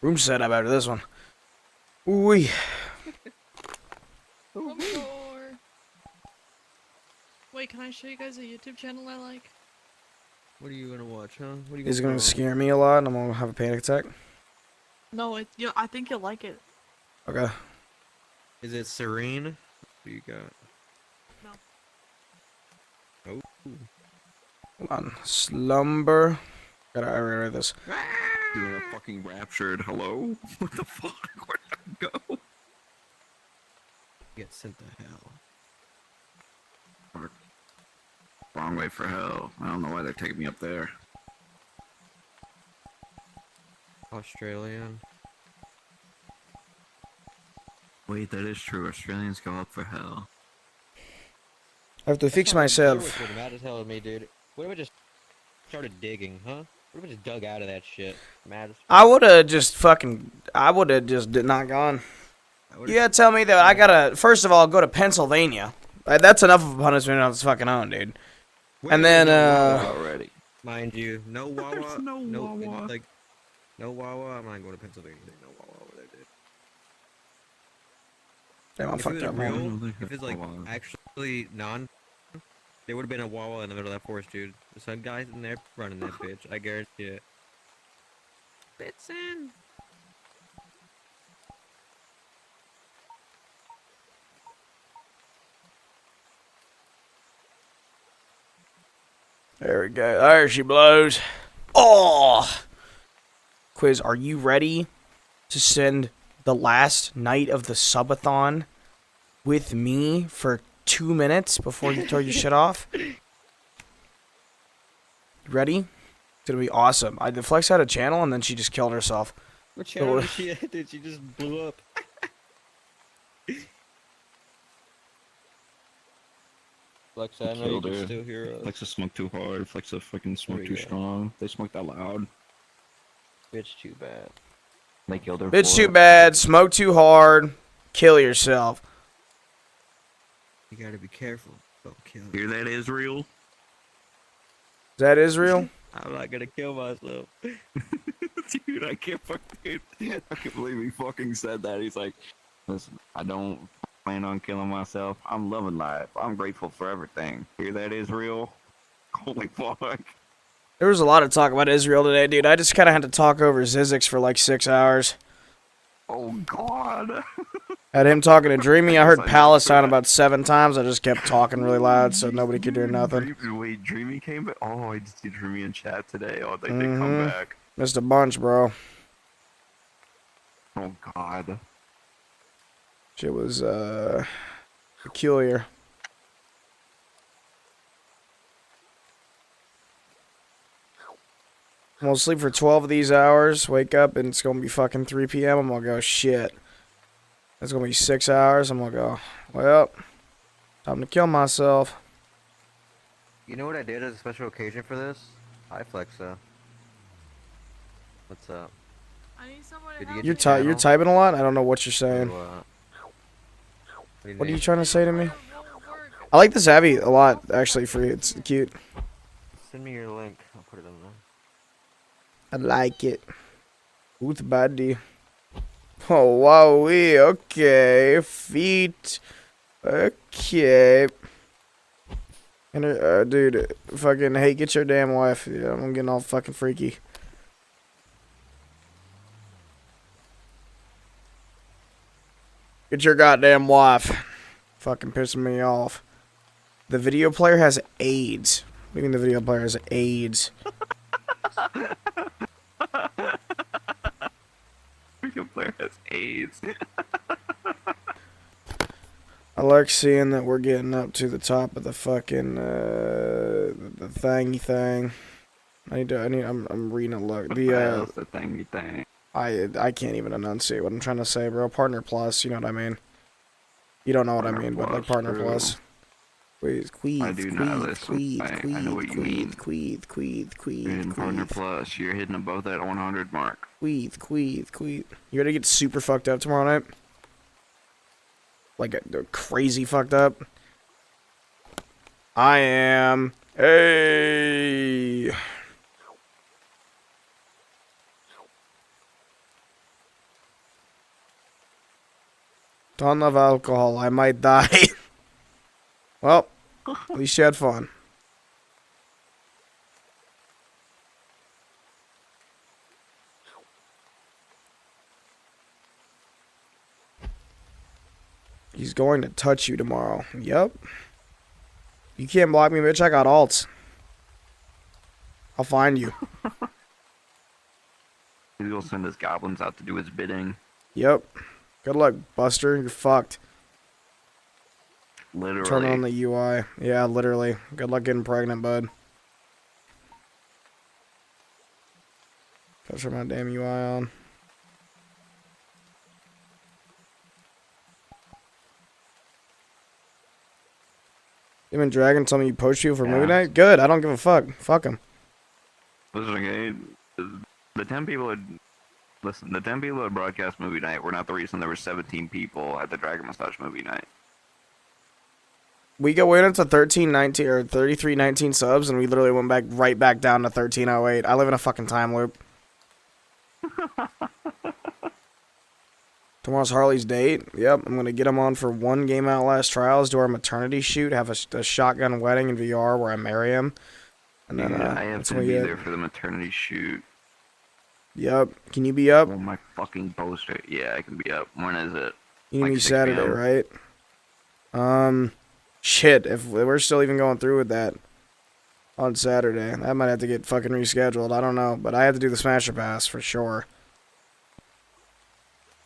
room setup after this one. Ooh. Room tour. Wait, can I show you guys a YouTube channel I like? What are you gonna watch, huh? What are you Is it gonna gonna scare me a lot and I'm gonna have a panic attack? No, I think you'll like it. Okay. Is it Serene? What do you got? No. Oh. Hold on. Slumber. Gotta read this. Doing a fucking raptured hello? What the fuck? Where'd I go? Get sent to hell. Fuck. Wrong way for hell. I don't know why they're taking me up there. Australian. Wait, that is true. Australians go up for hell. I have to fix myself. You're mad as hell at me, dude. What if I just started digging, huh? What if I just dug out of that shit? Mad as I would've just fucking. I would've just not gone. You gotta tell me that I gotta, first of all, go to Pennsylvania. That's enough of a punishment on its fucking own, dude. And then, already. mind you, no Wawa. There's no Wawa. Like, no Wawa. I'm not going to Pennsylvania. There's no Wawa over there, dude. damn, I'm If it fucked was up, man. real, if it's like actually there would have been a Wawa in the middle of that forest, dude. There's some guys in there running that bitch. I guarantee it. Bits in. There we go. There she blows. Oh! Quiz, are you ready to send the last night of the subathon with me for 2 minutes before you throw your shit off? Ready? It's gonna be awesome. The Flex had a channel and then she just killed herself. What channel did she at, dude? She just blew up. Flex, I know you Killed can her. still hear us. Flexa smoked too hard. Flexa fucking smoked we too go. strong. They smoked that loud. Bitch, too bad. They killed her. Bitch for too it. bad, smoke too hard, kill yourself. You gotta be careful. Don't kill me. Hear that, Israel? Is that Israel? I'm not gonna kill myself. Dude, I can't fucking. I can't believe he fucking said that. He's like, listen, I don't plan on killing myself. I'm loving life. I'm grateful for everything. Hear that, Israel? Holy fuck. There was a lot of talk about Israel today, dude. I just kind of had to talk over Zizix for like 6 hours. Oh, God. Had him talking to Dreamy. I heard Palestine about 7 times. I just kept talking really loud so nobody could hear nothing. Wait, Dreamy came back? Oh, I just see Dreamy in chat today. Oh, they did come back. Missed a bunch, bro. Oh, God. Shit was, peculiar. I'm gonna sleep for 12 of these hours, wake up, and it's gonna be fucking 3 p.m. I'm gonna go, shit. It's gonna be 6 hours. I'm gonna go, well, time to kill myself. You know what I did as a special occasion for this? Hi, Flexa. What's up? I need someone to Did you help get me. your You're typing a lot? I don't know what you're saying. What What are you need? trying to say to me? It won't work. I like this Abby a lot, actually, for you. It's cute. Send me your link. I'll put it in there. I like it. With body. Oh, wow, okay. Feet. Okay. And, dude, fucking, hey, get your damn wife. Yeah, I'm getting all fucking freaky. Get your goddamn wife. Fucking pissing me off. The video player has AIDS. What do you mean the video player has AIDS? Freaking player has AIDS. I like seeing that we're getting up to the top of the fucking the thingy thing. I'm reading a look. That's the thing you think. I can't even enunciate what I'm trying to say, bro. Partner plus, you know what I mean. You don't know what I mean, but like partner true. plus. I do not listen. I know what you mean. You're hitting partner plus. You're hitting above that 100 mark. You ready to get super fucked up tomorrow night? Like a crazy fucked up? I am. Hey. Ton of alcohol. I might die. Well, at least you had fun. He's going to touch you tomorrow. Yep. You can't block me, bitch. I got alts. I'll find you. He's gonna send his goblins out to do his bidding. Yep. Good luck, Buster. You're fucked. Literally. Turn on the UI. Yeah, literally. Good luck getting pregnant, bud. Gotta turn my damn UI on. Demon Dragon told me you poached people for movie night? Good. I don't give a fuck. Fuck him. Listen, okay, the 10 people had... Listen, the 10 people at broadcast movie night were not the reason there were 17 people at the Dragon Mustache movie night. We went into 1319 or 3319 subs, and we literally went back right back down to 1308. I live in a fucking time loop. Tomorrow's Harley's date. Yep, I'm gonna get him on for one game Outlast Trials, do our maternity shoot, have a shotgun wedding in VR where I marry him, and then I have that's to when we be get. there for the maternity shoot. Yep. Can you be up? Oh, my fucking poster. Yeah, I can be up. When is it? You need Like me 6 Saturday, p.m.? right? Shit. If we're still even going through with that on Saturday, that might have to get fucking rescheduled. I don't know, but I have to do the Smasher Pass for sure.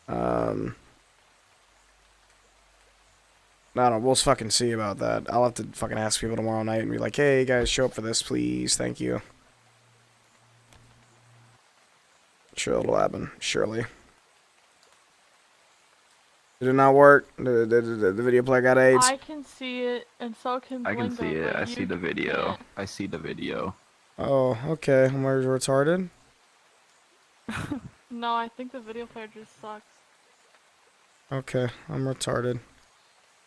I don't know. We'll fucking see about that. I'll have to fucking ask people tomorrow night and be like, hey, guys, show up for this, please. Thank you. Sure, it'll happen. Surely. Did it not work? The video player got AIDS? I can see it, and so can I can Blingo, see it. but I you see the video. can't. I see the video. Oh, okay. Am I retarded? No, I think the video player just sucks. Okay, I'm retarded.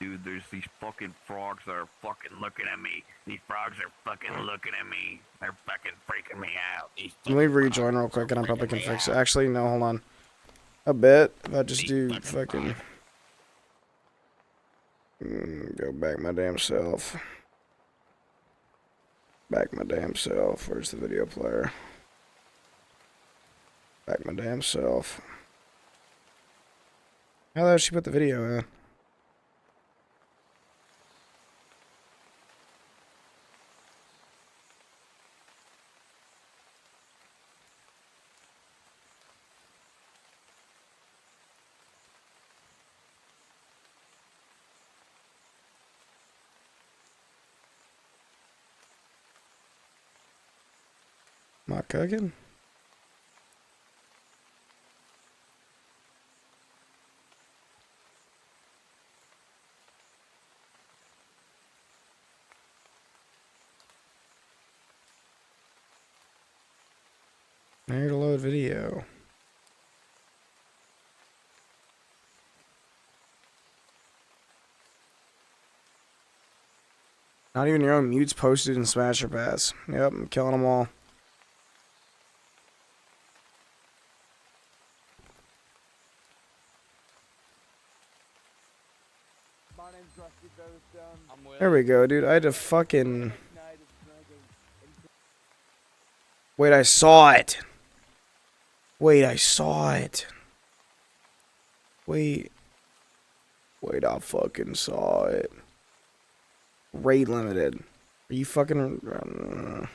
Dude, there's these fucking frogs that are fucking looking at me. These frogs are fucking looking at me. They're fucking freaking me out. Let me rejoin real quick and I probably can fix it. Actually, no, hold on. A bit. If I just do fucking... go back my damn self. Back my damn self. Where's the video player? Back my damn self. How the hell did she put the video in? Not cooking? Here to load video. Not even your own mutes posted in Smasher Pass. Yep, I'm killing them all. There we go, dude. I had to fucking... Wait, I saw it. Wait, I saw it. Wait. Wait, I fucking saw it. Rate limited. Are you fucking...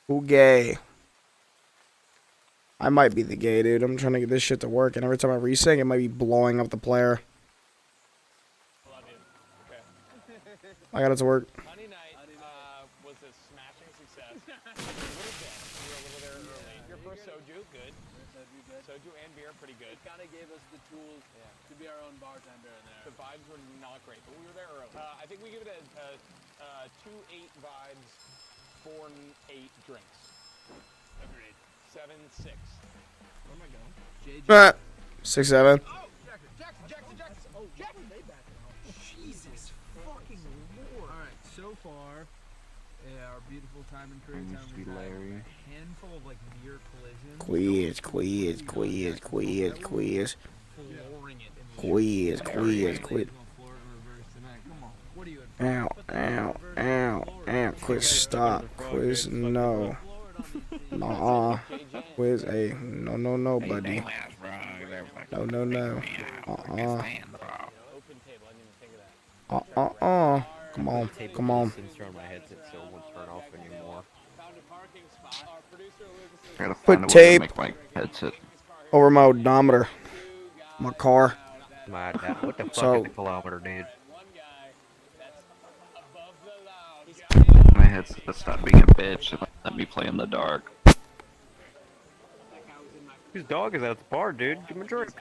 Who gay? I might be the gay dude. I'm trying to get this shit to work, and every time I resync, it might be blowing up the player. I got it to work. Monday night was a smashing success. A little bit. We were a little there early. Your first soju, good. Soju and beer, pretty good. It kind of gave us the tools to be our own bartender in there. The vibes were not great, but we were there early. I think we give it a 2-8 vibes, 4-8 drinks. Agreed. 7-6. Where am I going? JJ. 6-7. Oh, Jackson. Oh, Jackson. They back it off. Jesus fucking lord. All right, so far, Yeah, our beautiful time and career Used time. to be We've had Larry. a handful of like near collisions. Quiz, quiz, quiz, quiz, quiz, Flooring it in the quiz, quiz, quiz. floor in reverse tonight. Come on. What are you Ow, ow, ow, ow. Quiz, stop. Quiz, no. Nuh-uh. Quiz, a no, no, no, buddy. No, no, no. Uh-uh. Open table. I didn't even think of that. Uh-uh. Come on, Tape come with on. a sensor on my headset so it won't turn off anymore. Found a parking spot. Our producer Lucas is I gotta Put find a way to tape make my headset. over my odometer. My car. My dad, what the fuck So- is a kilometer, dude? one guy that's above the loud. My headset stopped being a bitch and let me play in the dark. Whose dog is that at the bar, dude? Give him a drink.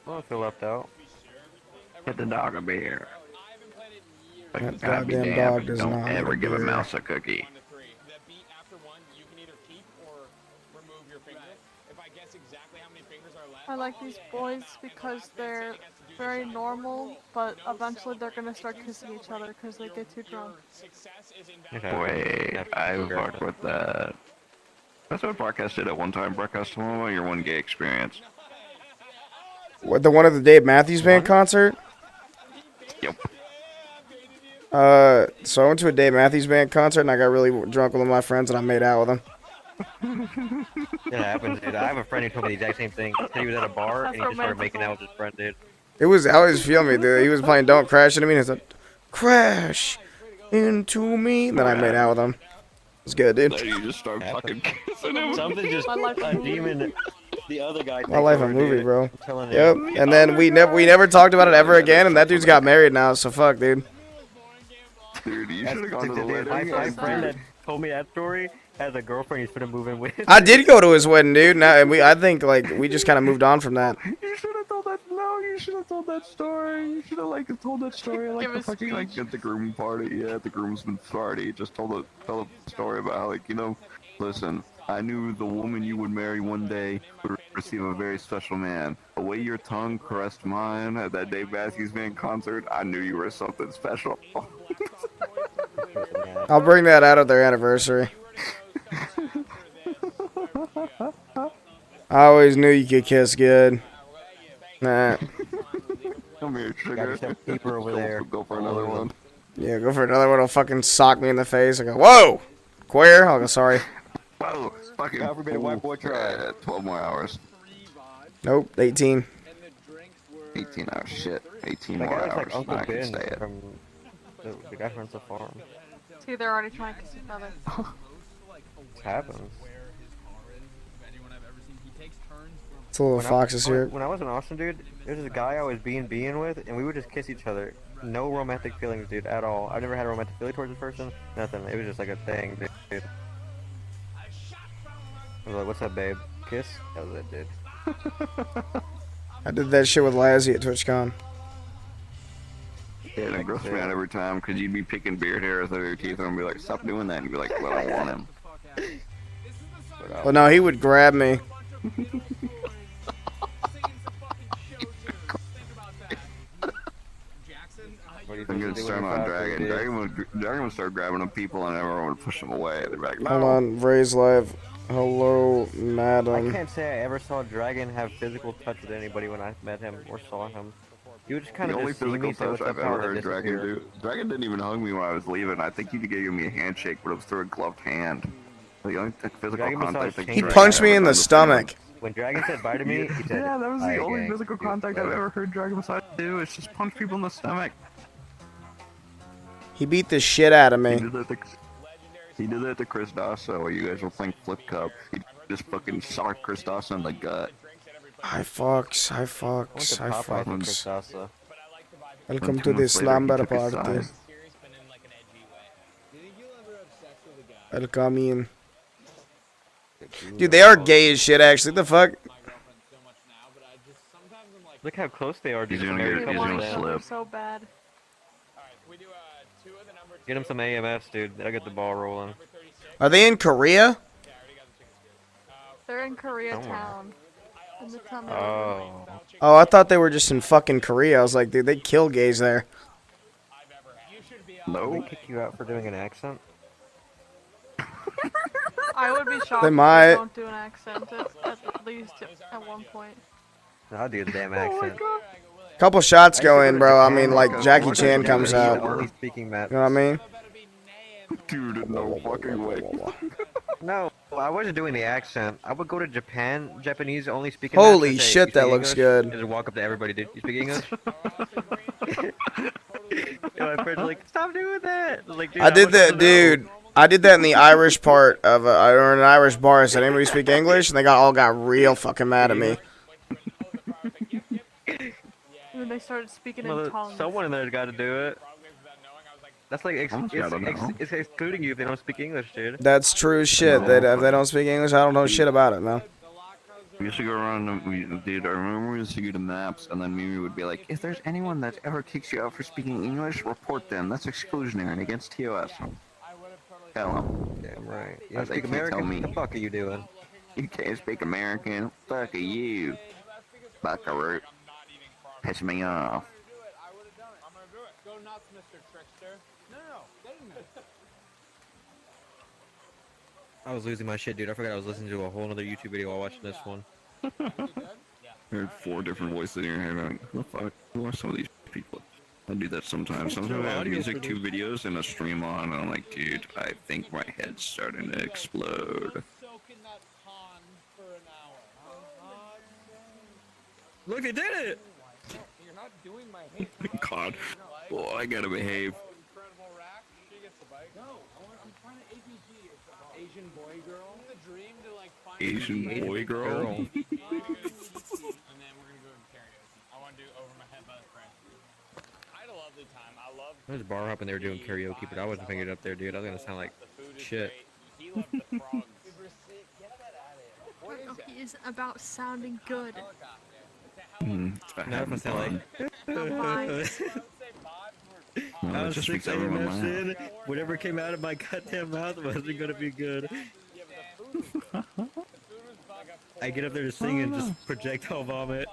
Oh, I feel left out. Get the dog a beer. Like, That God be goddamn damned, dog does don't not need ever a give a beer. mouse a cookie. 1 to 3. The beat after 1, you can either keep or remove your finger. If I guess exactly how many fingers are left. I like these boys because they're very normal, but eventually they're gonna start kissing each other because they get too drunk. Success is Okay. invalid. Wait, I fuck with that. That's what Broadcast did at one time. Broadcast, tell me about your one gay experience. What, the one at the Dave Matthews Band concert? Yep. So I went to a Dave Matthews Band concert and I got really drunk with one of my friends and I made out with him. It happens, dude. I have a friend who told me the exact same thing. He was at a bar and he just started making out with his friend, dude. It was, I always feel me, dude. He was playing Don't Crash Into Me and he said, crash into me. And then I made out with him. It was good, dude. Then you just start fucking kissing him. Something just My life a a movie. demon. The other guy. My life a movie, bro. I'm telling you. Yep. And then we never talked about it ever again. And that dude's got married now. So fuck, dude. Dude, you That's- should have gone to the dude, wedding. my friend that told me that story has a girlfriend he's gonna move in with. I did go to his wedding, dude. Now, and I think like we just kind of moved on from that. You should have told that. No, you should have told that story. You should have like told that story like Give the a fucking like speech. at the groom party. Yeah, at the groomsman's party. Just tell the story about how like listen. I knew the woman you would marry one day would receive a very special man. The way your tongue caressed mine at that Dave Matthews Band concert, I knew you were something special. I'll bring that out at their anniversary. I always knew you could kiss good. Nah. Come here, Got sugar. yourself a keeper over there. Go for another one. Yeah, go for another one. It'll fucking sock me in the face. I go, whoa! Queer? I'll go, sorry. Whoa, fucking. God forbid a white boy try. 12 more hours. Nope, 18. And the drinks were 18 hours. Shit. 18 That more guy was hours. like Uncle I can Ben stay it. from the guy from the farm. See, they're already trying to kiss each other. It happens. where his car is of anyone I've ever seen. He takes turns from It's a little foxes here. When I was in Austin, dude, there's this guy I was being with, and we would just kiss each other. No romantic feelings, dude, at all. I've never had a romantic feeling towards this person. Nothing. It was just like a thing, dude. I was like, what's up, babe? Kiss? That was it, dude. I did that shit with Lazzy at TwitchCon. Yeah, and it grossed me out every time because you'd be picking beard hairs out of your teeth and I'd be like, stop doing that. And you'd be like, well, I want him. Well, no, he would grab me. What do you I'm think gonna you do start when on you're Dragon. dude? Dragon would start grabbing on people and everyone would push them away. They'd be like, Hold no. on, Ray's live. Hello, I madam. can't say I ever saw Dragon have physical touch with anybody when I met him or saw him. He would just kind The of only just see me, physical say touch what's up, I've how ever they heard Dragon disappear. do. Dragon didn't even hug me when I was leaving. I think he gave me a handshake, but it was through a gloved hand. The only physical Dragon contact massage I think He changed. punched me in Dragon the ever done stomach. When Dragon said bye to me, he said, Yeah, that was "Hi, the only gang. physical See you contact I've later." ever heard Dragon Massage do. It's just punch people in the stomach. He beat the shit out of He me. did that to Chris Dawson while you guys were playing Flip Cup. He just fucking socked Chris Dawson in the gut. Hi, Fox. Hi, I went Fox. to Hi, Popeyes with Fox. Chris Dawson. Welcome And to 2 the months later, he slumber took his party. side. Serious, but in like an edgy way. Do you think you'll ever have sex with a guy? Welcome in. Dude, they are gay as shit, actually. The fuck? My girlfriend so much now, but I just sometimes I'm like, Look how close they are. He's Just gonna married get- They he's couples want gonna each now. other slip. so bad. Alright, we do 2 of the number 2. Get him some AMFs, dude. That'll get the ball rolling. Number 36. Are they in Korea? Yeah, I already got the tickets good. They're in Somewhere. Koreatown. In the town. Oh. Oh, I thought they were just in fucking Korea. I was like, dude, they kill gays there. They No. kick you out for doing an accent? I would be shocked They if might. they don't do an accent at least at one point. I'll do the damn Oh my accent. god. Couple shots I used to go go in, to bro. I Japan mean, like because Jackie one of the Chan comes Japanese out. only speaking maps. You know what I mean? Dude, no fucking way. No, I wasn't doing the accent. I would go to Japan, Japanese only speaking Holy maps, and say, shit, "You that speak looks English?" good. And just walk up to everybody, "Dude, you speak English?" And my friends are like, "Stop doing that!" I was like, dude, I did want that, them to know." dude. I did that in the Irish part of or an Irish bar. I said, anybody speak English? And they all got real fucking mad at me. And then they started speaking in Well, tongues. someone in there's got to do it. That's like Someone's gotta know. it's excluding you if they don't speak English, dude. That's true as shit. If they don't speak English, I don't know shit about it, man. We used to go around and dude, I remember we used to go to maps and then Mimi would be like, if there's anyone that ever kicks you out for speaking English, report them. That's exclusionary against TOS. Tell them. Damn right. You They don't speak can't tell American? me. What the fuck are you doing? You can't speak American. Fuck you. Buckaroo. Piss me off. I'm gonna do it. Go nuts, Mr. Trickster. No. Get in there. I was losing my shit, dude. I forgot I was listening to a whole other YouTube video while watching this one. I heard 4 different voices in your head. Like, who the fuck? Who are some of these people? I do that sometimes. Sometimes I have music, 2 videos, and a stream on, and I'm like, dude, I think my head's starting to explode. Soak in that pond for an hour. Look, they did it! You're not doing my hair. God. Oh, I gotta behave. Incredible rack. She gets the bike. No, I'm trying to APG. Asian boy girl. The dream to like find Asian boy girl. and then we're gonna go to karaoke. I want to do Over My Head by the Friend. I had a lovely time. I love. I was bar hopping, they were doing karaoke, but I wasn't figured it up there, dude. I was gonna sound like the food is shit. great. He loved the frogs. Get that out of here. What is that? Karaoke is about sounding good. I Now if I haven't sound like... Not lying. Well, I it was just 6 makes everyone AMFs laugh. in. Whatever came out of my goddamn mouth wasn't gonna be good. I get up there to sing and just projectile vomit.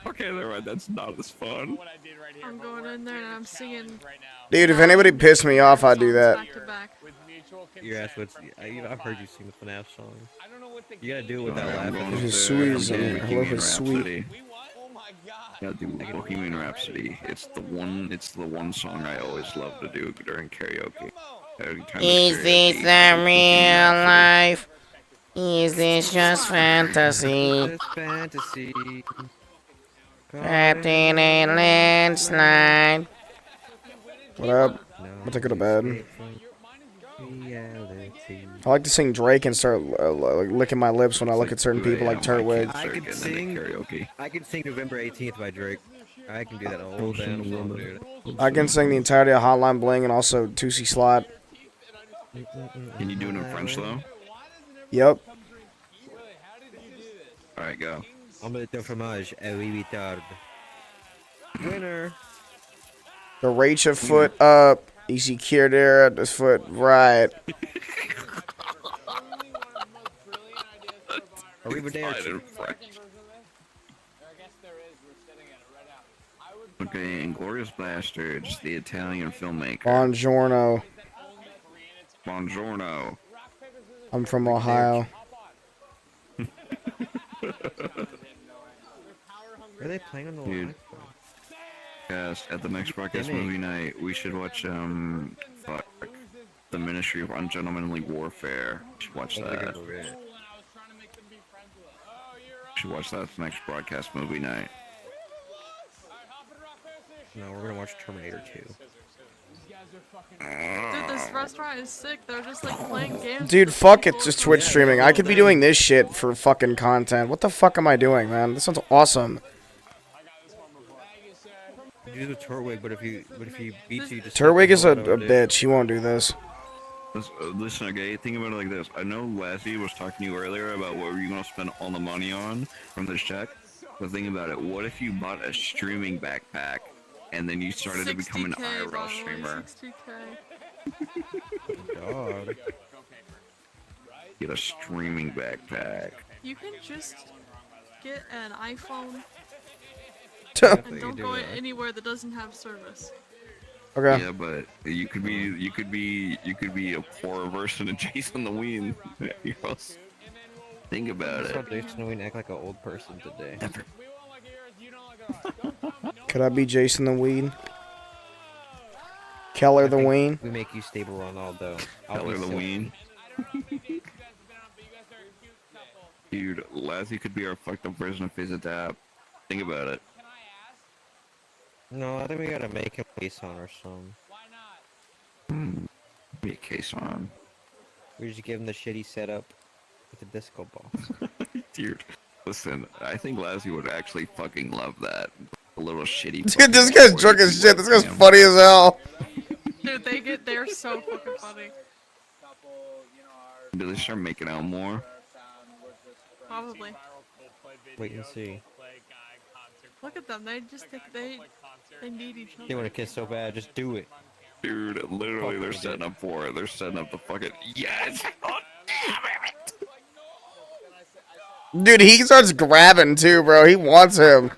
Okay, never mind. That's not as fun. What I did right here. I'm going in there and I'm singing Right now. Dude, if anybody pissed me off, I'd do that. back to back. With mutual consent. Your ass would... from I've heard you sing the FNAF songs. I don't know what the You gotta do it game without is. I'm laughing. going This is to- sweet, I'm doing I love Bohemian his sweet. Rhapsody. We what? Oh my god. Yeah, do Bohemian Rhapsody. It's the one song I always love to do during karaoke. Every time Is there's this karaoke, the Bohemian real Rhapsody. life? Is this just fantasy? It's fantasy. Trapped in a landslide. What up? I'll take her to bed. Reality. I like to sing Drake and start like licking my lips when I look at certain people like Turtwig. I could sing karaoke. I could sing November 18th by Drake. I can do that whole damn song, dude. I can sing the entirety of Hotline Bling and also Tootsie Slot. Can you do it in French though? Yep. All right, go. Omelette de fromage, à 8 tard. Winner. The reach of foot up. Easy cure there at the foot right. Arriba there. Fine in French. Okay, Inglorious Bastards, the Italian filmmaker. Buongiorno. Buongiorno. I'm from Ohio. Are they playing on the Dude. live? Yes, at the next broadcast Dang. movie night, we should watch fuck, The Ministry of Ungentlemanly Warfare. We should watch that. We should watch that next broadcast movie night. No, we're gonna watch Terminator 2. Dude, this restaurant is sick. They're just like playing games. Dude, with fuck it, people just for Twitch free. streaming. I could be doing this shit for fucking content. What the fuck am I doing, man? This sounds awesome. You do the Turtwig, but if he beats you, just Turtwig is a auto, dude. bitch. He won't do this. Listen, okay, think about it like this. I know Lassie was talking to you earlier about what were you going to spend all the money on from this check. But think about it. What if you bought a streaming backpack and then you started to become an 60K, IRL by the way, streamer? 60K. God. Get a streaming backpack. You can just get an iPhone You and can don't do go that. anywhere that doesn't have service. Okay. Yeah, but you could be a poorer version of Jason the Ween. You know, think about I saw it. Jason Wayne act like an old person today. We won't like yours, you don't like ours. Don't tell me no. Could I be Jason the Weed? Keller I the think Ween? we make you stable Ronaldo. I'll Keller be the Silky. Ween. I don't know what names you guys have been on, but you guys are a cute couple. Dude, Lassie could be our fucked up version of Fizz Tap. Think about it. Can I ask? No, I think we gotta make him face on or something. Why not? Be a case on. We just give him the shitty setup with the disco ball. Dude, listen, I think Lassie would actually fucking love that. A little shitty. Dude, this guy's drunk as shit. This guy's funny as hell. Dude, they're so fucking funny. Do they start making out more? Probably. Wait and see. Look at them. They need each They other. want to kiss so bad, just do it. Dude, literally, they're setting up for it. They're setting up the fucking yes. Oh, damn it! Dude, he starts grabbing too, bro. He wants him.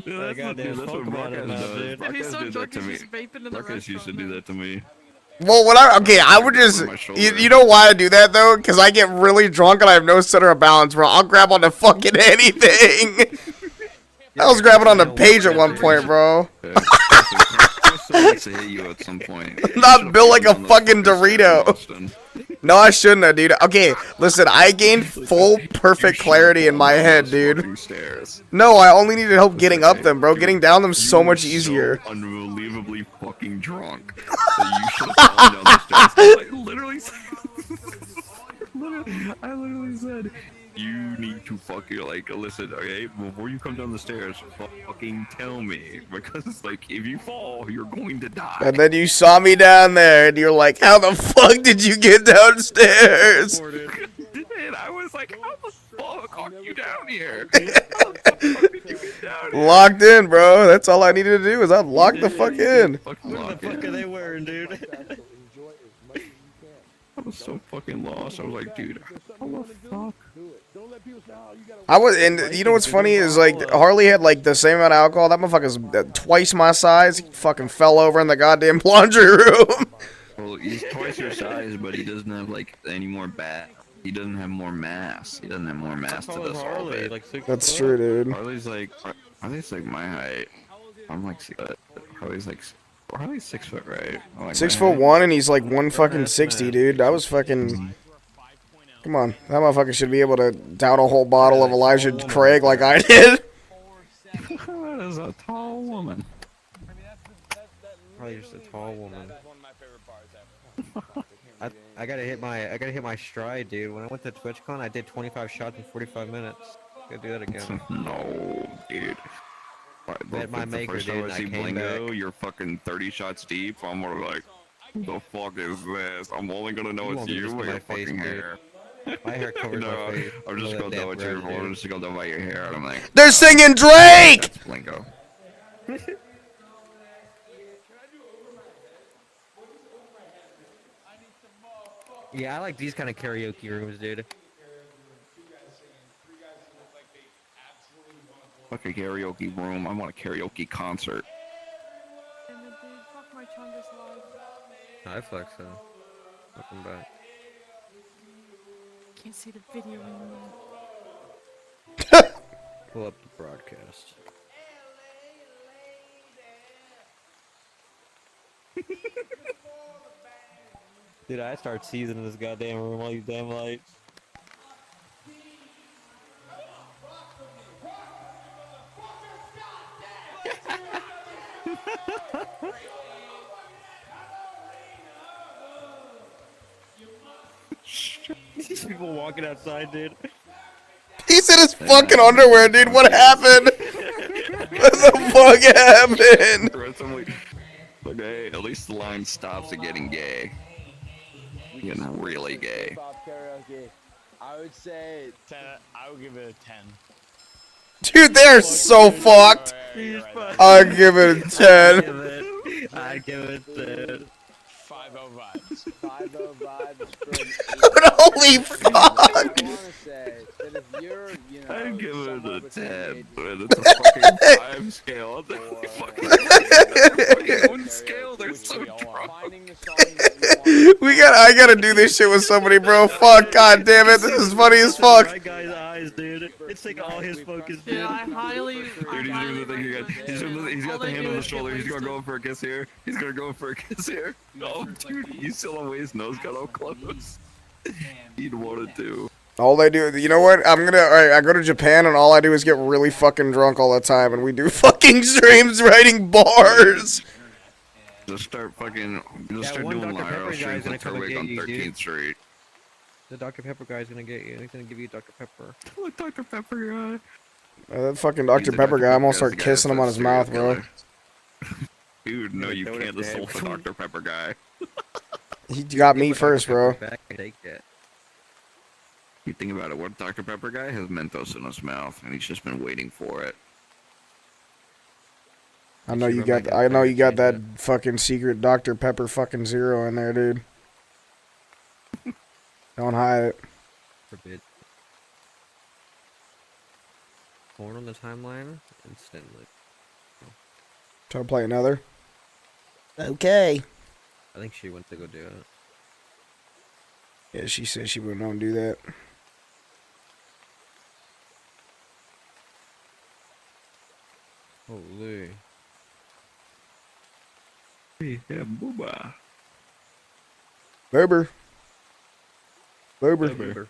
Dude, goddamn that's what spoke about it Marquez now, does. dude. And he's Marquez so did that drunk to he's me. just vaping in the Marquez used to do that to me. Well, I would just, you know why I do that though? Because I get really drunk and I have no center of balance, bro. I'll grab onto fucking anything. I was grabbing on the page at one point, bro. Likes to hit you at some point. Not built like a fucking Dorito. No, I shouldn't have, dude. Okay, listen, I gained full perfect clarity in my head, dude. Stairs. No, I only needed help getting up them, bro. Getting down them so much easier. So unbelievably fucking drunk. That you should have fallen down the stairs. I literally said, you need to fucking, like, listen, okay, before you come down the stairs, fucking tell me. Because, like, if you fall, you're going to die. And then you saw me down there, and you're like, how the fuck did you get downstairs? And I was like, how the fuck are you down here? How the fuck did you get down here? Locked in, bro. That's all I needed to do is I locked the fuck in. Fucking What lock the fuck in. are they wearing, dude? I was so fucking lost. I was like, dude, how the fuck? I was, and you know what's funny is like Harley had like the same amount of alcohol. That motherfucker's twice my size. He fucking fell over in the goddamn laundry room. Well, he's twice your size, but he doesn't have like any more He doesn't have more mass. He doesn't have more mass to this all Harley, bit. like 6 That's foot? true, dude. Harley's like my height. I'm like 6 foot. Harley's 6 foot, right? I'm like 6'1" and he's like 160, dude. I was fucking. Come on, that motherfucker should be able to down a whole bottle of Elijah Craig like I did. That is a tall woman. Harley's just a tall woman. That's one of my favorite bars ever. I gotta hit my stride, dude. When I went to TwitchCon, I did 25 shots in 45 minutes. Gotta do that again. No, dude. Met my maker, first dude, time and I I see came Blingo, back. you're fucking 30 shots deep. I'm more like, who the fuck is this? I'm only gonna know You it's won't be you just or in your my face, fucking dude. hair. My hair covers No, my face. I'm just Look gonna at know that it's your red, I'm dude. just gonna know by your hair. And I'm like, They're singing Drake. that's Blingo. Yeah, I like these kind of karaoke rooms, dude. Fuck a karaoke room. I want a karaoke concert. And then, dude, fuck my chungus love. I flex so. Welcome back. Can't see the video anymore. Pull up the broadcast. Dude, I start seasoning this goddamn room, all you damn lights. These people walking outside, dude. He's in his fucking underwear, dude. What happened? What the fuck happened? Okay, at least the line stops at getting gay. Getting really gay. Pop karaoke. I would say 10, I would give it a 10. Dude, they're so fucked. You're right. I'll give it a 10. I'd give it 5 vibes. 5-0 vibes from Holy I fuck! want to say that if you're, you know, I'd give it somewhere a between the 10, ages but of it's a fucking 5 scale. They're four fucking and own scale. They're Which so we all are. drunk. finding the song that you want. I gotta do this shit with somebody, bro. Fuck, god damn it, this is funny as fuck. Right guy's eyes, dude. It's taking all his focus, Dude, dude. I highly, Dude, he's doing the thing again. He's got the hand on the shoulder. He's gonna go for a kiss here. He's gonna go for a kiss here. Oh, dude, he's still on his nose got all close. He'd wanted to. All I do, you know what? Alright, I go to Japan and all I do is get really fucking drunk all the time and we do fucking streams writing bars. Just start fucking. Just That start one doing Dr. Pepper Lyra guy's streams gonna on come and Turwick get on you, 13th dude. Street. The Dr. Pepper guy's gonna get you. He's gonna give you Dr. Pepper. What Dr. Pepper guy? That fucking Dr. Pepper guy, I'm gonna start kissing him on his mouth, bro. Dude, no, you Throw it can't up there. assault the Dr. Pepper guy. He got me Put Dr. first, bro. Pepper back and take it. You think about it, what Dr. Pepper guy has Mentos in his mouth, and he's just been waiting for it. I know you got that fucking secret Dr. Pepper fucking zero in there, dude. Don't hide it. Forbid. Corn on the timeline instantly. Try to play another. Okay. I think she went to go do it. Yeah, she said she wouldn't want to do that. Holy. Yeah, booba. Bober. Bober. Boater.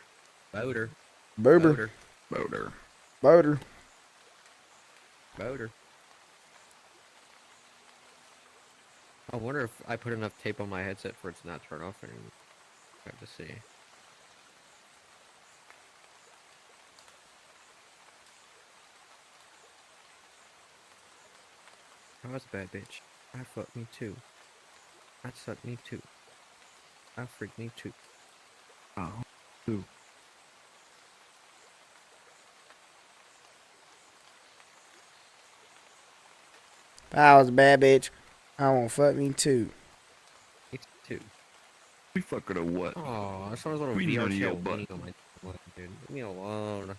Boater. Bober. Boater. Bober. Boater. I wonder if I put enough tape on my headset for it to not turn off anymore. I have to see. I was a bad bitch. I fucked me too. I sucked me too. I freaked me too. Oh. Who? I was a bad bitch. I won't fuck me too. Me too. We fuck her to what? Oh, I saw his little We know VR your tail butt. leaning on my butt, dude. Leave me alone.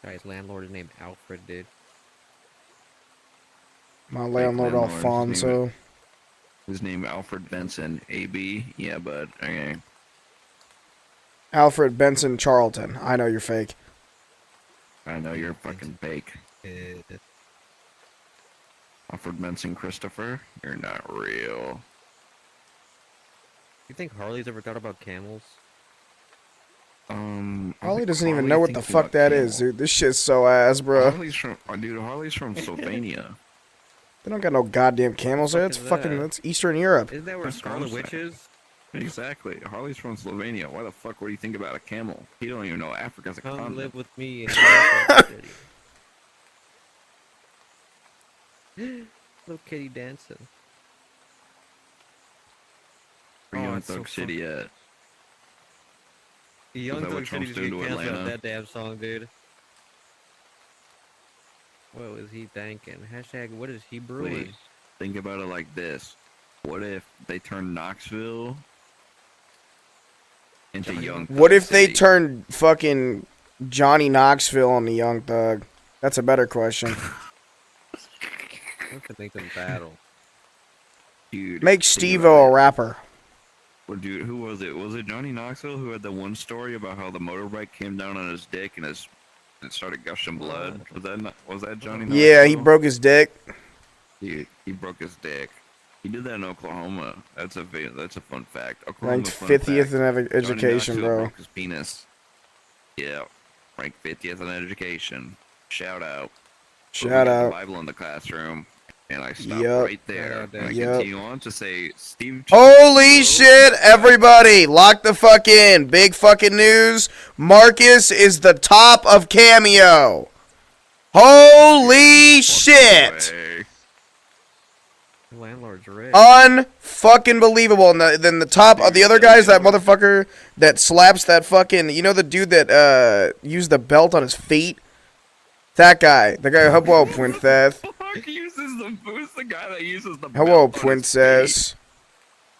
Guy's landlord is named Alfred, dude. My landlord landlord, his name Alfonso. His name Alfred Benson. AB? Yeah, bud. Okay. Alfred Benson Charlton. I know you're fake. I know you're fucking fake. Uh, Alfred Benson Christopher? You're not real. You think Harley's ever thought about camels? I Harley think doesn't even Harley know what the thinks fuck about that camel. is, dude. This shit's so ass, bro. Harley's from, Harley's from Slovenia. They don't got no goddamn camels there. It's Fuck is fucking, that? that's Eastern Europe. Isn't that where That's what I'm Scarlet saying. Witch is? Exactly. Harley's from Slovenia. Why the fuck would you think about a camel? He don't even know Africa's a Come continent. live with me in Scarlet City. Little kitty dancing. Where you Oh, in it's so Thug City at? Young that what Thug City Trump's just doing get to canceled out Atlanta? that damn song, dude. What was he thinking? Hashtag what is he brewing? Please, think about it like this. What if they turn Knoxville into Young Thug What if they City? turned fucking Johnny Knoxville on the Young Thug? That's a better question. What could make them battle? Dude, Make think Steve-O about a it. rapper. Well, dude, who was it? Was it Johnny Knoxville who had the one story about how the motorbike came down on his dick and it started gushing blood? Was that Johnny Knoxville? Yeah, he broke his dick. He broke his dick. He did that in Oklahoma. That's a fun fact. Oklahoma Ranked fun 50th fact. in Johnny education, Knoxville bro. broke his penis. Yeah, ranked 50th in education. Shout out. But we Shout got the out. Bible in the classroom, and I stopped Yup. right there. Shout out, And I Yup. continue on to say, Steve. Holy shit, everybody! Lock the fuck in. Big fucking news. Marcus is the top of Cameo. Holy shit! The landlord's rich. Unfucking believable. And then the top of the other guys, that motherfucker that slaps that fucking, you know, the dude that used the belt on his feet. That guy. The guy. Hello, princess. Fuck uses the who's the guy that uses the Hello, belt on his princess.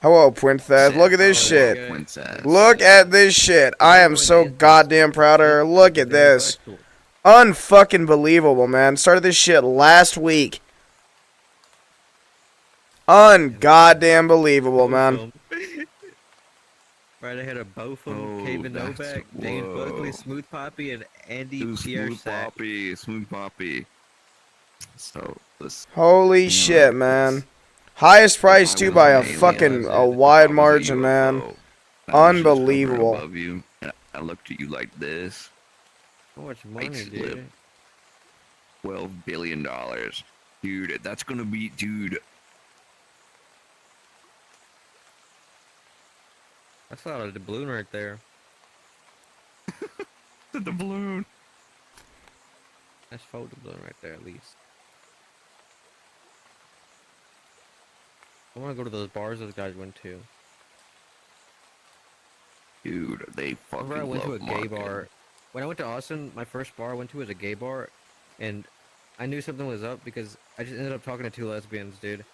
Hello, princess. Look at this Oh, shit. yeah. princess. Look at this shit. I am so goddamn proud of her. Look at this. Intellectual. Unfucking believable, man. Started this shit last week. Ungoddamn believable, man. Both of 'em. Right ahead of both of them, Oh, Caven that's- Novak, Dane Buckley, whoa. Smooth Poppy, and Andy Dude, Pierre smooth Sack. poppy, smooth poppy. So this. Holy shit, man. Highest price, too, by a fucking a wide margin, man. Unbelievable. Above you, and I looked at you like this. How much money, Like dude? slip. $12 billion, dude. That's gonna be, dude. That's not a doubloon right there. The balloon. That's full doubloon right there, at least. I want to go to those bars those guys went to. Dude, they fucking Remember I went to a love gay marketing. bar. When I went to Austin, my first bar I went to was a gay bar, and I knew something was up because I just ended up talking to two lesbians, dude.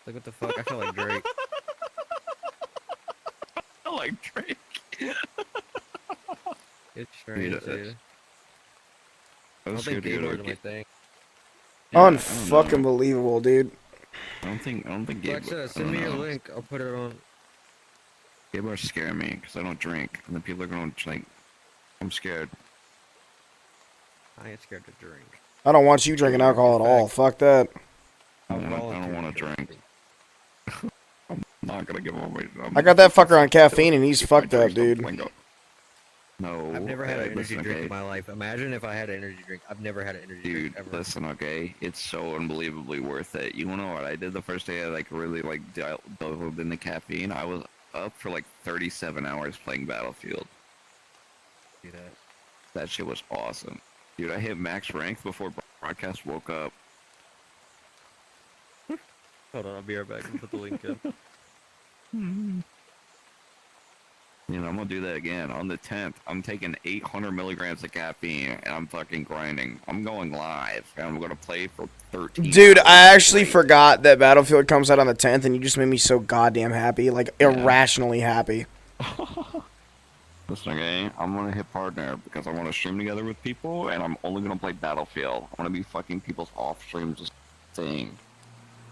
Like, what the fuck? I felt like Drake. I like Drake. It's strange, Dude, dude. I I don't was think scared to gay go to bars a are my gay. thing. Yeah, I don't know. Unfucking believable, dude. I don't think gay Alexa, bar- I send don't me your know. link. I'll put it on. Gay bars scare me because I don't drink, and then people are gonna like. I'm scared. I ain't scared to drink. I don't want you drinking alcohol at all. Fuck that. I don't volunteer want to drink. I'm not gonna give away. I got that fucker on caffeine and he's fucked up, dude. No. I've never had an energy listen, drink okay? in my life. Imagine if I had an energy drink. I've never had an energy Dude, drink ever. listen, okay? It's so unbelievably worth it. You wanna know what I did the first day I like really like dove in the caffeine? I was up for like 37 hours playing Battlefield. Do that. That shit was awesome. Dude, I hit max rank before broadcast woke up. Hold on, I'll be right back and put the link in. You know, I'm gonna do that again. On the 10th, I'm taking 800 milligrams of caffeine and I'm fucking grinding. I'm going live and I'm gonna play for 13 Dude, hours I actually straight. forgot that Battlefield comes out on the 10th and you just made me so goddamn happy. Like, Yeah. irrationally happy. Listen, okay? I'm gonna hit partner because I want to stream together with people and I'm only gonna play Battlefield. I want to be fucking people's off streams just thing.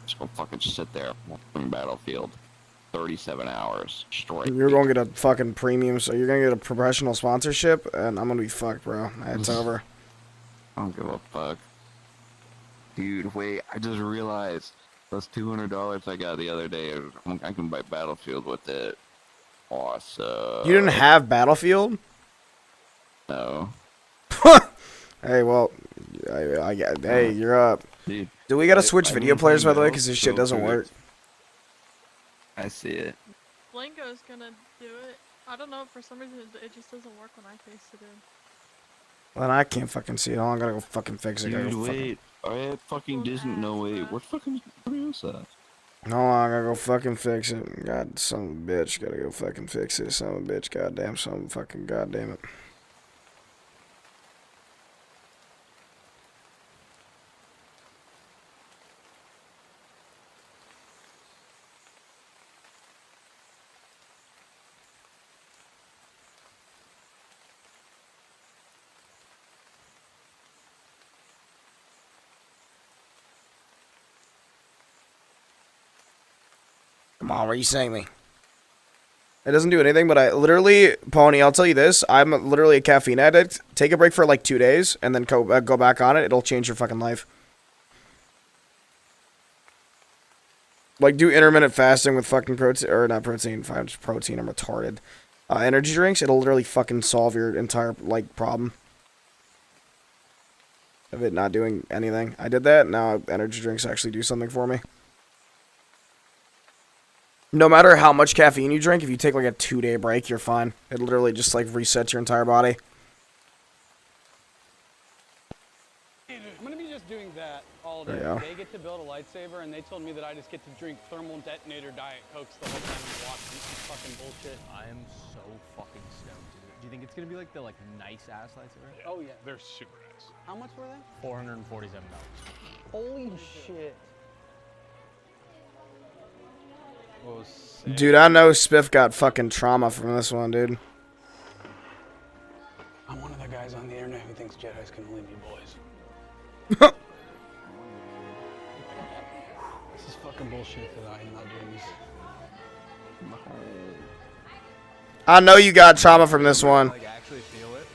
Just go fucking sit there playing Battlefield. 37 hours straight. You're gonna get a fucking premium, so you're gonna get a professional sponsorship, and I'm gonna be fucked, bro. It's over. I don't give a fuck. Dude, wait, I just realized those $200 I got the other day, I can buy Battlefield with it. Awesome. You didn't have Battlefield? No. Hey, well, hey, you're up. Dude, Do we gotta I- switch I video didn't players, by the way, know, because this so shit doesn't good. work? I see it. Blanco's gonna do it. I don't know, for some reason it just doesn't work when I paste it in. Well, I can't fucking see it. I'm gonna go fucking fix it. Dude, Go fucking... wait. I fucking Disney. No, wait. What fucking is that? No, I gotta go fucking fix it. God, son of a bitch. Gotta go fucking fix it. Son of a bitch. Goddamn, son of a fucking goddamn it. Come on, where you saying me? It doesn't do anything, but I literally, Pony, I'll tell you this. I'm literally a caffeine addict. Take a break for like 2 days and then go back on it. It'll change your fucking life. Like, do intermittent fasting with fucking protein, or not protein, fine, just protein, I'm retarded. Energy drinks, it'll literally fucking solve your entire, like, problem. Of it not doing anything. I did that, now energy drinks actually do something for me. No matter how much caffeine you drink, if you take like a 2-day break, you're fine. It literally just like resets your entire body. I'm gonna be just doing that all day. There you go. They get to build a lightsaber, and they told me that I just get to drink thermal detonator diet cokes the whole time I'm watching. This is fucking bullshit. I am so fucking stoked, dude. Do you think it's gonna be like the nice ass lightsaber? Yeah. Oh, yeah. They're super nice. How much were they? $447. Holy shit. What was sick? Dude, I know Spiff got fucking trauma from this one, dude. I'm one of the guys on the internet who thinks Jedis can only be boys. This is fucking bullshit that I am not doing this. I know you got trauma from this one. Actually feel it.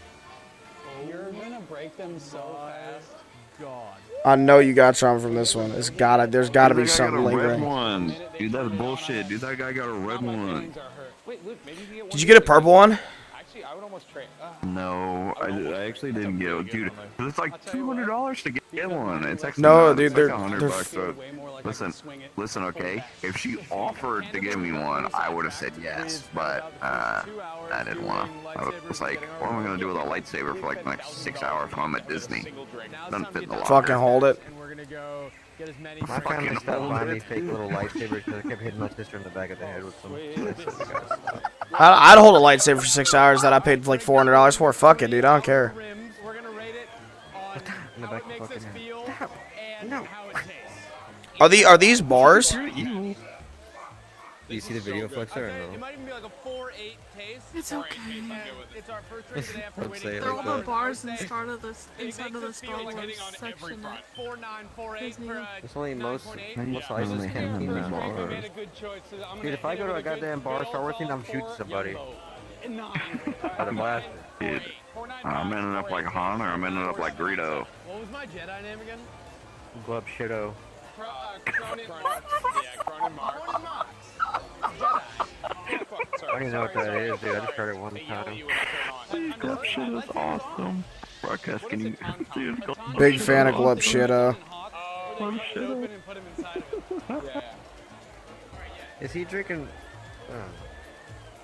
You're gonna break them so fast. God. I know you got trauma from this one. There's gotta be That guy something got a red lingering. one. Dude, that's bullshit. Dude, that guy got a red My one. feelings are hurt. Wait, Luke, maybe you can get one Did you get a purple one? Actually, I would almost trade. No, I actually didn't get it. Dude, it's like $200 to get one. It's actually No, not. dude, It's they're- like $100 they're bucks. So listen, okay? If she offered to give me one, I would have said yes, but I didn't want to. I was like, what am I gonna do with a lightsaber for like the next 6 hours while I'm at Disney? Doesn't fit in the locker. Fucking hold it. And we're gonna go get as many. My family stopped buying me fake little lightsabers because I kept hitting my sister in the back of the head with them. I'd hold a lightsaber for 6 hours that I paid like $400 for. Fuck it, dude. I don't care. We're gonna rate it on In the how back it of the makes us fucking feel and how it tastes. Are these bars? Do you see the video flexer or It no? might even be like a 4-8 taste. It's okay. It's our first drink today after Don't waiting. say it They're like all the that. bars inside of the It inside makes of the us feel Star like Wars hitting on every section. front. 4.948 Disney. for It's only most 9.8. sizes only can't have be them that. bars. We made a good choice. So I'm Dude, gonna if I hit go it to a with good goddamn bar, Bill Star Wars thing, I'm Ball shooting for somebody. Yumbo. And 9. Out of blast. Dude, I'm ending up like Han or I'm ending up like Greedo. What was my Jedi name again? Glub shitto. Cronin. Yeah, Cronin Mark. I don't even know what that is, dude. I just heard it one time. That shit is awesome. Broadcast, can you, dude, go- Big fan of Glub Shitto. Is he drinking?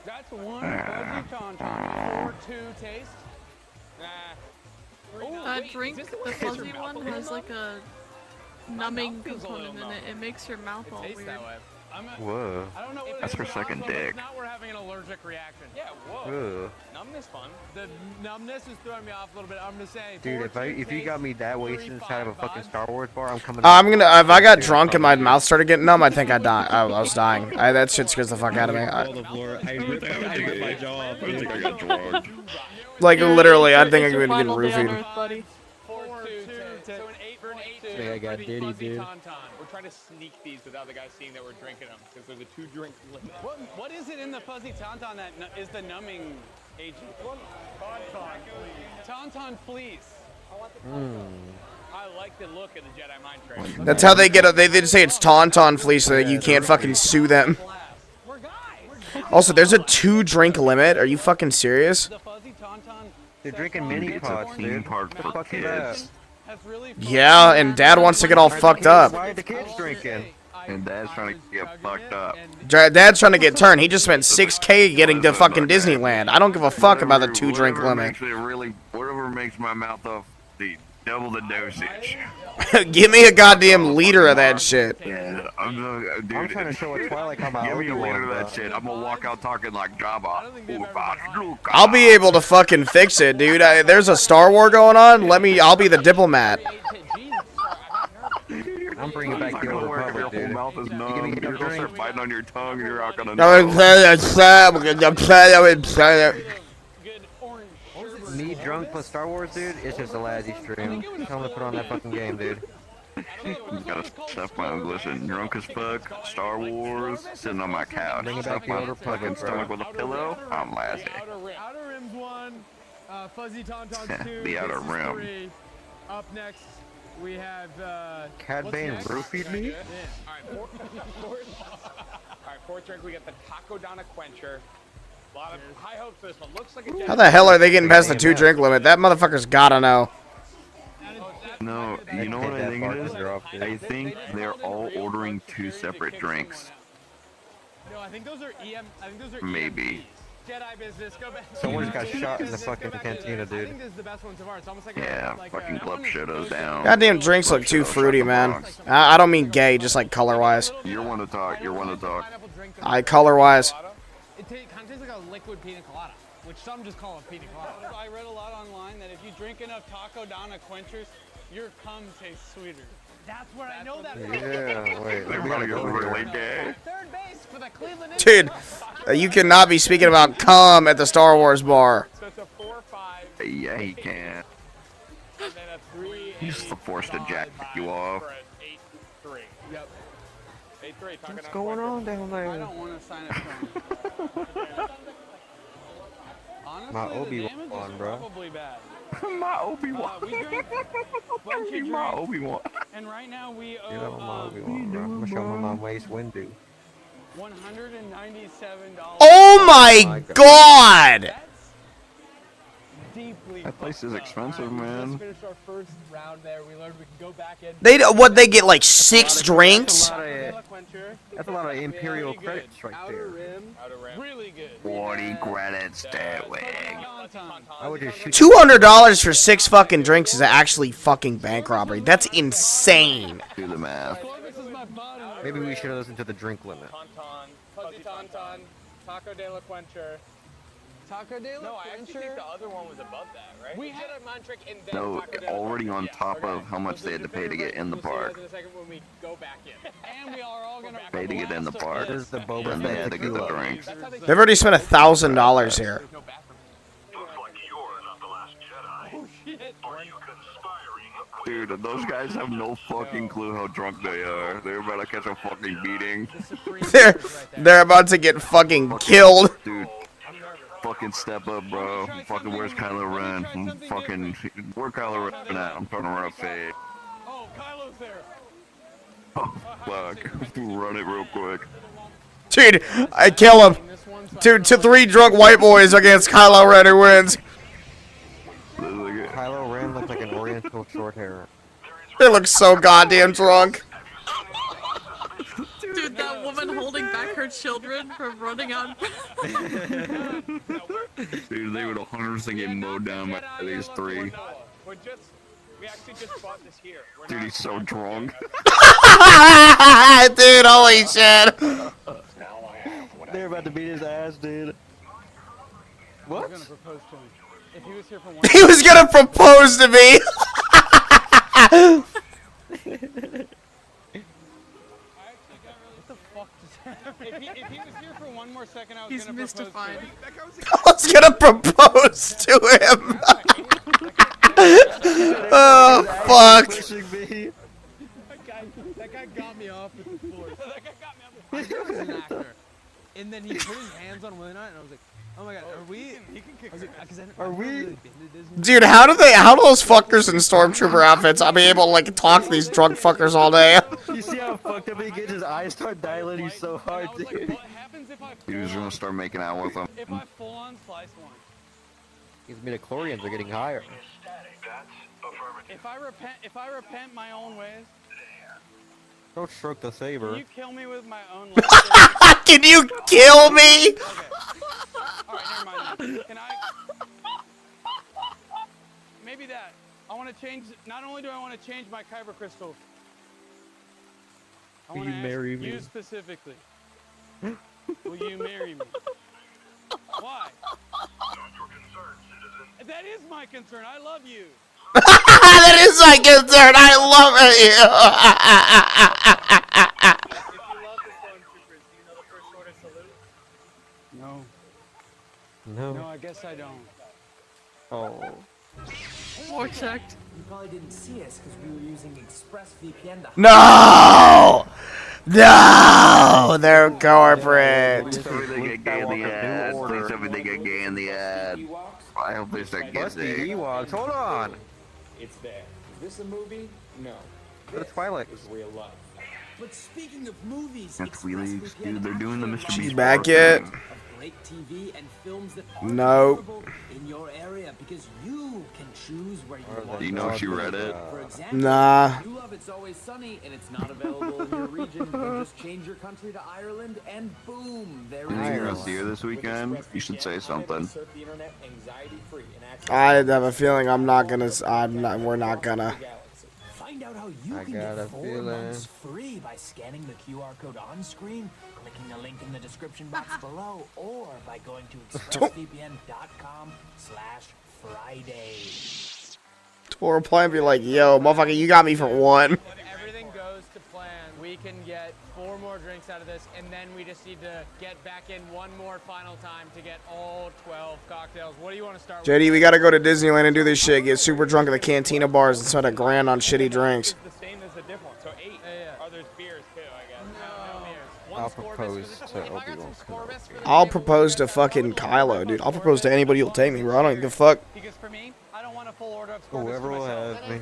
That's one fuzzy tauntaun or 2 taste. That drink, the fuzzy one, has like a numbing component in it. It makes your mouth all Tastes weird. that way. Whoa. I don't know what it That's is her about second alcohol, but dick. Now we're having an allergic reaction. Yeah, whoa. Ugh. Numbness fun. The numbness is throwing me off a little bit. I'm gonna say. Dude, 4, 2 if you got me that wasted inside of a fucking Star Wars bar, I'm coming. I'm gonna. If I got drunk and my mouth started getting numb, I think I'd die. I was dying. That shit scares the fuck out of me. I ripped my jaw off. I think I got drugged. Like literally, I think It's I'm your gonna get final day on roofied. Earth, buddy. 4, 2 taste. So an 8 for an 8. think I got fuzzy ditty, dude. tauntaun. We're trying to sneak these without the guy seeing that we're drinking them because there's a 2-drink limit. What is it in the fuzzy tauntaun that is the numbing agent? Tauntaun fleece. I like the look of the Jedi mind trick. That's how they get it. They say it's Tauntaun fleece so that you can't fucking sue them. We're guys. Also, there's a 2-drink limit. Are you fucking serious? The fuzzy tauntaun They're drinking mini It's a pots, theme dude. park What the for fuck is that? kids. has really. Yeah, and Dad wants to get all fucked up. Why are the kids drinking? And Dad's trying to get fucked up. Dad's trying to get turned. He just spent $6K getting to fucking Disneyland. I don't give a fuck about the 2-drink Whatever limit. makes it really, whatever makes my mouth off the double the dosage. Give me a goddamn liter of that shit. Yeah, dude. I'm trying to show a Twilight how my Give me a Obi-Wan, liter of bro. that shit. I'm gonna walk out talking like Jabba. I'll be able to fucking fix it, dude. There's a Star War going on. I'll be the diplomat. I'm bringing back the old Your Republic, whole dude. mouth is You numb. give me You're a gonna drink. start biting on your tongue, and you're not gonna No, know. Good orange. Me drunk plus Star Wars, dude. It's just a lazy stream. Tell him to put on that fucking game, dude. Gotta stuff my listen, drunk as fuck, Star Wars, sitting on my couch, Bring it stuff back to the my Old Republic, fucking bro. stomach with a pillow. I'm lassie. Outer Rims 1, Fuzzy Tauntauns 2, The Outer Kisses Rim. 3. Up next, we have, Cad what's Bane next? roofied me? Alright, fourth drink, we got the Taco Donna Quencher. A lot of high hopes for this one. Looks like a Jedi. How the hell are they getting past the 2-drink limit? That motherfucker's gotta know. No, you know what I think it is? They're off, dude. I think they're all ordering 2 separate drinks. No, I think those are I think those are Maybe. Jedi business, go back. Someone just got shot in the fucking cantina, I dude. think this is the best one so far. It's almost like Yeah, like fucking that Glub one is Shitto's down. Goddamn drinks look too fruity, man. I don't mean gay, just like color-wise. You're one to talk, you're one to talk. pineapple drink. Color-wise. It kind of tastes like a liquid pina colada. which some just call a pina colada. I read a lot online that if you drink enough Taco Donna quenchers, your cum tastes sweeter. That's where I know that from. Yeah, wait. We gotta go really here. gay. Third base for the Cleveland Dude, you cannot be speaking about cum at the Star Wars bar. So it's a 4-5. Yeah, he can. And then a 3. He's just forced to jack you off. For an 8-3. Yep. 8-3. What's going on down I there? don't want to sign up for him. Honestly, My the Obi-Wan, damage is bro. probably bad. My Obi-Wan. We drank a bunch of My drinks, Obi-Wan. and right now we You know my owe Obi-Wan, bro. I'm gonna show him my waist window. $197. Oh my god! That's deeply That place is fucked up. expensive, We man. just finished our first round there. We learned we can go back in. They get like 6 drinks? That's a lot of imperial Pretty credits good. right there. Outer rim. Really good. 40 credits, Statwig. I would just shoot $200 for 6 fucking drinks is actually fucking bank robbery. That's insane. Do the math. This is my body. Maybe we should have listened to the drink limit. Tauntaun. Fuzzy Tauntaun. Taco de la Quencher. Taco de la No, I actually think the other one was above that, right? We had a Mantric and then No, Taco de la already Quencher. on Yeah, top okay. of how much they had to pay to get in the We'll see you park. guys in a second when we go back in. And we are all gonna Pay to get in the park. This is the Boba Then they Fett had to get the tequila. drinks. They've already spent $1,000 here. There's no bathroom. Dude, those guys have no fucking clue how drunk they are. They're about to catch a fucking beating. They're about to get fucking killed. Dude, fucking step up, bro. Fucking where's Kylo Ren? Fucking, where Kylo Ren at? I'm trying to run a fade. Oh, Kylo's there. Oh, fuck. Run it real quick. Dude, I kill him. Dude, to 3 drunk white boys against Kylo Ren who wins. Kylo Ren looks like an oriental short hair. They look so goddamn drunk. Dude, that woman holding back her children from running on. Dude, they would 100% get mowed down by these 3. We actually just bought this here. We're Dude, not- he's so drunk. Dude, holy shit. They're about to beat his ass, dude. What? I'm gonna propose to him. If he was here for one. He was gonna propose to me. What the fuck just happened? If he was here for one more second, I was He's gonna mystified. propose to him. I was gonna propose to him. Oh, fuck. Pushing me. That guy got me off with the force. That guy got me off with the force. He was an actor. And then he put his hands on Willie Knight, and I was like, oh my god, are we? He can kick Are we? Dude, how do those fuckers in stormtrooper outfits be able to like talk to these drunk fuckers all day? You see how fucked up he gets? His eyes start dilating so hard, I was like, dude. what happens if I He was full gonna start making out with him. if I full on slice one? These midichlorians are getting higher. If I repent my own ways, Don't stroke the can saber. you kill me with my own lightsaber? Can you kill me? Alright, never mind that. Can I? Maybe that. I want to change. Not only do I want to change my kyber crystal, I Will want you to marry ask me? you specifically. Will you marry me? Why? That is my concern. I love you. That is my concern. I love If you love the stormtroopers, do you know the first order salute? No. No. No, I guess I don't. Oh. War checked. You probably didn't see us because we were using ExpressVPN to No! No! They're corporate. Please tell me they get gay in the ad. Please tell me they get gay in the ad. I hope they start Must be getting Ewoks. Hold on. It's there. Is this a movie? No. The Twilight. It's real life. But speaking of movies, That's WiiLeaks, dude. They're doing the Mr. She's Beast back War yet? thing. great TV and films that are Nope. available in your area because you can choose where you Or want. Do you know she read it? For example, Nah. if you love It's Always Sunny and it's not available in your region, you can just change your country to Ireland and boom, there it Are you gonna is. see her this weekend? You should say something. Surf the internet anxiety-free and access I have a feeling I'm not gonna. We're not gonna. the galaxy. Find Find out how you I can got a get 4 feeling. months free by scanning the QR code on screen, clicking the link in the description box below, or by going to expressvpn.com/Friday. Or reply and be like, yo, motherfucker, you got me for one. If everything goes to plan, we can get 4 more drinks out of this, and then we just need to get back in one more final time to get all 12 cocktails. What do you want to start with? JD, we gotta go to Disneyland and do this shit. Get super drunk at the cantina bars and spend $1,000 on shitty drinks. The same as the different one. So 8. Yeah. Oh, there's beers too, I guess. No beers. I'll One score propose best for to the- if I got Obi-Wan some score best for the I'll table, propose to I would fucking love Kylo, dude. I'll score propose to best anybody as who'll take me, bro. I don't give a fuck. Because for me, I don't want a full order of score best Whoever for will myself. have me.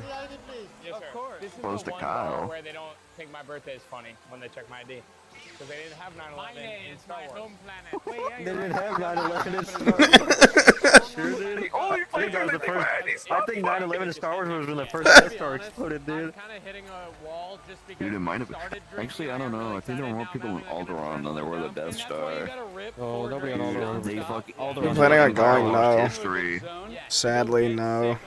Yes, sir. Of course. This is Propose the to one Kyle. bar where they don't think my birthday is funny when they check my ID. Because they didn't have 9/11 in Star Wars. home planet. Wait, yeah, They you're didn't right. have 9/11 in Star Wars. Sure did. Oh, I think that was the first. I think 9/11 in Star Wars was when the first Death Star exploded, dude. I'm kind of hitting a wall just because Dude, it might have. we started drinking Actually, I and don't I'm know. really I think there were more excited people in now, I'm having, like, Alderaan than there were the an Death And that's why you Star. gotta rip Oh, four nobody on drinks Alderaan. non-stop. They fucking. Alderaan. You planning on Star going? Wars No. History. Yeah. Sadly, no.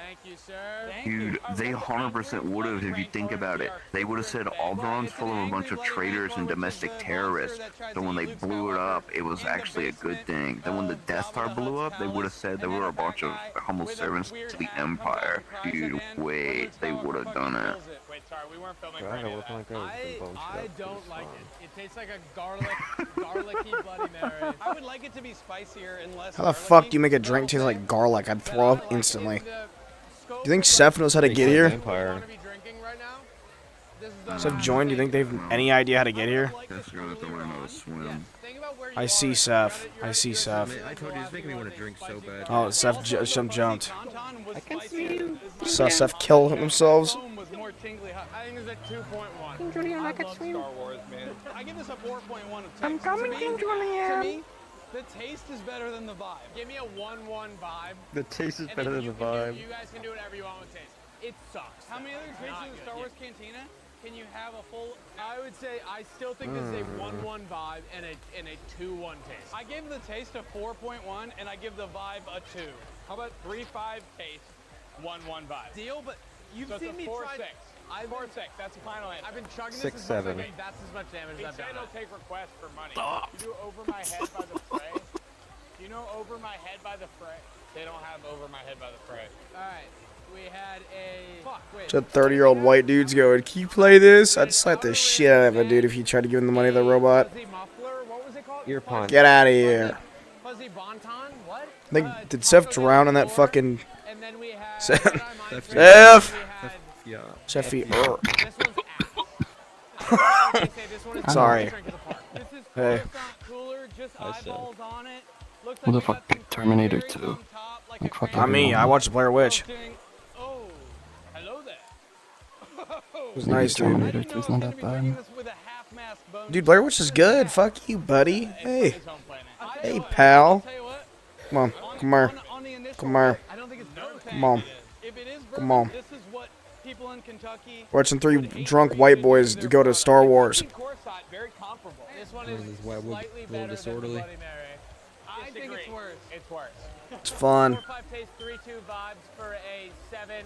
Thank you, sir. Dude, they 100% would have if you think about it. They would have said Alderaan's full of a bunch of traitors and domestic terrorists. So when they blew it up, it was actually a good thing. Then when the Death Star blew up, they would have said they were a bunch of humble servants to the Empire. Dude, wait, they would have done it. Wait, sorry, we weren't filming Do for I any know of what that. like I don't like it. It tastes like a garlicky Bloody Mary. I would like it to be spicier and less. How the fuck do you make a drink taste like garlic? I'd throw up instantly. Do you think Seth knows how to get here? Empire. Seth joined. Do you think they have any idea how to get here? That's gonna throw in a swim. I see Seth. I see Seth. I told you, it's making me want to drink so bad. Oh, Seth jumped. I can see you. Saw Seth kill themselves. Was more tingly hot. I think it's a 2.1. King Julian, I love Star Wars, man. I give this a 4.1 of taste. I'm coming, King To Julian. me, The taste is better than the vibe. give me a 1-1 vibe. The taste is and better then than the you can vibe. you guys can do whatever you want with taste. It sucks. How many other drinks Not in the good. Star Wars Cantina can you have a full? I would say I still think this is a 1-1 vibe and a 2-1 taste. I gave the taste a 4.1 and I give the vibe a 2. How about 3-5 taste, 1-1 vibe? Deal, but you've So it's seen a me 4-6. try. 4-6. That's the final answer. I've been chugging this 6, as much as 7. I can. That's as much damage He as I've said done. he'll take requests for money. You do over my head by the fray. You know over my head by the fray? They don't have over my head by the fray. All right, we had a fuck. Wait. So 30-year-old white dudes going, "Can you play this?" I'd slap the shit out of a dude if you tried to give him the money to the robot. Fuzzy muffler. What was it called? Ear punch. Get out of here. Fuzzy bonton. What? I think did Seth drown in that fucking And then we had. Seth? Jedi Mind Seth. Trick. Seth? We had. Yeah. Jeffy? This one's ass. They say this one is Sorry. drink is apart. This is Hey. Coruscant cooler, just I said. eyeballs on it. Looks Who the like we fuck got picked some Terminator cranberries 2? on top, like Like a fucking Not me. I watched Blair Witch. Oh, hello there. It was nice, dude. Terminator 2 is not that bad. Dude, Blair Witch is good. Fuck you, buddy. Hey. His home planet. Hey, pal. Come on. Come here. Come here. I don't think it's perfect. Come on. If it is Come on. this is what people in Kentucky. Watching 3 drunk white boys go to Star Wars. Coruscant, very comparable. This one This is is why we're slightly a little better than the disorderly. Bloody Mary. I think it's worse. It's worse. It's fun. 4-5 taste, 3-2 vibes for a 7.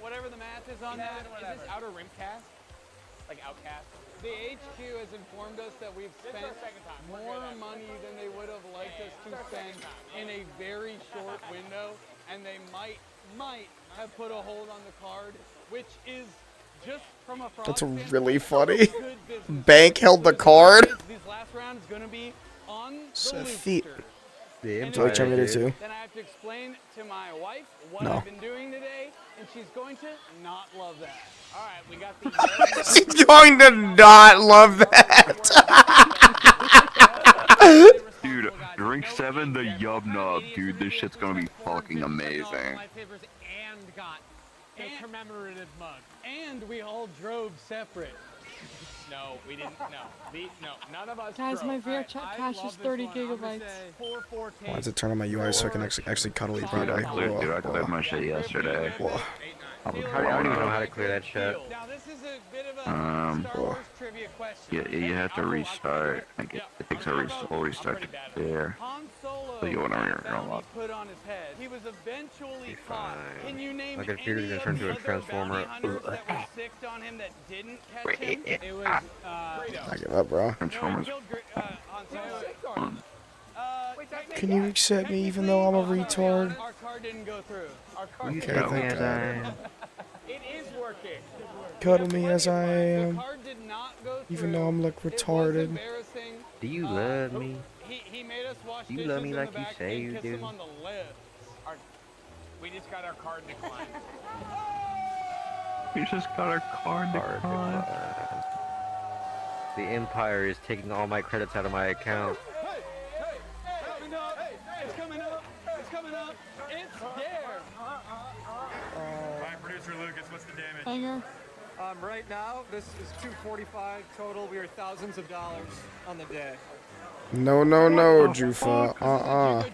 Whatever the math is on that. Is this Outer Rim cast? Like Outcast? The HQ has informed us that we've This is spent our second time. We're more good at it. money than they would have liked us to spend in a very short window, and they might have put a hold on the card, which is just from a fraud That's standpoint, really funny. good business. Bank held the card. This last round is going to be on the Seth feet. Loopster. The And Do you like Empire, Terminator dude. 2? Then I have to explain to my wife what No. I've been doing today, and she's going to not love that. All right, we got the. She's going to not love that. Dude, drink 7, the Yub Nub. Dude, this shit's gonna be fucking amazing. Lifesavers and got a commemorative mug. And we all drove separate. No, we didn't. No, none of us. Guys, drove. my VR chat cache is 30 gigabytes. Why does it turn on my UI so I can actually cuddle you Dude, I properly? cleared my shit yesterday. Whoa. I don't even know how to clear that shit. Now this is a bit of a Star Whoa. Wars trivia question. You have to restart. Like, it takes a full restart to clear. Han Solo So you wanna had re-roll felony up. put on his head. He was eventually Be caught. fine. Can you name My computer's any gonna of turn the to a other transformer. bounty hunters that were sicked on him that didn't catch him? It was, I give up, bro. No, he Transformers. killed Han Solo. Can you accept me even though I'm a retard? Our car didn't go through. Our car Okay, didn't go thank through. God. It is working. Cuddle me as I The am, car did not go through. even though I'm like It was retarded. embarrassing. Do you love me? He made us wash Do you dishes love me in like the you back say and you kiss do? him on the lips. We just got our card declined. We just got our card Hard declined. decline. The Empire is taking all my credits out of my account. Hey, coming up. It's coming up. It's coming up. It's there. Alright, producer Lucas, what's the damage? Hanger. right now, this is 245 total. We are thousands of dollars on the day. No, no, no, Jufa. Which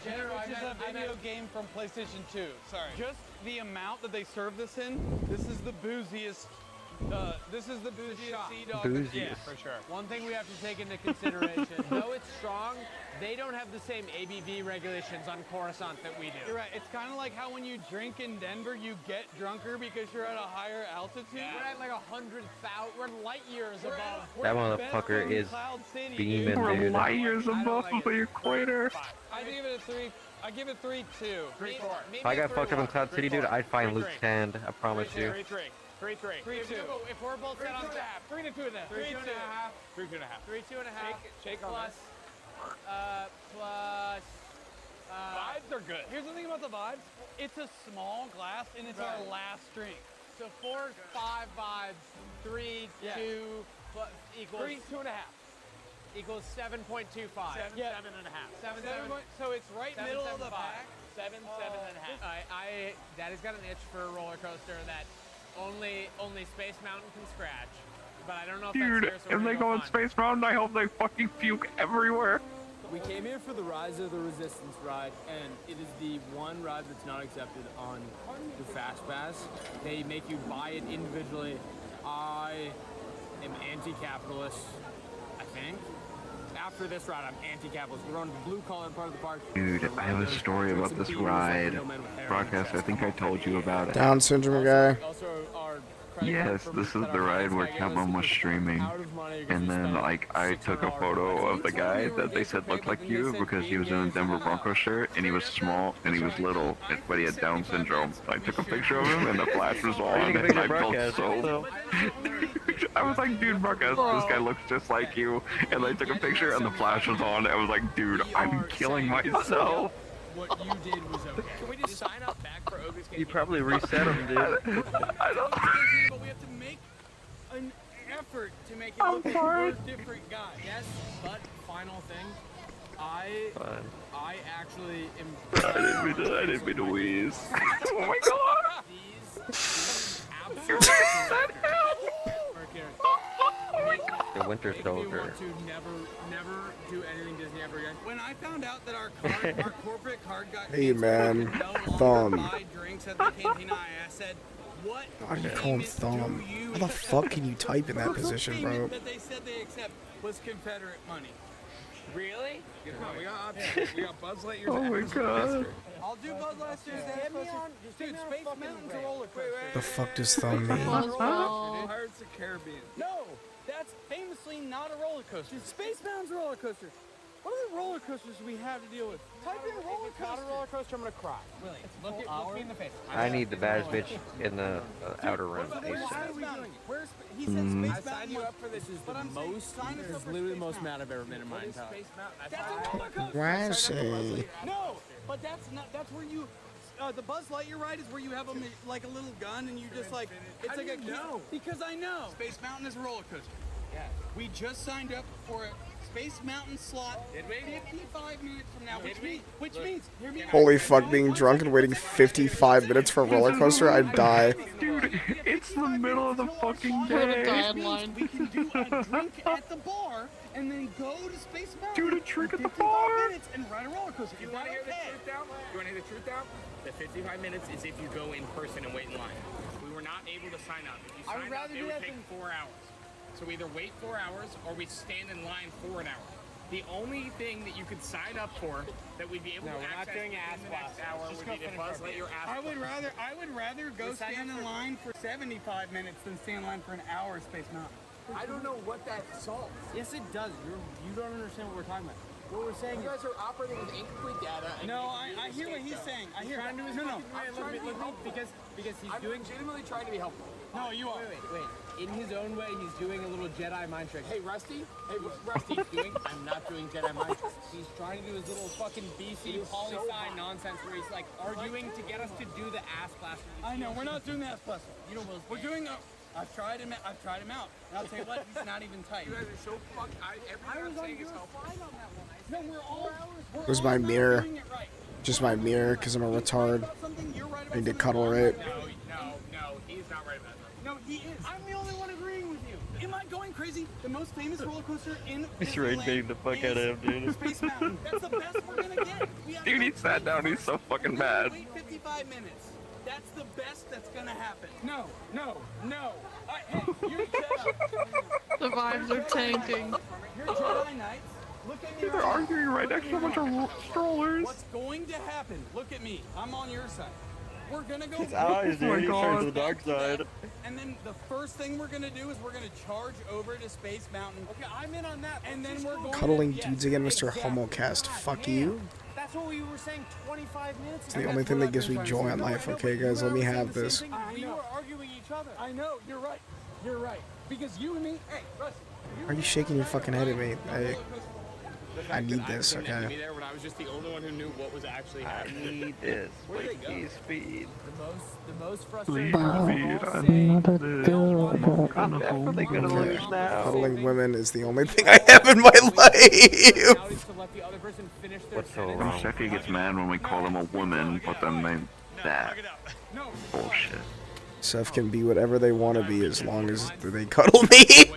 is a video game from PlayStation 2. Sorry. Just the amount that they serve this in. This is the booziest. This is the booziest sea dog. Booziest. Yeah, for sure. One thing we have to take into consideration, though it's strong, they don't have the same ABV regulations on Coruscant that we do. You're right. It's kind of like how when you drink in Denver, you get drunker because you're at a higher altitude. We're at like 100,000. We're light years above. That motherfucker is Cloud City, beaming, We're dude. light years I don't above like the it. equator. I give it a 3. I give it 3-2. 3-4. If I got fucked up in Cloud City, dude, I'd find Luke's hand. I promise you. 3-3. 3-3. 3-2. If we're both set on tap. 3-2 then. 3-2.5. 3-2.5. 3-2.5. Shake on plus, that. Vibes are good. Here's the thing about the vibes. It's a small glass and it's our last drink. so 4, 5 vibes, 3, Yeah. 2 plus, equals 3-2.5. equals 7.25. 7, Yeah. 7.5. 7, 7. So it's right middle of the 7.75. pack. 7, 7.5. Daddy's got an itch for a roller coaster that only Space Mountain can scratch. But I don't know if Dude, that's here, so if we're they gonna go on find Space Mountain, I hope they fucking puke everywhere. We came here for the Rise of the Resistance ride, and it is the one ride that's not accepted on the Fast Pass. They make you buy it individually. I am anti-capitalist, I think. After this ride, I'm anti-capitalist. We're on the blue-collar part of the park. Dude, I have a story about this ride. Broadcast, I think I told you about it. Down syndrome guy. Also, our Yes, this is the ride where Kevin was streaming, and then like I took a photo of the guy that they said looked like you because he was in a Denver Broncos shirt and he was small and he was little, but he had Down syndrome. So I took a picture of him and the flash was on and I felt so. I was like, dude, Broadcast, this guy looks just like you, and I took a picture and the flash was on. I was like, dude, I'm killing myself. What you did was okay. Can we just sign up back for Oga's You probably reset him, dude. I don't. But we have to make an effort to make it look like we're different guys. Yes, but final thing, I Fine. actually am. I didn't mean to wheeze. Oh my god. These You're absolutely. The Winter Make me Soldier. want to never do anything Disney ever again. When I found out that our card, our corporate card got Hey, canceled, man. we could no Thumb. longer buy drinks at the cantina, I said, what Why do you call him payment Thumb? do you How the fuck can you type in that accept? position, Payment bro? that they said they accept was Confederate money. Really? We got options. We got Buzz Lightyear's Oh my god. I'll do Buzz Lightyear's ass closer. Dude, Space Mountain's a roller coaster. The fuck does thumb mean? Pirates of the Caribbean. No, that's famously not a roller coaster. Space Mountain's a roller coaster. What other roller coasters do we have to deal with? Type in roller coaster. Not a roller coaster, I'm gonna cry. Really? Look me in the face. I need the baddest bitch in the outer rim. What are we ASAP. doing? Where's he said Space Mountain? I signed you up for this. Is the But I'm saying most. sign us This up is for literally the Space most Mountain. mad I've ever been in my entire life. That's a roller coaster. Rassy. No, but that's not. That's where you. The Buzz Lightyear ride is where you have like a little gun and you just like. It's like a know? Because I know. Space Mountain is a roller coaster. Yeah. We just signed up for a Space Mountain slot. Did we? 55 minutes from now, which means hear me out. Holy fuck, being drunk and waiting 55 minutes for a roller coaster, I'd die. Dude, it's the middle of the fucking day. Which means we can do a drink at the bar and then go to Space Mountain. Dude, a drink at the 55 bar. minutes and ride a roller coaster. You want to hear the truth now? You want to hear the truth now? The 55 minutes is if you go in person and wait in line. We were not able to sign up. If you I would sign up, rather it do would that take than- 4 hours. So we either wait 4 hours or we stand in line for an hour. The only thing that you could sign up for that we'd be able to access in the next hour would be to Buzz Lightyear ask. I would rather go stand in line for 75 minutes than stand in line for an hour at Space Mountain. I don't know what that solves. Yes, it does. You don't understand what we're talking about. What we're saying You guys are operating with incomplete data. And No, I hear what he's saying. I hear. trying to do his No, because he's I'm doing. legitimately trying to be helpful. no, you are. Wait. In his own way, he's doing a little Jedi mind trick. Hey, Rusty. Hey, Rusty. I'm not doing Jedi mind tricks. He's trying to do his little fucking BC poli sci nonsense where he's like arguing to get us to do the ass blaster. I know. We're not doing that plus. You know, we're doing. I've tried him out. And I'll tell you what, he's not even tight. You guys are so fucking. Everything I'm saying is helpful. No, we're all. Where's my mirror? Doing it right. Just my mirror, because I'm a retard. Something you're right about. I need to cuddle right. No, he's not right about that. No, he is. I'm the only one agreeing with you. Am I going crazy? The most famous roller coaster in He's rage-baiting the fuck out of him, dude. Space Mountain. That's the best we're gonna get. Dude, he sat down. He's so fucking mad. Wait 55 minutes. That's the best that's gonna happen. No. Hey, you're Jedi. The vibes are tanking. You're Jedi Knights. Look at me. They're arguing right next to a bunch of strollers. What's going to happen? Look at me. I'm on your side. We're gonna go. His eyes, dude. He turns to the dark side. And then the first thing we're gonna do is we're gonna charge over to Space Mountain. Okay, I'm in on that. And then we're going. Cuddling yes, dudes again, Mr. exactly. Homocast. Fuck you. That's what we were saying 25 minutes It's ago. the only thing that gives me joy in life. Okay, guys, let me have this. We were arguing each other. I know. You're right. You're right. Because you and me. Hey, Rusty. Are you shaking your fucking head at me? I need this, Me okay? there when I was just the only one who knew what was actually I happening. need this. Please, speed. The most frustrating Another girl. I'm definitely gonna Okay. lose now. Cuddling women is the only thing I have in my life. What's so And wrong? Steffi gets mad when we call them a woman, but then that bullshit. Seth can be whatever they want to be as long as they cuddle me.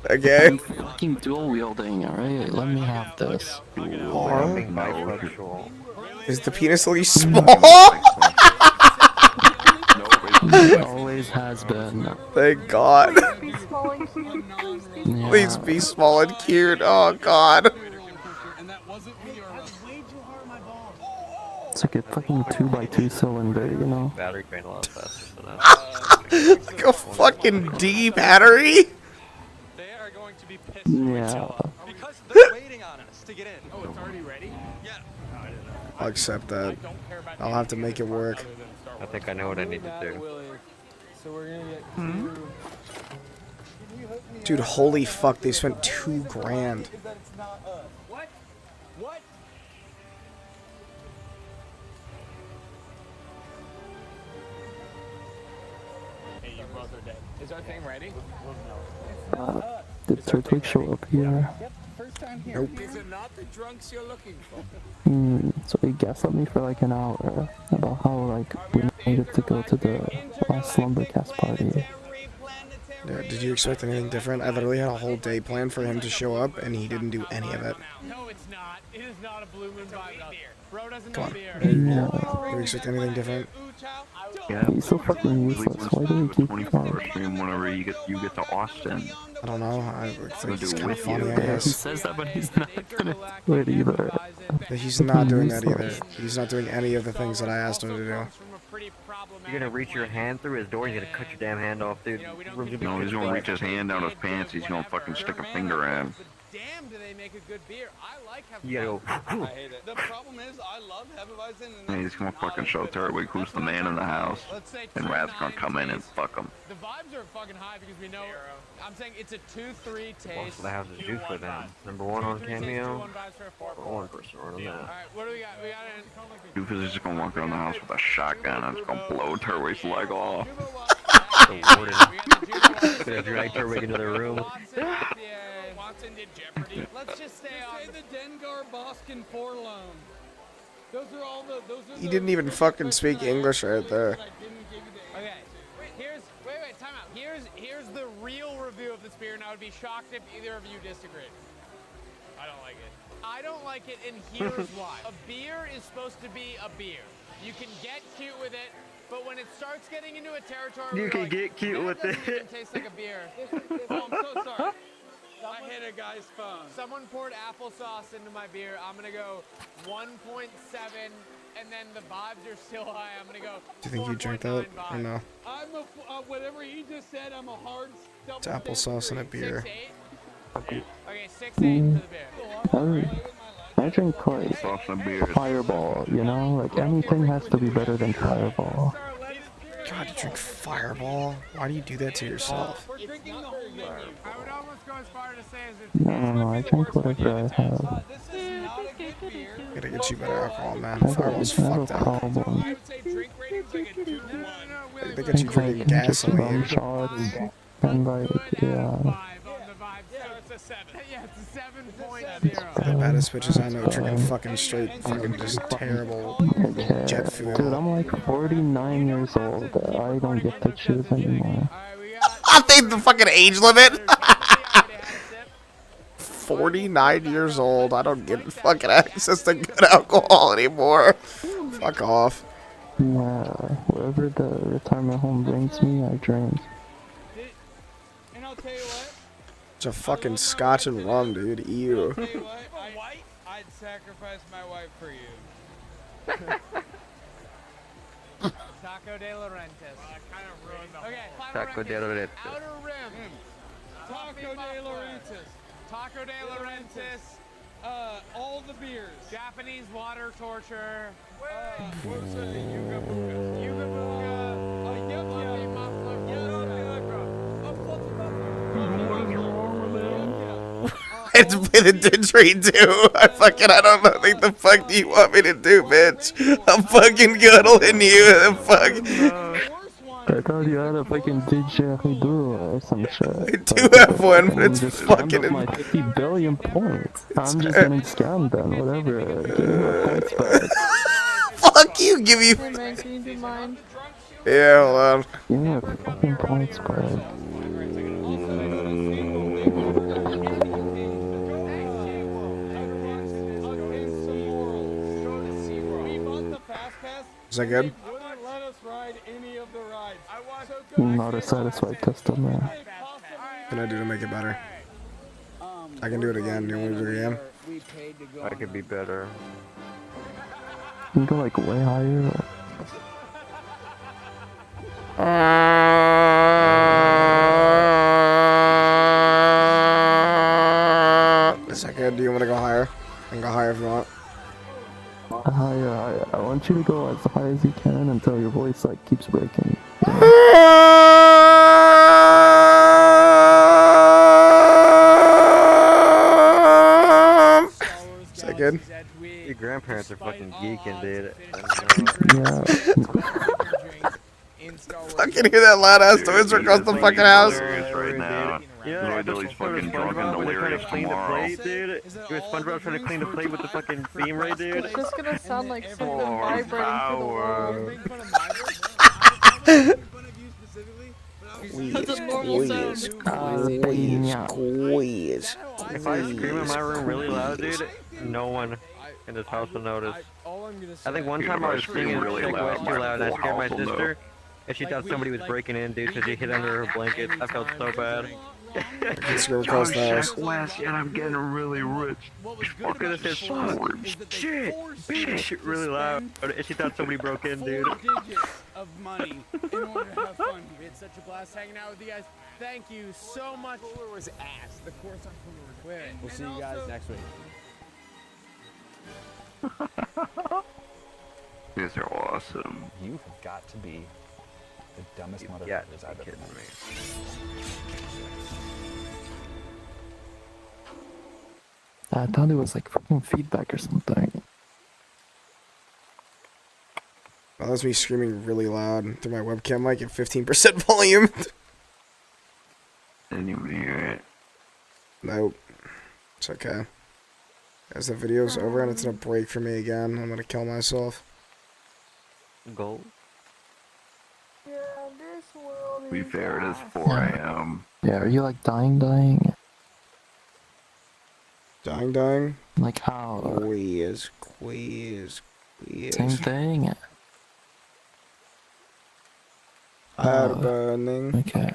Okay? Fucking dual wielding, alright? Let me have this. Bisexual. Is the penis at least small? It always has been. Thank God. Yeah. Please be small and cute. Oh God. It's like a fucking 2x2 cylinder, you know? Battery drain a lot faster than that. Like a fucking D battery. They are going to be pissed. Yeah. Because they're waiting on us to get in. Oh, it's already ready? Yeah. I'll accept that. I'll have to make it work. I think I know what I need to do. So we're gonna get Dude, holy fuck, they spent $2 grand. What? What? Hey, you both are dead. Is our thing ready? Did Turtwig show up here? First time here. Nope. These are not the drunks you're looking for. So he gaslit me for like an hour about how like we needed to go to the Slumbercast party. Yeah, did you expect anything different? I literally had a whole day planned for him to show up, and he didn't do any of it. No, it's not. It is not a Blue Moon vibe. Bro doesn't Come know on. beer. Yeah. Did you expect anything different? Yeah, He's so fucking useless. Why do we keep 24-hour stream whenever you get to Austin. I don't know. I think it's kind of with funny, you. I He guess. says that, but he's not gonna do it either. But he's not doing that either. He's not doing any of the things that I asked him to do. You're gonna reach your hand through his door, you're gonna cut your damn hand off, dude. No, he's gonna reach his hand down his pants. He's gonna fucking stick a finger in. Damn, do they make a good beer? I like having You gotta go. I hate it. The problem is, I love Hefeweizen. And he's gonna fucking show Turtwig who's the man in the house. And Rad's gonna come in and fuck him. The vibes are fucking high because we know. I'm saying it's a 2-3 taste. Most of the houses do for them. Number 1 on Cameo, 4 or 1 person on that. Alright, what do we got? We got Doofus is just gonna walk around the house with a shotgun and it's gonna blow Turtwig's leg off. The warden. If you're like Turtwig into the room. Watson did Jeopardy. Let's just stay on. Say the Dengar Boskin Forlone. Those are all the. Those are He didn't even fucking speak English right there. Okay. Wait, time out. Here's the real review of this beer, and I would be shocked if either of you disagree. I don't like it. I don't like it, and here's why. A beer is supposed to be a beer. You can get cute with it, but when it starts getting into a territory You where can like, get cute that with doesn't it. even taste like a beer. Oh, I'm so sorry. I hit a guy's phone. Someone poured applesauce into my beer. I'm gonna go 1.7, and then the vibes are still high. I'm gonna go. Do you think you drink that or no? I'm a whatever he just said. I'm a hard double. It's applesauce and a beer. 6'8"? Okay, 6'8" for the beer. I drink like Fireball, you know? Like anything has to be better than Fireball. God, you drink Fireball? Why do you do that to yourself? I would almost go as far to say as it's No, I drink whatever I have. Gotta get you better alcohol, man. I Fireball's have a fucked up. problem. They get you drinking gasoline. Shots and like, yeah. The baddest bitches I know drinking fucking straight, fucking just terrible jet fuel. Dude, I'm like 49 years old. I don't get to choose anymore. I think the fucking age limit. 49 years old. I don't get fucking access to good alcohol anymore. Fuck off. Yeah, wherever the retirement home brings me, I drink. And I'll tell you what. It's a fucking scotch and rum, dude. Ew. I'll tell you what. I'd sacrifice my wife for you. Taco de Laurentiis. Well, I kind of ruined the okay, Taco de Laurentiis. Outer Rim. Taco de Laurentiis. Taco de Laurentiis. All the beers. Japanese water torture. What's it? Yuga Buga. Yuga Buga. Yep, It's been a tree too. I don't know what the fuck do you want me to do, bitch? I'm fucking cuddling you. Fuck. I thought you had a fucking didgeridoo or some shit. I do have one, but it's fucking. My 50 billion points. I'm just getting scammed then. Whatever. Give me my points back. Fuck you. Give you. Hey man, can you do mine? Yeah, hold on. Give me my fucking points back. Is that good? Wouldn't let us ride any of the rides. Not a satisfied customer. What can I do to make it better? I can do it again. Do you want me to do it again? I could be better. You can go like way higher. Is that good? Do you want to go higher? I can go higher if you want. Higher. I want you to go as high as you can until your voice like keeps breaking. Is that good? Your grandparents are fucking geeking, dude. Yeah. Fucking hear that loud ass noise across the fucking house. Right now. Yeah, Dilly's fucking drunk and delirious tomorrow. Dude, it was SpongeBob trying to clean the plate with the fucking beam ray, dude. It's just gonna sound like something vibrating through the wall. That's a normal sound. Squeeze. If I scream in my room really loud, dude, no one in this house will notice. I think one time I was singing really Check loud, West too loud and I my scared my whole house will sister. And she thought somebody was breaking in, dude, because she hid under her blanket. I felt so bad. Let's go across the house. West, and I'm getting really rich. Look at this, shit, bitch, really loud. And she thought somebody broke in, dude. Of money in order to have fun. We had such a blast hanging out with you guys. Thank you so much. Cooler was ass. The course on Cooler was ass. We'll see you guys next week. You guys are awesome. You've got to be the dumbest motherfuckers Yeah, I've ever met. I thought it was like fucking feedback or something. Well, that's me screaming really loud through my webcam mic at 15% volume. Didn't even hear it. Nope. It's okay. As the video's over and it's gonna break for me again, I'm gonna kill myself. Gold. Yeah, this world To be is fair, it is ass. 4 a.m. Yeah, are you like dying? Dying? Like how? Queeze. Same thing? Fire burning. Okay.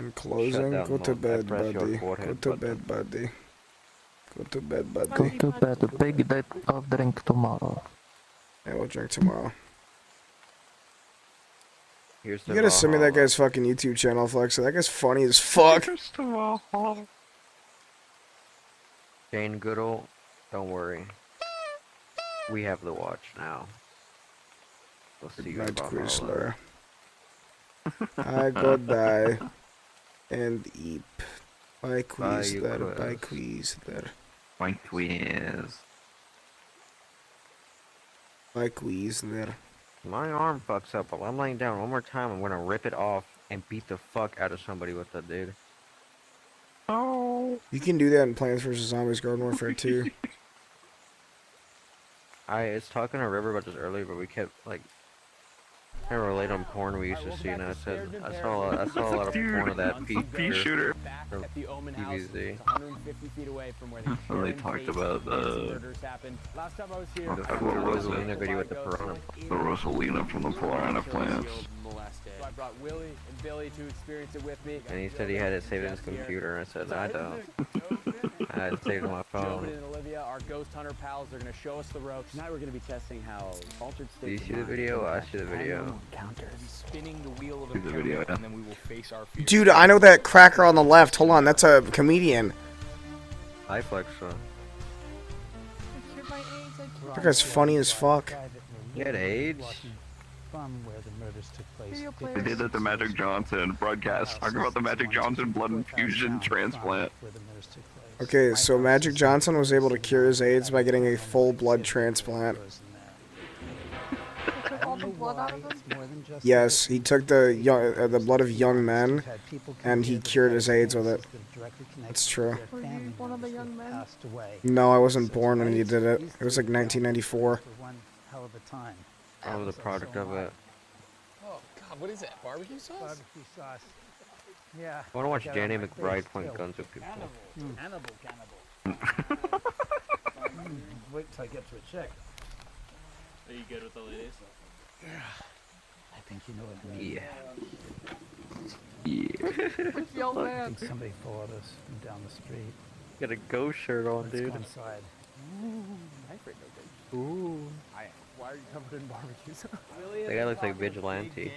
In closing, down go to mode. bed, Press your buddy. Go forehead to button. bed, buddy. Go to bed, Go buddy. to bed. Big day of drink tomorrow. Yeah, we'll drink tomorrow. Here's You the gotta send me that Valhalla. guy's fucking YouTube channel, Flex. That guy's funny as fuck. Jane Goodall, don't worry. We have the watch now. We'll see you in Night Valhalla. Quizler. I go die and eat. By Quizler, by Quizler. My quiz. By Quizler. My arm fucks up, but I'm laying down one more time. I'm gonna rip it off and beat the fuck out of somebody with that, dude. Oh. You can do that in Plants vs. Zombies Garden Warfare 2. I was talking to River about this earlier, but we kept like I relate on porn we used to see, and I said I saw a lot of porn of that pea shooter from At the Omen House, DBZ. it's 150 feet away from where the Well, they talked about murders happened. Last time I was here, The full Rosalina video with the piranha. the Rosalina from the Piranha Plants. So I brought Willie and Billy to experience it with me. And he said he had it saved in his computer, and I said I don't. I had it saved on my phone. Joven and Olivia, our ghost hunter pals, they're gonna show us the ropes. Tonight we're gonna be testing how altered Do you states see the video? I see the video. Spinning the wheel of See the video, yeah. and then we will face our fears. Dude, I know that cracker on the left. Hold on, that's a comedian. I flex I cured my AIDS, I cured That guy's funny as fuck. You had AIDS? video They players. did it to Magic Johnson broadcast talking about the Magic Johnson blood infusion transplant. Okay, so Magic Johnson was able to cure his AIDS by getting a full blood transplant. They took all the blood out of him. Yes, he took the blood of young men, and he cured his AIDS with it. That's true. Were you one of the young men? No, I wasn't born when he did it. It was like 1994. I was a product of it. Oh God, what is that? Barbecue sauce? Yeah. I want to watch Danny McBride point guns with people. Cannibal. Wait till I get to a check. Are you good with the ladies? I think you know what I mean. Yeah. Which young I man? think somebody followed us from down the street. Got a ghost shirt on, Let's dude. go inside. I afraid no good. Ooh. Why are you covered in barbecue sauce? That guy looks like Vigilante.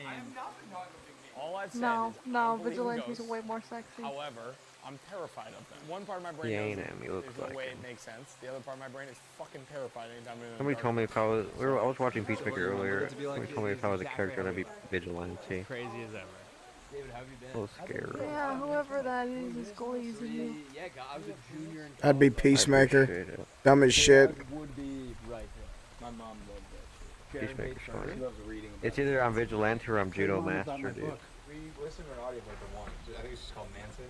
All I've said No, is no, I believe in Vigilantes are ghosts. way more sexy. However, I'm terrified of them. One part of my brain He knows ain't it him, he looks is the like way him. it makes sense. The other part of my brain is fucking terrified anytime I'm in Somebody the told me if I was, I was watching Peacemaker earlier. Somebody told me if I was a character, I'd be Vigilante. Crazy as ever. David, how have you A little scary. Yeah, whoever that is glazing you. Yeah, I was a junior in I'd be I Peacemaker. appreciate it. Dumb as shit. would be right here. My mom loved that shit. Peacemaker's funny. loves reading about It's either I'm Vigilante or I'm Judo Master, dude. We listened to an audiobook of one. I think it's just called Manson,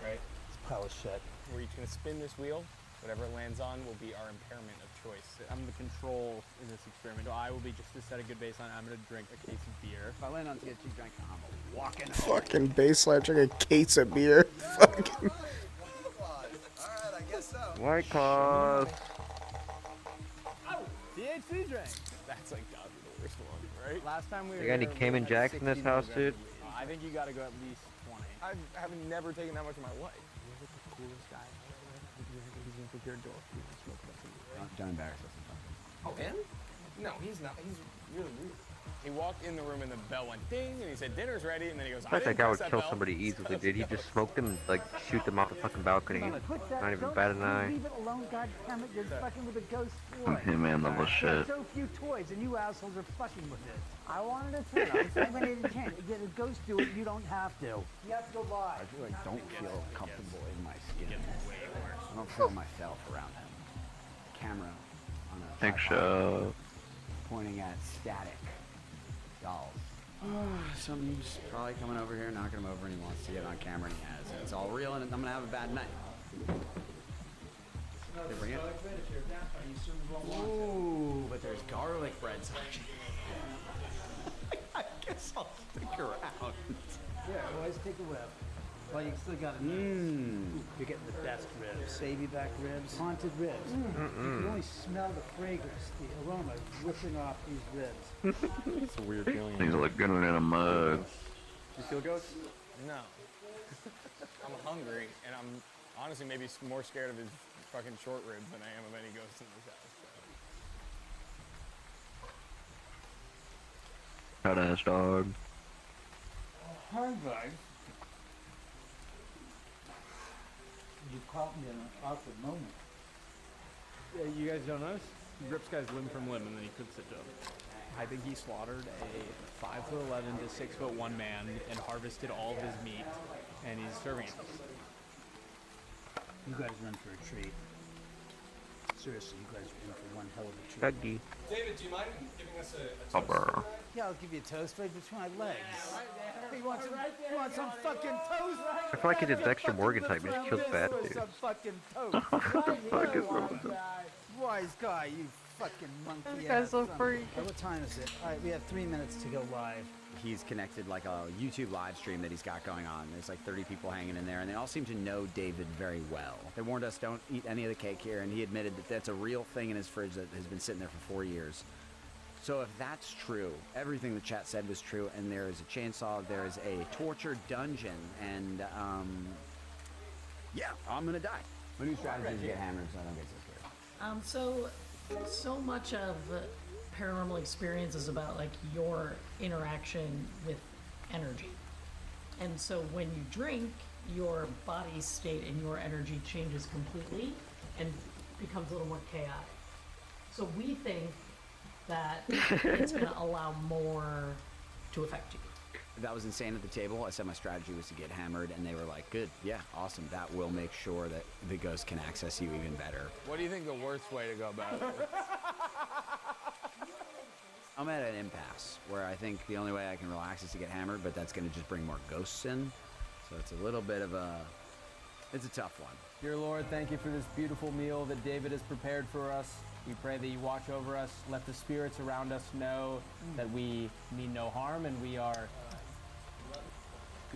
right? It's a pile of shit. We're each gonna spin this wheel. Whatever it lands on will be our impairment of choice. I'm the control in this experiment. So I will be, just to set a good baseline, I'm gonna drink a case of beer. If I land on to get you drink, I'm walking Fucking baseline, drink a case of beer. Fucking. White Claws. THC drink. That's like gotta be the worst one, right? Last time we were You got any here, we Cayman had Jacks in this 60 house, milligrams dude? of I think you gotta go at least 20. I haven't never taken that much in my life. You're the coolest guy. He's gonna take your door. Don't embarrass us. Oh, him? No, he's not. He's really rude. He walked in the room and the bell went ding, and he said, "Dinner's ready." And then he goes, I "I bet that didn't guy press would that kill bell." somebody easily, dude. He just smoked them, like, shoot them off the fucking balcony. Not even bat an eye. Leave it alone, goddammit. You're fucking with a ghost toy. Hitman level shit. So few toys, and you assholes are fucking with it. I wanted to tell you. I went in and can't. Get a ghost do it. You don't have to. You have to go live. I really don't feel comfortable in my skin. I don't feel myself around him. Camera on a Thanks, tripod, pointing at static dolls. Something's probably coming over here, knocking him over, and he wants to get on camera, and he has. And it's all real, and I'm gonna have a bad night. They bring it. Ooh, but there's garlic bread. I guess I'll stick around. Yeah, boys, take a whip. Well, you still got it. You're getting the best ribs. Baby back ribs. Haunted ribs. You can only smell the fragrance, the aroma whipping off these ribs. It's a weird feeling. These look good in a mug. You feel ghosts? No. I'm hungry, and I'm honestly maybe more scared of his fucking short ribs than I am of any ghosts in this house. Cut ass dog. Hi, guys. You caught me in an awkward moment. Yeah, you guys don't know? He rips guys limb from limb and then he cooks it up. I think he slaughtered a 5'11" to 6'1" man and harvested all of his meat, and he's serving it. You guys are in for a treat. Seriously, you guys are in for one hell of a treat. Doggy. David, do you mind giving us a Upper. Yeah, I'll give you a toast right between my legs. Hey, you want some fucking toast? I feel like he did Dexter Morgan type. He just kills bad dudes. Some fucking toast. What the fuck is wrong with him? Wise guy, you fucking monkey. This guy's a freak. What time is it? All right, we have 3 minutes to go live. He's connected like a YouTube live stream that he's got going on. There's like 30 people hanging in there, and they all seem to know David very well. They warned us don't eat any of the cake here, and he admitted that that's a real thing in his fridge that has been sitting there for 4 years. So if that's true, everything the chat said was true, and there is a chainsaw, there is a torture dungeon, and yeah, I'm gonna die. My new strategy is to get hammered so I don't get so scared. So much of paranormal experience is about like your interaction with energy. And so when you drink, your body state and your energy changes completely and becomes a little more chaotic. So we think that it's going to allow more to affect you. That was insane at the table. I said my strategy was to get hammered, and they were like, good, yeah, awesome. That will make sure that the ghost can access you even better. What do you think the worst way to go about it? I'm at an impasse where I think the only way I can relax is to get hammered, but that's going to just bring more ghosts in. So it's a little bit of it's a tough one. Dear Lord, thank you for this beautiful meal that David has prepared for us. We pray that you watch over us. Let the spirits around us know that we mean no harm and we are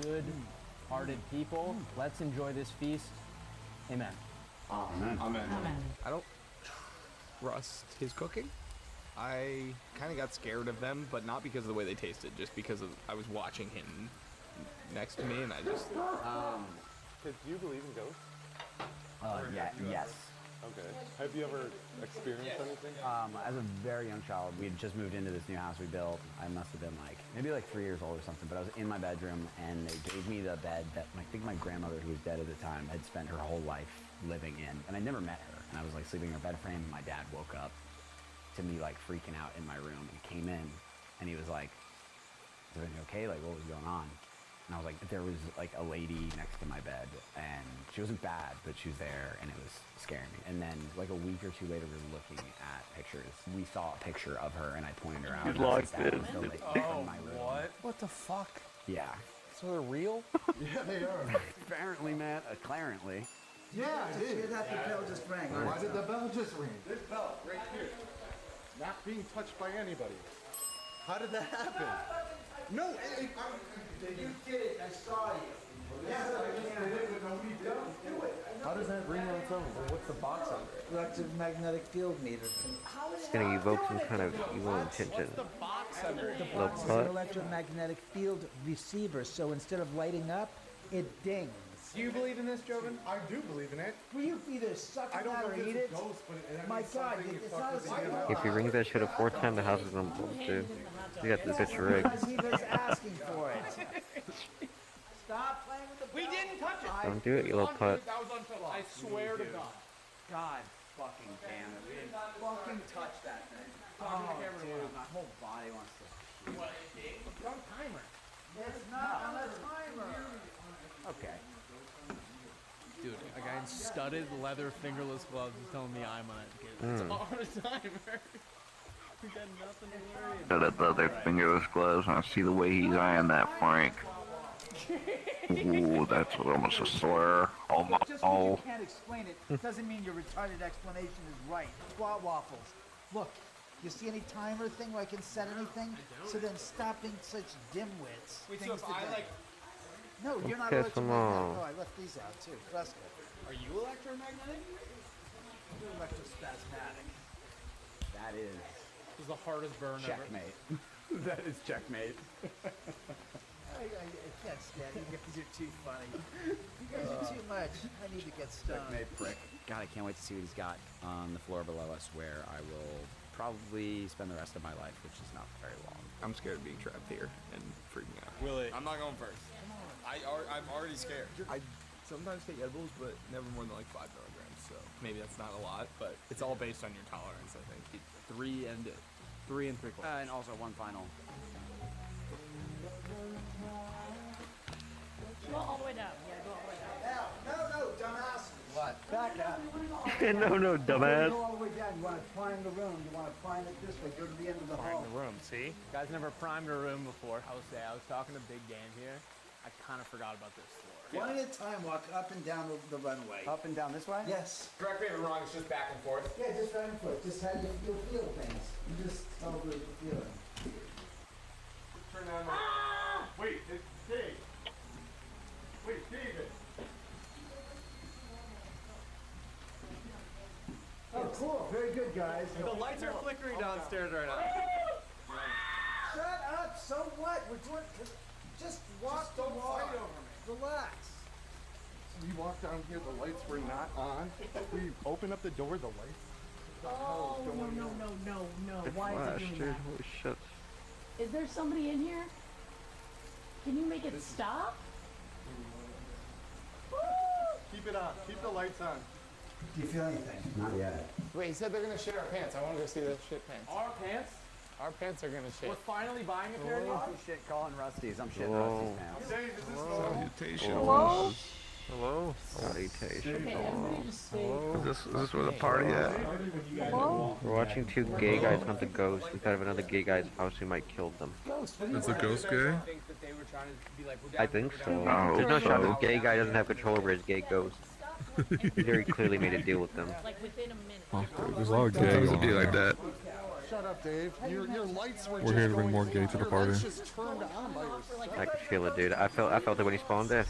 good-hearted people. Let's enjoy this feast. Amen. Amen. Amen. I don't trust his cooking. I kind of got scared of them, but not because of the way they tasted, just because I was watching him next to me, and I just... Do you believe in ghosts? Yes. Okay. Have you ever experienced anything? As a very young child, we had just moved into this new house we built. I must have been like, maybe like 3 years old or something, but I was in my bedroom and they gave me the bed that I think my grandmother, who was dead at the time, had spent her whole life living in. And I never met her. And I was like sleeping in her bed frame, and my dad woke up to me like freaking out in my room and came in and he was like, is everything okay? Like, what was going on? And I was like, there was like a lady next to my bed and she wasn't bad, but she was there and it was scaring me. And then like a week or two later, we were looking at pictures. We saw a picture of her and I pointed her out. You locked it. Oh, what? What the fuck? Yeah. So they're real? Yeah, they are. Apparently, man. Apparently. Yeah, I did. Hear that? The bell just rang. Why did the bell just ring? This bell, right here. Not being touched by anybody. How did that happen? No, You did it. I saw you. Yes, I just did it, but nobody did it. How does that ring on its own? What's the box under? Electromagnetic field meter. It's gonna evoke some kind of evil intention. The box is an electromagnetic field receiver, so instead of lighting up, it dings. Do you believe in this, Joven? I do believe in it. Will you either suck I it don't out know or if eat it's it? a ghost, but it My means God, something it's fucked not a with the EMF. If you ring that shit a fourth time, the house is gonna blow too. You got this bitch rigged. Because he was asking for it. Stop playing with the bell. We didn't touch it. Don't do it, you little putt. That was unfiltered. I swear to God. God fucking damn it. We didn't fucking touch that thing. Oh, dude, my whole body wants to. It's on timer. It's not on a timer. Okay. Dude, a guy in studded leather fingerless gloves is telling me I'm on it. It's all the timer. We got nothing to worry about. Got the other fingerless gloves, and I see the way he's eyeing that Frank. Ooh, that's almost a slur. Oh my. Just because you can't explain it doesn't mean your retarded explanation is right. Squat waffles. Look, you see any timer thing where I can set anything? So then stop being such dimwits. Wait, so Things if to I do. like... No, you're not Okay, come electromagnetic. on. Oh, I left these out too. Fresco. Are you electromagnetic? You're electrospasmatic. That is This is the hardest burn ever. checkmate. That is checkmate. I can't Dad. You guys are too funny. You guys are too much. I need to get stoned. Prick. God, I can't wait to see what he's got on the floor below us, where I will probably spend the rest of my life, which is not very long. I'm scared of being trapped here and freaking out. Willie, I'm not going first. I'm already scared. I sometimes take edibles, but never more than like 5 milligrams. So maybe that's not a lot, but it's all based on your tolerance, I think. 3 and 3/4. And also one final. Go all the way down. Yeah, go all the way down. No, dumbass. What? Back up. No, dumbass. Go all the way down. You want to prime the room. You want to prime it this way. Go to the end of the hall. The room, see? Guys never primed a room before. I was talking to Big Game here. I kind of forgot about this floor. One at a time, walk up and down the runway. Up and down this way? Yes. Correct me if I'm wrong, it's just back and forth. Yeah, just back and forth. Just how you'll feel things. You just celebrate the feeling. Turn down the... Wait, it's Dave. Wait, David. Oh, cool. Very good, guys. The lights are flickering downstairs right now. Shut up. So what? We're doing... Just walk the walk. Fight over me. Relax. We walked down here, the lights were not on. We opened up the door, the lights. Oh, no. Why is it doing that? Holy shit. Is there somebody in here? Can you make it stop? Keep it on. Keep the lights on. Do you feel anything? Not yet. Wait, he said they're gonna shit our pants. I want to go see the shit pants. Our pants? Our pants are gonna shit. We're finally buying a pair of these? Shit, calling Rusty's. I'm shitting Rusty's pants. Dave, is this normal? Salutations. Hello? Hello? Salutations. Okay, everybody just stay. Is this where the party at? Hello? We're watching 2 gay guys hunt a ghost inside of another gay guy's house who might kill them. Is the ghost gay? I think so. There's no shot this gay guy doesn't have control over his gay ghost. He very clearly made a deal with them. Like within a minute. There's a lot of gay It'd be like that. Shut up, Dave. Your lights were We're here to bring more gay to the party. just turned on by yourself. I could feel it, dude. I felt it when he spawned there.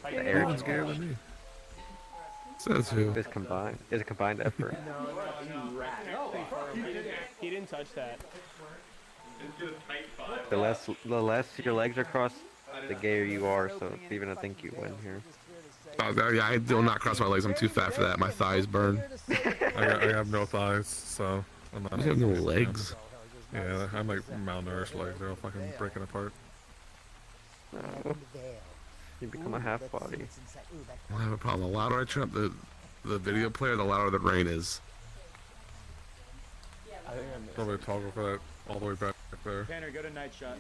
The air Everyone's gayer than me. Says who? It's combined. It's a combined effort. He didn't touch that. The less your legs are crossed, the gayer you are. So even I think you win here. Yeah, I will not cross my legs. I'm too fat for that. My thighs burn. I have no thighs, so I'm not. You have no legs. Yeah, I'm like malnourished legs. They're all fucking breaking apart. Oh. You become a half body. I have a problem. The louder I turn up the video player, the louder the rain is. Probably toggle for that all the way back there. Tanner, go to night shot.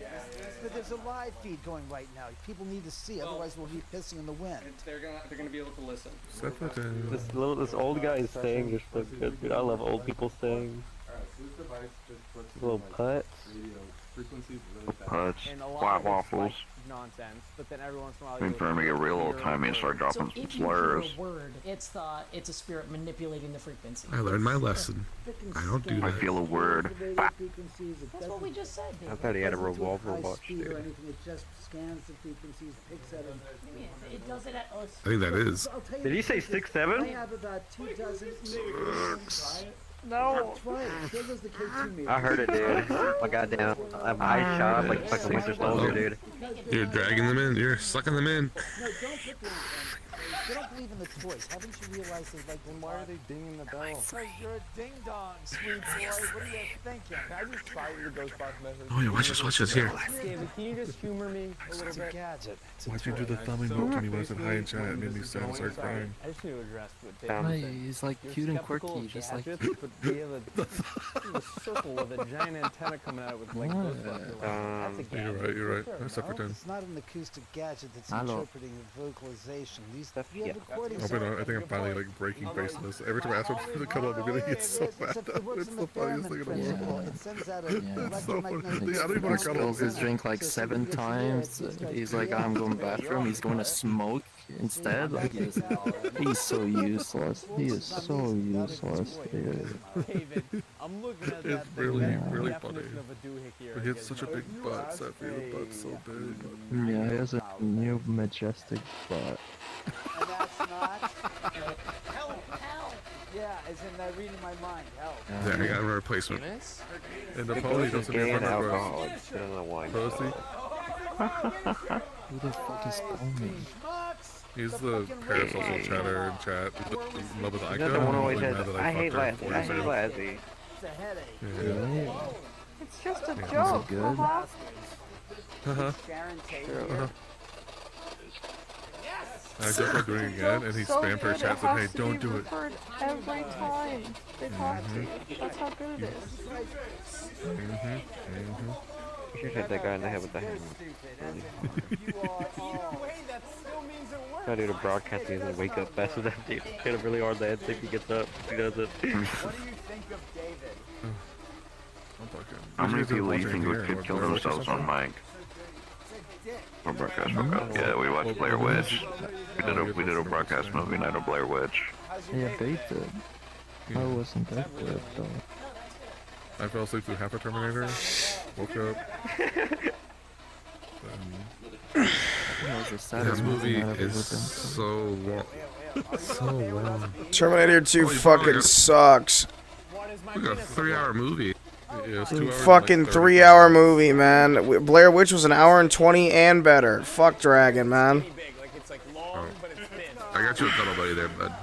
But there's a live feed going right now. People need to see, otherwise we'll be pissing in the wind. They're gonna be able to listen. This old guy is saying just so good, dude. I love old people saying. Little putts. Putts. White waffles. Nonsense, but then every once in a while Been trying to get real old timey and start dropping So some if you hear slurs. a word, it's a spirit manipulating the frequency. I learned my lesson. I don't do that. I feel a word. That's what we just said, I Dave. thought he had a revolver watch, Speed or dude. anything, it just scans the frequencies, picks at them. Yeah, it does it at us. I think that is. I'll tell you Did he the say truth. 6'7"? I have about 2 dozen. No. Try it. There goes the K2 meter. I heard it, dude. My goddamn eyes shot up like fucking Winter Soldier, dude. You're dragging them in. You're sucking them in. No, don't put them in. They don't believe in the toys. Haven't you realized that, like, then why are they dinging the bell? Because you're a ding dong, sweet boy. What are you thinking? I just fired the Ghostbox message. Oh yeah, watch this here. David, can you just humor me a little bit? Gadget. Why'd you do the thumb emote to me when I said hi in chat? It made me sad and start crying. I just need to address what Damn. David said. He's like You're cute and skeptical quirky, of just like gadgets, but we have a circle with a giant antenna coming out with like Ghostbusters. That's a gadget. You're right. Sure. That's up for 10. It's not an acoustic gadget that's Hello. interpreting the vocalization. These you yeah. have recordings. I think I'm finally like breaking base in this. Every time I ask for to come up, I'm gonna get so mad. It works It's in the the funniest thing in the principle. world. It sends out a It's so funny. electromagnetic I don't even want to cuddle. Spills his drink like 7 times. He's like, I'm going to the bathroom. He's going to smoke instead. Like he's so useless. He is so useless, dude. David, I'm looking at that It's thing really, there. really Definition funny. of a doohickey But he has such a big butt. That favorite butt's so big. Yeah, he has a new majestic butt. And that's not. Help! Yeah, it's in that reading my mind. Help. Yeah, I got a replacement. And the pony doesn't Gay even and remember alcoholics. I don't know why. Pussy. Who the fuck is Tony? He's the parasocial chatter in chat. He's in love with Is Ico. that the one who always I'm really says, mad that I hate fucked her Lassie, 4 I years hate ago. Lassie? Really? It's just a Yeah. joke. Is it good? Uh-huh. Sure. I just tried doing it again, and he So spammed her good, chat it saying, has hey, to don't be do it. referred every time they talk to you. That's how good it is. You should hit that guy in the head with the hammer. That dude a broadcasting doesn't wake up fast enough, dude. Hit him really hard in the head, see if he gets up. He does it. How many people do you think could kill themselves on mic? Or broadcast workout? Yeah, we watched Blair Witch. We did a broadcast movie night of Blair Witch. Yeah, they did. I wasn't that good though. I fell asleep through half a Terminator, woke up. This movie is so long. So long. Terminator 2 fucking sucks. Like a 3-hour movie. Yeah, it's 2 hours. Fucking 3-hour movie, man. Blair Witch was an hour and 20 and better. Fuck Dragon, man. I got you a cuddle buddy there, bud.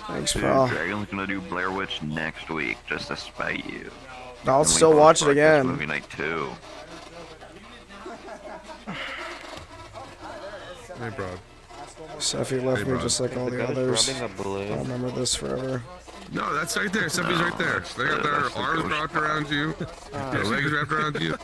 Thanks, Dude, bro. Dragon's gonna do Blair Witch next week just to spite you. I'll And we still both watch it broadcast again. Movie night 2. Hey, bro. Seffi left Hey, me bro. just like all The the guy's others. rubbing a balloon. I'll remember this forever. No, that's right there. Seffi's right there. They got their arms wrapped around you, their legs wrapped around you.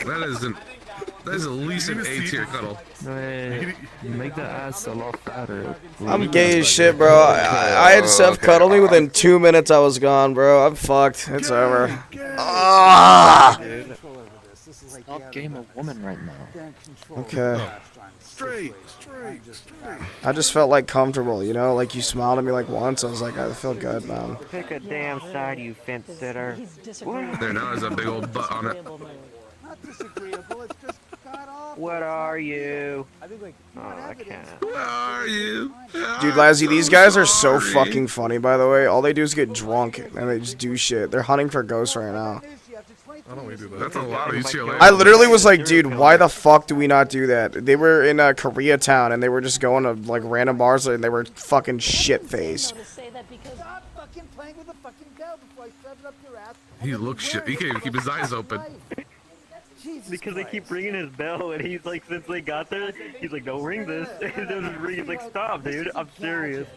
That is at least an A-tier cuddle. Wait, you make the ass a lot fatter. I'm gay as shit, bro. I had Seth cuddle me within 2 minutes. I was gone, bro. I'm fucked. It's over. Ah! Stop game a woman right now. Okay. Straight. I just felt like comfortable, you know? Like you smiled at me like once. I was like, I feel good, man. Pick a damn side, you fence sitter. What? There now is a big old butt on it. What are you? Oh, I can't. Where are you? Dude, Lazzy, these guys are so fucking funny, by the way. All they do is get drunk and they just do shit. They're hunting for ghosts right now. Why don't we do that? That's a lot of UCLA. I literally was like, dude, why the fuck do we not do that? They were in Koreatown and they were just going to like random bars and they were fucking shit-faced. He looks shit. He can't even keep his eyes open. Because they keep ringing his bell, and he's like, since they got there, he's like, don't ring this. And then he's ringing, he's like, stop, dude, I'm serious.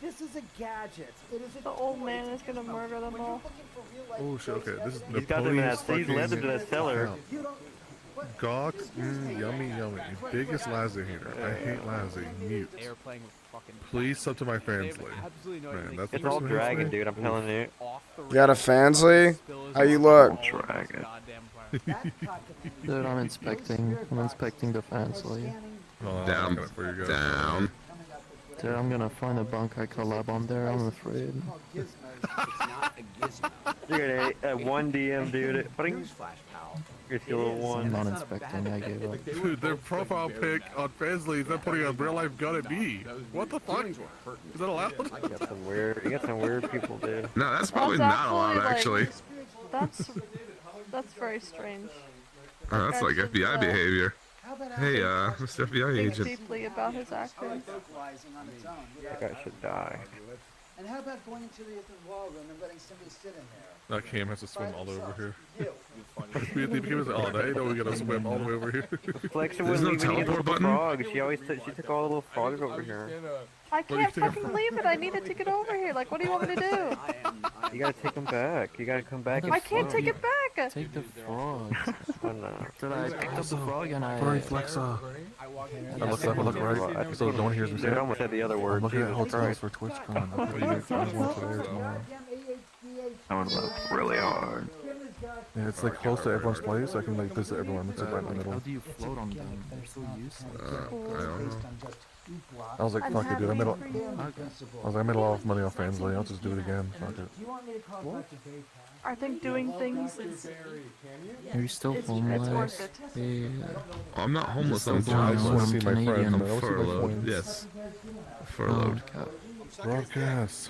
This is a gadget. It is The old man is gonna murder them all. Oh shit, okay. This is He's got them in that, he's led them to that cellar. Gawk, yummy. Biggest Lazzy hater. I hate Lazzy. Mute. Please sub to my Fansly. Man, that's It's all dragon, dude, I'm telling you. You got a Fansly? How you look? Dragon. Dude, I'm inspecting the Fansly. Down. Down. Dude, I'm gonna find a Bunkai collab on there, I'm afraid. You're a 1 DM, dude. Here's your little I'm one. not inspecting, I gave up. Dude, their profile pic on Fansly is them putting a real life gun at me. What the fuck? Is that allowed? You got some weird people, dude. No, that's probably not allowed, actually. That's very strange. Oh, that's like FBI behavior. Hey, Mr. FBI Think agent. deeply about his actions. That guy should die. And how about going into the wall room and letting somebody sit in there? That Cam has to swim all over here. We was like, oh, now you know we gotta swim all the way over here. Flexion There's wouldn't no leave me teleport the button? frog. She always she took all the little frogs over here. I can't fucking leave it. I needed to get over here. Like, what do you want me to do? You gotta take them back. You gotta come back. I can't take it back. Take the frog. Oh no. Dude, I picked up the frog and I... Furry Flexa. I look left, I look right, so no one hears me say Dude, it. I almost said the other word. I'm looking at Jesus hotels Christ. for TwitchCon. I'm going today or tomorrow. I would look really hard. Yeah, it's like close to everyone's place, so I can like visit everyone. It's like right in the middle. How do you float on them? They're so useless. I don't know. I was like, fuck it, dude. I made a lot of money off Fansly. I'll just do it again. Fuck it. I think doing things is... Are you still homeless? worth it. Yeah. I'm not homeless. I'm Still I just want to see my Canadian. friends. I'm furloughed. Yes. Furloughed. Oh, Broadcast.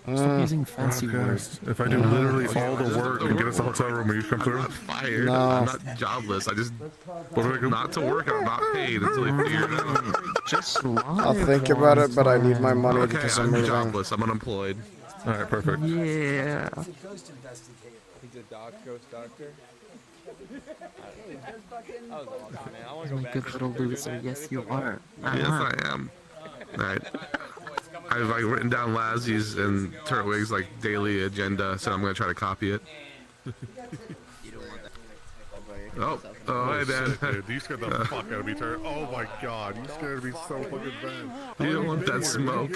Stop using fancy words. If I do literally all the work and get us a hotel room, will you come through? I'm not fired. No. I'm not jobless. I just not to work. I'm not paid until I figure it out. Just lie. I'll think about it, but I need my money Okay, because I'm I'm moving. jobless. I'm unemployed. All right, perfect. Yeah. He's a ghost doctor. You're a good little loser. Yes, you are. Yes, I am. Alright. I've like written down Lazzie's and Turtwig's like daily agenda, so I'm gonna try to copy it. Oh, hey man. Dude, you scared the fuck out of me, Turtle. Oh my god, you scared me so fucking bad. You don't want that smoke.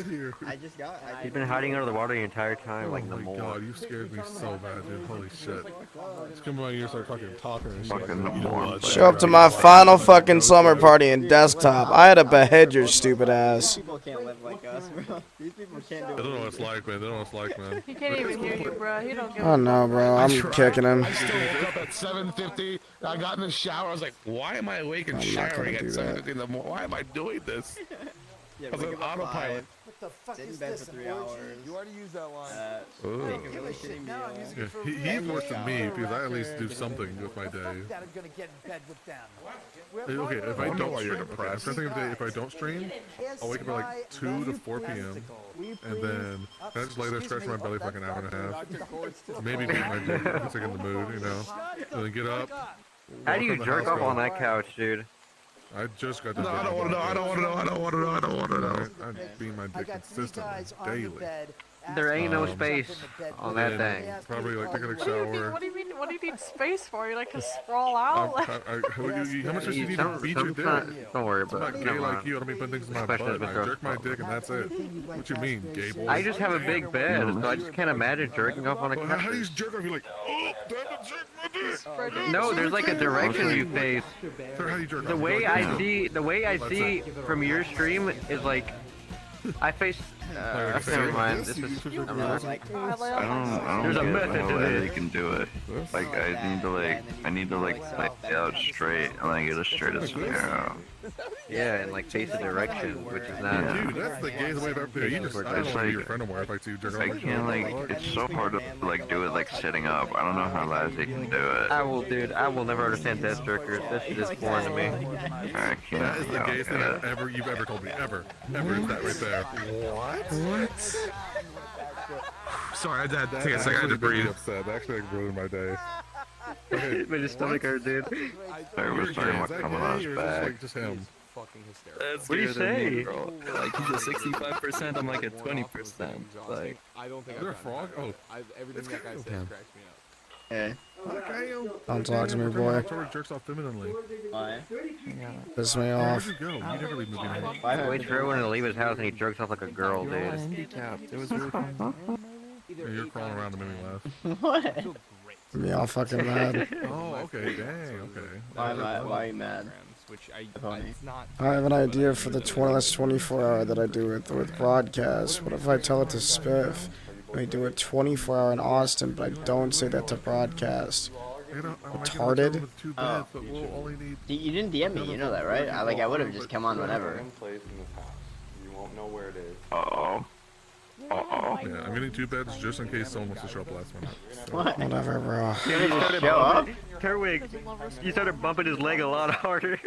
He's been hiding under the water the entire time, like Oh the my mole. god, you scared me so bad, dude. Holy shit. Just come around here and start fucking talking and shit. Fucking You know what? Show up to my final fucking slumber party in desktop. I had to behead your stupid ass. People can't live like us, bro. These people can't do They don't know what it's like, man. They don't know what it's like, man. He can't even hear you, bro. He don't give Oh no, bro. I'm kicking him. I still woke up at 7:50. I got in the shower. I was like, why am I awake and I'm not showering gonna at do that. 7:50 in the morning? Why am I doing this? Yeah, I was wake on up at autopilot. 5, sit in bed for 3 hours. You already used that line. Ooh. Make a really shitty meal. Yeah, he's worse than me because I at least do something with my day. I'm gonna get in bed with them. Okay, if I wonder don't why you're stream, depressed. if I don't stream, I'll wake up at like 2 to 4 p.m. and then I just lay there, stretch my belly for like an hour and a half. Maybe beat my dick if it's like in the mood, you know. And then get up. How walk do you around the jerk house, off go, on that couch, dude? I just got to No, I don't want to know. I don't want to know. I don't want to know. I don't want to know. I'm beating my dick consistently, daily. There ain't no space on that And thing. Probably like taking a What do you mean? shower. What do you mean? What do you need space for? You like to sprawl out? How much does you need to beat your dick? Don't worry I'm about not it. gay like you. I don't mean put things in my butt. Especially I if it's jerk my dick and that's it. What you mean, gay boy? I just have a big bed, so I just can't imagine jerking off on a Well, couch. how do you jerk off? You're like, oh, damn it, jerk my dick. No, there's like a direction you face. Sir, how do you jerk The off? way You're like, I see from your stream is like I face. Never mind. This is. I don't There's a get method no to way they this. can do it. Like I need to lay out straight and then get as straight as arrow. Yeah, and like face the direction, which is not. Dude, that's the gayest way I've ever been. You just, I don't want to be your friend anymore if I see you jerk off. I can't like. It's so hard to like do it like sitting up. I don't know how Lassie can do it. I will never understand death jerkers. This shit is foreign to me. I can't. That is the I don't gayest thing get it. you've ever told me. Ever is that right there. What? Sorry, I had to take a second. I had to breathe. Upset. That actually like ruined my day. Made his stomach hurt, dude. I was talking about coming on his back. Just him. Fucking hysterical. That's What do you scarier than me, say? bro. Like he's a 65%, I'm like a 20%. Like, I don't think Is there a I've done frog? that. Oh, Everything that guy said Yeah. cracks me up. Hey. Don't talk to me, boy. Trevor jerks off femininely. Why? Piss me Where'd off. you go? You never leave movie night. He waits for everyone to leave his house and he jerks off like a girl, you're all dude. handicapped. It was really fun. Yeah, you're crawling around to make me laugh. What? Me all fucking mad. Oh, okay, dang, okay. Why are you mad? Which It's not. I have an idea for the last 24 hour that I do with broadcast. What if I tell it to Spiff? We do it 24 hour in Austin, but I don't say that to broadcast. Retarded? Oh. You didn't DM me, you know that, right? I would have just come on whenever. You won't know where it is. Uh-oh. Uh-oh. Yeah, I'm getting 2 beds just in case someone wants to show up last minute. So. What? Whatever, bro. Show up? Terwig, you started bumping his leg a lot harder.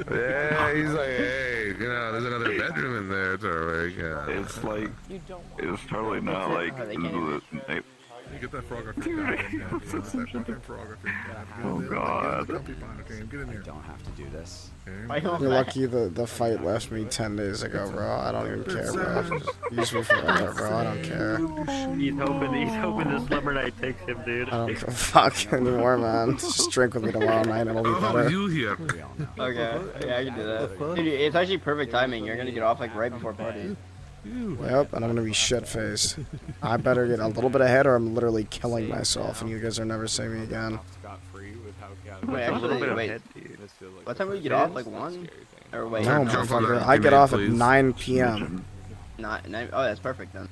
Yeah, he's like, hey, you know, there's another bedroom in there, Turwig. Yeah. It's like, it's totally not like, You get that frog off your goddamn head. Get that fucking frog off your head. Oh, God. Get in here. Don't have to do this. You're lucky the fight left me 10 days ago, bro. I don't even care, bro. Just use me forever, bro. I don't care. He's hoping the slumber night takes him, dude. I don't give a fuck anymore, man. Just drink with me tomorrow night and it'll be Oh, better. you here? Okay, yeah, I can do that. Dude, it's actually perfect timing. You're gonna get off like right before party. Yep, and I'm gonna be shit-faced. I better get a little bit ahead or I'm literally killing myself and you guys are never seeing me again. Wait, actually, wait. What time will you get off? Like 1? Or wait. No, motherfucker. I get off at 9 p.m. Nine. Oh, that's perfect then.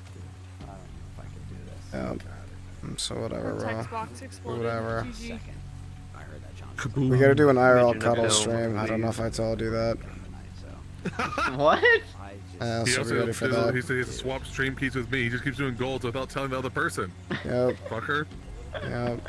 Yep. So whatever, bro. Text box exploded. Whatever. GG. We gotta do an IRL cuddle stream. I don't know if I told you that. What? He so also be ready for that. he said he has to swap stream keys with me. He just keeps doing golds without telling the other person. Yep. Fucker. Yep.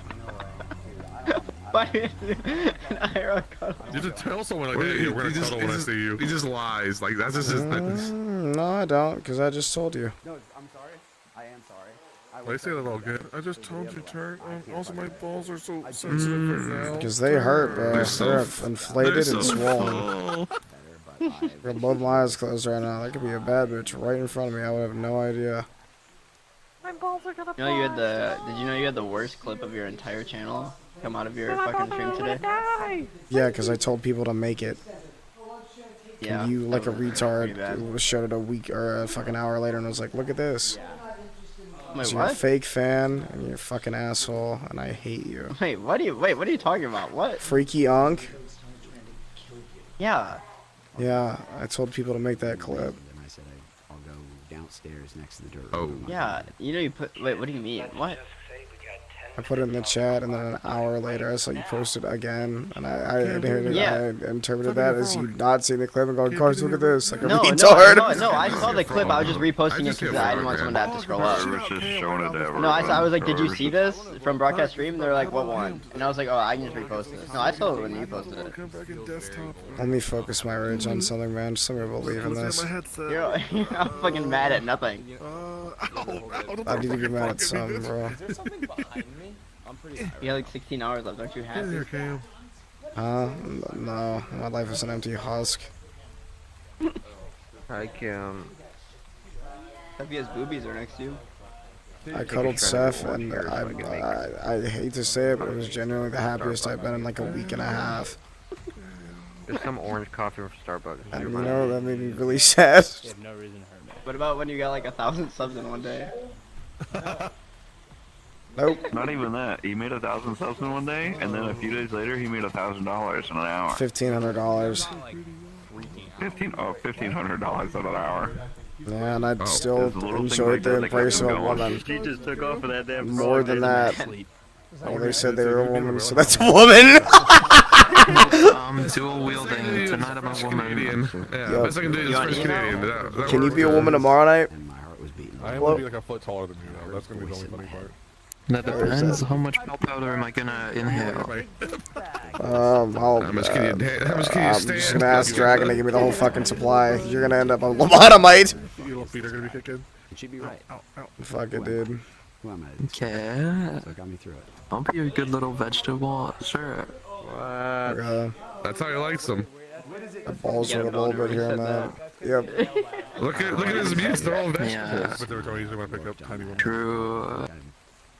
You just tell someone like, hey, we're gonna cuddle when I see you. He just lies. Like that's just his. No, I don't, because I just told you. No, I'm sorry. I am sorry. They say that all good. I just told you, Turk. Also, my balls are so sensitive right now. Because they hurt, bro. They're inflated and swollen. Got both my eyes closed right now. That could be a bad bitch right in front of me. I would have no idea. My balls are gonna You know you had the. Did you know you had the worst clip of your entire channel come out of your fucking stream today? Yeah, because I told people to make it. Yeah. And you, like a Pretty retard, bad. showed it a week or a fucking hour later and was like, look at this. Wait, So you're a what? fake fan and you're a fucking asshole and I hate you. Wait, what are you talking about? What? Freaky Unk? Yeah. Yeah, I told people to make that clip. I said I'll go downstairs next to the dirt. Oh. Yeah. You know you put. Wait, what do you mean? What? I put it in the chat, and then an hour later, I saw you post it again, and I interpreted that as you not seeing the clip and going, "Guys, look at this!" Like a retard. No, I saw the clip. I was just reposting it because I didn't want someone to have to scroll up. No, I was like, "Did you see this from broadcast stream?" They're like, "What one?" And I was like, "Oh, I can just repost this." No, I saw it when you posted it. Let me focus my rage on something, man. Somebody believe in this. You're fucking mad at nothing. I need to be mad at some, bro. You have like 16 hours left. Aren't you happy? No, my life is an empty husk. I can. Sophia's boobies are next to you. I cuddled Seth, and I hate to say it, but it was genuinely the happiest I've been in like a week and a half. There's some orange coffee from Starbucks. And you know, that made me really sad. You have no reason to hurt me. What about when you got like 1,000 subs in one day? Nope. Not even that. He made 1,000 subs in one day, and then a few days later, he made $1,000 in an hour. $1,500. $1,500 in an hour. Yeah, and I'd still enjoyed the embrace of a woman. She just took off of that damn More frog, than didn't that. she? Oh, they said they were a woman, so that's a woman. Dual wielding. Tonight I'm a woman. Yeah, Yo. best I can do is French Canadian. That Can you be a woman tomorrow night? I am gonna be like a foot taller than you now. That's gonna be the only funny part. That depends. How much bell powder am I gonna inhale? How much can you I'm stand? just gonna ask Dragon to give me the whole fucking supply. You're gonna end up on lobotomite. Your little feet are gonna be kicking. She'd be right. Fuck it, dude. Who am I? Okay. So got me through it. I'll be a good little vegetable. Sure. That's how he likes them. The balls are a little bit here and there. Yep. Look at his mutes. They're all vegetables. But they were telling me usually when I picked up tiny women. True.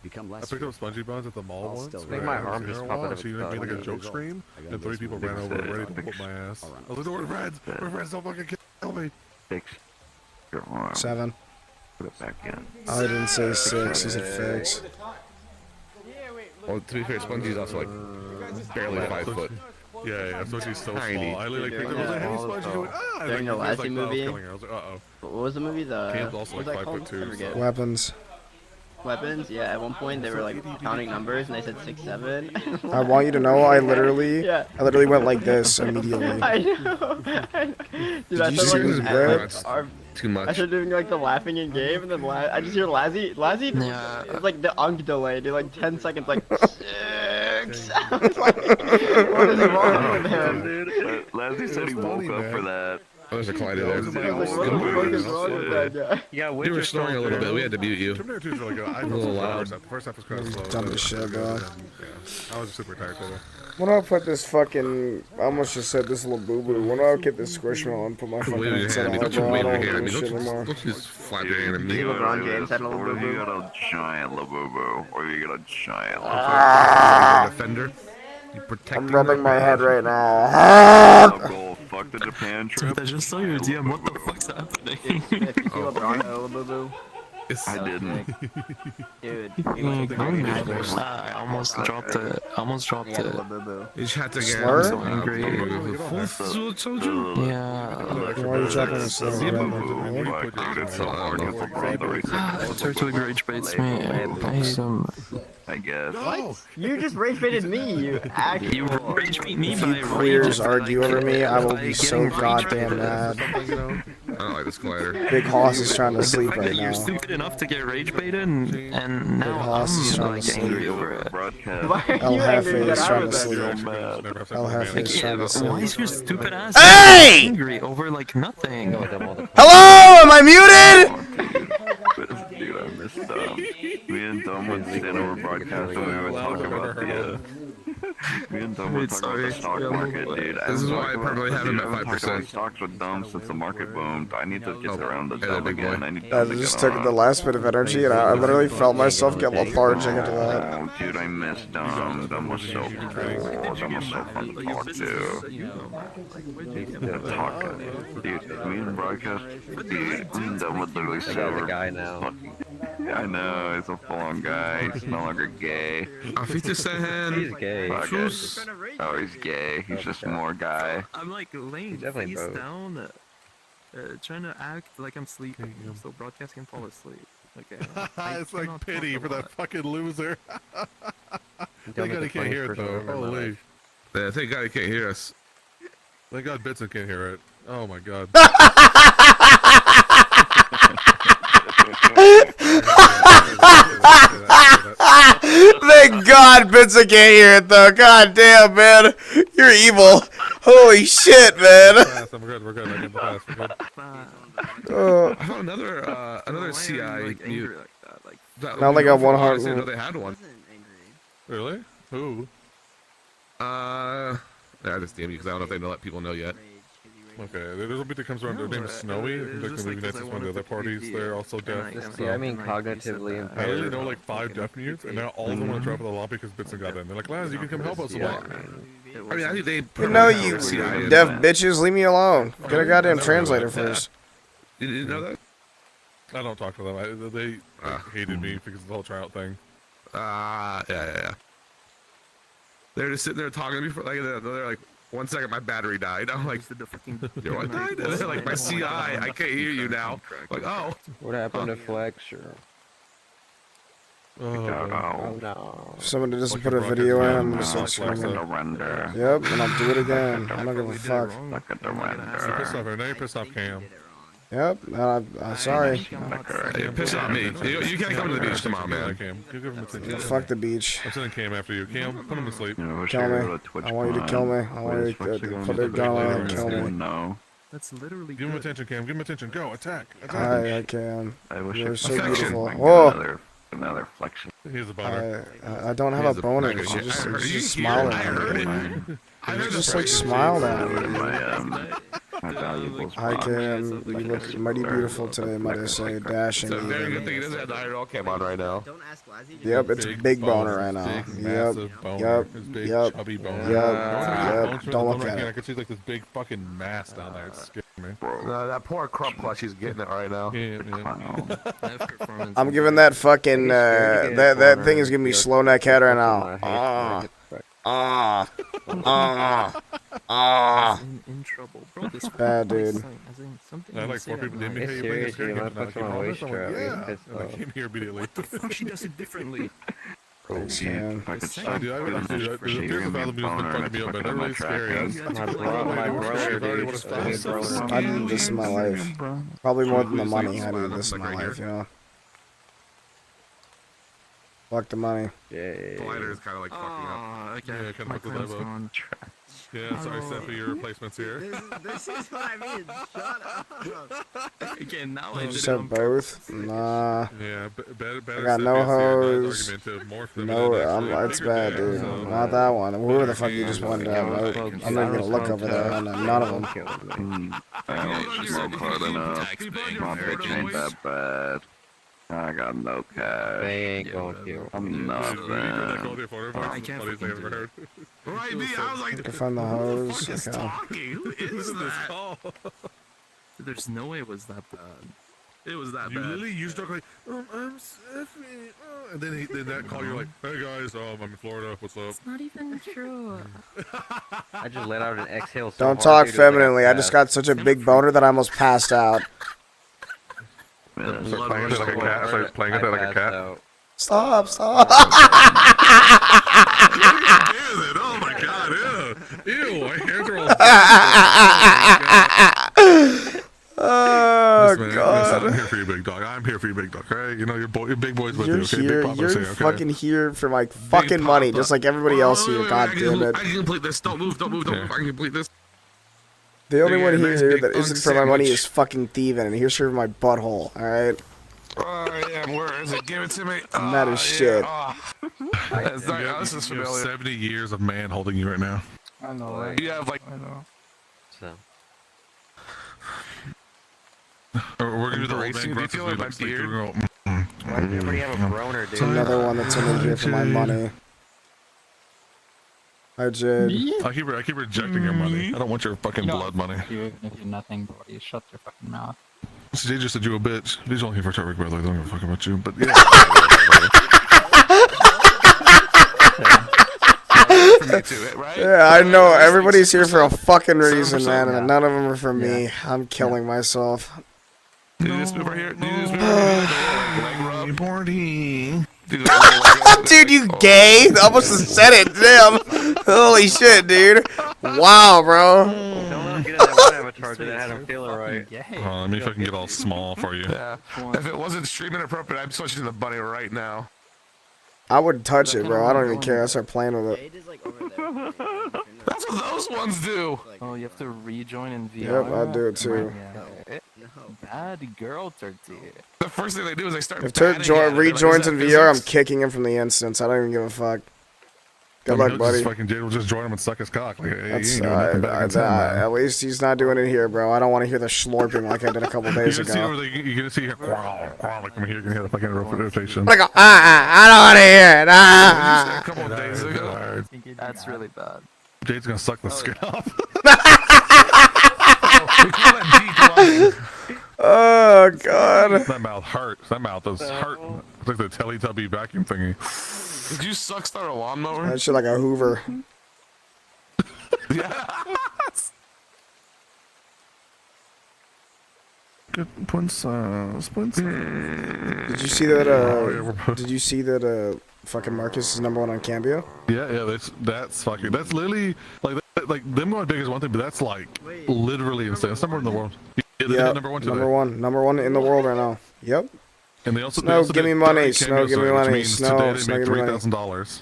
Become I less. picked up spongy buns at the mall once. still Right? my I haven't arm seen her just in a popped while, out and of she its made like a belly. joke scream, and 3 people ran over ready to whoop my ass. I was like, "We're friends. We're friends. Don't fucking kill me." 6. Your arm. 7. Put it back in. Oh, he didn't say 6. He said figs. Well, to be fair, Spongy's also like barely 5 foot. Yeah, so she's so Tiny. small. I literally picked her. I was like, "Hey, Spongy," she went, "Ah!" and During the like, he was, Lassie like, movie? killing her. I was like, "Uh-oh." What was the movie? Cam's also what like was that 5'2", called? I forget. Weapons. Weapons? Yeah, at one point they were like counting numbers and they said 6, 7. I want you to know I literally went like this I immediately. know. Dude, Did I you started see like, this, bro? Too much. I started doing like the laughing in game and then I just hear Lazzy. It's like the unk delay, dude, like 10 seconds, like 6. I was like, what is wrong with him? Lazzy said he woke up for that. Oh, there's a Clyde there. What the fuck is wrong with that guy? Yeah, You were snoring a little bit. We had to mute you. Terminator 2 is really good. I A little the loud. first half was kind of slow. Dumb as shit, bro. Yeah, I was super tired today. When do I put this fucking, I almost just said this little boo-boo. When do I get this squishmallow and put my fucking Wave your headset hand on, at me. Don't you bro? I wave your don't hand at do me. shit anymore. Don't you just flap your hand at me. LeBron James had a little Or boo-boo. you got a giant labubu, or you got a giant Ah! Defender. You protect. I'm rubbing my head right now. Goal. Fuck the Japan Dude, trip. I just saw your DM. What the fuck's happening? If you see LeBron had a little boo-boo. I didn't. Dude, I almost dropped it. Almost dropped he had a it. little boo-boo. You just had to get Slur? So angry. Yeah. Why are you dropping a slur? Dude, it's so hard to LeBron Turtle rage baits me. I hate him. I guess. You just rage baited me, you actual. You rage bait me If by you queers rage, argue like, over me, I will by be so getting rage goddamn baited. mad. don't like this collider. Big Hoss is trying to The sleep fact right that you're now. stupid enough to get rage baited and now Hoss is I'm trying like to sleep. angry over it. Why El Jefe is trying to that? sleep. El Jefe is trying to Why sleep. is your stupid ass Hey! angry over like nothing? Hello? Am I muted? Dude, I missed me and Dom were sitting over broadcasting and we were talking about the me and Dom were talking about the stock market, dude. This is why I probably have him at 5%. Stocks with Dom since the market boomed. I need to get around the Dom big boy. again. I need I Dom to just get took on. the last bit of energy and I literally felt myself get lethargic into that. Oh, dude, I miss Dom. Dom was so cool. Dom was so fun to talk to. Dude, me and broadcast, dude, Dom was literally so guy now. Yeah, I know, he's a full-on guy. He's no longer gay. He's gay. Oh, he's gay. He's just more guy. I'm like laying face down, trying to act like I'm sleeping, so broadcast can fall asleep. Okay. It's like pity for that fucking loser. Thank God he can't hear it though. Holy. Yeah, thank God he can't hear us. Thank God Bitson can't hear it. Oh my God. Thank God Vincent can't hear it though. God damn, man. You're evil. Holy shit, man. We're good. I get the pass. We're good. I found another CI mute. I only got one heart. I didn't know they had one. Really? Who? Yeah, I just DM you because I don't know if they let people know yet. Okay, there's a bit that comes around. Their name is Snowy. Like the movie Nights is one of the other parties. They're also deaf. Yeah, I mean cognitively I impaired. literally know like 5 deaf mutes, and now all of them want to drop in the lobby because Bitson got in. They're like, Laz, you can come help us. I mean, I think they. You know, you deaf bitches, leave me alone. Get a goddamn translator first. You didn't know that? I don't talk to them. They hated me because of the whole tryout thing. Yeah. They're just sitting there talking to me for like they're like, 1 second, my battery died. I'm like, your what died? And they're like, my CI, I can't hear you now. Like, oh. What happened to Flex? Oh no. If somebody doesn't put a video in, I'm gonna start screaming. Yep, and I'll do it again. I don't give a fuck. You're pissed off, now you're pissed off Cam. Yep, I'm sorry. You're pissing on me. You can't come to the beach tomorrow, man. Cam. Give him attention. Fuck the beach. I'm sending Cam after you. Cam, put him to sleep. Kill me. I want you to kill me. I want you to put a gun on and kill me. No. That's literally Give him attention, Cam. Give him attention. Go, attack. I can. You're so Affection. beautiful. Whoa. Another flexion. Here's a boner. I don't have a boner. You just smiled at me. You just like smiled at me. My valuables. I can. You look mighty beautiful today, might I say. Dashing. It's a very good thing it doesn't have the IRL cam on right now. Yep, it's big boner right now. Yep. Chubby boner. Yep. Don't look at I it. can see like this big fucking mass down there. It's scaring me. No, that poor crump plush, he's getting it right now. I'm giving that fucking that thing is giving me slow neck head right now. In trouble, bro. This Bad, dude. I like 4 people didn't hit you. And I came here immediately. She does it differently. Thanks, man. There's a value has been fucking me up, man. They're really scary. I need this in my life. Probably more than the money. I need this in my life, you know. Fuck the money. Glider is kind of like fucking up. Okay. Yeah, kind of fucked the vibe up. Yeah, sorry, Steph, for your replacements here. This is what I mean. Shut up. Okay, now I just have both. Nah. Yeah, better. I got no hose. No, it's bad, dude. Not that one. Whoever the fuck you just wanted to have. Nope. I'm not even gonna look over there. None of them. I don't smoke hard enough. My bitch ain't that bad. I got no cash. They ain't going to. I'm nothing. I can't fucking do it. Right, me, I was like, I can find the hose. is Okay. talking? Who is that? There's no way it was that bad. It was that You bad. literally, you start like, I'm Stephanie. And then that call, you're like, hey guys, I'm in Florida. What's up? It's not even true. I just let out an exhale. So Don't hard, talk dude, it was like a femininely. I just got such a big boner that I almost passed out. Start playing it like a cat. Start playing it like a cat. Stop! Stop! Oh my god! Ew! My hairs are all. I'm here for you, big dog. All right, you know your big boy's with You're you. Okay, here. big Papa's You're here. Okay. fucking here for my fucking money, just like everybody else here. God damn it. I can complete this. Don't move. Don't move. Don't move. I can complete this. The only one nice here big that isn't funk for my money sandwich. is fucking thieving, and here's for my butthole. All right. Yeah, where is it? Give it to me. And that is shit. That's not, this is You have familiar. 70 years of man holding you right now. I know, right? You have like. I know. So. We're gonna do the old Embracing. man Do you feel like my grunts, like, beard? girl. Why does everybody have a groaner, dude? It's another one that's in here for my money. Hi, Jade. I keep rejecting your money. I don't want your fucking blood money. If you're nothing, but you shut your fucking mouth. CJ just said you a bitch. He's only here for Tarek, by the way. They don't give a fuck about you. But yeah. Yeah, I know. Everybody's here for a fucking reason, man, and none of them are for me. I'm killing myself. Did you just move right here? Did you just move right here? Party. Dude, you gay? I almost have said it. Damn. Holy shit, dude. Wow, bro. Don't get in that one avatar that had him feeling right. Let me fucking get all small for you. Yeah. If it wasn't streaming appropriate, I'd switch to the bunny right now. I wouldn't touch it, bro. I don't even care. I start playing with it. That's what those ones do. Oh, you have to rejoin in VR? Yep, I do it too. Bad girl, Turkey. The first thing they do is they start. If Turk batting at it. rejoins in Like, VR, I'm physics? kicking him from the instance. I don't even give a fuck. Good luck, buddy. Fucking Jade will just join him and suck his cock. Like, hey, That's, you ain't doing nothing back in time, man. at least he's not doing it here, bro. I don't want to hear the slurping like I did a couple days You're gonna see ago. where you're gonna see here, like from here, you're gonna hear the fucking rotation. I go, I don't want to hear it. A couple of days ago. That's really bad. Jade's gonna suck the skin off. Oh god. That mouth hurts. That mouth is hurt. It's like the Teletubby vacuum thingy. Did you suck start a lawnmower? That shit like a Hoover. Yes. Good princess, princess. Did you see that? Did you see that? Fucking Marcus is #1 on Cambio. Yeah, that's fucking. That's literally like them going big is one thing, but that's like literally insane. That's #1 in the world. Yeah, they hit #1 today. Number one in the world right now. Yep. And they also Snow, they give me did money. 30 Snow, cameos give me today, which money. means Snow, today Snow, they made give me money. $3,000.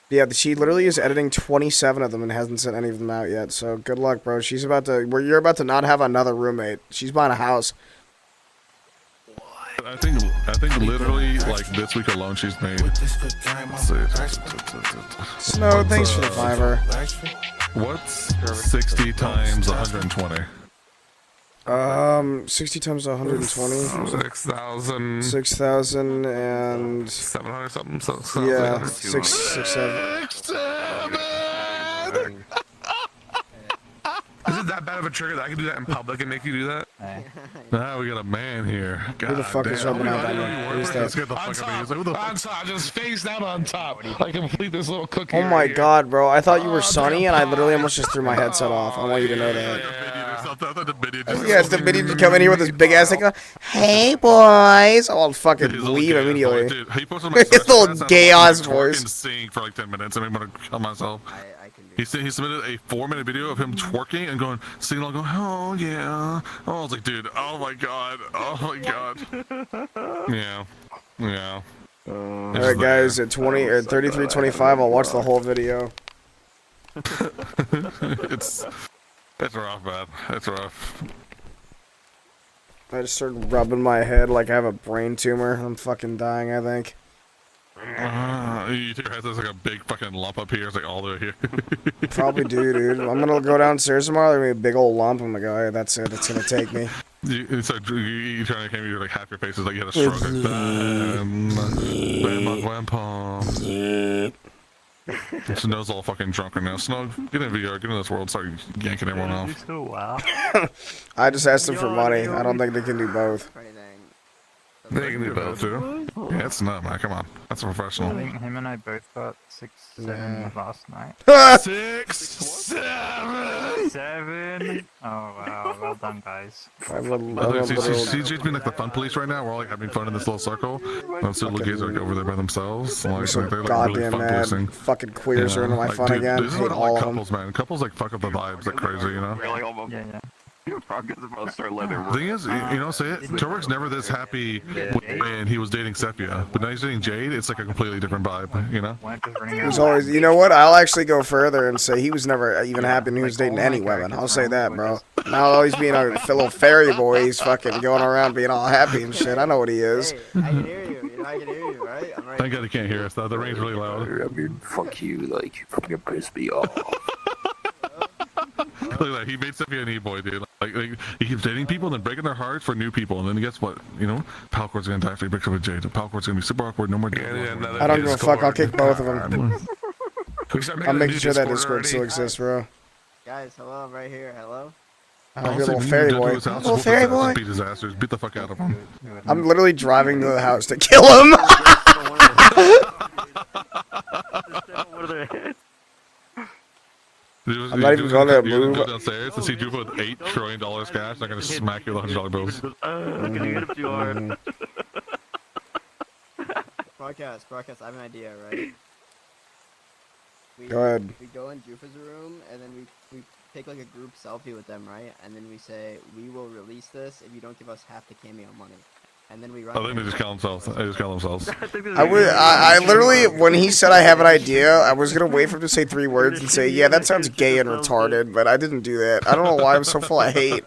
Yeah, she literally is editing 27 of them and hasn't sent any of them out yet. So good luck, bro. She's about to. You're about to not have another roommate. She's buying a house. I think literally like this week alone she's made. Snow, thanks for the $5. What's 60 times 120? 60 times 120. 6,000. 6,000 and 700 something. So yeah, 7. Is it that bad of a trigger that I can do that in public and make you do that? Now we got a man here. Who the fuck is rubbing out on me? Who's Let's that? get the fuck out of here. Who the On top, just face down on top. I complete this little cookie. Oh my right here. god, bro. I thought you were Sonny and I literally almost just threw my headset off. I want you to know that. Yeah, it's the video to come in here with this big ass thing. Hey boys. I'll fucking leave immediately. Dude, he posted His little gay ass voice. Sing for like 10 minutes. I mean, I'm gonna kill myself. He submitted a 4-minute video of him twerking and going, singing along, going, oh yeah. Oh, I was like, dude, oh my god, oh my god. Yeah. Alright guys, at 20 or 33:25 I'll watch the whole video. it's rough, man. It's rough. I just started rubbing my head like I have a brain tumor. I'm fucking dying, I think. You take your head, there's like a big fucking lump up here. It's like all the way here. Probably do, dude. I'm gonna go downstairs tomorrow. There's gonna be a big old lump. I'm gonna go, hey, that's it. It's gonna take me. It's like you trying to came, you're like half your face is like you had a stroke. Bam, my grandpa. Snow's all fucking drunk right now. Snow, get in VR, get in this world, start yanking everyone off. I just asked them for money. I don't think they can do both. They can do both too. Yeah, it's not, man. Come on, that's a professional. I think him and I both got 6, 7 last night. 6, 7. 7. Oh wow, well done, guys. CJ's being like the fun police right now. We're all like having fun in this little circle. Those two little kids are like over there by themselves. Like, So they're like goddamn really fun mad. policing. Fucking queers are into my like, fun dude, again. This is Hate what all like of them. couples, man. Couples like fuck up the vibes like crazy, you know? Yeah. Brock is about to start letting The thing is, you know, say it. Turbo's never this happy when he was dating Sepia, but now he's dating Jade. It's like a completely different vibe, you know. He was always, you know what? I'll actually go further and say he was never even happy when he was dating any women. I'll say that, bro. Now always being a little fairy boy, he's fucking going around being all happy and shit. I know what he is. Hey, I can hear you. You know, I can hear you, right? I'm right. Thank God he can't hear us though. The rain's really loud. I mean, fuck you, like, you fucking piss me off. Look at that. He made Sepia an e-boy, dude. Like, he keeps dating people and then breaking their hearts for new people. And then guess what? You know, Palcor's gonna die after he breaks up with Jade. Palcor's gonna be super awkward. No more. I don't give a fuck. I'll kick both of them. I'm making sure that Discord still exists, bro. Guys, hello, I'm right here. Hello. I'm a little fairy boy. Little fairy boy. Beat disasters. Beat the fuck out of him. I'm literally driving to the house to kill him. I'm not even gonna move. Go downstairs to see Drupa with $8 trillion cash. They're gonna smack you with $100 bills. Broadcast, I have an idea, right? Go ahead. We go in Jufa's room, and then we take like a group selfie with them, right? And then we say, we will release this if you don't give us half the cameo money. And then we run. I think they just kill themselves. They just kill themselves. I literally, when he said I have an idea, I was gonna wait for him to say 3 words and say, yeah, that sounds gay and retarded, but I didn't do that. I don't know why I'm so full of hate.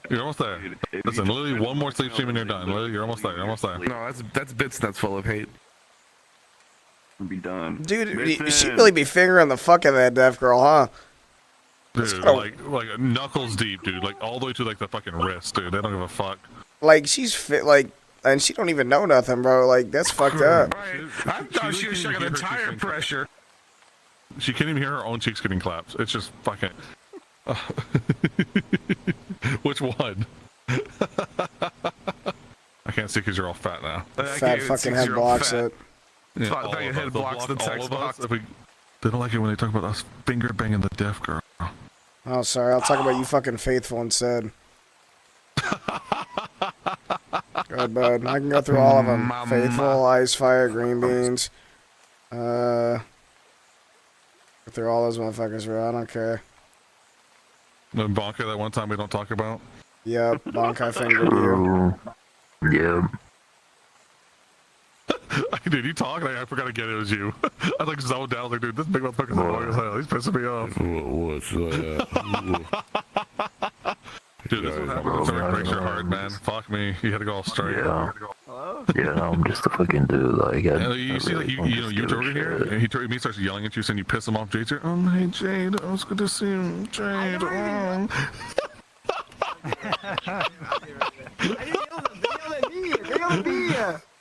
You're almost there. Listen, literally one more sleep stream and you're done. Literally, you're almost there. You're almost there. No, that's bits that's full of hate. Be done. Dude, she'd really be fingering the fuck out of that deaf girl, huh? Dude, like knuckles deep, dude. Like all the way to like the fucking wrist, dude. They don't give a fuck. Like she's fit, like, and she don't even know nothing, bro. Like that's fucked up. I thought she was showing the tire pressure. She can't even hear her own cheeks getting claps. It's just fucking. Which one? I can't see because you're all fat now. Fat fucking head blocks it. Yeah, all your head blocks the text box. They don't like it when they talk about us finger banging the deaf girl. Oh, sorry. I'll talk about you fucking faithful instead. Good, bud. I can go through all of them. Faithful, ice, fire, green beans. Go through all those motherfuckers, bro. I don't care. The Bonka that one time we don't talk about? Yep, Bonkai fingered you. Yeah. Dude, you talk, I forgot to get it was you. I like zoned down, like, dude, this big motherfucker's annoying as hell. He's pissing me off. What's that? Dude, this is what happens when somebody breaks your heart, man. Fuck me. You had to go all straight. Yeah. Yeah, no, I'm just a fucking dude. Like, you see, like, you know, you're over here, and he starts yelling at you, saying you piss him off. Jade's like, oh, hey, Jade, it was good to see you, Jade.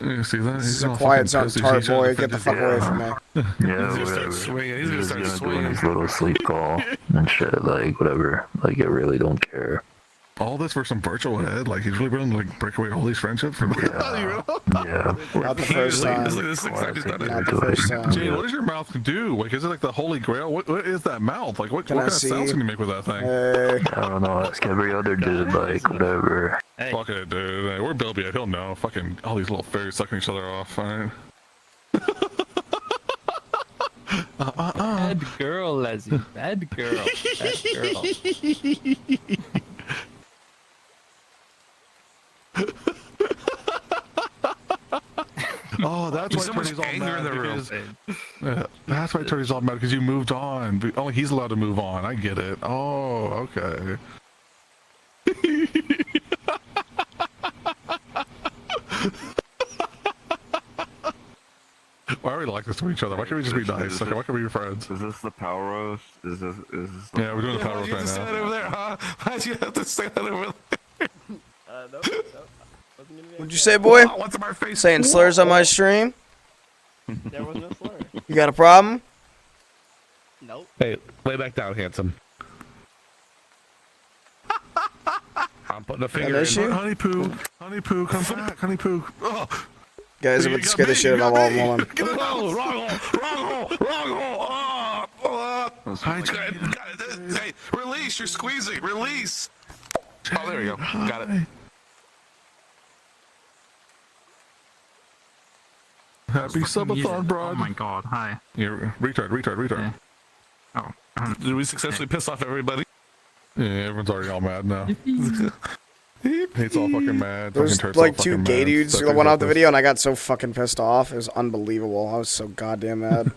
You see that? This is a quiet zone, tart boy. Get the fuck away from me. Yeah, whatever. He's gonna start swinging. His little sleep call and shit, like, whatever. Like, I really don't care. All this for some virtual head? Like, he's really willing to, like, break away all these friendships? From Yeah. Not the first time. Not the first time. Jade, what does your mouth do? Like, is it like the holy grail? What is that mouth? Like, what kind of sounds can you make with that thing? I don't know. Ask every other dude, like, whatever. Fuck it, dude. Hey, we're Bilby. He'll know. Fucking all these little fairies sucking each other off. Alright. Bad girl, Leslie. Bad girl. Bad girl. Oh, that's why Tony's all mad. That's why Tony's all mad, because you moved on. Only he's allowed to move on. I get it. Oh, okay. Why are we like this to each other? Why can't we just be nice? Like, why can't we be friends? Is this the power roast? Is this Yeah, we're doing the power roast right now. Over there, huh? Why'd you have to say that over there? No. What'd you say, boy? What's in my face? Saying slurs on my stream? There was no slur. You got a problem? Nope. Hey, lay back down, handsome. I'm putting a finger in. Honey Poo, come back, Honey Poo. Oh. Guys, I'm about to scare the shit out of all woman. Wrong hole. Hey, release, you're squeezing, release. Oh, there you go. Got it. Happy subathon, broad. Oh my god, hi. You're retard. Yeah. Oh. Did we successfully piss off everybody? Yeah, everyone's already all mad now. Hate's all fucking mad. There's Fucking Turt's all like two fucking gay mad. dudes Stuck who went his off the office. video, and I got so fucking pissed off. It was unbelievable. I was so goddamn mad.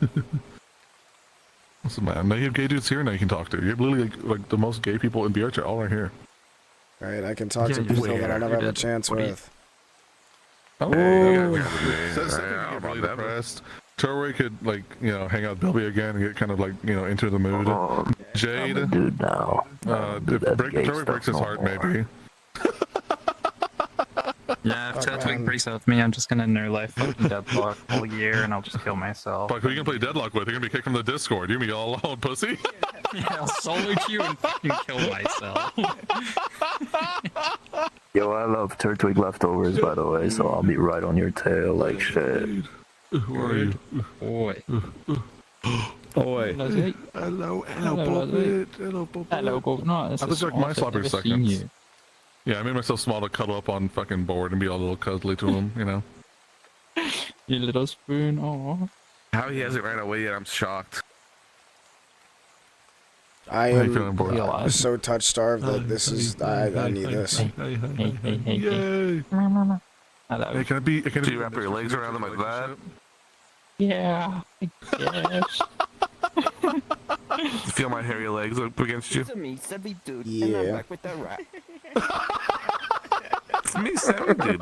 What's the man? Now you have gay dudes here now you can talk to. You have literally like the most gay people in BR all right here. Right, I can talk Yeah, to you people swear. that I'll never have a Did- chance what do you- with. Oh, yeah, I'm really depressed. Turway could like hang out with Bilby again and get kind of like into the mood. Jade, dude now. if Turway breaks his heart, maybe. Yeah, if Turtwig breaks up with me, I'm just gonna no life fucking Deadlock all year and I'll just kill myself. Fuck, who you gonna play Deadlock with? You're gonna be kicked from the Discord. You're gonna be all alone, pussy. Yeah, I'll solo queue and fucking kill myself. Yo, I love Turtwig leftovers, by the way, so I'll be right on your tail like shit. Who are you? Oi. Oi. Hello, Puppet. Hello, Puppet. Hello, Governor. I was like my slapper seconds. Yeah, I made myself small to cuddle up on fucking board and be all a little cuddly to him, You little spoon, oh. How he hasn't ran away yet, I'm shocked. I How you feeling, boy? am so touch starved that this is. I need this. Hey. Yay! Hello. Hey, can I be? Can Do you wrap your legs around him like that? Yeah, I guess. Feel my hairy legs up against you? It's me, Sebby dude, Yeah. and I'm back with that rap. It's me, Sammy, dude.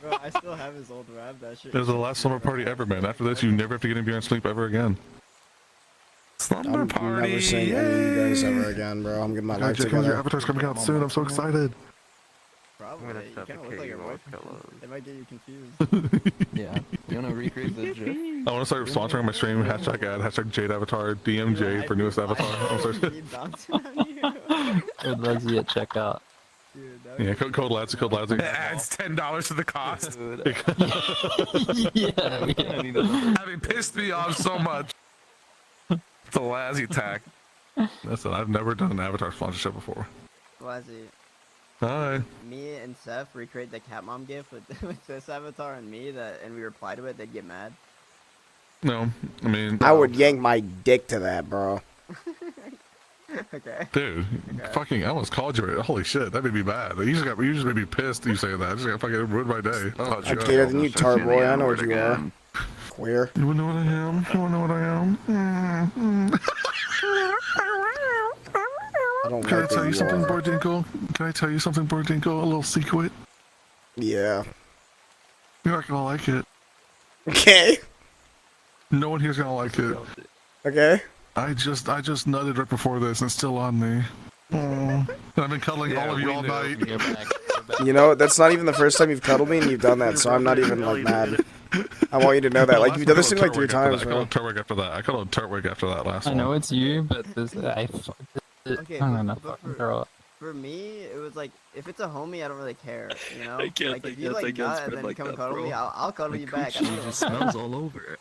Bro, I still have his old rap. That shit. It was the last slumber party ever, man. After this, you never have to get in beyond sleep ever again. Slumber I'm party. never seeing any of you guys ever again, bro. I'm getting my life Check out your together. avatar's coming out soon. I'm so excited. Probably. I'm gonna You kind of look like your wife. It might get you confused. Yeah. You wanna recreate the GIF? I want to start sponsoring my stream. Hashtag ad. Hashtag Jade Avatar. DM Jade for newest avatar. I'm sorry. Good Leslie at checkout. Yeah, code Ladsy. Code Ladsy. It adds $10 to the cost. Yeah. Having pissed me off so much. It's a Lazzy attack. Listen, I've never done an avatar sponsorship before. Lazzy, Hi. me and Seth recreate the cat mom gif with this avatar and me, and we reply to it, they'd get mad. No, I mean. I would yank my dick to that, bro. Okay. Dude, fucking, I almost called you. Holy shit, that made me bad. You just made me pissed. You saying that? I just got fucking ruined my day. Oh, I'm gayer than you, tart boy. I know what you are. Queer. You wanna know what I am? You wanna know what I am? I don't Can I like tell who you something, are. Bordinkle? Can I tell you something, Bordinkle? A little secret? Yeah. You're not gonna like it. Okay. No one here's gonna like it. Okay. I just nutted right before this and it's still on me. And I've been cuddling all of you all night. You know, that's not even the first time you've cuddled me and you've done that, so I'm not even like mad. I want you to know that. Like you've done this thing like 3 times, I bro. called Turtwig after that. I called Turtwig after that last I one. know it's you, but this Okay, I don't know, but fucking girl. For me, it was like, if it's a homie, I don't really care, you know? I can't- like, I if you can't- I like can't nut spread and then like come that, cuddle bro. me, I'll cuddle you back. I Coochie don't just know. smells all over it.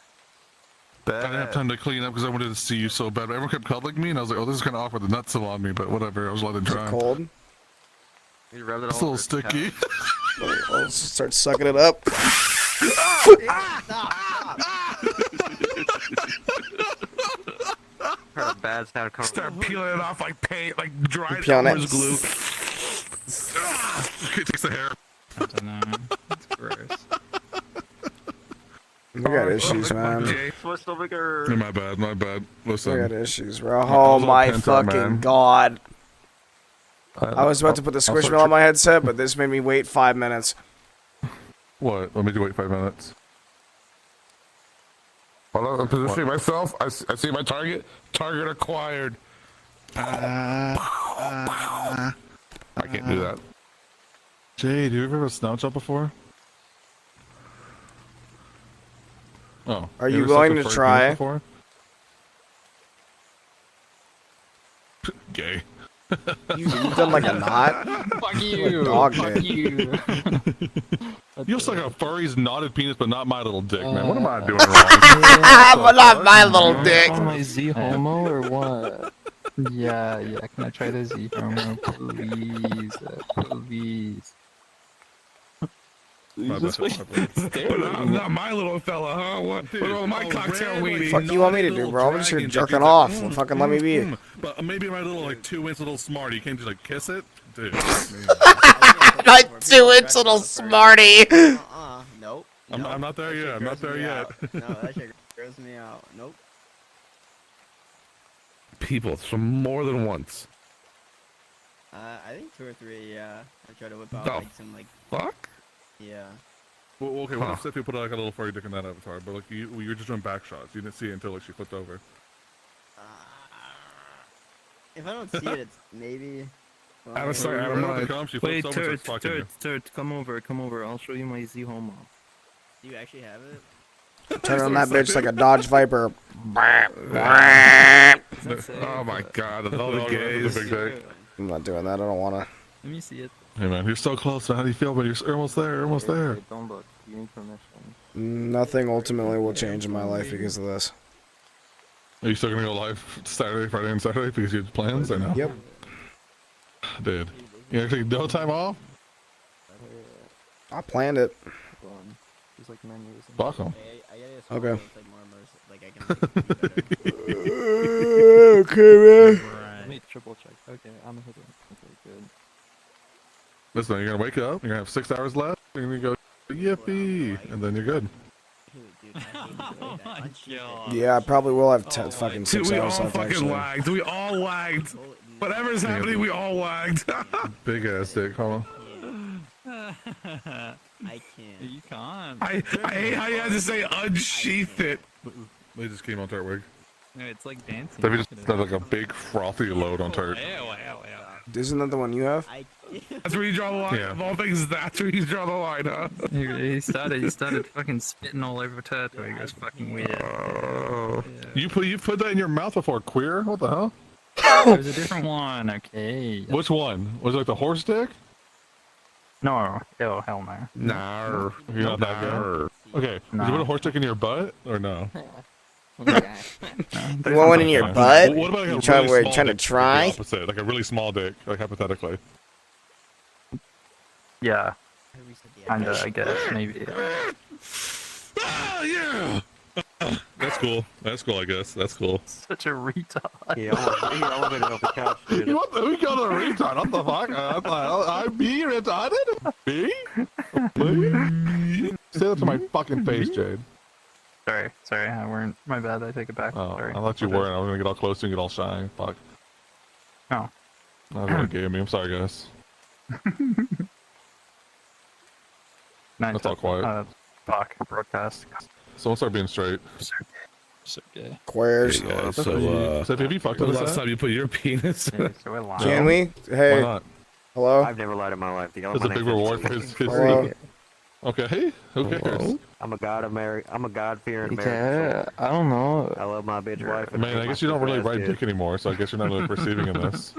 I didn't have time to clean up because I wanted to see you so bad. Everyone kept cuddling me, and I was like, "Oh, this is kind of awkward." The nuts still on me, but whatever. I was letting it dry. Cold. You rubbed it It's a little sticky. I'll start sucking it up. Heard a bad sound coming. Start peeling it off like paint, like dried Peeling it. Elmer's glue. It takes the hair. I don't know. It's gross. We got issues, man. What's the bigger? My bad. My bad. We Listen. got issues, bro. I was Oh all my pent up, fucking man. god. I was about to put the I'll start squishmallow on my headset, but this made me wait 5 minutes. What? Let me wait 5 minutes. Hold on, I'm positioning myself. I see my target. Target acquired. I can't do that. Jay, do you ever have a snout job before? Oh. Are you ever willing sucked a to furry try? penis before? Gay. You've done like a knot? Fuck Like you. dog Fuck dick. you. You also like a furry's knotted penis, but not my little dick, man. What am I doing But not my little dick. On my Z homo or what? Yeah. Can I try the Z homo, please? Please. My just bad, like my bad. staring. Not my little fella, huh? What all my cocktail weenie? Fuck you want me to do, bro? I'm just here jerking off. Well, fucking let me be. But maybe my little like 2-inch little smarty. You can't just like kiss it, dude. My 2-inch little smarty. Nope. I'm not there yet. I'm not there yet. No, that shit grows me out. Nope. People from more than once. I think 2 or 3. Yeah. I try to whip out The like some like. Fuck. Yeah. Well, okay, what if you put like a little furry dick in that avatar, but like you're just doing back shots. You didn't see it until like she flipped over. If I don't see it, it's maybe. Well, I'm sorry, I don't mind. Wait, Turt, come over. I'll show you my Z homo. Do you actually have it? Turn on that bitch like a Dodge Viper. Oh my god, all the gays. I'm not doing that. I don't wanna. Let me see it. Hey man, you're so close, man. How do you feel? But you're almost there. You're almost there. Don't look. You need permission. Nothing ultimately will change in my life because of this. Are you still gonna go live Saturday, Friday, and Saturday because you have plans or no? Yep. Dude, you actually no time off? I planned it. There's like menus. Fuck 'em. Okay. Okay, man. Let me triple check. Okay, I'm hitting. Okay, good. Listen, you're gonna wake up. You're gonna have 6 hours left. You're gonna go yippee, and then you're good. Oh my god. Yeah, I probably will have fucking 6 Dude, we hours all left. fucking Actually. lagged. We all lagged. Whatever's happening, we all lagged. Big ass dick, huh? I can't. You can't. I hate how you had to say unsheath it. They just came on Turt wig. No, it's like dancing. They just had like a big frothy load on Turt. Isn't that the one you have? That's where you draw the line. Yeah. Of all things, that's where you draw the line, huh? He started fucking spitting all over Turtle. He goes fucking weird. You put that in your mouth before, queer? What the hell? It was a different one, okay. Which one? Was it like the horse dick? No, oh hell no. No. You're not that good. Okay, did you put a horse dick in your butt or no? You want one in your butt? What about like You a trying really small to dick, try? Like the opposite, like a really small dick, like hypothetically. Yeah. Kinda, I guess, maybe. Ah, yeah. That's cool. That's cool, I guess. That's cool. Such a retard. He elevated off the couch, dude. You want we call it a retard? What the fuck? I'm be retarded? Me? Say that to my fucking face, Jade. Sorry, I weren't. My bad. I take it back. Oh, Sorry. I thought you were, and I was gonna get all close to you and get all shy. Fuck. No. That was really gay of me. I'm sorry, guys. That's all quiet. Fuck. Broadcast. Someone start being straight. So gay. Queers. Hey guys, so, so have you fucked when with the last us? time you put your penis? Can we? Hey. Why not? Hello? I've never lied in my life. There's a big reward for his Hello? Okay, who cares? I'm a God-fearing Yeah, I don't know. I love my bitch wife. Man, I guess you don't really ride dick anymore, so I guess you're not really receiving in this.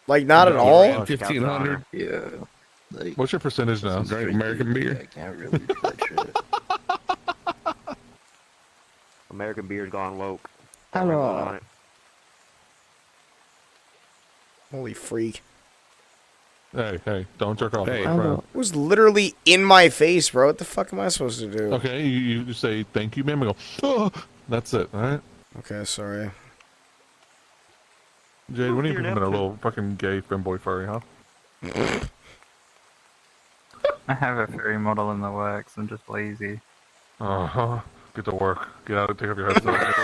Like, not at all? 1500. Yeah. Like, What's your percentage now? Drink American beer. I can't really do that shit. American beer's gone woke. Hello. Holy freak. Hey, don't jerk off. Hey. My friend. It was literally in my face, bro. What the fuck am I supposed to do? Okay, you just say thank you, ma'am, and go, oh, that's it, alright? Okay, sorry. Jade, when are you becoming a little fucking gay femboy furry, huh? I have a fairy model in the works. I'm just lazy. Uh-huh. Get to work. Get out and take off your headset. Get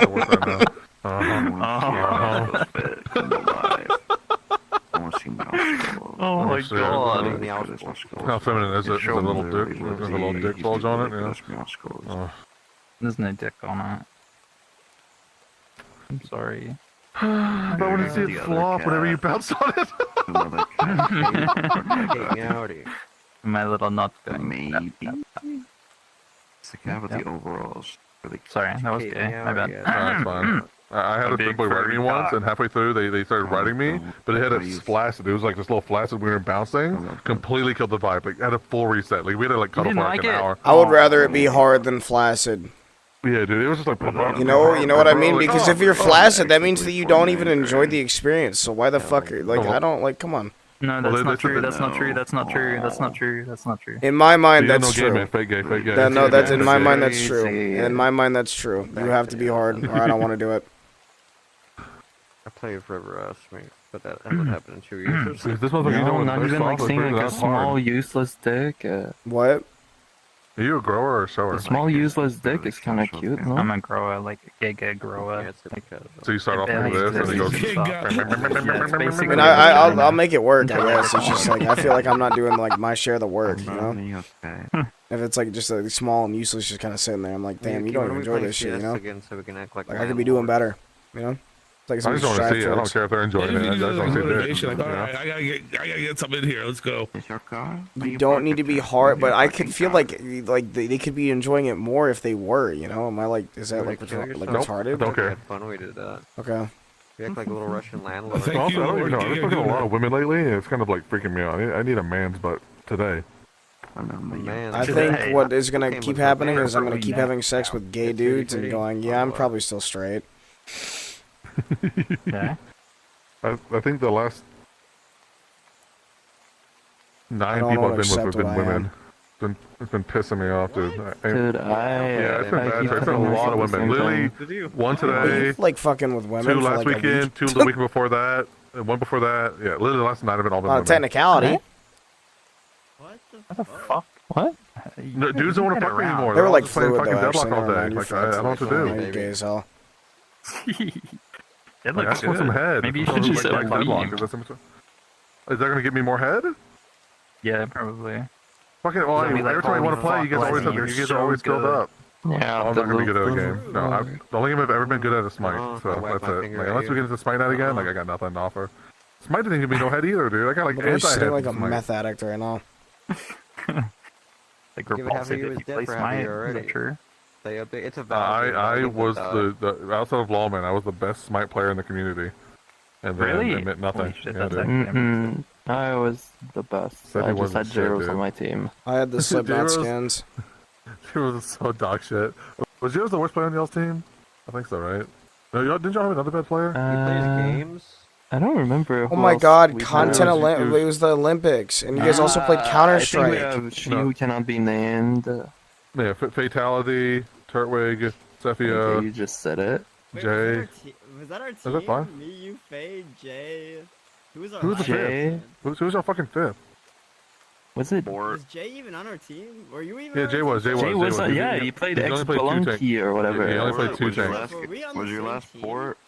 to work right now. Oh my god. How feminine is it? With a little dick? With a little dick bulge on it? Yeah. There's no dick on it. I'm sorry. I want to see it flop whenever you bounce on it. My little nut going. Maybe. It's the cavity overalls. Sorry, that was gay. My bad. That's fine. I had a big boy writing me once, and halfway through they started writing me, but it had a flaccid. It was like this little flaccid when we were bouncing. Completely killed the vibe. Like, it had a full reset. Like, we had to like cuddle for like an hour. I would rather it be hard than flaccid. Yeah, dude, it was just like... You know what I mean? Because if you're flaccid, that means that you don't even enjoy the experience. So why the fuck... Like, I don't... Like, come on. No, Well, that's they not true. said That's not true. That's not true. That's not true. That's not true. In my mind, So you that's know gay true. man, fake gay, fake gay. No, that's in my mind. That's Crazy. true. In my mind, that's true. You have to be hard, or I don't want to do it. I played forever, but that hasn't happened in 2 years. This motherfucker, you know, No, when not they're even like soft, seeing they're like a not hard. small useless dick. What? Are you a grower or a shower? A small useless dick is kind of cute, no? I'm a grower, like a gay grower. So you start off like this, and then you go. I mean, I'll make it work. I guess it's just like I feel like I'm not doing like my share of the work, you know. If it's like just like small and useless, just kind of sitting there, I'm like, damn, you don't even enjoy this shit, you know. So we can act like I could be doing better, you know. It's like I just want to see it. I don't care if they're enjoying it. I just want to see it. Like, all right, I gotta get something in here. Let's go. You don't need to be hard, but I could feel like they could be enjoying it more if they were, you know. Am I like, is that like retarded? I don't care. Fun we did that. Okay. We act like a little Russian landlord. Also, I don't even know. I've been fucking a lot of women lately, and it's kind of like freaking me out. I need a man's butt today. I think what is gonna keep happening is I'm gonna keep having sex with gay dudes and going, yeah, I'm probably still straight. Yeah. I think the last 9 don't people wanna I've been with have accept been what I women. It's been pissing me off, dude. Dude, yeah, it's been I bad. keep It's been a having lot of myself the women. same Literally, thing. one today, You like fucking with women 2 for last like a weekend, week. 2 the week before that, and 1 before that. Yeah, literally the last 9 have been all been On a women. technicality. What the fuck? What? No, dudes don't want to fuck me anymore. They were all like just playing fluid though, fucking actually. Deadlock all Never day. mind, you're Like, I don't know what to fine. do. You're gay as hell. It Like, I looks just want some good. head. Maybe you Like, should just like Deadlock. leave. Is that gonna get me more head? Yeah, probably. Fucking, well, That'd be like every time I want to play, you guys always Leslie, you guys you're are always so filled good. up. Yeah, Oh, I'm not gonna be good at a game. No, the only game I've ever been good at is Smite. So that's it. Like, unless we get into Smite night again, like I got nothing to offer. Smite didn't give me no head either, dude. I got like Literally anti-head. sitting like a from Smite. meth addict right now. Like Give it half of repulsive you if is you dead play for half of Smite. you Is already. that true? It's a valid I was the outside of Lawman, I was the best Smite player in the community. And then Really? it meant nothing. Holy shit, Yeah, that's dude. actually I was the best. Said he I just wasn't had shit, zeros dude. on my team. I had the Slipknot Zeros? skins. He was so dog shit. Was Zeros the worst player on y'all's team? I think so, right? No, didn't y'all have another bad player? He plays games. I don't remember. Oh who my else god, we content had. it was the Olympics, and you guys also played Counter I think we Strike. have She Who Cannot Be Named. Yeah, Fatality, Turtwig, Cephia, Okay, you just said it. Jay. Was that our team? Is that fine? Me, you, Faye, Jay. Who was our Who's the Jay? fifth? Who's our fucking fifth? Was it? Was Jay even on our team? Were you even Yeah, on Jay our was. team? Jay was. Yeah, he played only X played 2 tank. Spelunky or whatever. He only played 2 tanks. Was your last port?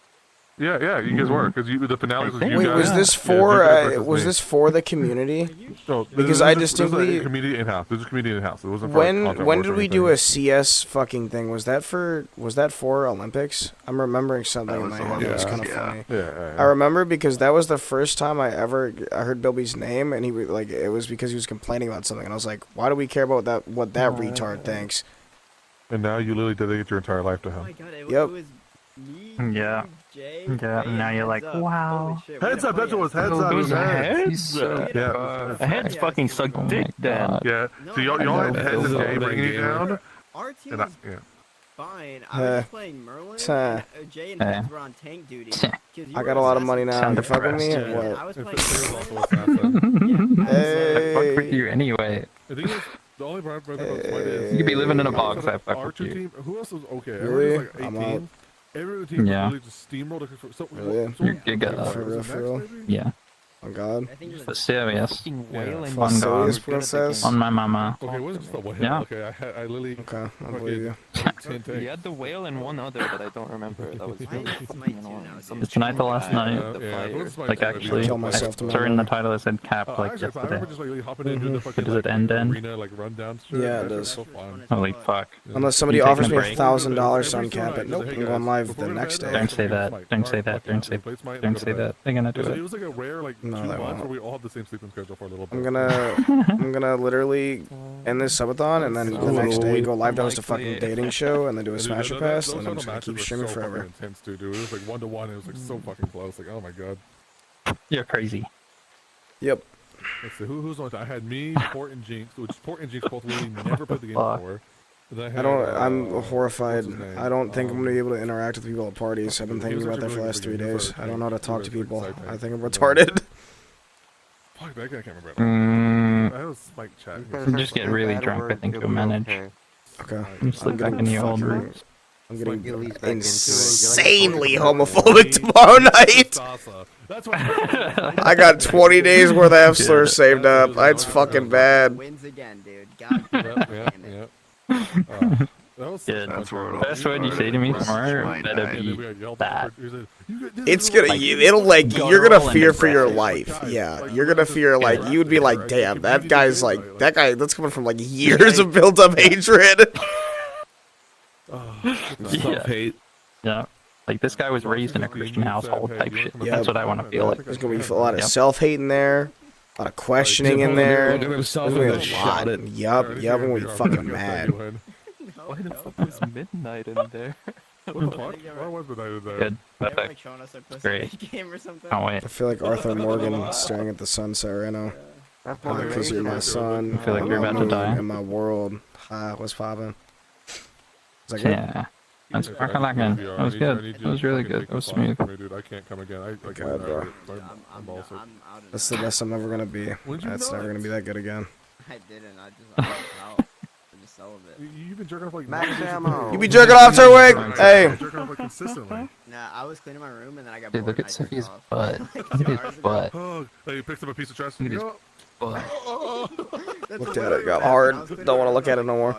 Yeah, you guys were because the finale was you Wait, guys. was this Yeah, for you guys versus was me. this for the community? No, Because this I is distinctly a community in house. This is a community in house. It wasn't for like, content when wars did or we do anything. a CS fucking thing? Was that for Olympics? I'm remembering something in my head that was kind of funny. Yeah. I remember because that was the first time I heard Bilby's name, and he was like, it was because he was complaining about something, and I was like, why do we care about that? What that retard thinks? And now you literally dedicate your entire life to him. Oh my god, it Yep. was me, Yeah. you, Jay, Yeah, Faye, now you're like, heads up. wow. Holy shit, Heads way up, to that's what was play heads us. up. Those Heads. heads? Yeah. A heads fucking suck dick then. Yeah. So y'all had heads and Jay bringing you down. Our team And I, was yeah. fine. I was just playing Merlin. Huh. And, Jay and Heads were on tank duty. 'Cause you I were got a lot of assassin. money now. You fuck with me or Yeah, what? I was If playing it's Merlin. also assassin. I fuck with Hey. you anyway. The thing is, the only part about Smite is You could be living in a box, I fuck our with 2 you. team. Who else was okay? Really? Everyone was like 18. I'm out. Every other team Yeah. really just steamrolled. So, Really? You're giga up. For real, for real? Yeah. Oh god. I think it was But serious. Fucking Yeah. wailing. For On God. serious, princess? On my mama. Okay, it wasn't just the whale. Yeah. Okay, I literally. Okay, I believe you. You had the whale and one other, but I don't remember. That was really fucking annoying. Some It's tonight the last guy night. with the fire. Like actually, Kill myself I tomorrow. saw in the title it said cap like Actually, I yesterday. remember just like really hopping in doing the fucking Does it like, end then? arena like rundown shit. Yeah, it That shit was does. So fun. Holy fuck. Unless somebody You offers taking me a break? $1,000 on cap it. Nope, I'm going live the next day. Don't say that. Don't say that. Don't say. Don't say that. They're gonna do It it. was like a rare like No, 2 they months won't. where we all had the same sleeping schedule for a little bit. I'm gonna literally end this subathon and then the next day go live to host a fucking dating show and then do a Dude, Smasher those Pass Shadow and then I'm just gonna matches keep were streaming so forever. fucking intense, dude. It was like 1-to-1. It was like so fucking close. Like, oh my god. You're crazy. Yep. Let's see, who's on? I had me, Port and Jinx, which Port and Jinx both really never played the game Fuck. before. And then I had, don't. I'm horrified. what's his name? I don't think I'm gonna be able to interact with people at parties. I've been He thinking was about that actually for the really last 3 good. He was days. like I don't know how to talk to he was people. like I think I'm psycho. retarded. Fuck, that guy I can't remember. Mm, I was Mike chat. just get really drunk, I think, you'll manage. Okay. And slip back in the old fucking- I'm getting back insanely homophobic tomorrow night. That's why I got 20 days worth of F slurs saved up. It's fucking bad. Wins again, dude. God yeah. Good. Best word you say to me tomorrow better be that. It's gonna, it'll like, you're gonna fear for your life. Yeah, you're gonna fear, like, you would be like, damn, that guy's like, that's coming from like years of built up hatred. Self-hate. Yeah. Like, this guy was raised in a Christian household type shit. That's what I want to feel like. There's gonna be a lot of self-hate in there, a lot of questioning in there. There's gonna be a lot. Yup, I'm gonna be fucking mad. Why the fuck was midnight in there? What the fuck? Why was midnight in there? Good. Perfect. Great. Can't wait. I feel like Arthur Morgan staring at the sunset right now. Because you're my son. I feel like you're about to die. In my world. Hi, what's poppin'? Is that good? Yeah. That's fucking lacking. That was good. That was really good. That was smooth. Dude, I can't come again. God, bro. I'm also. That's the best I'm ever gonna be. That's never gonna be that good again. I didn't. I was out. I'm just celibate. You've been jerking off like Max ammo. You be jerking off, Turwig? Hey. Jerking off like consistently. Nah, I was cleaning my room and then I got Dude, bored. look at and I jerked Sophie's off. butt. Look at his butt. Oh, you picked up a piece of trash. Look at his butt. Looked at it, got hard. Don't want to look at it no more.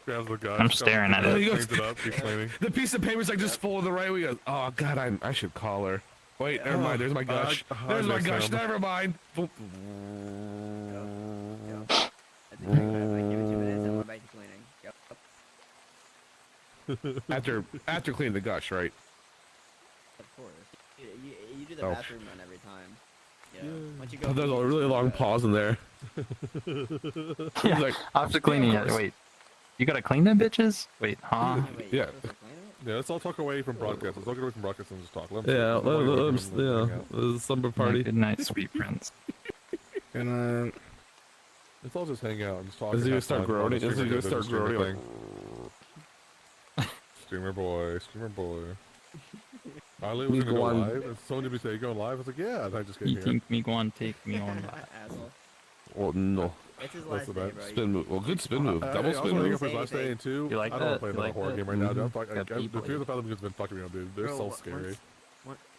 Grabs the guy. I'm staring at it. Cleans it up, keeps cleaning. The piece of paper's like just full of the right. We go, oh god, I should call her. Wait, never mind. There's my gush. There's my gush. Never mind. I think give me 2 minutes and we're back to cleaning. Yep. After cleaning the gush, right? Of course. You do the Oh. bathroom run every time. Yeah. Once you go. Oh, there's a really long pause in there. Yeah. Like, After cleaning it, wait. You gotta clean them bitches? Wait, huh? Yeah. Yeah, let's all talk away from broadcast. Let's all get away from broadcast and just talk. The slumber party. Good night, sweet prince. Gonna. Let's all just hang out and just talk. Is he and gonna have start fun while the groaning? Is he streamer gonna does start his streamer groaning? thing. Streamer boy, streamer boy. Ali was gonna go live, and someone did me say, "You going live?" I was like, "Yeah," and I just You came here. think me one, take me on. Asshole. Oh no. It's his What's last the day, bet? bro. Spin move. Well, good spin move. Double I spin also move. for his last day, and two, You like I don't want that? to play You another like horror that? game right now. Mhm. The Got Fear people. of the Fathom has been fucking me up, dude. They're Bro, so once- scary.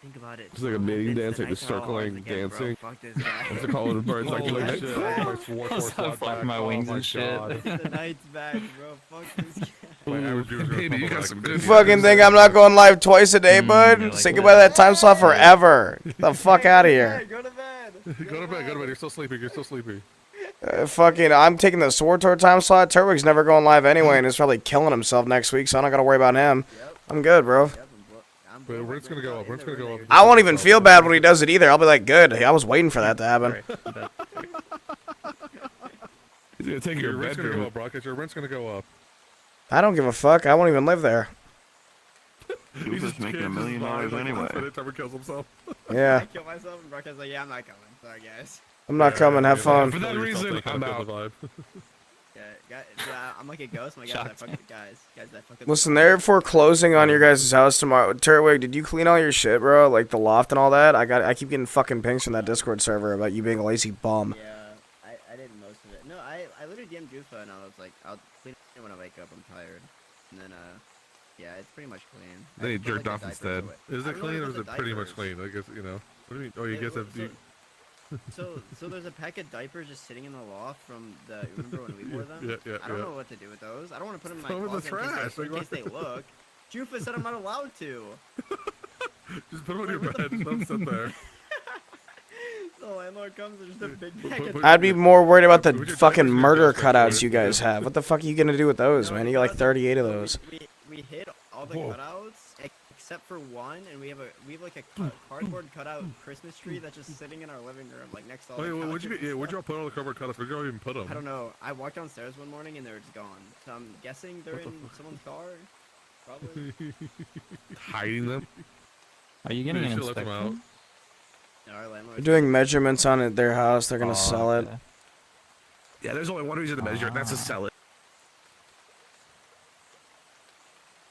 Think about it. It's like a mating It's dance, the like nights the are all circling, again, bro. dancing. Fuck this guy. What's it called? The birds like Holy like shit. that. My sword I was sword flapping my back. wings Oh my and shit. God. The night's back, bro. Fuck this guy. My average viewer's gonna Baby, you come got back. some You good. fucking think I'm not going live twice a day, bud? you're like Say that. goodbye to that time slot forever. Get the fuck out of here. Go to bed. Go to bed. You're so sleepy. You're so sleepy. Fucking, I'm taking the Sword Tour time slot. Turwig's never going live anyway, and he's probably killing himself next week, so I'm not gonna worry about him. I'm good, bro. But rent's gonna go up. Rent's gonna go up. I won't even feel bad when he does it either. I'll be like, good. I was waiting for that to happen. He's gonna take Your your rent's gonna go bedroom. up, Brock. Your rent's gonna go up. I don't give a fuck. I won't even live there. He was making $1 million anyway. Time he kills himself. Yeah. I killed myself and Brock was like, yeah, I'm not coming. Sorry, guys. I'm not coming. Have fun. For that reason, I'm out. Yeah, I'm like a ghost. My guys, guys, that fucking. Listen, they're foreclosing on your guys' house tomorrow. Turwig, did you clean all your shit, bro? Like the loft and all that? I keep getting fucking pings from that Discord server about you being a lazy bum. Yeah, I did most of it. No, I literally DM'd Jufa and I was like, I'll clean it when I wake up. I'm tired. And then yeah, it's pretty much clean. Then he I put, jerked like, off a diaper instead. to Is I it don't clean know or if is it's it a pretty much diapers. clean? I guess, you know. What do you mean? Oh, you guys have. So there's a pack of diapers just sitting in the loft from the. Remember when we wore them? Yeah, I don't yeah. know what to do with those. I don't want to put them in my Throw 'em in the closet trash, in case they look. Jufa said I'm not allowed to. Just put them on your bed. Just let them sit there. The landlord comes, there's just a big pack of I'd be more worried about the fucking murder cutouts you guys have. What the fuck are you gonna do with those, man? You got like 38 of those. We hid all the cutouts except for one, and we have like a cardboard cutout Christmas tree that's just sitting in our living room, like next to all Wait, the where'd you couches get? Yeah, and where'd stuff. y'all put all the cardboard cutouts? Where'd y'all even put them? I don't know. I walked downstairs one morning and they were just gone. So I'm guessing they're in someone's car. Probably. Hiding them. Are you getting You an should let them out. inspection? No, our landlord. They're doing measurements on it, their house. They're gonna sell it. okay. Yeah, there's only one reason to measure it. That's to sell it.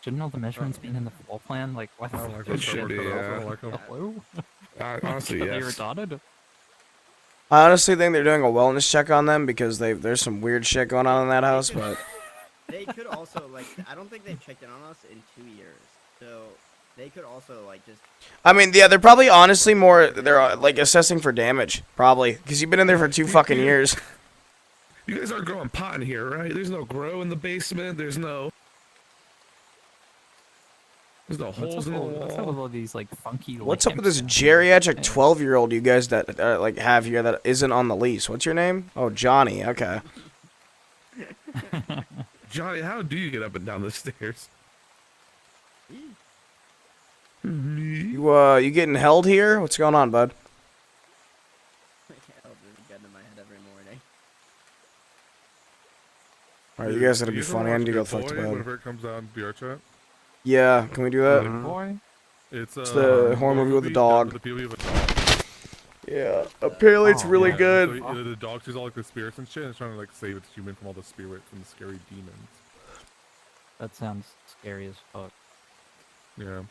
Shouldn't all the measurements be in the floor plan? Like, what? I don't like It those should cardboard be, cutouts. I yeah. don't like them. Hello? Honestly, Are they yes. retarded? I honestly think they're doing a wellness check on them because there's some weird shit going on in that house, but They could also like. I don't think they've checked in on us in 2 years, so they could also like just. I mean, yeah, they're probably honestly they're like assessing for damage, probably, because you've been in there for 2 fucking years. You guys aren't growing pot in here, right? There's no grow in the basement. There's no holes in the wall. What's up with all these like funky? What's up with this lamps? geriatric 12-year-old you guys that like have here that isn't on the lease? What's your name? Oh, Johnny. Okay. Johnny, how do you get up and down the stairs? You getting held here? What's going on, bud? Alright, you guys gotta be funny. I need to go fuck to bed. Whenever it comes out in VR chat. Yeah, can we do that? Boy. It's the horror movie with the dog. Yeah, apparently it's really good. So, the dog sees all like the spirits and shit, and it's trying to like save its human from all the spirits and the scary demons. That sounds scary as fuck. Yeah.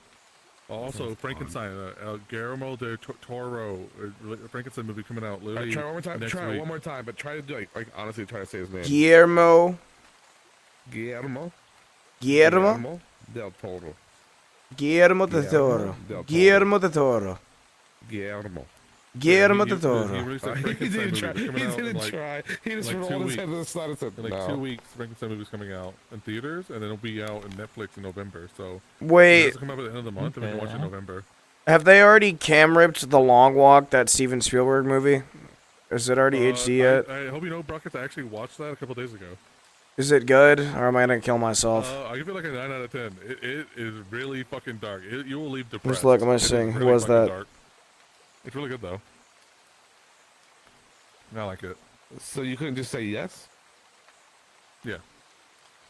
Also, Frankenstein, Guillermo del Toro, Frankenstein movie coming out literally. Try one more time. Next Try week. one more time, but try to do like honestly try to say his name. Guillermo Guillermo del Toro. Guillermo del Toro. Guillermo del Toro. Guillermo. Guillermo del Toro. He didn't try. He didn't try. He just rolled his head to the side and said, in like 2 weeks, Frankenstein movie's coming out in theaters, and then it'll be out in Netflix in November. So Wait. It'll come out at the end of the month, and we can watch it in November. Have they already cam-ripped The Long Walk, that Steven Spielberg movie? Is it already HD yet? I hope you know, Brockett, I actually watched that a couple days ago. Is it good, or am I gonna kill myself? I'll give it like a 9 out of 10. It is really fucking dark. You will leave depressed. Just look, I'm gonna It is sing. Who really was fucking that? dark. It's really good though. I like it. So you couldn't just say yes? Yeah.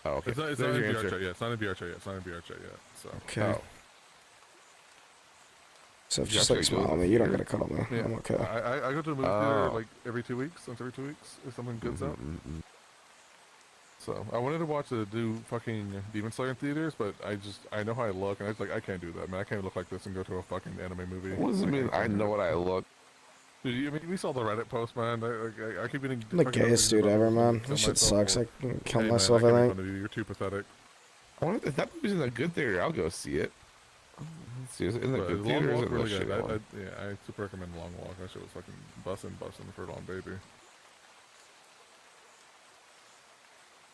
Oh, okay. It's not in There's your VR answer. chat yet. It's not in VR chat yet. It's not in VR chat yet. So. Okay. So just like smile at me. You don't gotta cuddle me. Yeah. I'm okay. I go to the movie theater like every 2 weeks. Once every 2 weeks, if something good's out. So I wanted to watch the do fucking Demon Slayer in theaters, but I know how I look, and I was like, I can't do that, man. I can't look like this and go to a fucking anime movie. What does it mean? I know what I look. Dude, I mean, we saw the Reddit post, man. I keep getting. I'm the gayest dude ever, man. That shit sucks. I can kill myself, I think. You're too pathetic. I wonder if that movie's in a good theater. I'll go see it. Let's see, is it in the But good Long theater? Walk Or is it really the good. shit one? Yeah, I super recommend Long Walk. That shit was fucking bussin' for Long Baby.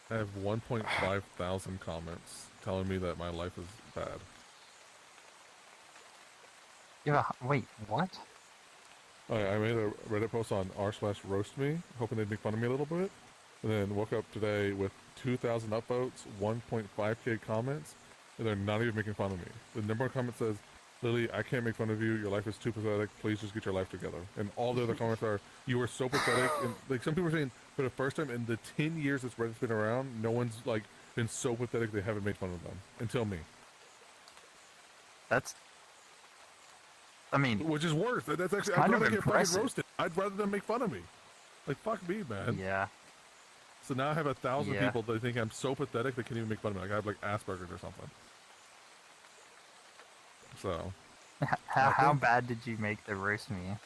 I have 1.5 thousand comments telling me that my life is bad. Yeah. Wait. What? I made a Reddit post on r/roast me, hoping they'd make fun of me a little bit, and then woke up today with 2,000 upvotes, 1.5k comments, and they're not even making fun of me. The number one comment says, "Lily, I can't make fun of you. Your life is too pathetic. Please just get your life together." And all the other comments are, "You are so pathetic." And like some people are saying, for the first time in the 10 years this Reddit's been around, no one's like been so pathetic they haven't made fun of them until me. That's. I mean, which is worse. That's actually kind I'd of rather get fucking impressive. roasted. I'd rather them make fun of me. Like fuck me, man. Yeah. So now I have 1,000 Yeah. people that think I'm so pathetic they can't even make fun of me. Like I have like Asperger's or something. So. How bad did you make the roast me?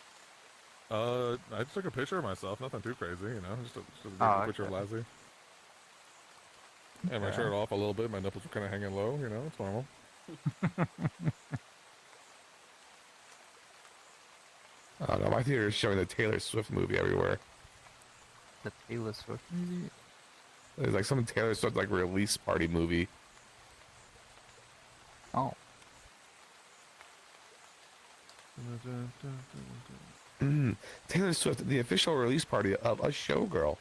I just took a picture of myself. Nothing too crazy, you know. Just a Oh, picture of okay. Lazzy. And my Okay. shirt off a little bit. My nipples were kind of hanging low. You know, it's normal. Oh no, my theater is showing the Taylor Swift movie everywhere. The Taylor Swift movie? There's like some Taylor Swift like release party movie. Oh. Taylor Swift, the official release party of a showgirl.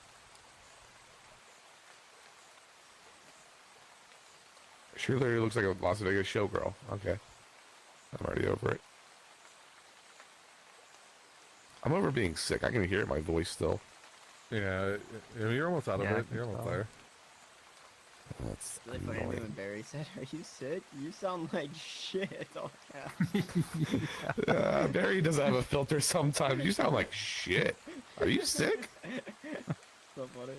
Sure, literally looks like a Las Vegas showgirl. Okay, I'm already over it. I'm over being sick. I can hear it in my voice still. Yeah, you're almost out of Yeah, I it. can You're almost tell. there. That's Really funny to me when Barry said, "Are you sick? You sound like shit." All caps. Barry doesn't have a filter sometimes. You sound like shit. Are you sick? So funny.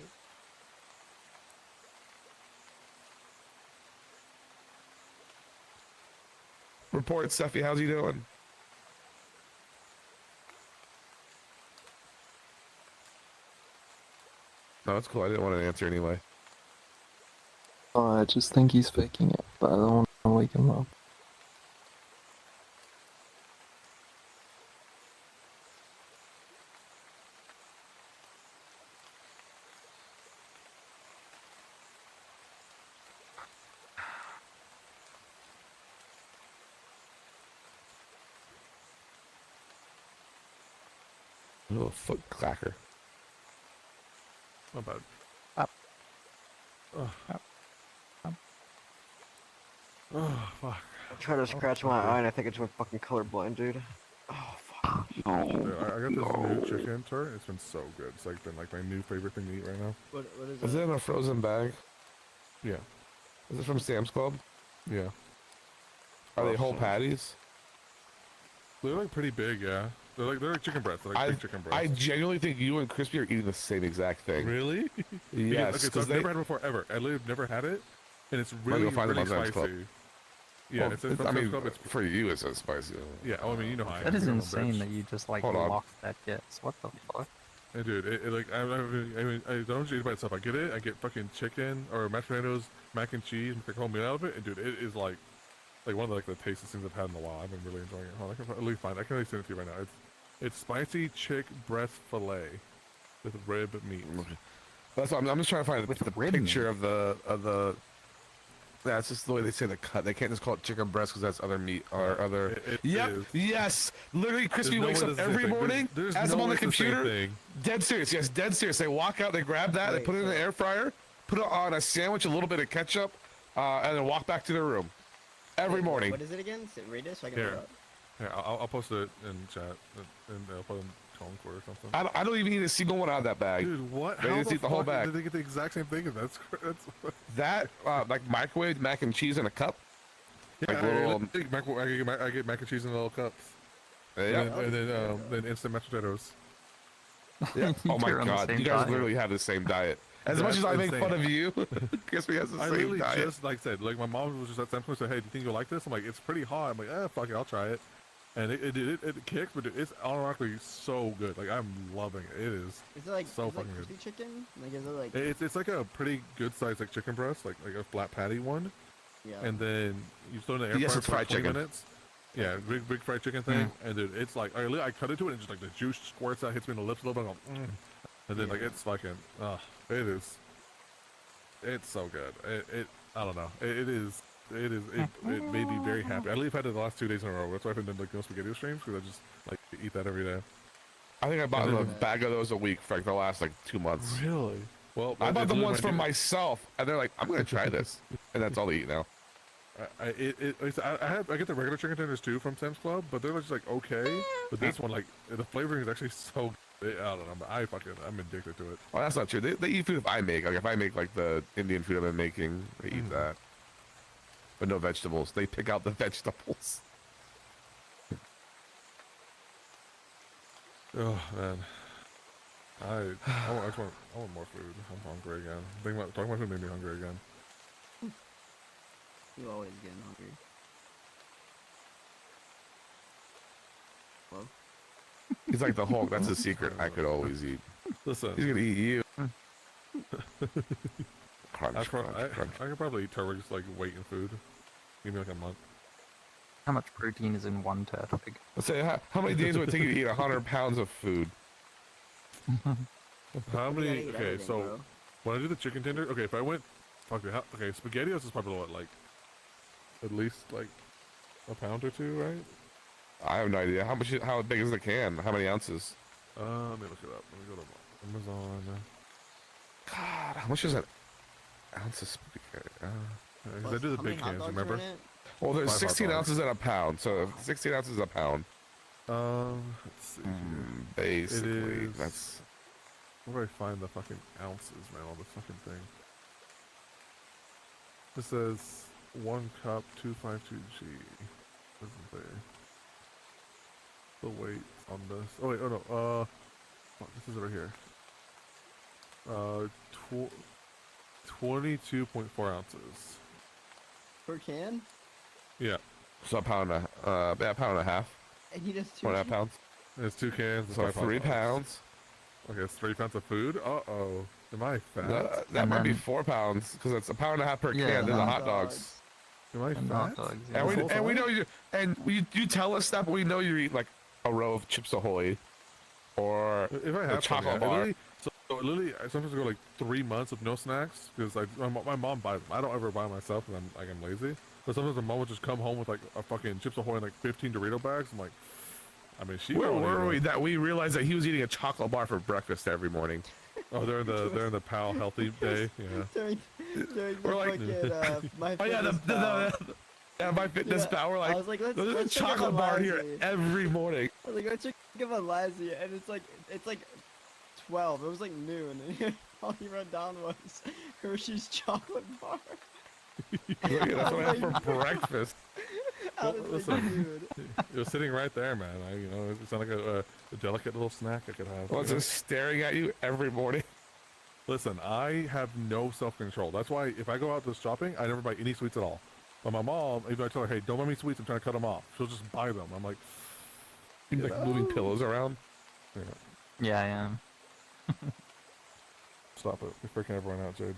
Report, Steffi. How's he doing? No, it's cool. I didn't want to answer anyway. Oh, I just think he's faking it, but I don't want to wake him up. A little foot clacker. Not bad. Up. Oh. Up. Up. Oh, fuck. I'm trying to scratch my eye and I think it's fucking colorblind, dude. Oh, fuck. Dude, I got this new chicken turret. It's been so good. It's like been like my new favorite thing to eat right now. What is Is it in a frozen bag? Yeah. Is it from Sam's Club? Yeah. Are they whole patties? They're like pretty big, yeah. They're like chicken breasts. They're like big chicken breasts. I genuinely think you and Crispy are eating the same exact thing. Really? Yes. Okay, so I've never had it before ever. I literally never had it, and it's really really spicy. Yeah, Well, it's from I mean, Sam's Club. It's for you, it's so spicy. yeah. Oh, I mean, you know how I That am, is you know, insane bitch. that you just like Hold on. locked that guess. What the fuck? Hey, dude, like I mean, I don't just eat it by itself. I get it. I get fucking chicken or mashed potatoes, mac and cheese, make a whole meal out of it. And dude, it is like one of the, like the tastiest things I've had in a while. I've been really enjoying it. Hold on, I can really find. I can really send it to you right now. It's spicy chick breast fillet with rib meat. That's what I'm just trying to find With the rib picture of the. That's just the way they say the cut. They can't just call it chicken breast because that's other meat or other. Yep. is. Yes. Literally, Crispy There's no wakes way up this is the every same thing. morning, There's has no them on way the it's the same computer. thing. Dead serious. Yes, dead serious. They walk out, they grab that, they put it in the air fryer, put it on a sandwich, a little bit of ketchup, and then walk back to their room every morning. What is it again? Read it so I can Here, look it up. here, I'll post it in chat and I'll put it in Concord or something. I don't even eat a single one out of that bag. Dude, what? They How just the eat the whole fuck bag. did they get the exact same thing? That's That like microwave mac and cheese in a cup. Yeah, Like little. I get mac and cheese in little cups. Yeah. And then instant mashed potatoes. Yeah. Oh my You're on the god, same you guys diet. literally have the same diet. As much as I make fun of you, Crispy has the I same literally diet. just like I said, like my mom was just at some point said, "Hey, do you think you'll like this?" I'm like, "It's pretty hot." I'm like, "Fuck it, I'll try it." And it kicks, but it's automatically so good. Like I'm loving it. It is. Is it like so is it fucking like good? crispy chicken? Like is it like? It's like a pretty good size like chicken breast, like a flat patty one. Yeah. And then you throw it in the air Yes, fryer it's for like fried 20 chicken. minutes. Yeah, big fried chicken thing. And dude, it's like I cut into it and just like the juice squirts out, hits me in the lips a little bit. And I go, and then like it's fucking, it is. It's so good. I don't know. It made me very happy. I literally had it the last 2 days in a row. That's why I've been doing like no spaghetti streams because I just like eat that every day. I think I bought a bag of those a week for like the last like 2 months. Really? Well, I bought it's the literally ones my for new- myself, and they're like, "I'm gonna try this," and that's all they eat now. I get the regular chicken tenders too from Sam's Club, but they're just like okay. But this one, like the flavoring is actually so good. I don't know. I'm addicted to it. Well, that's not true. They eat food if I make. Like if I make like the Indian food I've been making, they eat that. But no vegetables. They pick out the vegetables. Oh man, I want more food. I'm hungry again. Talking about food made me hungry again. You always getting hungry. Well. He's like the Hulk. That's a secret. I could always eat. Listen, He's gonna eat you. Crunch, I crunch. could probably eat Turwig's like weight in food. Give me like a month. How much protein is in one turtwig? Let's say how many days would it take you to eat 100 pounds of food? How You many? gotta eat Okay, everything, so bro. when I do the chicken tender, okay, if I went, fuck it, okay, SpaghettiOs is probably what, like, at least like a pound or two, right? I have no idea. How big is the can? How many ounces? Let me look it up. Let me go to Amazon. God, how much is an ounce of spaghetti? Because I do the big cans, remember? Well, there's 5 hot 16 dogs. ounces in a pound, so 16 ounces is a pound. Let's see here. Basically, It is- that's. Where do I find the fucking ounces, man, on this fucking thing? This says 1 cup 252G. Doesn't say the weight on this. Oh wait, oh no, fuck, this is right here. 22.4 ounces. Per can? Yeah. So a pound and a, yeah, a pound and a half. And you just 1.5 pounds. There's 2 cans. So 3 pounds. Okay, it's 3 pounds of food. Uh-oh. Am I fat? That might be 4 pounds because it's a pound and a half per can. They're the hot dogs. Am I fat? And we know you. And you tell us that, but we know you eat like a row of Chips Ahoy or If I a have chocolate some, bar. literally, I sometimes go like 3 months with no snacks because my mom buys them. I don't ever buy myself because I'm lazy. But sometimes my mom would just come home with like a fucking Chips Ahoy and like 15 Dorito bags. I'm like, I mean, she. Where were we that we realized that he was eating a chocolate bar for breakfast every morning? Oh, they're in the PAL healthy day. Yeah. During We're like, my oh yeah, my fitness pal. We're like, I was like, let's there's a check up chocolate on bar here Lassie. every morning. I was like, let's check up on Lassie, and it's like 12. It was like noon, and all he wrote down was Hershey's chocolate bar. Yeah, that's what I had for breakfast. I was like, dude. It was sitting right there, man. It sounded like a delicate little snack I could have. Well, it's just staring at you every morning. Listen, I have no self-control. That's why if I go out to shopping, I never buy any sweets at all. But my mom, even I tell her, hey, don't buy me sweets, I'm trying to cut them off. She'll just buy them. I'm like, like moving pillows around. Yeah, I am. Stop it. You're freaking everyone out, Jade.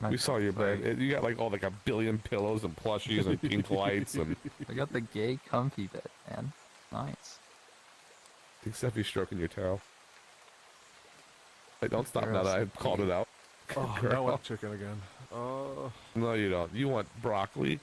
We saw your bed. You got like all like a billion pillows and plushies and pink lights and. I got the gay comfy bed, man. Nice. Except he's stroking your tail. Hey, don't stop now that I called it out. Oh, Girl. I want chicken again. No, you don't. You want broccoli.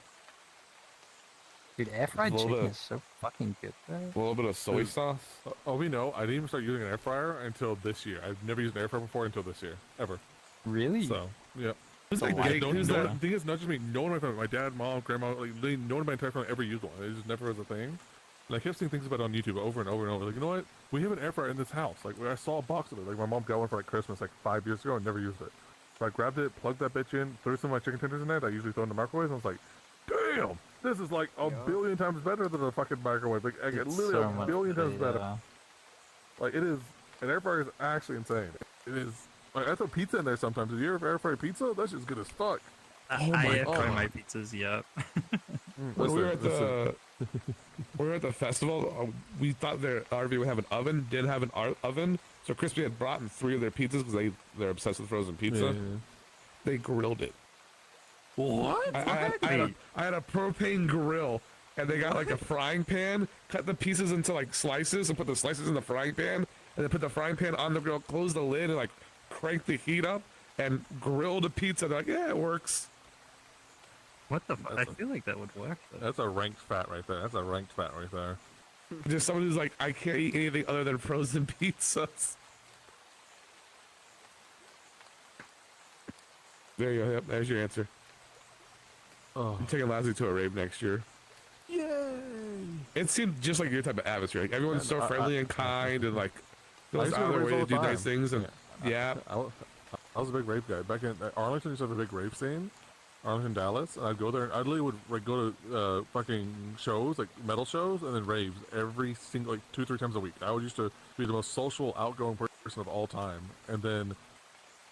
Dude, air fried A little chicken bit- is so fucking good, though. A little bit of soy Dude, sauce. Oh, we know. I didn't even start using an air fryer until this year. I've never used an air fryer before until this year, ever. Really? So, yeah. Who's that Like, gay- don't- who's no- that? The thing is, not just me. No one in my family, my dad, mom, grandma, like, no one in my entire family ever used one. It just never was a thing. And I kept seeing things about it on YouTube over and over and over. Like, you know what? We have an air fryer in this house. Like, I saw a box of it. Like, my mom got one for like Christmas like 5 years ago and never used it. So I grabbed it, plugged that bitch in, threw some of my chicken tenders in there that I usually throw in the microwave, and I was like, damn! This is like a billion times better than a fucking microwave. Like, It's literally so a much billion times better. better. Like, it is, an air fryer is actually insane. It is, like, I throw pizza in there sometimes. Did you ever air fry pizza? That shit's good as fuck. I air fry my pizzas, yeah. When we were at the we were at the festival, we thought their RV would have an oven. Didn't have an oven, so Crispy had brought in 3 of their pizzas because they're obsessed with frozen pizza. Yeah. They grilled it. What? I had a propane grill, and they got like a frying pan, cut the pieces into like slices, and put the slices in the frying pan, and then put the frying pan on the grill, close the lid, and like crank the heat up, and grill the pizza. They're like, yeah, it works. What the fuck? I feel like that would work. Though. That's a ranked fat right there. That's a ranked fat right there. Just someone who's like, I can't eat anything other than frozen pizzas. There you go. Yep, there's your answer. Oh. I'm taking Lassie to a rave next year. Yay! It seemed just like your type of atmosphere. Like everyone's so friendly and kind, and like I goes used to out of go their to way raves to all do the nice time. things. And yeah, I was a big rave guy. Back in Arlington, used to have a big rave scene. Arlington, Dallas, and I'd go there and I literally would like go to fucking shows, like metal shows, and then raves every single, like 2-3 times a week. I would used to be the most social, outgoing person of all time, and then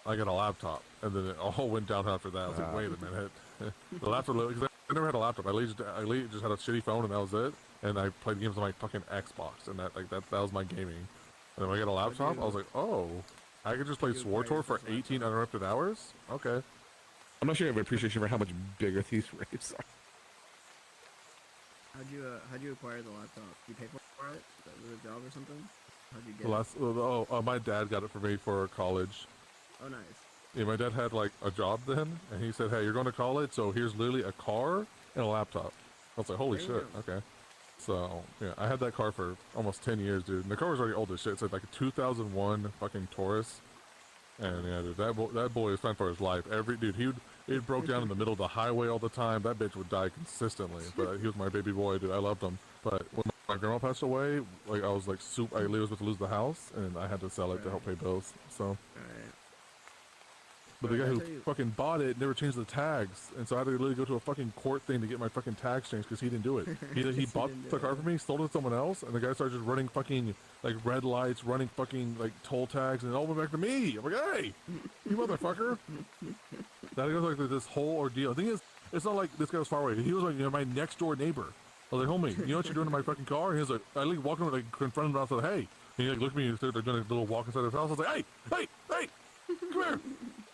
I got a laptop, and then it all went downhill after that. I was like, wait a minute, the laptop, because I never had a laptop. I literally just had a shitty phone, and that was it. And I played games on my fucking Xbox, and that was my gaming. And then when I got a laptop, I was like, oh, I could just play SWORD Tour for 18 uninterrupted hours. Okay. I'm not sure you have an appreciation for how much bigger these raves are. How'd you acquire the laptop? Did you pay for it? Was it a job or something? How'd you get it? My dad got it for me for college. Oh, nice. Yeah, my dad had like a job then, and he said, hey, you're going to college, so here's literally a car and a laptop. I was like, holy shit, okay. So, yeah, I had that car for almost 10 years, dude. And the car was already old as shit. It's like a 2001 fucking Taurus. And yeah, dude, that boy was fighting for his life. It broke down in the middle of the highway all the time. That bitch would die consistently. But he was my baby boy, dude. I loved him. But when my grandma passed away, like I was like I literally was about to lose the house, and I had to sell it to help pay bills. So. But the guy who fucking bought it never changed the tags, and so I had to literally go to a fucking court thing to get my fucking tags changed because he didn't do it. He bought the car for me, sold it to someone else, and the guy started just running fucking like red lights, running fucking like toll tags, and it all went back to me. I'm like, hey, you motherfucker! That goes like this whole ordeal. The thing is, it's not like this guy was far away. He was like my next door neighbor. I was like, homie, you know what you're doing to my fucking car? And he was like, I like walking, like confronted him, and I was like, hey. And he like looked at me and they're doing a little walk inside his house. I was like, hey, come here.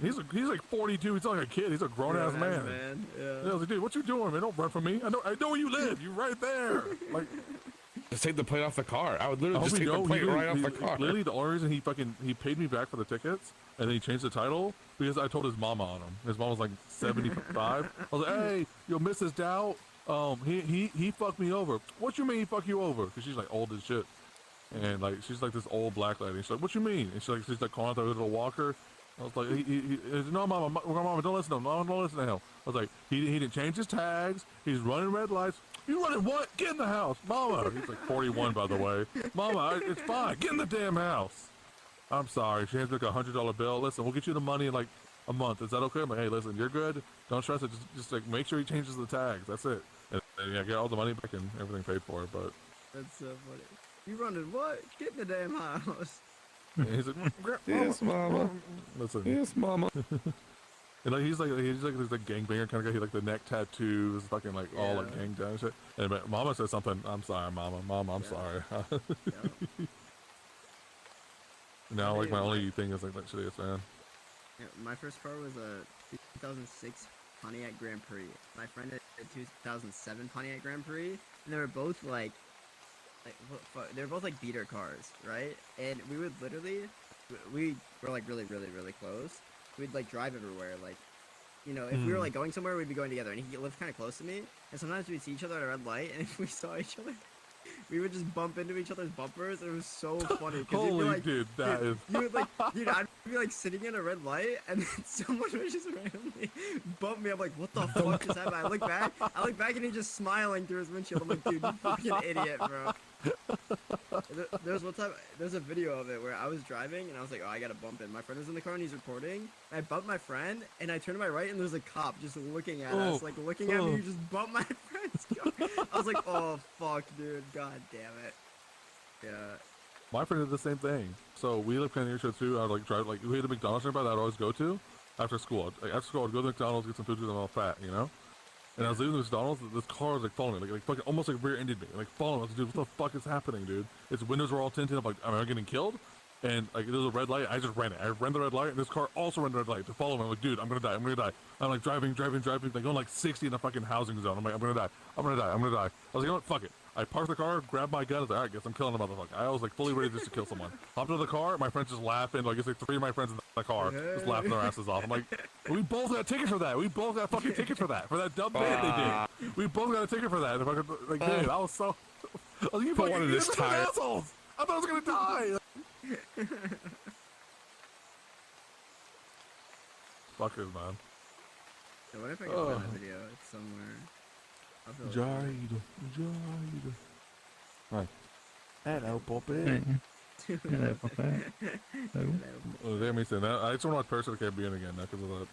He's like 42. He's not like a kid. He's a grown ass man. Yeah. I was like, dude, what you doing, man? Don't run from me. I know where you live. You're right there. Like, just take the plate off the car. I would literally just homie, take no, the plate he right off literally- the car. Literally, the only reason he paid me back for the tickets and then he changed the title because I told his mama on him. His mom was like 75. I was like, hey, yo, Mrs. Doubt, he fucked me over. What you mean he fucked you over? Because she's like old as shit. And like she's like this old black lady. She's like, what you mean? And she's like calling out the little walker. I was like, he no, mama, don't listen to him. Mama, don't listen to him. I was like, he didn't change his tags. He's running red lights. You running what? Get in the house, mama. He's like 41, by the way. Mama, it's fine. Get in the damn house. I'm sorry. She hands me like $100 bill. Listen, we'll get you the money in like a month. Is that okay? I'm like, hey, listen, you're good. Don't stress it. Just like make sure he changes the tags. That's it. And yeah, get all the money back and everything paid for. But That's so funny. You running what? Get in the damn house. and he's like, Yes, mama. Listen. Yes, mama. And like he's like this like gangbanger kind of guy. He like the neck tattoos, fucking like all like gang down and shit. And mama said something. I'm sorry, mama. Mama, I'm sorry. Now like my only thing is like that shit is, man. Yeah, my first car was a 2006 Pontiac Grand Prix. My friend had a 2007 Pontiac Grand Prix, and they were both like they were both like beater cars, right? And we would literally, we were like really close. We'd like drive everywhere, like, you know, if we were like going somewhere, we'd be going together. And he lived kind of close to me, and sometimes we'd see each other at a red light, and if we saw each other, we would just bump into each other's bumpers. It was so funny. Holy like, dude, that is. You would like, dude, I'd be like sitting in a red light, and then someone would just randomly bump me. I'm like, what the fuck just happened? I look back, and he's just smiling through his windshield. I'm like, dude, you fucking idiot, bro. There was one time, there's a video of it where I was driving, and I was like, oh, I gotta bump in. My friend was in the car, and he's recording. I bumped my friend, and I turned to my right, and there's a cop just looking at us, like looking at me. You just bumped my friend's car. I was like, oh fuck, dude, god damn it. Yeah. My friend did the same thing. So we live kind of near each other too. I'd like drive, like we had a McDonald's nearby that I'd always go to after school. After school, I'd go to McDonald's, get some food because I'm all fat, you know? And I was leaving the McDonald's, this car was like following me, like fucking almost like rear-ended me, like following me. I was like, dude, what the fuck is happening, dude? Its windows were all tinted. I'm like, am I getting killed? And like there was a red light. I just ran it. I ran the red light, and this car also ran the red light to follow me. I'm like, dude, I'm gonna die. I'm like driving, like going like 60 in a fucking housing zone. I'm like, I'm gonna die. I was like, you know what? Fuck it. I parked the car, grabbed my gun. I was like, all right, guess I'm killing the motherfucker. I was like fully ready just to kill someone. Hopped into the car. My friends just laughing. Like it's like 3 of my friends in the car just laughing their asses off. I'm like, we both got a ticket for that. We both got fucking ticket for that. For that dumb band they did. We both got a ticket for that. Like, dude, I was so. I was like, you Put fucking one of this innocent tire. assholes. I thought I was gonna die. Fuckers, man. So what if I can find a video? It's somewhere. Jade. Hi. Hello, Poppy. Hello, Poppy. Oh, damn, he said that. I just want to watch Pirates of the Caribbean again, not because of that.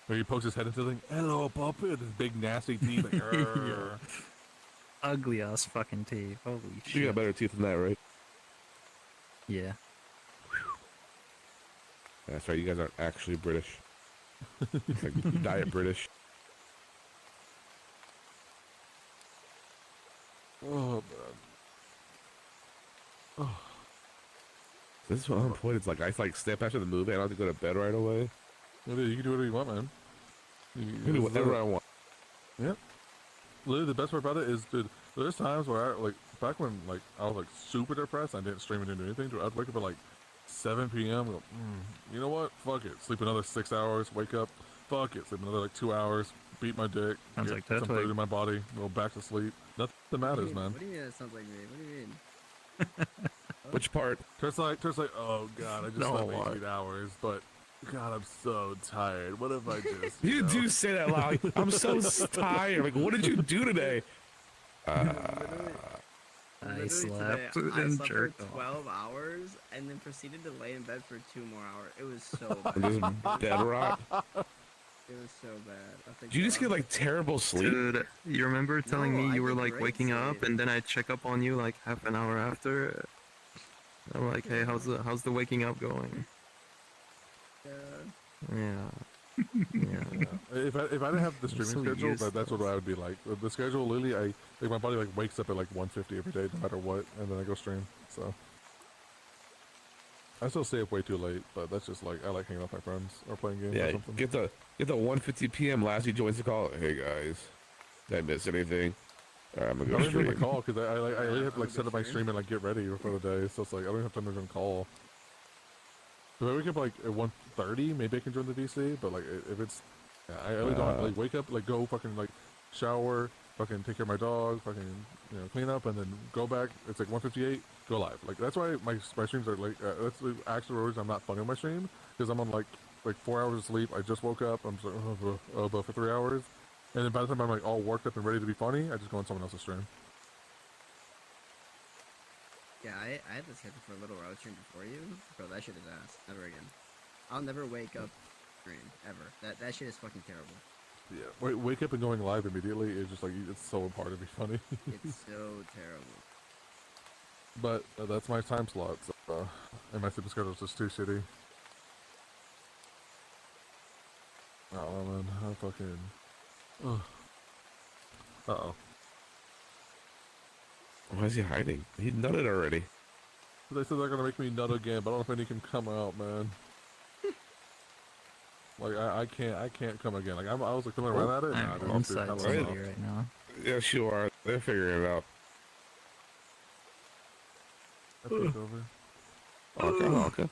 Where he pokes his head into the thing. Hello, Poppy. This big nasty teeth. Like, Yeah. Ugly ass fucking teeth. Holy shit. You got better teeth than that, right? Yeah. That's right. You guys aren't actually British. Like diet British. Oh, man. Oh. This is what I'm point. It's like I like step after the movie. I don't have to go to bed right away. Well, dude, you can do whatever you want, man. You can do whatever I want. Yep. Literally, the best part about it is, dude, there's times where I, like, back when, like, I was, like, super depressed, I didn't stream and didn't do anything, dude, I'd wake up at, like, 7 p.m., go, you know what, fuck it, sleep another 6 hours, wake up, fuck it, sleep another, like, 2 hours, beat my dick, Sounds get like that's some food like- in my body, go back to sleep, nothing matters, man. What do you mean it sounds like me? What do you mean? Which part? Turt's like, oh, God, I just No, slept what? 8 hours, but, God, I'm so tired, what if I just, You know? do say that loud. Like, I'm so tired. Like, what did you do today? I Literally slept today, I and slept for jerked off. 12 hours and then proceeded to lay in bed for 2 more hours. It was so bad. Just dead rot. It was so bad. I think Did you just get like terrible sleep? Dude, you remember telling No, me I you were get like great waking up sleep. and then I check up on you like half an hour after? I'm like, hey, how's the waking up going? Yeah. Yeah. If I didn't have the streaming so schedule, that's useless. what I would be like. The schedule, literally, my body like wakes up at like 1:50 every day, no matter what, and then I go stream. So I still stay up way too late, but that's just like I like hanging out with my friends or playing games or Yeah, something. get the 1:50 p.m. last he joins the call. Hey guys, did I miss anything? All right, I'm I gonna don't go even stream. call because I really have to like set up my stream and like get ready for the day. So it's like I don't have time to even call. If I wake up like at 1:30, maybe I can join the VC. But like if it's, I really don't like wake up, like go fucking like shower, fucking take care of my dog, fucking clean up, and then go back. It's like 1:58, go live. Like that's why my streams are like that's the actual reason I'm not funny on my stream because I'm on like 4 hours of sleep. I just woke up. I'm just like, for 3 hours. And then by the time I'm like all worked up and ready to be funny, I just go on someone else's stream. Yeah, I had this happen for a little while. I was streaming before you. Bro, that shit is ass. Never again. I'll never wake up stream ever. That shit is fucking terrible. Yeah, wake up and going live immediately is just like it's so hard to be funny. It's so terrible. But that's my time slot, so, and my sleep schedule is just too shitty. Oh man, I fucking. Uh-oh. Why is he hiding? He nutted already. They said they're gonna make me nut again, but I don't know if any can come out, man. Like I can't come again. Like I was like coming around at it. I'm inside TV right now. Yes, you are. They're figuring it out. I took over. Okay.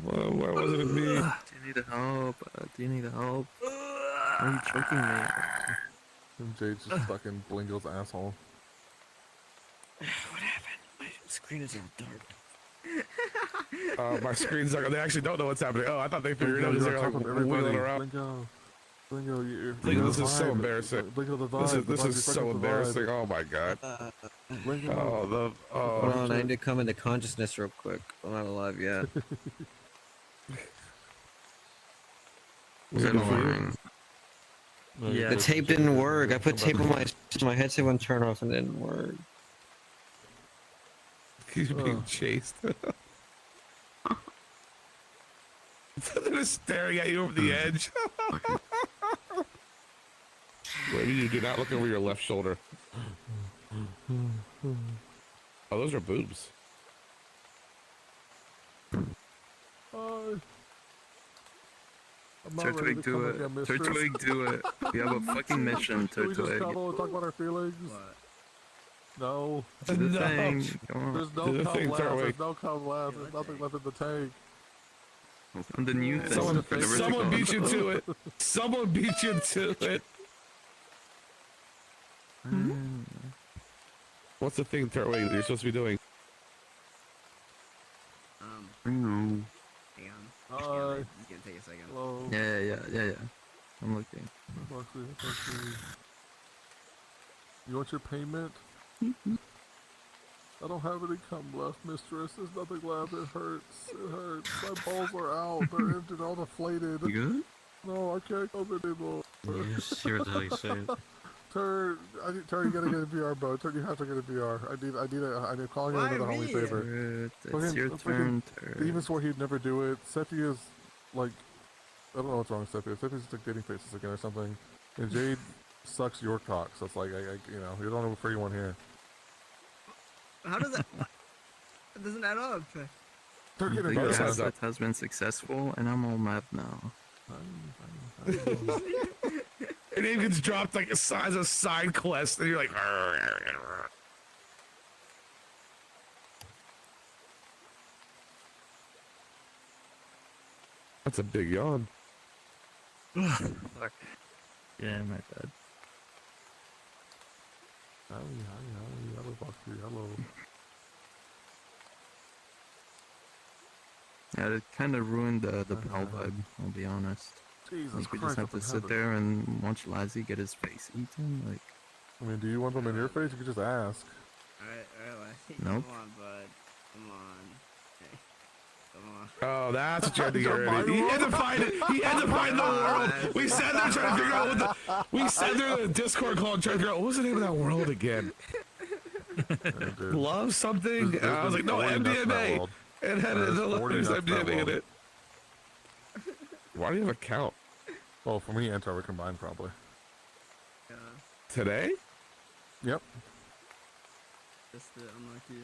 Well, why wasn't it me? Do you need help? Do you need help? Why are you choking me? And Jade's just fucking Blingo's asshole. What happened? My screen is all dark. My screen's like they actually don't know what's happening. Oh, I thought they figured it out. They're like wheeling around. Blingo, This is so embarrassing. This is so embarrassing. Oh my god. Hold on, I need to come into consciousness real quick. I'm not alive yet. Was it alarming? Yeah. The tape didn't work. I put tape on my headset wouldn't turn off and it didn't work. He's being chased. They're just staring at you over the edge. Maybe you do not look over your left shoulder. Oh, those are boobs. Turtwig, do it. Turtwig, do it. We have a fucking mission, Can we just Turtwig. cuddle and talk about our feelings? No. Do the thing. Come on. There's no cum left. There's no cum left. There's nothing left in the tank. The new thing. Someone beat you to it. Someone beat you to it. What's the thing, Turtwig, that you're supposed to be doing? Hang on. It's gonna take a second. Hello. Yeah. I'm looking. You want your payment? I don't have any cum left, mistress. There's nothing left. It hurts. It hurts. My balls are out. They're empty. They're all deflated. You good? No, I can't come anymore. Yes, hear how you say it. Turd, you gotta get a VR, bro. Turd, you have to get a VR. I'm calling you another holy favor. Turd, it's your turn, Turd. He even swore he'd never do it. Seppi is, like, I don't know what's wrong with Seppi. Seppi's like dating faces again or something. And Jade sucks your cock, so it's like, you don't have a free one here. How does that? It doesn't add up. Turd, get The a gaslight has been successful, and I'm all mad now. Your name gets dropped like a side quest, and you're like, that's a big yawn. Fuck. Yeah, my bad. Hello. Yeah, it kind of ruined the Bell vibe, I'll be honest. Jesus like, we Christ, just have to up in sit heaven. there and watch Lazzy get his face eaten, like... I mean, do you want them in your face? You could just ask. Alright, Lassie. Nope. Come on, bud. Come on. Hey. Come on. Oh, that's what you had to get ready. He had to find it. He had to find the world. We sat there trying to figure out what the. We sat there in the Discord call and trying to figure out what was the name of that world again. Love something. And I was like, no, MDMA. It had there's MDMA in it. Why do you have a count? Well, for me and Trevor combined, probably. Yeah. Today? Yep. Just unlucky.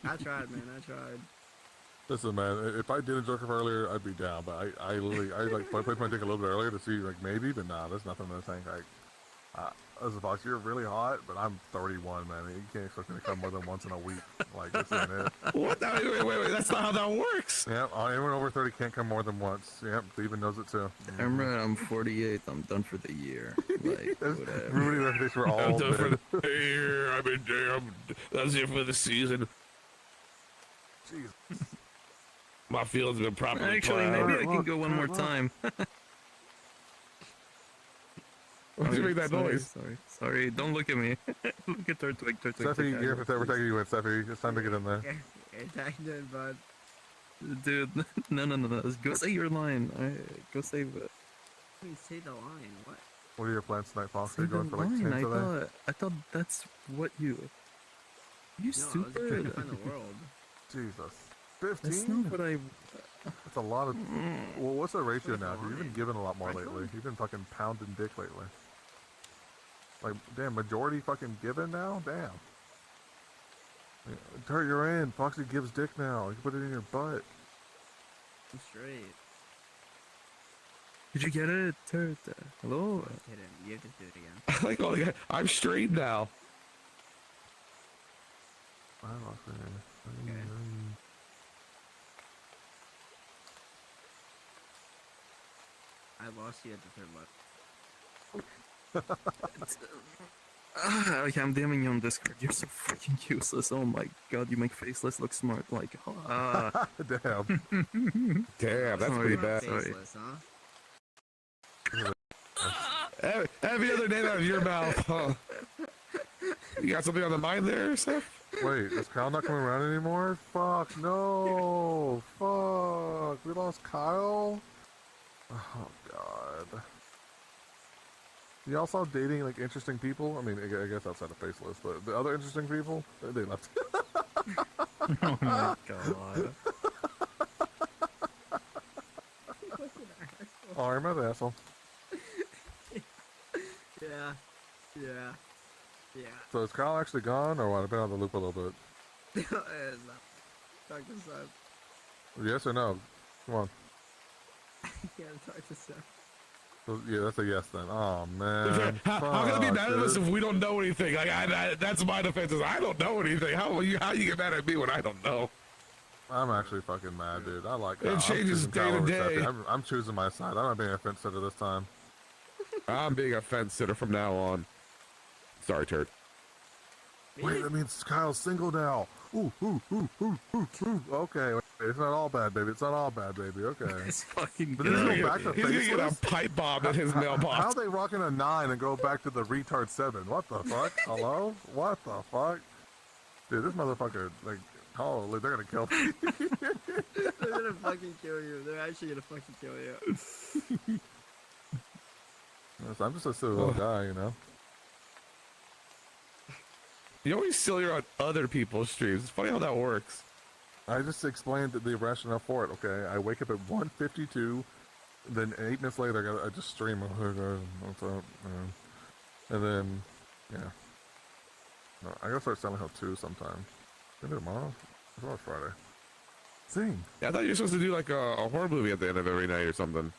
I tried, man. I tried. Listen, man, if I did enjoy it earlier, I'd be down. But I literally, I played my dick a little bit earlier to see, like, maybe, but nah, there's nothing in the tank. As a box, you're really hot, but I'm 31, man. You can't expect me to come more than once in a week. Like, this ain't it. What? Wait, that's not how that works. Yep, anyone over 30 can't come more than once. Yep, Steven knows it too. Camera, I'm 48. I'm done for the year. Like, whatever. Rudy reputation for all I'm done men. for the year. I've been damn. That's it for the season. Jesus. My field's been properly Actually, plowed. maybe I can go one more time. Why'd you make that sorry, noise? Sorry. Don't look at me. Look at Turtwig. Steffi, you have to ever take you in, Steffi. It's time to get in there. You're tagged in, bud. Dude, no. Go say your line. Go save it. I mean, say the line. What? What are your plans tonight, Fox? Say Are you the going for like line. 10 today? I thought that's what you. You No, I was just trying stupid. to find the world. Jesus. That's 15? not what I. That's a lot of... Well, what's the ratio now? 'Cause you've been giving a lot more lately. You've been fucking pounding dick lately. Like, damn, majority fucking given now? Damn. Turt, you're in. Foxy gives dick now. You can put it in your butt. I'm straight. Did you get it, Turt? Hello? I didn't. You have to do it again. I like all the. I'm straight now. I lost it. Okay. I lost you at the third left. Okay, I'm DMing you on Discord. You're so freaking useless. Oh my god, you make Faceless look smart. Like, Damn. Damn, that's Sorry, pretty bad. Faceless, huh? Every other name out of your mouth, huh? You got something on the mind there, Seth? Wait, is Kyle not coming around anymore? Fuck, no. Fuck. We lost Kyle? Oh, God. Y'all saw dating, like, interesting people? I mean, I guess outside of Faceless, but the other interesting people? They left. oh my god. Oh, I'm an asshole. Yeah. Yeah. Yeah. So is Kyle actually gone, or what? I've been on the loop a little bit. It's not. Talk to Seth. Yes or no? Come on. You gotta talk to Seth. So, yeah, that's a yes then. Oh, man. How can it be Fuck, mad at us dude. if we don't know anything? Like, that's my defense. Is I don't know anything. How you get mad at me when I don't know? I'm actually fucking mad, dude. I like It Kyle. I'm changes choosing day Kyle to over day. Steffi. I'm choosing my side. I'm not being a fence sitter this time. I'm being a fence sitter from now on. Sorry, Turd. Wait, that means Kyle's single now. Ooh. Okay, wait, it's not all bad, baby. It's not all bad, baby. Okay. It's fucking But then they He's go back to gonna get a Faceless? pipe bomb in his mailbox. How they rocking a 9 and go back to the retard 7? What the fuck? Hello? What the fuck? Dude, this motherfucker, like, holy, they're gonna kill me. They're gonna fucking kill you. They're actually gonna fucking kill you. Yes, I'm just a silly little guy, you know? You always sillier on other people's streams. It's funny how that works. I just explained the rationale for it, okay? I wake up at 1:52, then 8 minutes later, I just stream. What's up? And then, yeah. No, I gotta start Silent Hill 2 sometime. Maybe tomorrow? Tomorrow's Friday. Sing. Yeah, I thought you were supposed to do like a horror movie at the end of every night or something.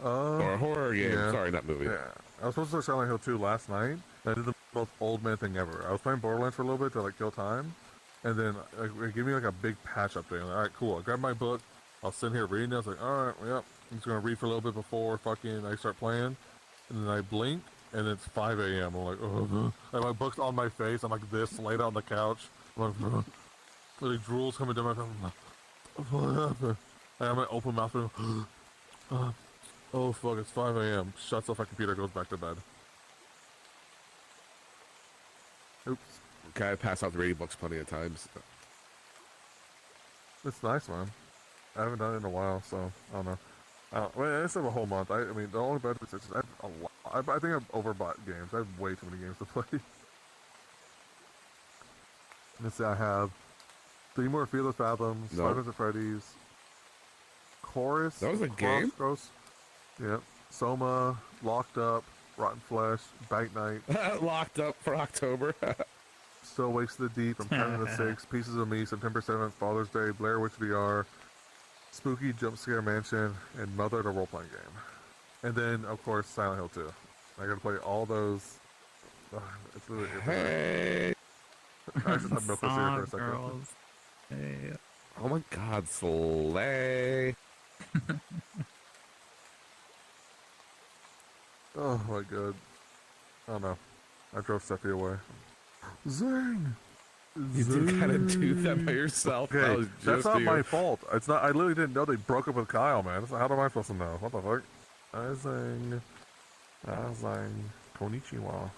Or a horror game. Yeah. Sorry, not movie. Yeah. I was supposed to start Silent Hill 2 last night. And I did the most old man thing ever. I was playing Borderlands for a little bit to like kill time. And then it gave me like a big patch update. I'm like, alright, cool. I grabbed my book. I'll sit here reading. I was like, alright, yep. I'm just gonna read for a little bit before fucking I start playing. And then I blink, and it's 5 a.m. I'm like, and my book's on my face. I'm like this, laid out on the couch. I'm like, like drool's coming down my face. I'm like, what happened? I have my open mouth. Oh fuck, it's 5 a.m. Shuts off my computer, goes back to bed. Oops. Okay, I passed out the reading books plenty of times. It's nice, man. I haven't done it in a while, so I don't know. Well, it's been a whole month. I mean, the only bad thing is I have a lot. I think I've overbought games. I have way too many games to play. Let's see, I have 3 more Fearless Fathoms, No. Five Nights at Freddy's, Chorus. That was a game? Crossroads, yep. Soma, Locked Up, Rotten Flesh, Bank Night. Locked Up for October. Still Wakes the Deep from 10 to 6. Pieces of Me, September 7th, Father's Day, Blair Witch VR, Spooky Jump Scare Mansion, and Mother, the role-playing game. And then, of course, Silent Hill 2. I gotta play all those. It's really Hey! I just had milk this here for a second. Girls. Hey. Oh my god, Slay! Oh my god. Oh no. I drove Steffi away. Zing! You did kind of do that by yourself. That Okay, was that's just not you. my fault. It's not. I literally didn't know they broke up with Kyle, man. So how am I supposed to know? What the fuck? Zing. Zing. Konnichiwa.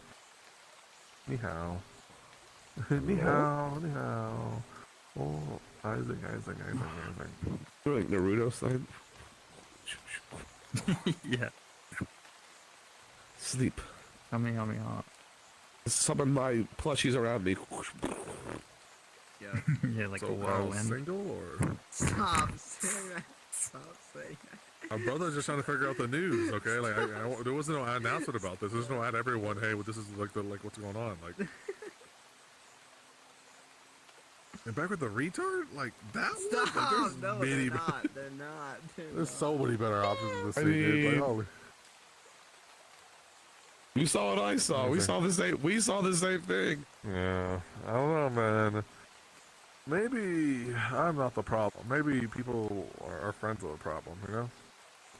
Ni hao. Ni hao. Ni hao. Oh, zing. You're like Naruto sign. Yeah. Sleep. Yummy, yummy, hot. Summon my plushies around me. Yeah. Yeah, like So a whirlwind. single or? Stop saying that. Stop saying that. My brother's just trying to figure out the news, okay? Like, there wasn't no announcement about this. There's no ad everyone. Hey, well, this is like what's going on? Like, and back with the retard, like that one. Stop! Like, there's No, many. they're not. They're not. There's so many better options in this I thing, dude. Like, mean- holy. You saw what I saw. We saw the same. We saw the same thing. Yeah, I don't know, man. Maybe I'm not the problem. Maybe people are friends are the problem, you know?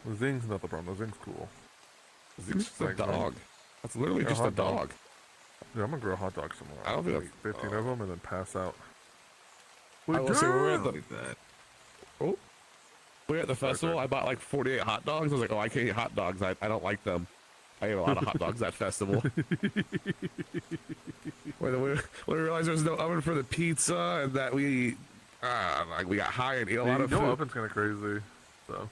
The Zing's not the problem. The Zing's cool. It's just a dog. That's literally just a dog. Yeah, I'm gonna grow hot dogs tomorrow. I don't think like 15 of them and then pass out. I will say we're at down! the. Oh, we're at the festival. I bought like 48 hot dogs. I was like, oh, I can't eat hot dogs. I don't like them. I ate a lot of hot dogs at festival. when we realized there was no oven for the pizza and that we got high and ate a lot of food. Oven's kind of crazy, so.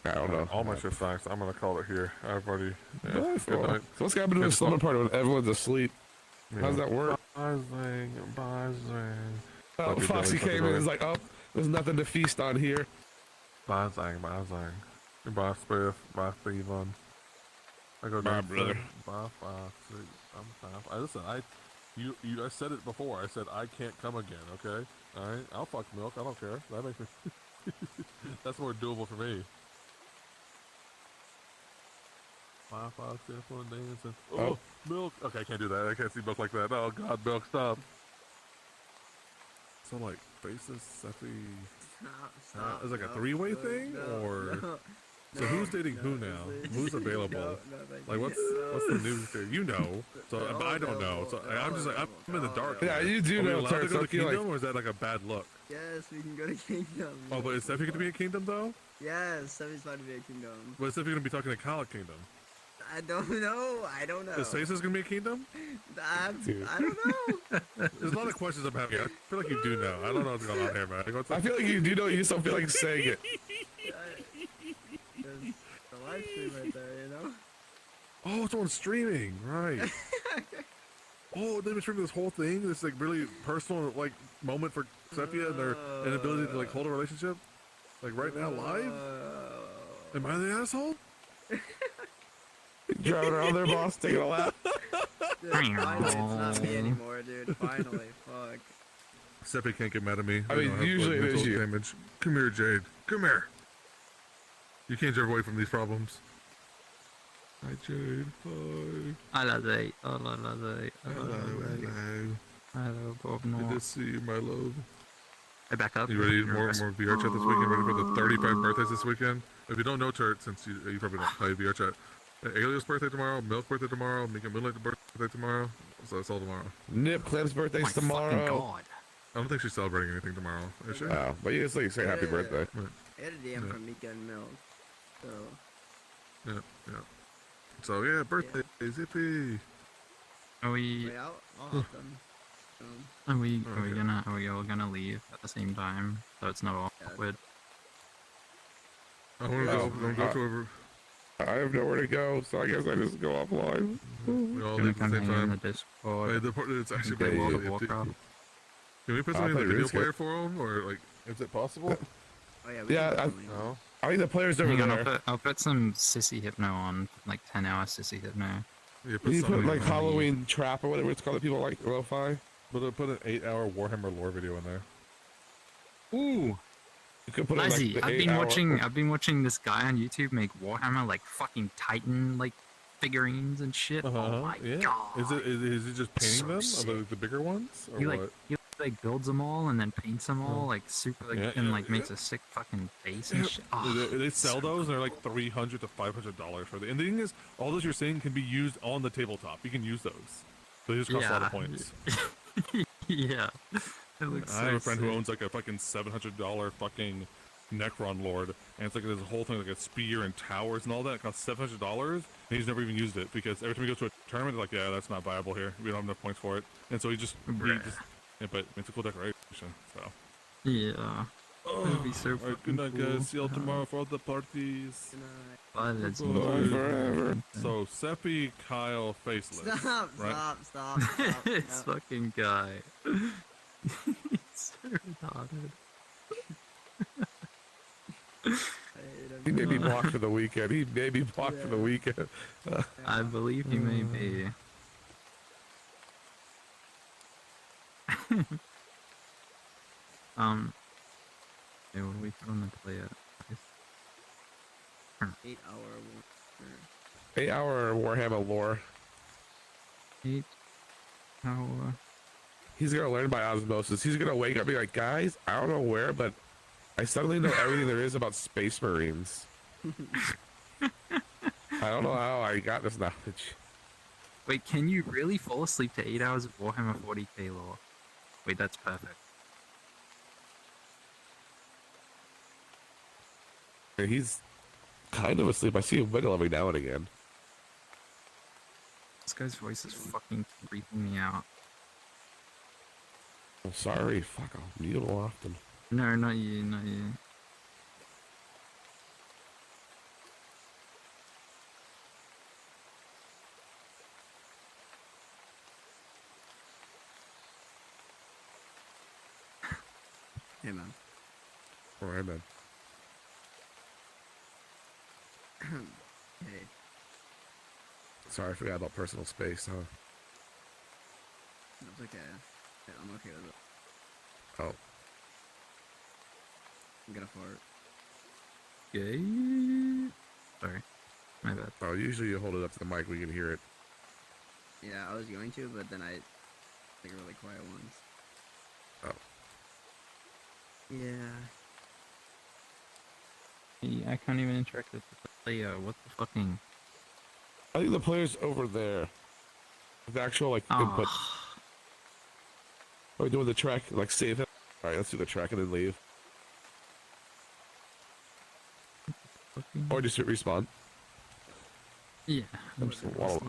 I don't know. All my shit's fine, so I'm gonna call it here. I've already. Yeah, Nice, good cool. night. So what's happening to the slumber party when everyone's asleep? How's that work? Buzzing. Oh, Foxy came in and was like, oh, there's nothing to feast on here. Buzzing. Bye, Smith. Bye, Steven. I go down. brother. Bye, Foxy. Listen, I said it before. I said I can't come again. Okay. All right. I'll fuck Milk. I don't care. That makes me. That's more doable for me. Bye, Foxy. Have fun dancing. Oh, Milk. Okay, I can't do that. I can't see Milk like that. Oh God, Milk, stop. So like, faces, Seffi. Stop. Is it like a three-way thing, or? So who's dating who now? Who's available? Like what's the news there? You know. So but I don't know. So I'm just like I'm in the dark. Yeah, you do Are we know. allowed to go to Turks, like- Kingdom, or is that like a bad look? Yes, we can go to Kingdom. Oh, but is Steffi going to be at Kingdom though? Yes, Steffi's about to be at Kingdom. But is Steffi going to be talking to Kyle at Kingdom? I don't know. Is Faces going to be at Kingdom? I don't know. There's a lot of questions I'm having. I feel like you do know. I don't know what's going on here, man. I feel like you do know. You just don't feel like saying it. There's the live stream right there, you know? Oh, it's on streaming, right? Oh, they've been streaming this whole thing. This like really personal like moment for Sepia and their inability to like hold a relationship, like right now live. Am I the asshole? Driving around there, boss, taking a lap. Dude, finally, it's not me anymore, dude. Finally, fuck. Sepia can't get mad at me. I mean, don't have, usually it is mental you. damage. Come here, Jade. Come here. You can't drive away from these problems. Hi, Jade. Hi. Hello, Zay. Hello, Zay. Hello, Bob. Good to see you, my love. Hey, back up. You ready more VR chat this weekend? Ready for the 35 birthdays this weekend? If you don't know, Turt, since you probably don't play VR chat, Alia's birthday tomorrow, Milk's birthday tomorrow, Mika Moonlight's birthday tomorrow, so it's all tomorrow. Nip Clem's birthday's tomorrow. I don't think she's celebrating anything tomorrow, is she? Oh, but you can say happy birthday. I had a DM from Mika and Milk, so... Yeah. So yeah, birthdays, yippee! Are we? Wait, I'll hop them. Are we all gonna leave at the same time so it's not awkward? I want to go to over. I have nowhere to go, so I guess I just go offline. We all Can we leave at the same come hang in time. the Discord? It's actually Play pretty World easy. of Warcraft? Can we put I'll something in play the video RuneScape. player for them, or like, is it possible? Oh yeah, Yeah, I think the players over Hang on, there. I'll put some Sissy Hypno on, like 10-hour Sissy Hypno. You You put like on. Halloween Trap or whatever it's called that people like lo-fi. Put an 8-hour Warhammer lore video in there. Ooh. You could put Lazzy, it like I've been watching this guy on YouTube make Warhammer like fucking Titan like figurines and shit. Oh my god. Is he just painting them? The bigger ones? Or He what? he like builds them all and then paints them all like super and like makes a sick fucking face and shit. Oh, They sell those and they're like $300 to $500 for the. And the thing is, all those you're saying can be used on the tabletop. You can use those. They just cost a lot of points. Yeah. It looks I have a so friend who sick. owns like a fucking $700 fucking Necron Lord, and it's like this whole thing like a spear and towers and all that. It costs $700, and he's never even used it because every time he goes to a tournament, they're like, yeah, that's not viable here. We don't have enough points for it, and so he just yeah, but it's a cool decoration. So Yeah. That'd be so Alright, good night, fucking guys. See y'all cool. tomorrow for all the parties. Bye, let's Bye. move forever. So Seppi, Kyle, Faceless. Stop, right? stop. This fucking guy. He's so retarded. He may be blocked for the weekend. He may be blocked for the weekend. I believe he may be. Hey, what do we put on the play at? 8 hour. 8-hour Warhammer lore. 8 hour. He's gonna learn by osmosis. He's gonna wake up and be like, guys, I don't know where, but I suddenly know everything there is about Space Marines. I don't know how I got this knowledge. Wait, can you really fall asleep to 8 hours of Warhammer 40k lore? Wait, that's perfect. He's kind of asleep. I see him wiggle every now and again. This guy's voice is fucking freaking me out. I'm sorry. Fuck, I'll mute him often. No, not you, not you. Hey man. Alright, man. Hey. Sorry, I forgot about personal space, huh? It's okay. Yeah, I'm okay with it. Oh. I'm gonna fart. Gay. Sorry. My bad. Oh, usually you hold it up to the mic, we can hear it. Yeah, I was going to, but then I think a really quiet ones. Oh. Yeah. Hey, I can't even interact with the player. What the fucking... I think the player's over there. The actual, like, input. Are we doing the track? Like, save it? Alright, let's do the track and then leave. Or just hit respawn. Yeah. I'm just wall.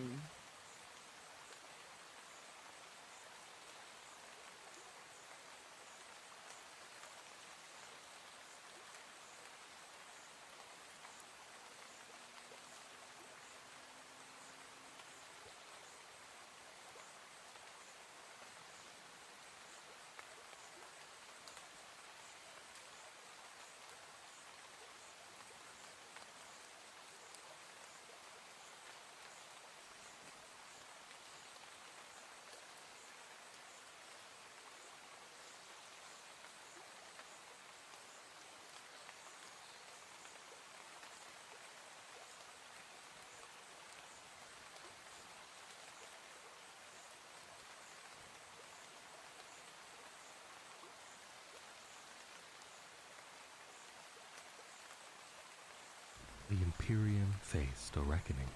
The Imperium faced a reckoning.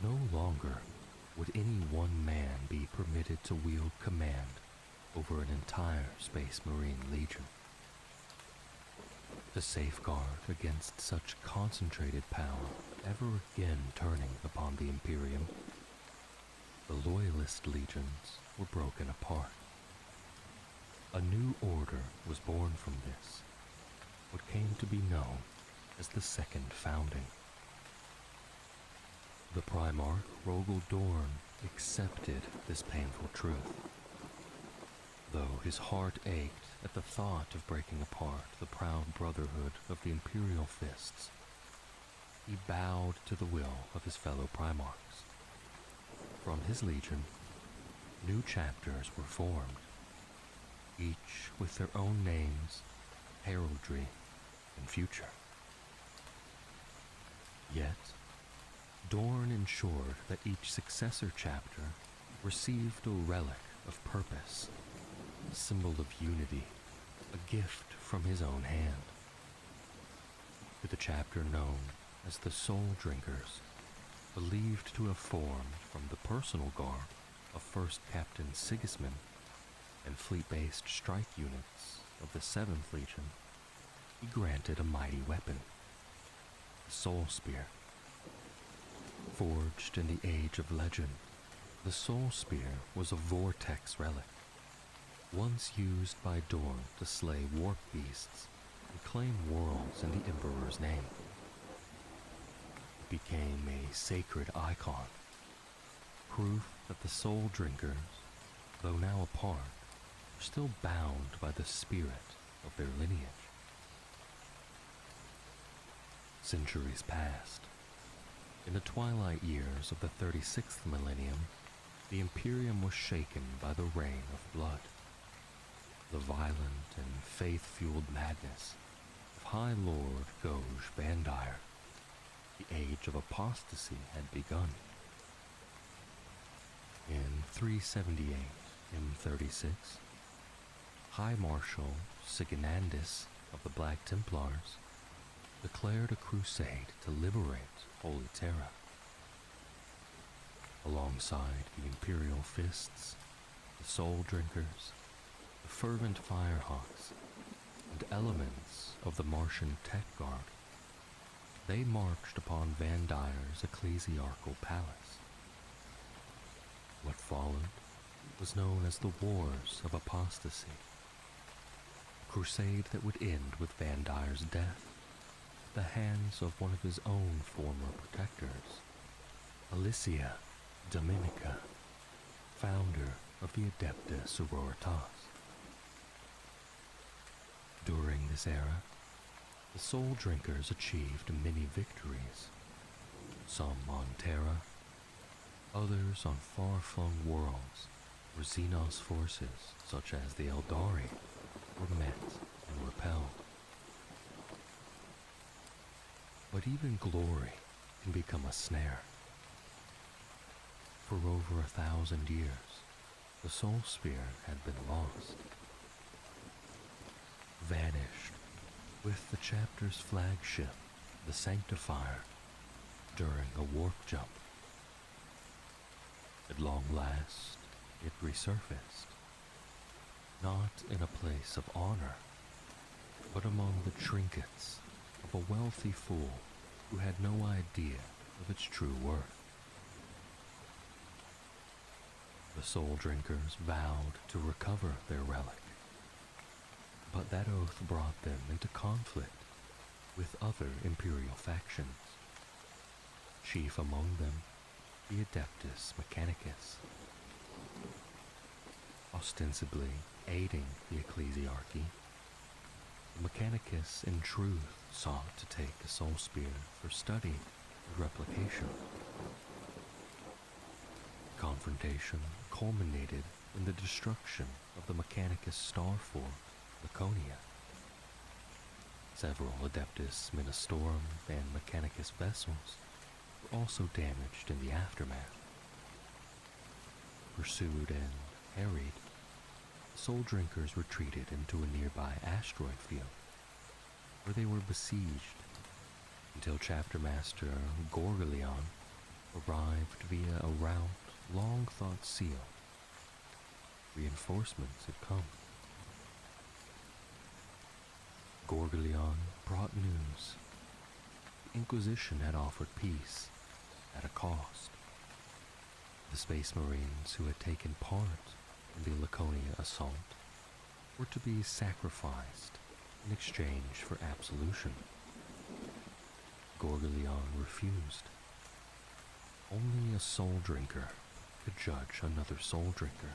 No longer would any one man be permitted to wield command over an entire Space Marine Legion. To safeguard against such concentrated power ever again turning upon the Imperium, the Loyalist legions were broken apart. A new order was born from this, what came to be known as the Second Founding. The Primarch Rogel Dorn accepted this painful truth. Though his heart ached at the thought of breaking apart the proud brotherhood of the Imperial Fists, he bowed to the will of his fellow Primarchs. From his legion, new chapters were formed, each with their own names, heraldry, and future. Yet, Dorn ensured that each successor chapter received a relic of purpose, a symbol of unity, a gift from his own hand. To the chapter known as the Soul Drinkers, believed to have formed from the personal garb of First Captain Sigismund and fleet-based strike units of the 7th Legion, he granted a mighty weapon, the Soul Spear. Forged in the Age of Legend, the Soul Spear was a vortex relic, once used by Dorn to slay warp beasts and claim worlds in the Emperor's name. It became a sacred icon, proof that the Soul Drinkers, though now apart, were still bound by the spirit of their lineage. Centuries passed. In the twilight years of the 36th millennium, the Imperium was shaken by the rain of blood. The violent and faith-fueled madness of High Lord Goj Bandire. The age of apostasy had begun. In 378 M36, High Marshal Siginandus of the Black Templars declared a crusade to liberate Holy Terra. Alongside the Imperial Fists, the Soul Drinkers, the fervent Firehawks, and elements of the Martian Tech Guard, they marched upon Vandire's ecclesiarchal palace. What followed was known as the Wars of Apostasy, a crusade that would end with Vandire's death at the hands of one of his own former protectors, Alicia Dominica, founder of the Adepta Sororitas. During this era, the Soul Drinkers achieved many victories, some on Terra, others on far-flung worlds where Xenos forces, such as the Eldari, were met and repelled. But even glory can become a snare. For over 1,000 years, the Soul Spear had been lost, vanished with the chapter's flagship, the Sanctifier, during a warp jump. At long last, it resurfaced, not in a place of honor, but among the trinkets of a wealthy fool who had no idea of its true worth. The Soul Drinkers vowed to recover their relic, but that oath brought them into conflict with other Imperial factions, chief among them the Adeptus Mechanicus. Ostensibly aiding the ecclesiarchy, the Mechanicus in truth sought to take the Soul Spear for study and replication. The confrontation culminated in the destruction of the Mechanicus star fort, Laconia. Several Adeptus Ministorum and Mechanicus vessels were also damaged in the aftermath. Pursued and harried, Soul Drinkers retreated into a nearby asteroid field, where they were besieged until Chapter Master Gorgalion arrived via a route long thought sealed. Reinforcements had come. Gorgalion brought news. The Inquisition had offered peace at a cost. The Space Marines who had taken part in the Laconia assault were to be sacrificed in exchange for absolution. Gorgalion refused. Only a Soul Drinker could judge another Soul Drinker.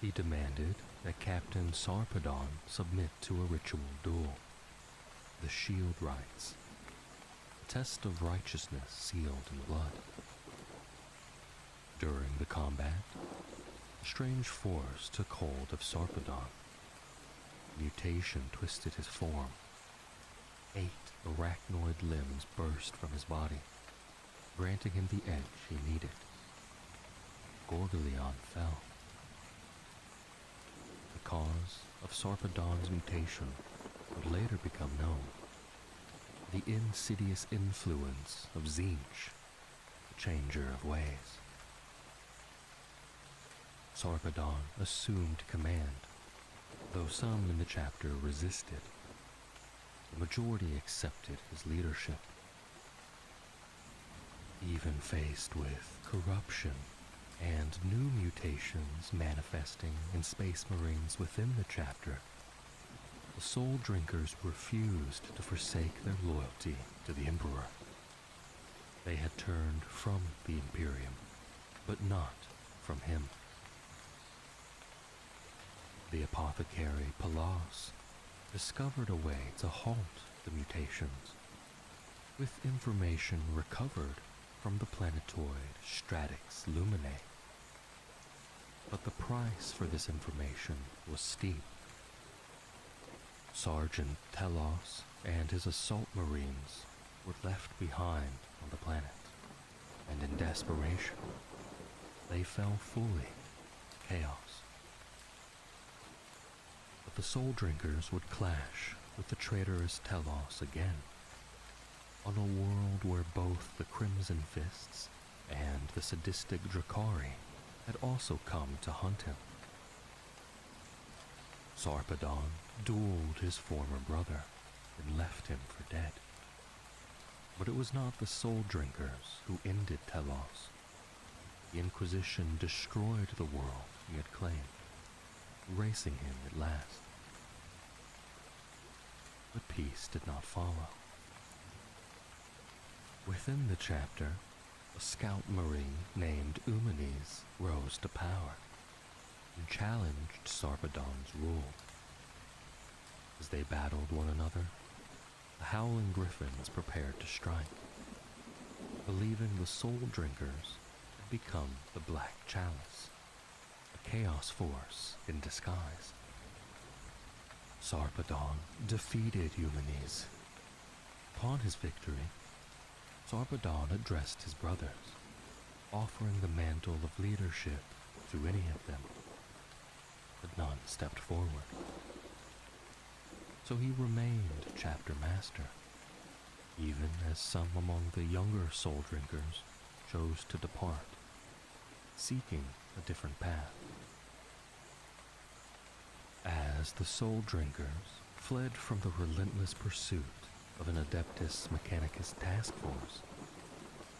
He demanded that Captain Sarpedon submit to a ritual duel, the Shield Rites, a test of righteousness sealed in blood. During the combat, a strange force took hold of Sarpedon. Mutation twisted his form. 8 arachnoid limbs burst from his body, granting him the edge he needed. Gorgolion fell. The cause of Sarpedon's mutation would later become known. The insidious influence of Tzeentch, the changer of ways. Sarpedon assumed command, though some in the chapter resisted. The majority accepted his leadership. Even faced with corruption and new mutations manifesting in Space Marines within the chapter, the Soul Drinkers refused to forsake their loyalty to the Emperor. They had turned from the Imperium, but not from him. The apothecary Palas discovered a way to halt the mutations, with information recovered from the planetoid Stratix Luminae. But the price for this information was steep. Sergeant Telos and his assault marines were left behind on the planet, and in desperation, they fell fully to chaos. But the Soul Drinkers would clash with the traitorous Telos again, on a world where both the Crimson Fists and the sadistic Drakari had also come to hunt him. Sarpedon dueled his former brother and left him for dead. But it was not the Soul Drinkers who ended Telos. The Inquisition destroyed the world he had claimed, erasing him at last. But peace did not follow. Within the chapter, a scout marine named Umanes rose to power and challenged Sarpedon's rule. As they battled one another, the Howling Griffins prepared to strike, believing the Soul Drinkers had become the Black Chalice, a chaos force in disguise. Sarpedon defeated Umanes. Upon his victory, Sarpedon addressed his brothers, offering the mantle of leadership to any of them, but none stepped forward. So he remained chapter master, even as some among the younger Soul Drinkers chose to depart, seeking a different path. As the Soul Drinkers fled from the relentless pursuit of an Adeptus Mechanicus task force,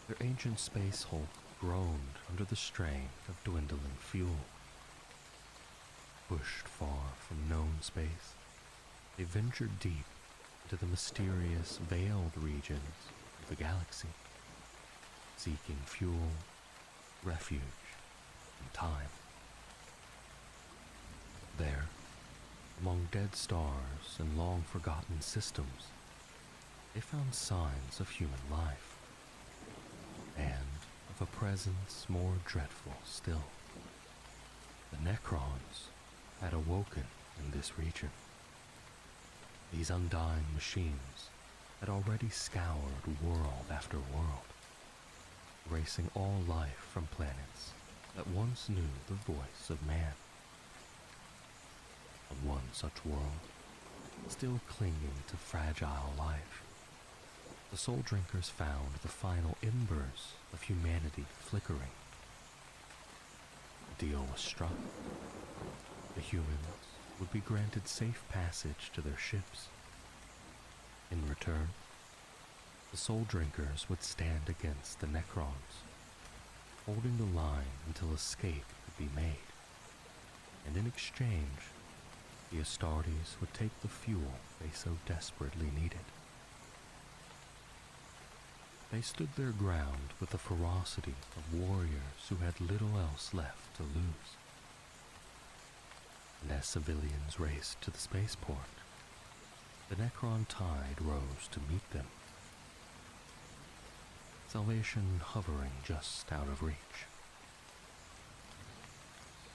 their ancient space hulk groaned under the strain of dwindling fuel. Pushed far from known space, they ventured deep into the mysterious veiled regions of the galaxy, seeking fuel, refuge, and time. There, among dead stars and long-forgotten systems, they found signs of human life, and of a presence more dreadful still. The Necrons had awoken in this region. These undying machines had already scoured world after world, erasing all life from planets that once knew the voice of man. On one such world, still clinging to fragile life, the Soul Drinkers found the final embers of humanity flickering. The deal was struck. The humans would be granted safe passage to their ships. In return, the Soul Drinkers would stand against the Necrons, holding the line until escape could be made, and in exchange, the Astartes would take the fuel they so desperately needed. They stood their ground with the ferocity of warriors who had little else left to lose. and as civilians raced to the spaceport, the Necron tide rose to meet them. Salvation hovering just out of reach.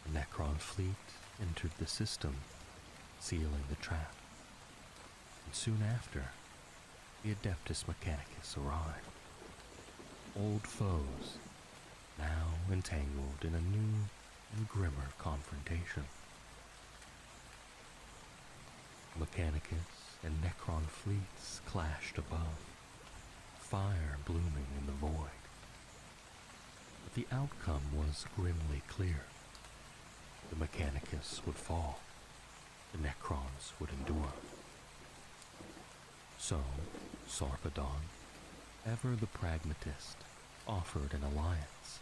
The Necron fleet entered the system, sealing the trap, and soon after, the Adeptus Mechanicus arrived. Old foes, now entangled in a new and grimmer confrontation. Mechanicus and Necron fleets clashed above, fire blooming in the void. But the outcome was grimly clear. The Mechanicus would fall, the Necrons would endure. So, Sarpedon, ever the pragmatist, offered an alliance,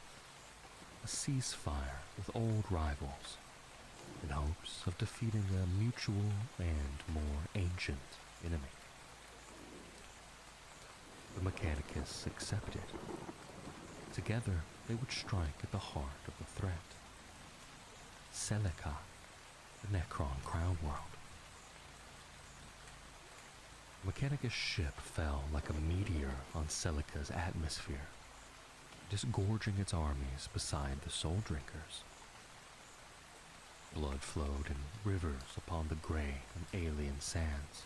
a ceasefire with old rivals, in hopes of defeating a mutual and more ancient enemy. The Mechanicus accepted. Together, they would strike at the heart of the threat. Celica, the Necron crown world. Mechanicus' ship fell like a meteor on Celica's atmosphere, disgorging its armies beside the Soul Drinkers. Blood flowed in rivers upon the gray and alien sands,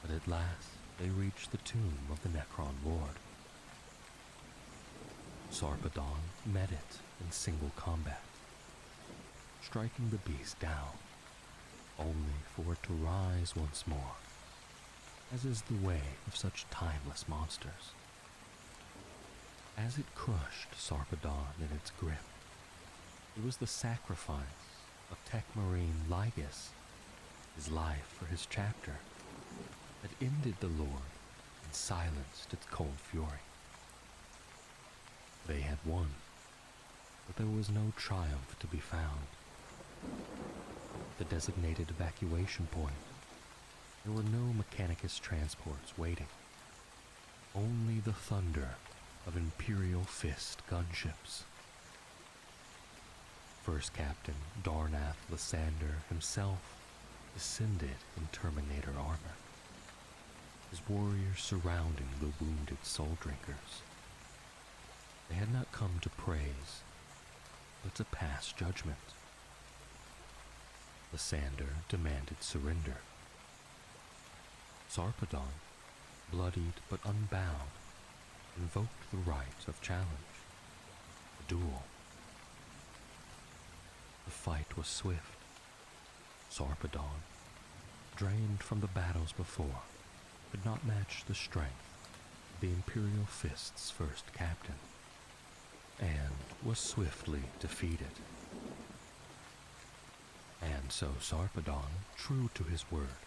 but at last they reached the tomb of the Necron Lord. Sarpedon met it in single combat, striking the beast down, only for it to rise once more, as is the way of such timeless monsters. As it crushed Sarpedon in its grip, it was the sacrifice of Techmarine Ligus, his life for his chapter, that ended the Lord and silenced its cold fury. They had won, but there was no triumph to be found. The designated evacuation point, there were no Mechanicus transports waiting, only the thunder of Imperial Fist gunships. First Captain Darnath Lysander himself descended in Terminator armor, his warriors surrounding the wounded Soul Drinkers. They had not come to praise, but to pass judgment. Lysander demanded surrender. Sarpedon, bloodied but unbound, invoked the right of challenge, a duel. The fight was swift. Sarpedon, drained from the battles before, could not match the strength of the Imperial Fist's first captain, and was swiftly defeated. And so Sarpedon, true to his word,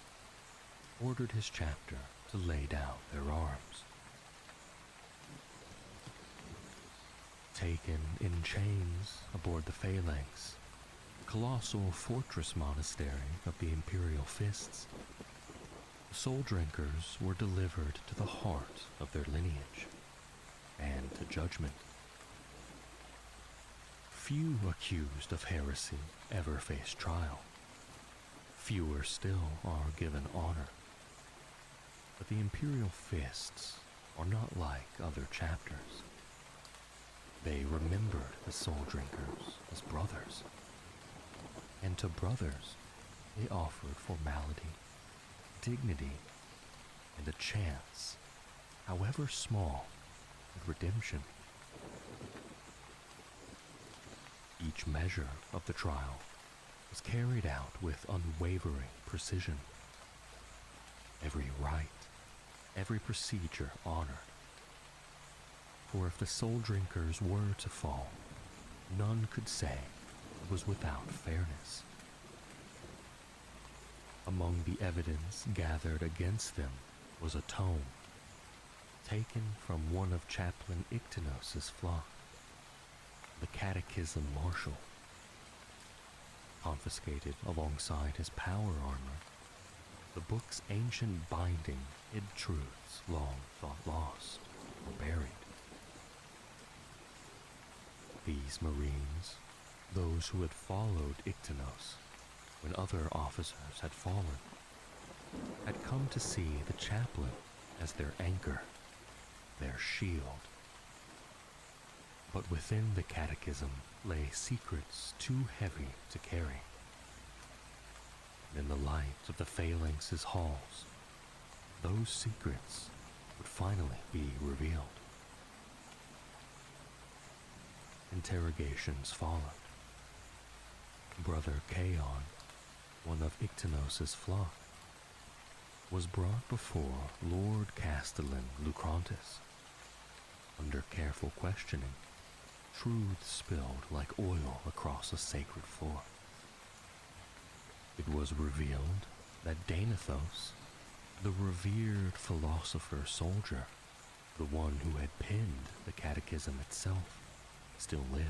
ordered his chapter to lay down their arms. Taken in chains aboard the Phalanx, colossal fortress monastery of the Imperial Fists, the Soul Drinkers were delivered to the heart of their lineage, and to judgment. Few accused of heresy ever face trial. Fewer still are given honor. But the Imperial Fists are not like other chapters. They remembered the Soul Drinkers as brothers. And to brothers, they offered formality, dignity, and a chance, however small, of redemption. Each measure of the trial was carried out with unwavering precision. Every rite, every procedure honored. For if the Soul Drinkers were to fall, none could say it was without fairness. Among the evidence gathered against them was a tome, taken from one of Chaplain Ictinos' flock, the Catechism Martial. Confiscated alongside his power armor, the book's ancient binding hid truths long thought lost or buried. These Marines, those who had followed Ictinos, when other officers had fallen, had come to see the chaplain as their anchor, their shield. But within the catechism lay secrets too heavy to carry. And in the light of the phalanx's halls, those secrets would finally be revealed. Interrogations followed. Brother Chaon, one of Ictinos's flock, was brought before Lord Castellan Lucrantis. Under careful questioning, truth spilled like oil across a sacred floor. It was revealed that Deinathos, the revered philosopher-soldier, the one who had penned the catechism itself, still lived.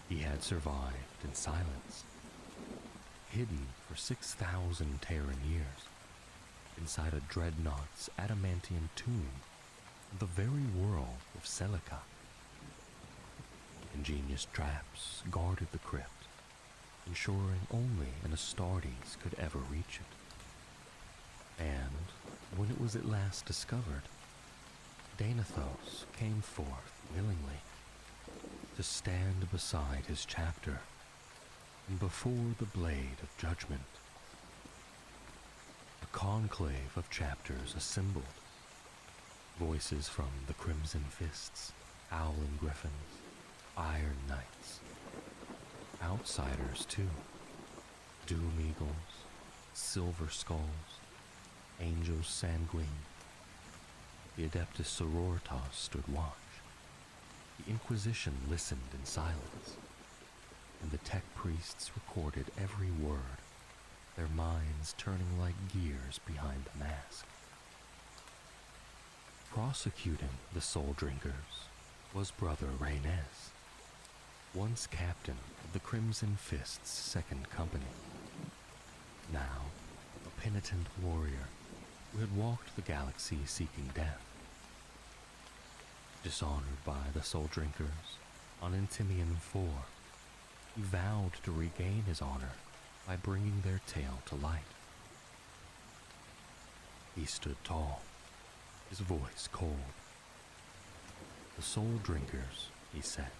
He had survived in silence, hidden for 6,000 Terran years, inside a dreadnought's adamantium tomb in the very world of Celica. Ingenious traps guarded the crypt, ensuring only an Astartes could ever reach it. And when it was at last discovered, Deinathos came forth willingly to stand beside his chapter and before the blade of judgment. A conclave of chapters assembled, voices from the Crimson Fists, Howling Griffins, Iron Knights, outsiders too, Doom Eagles, Silver Skulls, Angels Sanguine. The Adeptus Sororitas stood watch. The Inquisition listened in silence, and the tech priests recorded every word, their minds turning like gears behind the mask. Prosecuting the Soul Drinkers was Brother Reynes, once captain of the Crimson Fist's second company, now a penitent warrior who had walked the galaxy seeking death. Dishonored by the Soul Drinkers on Intimian 4, he vowed to regain his honor by bringing their tale to light. He stood tall, his voice cold. The Soul Drinkers, he said,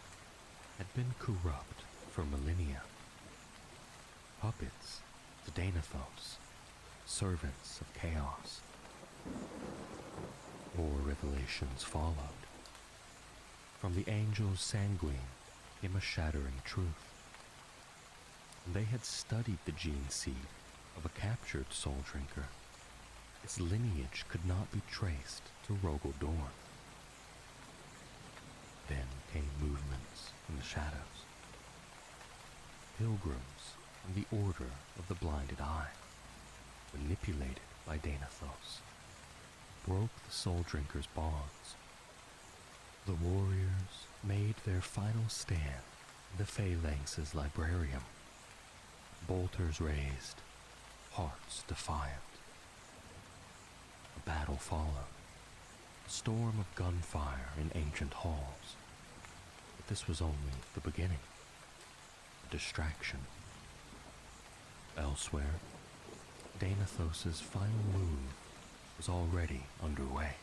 had been corrupt for millennia. Puppets to Deinathos, servants of chaos. More revelations followed. From the angels sanguine came a shattering truth. They had studied the gene seed of a captured soul drinker. Its lineage could not be traced to Rogel Dorn. Then came movements in the shadows. Pilgrims from the Order of the Blinded Eye, manipulated by Deinathos, broke the soul drinker's bonds. The warriors made their final stand in the Phalanx's librarium, bolters raised, hearts defiant. A battle followed, a storm of gunfire in ancient halls. But this was only the beginning, a distraction. Elsewhere, Deinathos's final move was already underway.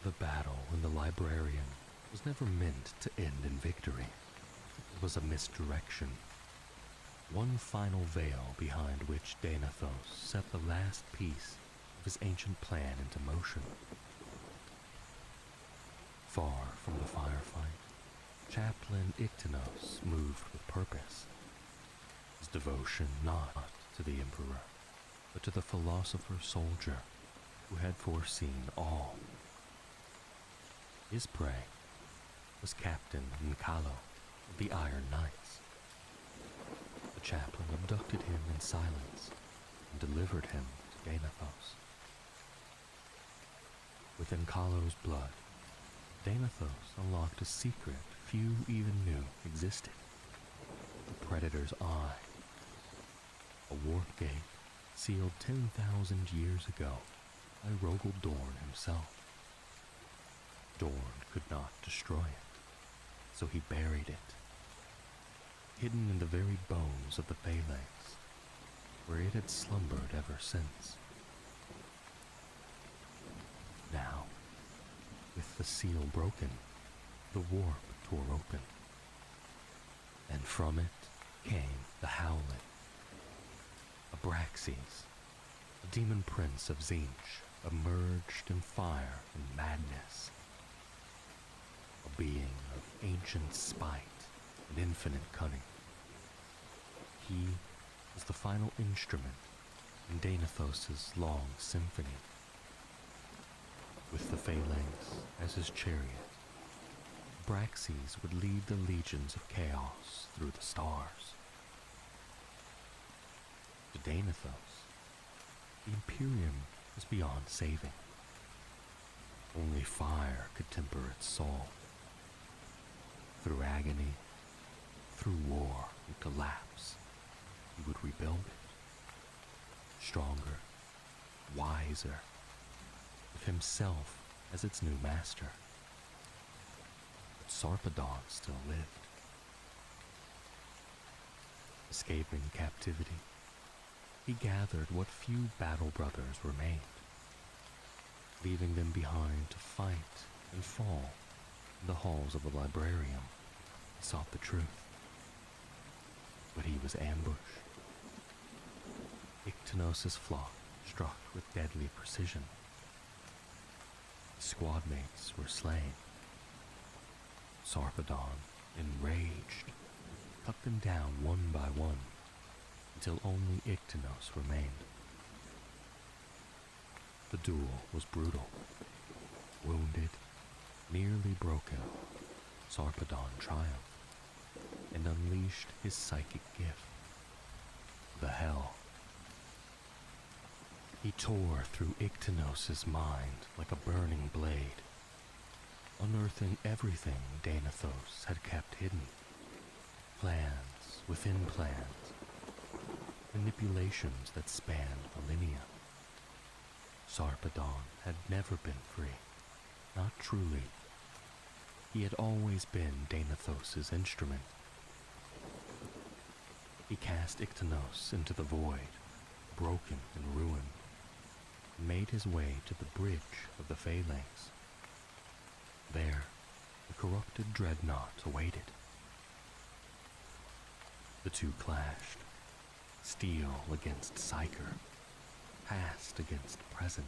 The battle in the librarian was never meant to end in victory. It was a misdirection. One final veil behind which Deinathos set the last piece of his ancient plan into motion. Far from the firefight, Chaplain Ictinos moved with purpose. His devotion not to the Emperor, but to the philosopher-soldier who had foreseen all. His prey was Captain Nkalo of the Iron Knights. The chaplain abducted him in silence and delivered him to Deinathos. With Nkalo's blood, Deinathos unlocked a secret few even knew existed. The Predator's Eye. A warp gate sealed 10,000 years ago by Rogel Dorn himself. Dorn could not destroy it, so he buried it. hidden in the very bones of the phalanx, where it had slumbered ever since. Now, with the seal broken, the warp tore open, and from it came the Howling. Abraxas, a demon prince of Tzeentch, emerged in fire and madness. A being of ancient spite and infinite cunning. He was the final instrument in Danathos' long symphony. With the phalanx as his chariot, Abraxas would lead the legions of chaos through the stars. To Danathos, the Imperium was beyond saving. Only fire could temper its soul. Through agony, through war and collapse, he would rebuild it. Stronger, wiser, with himself as its new master. But Sarpedon still lived. Escaping captivity, he gathered what few battle brothers remained, leaving them behind to fight and fall in the halls of the librarium. He sought the truth. But he was ambushed. Ictenos' flock struck with deadly precision. His squad mates were slain. Sarpedon, enraged, cut them down one by one, until only Ictenos remained. The duel was brutal. Wounded, nearly broken, Sarpedon triumphed and unleashed his psychic gift, the Hell. He tore through Ictenos' mind like a burning blade, unearthing everything Danathos had kept hidden. Plans within plans, manipulations that spanned millennia. Sarpedon had never been free, not truly. He had always been Danathos' instrument. He cast Ictenos into the void, broken and ruined, and made his way to the bridge of the phalanx. There, the corrupted dreadnought awaited. The two clashed, steel against psyker, past against present.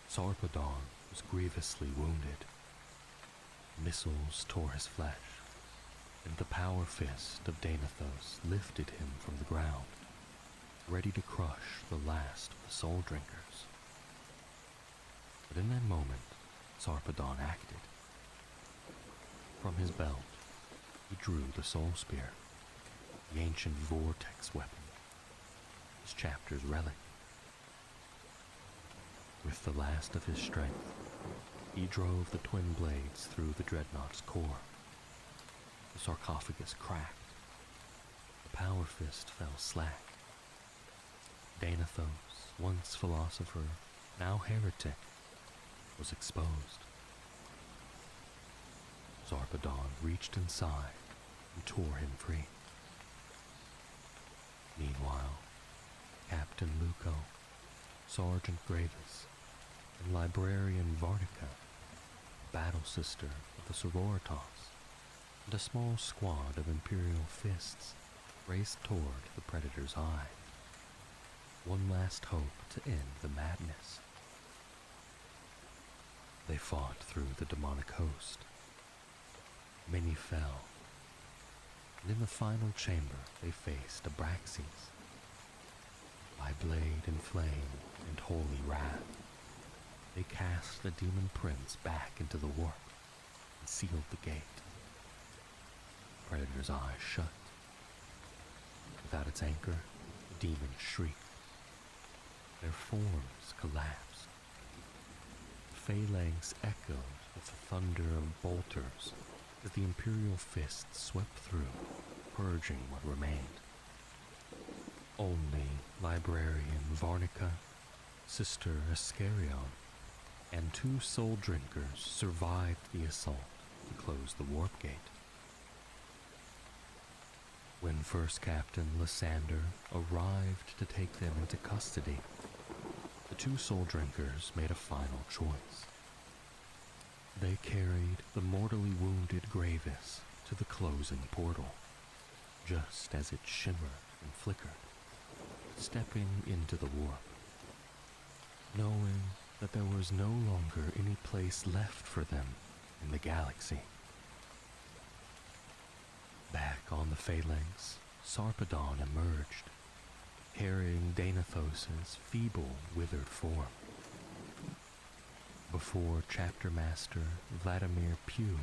Sarpedon was grievously wounded. Missiles tore his flesh, and the power fist of Danathos lifted him from the ground, ready to crush the last of the soul drinkers. But in that moment, Sarpedon acted. From his belt, he drew the soul spear, the ancient vortex weapon, his chapter's relic. With the last of his strength, he drove the twin blades through the dreadnought's core. The sarcophagus cracked. The power fist fell slack. Danathos, once philosopher, now heretic, was exposed. Sarpedon reached inside and tore him free. Meanwhile, Captain Luco, Sergeant Gravis, and Librarian Varnica, battle sister of the Sororitas, and a small squad of Imperial fists raced toward the Predator's eye. One last hope to end the madness. They fought through the demonic host. Many fell, and in the final chamber they faced Abraxas. By blade and flame and holy wrath, they cast the demon prince back into the warp and sealed the gate. Predator's eyes shut. Without its anchor, the demons shrieked. Their forms collapsed. The phalanx echoed with the thunder of bolters as the Imperial fists swept through, purging what remained. Only Librarian Varnica, Sister Ascarion, and 2 soul drinkers survived the assault to close the warp gate. When First Captain Lysander arrived to take them into custody, the two soul drinkers made a final choice. They carried the mortally wounded Gravis to the closing portal, just as it shimmered and flickered, stepping into the warp, knowing that there was no longer any place left for them in the galaxy. Back on the Phalanx, Sarpedon emerged, carrying Danathos' feeble, withered form. Before Chapter Master Vladimir Pugh,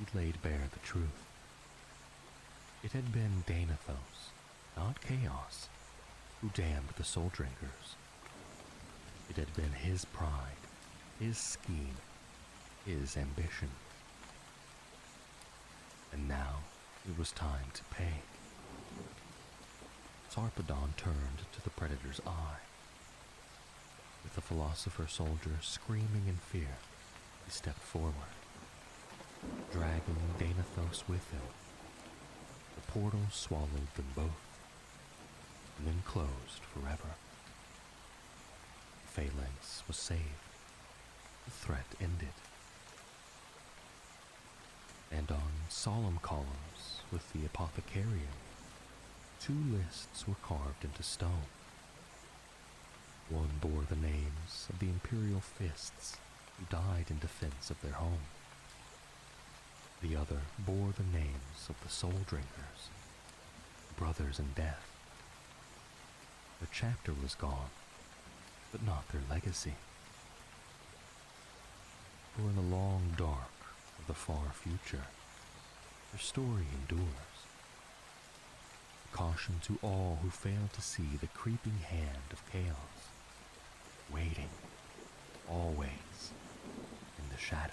he laid bare the truth. It had been Danathos, not Chaos, who damned the Soul Drinkers. It had been his pride, his scheme, his ambition. And now it was time to pay. Sarpedon turned to the Predator's eye. With the Philosopher Soldier screaming in fear, he stepped forward, dragging Danathos with him. The portal swallowed them both, and then closed forever. The Phalanx was saved. The threat ended. And on solemn columns with the Apothecarium, 2 lists were carved into stone. One bore the names of the Imperial Fists who died in defense of their home. The other bore the names of the Soul Drinkers, brothers in death. Their chapter was gone, but not their legacy. For in the long dark of the far future, their story endures. A caution to all who fail to see the creeping hand of chaos, waiting, always, in the shadow.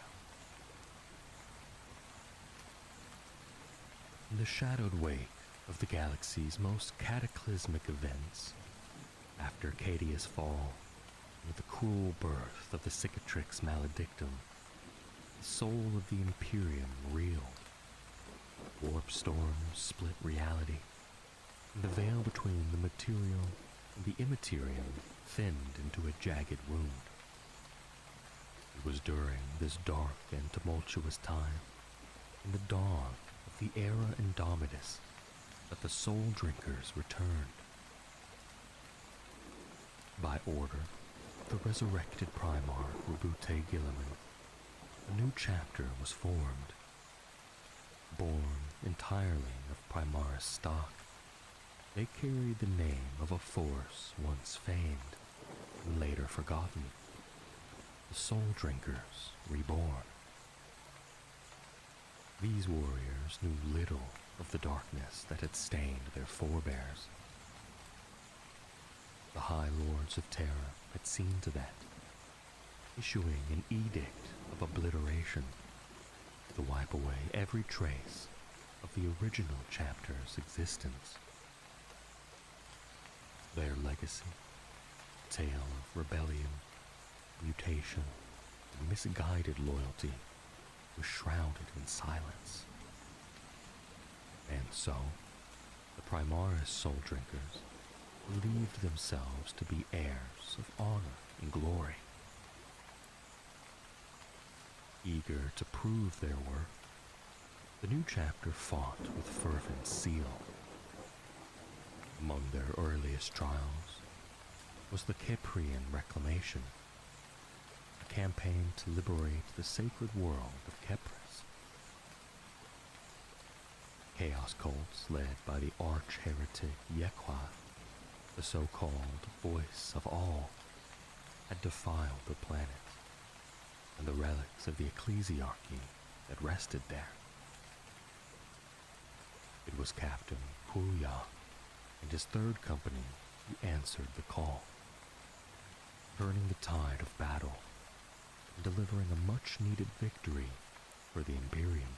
In the shadowed wake of the galaxy's most cataclysmic events, after Cadius' fall, with the cruel birth of the Cicatrix Maledictum, the soul of the Imperium reeled. Warp storms split reality, and the veil between the material and the immaterium thinned into a jagged wound. It was during this dark and tumultuous time, in the dawn of the era Indomitus, that the Soul Drinkers returned. By order of the resurrected Primarch Rabute Gilliman, a new chapter was formed. Born entirely of Primaris stock, they carried the name of a force once famed and later forgotten, the Soul Drinkers reborn. These warriors knew little of the darkness that had stained their forebears. The High Lords of Terra had seen to that, issuing an edict of obliteration to wipe away every trace of the original chapter's existence. Their legacy, tale of rebellion, mutation, and misguided loyalty, was shrouded in silence. And so, the Primaris Soul Drinkers believed themselves to be heirs of honor and glory. Eager to prove their worth, the new chapter fought with fervent zeal. Among their earliest trials was the Caprian Reclamation, a campaign to liberate the sacred world of Kepris. Chaos cults led by the arch-heretic Yequa, the so-called voice of all, had defiled the planet and the relics of the ecclesiarchy that rested there. It was Captain Puya and his third company who answered the call, turning the tide of battle and delivering a much-needed victory for the Imperium.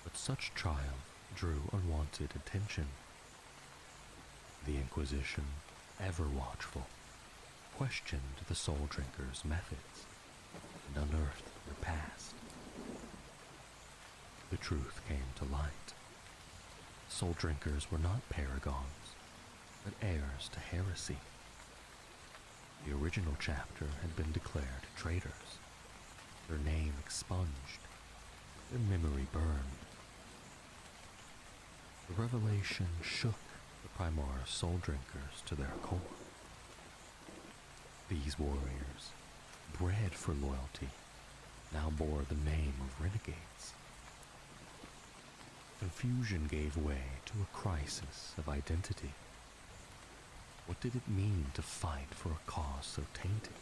But such triumph drew unwanted attention. The Inquisition, ever watchful, questioned the Soul Drinkers' methods and unearthed their past. The truth came to light. Soul Drinkers were not paragons, but heirs to heresy. The original chapter had been declared traitors, their name expunged, their memory burned. The revelation shook the Primar Soul Drinkers to their core. These warriors, bred for loyalty, now bore the name of renegades. Confusion gave way to a crisis of identity. What did it mean to fight for a cause so tainted?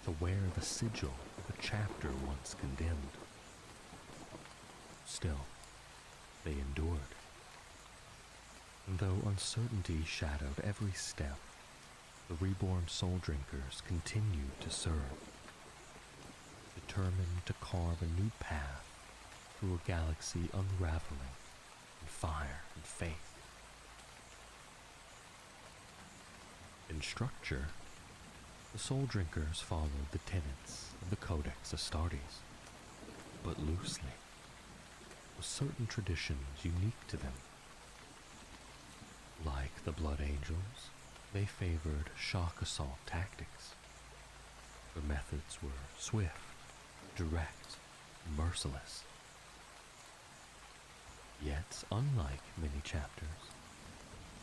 To wear the sigil of a chapter once condemned? Still, they endured. And though uncertainty shadowed every step, the reborn Soul Drinkers continued to serve, determined to carve a new path through a galaxy unraveling in fire and faith. In structure, the Soul Drinkers followed the tenets of the Codex Astartes, but loosely, with certain traditions unique to them. Like the Blood Angels, they favored shock assault tactics. Their methods were swift, direct, and merciless. Yet, unlike many chapters,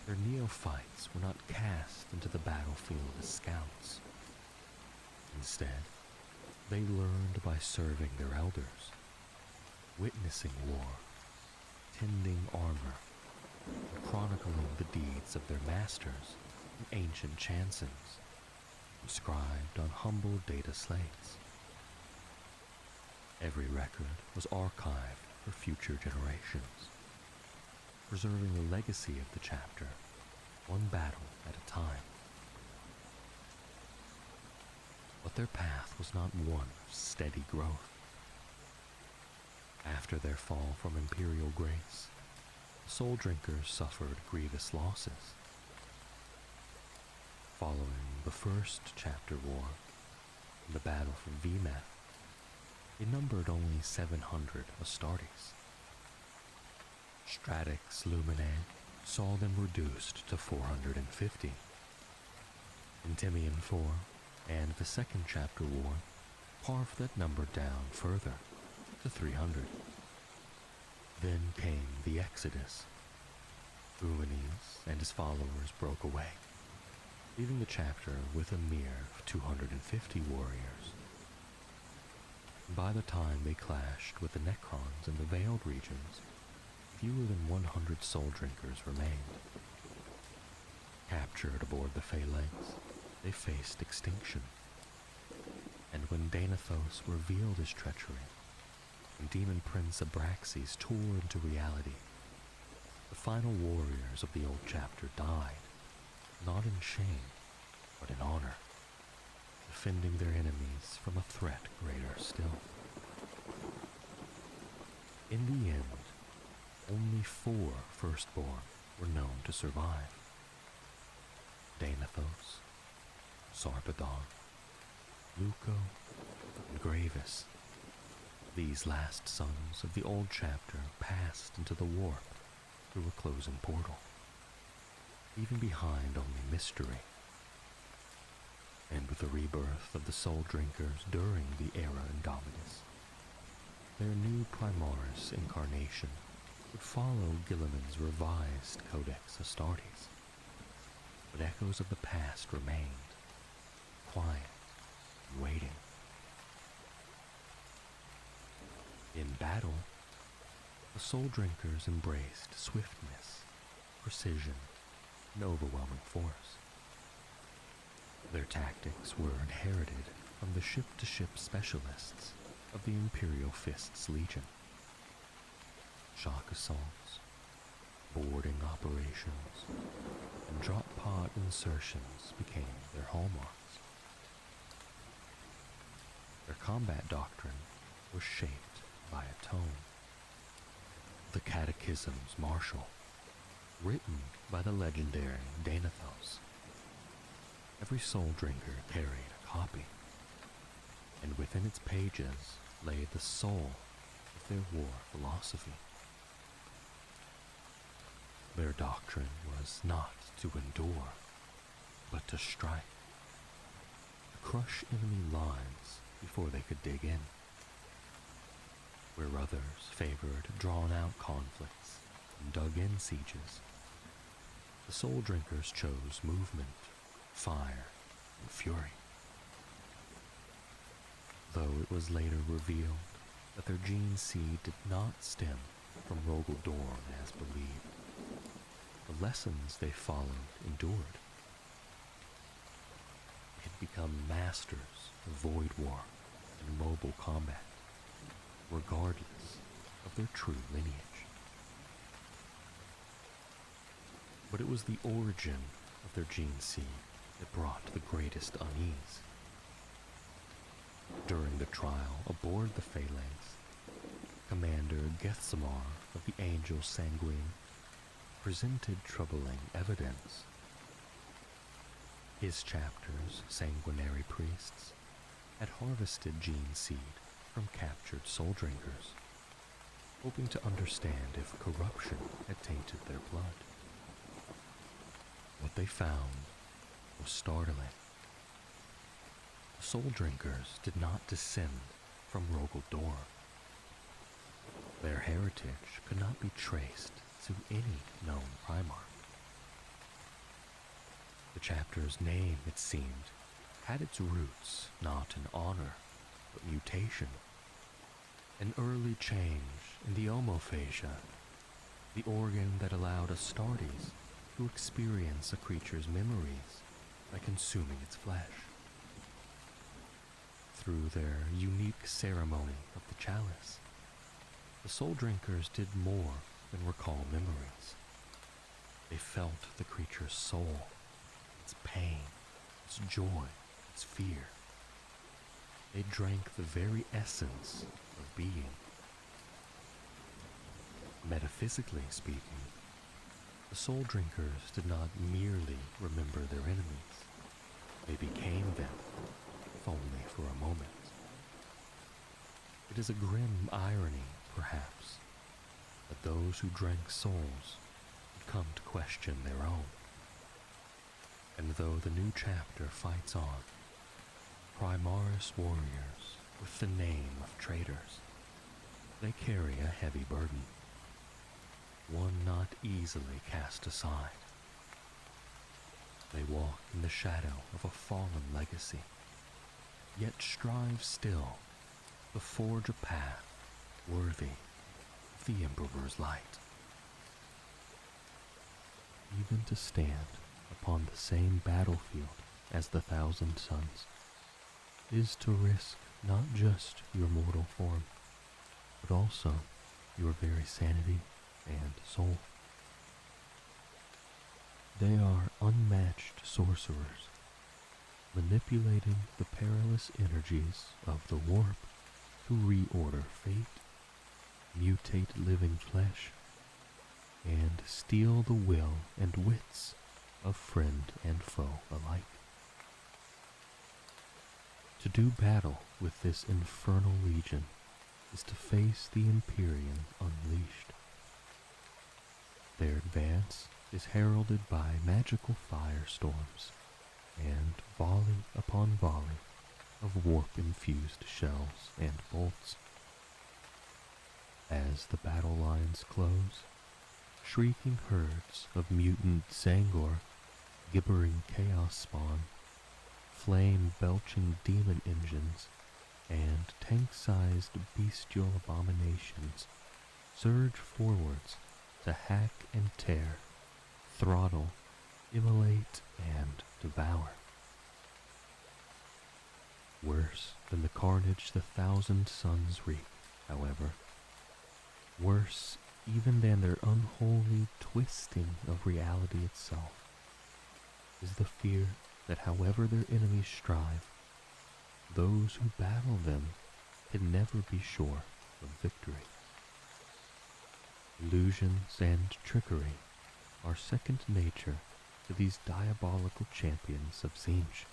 their neophytes were not cast into the battlefield as scouts. Instead, they learned by serving their elders, witnessing war, tending armor, and chronicling the deeds of their masters in ancient chansons, inscribed on humble data slates. Every record was archived for future generations, preserving the legacy of the chapter, one battle at a time. But their path was not one of steady growth. After their fall from Imperial grace, the Soul Drinkers suffered grievous losses. Following the first chapter war, and the battle for VMAF, they numbered only 700 Astartes. Stratix Luminae saw them reduced to 450. Endymion IV and the second chapter war carved that number down further to 300. Then came the Exodus. Umanes and his followers broke away, leaving the chapter with a mere 250 warriors. By the time they clashed with the Necrons in the Veiled regions, fewer than 100 Soul Drinkers remained. Captured aboard the Phalanx, they faced extinction. And when Danathos revealed his treachery, and Demon Prince Abraxas tore into reality, the final warriors of the old chapter died, not in shame, but in honor, defending their enemies from a threat greater still. In the end, only 4 firstborn were known to survive: Danathos, Sarpedon, Luco, and Gravis. These last sons of the old chapter passed into the warp through a closing portal, leaving behind only mystery. And with the rebirth of the Soul Drinkers during the Era Indominus, their new Primaris incarnation would follow Gilliman's revised Codex Astartes. But echoes of the past remained, quiet and waiting. In battle, the Soul Drinkers embraced swiftness, precision, and overwhelming force. Their tactics were inherited from the ship-to-ship specialists of the Imperial Fist's Legion. Shock assaults, boarding operations, and drop pod insertions became their hallmarks. Their combat doctrine was shaped by a tone. The Catechisms Martial, written by the legendary Danathos. Every Soul Drinker carried a copy, and within its pages lay the soul of their war philosophy. Their doctrine was not to endure, but to strike, to crush enemy lines before they could dig in. Where others favored drawn-out conflicts and dug-in sieges, the Soul Drinkers chose movement, fire, and fury. Though it was later revealed that their gene seed did not stem from Rogel Dorn as believed, the lessons they followed endured. They had become masters of void war and mobile combat, regardless of their true lineage. But it was the origin of their gene seed that brought the greatest unease. During the trial aboard the Phalanx, Commander Gethsemar of the Angel Sanguine presented troubling evidence. His chapter's sanguinary priests had harvested gene seed from captured Soul Drinkers, hoping to understand if corruption had tainted their blood. What they found was startling. The Soul Drinkers did not descend from Rogel Dorn. Their heritage could not be traced to any known Primarch. The chapter's name, it seemed, had its roots not in honor, but mutation. An early change in the omophagia, the organ that allowed Astartes to experience a creature's memories by consuming its flesh. Through their unique ceremony of the chalice, the Soul Drinkers did more than recall memories. They felt the creature's soul, its pain, its joy, its fear. They drank the very essence of being. Metaphysically speaking, the Soul Drinkers did not merely remember their enemies. They became them, if only for a moment. It is a grim irony, perhaps, that those who drank souls would come to question their own. And though the new chapter fights on, Primaris warriors with the name of traitors, they carry a heavy burden, one not easily cast aside. They walk in the shadow of a fallen legacy, yet strive still to forge a path worthy of the Emperor's light. Even to stand upon the same battlefield as the Thousand Sons is to risk not just your mortal form, but also your very sanity and soul. They are unmatched sorcerers, manipulating the perilous energies of the warp to reorder fate, mutate living flesh, and steal the will and wits of friend and foe alike. To do battle with this infernal legion is to face the Imperium unleashed. Their advance is heralded by magical firestorms and volley upon volley of warp-infused shells and bolts. As the battle lines close, shrieking herds of mutant Zangor, gibbering chaos spawn, flame-belching demon engines, and tank-sized bestial abominations surge forwards to hack and tear, throttle, immolate, and devour. Worse than the carnage the Thousand Sons wreak, however, worse even than their unholy twisting of reality itself, is the fear that however their enemies strive, those who battle them can never be sure of victory. Illusions and trickery are second nature to these diabolical champions of Tzeentch.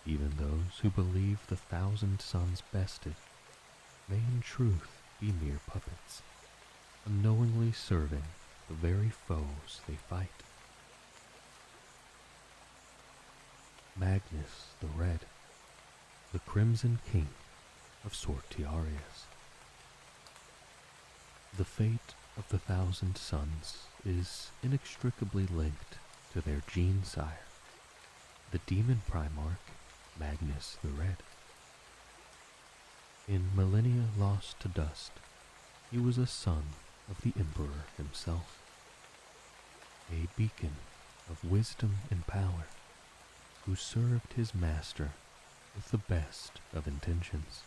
Even those who believe the Thousand Sons bested may in truth be mere puppets, unknowingly serving the very foes they fight. Magnus the Red, the Crimson King of Sortiarius. The fate of the Thousand Sons is inextricably linked to their gene sire, the demon Primarch Magnus the Red. In millennia lost to dust, he was a son of the Emperor himself, a beacon of wisdom and power, who served his master with the best of intentions.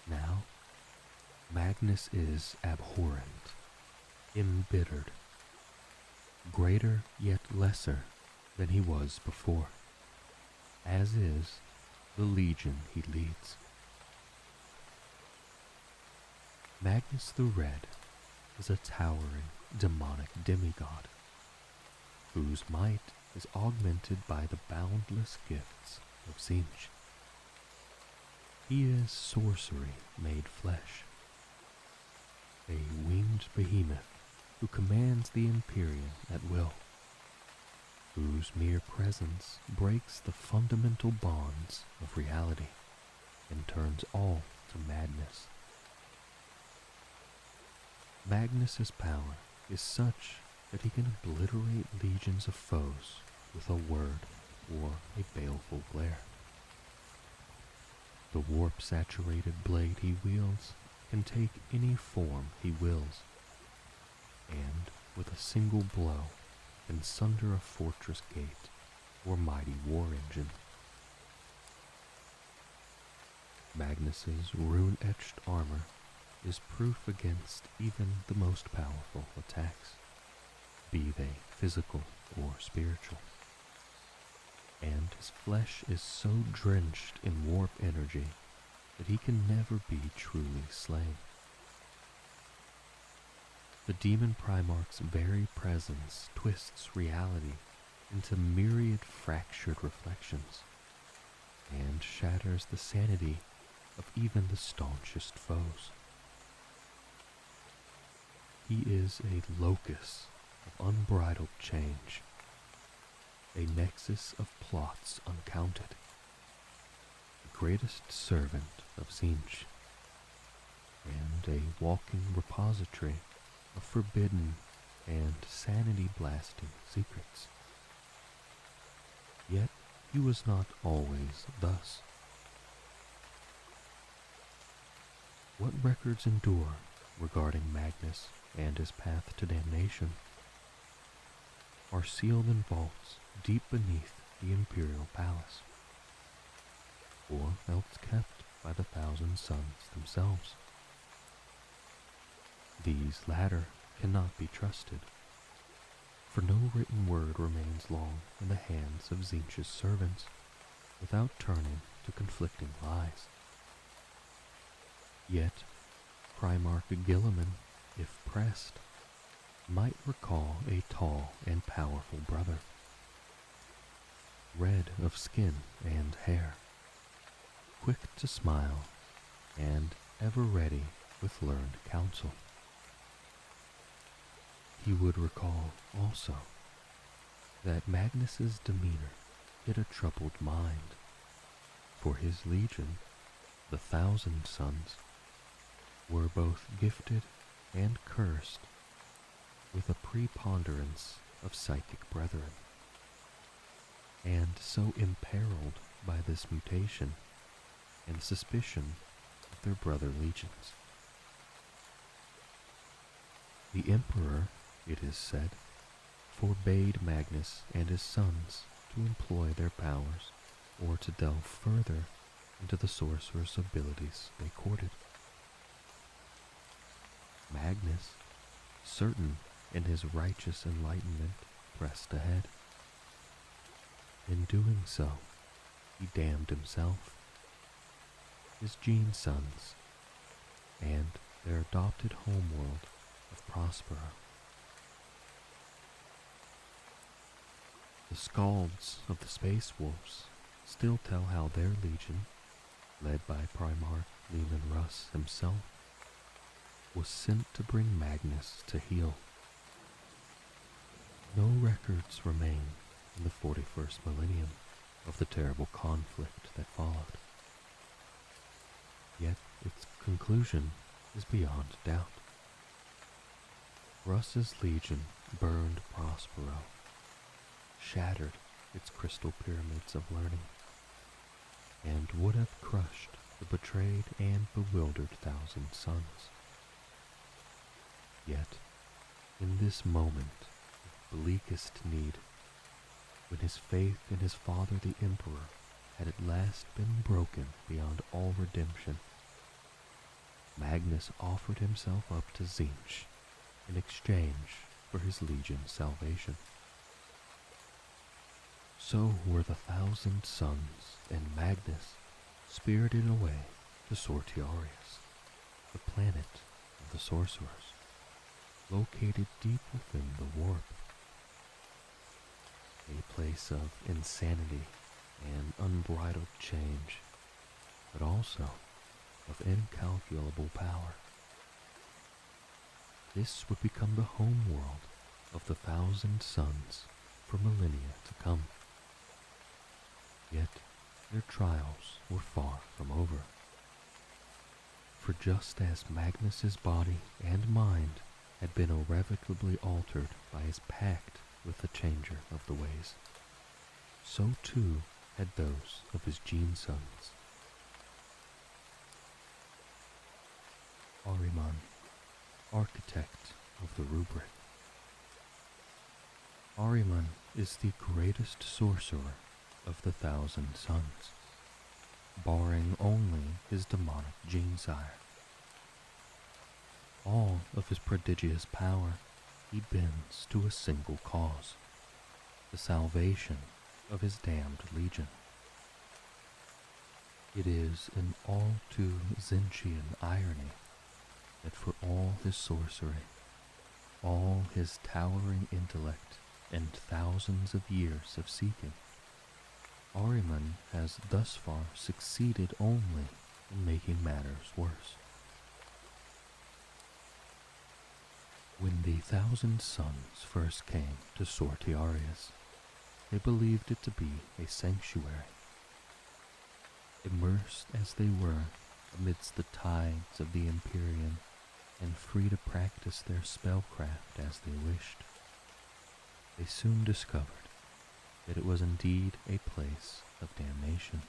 Now, Magnus is abhorrent, embittered, greater yet lesser than he was before, as is the legion he leads. Magnus the Red is a towering demonic demigod, whose might is augmented by the boundless gifts of Tzeentch. He is sorcery made flesh, a winged behemoth who commands the Empyrean at will, whose mere presence breaks the fundamental bonds of reality and turns all to madness. Magnus's power is such that he can obliterate legions of foes with a word or a baleful glare. The warp-saturated blade he wields can take any form he wills, and with a single blow can sunder a fortress gate or mighty war engine. Magnus's rune-etched armor is proof against even the most powerful attacks, be they physical or spiritual. And his flesh is so drenched in warp energy that he can never be truly slain. The demon Primarch's very presence twists reality into myriad fractured reflections and shatters the sanity of even the staunchest foes. He is a locus of unbridled change, a nexus of plots uncounted, the greatest servant of Tzeentch, and a walking repository of forbidden and sanity-blasting secrets. Yet he was not always thus. What records endure regarding Magnus and his path to damnation are sealed in vaults deep beneath the Imperial Palace, or else kept by the Thousand Sons themselves. These latter cannot be trusted, for no written word remains long in the hands of Tzeentch's servants without turning to conflicting lies. Yet, Primarch Gilliman, if pressed, might recall a tall and powerful brother, red of skin and hair, quick to smile, and ever ready with learned counsel. He would recall, also, that Magnus's demeanor hid a troubled mind, for his legion, the Thousand Sons, were both gifted and cursed with a preponderance of psychic brethren, and so imperiled by this mutation and suspicion of their brother legions. The Emperor, it is said, forbade Magnus and his sons to employ their powers or to delve further into the sorcerer's abilities they courted. Magnus, certain in his righteous enlightenment, pressed ahead. In doing so, he damned himself, his gene sons, and their adopted homeworld of Prospera. The skalds of the Space Wolves still tell how their legion, led by Primarch Leman Russ himself, was sent to bring Magnus to heel. No records remain in the 41st millennium of the terrible conflict that followed. Yet its conclusion is beyond doubt. Russ's legion burned Prospero, shattered its crystal pyramids of learning, and would have crushed the betrayed and bewildered Thousand Sons. Yet, in this moment of bleakest need, when his faith in his father the Emperor had at last been broken beyond all redemption, Magnus offered himself up to Tzeentch in exchange for his legion's salvation. So were the Thousand Sons and Magnus spirited away to Sortiarius, the planet of the sorcerers, located deep within the warp. A place of insanity and unbridled change, but also of incalculable power. This would become the home world of the Thousand Sons for millennia to come. Yet their trials were far from over. For just as Magnus's body and mind had been irrevocably altered by his pact with the Changer of the Ways, so too had those of his gene sons. Ahriman, architect of the rubric. Ahriman is the greatest sorcerer of the Thousand Sons, barring only his demonic gene sire. All of his prodigious power he bends to a single cause, the salvation of his damned legion. It is an all too Tzeentchian irony that for all his sorcery, all his towering intellect, and thousands of years of seeking, Ahriman has thus far succeeded only in making matters worse. When the Thousand Sons first came to Sortiarius, they believed it to be a sanctuary. Immersed as they were amidst the tides of the Empyrean, and free to practice their spellcraft as they wished, they soon discovered that it was indeed a place of damnation.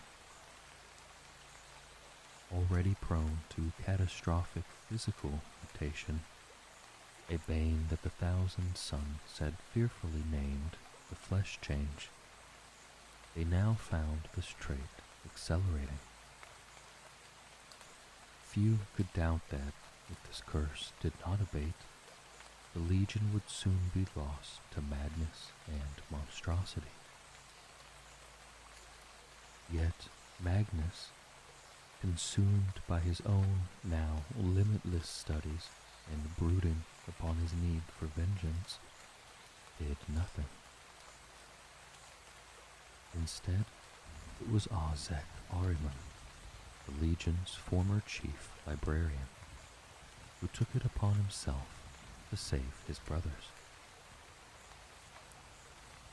Already prone to catastrophic physical mutation, a bane that the Thousand Sons had fearfully named the flesh change, they now found this trait accelerating. Few could doubt that, if this curse did not abate, the Legion would soon be lost to madness and monstrosity. Yet Magnus, consumed by his own now limitless studies and brooding upon his need for vengeance, did nothing. Instead, it was Ozek Ahriman, the Legion's former chief librarian, who took it upon himself to save his brothers.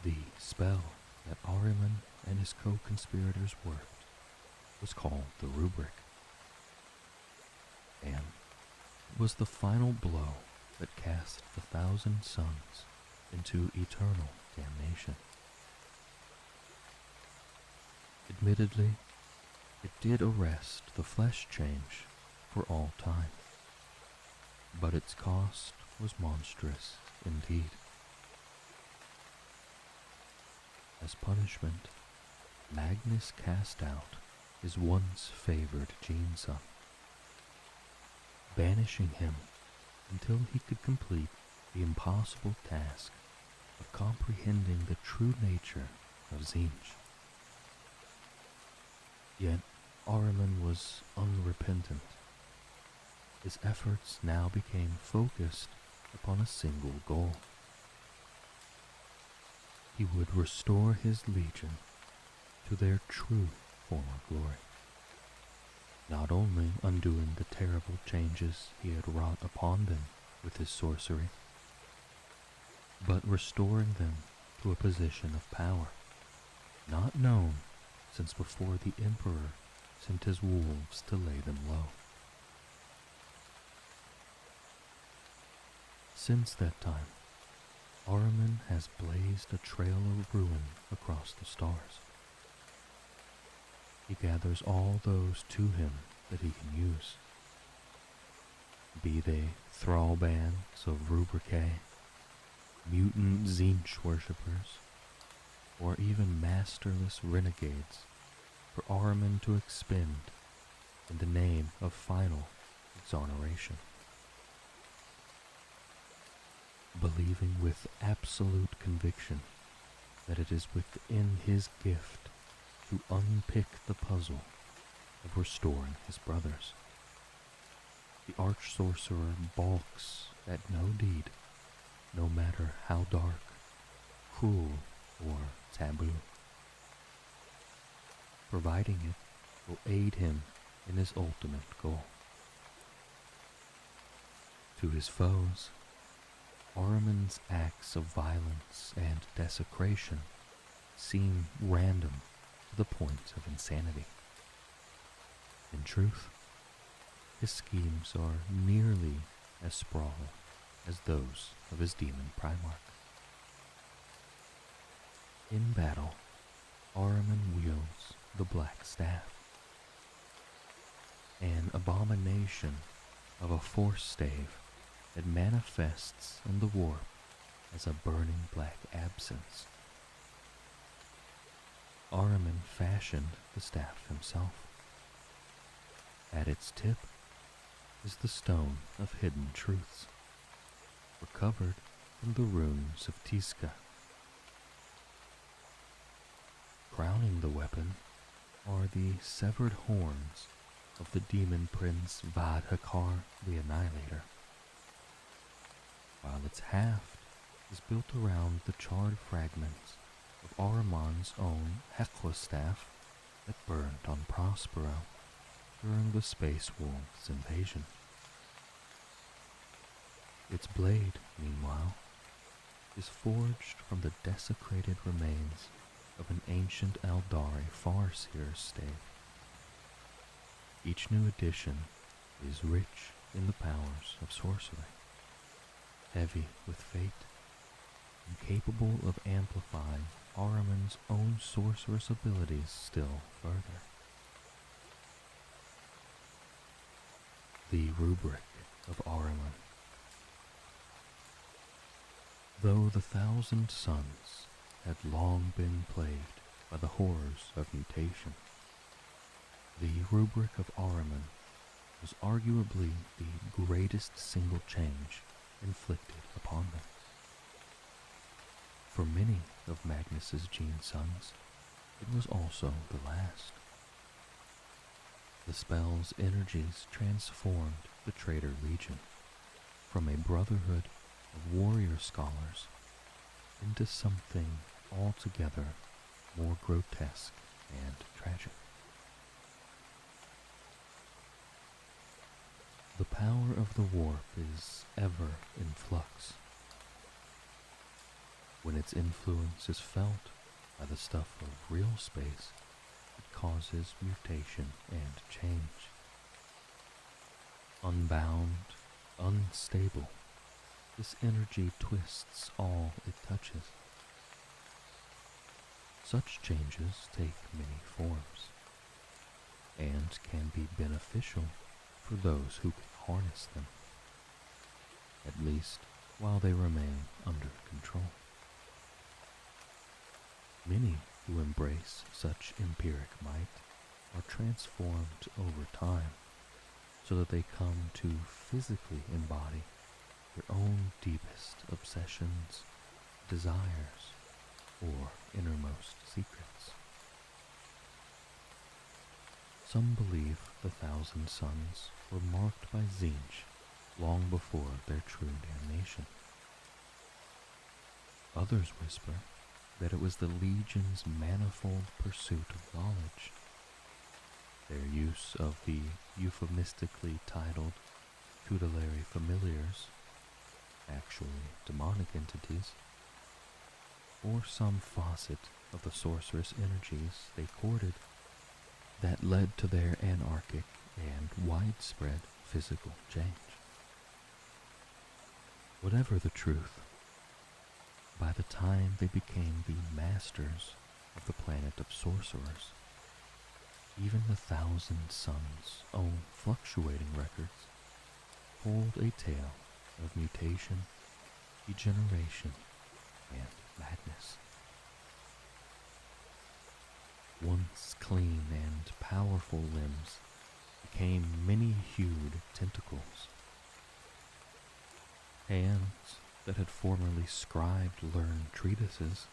The spell that Ahriman and his co-conspirators worked was called the Rubric, and it was the final blow that cast the Thousand Sons into eternal damnation. Admittedly, it did arrest the flesh change for all time, but its cost was monstrous indeed. As punishment, Magnus cast out his once favored gene son, banishing him until he could complete the impossible task of comprehending the true nature of Tzeentch. Yet Ahriman was unrepentant. His efforts now became focused upon a single goal. He would restore his legion to their true former glory. not only undoing the terrible changes he had wrought upon them with his sorcery, but restoring them to a position of power, not known since before the Emperor sent his wolves to lay them low. Since that time, Ahriman has blazed a trail of ruin across the stars. He gathers all those to him that he can use, be they thrall bands of Rubricae, mutant Tzeentch worshippers, or even masterless renegades for Ahriman to expend in the name of final exoneration. Believing with absolute conviction that it is within his gift to unpick the puzzle of restoring his brothers, the arch-sorcerer balks at no deed, no matter how dark, cruel, or taboo, providing it will aid him in his ultimate goal. To his foes, Ahriman's acts of violence and desecration seem random to the point of insanity. In truth, his schemes are nearly as sprawling as those of his demon Primarch. In battle, Ahriman wields the Black Staff, an abomination of a force stave that manifests in the warp as a burning black absence. Ahriman fashioned the staff himself. At its tip is the Stone of Hidden Truths, recovered from the runes of Tiska. Crowning the weapon are the severed horns of the demon prince Vadhakar the Annihilator, while its haft is built around the charred fragments of Ahriman's own Hekla staff that burned on Prospero during the Space Wolves' invasion. Its blade, meanwhile, is forged from the desecrated remains of an ancient Eldari Farseer's stave. Each new addition is rich in the powers of sorcery, heavy with fate, and capable of amplifying Ahriman's own sorcerous abilities still further. The Rubric of Ahriman. Though the 1,000 suns had long been plagued by the horrors of mutation, the Rubric of Ahriman was arguably the greatest single change inflicted upon them. For many of Magnus's gene sons, it was also the last. The spell's energies transformed the Traitor Legion from a brotherhood of warrior scholars into something altogether more grotesque and tragic. The power of the warp is ever in flux. When its influence is felt by the stuff of real space, it causes mutation and change. Unbound, unstable, this energy twists all it touches. Such changes take many forms, and can be beneficial for those who can harness them, at least while they remain under control. Many who embrace such empiric might are transformed over time so that they come to physically embody their own deepest obsessions, desires, or innermost secrets. Some believe the 1,000 Suns were marked by Tzeentch long before their true damnation. Others whisper that it was the Legion's manifold pursuit of knowledge, Their use of the euphemistically titled tutelary familiars, actually demonic entities, or some faucet of the sorceress energies they courted, that led to their anarchic and widespread physical change. Whatever the truth, by the time they became the masters of the planet of sorcerers, even the Thousand Suns' own fluctuating records hold a tale of mutation, degeneration, and madness. Once clean and powerful limbs became many-hued tentacles. Hands that had formerly scribed learned treatises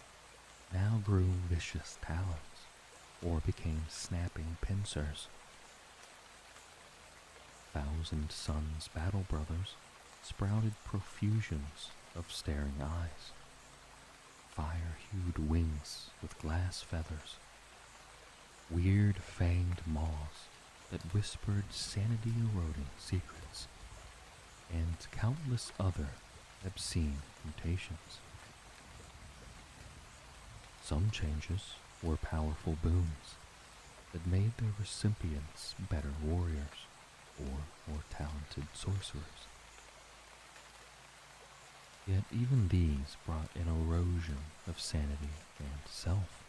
now grew vicious talons, or became snapping pincers. Thousand Suns' battle brothers sprouted profusions of staring eyes, fire-hued wings with glass feathers, weird fanged maws that whispered sanity-eroding secrets, and countless other obscene mutations. Some changes were powerful boons that made their recipients better warriors or more talented sorcerers. Yet even these brought an erosion of sanity and self,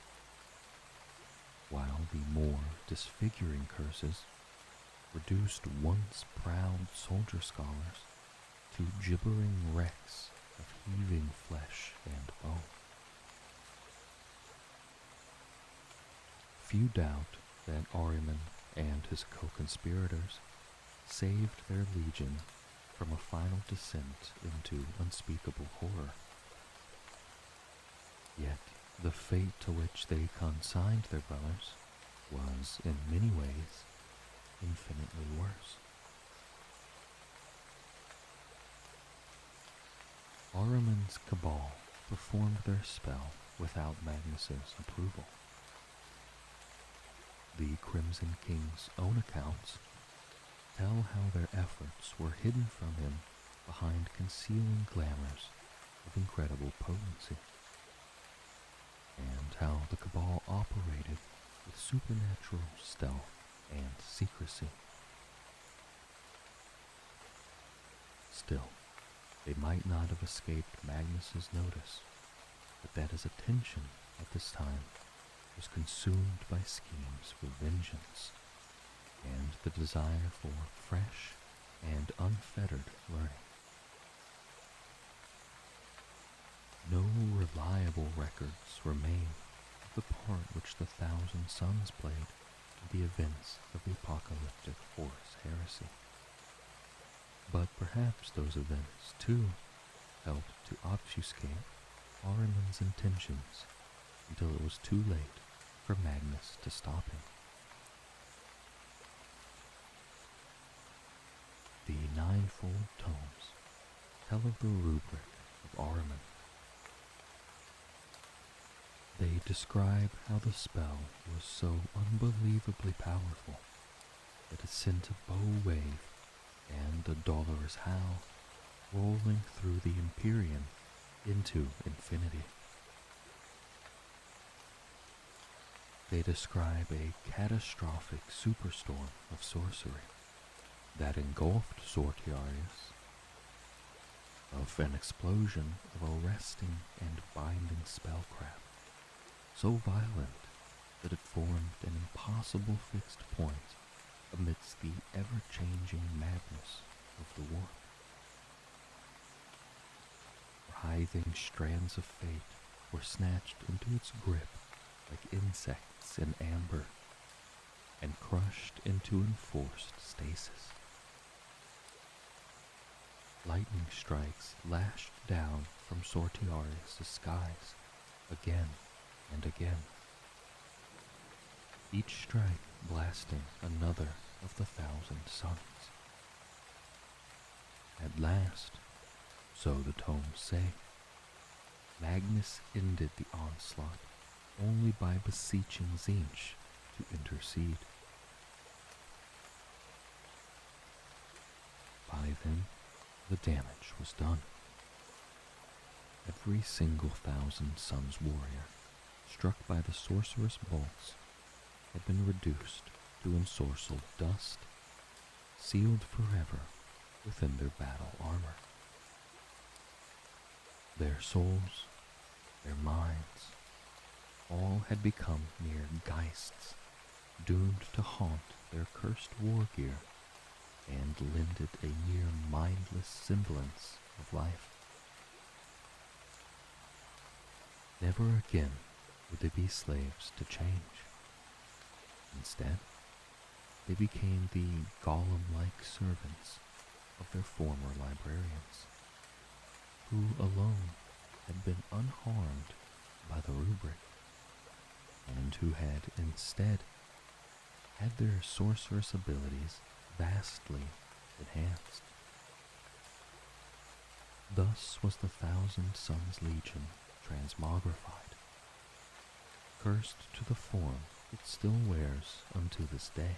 while the more disfiguring curses reduced once proud soldier scholars to gibbering wrecks of heaving flesh and bone. Few doubt that Ahriman and his co-conspirators saved their legion from a final descent into unspeakable horror. Yet the fate to which they consigned their brothers was, in many ways, infinitely worse. Ahriman's cabal performed their spell without Magnus's approval. The Crimson King's own accounts tell how their efforts were hidden from him behind concealing glamours of incredible potency, and how the cabal operated with supernatural stealth and secrecy. Still, they might not have escaped Magnus's notice, but that his attention at this time was consumed by schemes for vengeance and the desire for fresh and unfettered learning. No reliable records remain of the part which the Thousand Suns played in the events of the apocalyptic Horus heresy. But perhaps those events, too, helped to obfuscate Ahriman's intentions until it was too late for Magnus to stop him. The ninefold tomes tell of the rubric of Ahriman. They describe how the spell was so unbelievably powerful that it sent a bow wave and a dolorous howl rolling through the Empyrean into infinity. They describe a catastrophic superstorm of sorcery that engulfed Sortiarius, of an explosion of arresting and binding spellcraft, so violent that it formed an impossible fixed point amidst the ever-changing madness of the war. Writhing strands of fate were snatched into its grip like insects in amber and crushed into enforced stasis. Lightning strikes lashed down from Sortiarius' skies again and again, each strike blasting another of the Thousand Suns. At last, so the tomes say, Magnus ended the onslaught only by beseeching Tzeentch to intercede. revive him, the damage was done. Every single Thousand Sons warrior struck by the sorceress bolts had been reduced to ensorcelled dust, sealed forever within their battle armor. Their souls, their minds, all had become mere geists, doomed to haunt their cursed war gear and lended a mere mindless semblance of life. Never again would they be slaves to change. Instead, they became the golem-like servants of their former librarians, who alone had been unharmed by the rubric, and who had instead had their sorceress abilities vastly enhanced. Thus was the Thousand Sons Legion transmogrified, cursed to the form it still wears unto this day.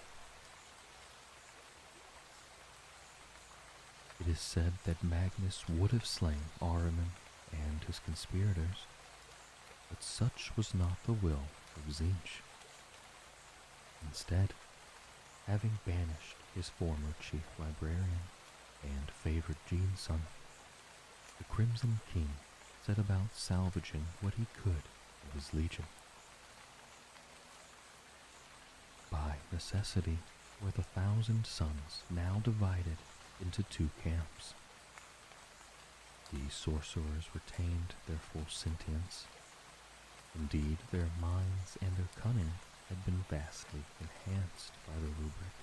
It is said that Magnus would have slain Ahriman and his conspirators, but such was not the will of Tzeentch. Instead, having banished his former chief librarian and favored Geneson, the Crimson King set about salvaging what he could of his legion. By necessity were the Thousand Sons now divided into two camps. The sorcerers retained their full sentience. Indeed, their minds and their cunning had been vastly enhanced by the rubric.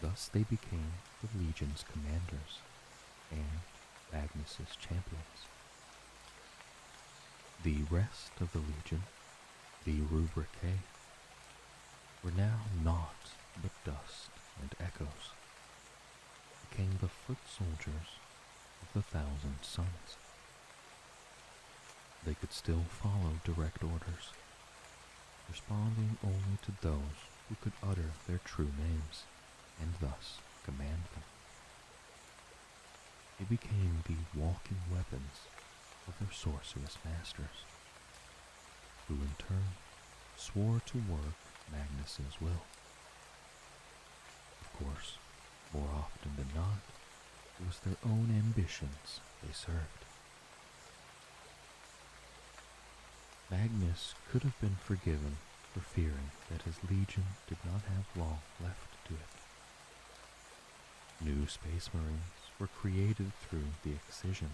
Thus they became the Legion's commanders and Magnus's champions. The rest of the Legion, the Rubricae, were now naught but dust and echoes, became the foot soldiers of the Thousand Sons. They could still follow direct orders, responding only to those who could utter their true names and thus command them. They became the walking weapons of their sorceress masters, who in turn swore to work Magnus's will. Of course, more often than not, it was their own ambitions they served. Magnus could have been forgiven for fearing that his legion did not have long left to it. New Space Marines were created through the excision,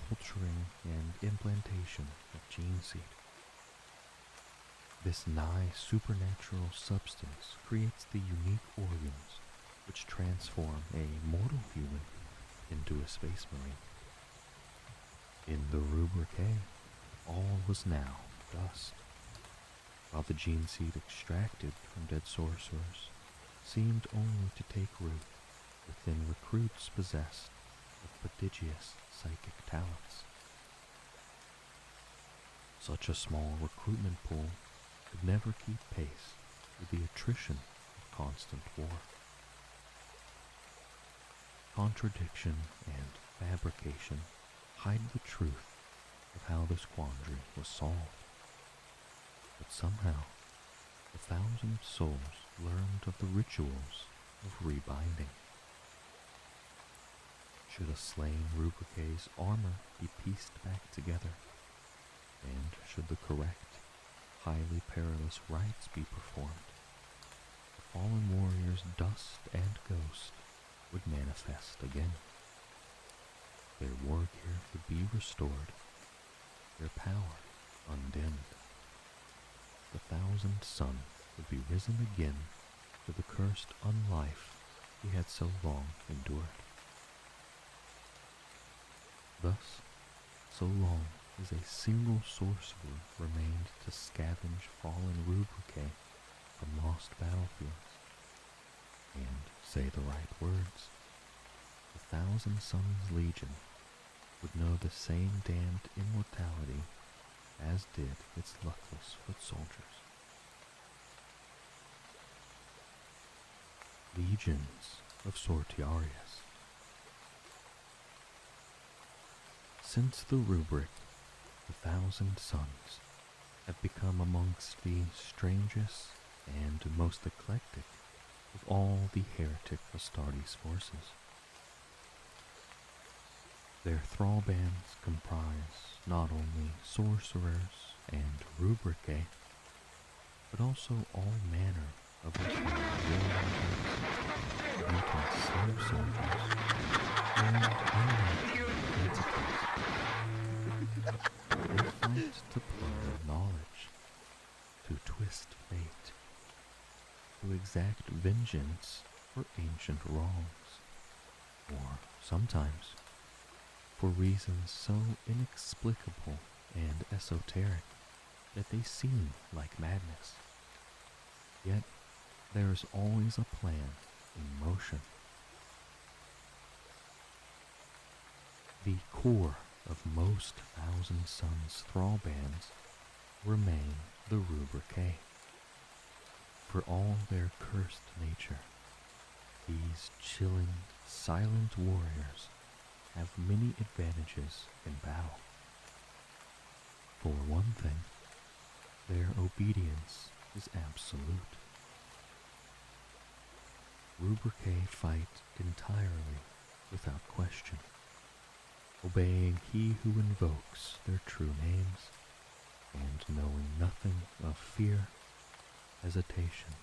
culturing, and implantation of gene seed. This nigh supernatural substance creates the unique organs which transform a mortal human into a Space Marine. In the Rubricae, all was now dust, while the gene seed extracted from dead sorcerers seemed only to take root within recruits possessed of prodigious psychic talents. Such a small recruitment pool could never keep pace with the attrition of constant war. Contradiction and fabrication hide the truth of how this quandary was solved. But somehow, 1,000 souls learned of the rituals of rebinding. Should a slain Rubricae's armor be pieced back together, and should the correct, highly perilous rites be performed, the fallen warrior's dust and ghost would manifest again. Their war gear would be restored, their power undimmed. The Thousand Sun would be risen again to the cursed unlife he had so long endured. Thus, so long as a single sorcerer remained to scavenge fallen Rubricae from lost battlefields, and say the right words, the Thousand Sons Legion would know the same damned immortality as did its luckless foot soldiers. Legions of Sortiarius. Since the rubric, the 1,000 Suns have become amongst the strangest and most eclectic of all the heretic Astartes forces. Their thrall bands comprise not only sorcerers and rubricae, but also all manner of refined warlocks, mutant slave soldiers, and unnamed entities. They fight to plunder knowledge, to twist fate, to exact vengeance for ancient wrongs, or sometimes for reasons so inexplicable and esoteric that they seem like madness. Yet there is always a plan in motion. The core of most 1,000 Suns thrall bands remain the rubricae. For all their cursed nature, these chilling, silent warriors have many advantages in battle. For one thing, their obedience is absolute. Rubricae fight entirely without question, obeying he who invokes their true names, and knowing nothing of fear, hesitation,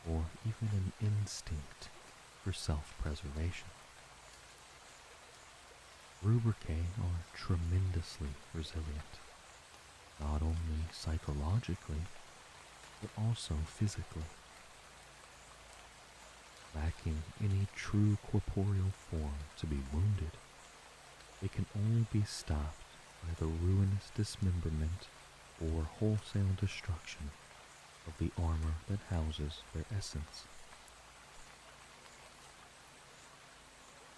or even an instinct for self-preservation. Rubricae are tremendously resilient, not only psychologically, but also physically. Lacking any true corporeal form to be wounded, they can only be stopped by the ruinous dismemberment or wholesale destruction of the armor that houses their essence.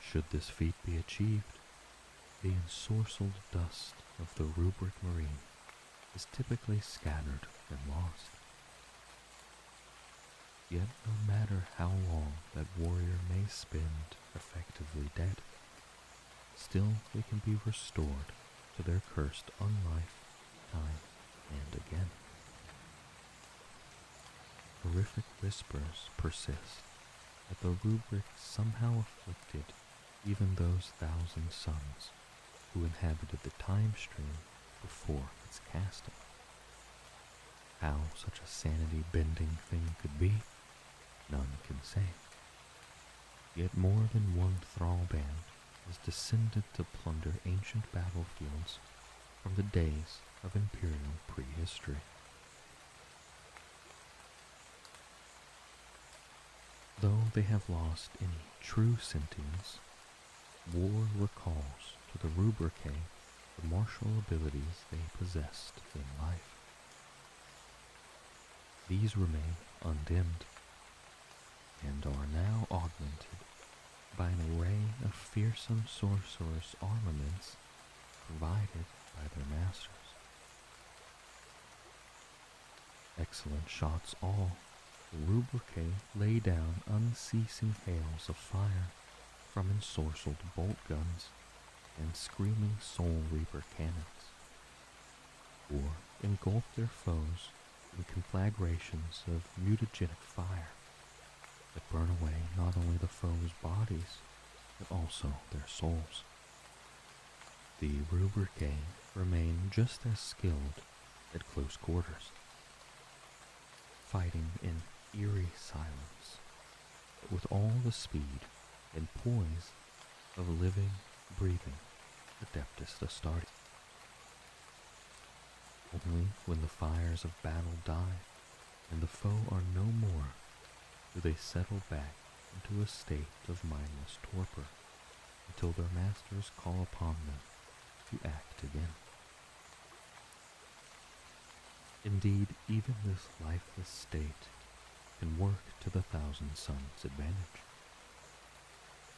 Should this feat be achieved, the ensorcelled dust of the rubric marine is typically scattered and lost. Yet no matter how long that warrior may spend effectively dead, still they can be restored to their cursed unlife time and again. Horrific whispers persist that the rubric somehow afflicted even those 1,000 Suns who inhabited the time stream before its casting. How such a sanity-bending thing could be, none can say. Yet more than one thrall band is descended to plunder ancient battlefields from the days of imperial prehistory. Though they have lost any true sentience, war recalls to the rubricae the martial abilities they possessed in life. These remain undimmed, and are now augmented by an array of fearsome sorcerous armaments provided by their masters. Excellent shots all, the rubricae lay down unceasing hails of fire from ensorcelled bolt guns and screaming soul reaper cannons, or engulf their foes in conflagrations of mutagenic fire that burn away not only the foes' bodies, but also their souls. The rubricae remain just as skilled at close quarters, fighting in eerie silence, but with all the speed and poise of living, breathing Adeptus Astartes. Only when the fires of battle die and the foe are no more do they settle back into a state of mindless torpor until their masters call upon them to act again. Indeed, even this lifeless state can work to the 1,000 Suns' advantage.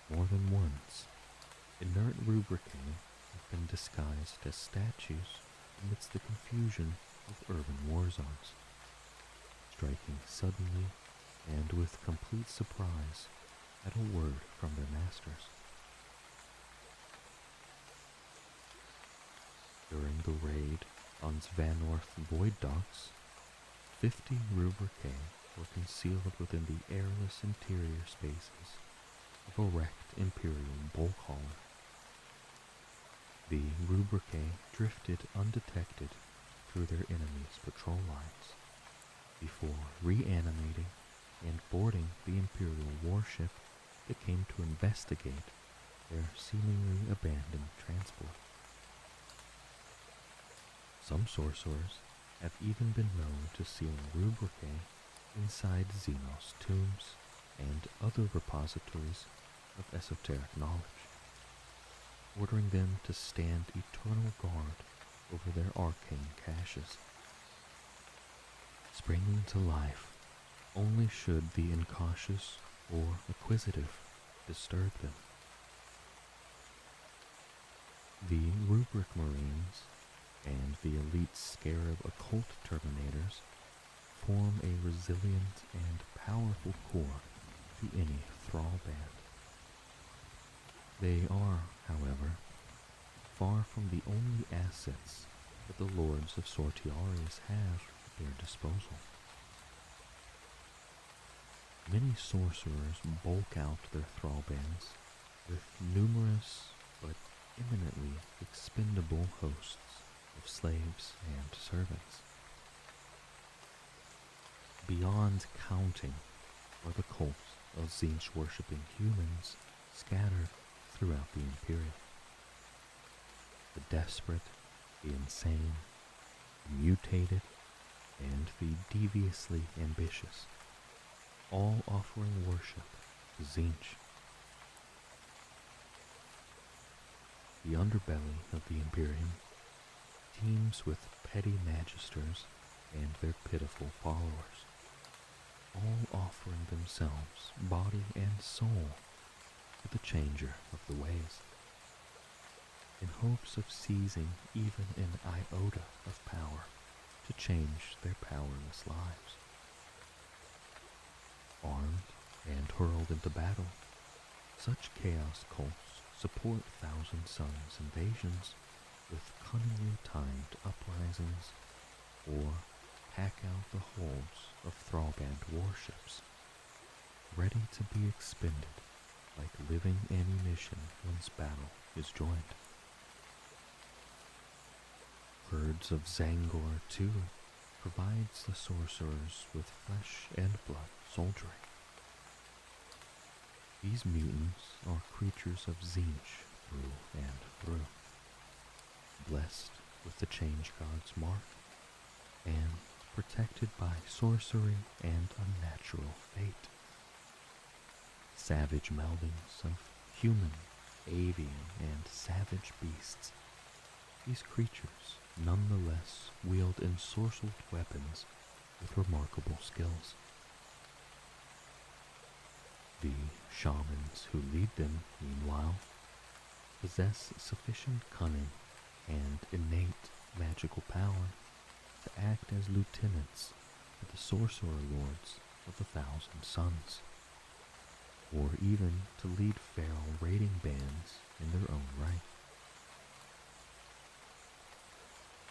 More than once, inert rubricae have been disguised as statues amidst the confusion of urban war zones, striking suddenly and with complete surprise at a word from their masters. During the raid on Svanorth Void Docks, 50 rubricae were concealed within the airless interior spaces of a wrecked Imperial bulk hauler. The rubricae drifted undetected through their enemies' patrol lines before reanimating and boarding the Imperial warship that came to investigate their seemingly abandoned transport. Some sorcerers have even been known to seal rubricae inside Xenos tombs and other repositories of esoteric knowledge, ordering them to stand eternal guard over their arcane caches. Springing to life only should the incautious or acquisitive disturb them. The Rubric Marines and the elite Scarab Occult Terminators form a resilient and powerful core to any thrall band. They are, however, far from the only assets that the Lords of Sortiarius have at their disposal. Many sorcerers bulk out their thrall bands with numerous but eminently expendable hosts of slaves and servants. Beyond counting are the cults of Tzeentch-worshipping humans scattered throughout the Imperium. The desperate, the insane, the mutated, and the deviously ambitious, all offering worship to Tzeentch. The underbelly of the Imperium teems with petty magisters and their pitiful followers, all offering themselves, body and soul, to the changer of the ways, in hopes of seizing even an iota of power to change their powerless lives. Armed and hurled into battle, such chaos cults support Thousand Suns invasions with cunningly timed uprisings, or hack out the holds of Thrallband warships, ready to be expended like living ammunition once battle is joined. Herds of Zangor, too, provides the sorcerers with flesh and blood soldiery. These mutants are creatures of Tzeentch through and through, blessed with the Change God's mark, and protected by sorcery and unnatural fate. Savage meldings of human, avian, and savage beasts, these creatures nonetheless wield ensorcelled weapons with remarkable skills. The shamans who lead them, meanwhile, possess sufficient cunning and innate magical power to act as lieutenants to the sorcerer lords of the Thousand Suns, or even to lead feral raiding bands in their own right.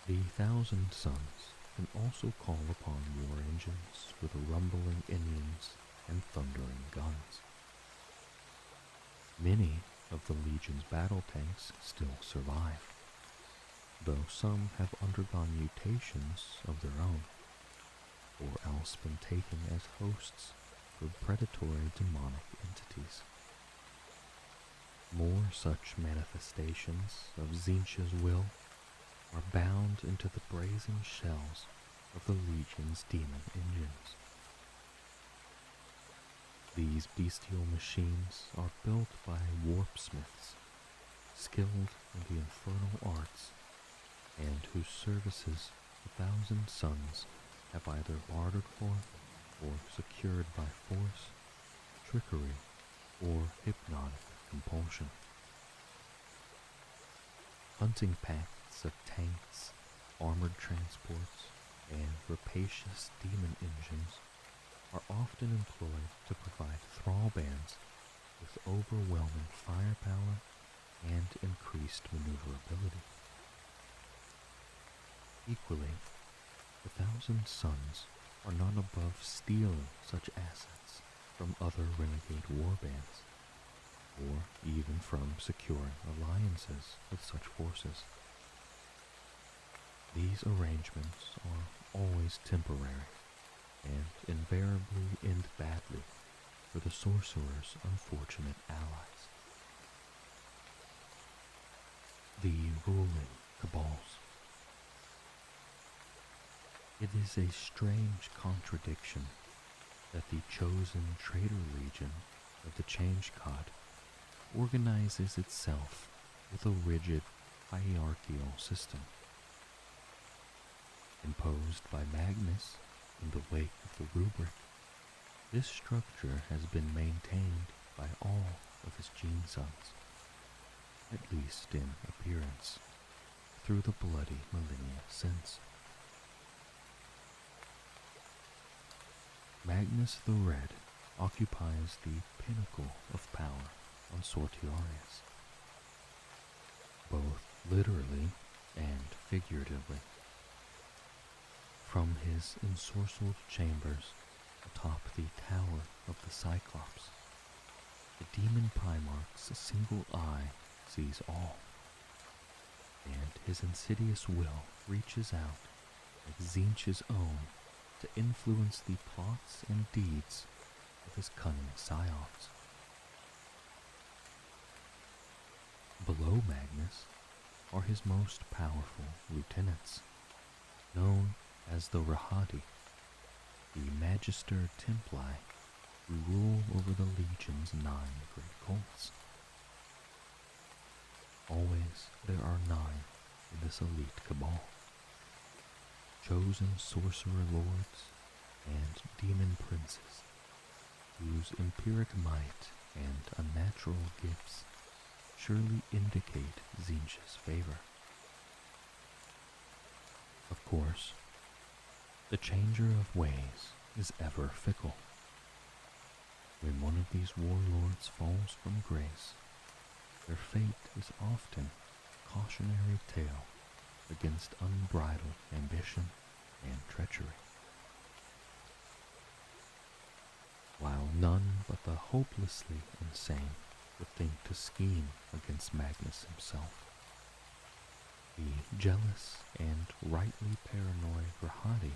The Thousand Suns can also call upon war engines with rumbling engines and thundering guns. Many of the Legion's battle tanks still survive, though some have undergone mutations of their own, or else been taken as hosts for predatory demonic entities. More such manifestations of Tzeentch's will are bound into the brazen shells of the Legion's demon engines. These bestial machines are built by warpsmiths, skilled in the infernal arts, and whose services the Thousand Suns have either bartered for or secured by force, trickery, or hypnotic compulsion. Hunting packs of tanks, armored transports, and rapacious demon engines are often employed to provide thrall bands with overwhelming firepower and increased maneuverability. Equally, the Thousand Sons are not above stealing such assets from other renegade warbands, or even from securing alliances with such forces. These arrangements are always temporary, and invariably end badly for the sorcerer's unfortunate allies. The ruling cabals. It is a strange contradiction that the chosen traitor legion of the Change God organizes itself with a rigid hierarchical system. Imposed by Magnus in the wake of the rubric, this structure has been maintained by all of his gene sons, at least in appearance, through the bloody millennia since. Magnus the Red occupies the pinnacle of power on Sortiarius, both literally and figuratively. From his ensorcelled chambers atop the Tower of the Cyclops, the demon Primarch's single eye sees all, and his insidious will reaches out like Tzeentch's own to influence the plots and deeds of his cunning scions. Below Magnus are his most powerful lieutenants, known as the Rahadi, the Magister Templi, who rule over the Legion's 9 great cults. Always there are 9 in this elite cabal, chosen sorcerer lords and demon princes, whose empiric might and unnatural gifts surely indicate Tzeentch's favor. Of course, the changer of ways is ever fickle. When one of these warlords falls from grace, their fate is often a cautionary tale against unbridled ambition and treachery. While none but the hopelessly insane would think to scheme against Magnus himself, the jealous and rightly paranoid Rahadi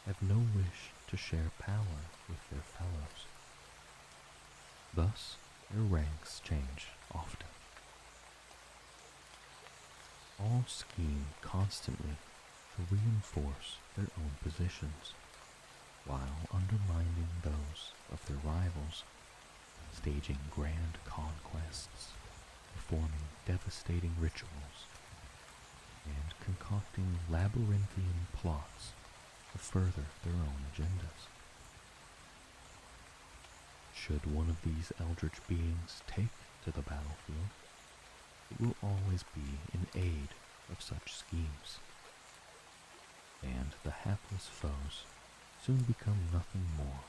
have no wish to share power with their fellows. Thus, their ranks change often. All scheme constantly to reinforce their own positions, while undermining those of their rivals, staging grand conquests, performing devastating rituals, and concocting labyrinthian plots to further their own agendas. Should one of these eldritch beings take to the battlefield, it will always be in aid of such schemes, and the hapless foes soon become nothing more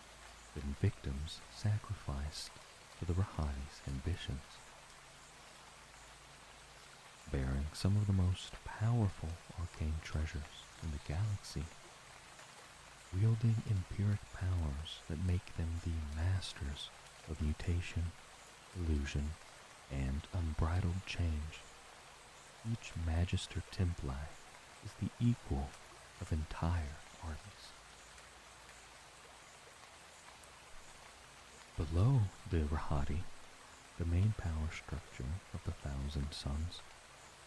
than victims sacrificed to the Rahadi's ambitions. Bearing some of the most powerful arcane treasures in the galaxy, wielding empiric powers that make them the masters of mutation, illusion, and unbridled change, each Magister Templi is the equal of entire armies. Below the Rahadi, the main power structure of the Thousand Sons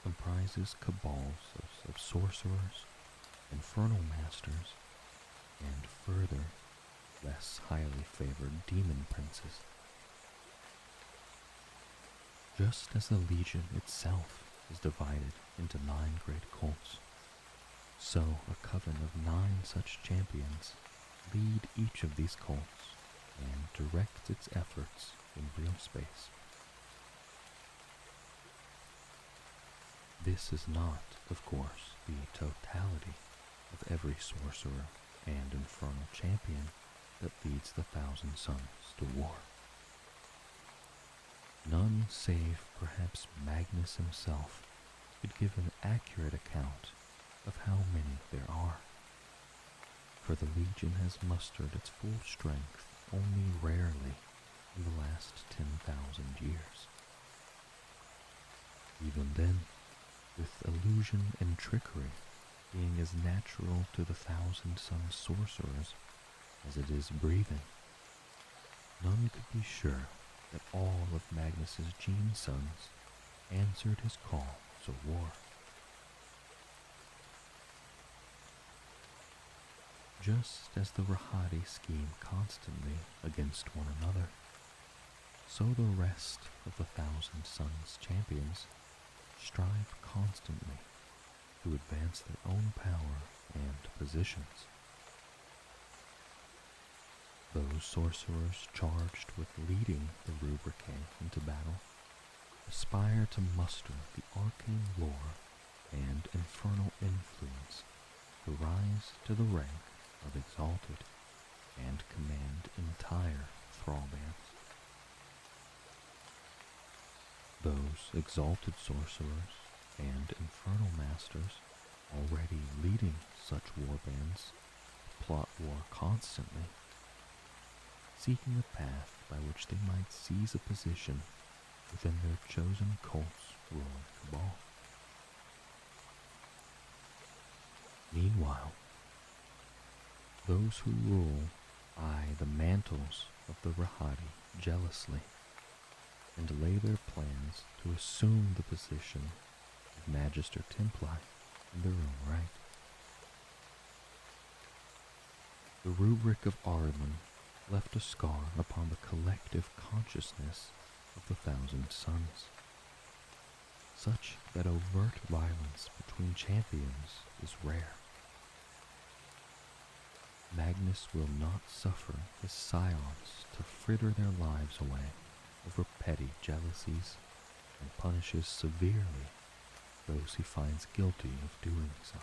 comprises cabals of sorcerers, infernal masters, and further, less highly favored demon princes. Just as the Legion itself is divided into 9 great cults, so a coven of 9 such champions lead each of these cults and direct its efforts in real space. This is not, of course, the totality of every sorcerer and infernal champion that leads the Thousand Sons to war. None save perhaps Magnus himself could give an accurate account of how many there are, for the Legion has mustered its full strength only rarely in the last 10,000 years. Even then, with illusion and trickery being as natural to the thousand-sun sorcerers as it is breathing, none could be sure that all of Magnus's gene sons answered his call to war. Just as the Rahadi scheme constantly against one another, so the rest of the Thousand Sons champions strive constantly to advance their own power and positions. Those sorcerers charged with leading the Rubricae into battle aspire to muster the arcane lore and infernal influence to rise to the rank of exalted and command entire thrall bands. Those exalted sorcerers and infernal masters already leading such warbands plot war constantly, seeking a path by which they might seize a position within their chosen cult's ruling cabal. Meanwhile, those who rule eye the mantles of the Rahadi jealously and lay their plans to assume the position of Magister Templi in their own right. The rubric of Ireland left a scar upon the collective consciousness of the Thousand Sons, such that overt violence between champions is rare. Magnus will not suffer his scions to fritter their lives away over petty jealousies, and punishes severely those he finds guilty of doing so.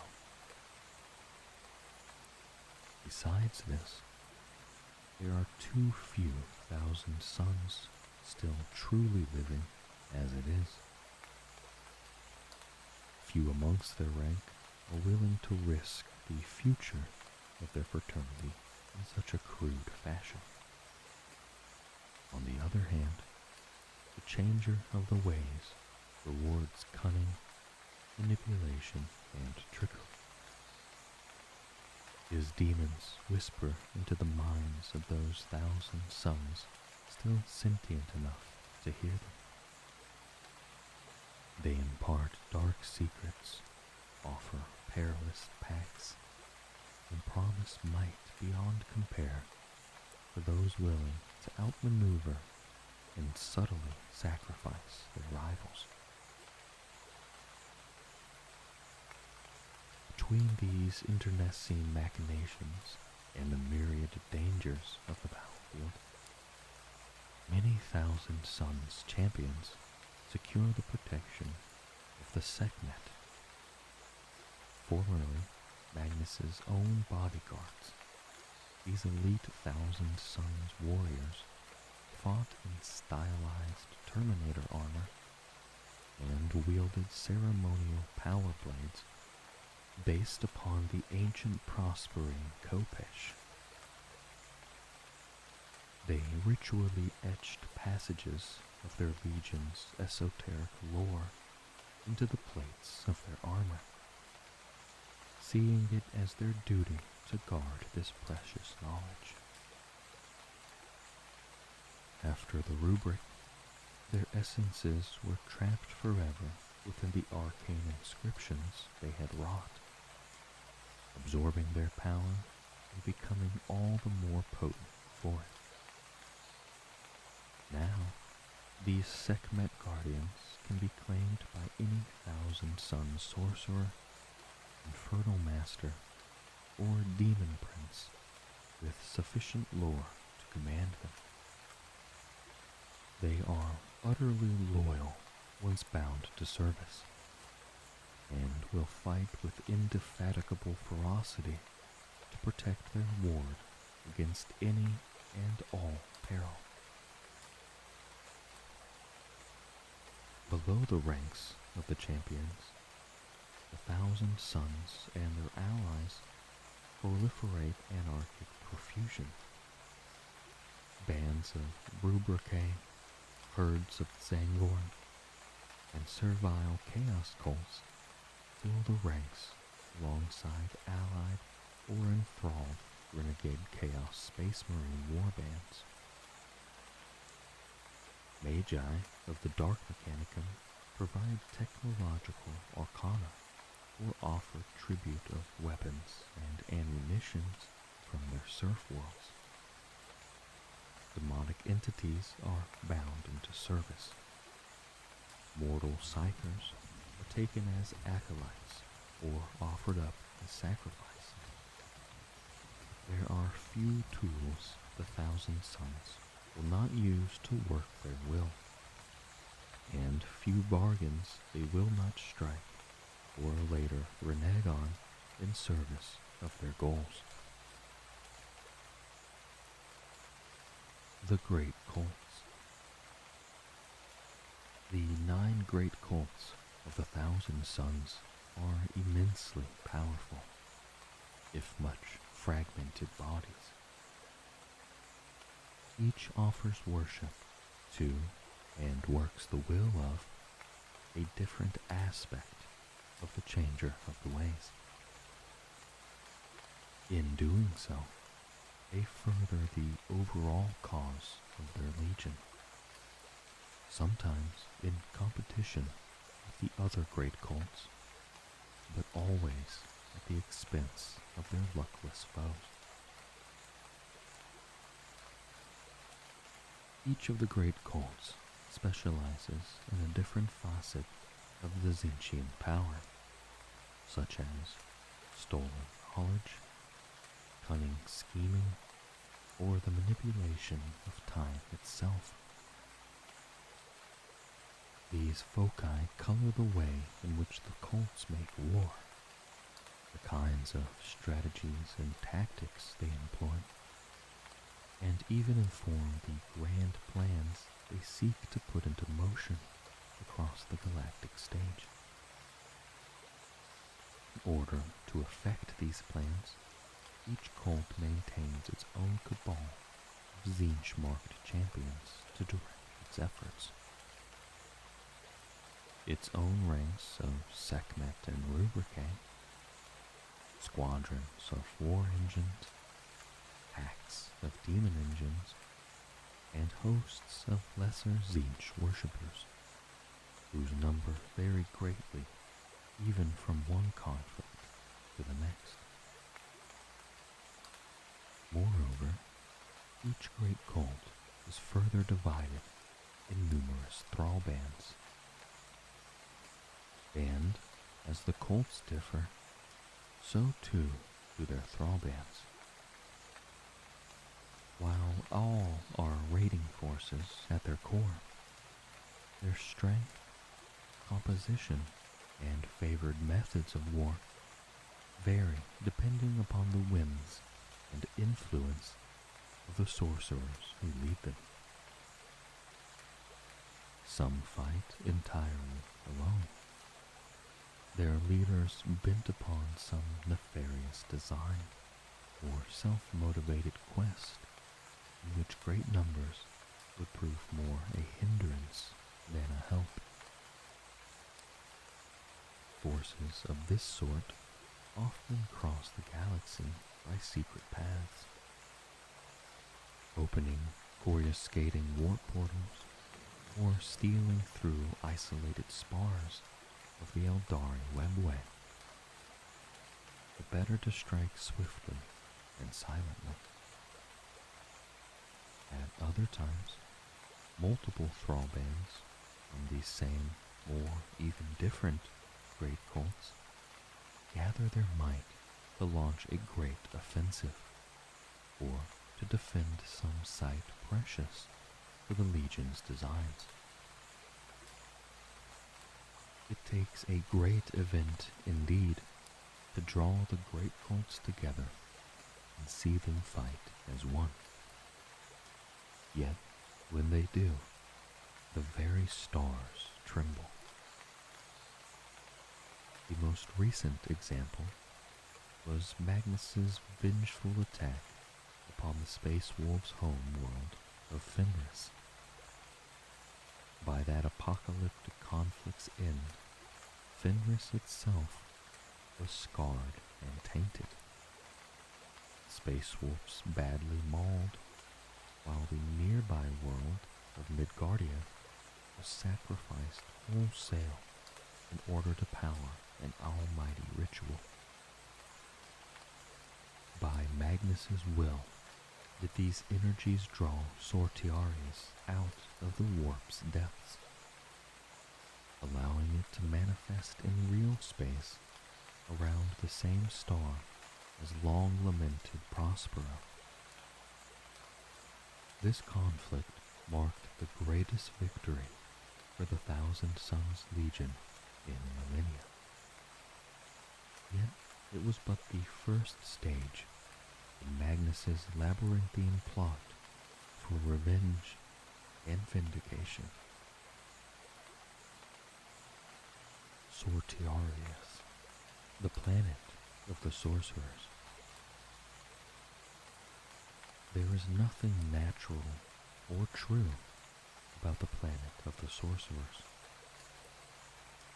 Besides this, there are too few Thousand Sons still truly living as it is. Few amongst their rank are willing to risk the future of their fraternity in such a crude fashion. On the other hand, the changer of the ways rewards cunning, manipulation, and trickery. His demons whisper into the minds of those Thousand Sons still sentient enough to hear them. They impart dark secrets, offer perilous pacts, and promise might beyond compare for those willing to outmaneuver and subtly sacrifice their rivals. Between these internecine machinations and the myriad dangers of the battlefield, many Thousand Sons champions secure the protection of the Sekhmet, formerly Magnus's own bodyguards. These elite Thousand Sons warriors fought in stylized Terminator armor and wielded ceremonial power blades based upon the ancient prospering Kopesh. They ritually etched passages of their legion's esoteric lore into the plates of their armor, seeing it as their duty to guard this precious knowledge. After the rubric, their essences were trapped forever within the arcane inscriptions they had wrought, absorbing their power and becoming all the more potent for it. Now, these Sekhmet guardians can be claimed by any Thousand Son sorcerer, infernal master, or demon prince with sufficient lore to command them. They are utterly loyal once bound to service, and will fight with indefatigable ferocity to protect their ward against any and all peril. Below the ranks of the champions, the Thousand Sons and their allies proliferate anarchic profusion. Bands of Rubricae, herds of Zangor, and servile chaos cults fill the ranks alongside allied or enthralled renegade chaos space marine warbands. Magi of the Dark Mechanicum provide technological arcana or offer tribute of weapons and ammunitions from their surf worlds. Demonic entities are bound into service. Mortal psychers are taken as acolytes or offered up as sacrifice. There are few tools the Thousand Sons will not use to work their will, and few bargains they will not strike or later renege on in service of their goals. The Great Cults. The 9 great cults of the Thousand Sons are immensely powerful, if much fragmented bodies. Each offers worship to, and works the will of, a different aspect of the changer of the ways. In doing so, they further the overall cause of their legion, sometimes in competition with the other great cults, but always at the expense of their luckless foes. Each of the great cults specializes in a different facet of the Zinchian power, such as stolen knowledge, cunning scheming, or the manipulation of time itself. These foci color the way in which the cults make war, the kinds of strategies and tactics they employ, and even inform the grand plans they seek to put into motion across the galactic stage. In order to effect these plans, each cult maintains its own cabal of Zinch-marked champions to direct its efforts. Its own ranks of Sekhmet and Rubricae, squadrons of war engines, packs of demon engines, and hosts of lesser Zinch worshippers, whose number vary greatly even from one conflict to the next. Moreover, each great cult is further divided in numerous thrall bands. And, as the cults differ, so too do their thrall bands. While all are raiding forces at their core, their strength, composition, and favored methods of war vary depending upon the whims and influence of the sorcerers who lead them. Some fight entirely alone, their leaders bent upon some nefarious design or self-motivated quest in which great numbers would prove more a hindrance than a help. Forces of this sort often cross the galaxy by secret paths, opening coruscating warp portals or stealing through isolated spars of the Eldari webway. The better to strike swiftly and silently. At other times, multiple thrall bands from these same, or even different, great cults gather their might to launch a great offensive, or to defend some site precious for the Legion's designs. It takes a great event indeed to draw the great cults together and see them fight as one. Yet, when they do, the very stars tremble. The most recent example was Magnus's vengeful attack upon the Space Wolves' home world of Fenris. By that apocalyptic conflict's end, Fenris itself was scarred and tainted. Space Wolves badly mauled, while the nearby world of Midgardia was sacrificed wholesale in order to power an almighty ritual. By Magnus's will did these energies draw Sortiarius out of the warp's depths, allowing it to manifest in real space around the same star as long-lamented Prospero. This conflict marked the greatest victory for the Thousand Sons Legion in millennia. Yet it was but the first stage in Magnus's labyrinthine plot for revenge and vindication. Sortiarius, the planet of the sorcerers. There is nothing natural or true about the planet of the sorcerers.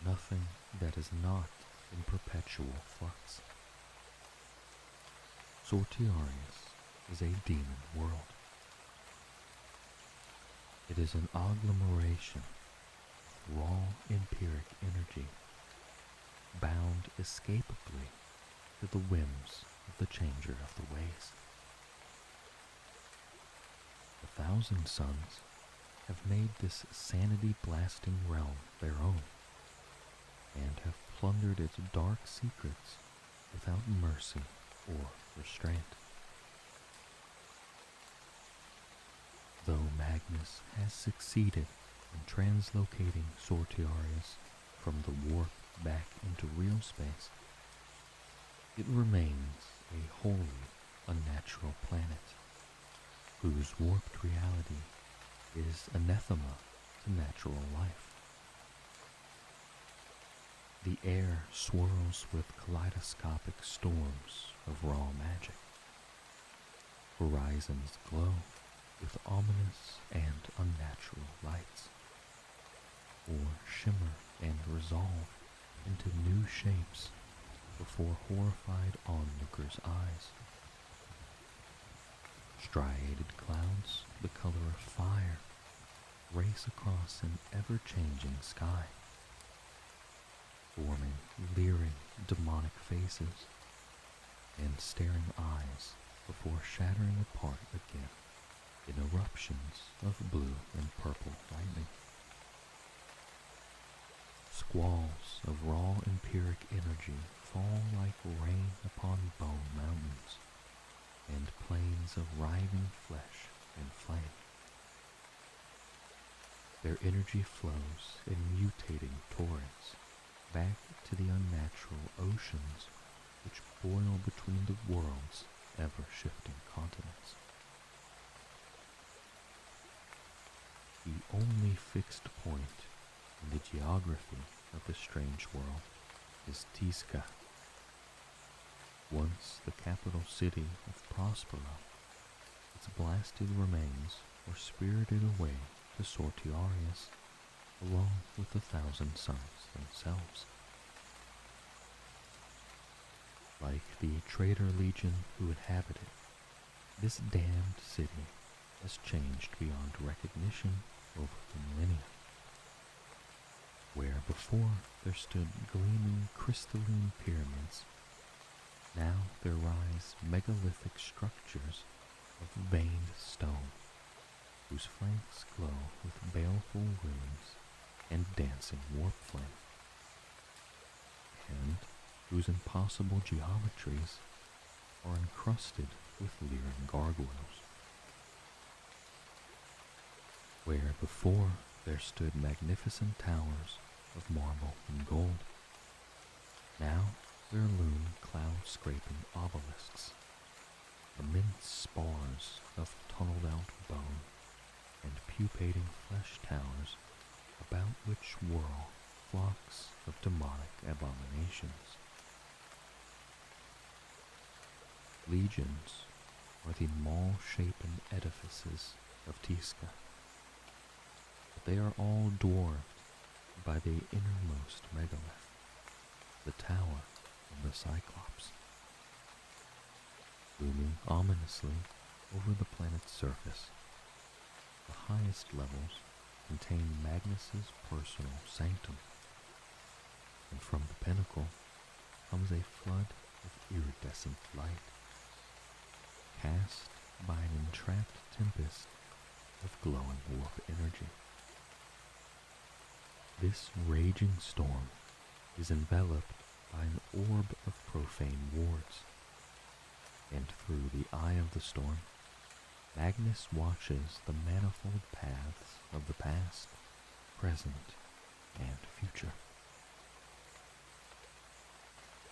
Nothing that is not in perpetual flux. Sortiarius is a demon world. It is an agglomeration of raw empiric energy, bound escapably to the whims of the Changer of the Ways. The Thousand Sons have made this sanity-blasting realm their own, and have plundered its dark secrets without mercy or restraint. Though Magnus has succeeded in translocating Sortiarius from the warp back into real space, it remains a wholly unnatural planet, whose warped reality is anathema to natural life. The air swirls with kaleidoscopic storms of raw magic. Horizons glow with ominous and unnatural lights, or shimmer and resolve into new shapes before horrified onlookers' eyes. Striated clouds, the color of fire, race across an ever-changing sky, forming leering demonic faces and staring eyes before shattering apart again in eruptions of blue and purple lightning. Squalls of raw empiric energy fall like rain upon bone mountains and plains of writhing flesh and flame. Their energy flows in mutating torrents back to the unnatural oceans which boil between the world's ever-shifting continents. The only fixed point in the geography of the strange world is Tiska. Once the capital city of Prospero, its blasted remains were spirited away to Sortiarius along with the Thousand Sons themselves. Like the traitor legion who inhabit it, this damned city has changed beyond recognition over the millennia. Where before there stood gleaming crystalline pyramids, now there rise megalithic structures of veined stone, whose flanks glow with baleful runes and dancing warp flame, and whose impossible geometries are encrusted with leering gargoyles. Where before there stood magnificent towers of marble and gold, now there loom cloud-scraping obelisks, immense spars of tunneled-out bone, and pupating flesh towers about which whirl flocks of demonic abominations. Legions are the mall-shapen edifices of Tiska, but they are all dwarfed by the innermost megalith, the Tower of the Cyclops. Looming ominously over the planet's surface, the highest levels contain Magnus's personal sanctum, and from the pinnacle comes a flood of iridescent light, cast by an entrapped tempest of glowing warp energy. This raging storm is enveloped by an orb of profane wards, and through the eye of the storm, Magnus watches the manifold paths of the past, present, and future.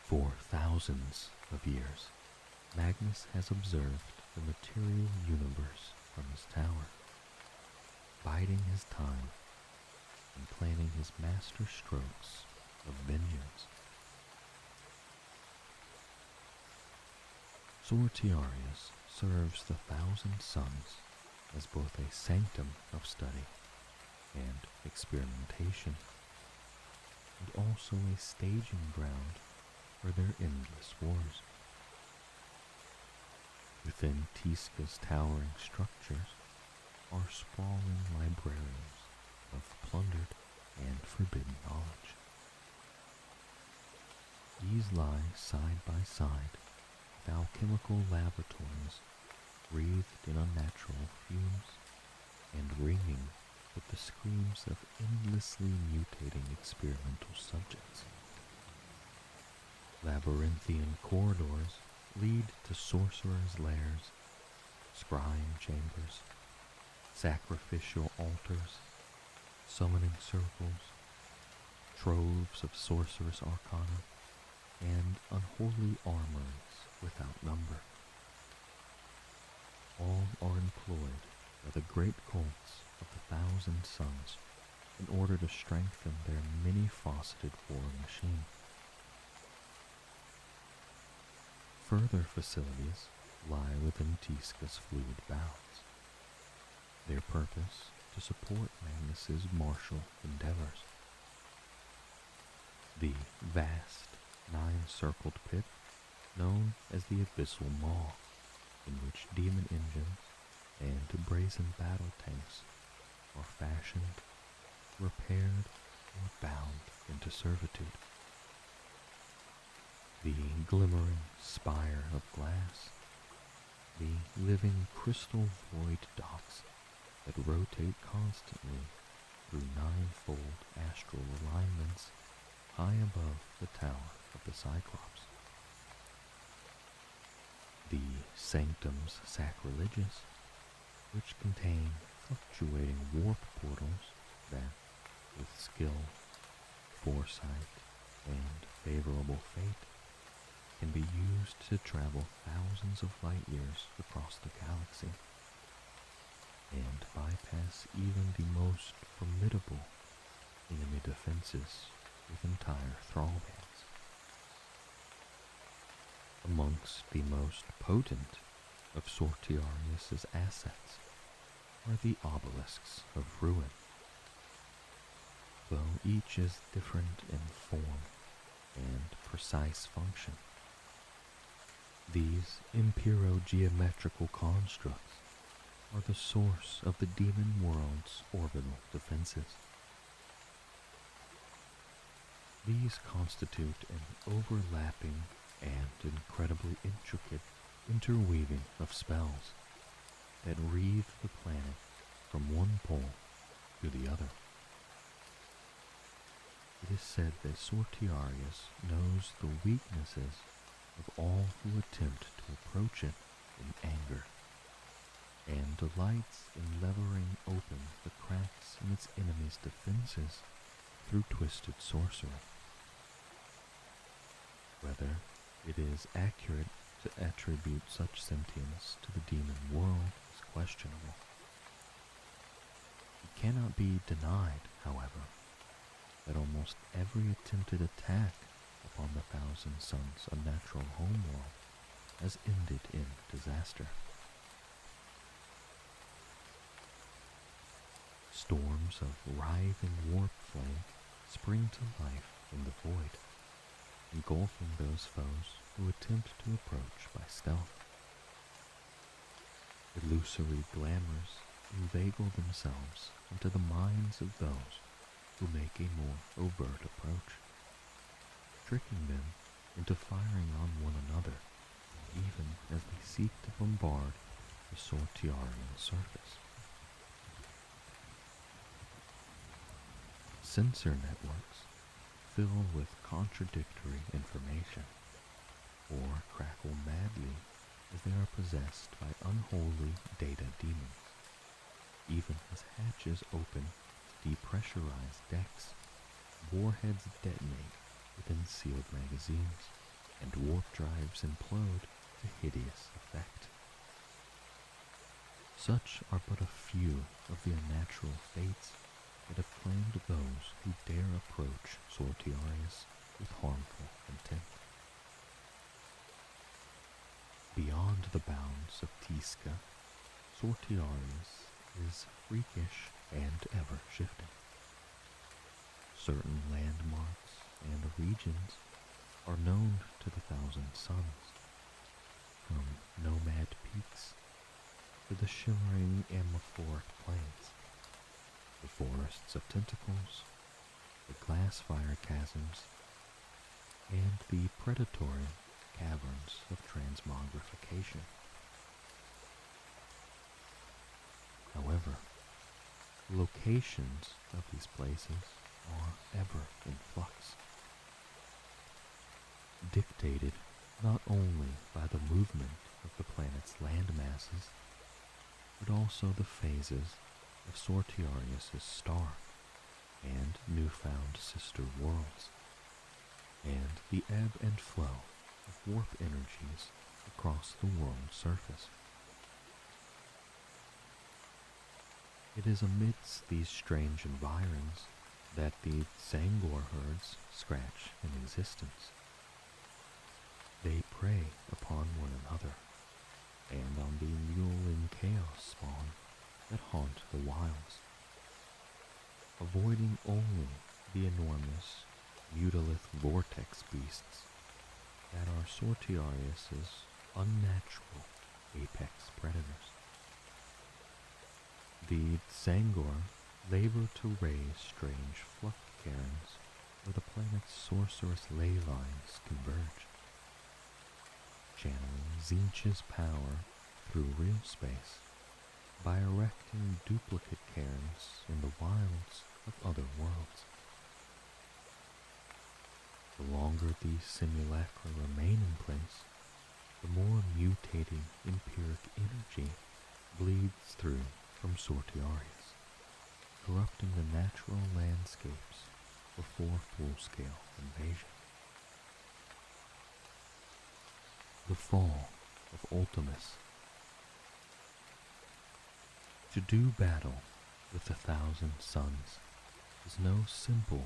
For thousands of years, Magnus has observed the material universe from his tower, biding his time and planning his master strokes of vengeance. Sortiarius serves the Thousand Suns as both a sanctum of study and experimentation, and also a staging ground for their endless wars. Within Tiska's towering structures are sprawling libraries of plundered and forbidden knowledge. These lie side by side with alchemical laboratories breathed in unnatural fumes and ringing with the screams of endlessly mutating experimental subjects. Labyrinthian corridors lead to sorcerers' lairs, scrying chambers, sacrificial altars, summoning circles, troves of sorcerous arcana, and unholy armories without number. All are employed by the great cults of the Thousand Suns in order to strengthen their many-faceted war machine. Further facilities lie within Tiska's fluid bowels, their purpose to support Magnus's martial endeavors. The vast, nine-circled pit known as the Abyssal Maw, in which demon engines and brazen battle tanks are fashioned, repaired, or bound into servitude. The glimmering spire of glass, the living crystal void docks that rotate constantly through ninefold astral alignments high above the Tower of the Cyclops. The sanctums sacrilegious, which contain fluctuating warp portals that, with skill, foresight, and favorable fate, can be used to travel thousands of light years across the galaxy and bypass even the most formidable enemy defenses with entire thrall bands. Amongst the most potent of Sortiarius's assets are the obelisks of ruin. Though each is different in form and precise function, these impero-geometrical constructs are the source of the demon world's orbital defenses. These constitute an overlapping and incredibly intricate interweaving of spells that wreathe the planet from one pole to the other. It is said that Sortiarius knows the weaknesses of all who attempt to approach it in anger, and delights in levering open the cracks in its enemy's defenses through twisted sorcery. Whether it is accurate to attribute such sentience to the demon world is questionable. It cannot be denied, however, that almost every attempted attack upon the Thousand Suns' unnatural homeworld has ended in disaster. Storms of writhing warp flame spring to life in the void, engulfing those foes who attempt to approach by stealth. Illusory glamours inveigle themselves into the minds of those who make a more overt approach, tricking them into firing on one another, even as they seek to bombard the Sortiarian surface. Sensor networks fill with contradictory information, or crackle madly as they are possessed by unholy data demons, even as hatches open to depressurize decks, warheads detonate within sealed magazines, and warp drives implode to hideous effect. Such are but a few of the unnatural fates that have claimed those who dare approach Sortiarius with harmful intent. Beyond the bounds of Tisca, Sortiarius is freakish and ever-shifting. Certain landmarks and regions are known to the Thousand Suns, from nomad peaks to the shimmering amorphoric plains, the forests of tentacles, the glass fire chasms, and the predatory caverns of transmogrification. However, the locations of these places are ever in flux, dictated not only by the movement of the planet's land masses, but also the phases of Sortiarius' star and newfound sister worlds, and the ebb and flow of warp energies across the world's surface. It is amidst these strange environs that the Zangor herds scratch an existence. They prey upon one another, and on the mewling chaos spawn that haunt the wilds, avoiding only the enormous mutilith vortex beasts that are Sortiarius' unnatural apex predators. The Zangor labor to raise strange fluff cairns where the planet's sorcerous ley lines converge, channeling Tzeentch's power through real space by erecting duplicate cairns in the wilds of other worlds. The longer these simulacra remain in place, the more mutating empiric energy bleeds through from Sortiarius, corrupting the natural landscapes before full-scale invasion. The fall of Ultimus. To do battle with the Thousand Suns is no simple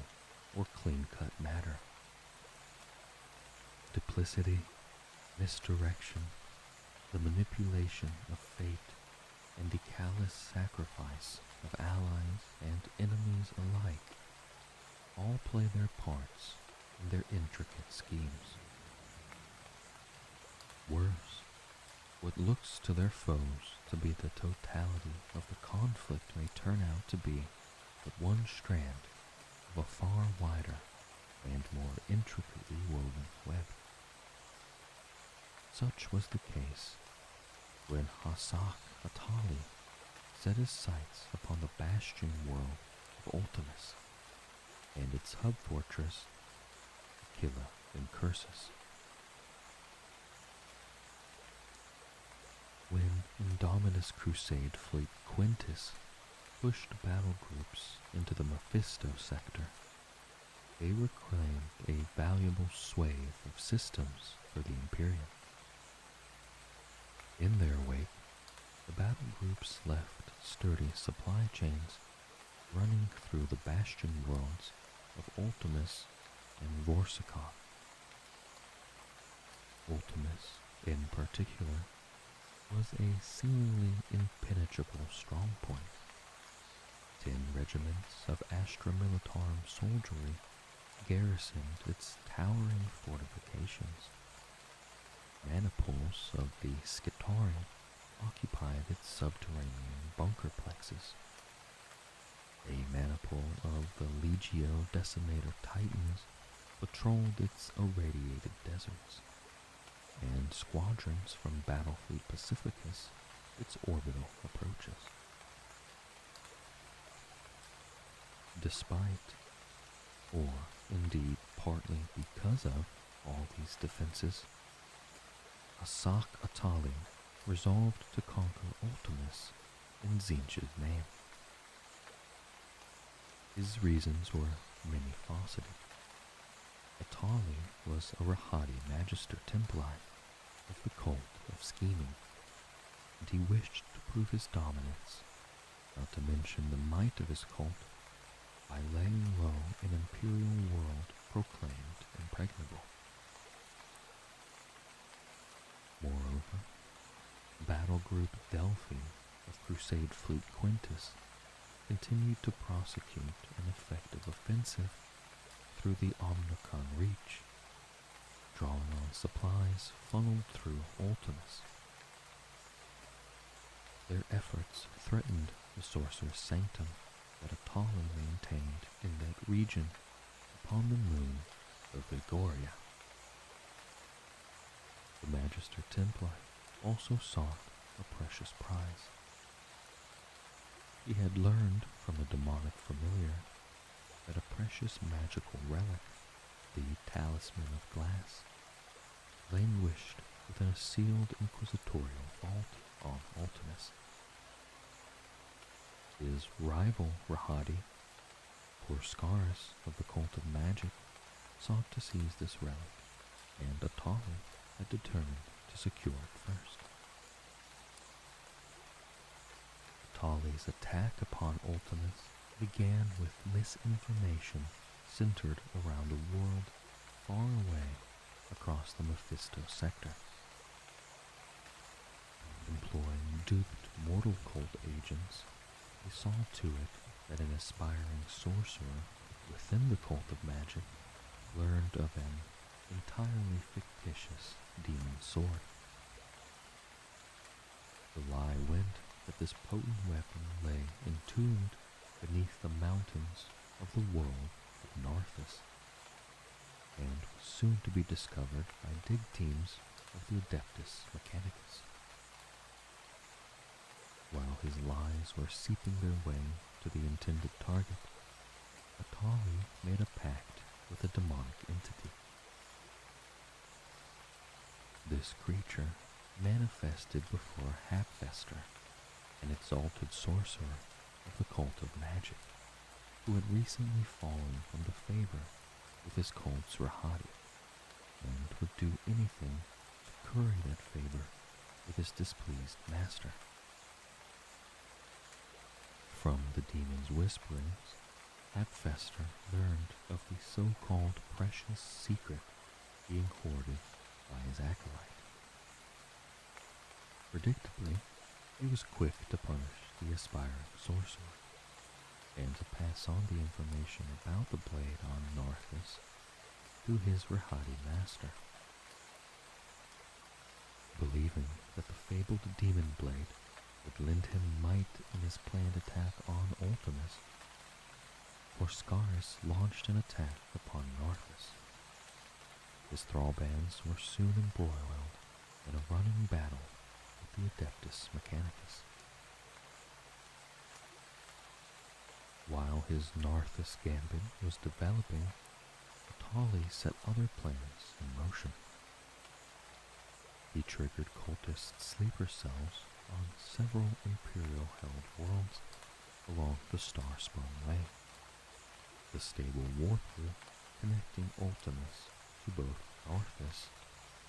or clean-cut matter. Duplicity, misdirection, the manipulation of fate, and the callous sacrifice of allies and enemies alike all play their parts in their intricate schemes. Worse, what looks to their foes to be the totality of the conflict may turn out to be but one strand of a far wider and more intricately woven web. Such was the case when Hasak Atali set his sights upon the bastion world of Ultimus and its hub fortress, Aquila in Cursus. When Indominus Crusade fleet Quintus pushed battle groups into the Mephisto sector, they reclaimed a valuable swathe of systems for the Imperium. In their wake, the battle groups left sturdy supply chains running through the bastion worlds of Ultimus and Vorsakov. Ultimus, in particular, was a seemingly impenetrable strongpoint. 10 regiments of Astra Militarum soldiery garrisoned its towering fortifications. Maniples of the Skitari occupied its subterranean bunker plexes. A maniple of the Legio Decimator Titans patrolled its irradiated deserts, and squadrons from Battlefleet Pacificus its orbital approaches. Despite, or indeed partly because of, all these defenses, Asak Atali resolved to conquer Ultimus in Tzeentch's name. His reasons were many-faceted. Atali was a Rahadi Magister Templi of the cult of scheming, and he wished to prove his dominance, not to mention the might of his cult, by laying low an imperial world proclaimed impregnable. Moreover, Battle Group Delphi of Crusade Fleet Quintus continued to prosecute an effective offensive through the Omnicon Reach, drawing on supplies funneled through Ultimus. Their efforts threatened the Sorcerer's Sanctum that Atali maintained in that region upon the moon of Vigoria. The Magister Templi also sought a precious prize. He had learned from a demonic familiar that a precious magical relic, the Talisman of Glass, languished within a sealed inquisitorial vault on Ultimus. His rival Rahadi, Porskaris of the Cult of Magic, sought to seize this relic, and Atali had determined to secure it first. Atali's attack upon Ultimus began with misinformation centered around a world far away across the Mephisto sector. Employing duped mortal cult agents, he saw to it that an aspiring sorcerer within the cult of magic learned of an entirely fictitious demon sword. The lie went that this potent weapon lay entombed beneath the mountains of the world of Narthus, and was soon to be discovered by dig teams of the Adeptus Mechanicus. While his lies were seeping their way to the intended target, Atali made a pact with a demonic entity. This creature manifested before Hapfester, an exalted sorcerer of the cult of magic, who had recently fallen from the favor with his cult's Rahadi, and would do anything to curry that favor with his displeased master. From the demon's whisperings, Hapfester learned of the so-called precious secret being hoarded by his acolyte. Predictably, he was quick to punish the aspiring sorcerer, and to pass on the information about the blade on Narthus to his Rahadi master. Believing that the fabled demon blade would lend him might in his planned attack on Ultimus, Porskaris launched an attack upon Narthus. His thrallbands were soon embroiled in a running battle with the Adeptus Mechanicus. While his Narthus gambit was developing, Atali set other plans in motion. He triggered cultist sleeper cells on several Imperial-held worlds along the Star-Sprung Way, the stable warp route connecting Ultimus to both Narthus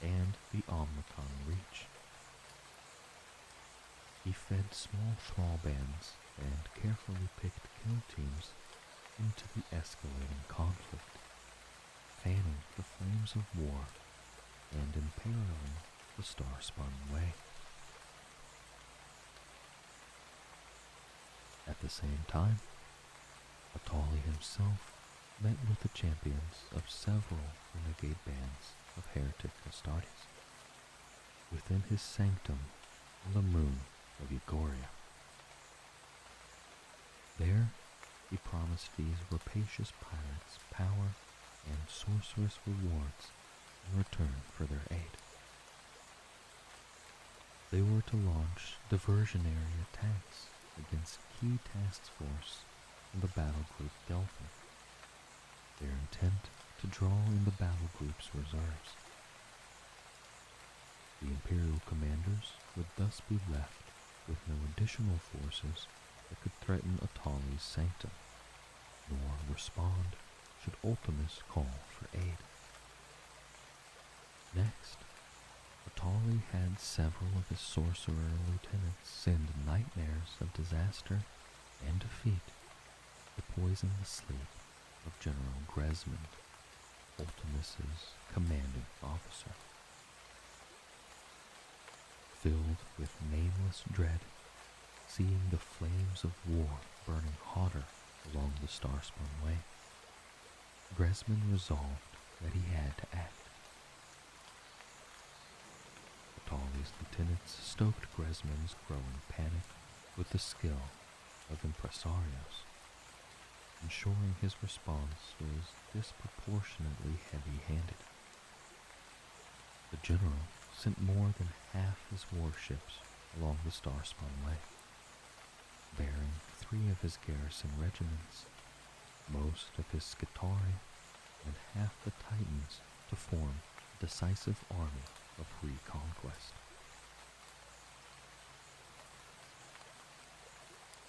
and the Omnicon Reach. He fed small thrall bands and carefully picked kill teams into the escalating conflict, fanning the flames of war and imperiling the star-spun way. At the same time, Atali himself met with the champions of several renegade bands of heretic Astartes within his sanctum on the moon of Egoria. There, he promised these rapacious pirates power and sorcerous rewards in return for their aid. They were to launch diversionary attacks against key task force in the battle group Delphin, their intent to draw in the battle group's reserves. The Imperial commanders would thus be left with no additional forces that could threaten Atali's sanctum, nor respond should Ultimus call for aid. Next, Atali had several of his sorcerer lieutenants send nightmares of disaster and defeat to poison the sleep of General Gresmond, Ultimus's commanding officer. Filled with nameless dread, seeing the flames of war burning hotter along the star-spun way, Gresmond resolved that he had to act. Atali's lieutenants stoked Gresmond's growing panic with the skill of impresarios, ensuring his response was disproportionately heavy-handed. The general sent more than half his warships along the star-spun way, bearing 3 of his garrison regiments, most of his Scutari, and half the Titans to form a decisive army of reconquest.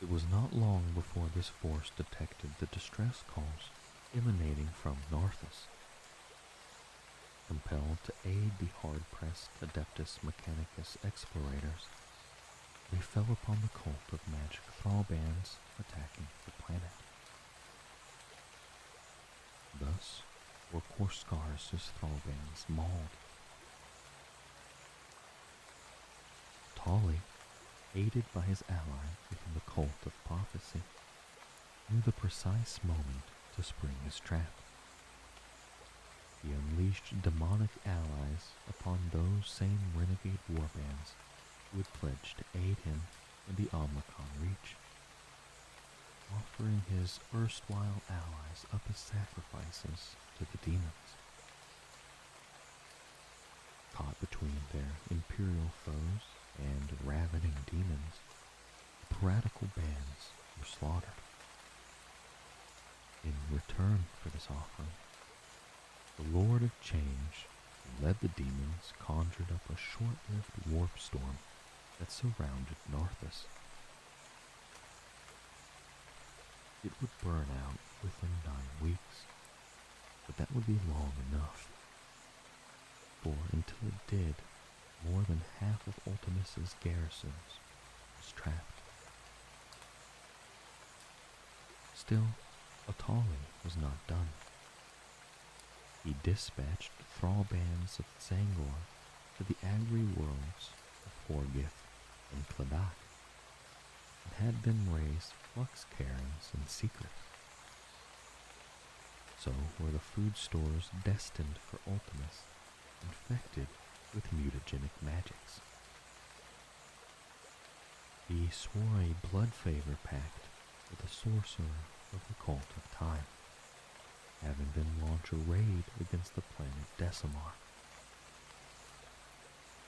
It was not long before this force detected the distress calls emanating from Narthus. Compelled to aid the hard-pressed Adeptus Mechanicus explorators, they fell upon the cult of magic thrall bands attacking the planet. Thus were Korskarus' thrall bands mauled. Atali, aided by his ally within the cult of prophecy, knew the precise moment to spring his trap. He unleashed demonic allies upon those same renegade warbands who had pledged to aid him in the Omnicon Reach, offering his erstwhile allies up as sacrifices to the demons. Caught between their imperial foes and ravening demons, the piratical bands were slaughtered. In return for this offering, the Lord of Change, who led the demons, conjured up a short-lived warp storm that surrounded Narthus. It would burn out within 9 weeks, but that would be long enough. For until it did, more than half of Ultimus's garrisons was trapped. Still, Atali was not done. He dispatched thrall bands of Zangor to the angry worlds of Horgith and Cladak, and had them raise flux cairns in secret. So were the food stores destined for Ultimus infected with mutagenic magics. He swore a blood favor pact with a sorcerer of the Cult of Time, having them launch a raid against the planet Decimar.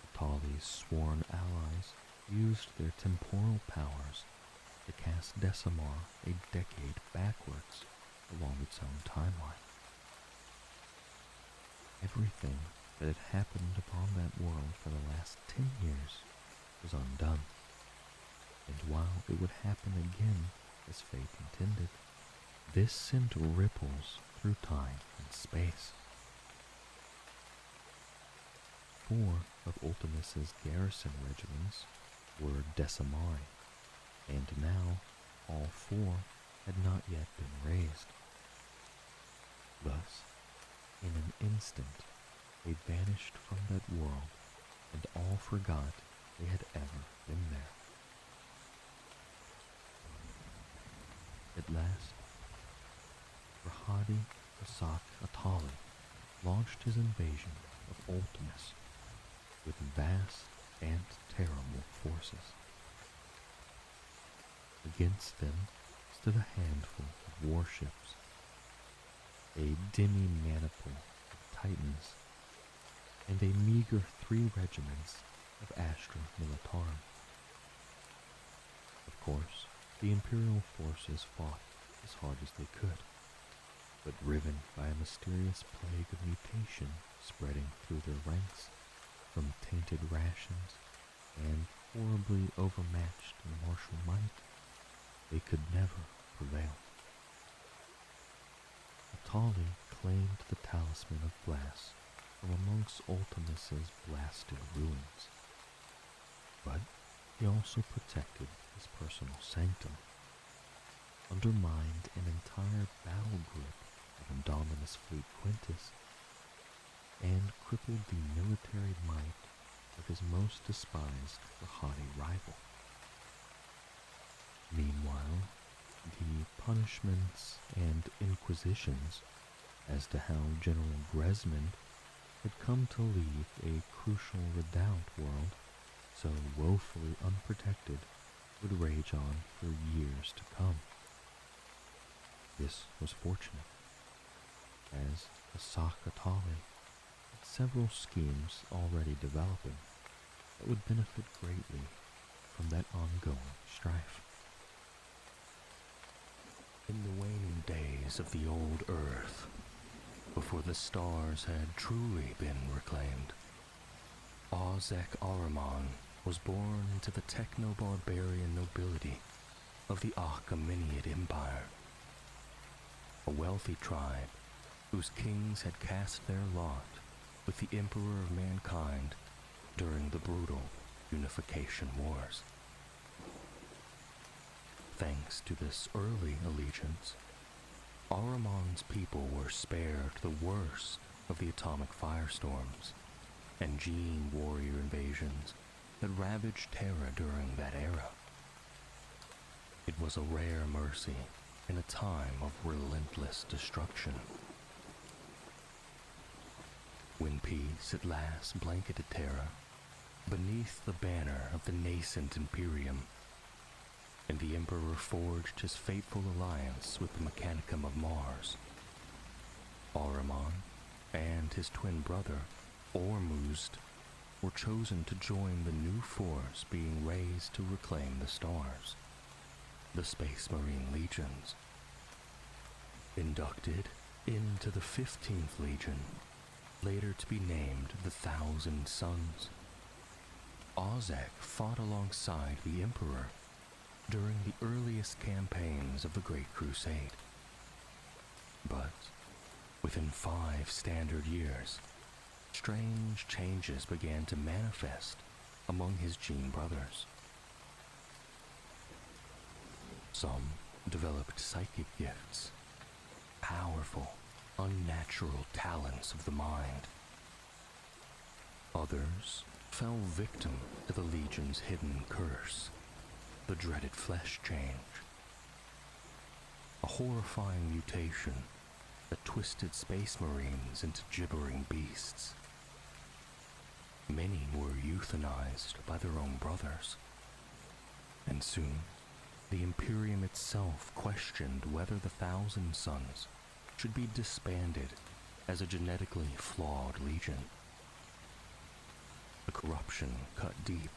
Atali's sworn allies used their temporal powers to cast Decimar a decade backwards along its own timeline. Everything that had happened upon that world for the last 10 years was undone, and while it would happen again as fate intended, this sent ripples through time and space. 4 of Ultimus's garrison regiments were Decimari, and now all 4 had not yet been raised. Thus, in an instant, they vanished from that world, and all forgot they had ever been there. At last, Rahadi Asak Atali launched his invasion of Ultimus with vast and terrible forces. Against them stood a handful of warships, a demi-maniple of Titans, and a meager 3 regiments of Astra Militarum. Of course, the Imperial forces fought as hard as they could, but driven by a mysterious plague of mutation spreading through their ranks, from tainted rations and horribly overmatched in martial might, they could never prevail. Atali claimed the talisman of glass from amongst Ultimus's blasted ruins, but he also protected his personal sanctum, undermined an entire battle group of Indominus Fleet Quintus, and crippled the military might of his most despised Rahadi rival. Meanwhile, the punishments and inquisitions as to how General Gresmond had come to leave a crucial redoubt world so woefully unprotected would rage on for years to come. This was fortunate, as Asak Atali had several schemes already developing that would benefit greatly from that ongoing strife. In the waning days of the old Earth, before the stars had truly been reclaimed, Ozek Ahriman was born into the techno-barbarian nobility of the Achaemenid Empire, a wealthy tribe whose kings had cast their lot with the Emperor of Mankind during the brutal Unification Wars. Thanks to this early allegiance, Ahriman's people were spared the worst of the atomic firestorms and gene warrior invasions that ravaged Terra during that era. It was a rare mercy in a time of relentless destruction. When peace at last blanketed Terra beneath the banner of the nascent Imperium, and the Emperor forged his fateful alliance with the Mechanicum of Mars, Ahriman and his twin brother, Ormuzd, were chosen to join the new force being raised to reclaim the stars, the Space Marine Legions. Inducted into the 15th Legion, later to be named the Thousand Sons, Ozek fought alongside the Emperor during the earliest campaigns of the Great Crusade. But within 5 standard years, strange changes began to manifest among his gene brothers. Some developed psychic gifts, powerful, unnatural talents of the mind. Others fell victim to the Legion's hidden curse, the dreaded flesh change. A horrifying mutation that twisted Space Marines into gibbering beasts. Many were euthanized by their own brothers, and soon the Imperium itself questioned whether the Thousand Sons should be disbanded as a genetically flawed legion. The corruption cut deep.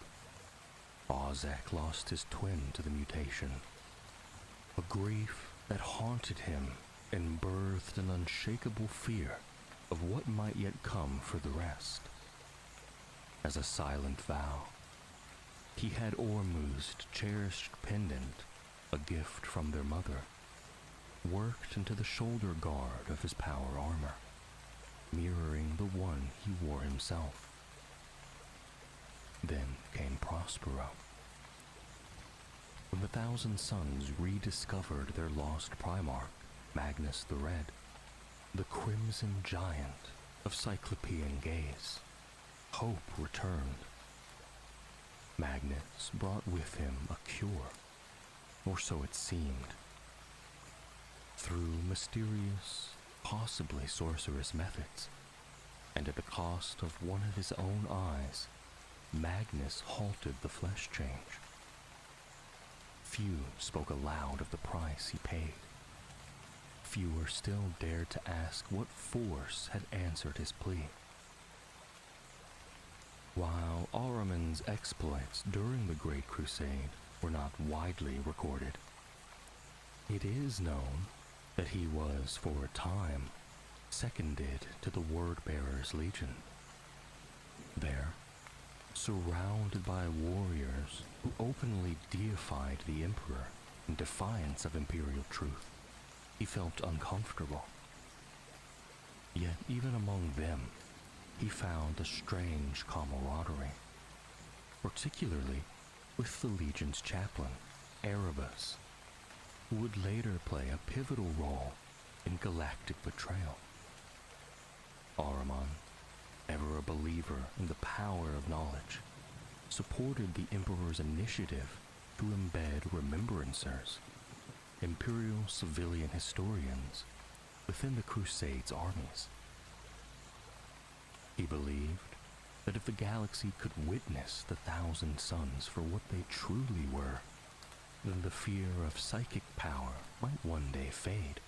Ozek lost his twin to the mutation, a grief that haunted him and birthed an unshakable fear of what might yet come for the rest. As a silent vow, he had Ormuzd cherished pendant, a gift from their mother, worked into the shoulder guard of his power armor, mirroring the one he wore himself. Then came Prospero. When the Thousand Sons rediscovered their lost Primarch, Magnus the Red, the crimson giant of Cyclopean gaze, hope returned. Magnus brought with him a cure, or so it seemed. Through mysterious, possibly sorcerous methods, and at the cost of one of his own eyes, Magnus halted the flesh change. Few spoke aloud of the price he paid. Fewer still dared to ask what force had answered his plea. While Ahriman's exploits during the Great Crusade were not widely recorded, it is known that he was, for a time, seconded to the Word-Bearers Legion. There, surrounded by warriors who openly deified the Emperor in defiance of Imperial truth, he felt uncomfortable. Yet even among them, he found a strange camaraderie, particularly with the Legion's chaplain, Erebus, who would later play a pivotal role in galactic betrayal. Ahriman, ever a believer in the power of knowledge, supported the Emperor's initiative to embed remembrancers, Imperial civilian historians, within the Crusade's armies. He believed that if the galaxy could witness the Thousand Sons for what they truly were, then the fear of psychic power might one day fade.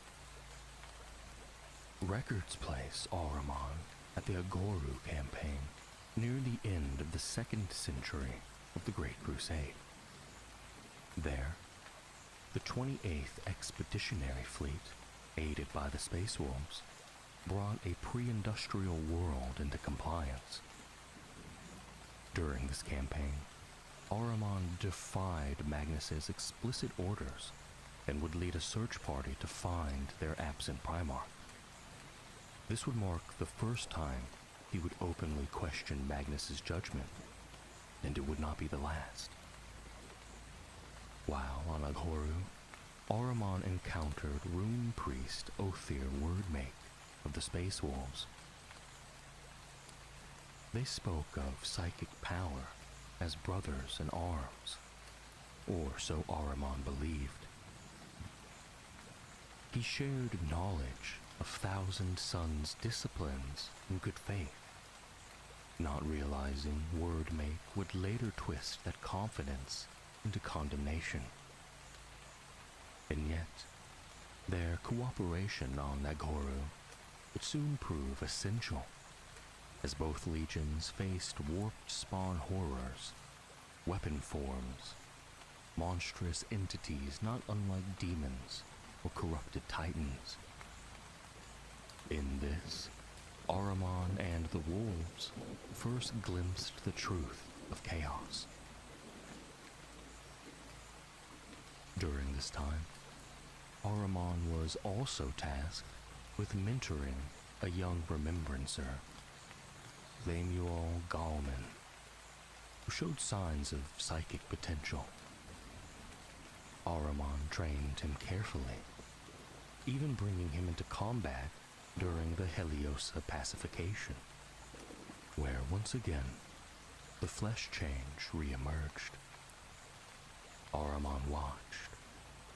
Records place Ahriman at the Agoru campaign, near the end of the 2nd century of the Great Crusade. There, the 28th Expeditionary Fleet, aided by the Space Wolves, brought a pre-industrial world into compliance. During this campaign, Ahriman defied Magnus's explicit orders and would lead a search party to find their absent Primarch. This would mark the first time he would openly question Magnus's judgment, and it would not be the last. While on Agoru, Ahriman encountered Rune Priest Othir Wordmake of the Space Wolves. They spoke of psychic power as brothers in arms, or so Ahriman believed. He shared knowledge of Thousand Sons' disciplines in good faith, not realizing Wordmake would later twist that confidence into condemnation. And yet, their cooperation on Agoru would soon prove essential, as both legions faced warped spawn horrors, weapon forms, monstrous entities not unlike demons or corrupted titans. In this, Ahriman and the wolves first glimpsed the truth of chaos. During this time, Ahriman was also tasked with mentoring a young remembrancer, Lemuel Gallman, who showed signs of psychic potential. Ahriman trained him carefully, even bringing him into combat during the Heliosa pacification, where once again the flesh change re-emerged. Ahriman watched,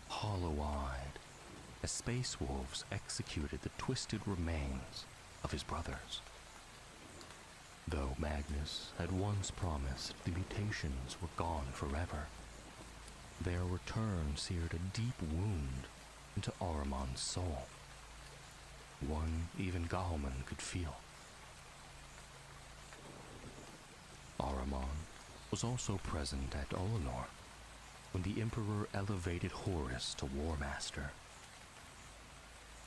hollow-eyed, as Space Wolves executed the twisted remains of his brothers. Though Magnus had once promised the mutations were gone forever, their return seared a deep wound into Ahriman's soul, one even Gallman could feel. Ahriman was also present at Olenor when the Emperor elevated Horus to War Master.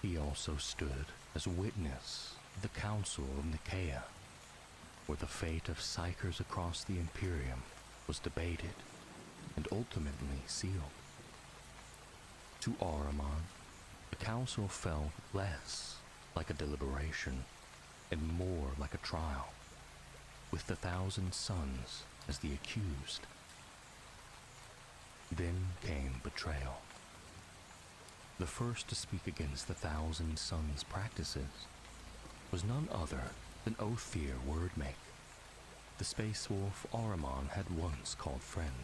He also stood as witness of the Council of Nicaea, where the fate of Psykers across the Imperium was debated and ultimately sealed. To Ahriman, the council felt less like a deliberation and more like a trial, with the Thousand Sons as the accused. Then came betrayal. The first to speak against the Thousand Sons practices was none other than Ophir Wordmake, the space wolf Ahriman had once called friend.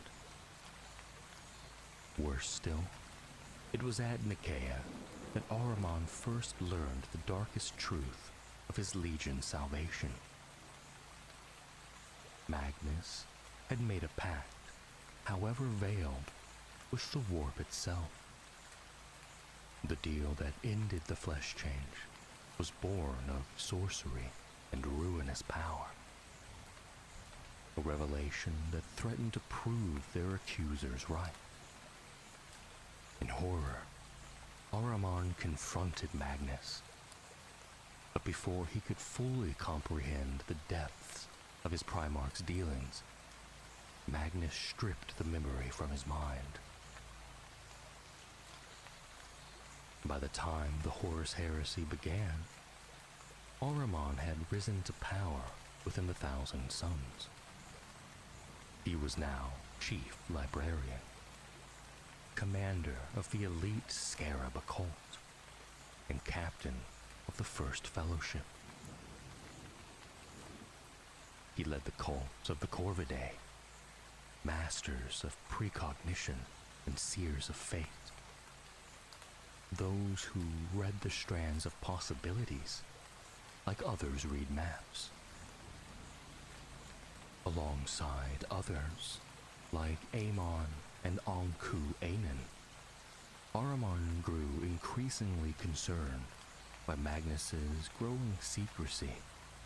Worse still, it was at Nicaea that Ahriman first learned the darkest truth of his legion's salvation. Magnus had made a pact, however veiled, with the warp itself. The deal that ended the flesh change was born of sorcery and ruinous power. A revelation that threatened to prove their accusers right. In horror, Ahriman confronted Magnus. But before he could fully comprehend the depths of his Primarch's dealings, Magnus stripped the memory from his mind. By the time the Horus Heresy began, Ahriman had risen to power within the Thousand Sons. He was now Chief Librarian, commander of the elite Scarab Occult, and captain of the First Fellowship. He led the cults of the Corvidae, masters of precognition and seers of fate, those who read the strands of possibilities like others read maps. Alongside others, like Amon and Anku Anan, Ahriman grew increasingly concerned by Magnus's growing secrecy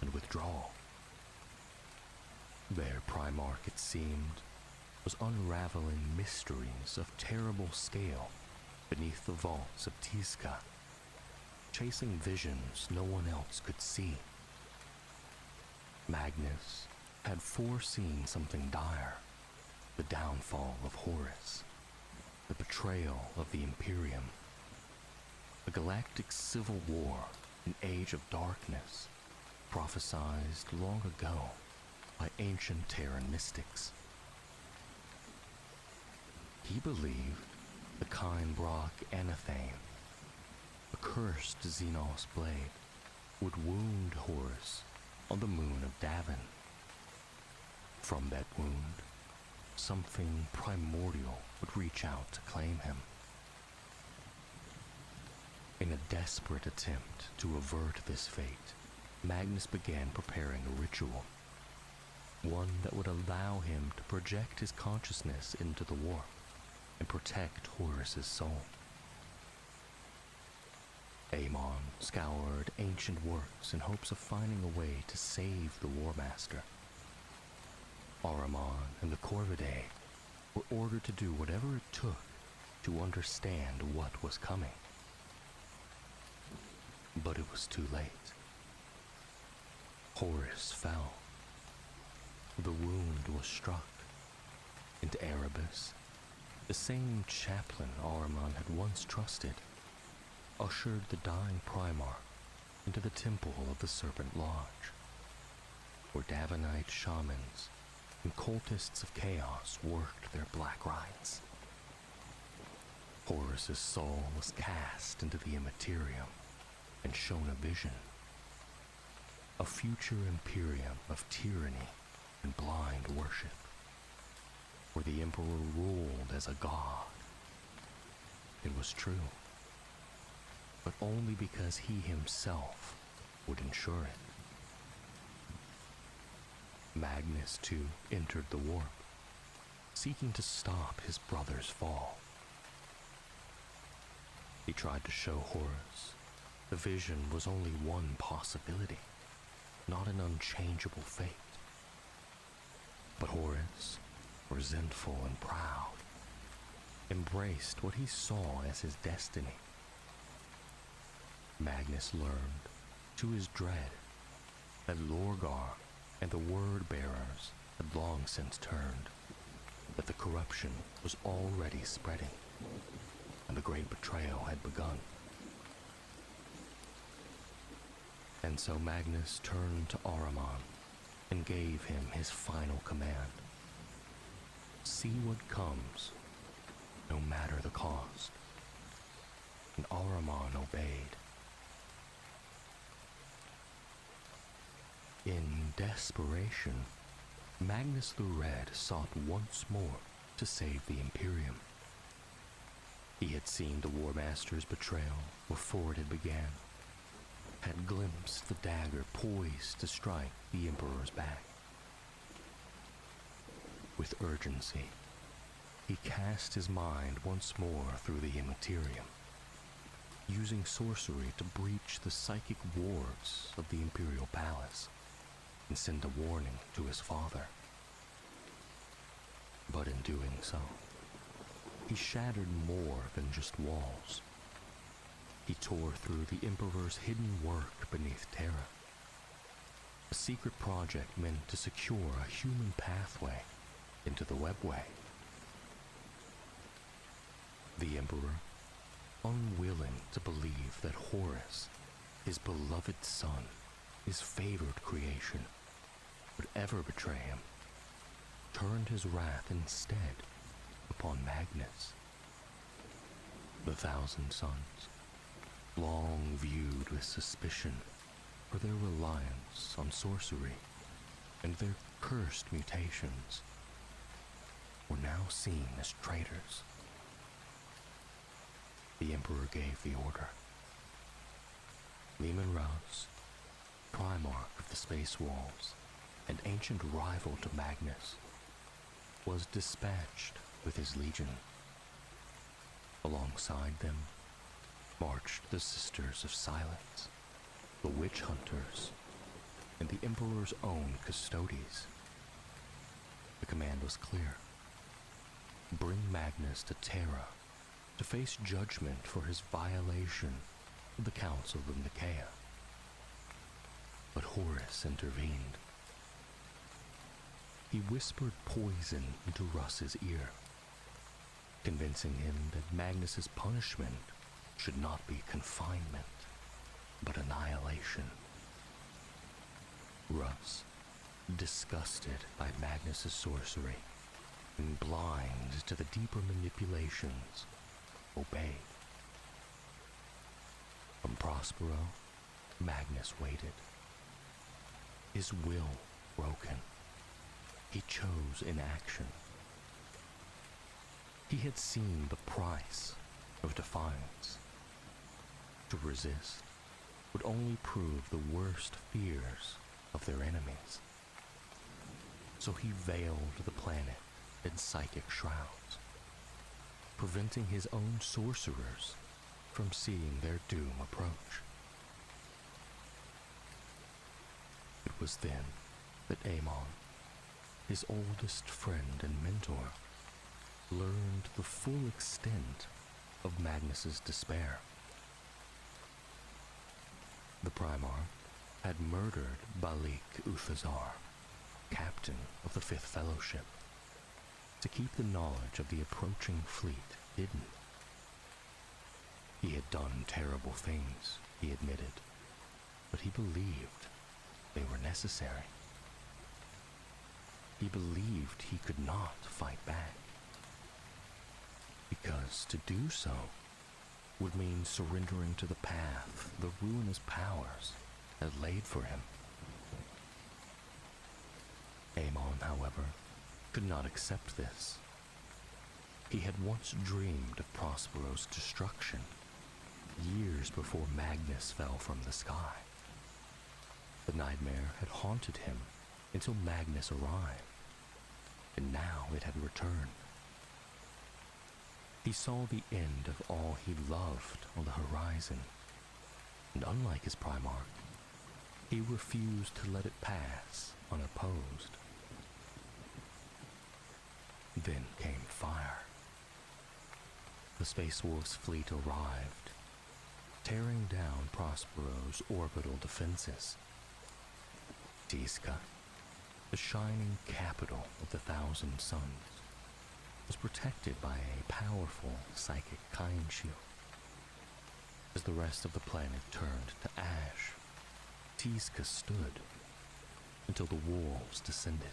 and withdrawal. Their Primarch, it seemed, was unraveling mysteries of terrible scale beneath the vaults of Tizca, chasing visions no one else could see. Magnus had foreseen something dire, the downfall of Horus, the betrayal of the Imperium, a galactic civil war, an age of darkness, prophesied long ago by ancient Terran mystics. He believed the Kainbrock Anathame, a cursed Xenos blade, would wound Horus on the moon of Davin. From that wound, something primordial would reach out to claim him. In a desperate attempt to avert this fate, Magnus began preparing a ritual, one that would allow him to project his consciousness into the warp and protect Horus's soul. Amon scoured ancient works in hopes of finding a way to save the War Master. Ahriman and the Corvidae were ordered to do whatever it took to understand what was coming. But it was too late. Horus fell. The wound was struck, and Erebus, the same chaplain Ahriman had once trusted, ushered the dying Primarch into the temple of the Serpent Lodge, where Davinite shamans and cultists of chaos worked their black rites. Horus's soul was cast into the immaterium and shown a vision, a future imperium of tyranny and blind worship, where the Emperor ruled as a god. It was true, but only because he himself would ensure it. Magnus, too, entered the warp, seeking to stop his brother's fall. He tried to show Horus the vision was only one possibility, not an unchangeable fate. But Horus, resentful and proud, embraced what he saw as his destiny. Magnus learned, to his dread, that Lorgar and the Word Bearers had long since turned, that the corruption was already spreading, and the great betrayal had begun. And so Magnus turned to Ahriman and gave him his final command. See what comes no matter the cost. And Ahriman obeyed. In desperation, Magnus the Red sought once more to save the Imperium. He had seen the War Master's betrayal before it had began, had glimpsed the dagger poised to strike the Emperor's back. With urgency, he cast his mind once more through the Immaterium, using sorcery to breach the psychic wards of the Imperial Palace and send a warning to his father. But in doing so, he shattered more than just walls. He tore through the Emperor's hidden work beneath Terra, a secret project meant to secure a human pathway into the webway. The Emperor, unwilling to believe that Horus, his beloved son, his favored creation, would ever betray him, turned his wrath instead upon Magnus. The Thousand Sons, long viewed with suspicion for their reliance on sorcery and their cursed mutations, were now seen as traitors. The Emperor gave the order. Lehman Russ, Primarch of the Space Walls, and ancient rival to Magnus, was dispatched with his legion. Alongside them marched the Sisters of Silence, the Witch Hunters, and the Emperor's own Custodes. The command was clear. Bring Magnus to Terra to face judgment for his violation of the Council of Nicaea. But Horus intervened. He whispered poison into Russ's ear, convincing him that Magnus's punishment should not be confinement, but annihilation. Russ, disgusted by Magnus's sorcery and blind to the deeper manipulations, obeyed. From Prospero, Magnus waited. His will broken, he chose inaction. He had seen the price of defiance. To resist would only prove the worst fears of their enemies. So he veiled the planet in psychic shrouds, preventing his own sorcerers from seeing their doom approach. It was then that Amon, his oldest friend and mentor, learned the full extent of Magnus's despair. The Primarch had murdered Balik Uthazar, captain of the Fifth Fellowship, to keep the knowledge of the approaching fleet hidden. He had done terrible things, he admitted, but he believed they were necessary. He believed he could not fight back, because to do so would mean surrendering to the path the ruinous powers had laid for him. Amon, however, could not accept this. He had once dreamed of Prospero's destruction, years before Magnus fell from the sky. The nightmare had haunted him until Magnus arrived, and now it had returned. He saw the end of all he loved on the horizon, and unlike his Primarch, he refused to let it pass unopposed. Then came fire. The Space Wolf's fleet arrived, tearing down Prospero's orbital defenses. Tizca, the shining capital of the Thousand Suns, was protected by a powerful psychic kind shield. As the rest of the planet turned to ash, Tizca stood until the wolves descended.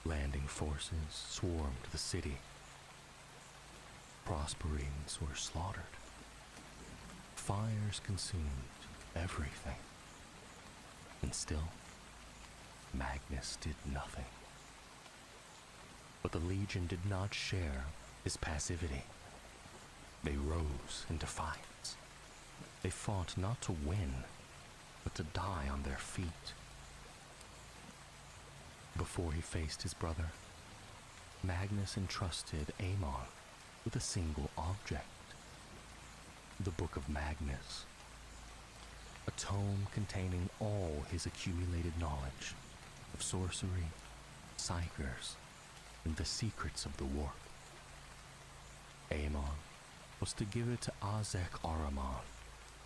Landing forces swarmed the city. Prosperings were slaughtered. Fires consumed everything. And still, Magnus did nothing. But the Legion did not share his passivity. They rose in defiance. They fought not to win, but to die on their feet. Before he faced his brother, Magnus entrusted Amon with a single object. The Book of Magnus, a tome containing all his accumulated knowledge of sorcery, psychers, and the secrets of the warp. Amon was to give it to Azek Ahriman,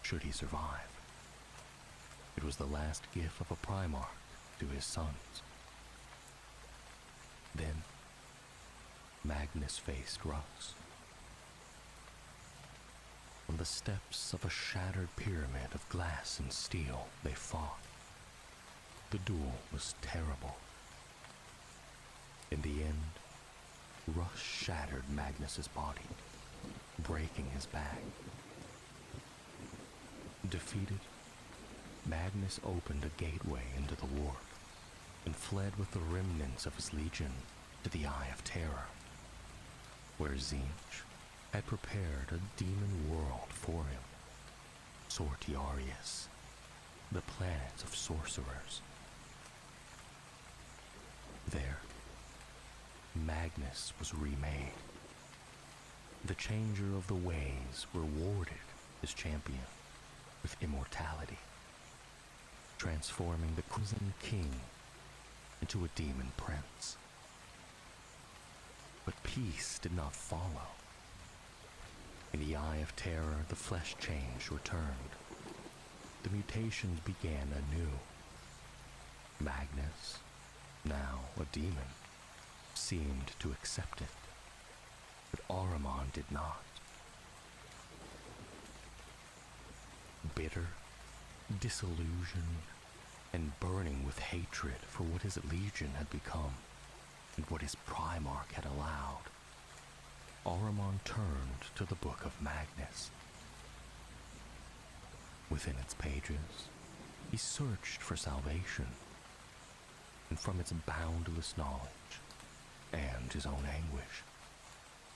should he survive. It was the last gift of a Primarch to his sons. Then, Magnus faced Russ. On the steps of a shattered pyramid of glass and steel, they fought. The duel was terrible. In the end, Russ shattered Magnus's body, breaking his back. Defeated, Magnus opened a gateway into the warp and fled with the remnants of his legion to the Eye of Terror, where Tzeentch had prepared a demon world for him, Sortiarius, the planet of sorcerers. There, Magnus was remade. The Changer of the Ways rewarded his champion with immortality, transforming the Crimson King into a demon prince. But peace did not follow. In the Eye of Terror, the flesh change returned. The mutations began anew. Magnus, now a demon, seemed to accept it, but Ahriman did not. Bitter, disillusioned, and burning with hatred for what his legion had become and what his Primarch had allowed, Ahriman turned to the Book of Magnus. Within its pages, he searched for salvation, and from its boundless knowledge and his own anguish,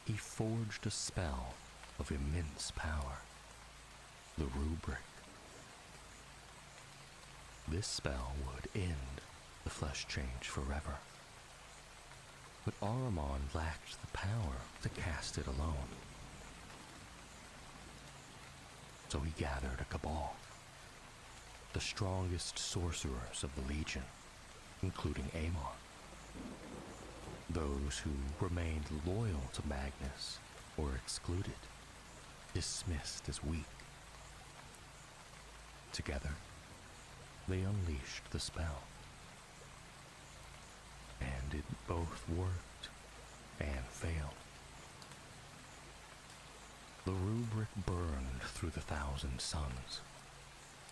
he forged a spell of immense power, the rubric. This spell would end the flesh change forever. But Ahriman lacked the power to cast it alone. So he gathered a cabal, the strongest sorcerers of the Legion, including Amon. Those who remained loyal to Magnus were excluded, dismissed as weak. Together, they unleashed the spell. And it both worked and failed. The rubric burned through the 1,000 suns,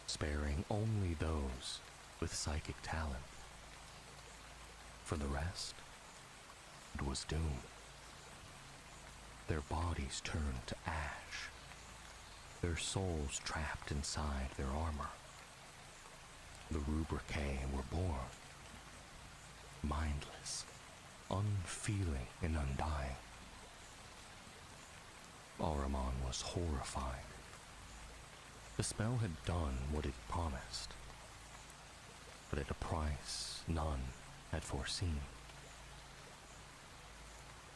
sparing only those with psychic talent. For the rest, it was doom. Their bodies turned to ash, their souls trapped inside their armor. The rubricae were born, mindless, unfeeling, and undying. Ahriman was horrified. The spell had done what it promised, but at a price none had foreseen.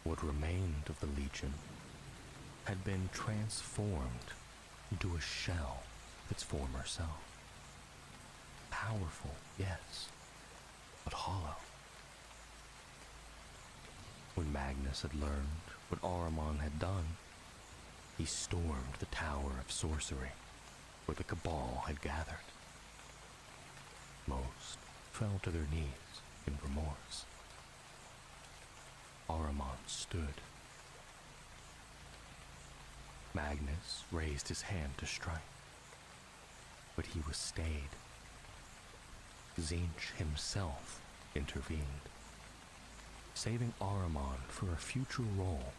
What remained of the Legion had been transformed into a shell of its former self. Powerful, yes, but hollow. When Magnus had learned what Ahriman had done, he stormed the Tower of Sorcery, where the Cabal had gathered. Most fell to their knees in remorse. Ahriman stood. Magnus raised his hand to strike, but he was stayed. Tzeentch himself intervened. saving Ahriman for a future role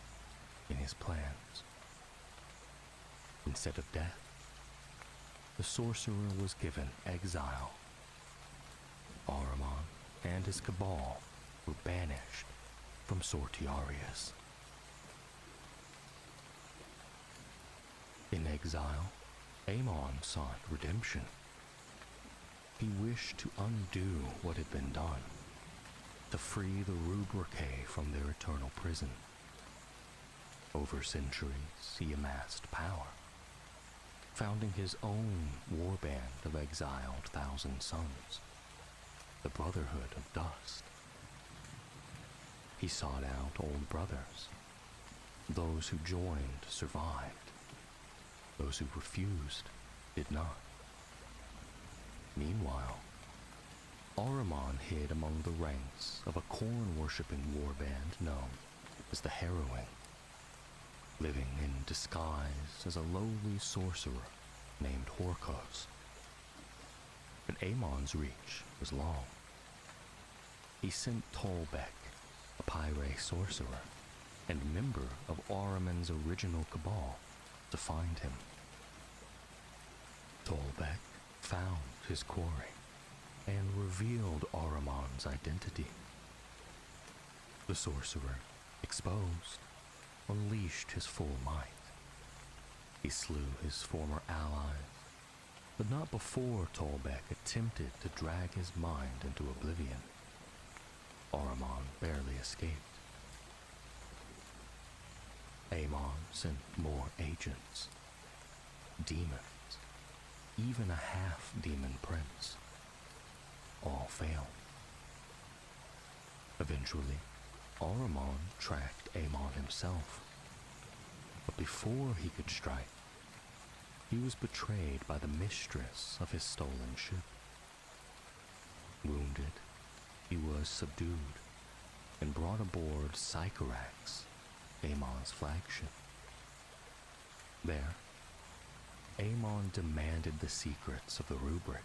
in his plans. Instead of death, the sorcerer was given exile. Ahriman and his cabal were banished from Sortiarius. In exile, Amon sought redemption. He wished to undo what had been done, to free the Rubricae from their eternal prison. Over centuries, he amassed power, founding his own warband of exiled Thousand Sons, the Brotherhood of Dust. He sought out old brothers. Those who joined survived. Those who refused did not. Meanwhile, Ahriman hid among the ranks of a corn-worshipping warband known as the Harrowing, living in disguise as a lowly sorcerer named Horkos. But Amon's reach was long. He sent Tolbeck, a Pyre sorcerer and member of Ahriman's original cabal, to find him. Tolbeck found his quarry and revealed Ahriman's identity. The sorcerer, exposed, unleashed his full might. He slew his former allies, but not before Tolbeck attempted to drag his mind into oblivion. Ahriman barely escaped. Amon sent more agents, demons, even a half-demon prince. All failed. Eventually, Ahriman tracked Amon himself. But before he could strike, he was betrayed by the mistress of his stolen ship. Wounded, he was subdued and brought aboard Sycorax, Amon's flagship. There, Amon demanded the secrets of the rubric.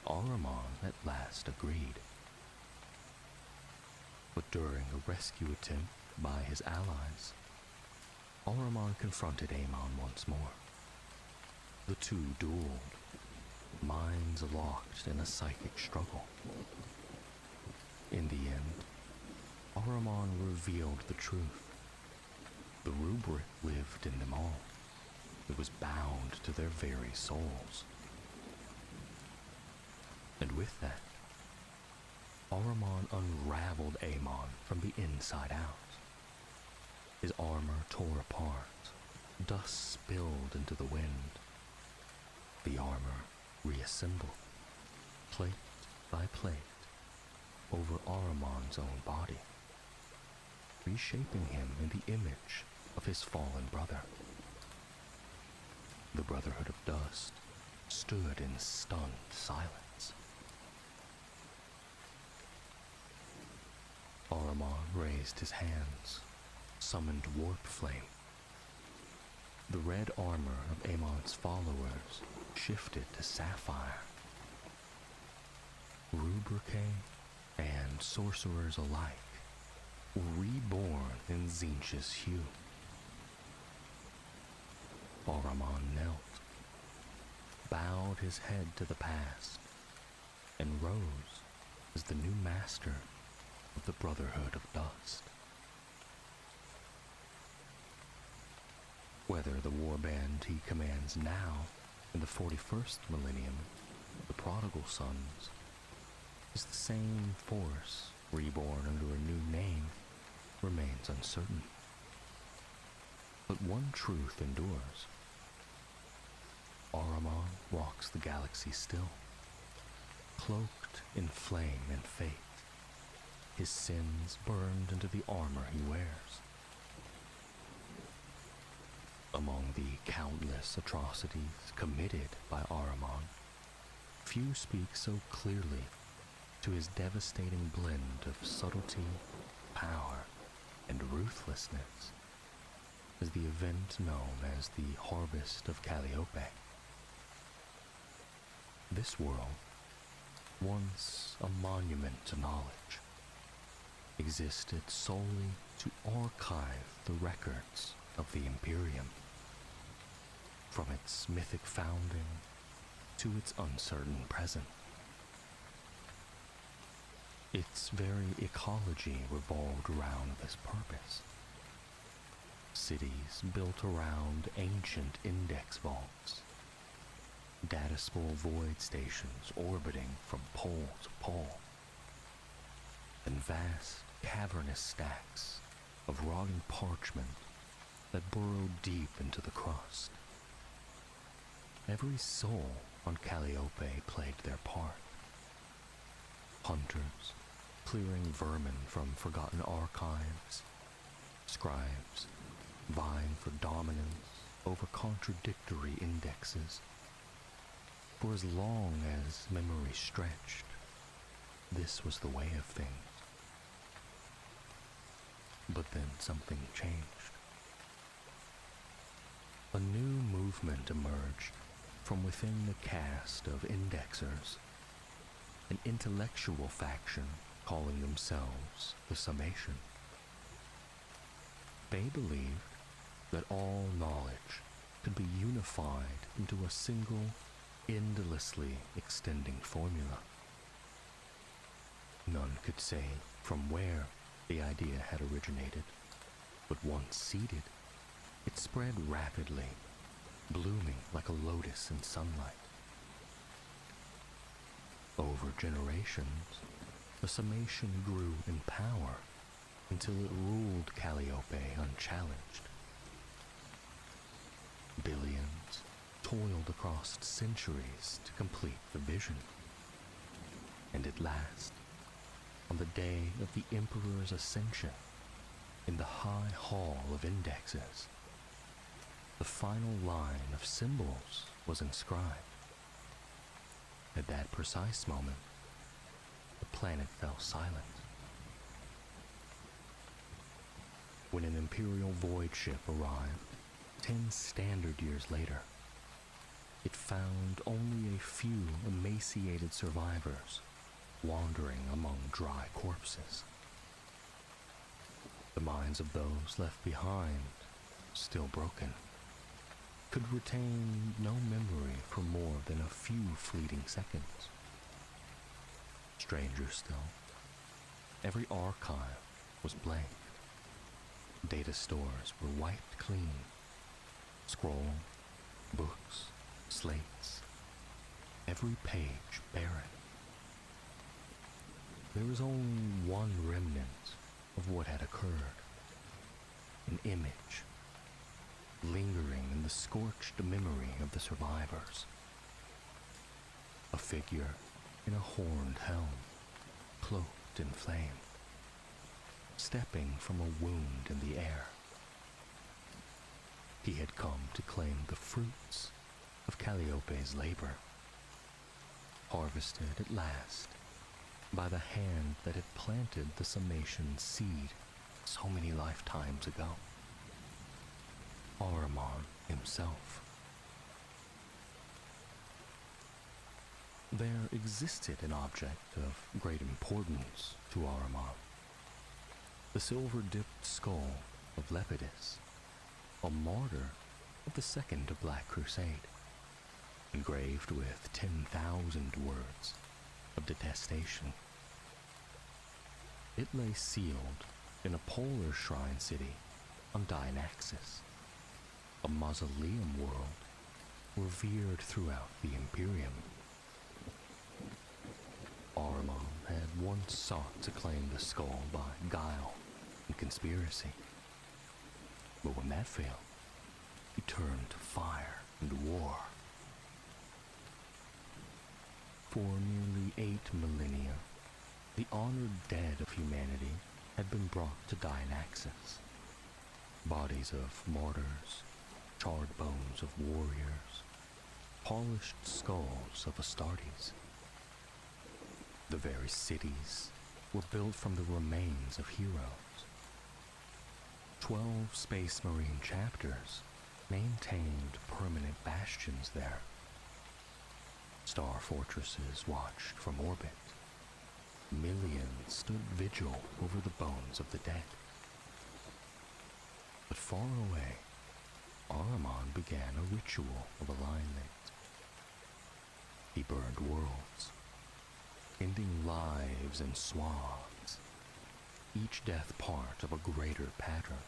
Ahriman at last agreed. But during a rescue attempt by his allies, Ahriman confronted Amon once more. The two dueled, minds locked in a psychic struggle. In the end, Ahriman revealed the truth. The rubric lived in them all. It was bound to their very souls. And with that, Ahriman unraveled Amon from the inside out. His armor tore apart, dust spilled into the wind. The armor reassembled, plate by plate, over Ahriman's own body, reshaping him in the image of his fallen brother. The Brotherhood of Dust stood in stunned silence. Ahriman raised his hands, summoned Warp Flame. The red armor of Amon's followers shifted to sapphire. Rubricae and sorcerers alike were reborn in Tzeentch's hue. Ahriman knelt, bowed his head to the past, and rose as the new master of the Brotherhood of Dust. Whether the warband he commands now in the 41st millennium, the Prodigal Sons, is the same force reborn under a new name remains uncertain. But one truth endures. Ahriman walks the galaxy still, cloaked in flame and faith, his sins burned into the armor he wears. Among the countless atrocities committed by Ahriman, few speak so clearly to his devastating blend of subtlety, power, and ruthlessness as the event known as the Harvest of Calliope. This world, once a monument to knowledge, existed solely to archive the records of the Imperium, from its mythic founding to its uncertain present. Its very ecology revolved around this purpose. Cities built around ancient index vaults, data spool void stations orbiting from pole to pole, and vast cavernous stacks of rotting parchment that burrowed deep into the crust. Every soul on Calliope played their part. Hunters, clearing vermin from forgotten archives, scribes, vying for dominance over contradictory indexes. For as long as memory stretched, this was the way of things. But then something changed. A new movement emerged from within the caste of indexers, an intellectual faction calling themselves the Summation. They believed that all knowledge could be unified into a single, endlessly extending formula. None could say from where the idea had originated, but once seeded, it spread rapidly, blooming like a lotus in sunlight. Over generations, the Summation grew in power until it ruled Calliope unchallenged. Billions toiled across centuries to complete the vision. And at last, on the day of the Emperor's ascension, in the High Hall of Indexes, the final line of symbols was inscribed. At that precise moment, the planet fell silent. When an Imperial void ship arrived, 10 standard years later, it found only a few emaciated survivors wandering among dry corpses. The minds of those left behind, still broken, could retain no memory for more than a few fleeting seconds. Stranger still, every archive was blank. Data stores were wiped clean. Scroll, books, slates, every page barren. There was only one remnant of what had occurred. An image, lingering in the scorched memory of the survivors. A figure in a horned helm, cloaked in flame, stepping from a wound in the air. He had come to claim the fruits of Calliope's labor, harvested at last by the hand that had planted the Summation seed so many lifetimes ago. Ahriman himself. There existed an object of great importance to Ahriman, the silver-dipped skull of Lepidus, a martyr of the Second Black Crusade, engraved with 10,000 words of detestation. It lay sealed in a polar shrine city on Dianaxis, a mausoleum world revered throughout the Imperium. Ahriman had once sought to claim the skull by guile and conspiracy, but when that failed, he turned to fire and war. For nearly 8 millennia, the honored dead of humanity had been brought to Dianaxis. Bodies of martyrs, charred bones of warriors, polished skulls of Astartes. The very cities were built from the remains of heroes. 12 Space Marine chapters maintained permanent bastions there. Star fortresses watched from orbit. Millions stood vigil over the bones of the dead. But far away, Ahriman began a ritual of alignment. He burned worlds, ending lives in swaths, each death part of a greater pattern.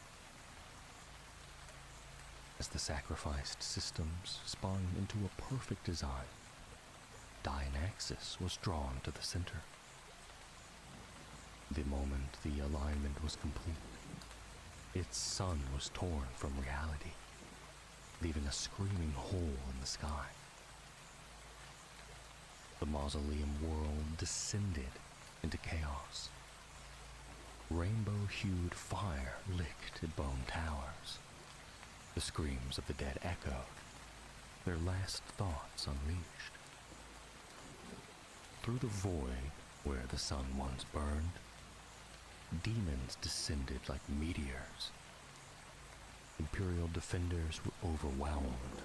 As the sacrificed systems spun into a perfect design, Dianaxis was drawn to the center. The moment the alignment was complete, its sun was torn from reality, leaving a screaming hole in the sky. The mausoleum world descended into chaos. Rainbow-hued fire licked at bone towers. The screams of the dead echoed, their last thoughts unleashed. Through the void where the sun once burned, demons descended like meteors. Imperial defenders were overwhelmed,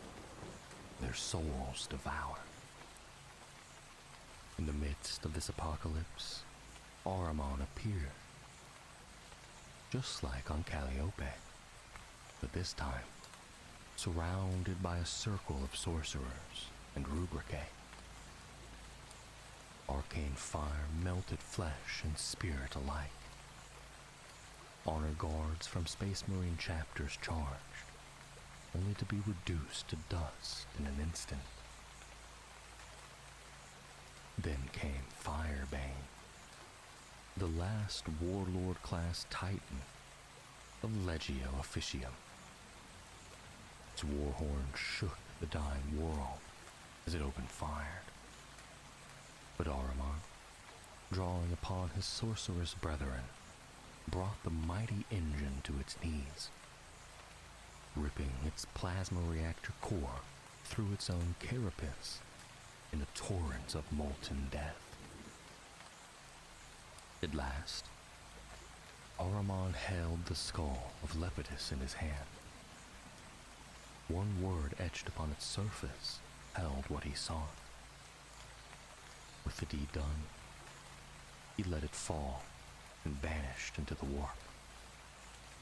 their souls devoured. In the midst of this apocalypse, Ahriman appeared, just like on Calliope, but this time surrounded by a circle of sorcerers and rubricae. Arcane fire melted flesh and spirit alike. Honor guards from Space Marine chapters charged, only to be reduced to dust in an instant. Then came Firebane, the last warlord-class titan of Legio Officium. Its war horn shook the dying world as it opened fire. But Ahriman, drawing upon his sorceress brethren, brought the mighty engine to its knees, ripping its plasma reactor core through its own carapace in a torrent of molten death. At last, Ahriman held the skull of Lepidus in his hand. One word etched upon its surface held what he sought. With the deed done, he let it fall and vanished into the warp,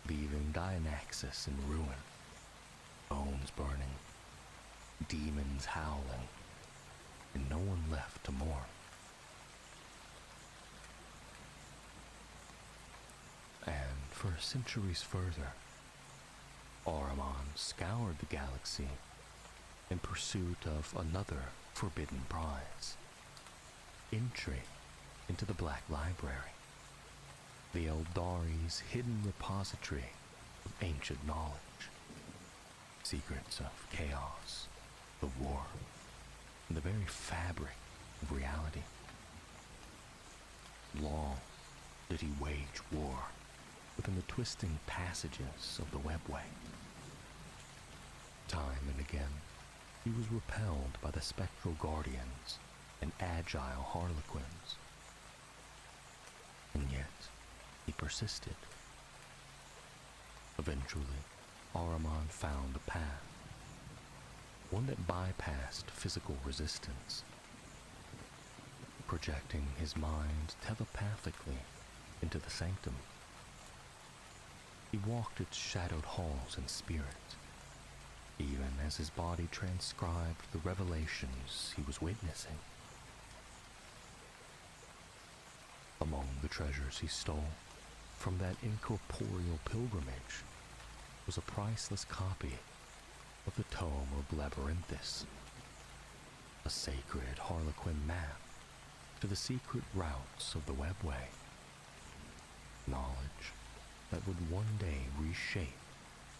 leaving Dianaxis in ruin, bones burning, demons howling, and no one left to mourn. And for centuries further, Ahriman scoured the galaxy in pursuit of another forbidden prize: entry into the Black Library, the Eldari's hidden repository of ancient knowledge, secrets of chaos, the war, and the very fabric of reality. Long did he wage war within the twisting passages of the webway. Time and again, he was repelled by the spectral guardians and agile harlequins. And yet, he persisted. Eventually, Ahriman found a path, one that bypassed physical resistance, projecting his mind telepathically into the sanctum. He walked its shadowed halls in spirit, even as his body transcribed the revelations he was witnessing. Among the treasures he stole from that incorporeal pilgrimage was a priceless copy of the Tome of Labyrinthus, a sacred harlequin map to the secret routes of the webway, knowledge that would one day reshape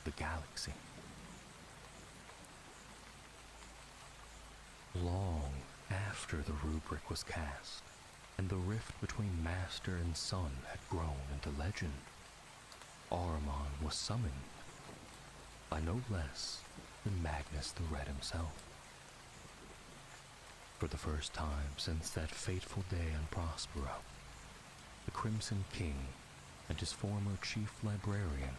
the galaxy. Long after the rubric was cast, and the rift between master and son had grown into legend, Ahriman was summoned by no less than Magnus the Red himself. For the first time since that fateful day in Prospero, the Crimson King and his former chief librarian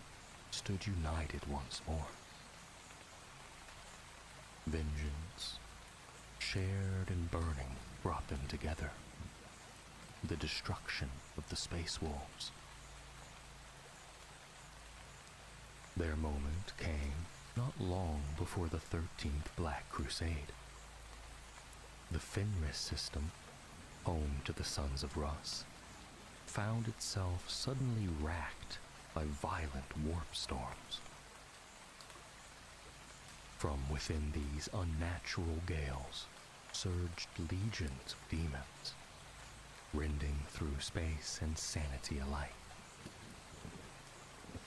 stood united once more. Vengeance, shared and burning, brought them together. the destruction of the Space Wolves. Their moment came not long before the 13th Black Crusade. The Fenris system, home to the Sons of Russ, found itself suddenly racked by violent warp storms. From within these unnatural gales surged legions of demons, rending through space and sanity alike.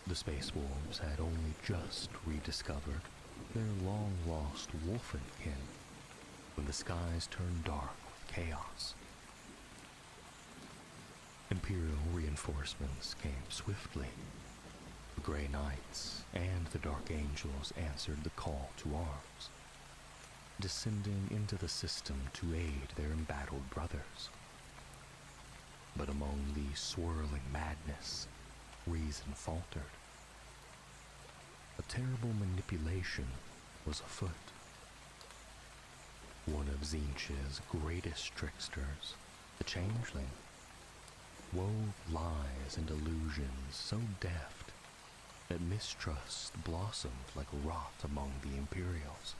The Space Wolves had only just rediscovered their long-lost wolfenkin when the skies turned dark with chaos. Imperial reinforcements came swiftly. The Grey Knights and the Dark Angels answered the call to arms, descending into the system to aid their embattled brothers. But among the swirling madness, reason faltered. A terrible manipulation was afoot. One of Tzeentch's greatest tricksters, the Changeling, wove lies and illusions so deft that mistrust blossomed like rot among the Imperials.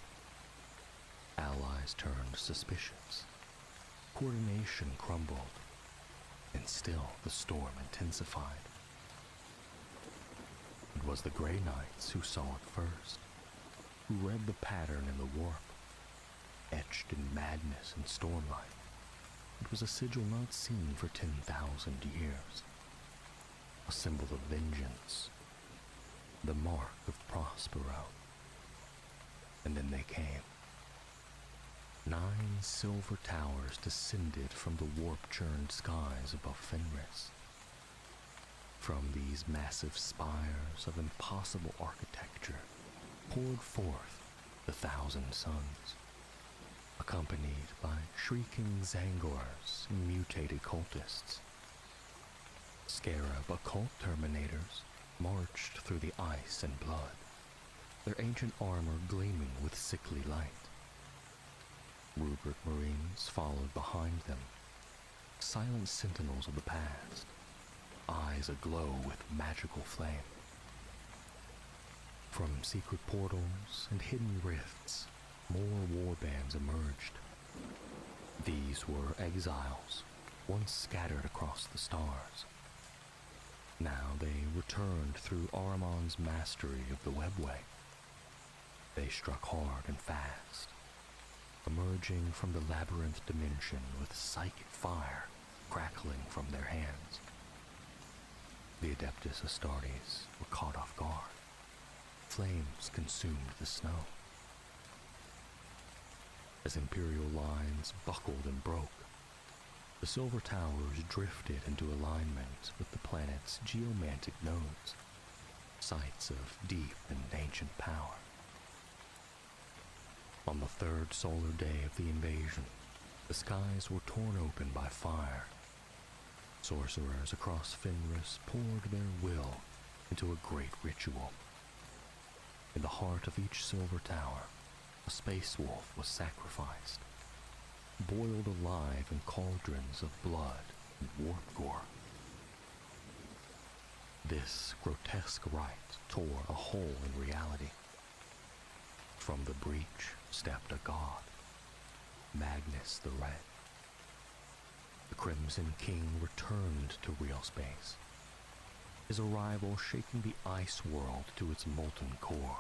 Allies turned suspicious. Coordination crumbled, and still the storm intensified. It was the Grey Knights who saw it first, who read the pattern in the warp, etched in madness and stormlight. It was a sigil not seen for 10,000 years, a symbol of vengeance, the mark of Prospero. And then they came. 9 silver towers descended from the warp-churned skies above Fenris. From these massive spires of impossible architecture poured forth the 1,000 suns, accompanied by shrieking Zangors and mutated cultists. Scarab occult terminators marched through the ice and blood, their ancient armor gleaming with sickly light. Rubric Marines followed behind them, silent sentinels of the past, eyes aglow with magical flame. From secret portals and hidden rifts, more warbands emerged. These were exiles, once scattered across the stars. Now they returned through Ahriman's mastery of the webway. They struck hard and fast, emerging from the labyrinth dimension with psychic fire crackling from their hands. The Adeptus Astartes were caught off guard. Flames consumed the snow. As Imperial lines buckled and broke, the Silver Towers drifted into alignment with the planet's geomantic nodes, sites of deep and ancient power. On the 3rd solar day of the invasion, the skies were torn open by fire. Sorcerers across Fenris poured their will into a great ritual. In the heart of each silver tower, a space wolf was sacrificed, boiled alive in cauldrons of blood and warp gore. This grotesque rite tore a hole in reality. From the breach stepped a god, Magnus the Red. The Crimson King returned to real space, his arrival shaking the ice world to its molten core.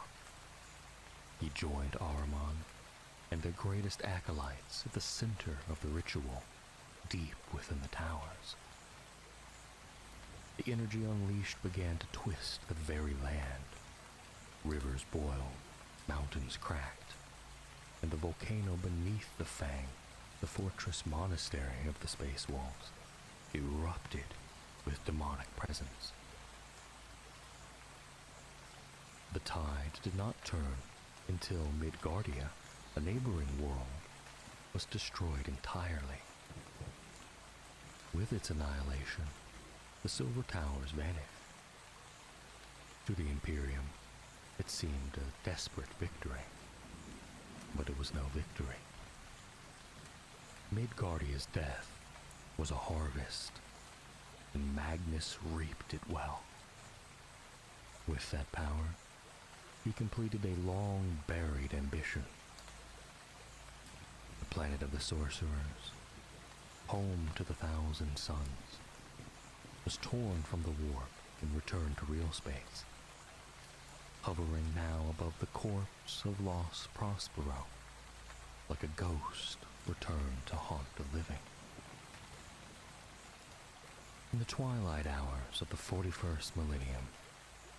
He joined Ahriman and their greatest acolytes at the center of the ritual, deep within the towers. The energy unleashed began to twist the very land. Rivers boiled, mountains cracked, and the volcano beneath the Fang, the fortress monastery of the Space Wolves, erupted with demonic presence. The tide did not turn until Midgardia, a neighboring world, was destroyed entirely. With its annihilation, the Silver Towers vanished. To the Imperium, it seemed a desperate victory, but it was no victory. Midgardia's death was a harvest, and Magnus reaped it well. With that power, he completed a long-buried ambition. The planet of the sorcerers, home to the thousand suns, was torn from the warp and returned to real space, hovering now above the corpse of lost Prospero, like a ghost returned to haunt the living. In the twilight hours of the 41st millennium,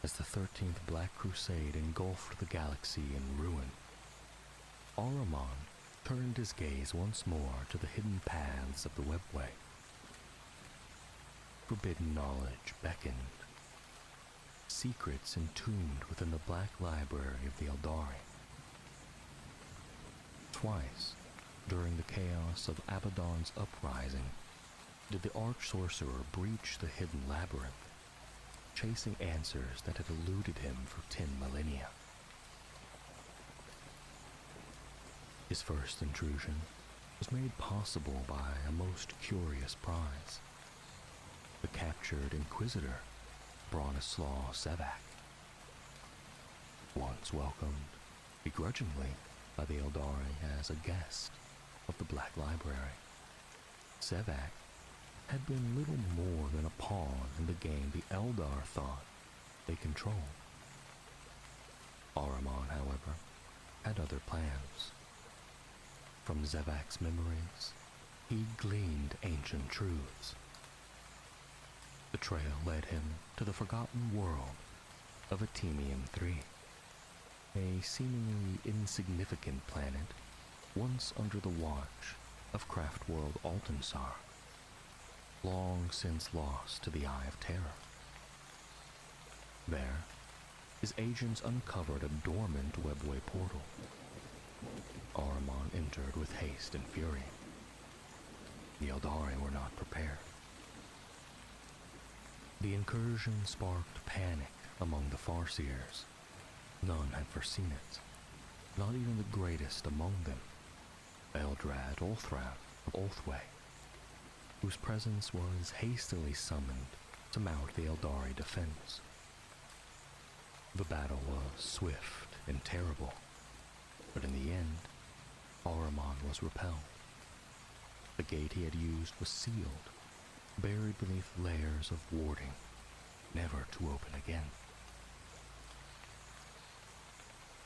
as the 13th Black Crusade engulfed the galaxy in ruin, Ahriman turned his gaze once more to the hidden paths of the webway. Forbidden knowledge beckoned, secrets entombed within the black library of the Eldari. Twice, during the chaos of Abaddon's uprising, did the arch-sorcerer breach the hidden labyrinth, chasing answers that had eluded him for 10 millennia. His first intrusion was made possible by a most curious prize: the captured Inquisitor, Bronislaw Sevak. Once welcomed, begrudgingly, by the Eldari as a guest of the Black Library, Sevak had been little more than a pawn in the game the Eldar thought they controlled. Ahriman, however, had other plans. From Zevak's memories, he gleaned ancient truths. The trail led him to the forgotten world of Atemium 3, a seemingly insignificant planet once under the watch of craft world Altensar, long since lost to the Eye of Terror. There, his agents uncovered a dormant webway portal. Ahriman entered with haste and fury. The Eldari were not prepared. The incursion sparked panic among the Farseers. None had foreseen it, not even the greatest among them, Eldrad Ulthrath of Ulthway, whose presence was hastily summoned to mount the Eldari defense. The battle was swift and terrible, but in the end, Ahriman was repelled. The gate he had used was sealed, buried beneath layers of warding, never to open again.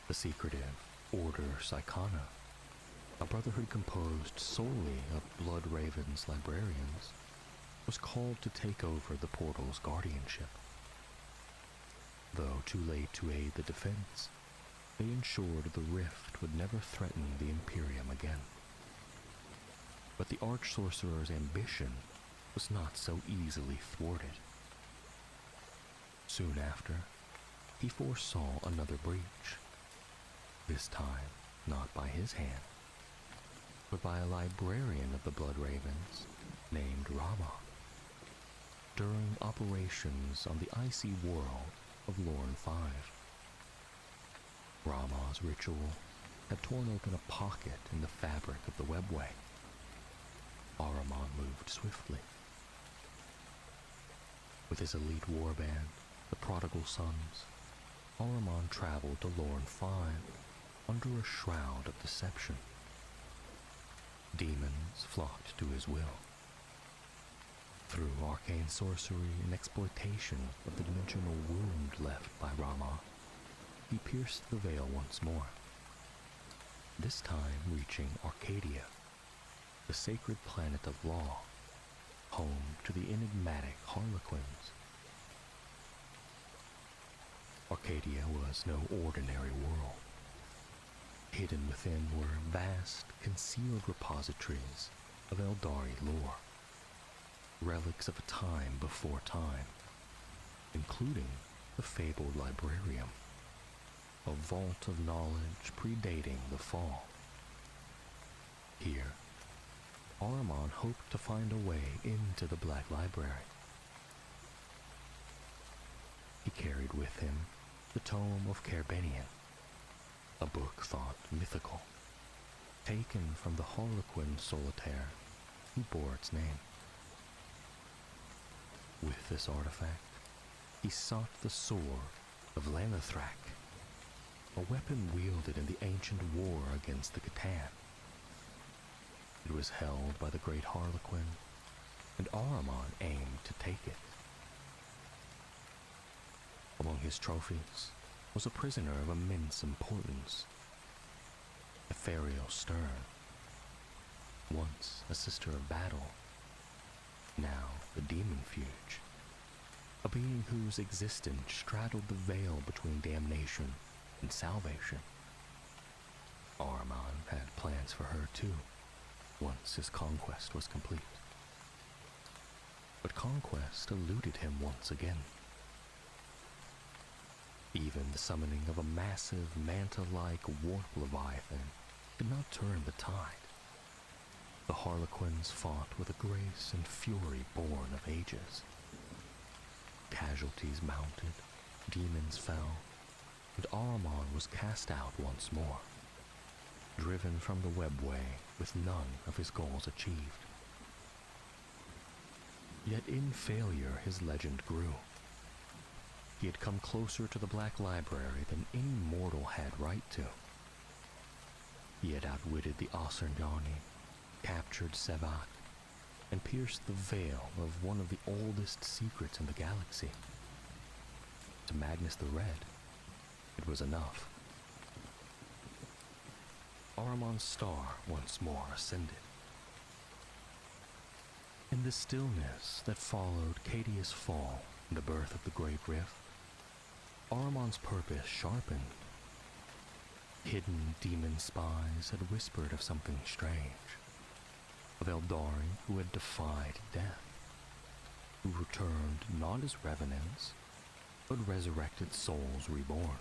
The secretive Order Psychana, a brotherhood composed solely of Blood Raven's librarians, was called to take over the portal's guardianship. Though too late to aid the defense, they ensured the rift would never threaten the Imperium again. But the Arch-Sorcerer's ambition was not so easily thwarted. Soon after, he foresaw another breach, this time not by his hand, but by a librarian of the Blood Ravens named Rama. During operations on the icy world of Lorn 5, Rama's ritual had torn open a pocket in the fabric of the webway. Ahriman moved swiftly. With his elite warband, the Prodigal Sons, Ahriman traveled to Lorn 5 under a shroud of deception. Demons flocked to his will. Through arcane sorcery and exploitation of the dimensional wound left by Rama, he pierced the veil once more, this time reaching Arcadia, the sacred planet of law, home to the enigmatic Harlequins. Arcadia was no ordinary world. Hidden within were vast, concealed repositories of Eldari lore, relics of a time before time, including the fabled Librarium, a vault of knowledge predating the Fall. Here, Ahriman hoped to find a way into the Black Library. He carried with him the Tome of Kerbenian, a book thought mythical, taken from the Harlequin solitaire who bore its name. With this artifact, he sought the sword of Lanithrak, a weapon wielded in the ancient war against the Catan. It was held by the great Harlequin, and Ahriman aimed to take it. Among his trophies was a prisoner of immense importance, Ethereal Stern, once a sister of battle, now the demon fuge, a being whose existence straddled the veil between damnation and salvation. Ahriman had plans for her too, once his conquest was complete. But conquest eluded him once again. Even the summoning of a massive manta-like warp leviathan did not turn the tide. The Harlequins fought with a grace and fury born of ages. Casualties mounted, demons fell, and Ahriman was cast out once more, driven from the webway with none of his goals achieved. Yet in failure his legend grew. He had come closer to the Black Library than any mortal had right to. He had outwitted the Ossarjani, captured Sevat, and pierced the veil of one of the oldest secrets in the galaxy. To Magnus the Red, it was enough. Ahriman's star once more ascended. In the stillness that followed Cadia's fall and the birth of the Great Rift, Ahriman's purpose sharpened. Hidden demon spies had whispered of something strange, of Eldari who had defied death, who returned not as revenants, but resurrected souls reborn.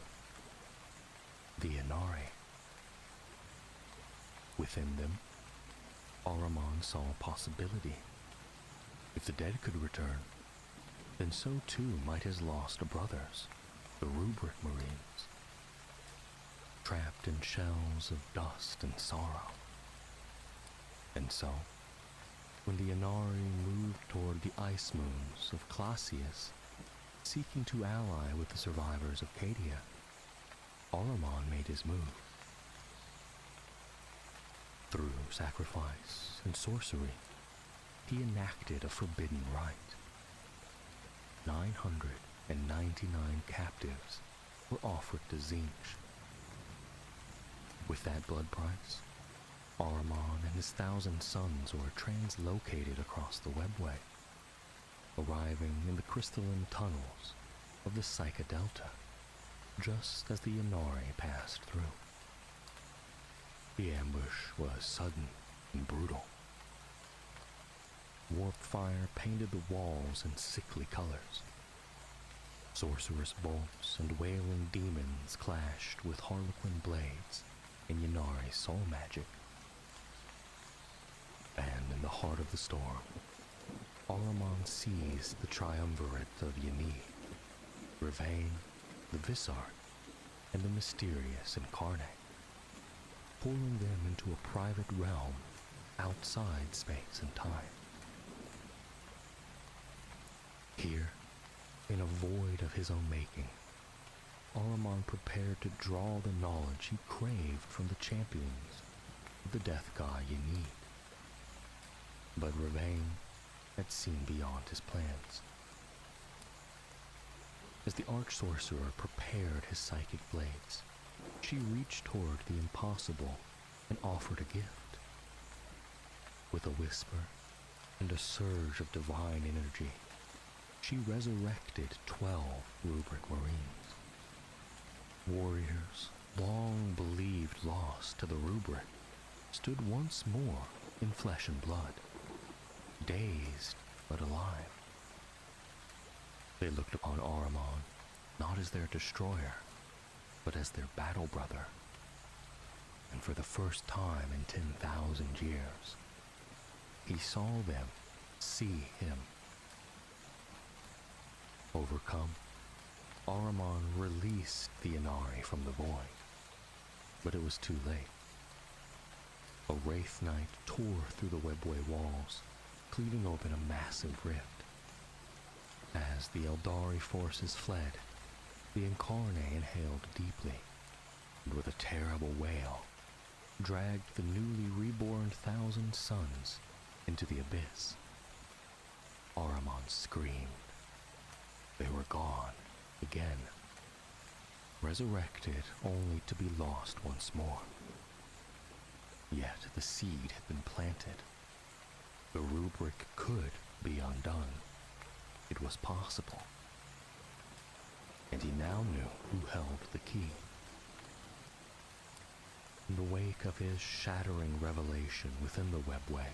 The Inari. Within them, Ahriman saw a possibility. If the dead could return, then so too might his lost brothers, the Rubric Marines, trapped in shells of dust and sorrow. And so, when the Inari moved toward the ice moons of Classius, seeking to ally with the survivors of Cadia, Ahriman made his move. Through sacrifice and sorcery, he enacted a forbidden rite. 999 captives were offered to Tzeentch. With that blood price, Ahriman and his 1,000 sons were translocated across the webway, arriving in the crystalline tunnels of the Psyche Delta, just as the Inari passed through. The ambush was sudden and brutal. Warp fire painted the walls in sickly colors. Sorcerous bolts and wailing demons clashed with Harlequin blades and Ynnari soul magic. And in the heart of the storm, Ahriman seized the triumvirate of Ynni, Rivain, the Vissart, and the mysterious Incarnate, pulling them into a private realm outside space and time. Here, in a void of his own making, Ahriman prepared to draw the knowledge he craved from the champions of the death god Ynni. But Rivain had seen beyond his plans. As the arch-sorcerer prepared his psychic blades, she reached toward the impossible and offered a gift. With a whisper and a surge of divine energy, she resurrected 12 Rubric Marines. Warriors, long believed lost to the Rubric, stood once more in flesh and blood, dazed but alive. They looked upon Ahriman not as their destroyer, but as their battle brother. And for the first time in 10,000 years, he saw them see him. Overcome, Ahriman released the Inari from the void, but it was too late. A Wraith Knight tore through the webway walls, cleaving open a massive rift. As the Eldari forces fled, the Incarnate inhaled deeply, and with a terrible wail, dragged the newly reborn thousand suns into the abyss. Ahriman screamed. They were gone, again, resurrected only to be lost once more. Yet the seed had been planted. The rubric could be undone. It was possible. And he now knew who held the key. In the wake of his shattering revelation within the webway,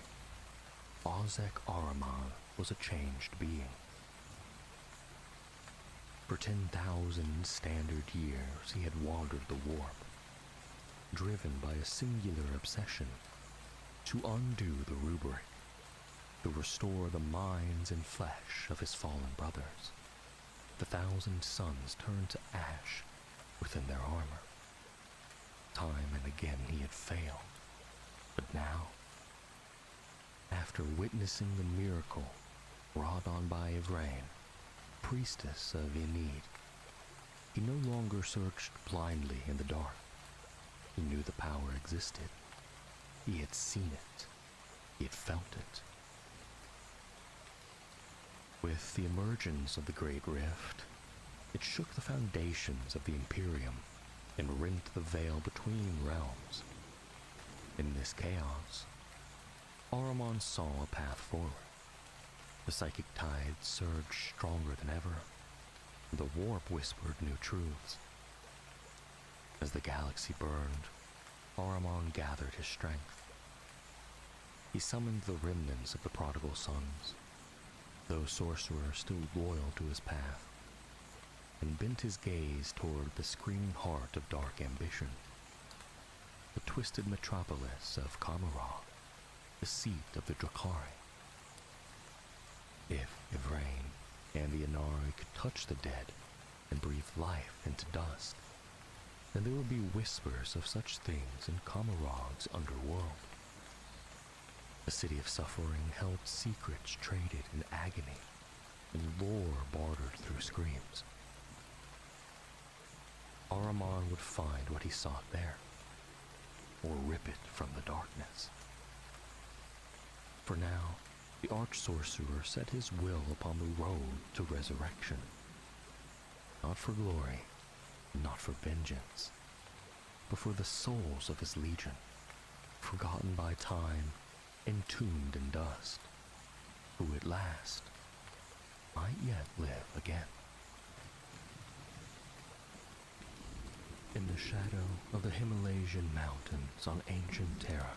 Ozek Ahriman was a changed being. For 10,000 standard years he had wandered the warp, driven by a singular obsession to undo the rubric, to restore the minds and flesh of his fallen brothers. The thousand suns turned to ash within their armor. Time and again he had failed, but now, after witnessing the miracle wrought on by Ivrain, priestess of Enid, he no longer searched blindly in the dark. He knew the power existed. He had seen it. He had felt it. With the emergence of the Great Rift, it shook the foundations of the Imperium and rent the veil between realms. In this chaos, Ahriman saw a path forward. The psychic tide surged stronger than ever. The warp whispered new truths. As the galaxy burned, Ahriman gathered his strength. He summoned the remnants of the prodigal sons, those sorcerers still loyal to his path, and bent his gaze toward the screaming heart of dark ambition, the twisted metropolis of Kamara, the seat of the Drakari. If Ivrain and the Inari could touch the dead and breathe life into dust, then there would be whispers of such things in Kamarag's underworld. The city of suffering held secrets traded in agony, and lore bartered through screams. Ahriman would find what he sought there, or rip it from the darkness. For now, the arch-sorcerer set his will upon the road to resurrection. Not for glory, not for vengeance, but for the souls of his legion, forgotten by time, entombed in dust, who at last might yet live again. In the shadow of the Himalayan mountains on ancient Terra,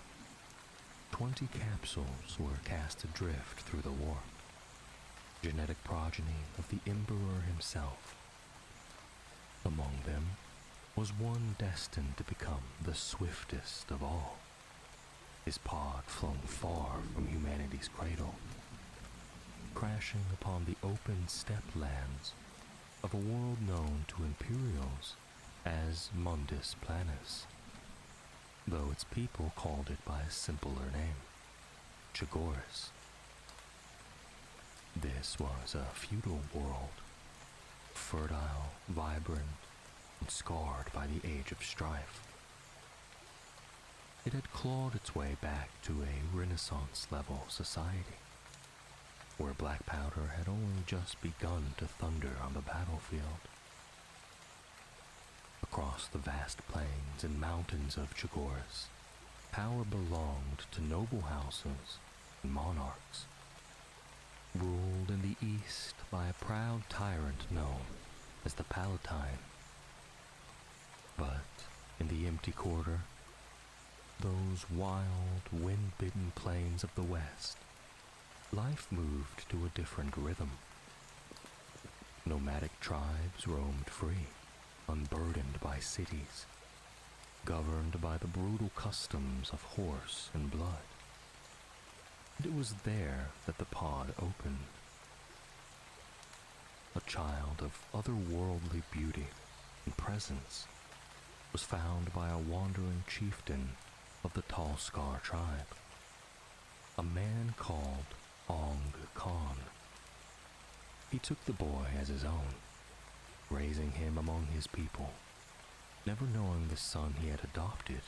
20 capsules were cast adrift through the warp, genetic progeny of the Emperor himself. Among them was one destined to become the swiftest of all, his pod flung far from humanity's cradle, crashing upon the open steppe lands of a world known to Imperials as Mundus Planus, though its people called it by a simpler name, Chagoris. This was a feudal world, fertile, vibrant, and scarred by the age of strife. It had clawed its way back to a Renaissance-level society, where black powder had only just begun to thunder on the battlefield. Across the vast plains and mountains of Chagoris, power belonged to noble houses and monarchs, ruled in the east by a proud tyrant known as the Palatine. But in the empty quarter, those wild, wind-bitten plains of the west, life moved to a different rhythm. Nomadic tribes roamed free, unburdened by cities, governed by the brutal customs of horse and blood. And it was there that the pod opened. A child of otherworldly beauty and presence was found by a wandering chieftain of the Talskar tribe, a man called Ong Khan. He took the boy as his own, raising him among his people, never knowing the son he had adopted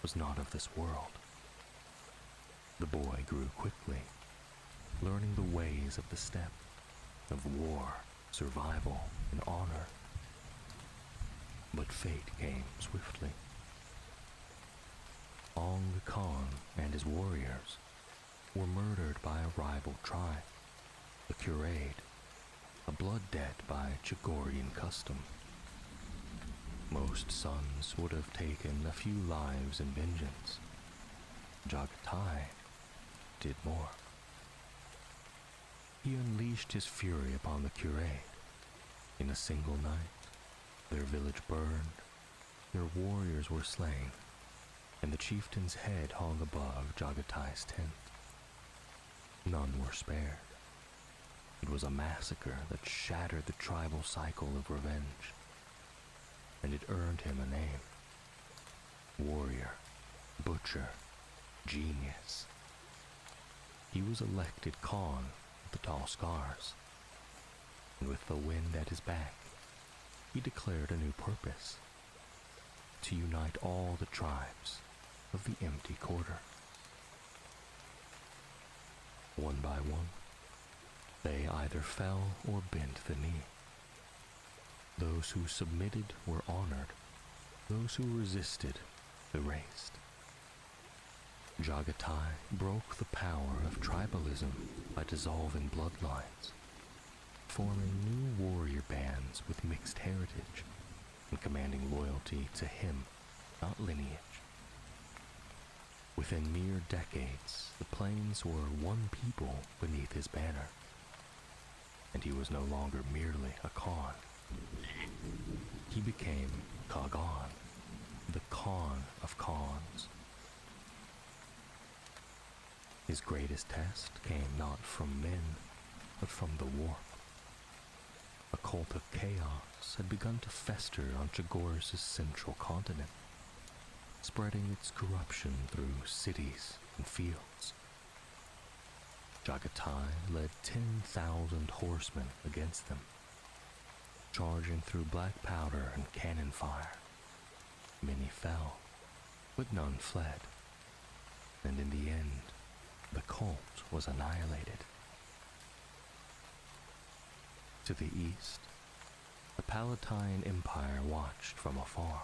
was not of this world. The boy grew quickly, learning the ways of the steppe, of war, survival, and honor. But fate came swiftly. Ong Khan and his warriors were murdered by a rival tribe, the Curade, a blood debt by Chagorian custom. Most sons would have taken a few lives in vengeance. Jagatai did more. He unleashed his fury upon the Curade. In a single night, their village burned, their warriors were slain, and the chieftain's head hung above Jagatai's tent. None were spared. It was a massacre that shattered the tribal cycle of revenge, and it earned him a name. Warrior, butcher, genius. He was elected Khan of the Tall Scars, and with the wind at his back, he declared a new purpose: to unite all the tribes of the Empty Quarter. One by one, they either fell or bent the knee. Those who submitted were honored, those who resisted erased. Jagatai broke the power of tribalism by dissolving bloodlines, forming new warrior bands with mixed heritage, and commanding loyalty to him, not lineage. Within mere decades, the plains were one people beneath his banner, and he was no longer merely a Khan. He became Kagan, the Khan of Khans. His greatest test came not from men, but from the warp. A cult of chaos had begun to fester on Chagor's central continent, spreading its corruption through cities and fields. Jagatai led 10,000 horsemen against them, charging through black powder and cannon fire. Many fell, but none fled, and in the end, the cult was annihilated. To the east, the Palatine Empire watched from afar.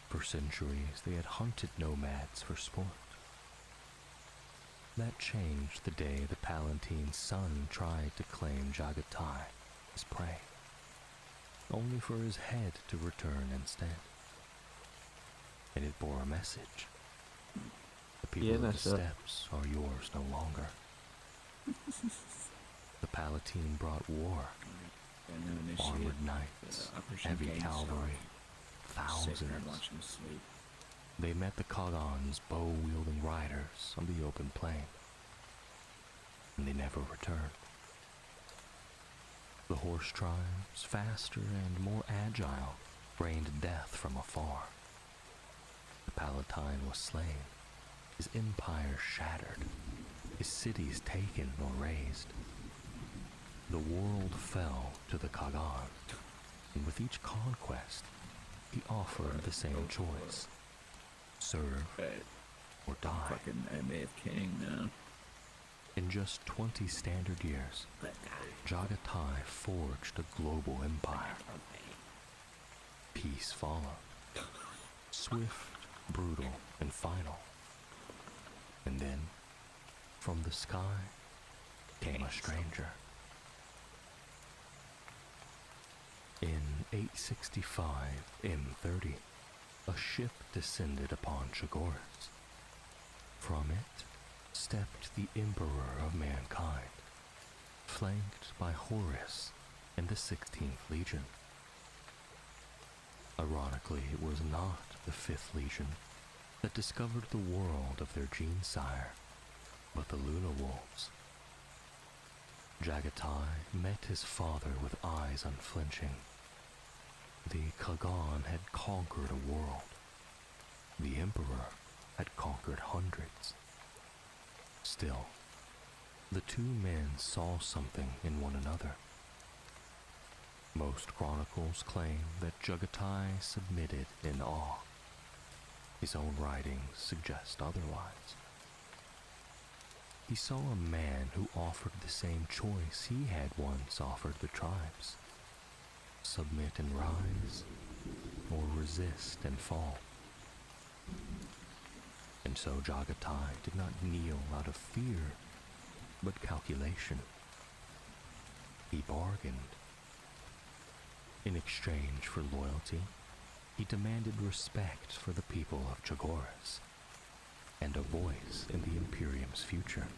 For centuries, they had hunted nomads for sport. That changed the day the Palatine's son tried to claim Jagatai as prey, only for his head to return instead. And it bore a message. The people of the steppes are yours no longer. The Palatine brought war, armored knights, heavy cavalry, thousands. They met the Kagan's bow-wielding riders on the open plain, and they never returned. The horse tribes, faster and more agile, rained death from afar. The Palatine was slain, his empire shattered, his cities taken or razed. The world fell to the Kagan, and with each conquest, he offered the same choice: serve or die. Fucking MFK now. In just 20 standard years, Jagatai forged a global empire. Peace followed, swift, brutal, and final. And then, from the sky, came a stranger. In 865 M30, a ship descended upon Chagorus. From it stepped the Emperor of Mankind, flanked by Horus and the 16th Legion. Ironically, it was not the 5th Legion that discovered the world of their gene-sire, but the Luna Wolves. Jagatai met his father with eyes unflinching. The Kagan had conquered a world. The Emperor had conquered hundreds. Still, The two men saw something in one another. Most chronicles claim that Jagatai submitted in awe. His own writings suggest otherwise. He saw a man who offered the same choice he had once offered the tribes: submit and rise, or resist and fall. And so Jagatai did not kneel out of fear, but calculation. He bargained. In exchange for loyalty, he demanded respect for the people of Chagoras, and a voice in the Imperium's future.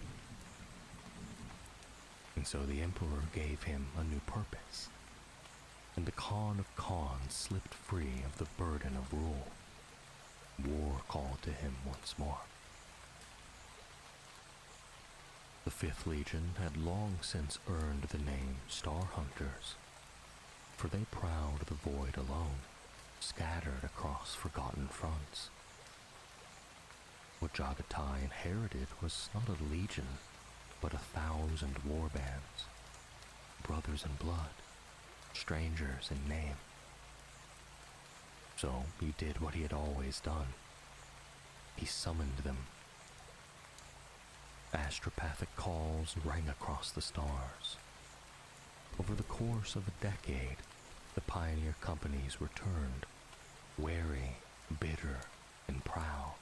And so the Emperor gave him a new purpose, and the Khan of Khans slipped free of the burden of rule. War called to him once more. The 5th Legion had long since earned the name Star Hunters, for they prowled the void alone, scattered across forgotten fronts. What Jagatai inherited was not a legion, but 1,000 warbands, brothers in blood, strangers in name. So he did what he had always done. He summoned them. Astropathic calls rang across the stars. Over the course of a decade, the pioneer companies returned, wary, bitter, and proud.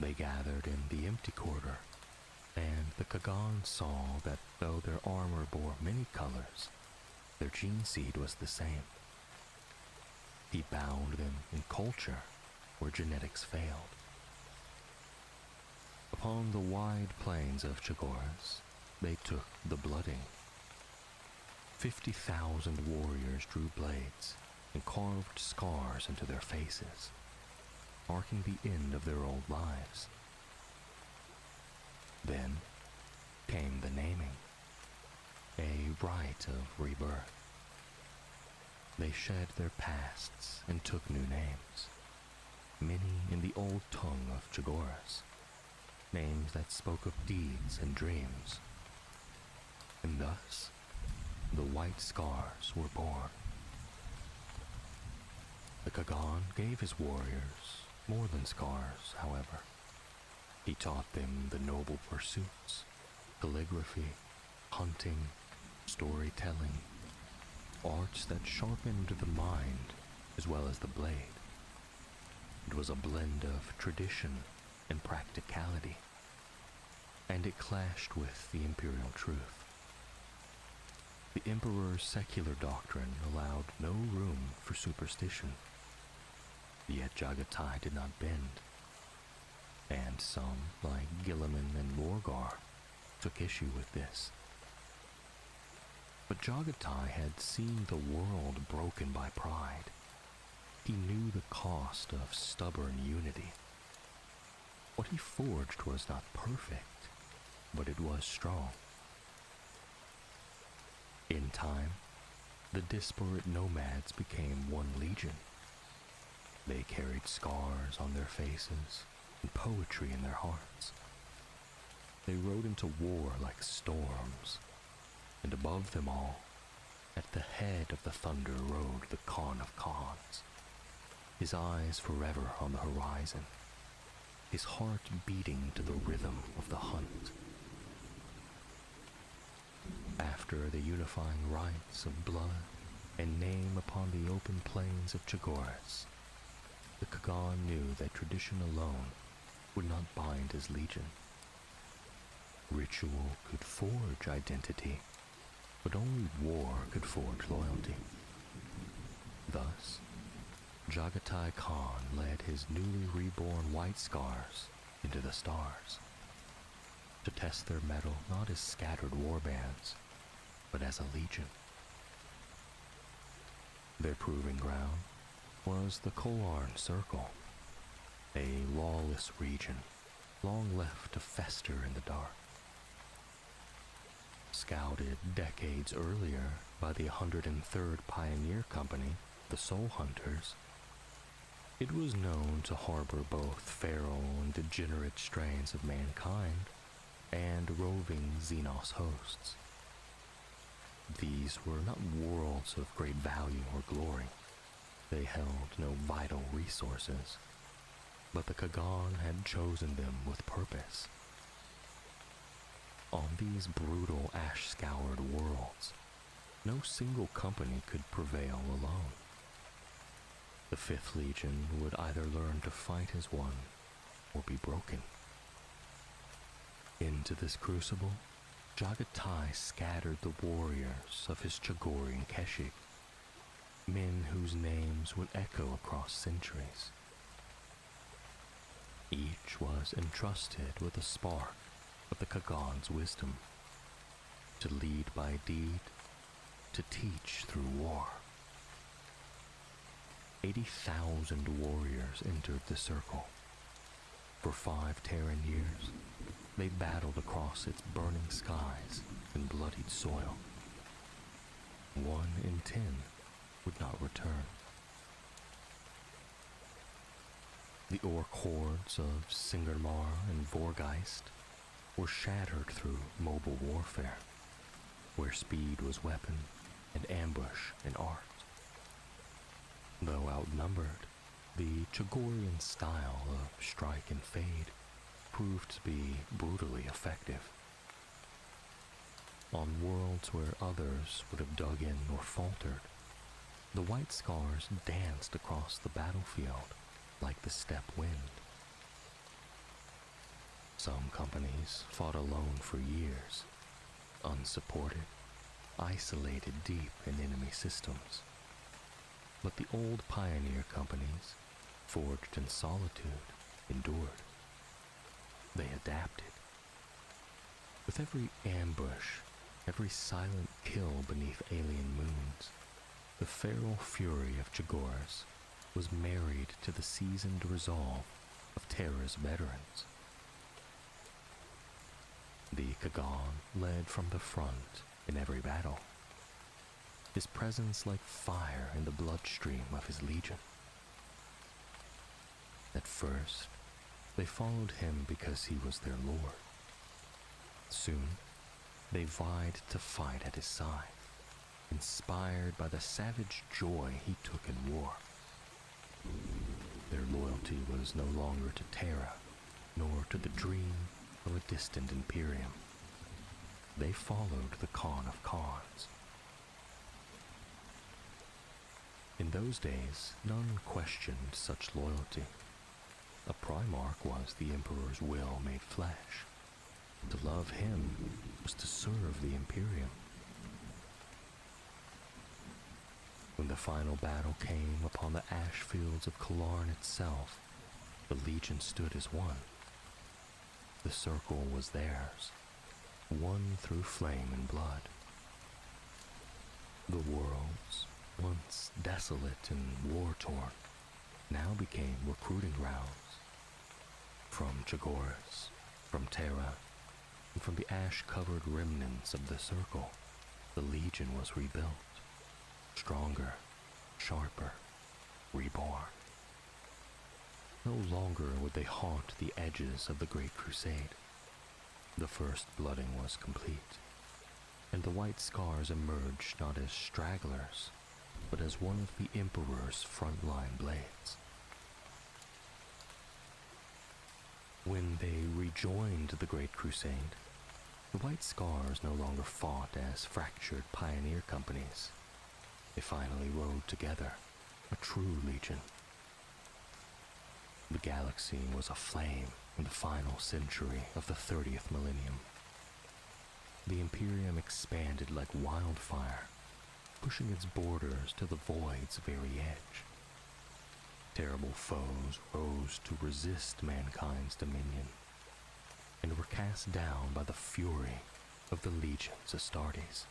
They gathered in the empty quarter, and the Kagan saw that though their armor bore many colors, their gene seed was the same. He bound them in culture where genetics failed. Upon the wide plains of Chagoras, they took the blooding. 50,000 warriors drew blades and carved scars into their faces, marking the end of their old lives. Then came the naming, a rite of rebirth. They shed their pasts and took new names, many in the old tongue of Chagoras, names that spoke of deeds and dreams. And thus, the white scars were born. The Kagan gave his warriors more than scars, however. He taught them the noble pursuits, calligraphy, hunting, storytelling, arts that sharpened the mind as well as the blade. It was a blend of tradition and practicality, and it clashed with the imperial truth. The Emperor's secular doctrine allowed no room for superstition, yet Jagatai did not bend, and some, like Gilliman and Lorgar, took issue with this. But Jagatai had seen the world broken by pride. He knew the cost of stubborn unity. What he forged was not perfect, but it was strong. In time, the disparate nomads became one legion. They carried scars on their faces and poetry in their hearts. They rode into war like storms, and above them all, at the head of the thunder rode the Khan of Khans, his eyes forever on the horizon, his heart beating to the rhythm of the hunt. After the unifying rites of blood and name upon the open plains of Chagoras, the Kagan knew that tradition alone would not bind his legion. Ritual could forge identity, but only war could forge loyalty. Thus, Jagatai Khan led his newly reborn White Scars into the stars, to test their mettle not as scattered warbands, but as a legion. Their proving ground was the Kolarn Circle, a lawless region long left to fester in the dark. Scouted decades earlier by the 103rd Pioneer Company, the Soul Hunters, it was known to harbor both feral and degenerate strains of mankind, and roving Xenos hosts. These were not worlds of great value or glory. They held no vital resources, but the Kagan had chosen them with purpose. On these brutal ash-scoured worlds, no single company could prevail alone. The Fifth Legion would either learn to fight as one or be broken. Into this crucible, Jagatai scattered the warriors of his Chagorian Keshik, men whose names would echo across centuries. Each was entrusted with a spark of the Kagan's wisdom, to lead by deed, to teach through war. 80,000 warriors entered the circle. For 5 Terran years, they battled across its burning skies and bloodied soil. 1 in 10 would not return. The orc hordes of Singermar and Vorgeist were shattered through mobile warfare, where speed was weapon and ambush an art. Though outnumbered, the Chagorian style of strike and fade proved to be brutally effective. On worlds where others would have dug in or faltered, the White Scars danced across the battlefield like the steppe wind. Some companies fought alone for years, unsupported, isolated deep in enemy systems. But the old pioneer companies, forged in solitude, endured. They adapted. With every ambush, every silent kill beneath alien moons, the feral fury of Chagoras was married to the seasoned resolve of Terra's veterans. The Kagan led from the front in every battle, his presence like fire in the bloodstream of his legion. At first, they followed him because he was their lord. Soon, they vied to fight at his side, inspired by the savage joy he took in war. Their loyalty was no longer to Terra, nor to the dream of a distant Imperium. They followed the Khan of Khans. In those days, none questioned such loyalty. A Primarch was the Emperor's will made flesh. To love him was to serve the Imperium. When the final battle came upon the ash fields of Kalarn itself, the Legion stood as one. The circle was theirs, one through flame and blood. The worlds, once desolate and war-torn, now became recruiting grounds. From Chagoras, from Terra, and from the ash-covered remnants of the circle, the Legion was rebuilt. Stronger, sharper, reborn. No longer would they haunt the edges of the Great Crusade. The first blooding was complete, and the White Scars emerged not as stragglers, but as one of the Emperor's frontline blades. When they rejoined the Great Crusade, the White Scars no longer fought as fractured pioneer companies. They finally rode together, a true legion. The galaxy was aflame in the final century of the 30th millennium. The Imperium expanded like wildfire, pushing its borders to the void's very edge. Terrible foes rose to resist mankind's dominion, and were cast down by the fury of the legions Astartes.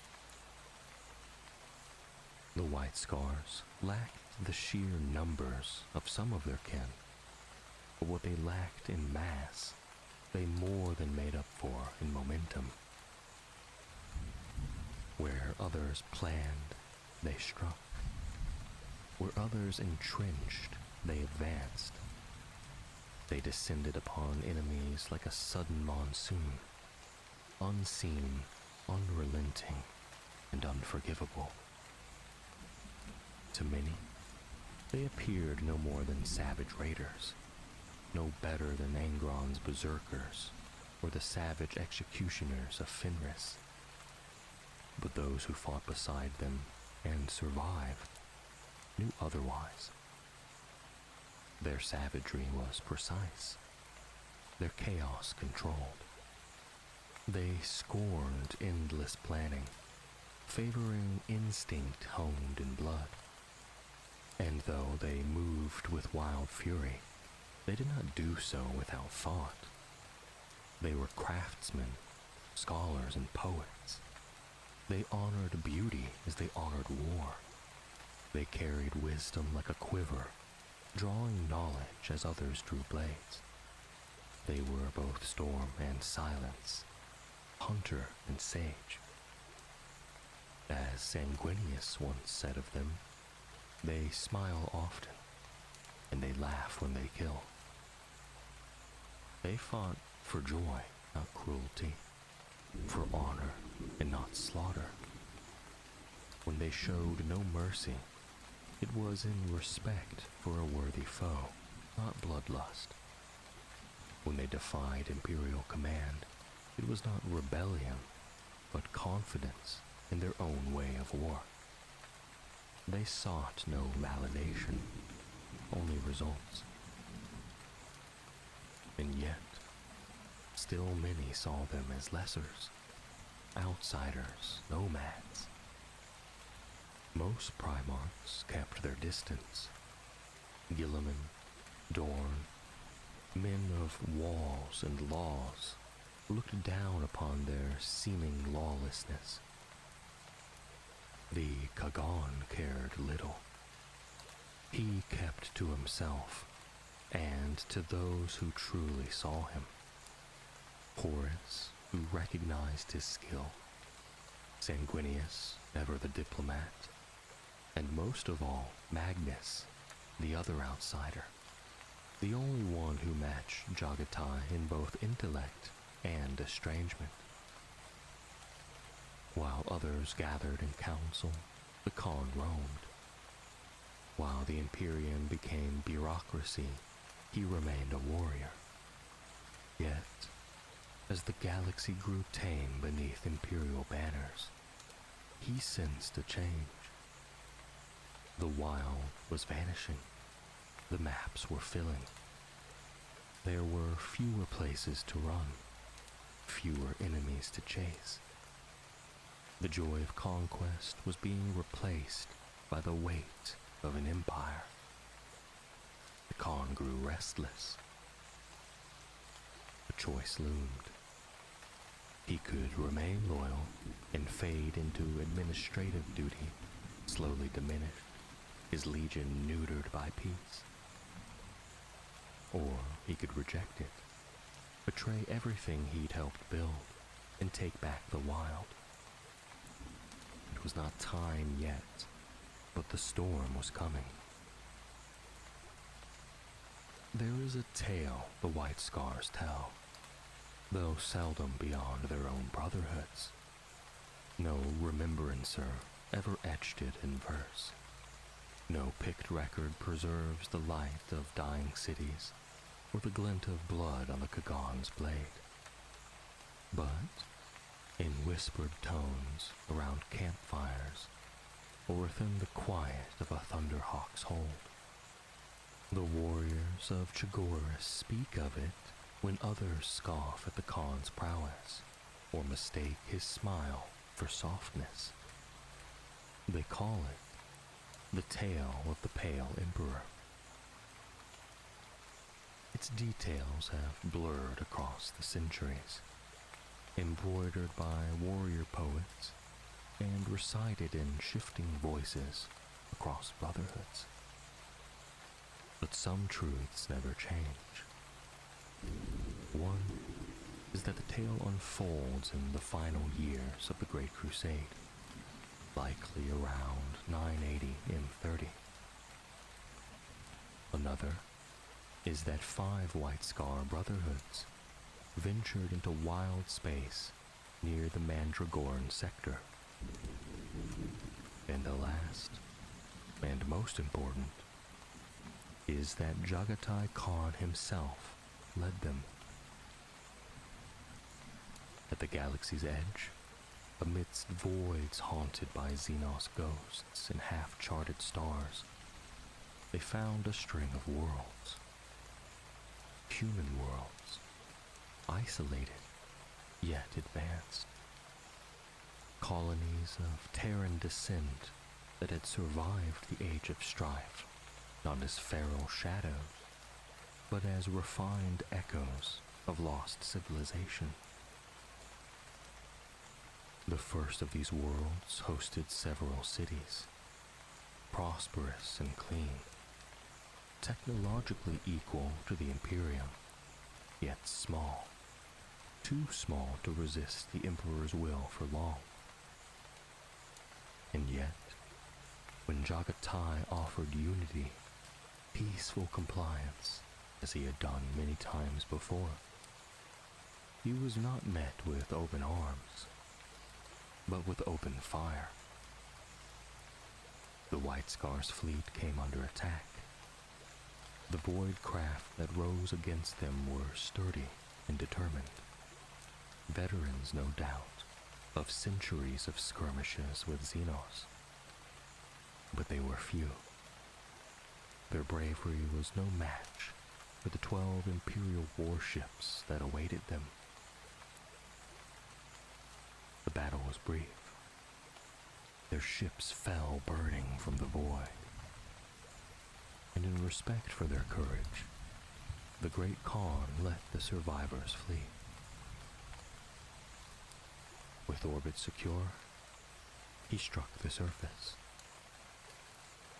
The White Scars lacked the sheer numbers of some of their kin, but what they lacked in mass, they more than made up for in momentum. Where others planned, they struck. Where others entrenched, they advanced. They descended upon enemies like a sudden monsoon, unseen, unrelenting, and unforgivable. To many, they appeared no more than savage raiders, no better than Angron's berserkers or the savage executioners of Fenris. But those who fought beside them and survived knew otherwise. Their savagery was precise, their chaos controlled. They scorned endless planning, favoring instinct honed in blood. And though they moved with wild fury, they did not do so without thought. They were craftsmen, scholars, and poets. They honored beauty as they honored war. They carried wisdom like a quiver, drawing knowledge as others drew blades. They were both storm and silence, hunter and sage. As Sanguinius once said of them, they smile often, and they laugh when they kill. They fought for joy, not cruelty, for honor and not slaughter. When they showed no mercy, it was in respect for a worthy foe, not bloodlust. When they defied imperial command, it was not rebellion, but confidence in their own way of war. They sought no validation, only results. And yet, still many saw them as lessers, outsiders, nomads. Most Primarchs kept their distance. Gilliman, Dorn, men of walls and laws, looked down upon their seeming lawlessness. The Kagan cared little. He kept to himself, and to those who truly saw him. Horus, who recognized his skill. Sanguinius, ever the diplomat. And most of all, Magnus, the other outsider. The only one who matched Jagatai in both intellect and estrangement. While others gathered in council, the Khan roamed. While the Imperium became bureaucracy, he remained a warrior. Yet, as the galaxy grew tame beneath Imperial banners, he sensed a change. The wild was vanishing. The maps were filling. There were fewer places to run, fewer enemies to chase. The joy of conquest was being replaced by the weight of an empire. The Khan grew restless. A choice loomed. He could remain loyal and fade into administrative duty, slowly diminished, his legion neutered by peace. Or he could reject it, betray everything he'd helped build, and take back the wild. It was not time yet, but the storm was coming. There is a tale the White Scars tell, though seldom beyond their own brotherhoods. No remembrancer ever etched it in verse. No picked record preserves the light of dying cities or the glint of blood on the Kagan's blade. But in whispered tones around campfires, or within the quiet of a thunderhawk's hold, the warriors of Chagoris speak of it when others scoff at the Khan's prowess, or mistake his smile for softness. They call it the tale of the Pale Emperor. Its details have blurred across the centuries, embroidered by warrior poets and recited in shifting voices across brotherhoods. But some truths never change. One is that the tale unfolds in the final years of the Great Crusade, likely around 980 M30. Another is that 5 White Scar brotherhoods ventured into wild space near the Mandragoran sector. And the last, and most important, is that Jagatai Khan himself led them. At the galaxy's edge, amidst voids haunted by Xenos ghosts and half-charted stars, they found a string of worlds. Human worlds, isolated, yet advanced. Colonies of Terran descent that had survived the Age of Strife, not as feral shadows, but as refined echoes of lost civilization. The first of these worlds hosted several cities, prosperous and clean, technologically equal to the Imperium, yet small, too small to resist the Emperor's will for long. And yet, when Jagatai offered unity, peaceful compliance, as he had done many times before, he was not met with open arms, but with open fire. The White Scar's fleet came under attack. The void craft that rose against them were sturdy and determined. Veterans, no doubt, of centuries of skirmishes with Xenos. But they were few. Their bravery was no match for the 12 Imperial warships that awaited them. The battle was brief. Their ships fell burning from the void. And in respect for their courage, the Great Khan let the survivors flee. With orbit secure, he struck the surface.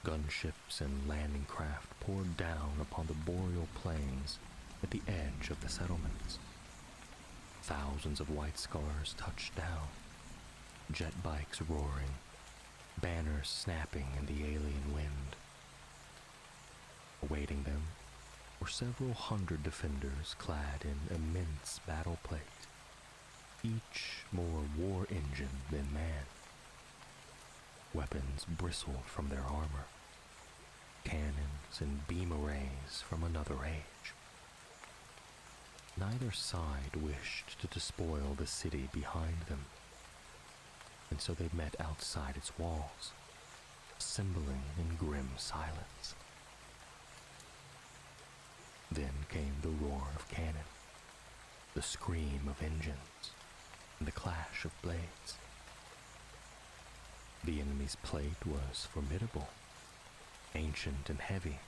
Gunships and landing craft poured down upon the boreal plains at the edge of the settlements. Thousands of White Scars touched down, jet bikes roaring, banners snapping in the alien wind. Awaiting them were several hundred defenders clad in immense battle plate, each more war engine than man. Weapons bristled from their armor, cannons and beam arrays from another age. Neither side wished to despoil the city behind them, and so they met outside its walls, assembling in grim silence. Then came the roar of cannon, the scream of engines, and the clash of blades. The enemy's plate was formidable, ancient and heavy,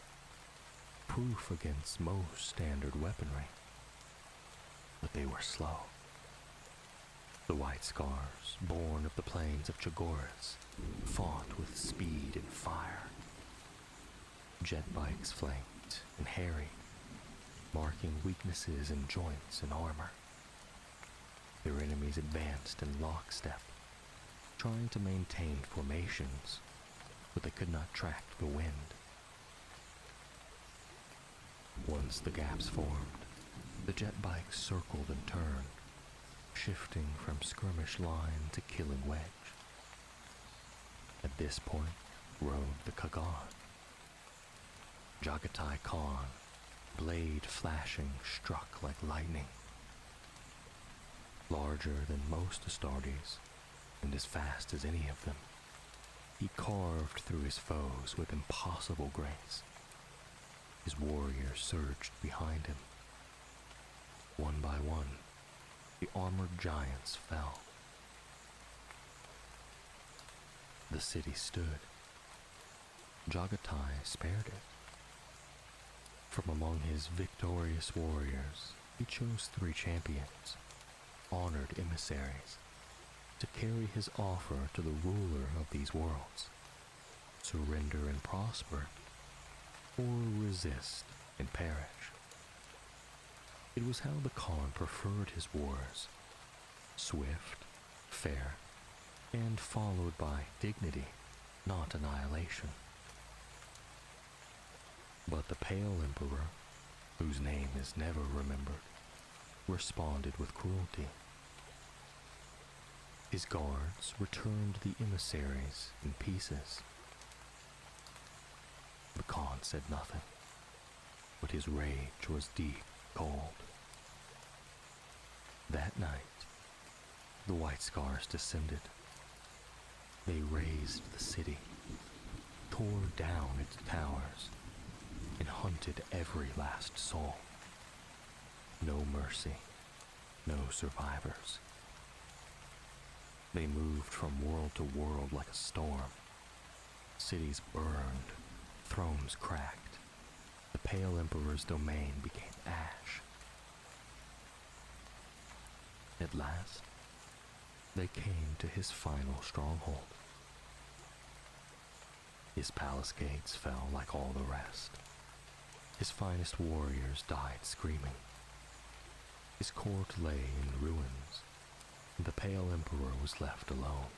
proof against most standard weaponry. But they were slow. The White Scars, born of the plains of Chagoras, fought with speed and fire. Jet bikes flanked and harried, marking weaknesses in joints and armor. Their enemies advanced in lockstep, trying to maintain formations, but they could not track the wind. Once the gaps formed, the jet bikes circled and turned, shifting from skirmish line to killing wedge. At this point rode the Kagan. Jagatai Khan, blade flashing, struck like lightning. Larger than most Astartes, and as fast as any of them, he carved through his foes with impossible grace. His warriors surged behind him. One by one, the armored giants fell. The city stood. Jagatai spared it. From among his victorious warriors, he chose 3 champions, honored emissaries, to carry his offer to the ruler of these worlds: surrender and prosper, or resist and perish. It was how the Khan preferred his wars: swift, fair, and followed by dignity, not annihilation. But the Pale Emperor, whose name is never remembered, responded with cruelty. His guards returned the emissaries in pieces. The Khan said nothing, but his rage was deep, cold. That night, the White Scars descended. They razed the city, tore down its towers, and hunted every last soul. No mercy, no survivors. They moved from world to world like a storm. Cities burned, thrones cracked. The Pale Emperor's domain became ash. At last, they came to his final stronghold. His palace gates fell like all the rest. His finest warriors died screaming. His court lay in ruins, and the Pale Emperor was left alone,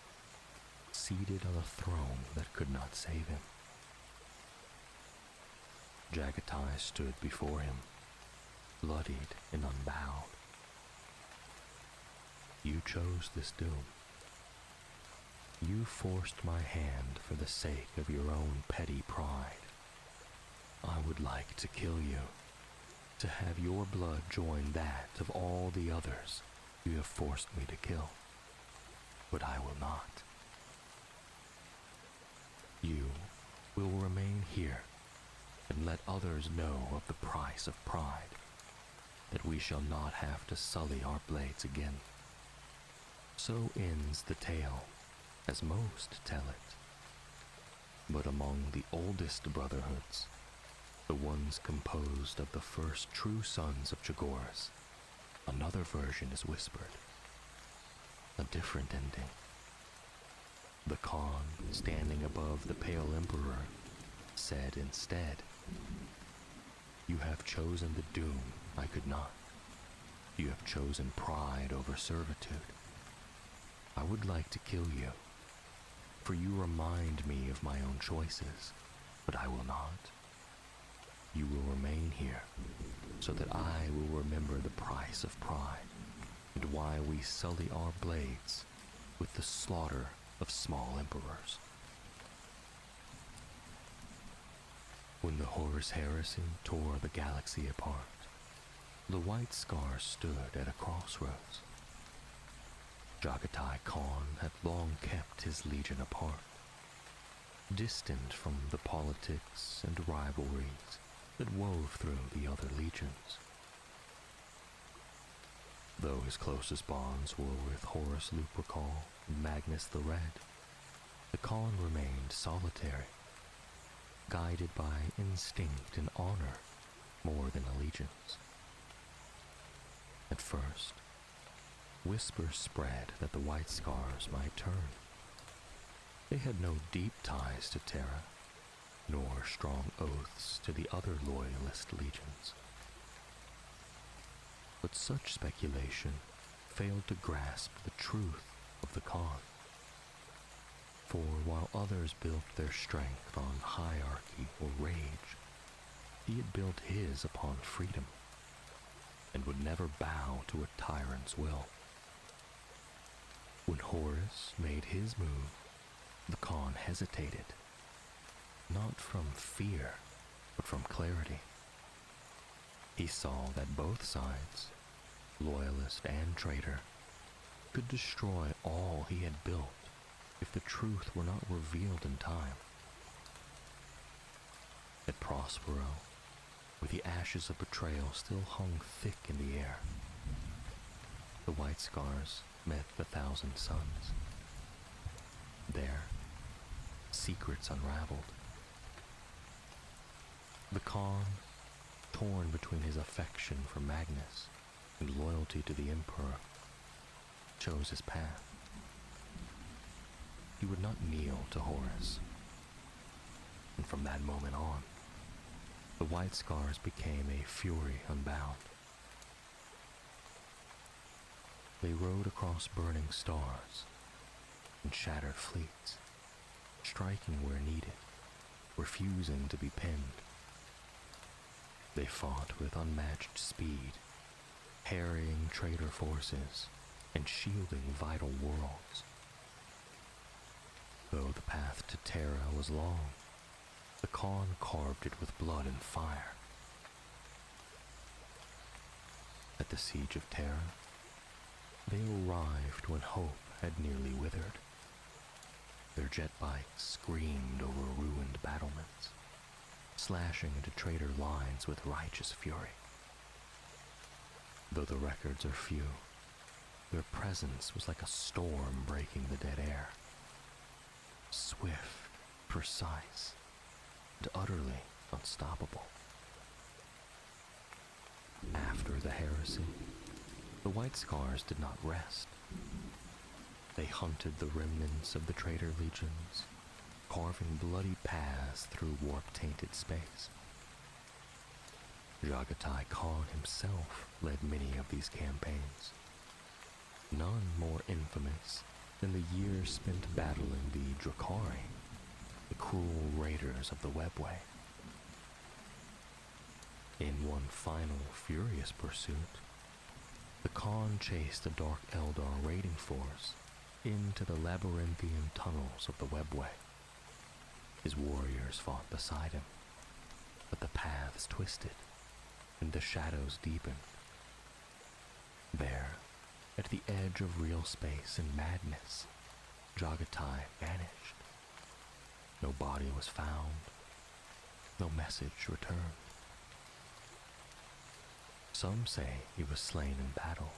seated on a throne that could not save him. Jagatai stood before him, bloodied and unbowed. You chose this doom. You forced my hand for the sake of your own petty pride. I would like to kill you, to have your blood join that of all the others you have forced me to kill. But I will not. You will remain here and let others know of the price of pride, that we shall not have to sully our blades again. So ends the tale, as most tell it. But among the oldest brotherhoods, the ones composed of the first true sons of Chagoras, another version is whispered. A different ending. The Khan, standing above the Pale Emperor, said instead, "You have chosen the doom I could not. You have chosen pride over servitude. I would like to kill you, for you remind me of my own choices, but I will not. You will remain here, so that I will remember the price of pride, and why we sully our blades with the slaughter of small emperors." When the Horus Heresy tore the galaxy apart, the White Scars stood at a crossroads. Jagatai Khan had long kept his legion apart, distant from the politics and rivalries that wove through the other legions. Though his closest bonds were with Horus Lupercal and Magnus the Red, the Khan remained solitary, guided by instinct and honor more than allegiance. At first, whispers spread that the White Scars might turn. They had no deep ties to Terra, nor strong oaths to the other loyalist legions. But such speculation failed to grasp the truth of the Khan. For while others built their strength on hierarchy or rage, he had built his upon freedom, and would never bow to a tyrant's will. When Horus made his move, the Khan hesitated, not from fear, but from clarity. He saw that both sides, loyalist and traitor, could destroy all he had built if the truth were not revealed in time. At Prospero, where the ashes of betrayal still hung thick in the air, the White Scars met the Thousand Suns. There, secrets unraveled. The Khan, torn between his affection for Magnus and loyalty to the Emperor, chose his path. He would not kneel to Horus. And from that moment on, the White Scars became a fury unbound. They rode across burning stars and shattered fleets, striking where needed, refusing to be pinned. They fought with unmatched speed, harrying traitor forces and shielding vital worlds. Though the path to Terra was long, the Khan carved it with blood and fire. At the siege of Terra, they arrived when hope had nearly withered. Their jet bikes screamed over ruined battlements, slashing into traitor lines with righteous fury. Though the records are few, their presence was like a storm breaking the dead air. Swift, precise, and utterly unstoppable. After the heresy, the White Scars did not rest. They hunted the remnants of the traitor legions, carving bloody paths through warp-tainted space. Jagatai Khan himself led many of these campaigns, none more infamous than the years spent battling the Drakari, the cruel raiders of the Webway. In one final furious pursuit, the Khan chased a Dark Eldar raiding force into the labyrinthian tunnels of the Webway. His warriors fought beside him, but the paths twisted and the shadows deepened. There, at the edge of real space and madness, Jagatai vanished. No body was found, no message returned. Some say he was slain in battle,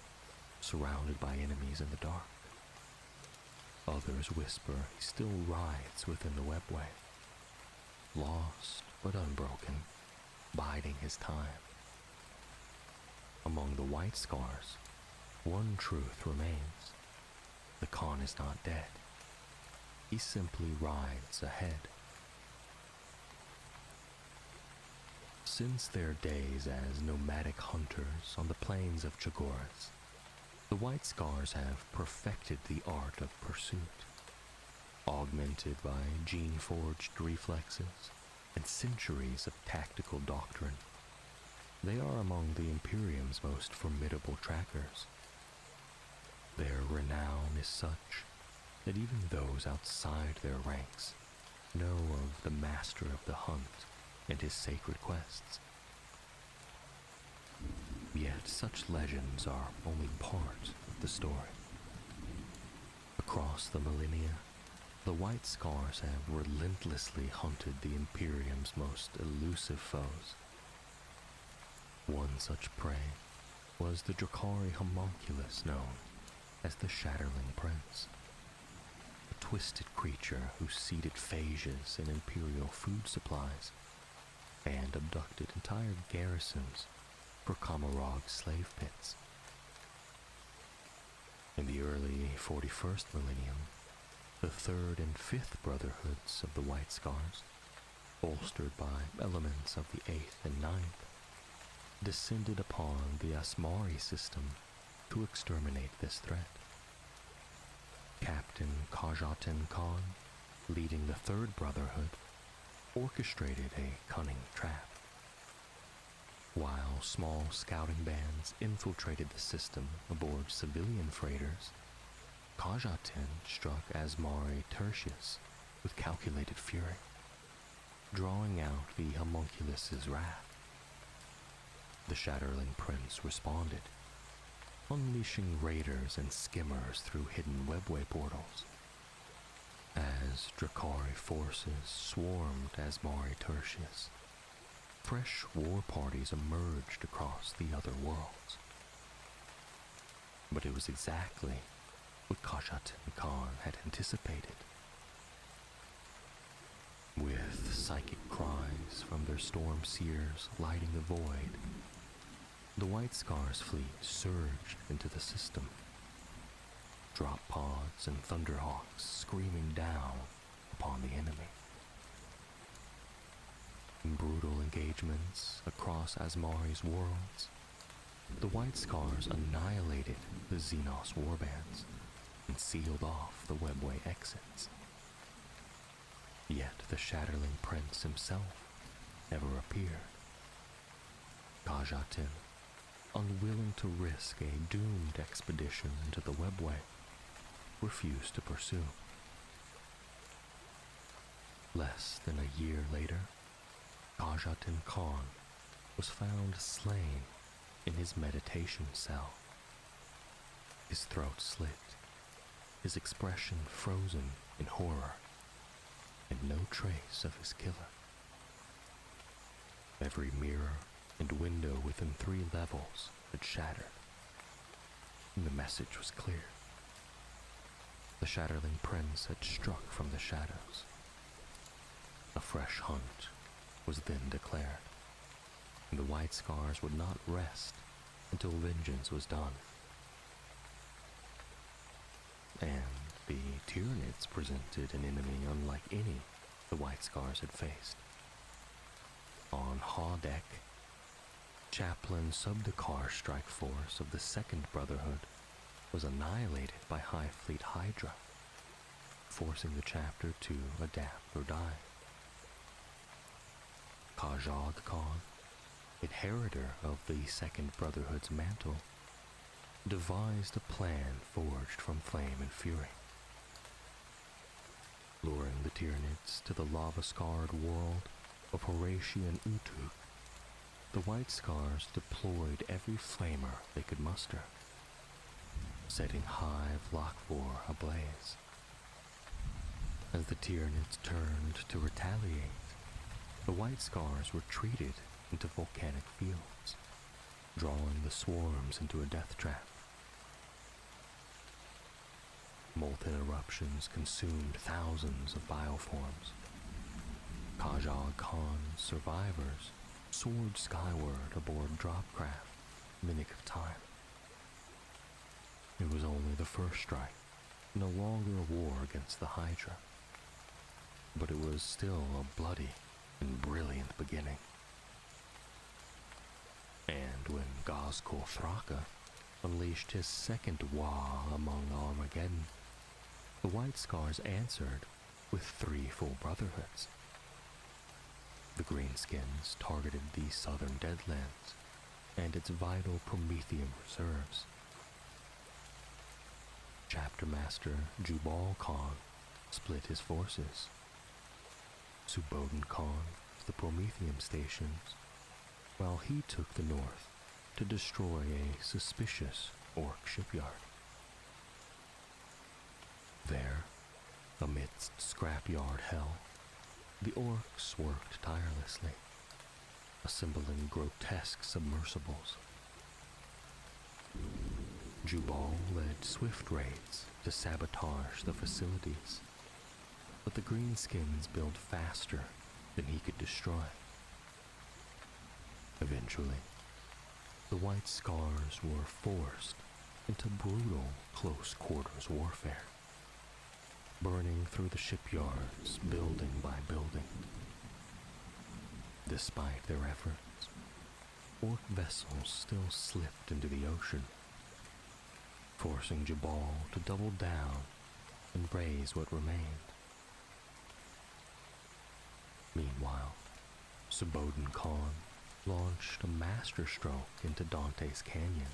surrounded by enemies in the dark. Others whisper he still writhes within the Webway, lost but unbroken, biding his time. Among the White Scars, one truth remains. The Khan is not dead. He simply rides ahead. Since their days as nomadic hunters on the plains of Chagoras, the White Scars have perfected the art of pursuit, augmented by gene-forged reflexes and centuries of tactical doctrine. They are among the Imperium's most formidable trackers. Their renown is such that even those outside their ranks know of the master of the hunt and his sacred quests. Yet such legends are only part of the story. Across the millennia, the White Scars have relentlessly hunted the Imperium's most elusive foes. One such prey was the Drakari homunculus known as the Shatterling Prince, a twisted creature who seeded phages in Imperial food supplies and abducted entire garrisons for Kamarog's slave pits. In the early 41st millennium, the third and fifth brotherhoods of the White Scars, bolstered by elements of the eighth and ninth, descended upon the Asmari system to exterminate this threat. Captain Kajaten Khan, leading the third brotherhood, orchestrated a cunning trap. While small scouting bands infiltrated the system aboard civilian freighters, Kajaten struck Asmari Tertius with calculated fury, drawing out the homunculus's wrath. The Shatterling Prince responded, unleashing raiders and skimmers through hidden webway portals. As Drakari forces swarmed Asmari Tertius, fresh war parties emerged across the other worlds. But it was exactly what Kajaten Khan had anticipated. With psychic cries from their storm seers lighting the void, the White Scars fleet surged into the system, drop pods and thunderhawks screaming down upon the enemy. In brutal engagements across Asmari's worlds, the White Scars annihilated the Xenos warbands and sealed off the webway exits. Yet the Shatterling Prince himself never appeared. Kajaten, unwilling to risk a doomed expedition into the webway, refused to pursue. Less than a year later, Khajatin Khan was found slain in his meditation cell. His throat slit, his expression frozen in horror, and no trace of his killer. Every mirror and window within 3 levels had shattered, and the message was clear. The Shatterling Prince had struck from the shadows. A fresh hunt was then declared, and the White Scars would not rest until vengeance was done. And the Tyranids presented an enemy unlike any the White Scars had faced. On Hawdek, Chaplain Subdakar strike force of the Second Brotherhood was annihilated by High Fleet Hydra, forcing the chapter to adapt or die. Kajad Khan, inheritor of the Second Brotherhood's mantle, devised a plan forged from flame and fury. Luring the Tyranids to the lava-scarred world of Horatian Utuk, the White Scars deployed every flamer they could muster, setting Hive Lockvor ablaze. As the Tyranids turned to retaliate, the White Scars retreated into volcanic fields, drawing the swarms into a death trap. Molten eruptions consumed thousands of bioforms. Kajal Khan's survivors soared skyward aboard dropcraft in the nick of time. It was only the first strike, no longer a war against the Hydra, but it was still a bloody and brilliant beginning. And when Gazkul Thraka unleashed his second Wa among Armageddon, the White Scars answered with 3 full brotherhoods. The Greenskins targeted the southern Deadlands and its vital Prometheum reserves. Chapter Master Jubal Khan split his forces. Subodhan Khan to the Prometheum stations, while he took the north to destroy a suspicious Orc shipyard. There, amidst scrapyard hell, the Orcs worked tirelessly, assembling grotesque submersibles. Jubal led swift raids to sabotage the facilities, but the Greenskins built faster than he could destroy. Eventually, the White Scars were forced into brutal close-quarters warfare, burning through the shipyards building by building. Despite their efforts, Orc vessels still slipped into the ocean, forcing Jabal to double down and raise what remained. Meanwhile, Subodhan Khan launched a masterstroke into Dante's Canyon.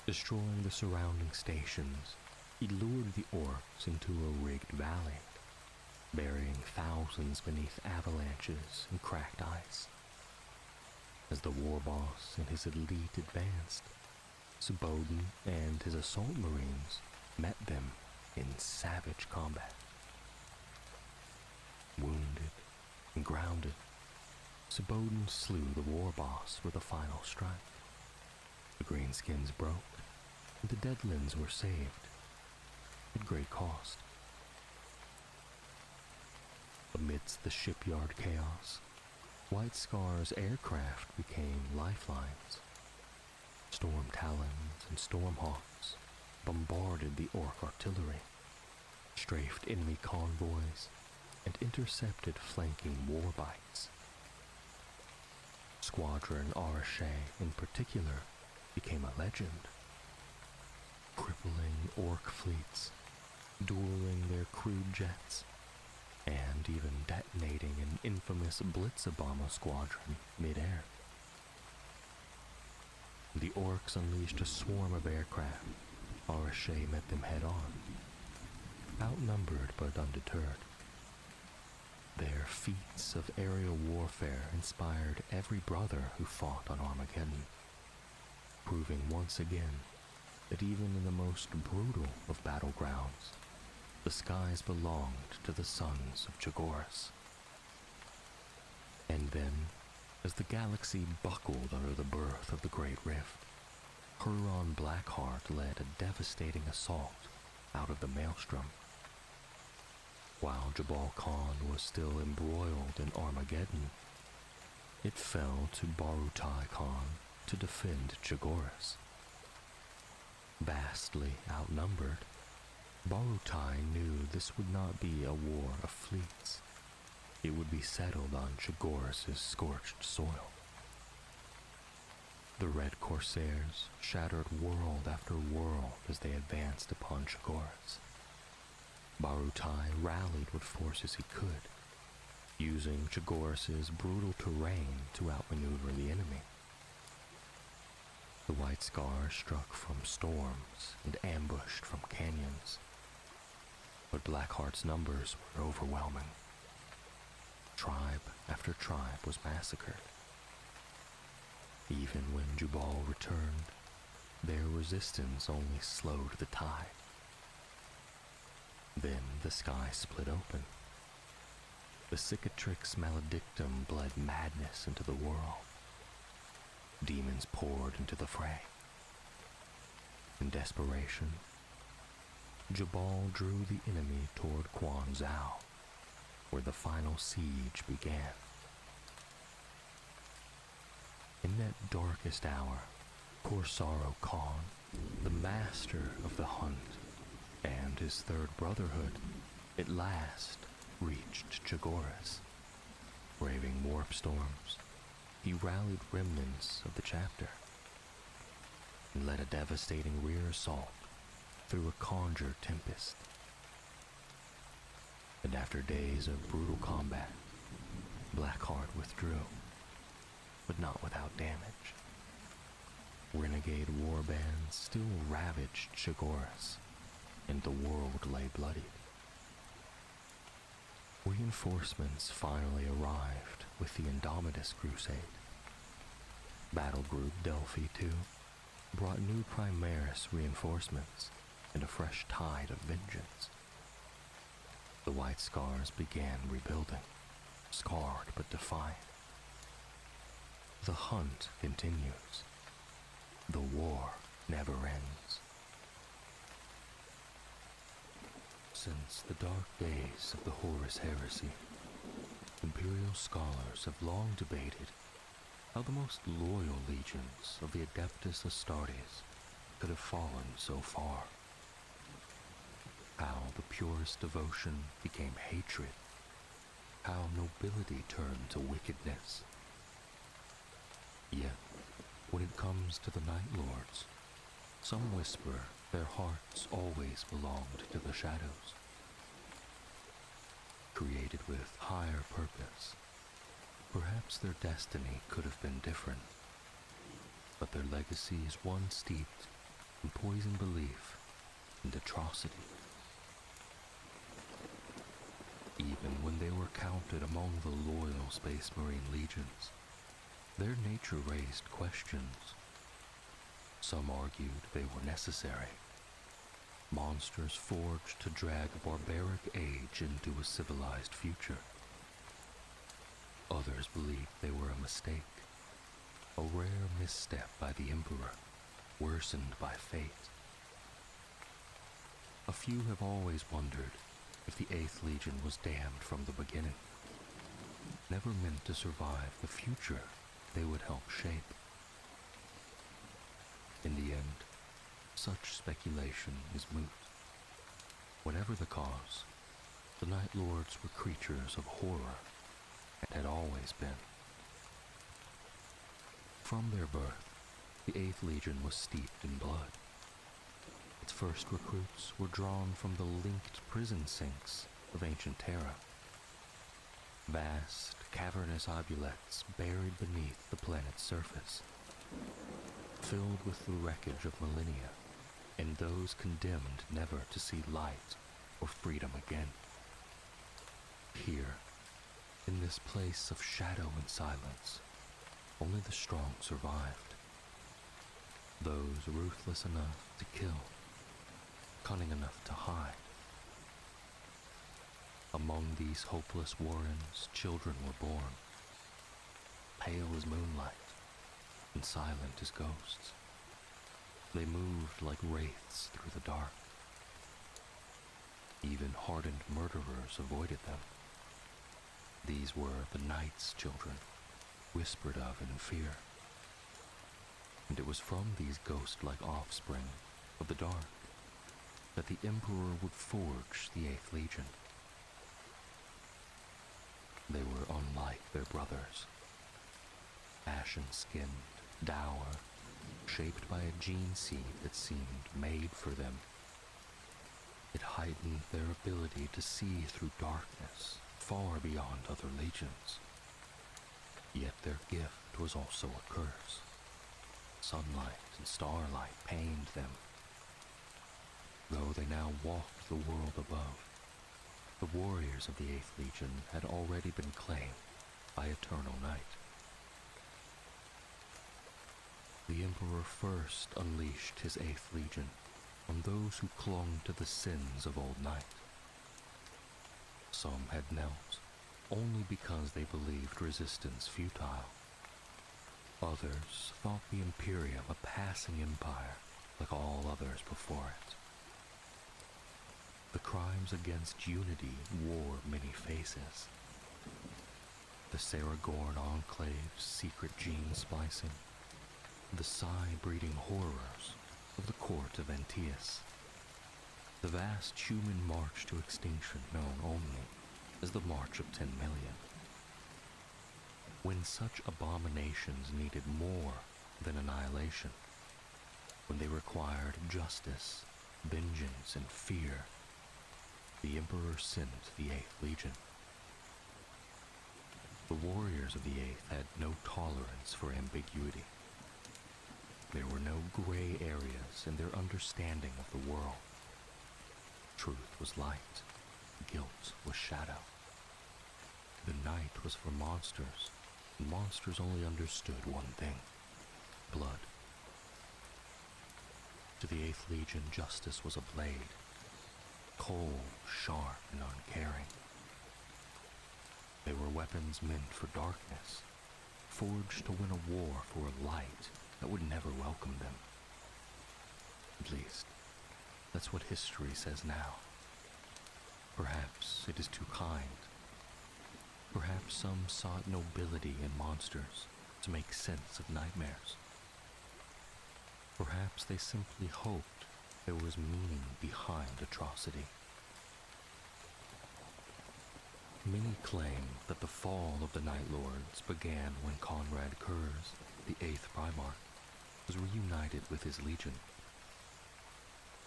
Destroying the surrounding stations, he lured the Orcs into a rigged valley, burying thousands beneath avalanches and cracked ice. As the war boss and his elite advanced, Subodhan and his assault marines met them in savage combat. Wounded and grounded, Subodhan slew the war boss with a final strike. The Greenskins broke, and the Deadlands were saved, at great cost. Amidst the shipyard chaos, White Scar's aircraft became lifelines. Storm Talons and Stormhawks bombarded the Orc artillery, strafed enemy convoys, and intercepted flanking warbites. Squadron Arashe in particular became a legend, crippling Orc fleets, dueling their crude jets, and even detonating an infamous Blitzabomber squadron mid-air. The orcs unleashed a swarm of aircraft. Arashe met them head-on, outnumbered but undeterred. Their feats of aerial warfare inspired every brother who fought on Armageddon, proving once again that even in the most brutal of battlegrounds, the skies belonged to the sons of Chagoras. And then, as the galaxy buckled under the birth of the Great Rift, Huron Blackheart led a devastating assault out of the Maelstrom. While Jabal Khan was still embroiled in Armageddon, it fell to Barutai Khan to defend Chagoras. Vastly outnumbered, Barutai knew this would not be a war of fleets. It would be settled on Chagoras' scorched soil. The Red Corsairs shattered world after world as they advanced upon Chagoras. Barutai rallied what forces he could, using Chagoras' brutal terrain to outmaneuver the enemy. The White Scars struck from storms and ambushed from canyons, but Blackheart's numbers were overwhelming. Tribe after tribe was massacred. Even when Jubal returned, their resistance only slowed the tide. Then the sky split open. The Cicatrix Maledictum bled madness into the world. Demons poured into the fray. In desperation, Jabal drew the enemy toward Quan Zhao, where the final siege began. In that darkest hour, Corsaro Khan, the master of the hunt, and his third brotherhood, at last reached Chagoras. Braving warp storms, he rallied remnants of the chapter and led a devastating rear assault through a conjured tempest. And after days of brutal combat, Blackheart withdrew, but not without damage. Renegade warbands still ravaged Chagoras, and the world lay bloodied. Reinforcements finally arrived with the Indomitus Crusade. Battle Group Delphi II brought new Primaris reinforcements and a fresh tide of vengeance. The White Scars began rebuilding, scarred but defiant. The hunt continues. The war never ends. Since the dark days of the Horus Heresy, Imperial scholars have long debated how the most loyal legions of the Adeptus Astartes could have fallen so far. How the purest devotion became hatred. How nobility turned to wickedness. Yet, when it comes to the Night Lords, some whisper their hearts always belonged to the shadows. Created with higher purpose, perhaps their destiny could have been different, but their legacy is one steeped in poisoned belief and atrocity. Even when they were counted among the loyal Space Marine legions, their nature raised questions. Some argued they were necessary. Monsters forged to drag a barbaric age into a civilized future. Others believed they were a mistake, a rare misstep by the Emperor, worsened by fate. A few have always wondered if the 8th Legion was damned from the beginning, never meant to survive the future they would help shape. In the end, such speculation is moot. Whatever the cause, the Night Lords were creatures of horror, and had always been. From their birth, the 8th Legion was steeped in blood. Its first recruits were drawn from the linked prison sinks of ancient Terra. Vast, cavernous obulettes buried beneath the planet's surface. filled with the wreckage of millennia, and those condemned never to see light or freedom again. Here, in this place of shadow and silence, only the strong survived. Those ruthless enough to kill, cunning enough to hide. Among these hopeless warrens, children were born, pale as moonlight and silent as ghosts. They moved like wraiths through the dark. Even hardened murderers avoided them. These were the night's children, whispered of in fear. And it was from these ghost-like offspring of the dark that the Emperor would forge the 8th Legion. They were unlike their brothers, ashen-skinned, dour, shaped by a gene seed that seemed made for them. It heightened their ability to see through darkness far beyond other legions. Yet their gift was also a curse. Sunlight and starlight pained them. Though they now walked the world above, the warriors of the 8th Legion had already been claimed by eternal night. The Emperor first unleashed his 8th Legion on those who clung to the sins of old night. Some had knelt only because they believed resistance futile. Others thought the Imperium a passing empire like all others before it. The crimes against unity wore many faces. The Saragorn Enclave's secret gene splicing, the psi-breeding horrors of the court of Antaeus, the vast human march to extinction known only as the March of 10 Million. When such abominations needed more than annihilation, when they required justice, vengeance, and fear, the Emperor sent the 8th Legion. The warriors of the 8th had no tolerance for ambiguity. There were no gray areas in their understanding of the world. Truth was light, guilt was shadow. The night was for monsters, and monsters only understood one thing: blood. To the 8th Legion, justice was a blade, cold, sharp, and uncaring. They were weapons meant for darkness, forged to win a war for a light that would never welcome them. At least, that's what history says now. Perhaps it is too kind. Perhaps some sought nobility in monsters to make sense of nightmares. Perhaps they simply hoped there was meaning behind atrocity. Many claim that the fall of the Night Lords began when Conrad Kurz, the 8th Primarch, was reunited with his legion.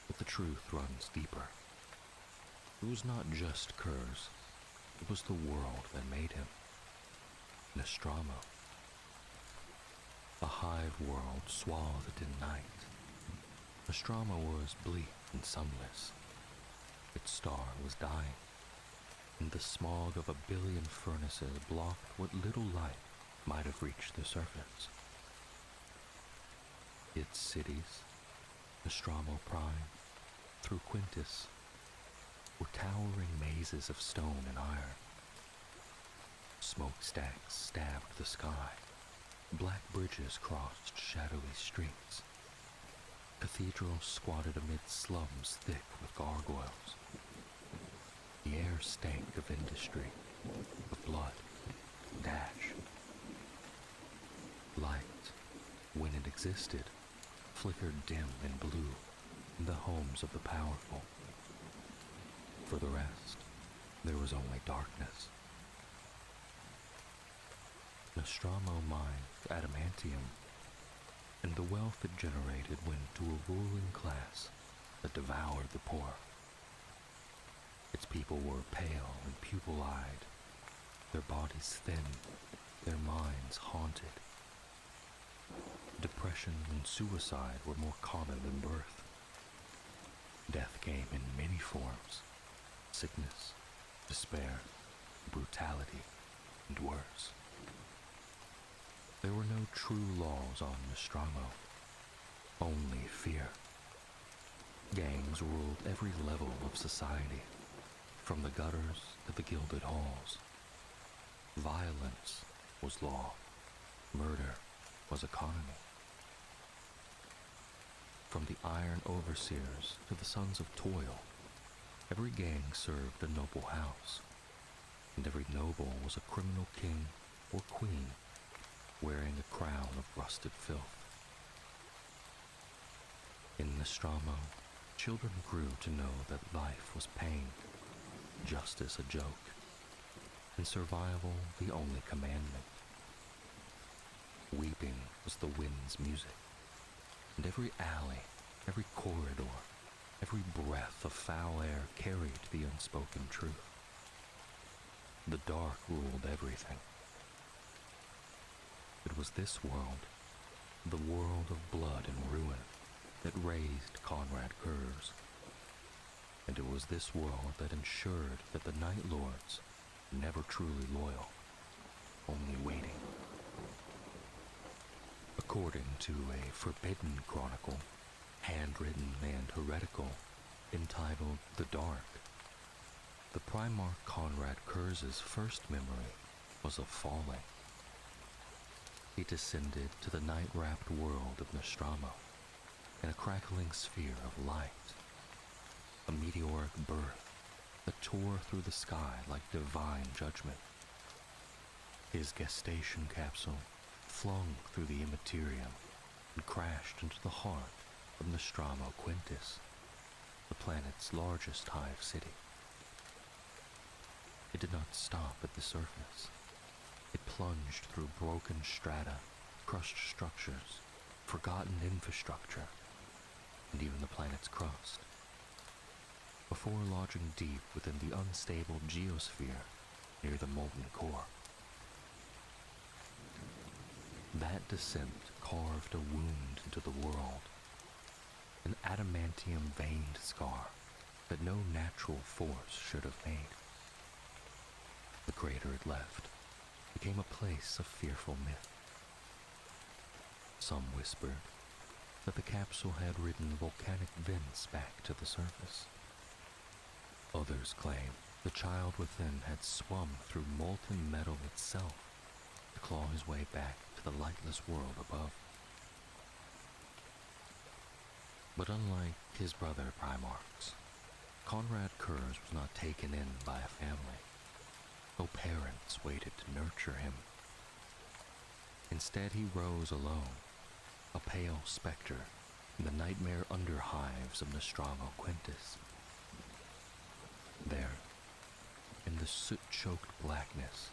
But the truth runs deeper. It was not just Kurz, it was the world that made him. Nostromo. A hive world swathed in night. Nostromo was bleak and sunless. Its star was dying, and the smog of 1 billion furnaces blocked what little light might have reached the surface. Its cities, Nostromo Prime, through Quintus, were towering mazes of stone and iron. Smokestacks stabbed the sky. Black bridges crossed shadowy streets. Cathedrals squatted amid slums thick with gargoyles. The air stank of industry, of blood, and ash. Light, when it existed, flickered dim and blue in the homes of the powerful. For the rest, there was only darkness. Nostromo mined adamantium, and the wealth it generated went to a ruling class that devoured the poor. Its people were pale and pupil-eyed, their bodies thin, their minds haunted. Depression and suicide were more common than birth. Death came in many forms: sickness, despair, brutality, and worse. There were no true laws on Nostromo, only fear. Gangs ruled every level of society, from the gutters to the gilded halls. Violence was law. Murder was economy. From the iron overseers to the sons of toil, every gang served a noble house, and every noble was a criminal king or queen wearing a crown of rusted filth. In Nostromo, children grew to know that life was pain, justice a joke, and survival the only commandment. Weeping was the wind's music, and every alley, every corridor, every breath of foul air carried the unspoken truth. The dark ruled everything. It was this world, the world of blood and ruin, that raised Conrad Kurz. And it was this world that ensured that the Night Lords were never truly loyal, only waiting. According to a forbidden chronicle, handwritten and heretical, entitled The Dark, the Primarch Conrad Kurz's first memory was of falling. He descended to the night-wrapped world of Nostromo in a crackling sphere of light, a meteoric birth that tore through the sky like divine judgment. His gestation capsule flung through the immaterium and crashed into the heart of Nostromo Quintus, the planet's largest hive city. It did not stop at the surface. It plunged through broken strata, crushed structures, forgotten infrastructure, and even the planet's crust, before lodging deep within the unstable geosphere near the molten core. That descent carved a wound into the world, an adamantium-veined scar that no natural force should have made. The crater it left became a place of fearful myth. Some whispered that the capsule had ridden volcanic vents back to the surface. Others claimed the child within had swum through molten metal itself to claw his way back to the lightless world above. But unlike his brother Primarchs, Conrad Kurz was not taken in by a family. No parents waited to nurture him. Instead, he rose alone, a pale specter in the nightmare underhives of Nostromo Quintus. There, in the soot-choked blackness,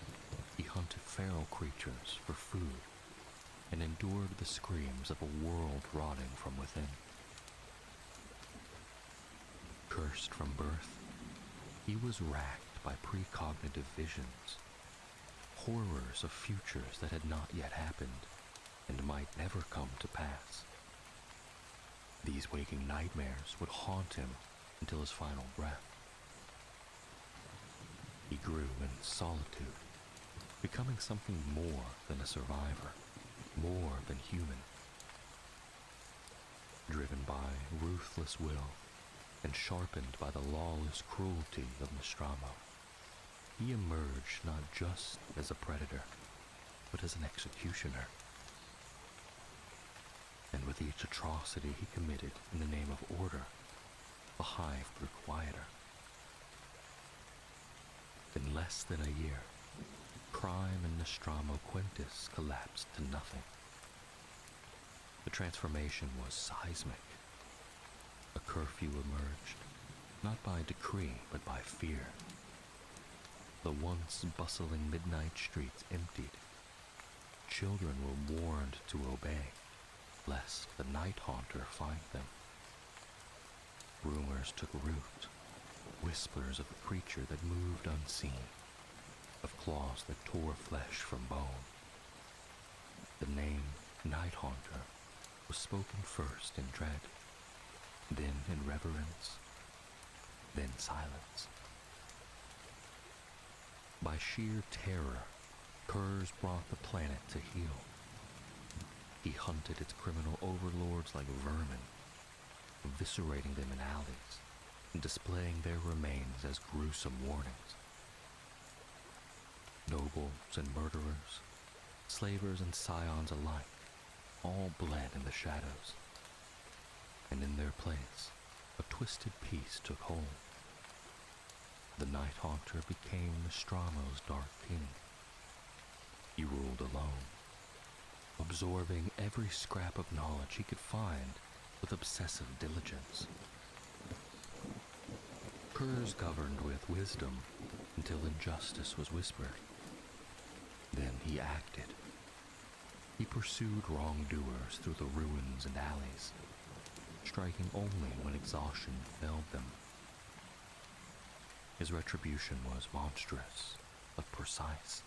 he hunted feral creatures for food and endured the screams of a world rotting from within. Cursed from birth, he was racked by precognitive visions, horrors of futures that had not yet happened and might never come to pass. These waking nightmares would haunt him until his final breath. He grew in solitude, becoming something more than a survivor, more than human. Driven by ruthless will and sharpened by the lawless cruelty of Nostromo, he emerged not just as a predator, but as an executioner. And with each atrocity he committed in the name of order, the hive grew quieter. In less than a year, crime in Nostromo Quintus collapsed to nothing. The transformation was seismic. A curfew emerged, not by decree, but by fear. The once bustling midnight streets emptied. Children were warned to obey, lest the night haunter find them. Rumors took root, whispers of a creature that moved unseen, of claws that tore flesh from bone. The name Night Haunter was spoken first in dread, then in reverence, then silence. By sheer terror, Kurz brought the planet to heel. He hunted its criminal overlords like vermin, eviscerating them in alleys and displaying their remains as gruesome warnings. Nobles and murderers, slavers and scions alike, all bled in the shadows, and in their place, a twisted peace took hold. The Night Haunter became Nostromo's Dark King. He ruled alone, absorbing every scrap of knowledge he could find with obsessive diligence. Kurz governed with wisdom until injustice was whispered. Then he acted. He pursued wrongdoers through the ruins and alleys, striking only when exhaustion failed them. His retribution was monstrous, but precise.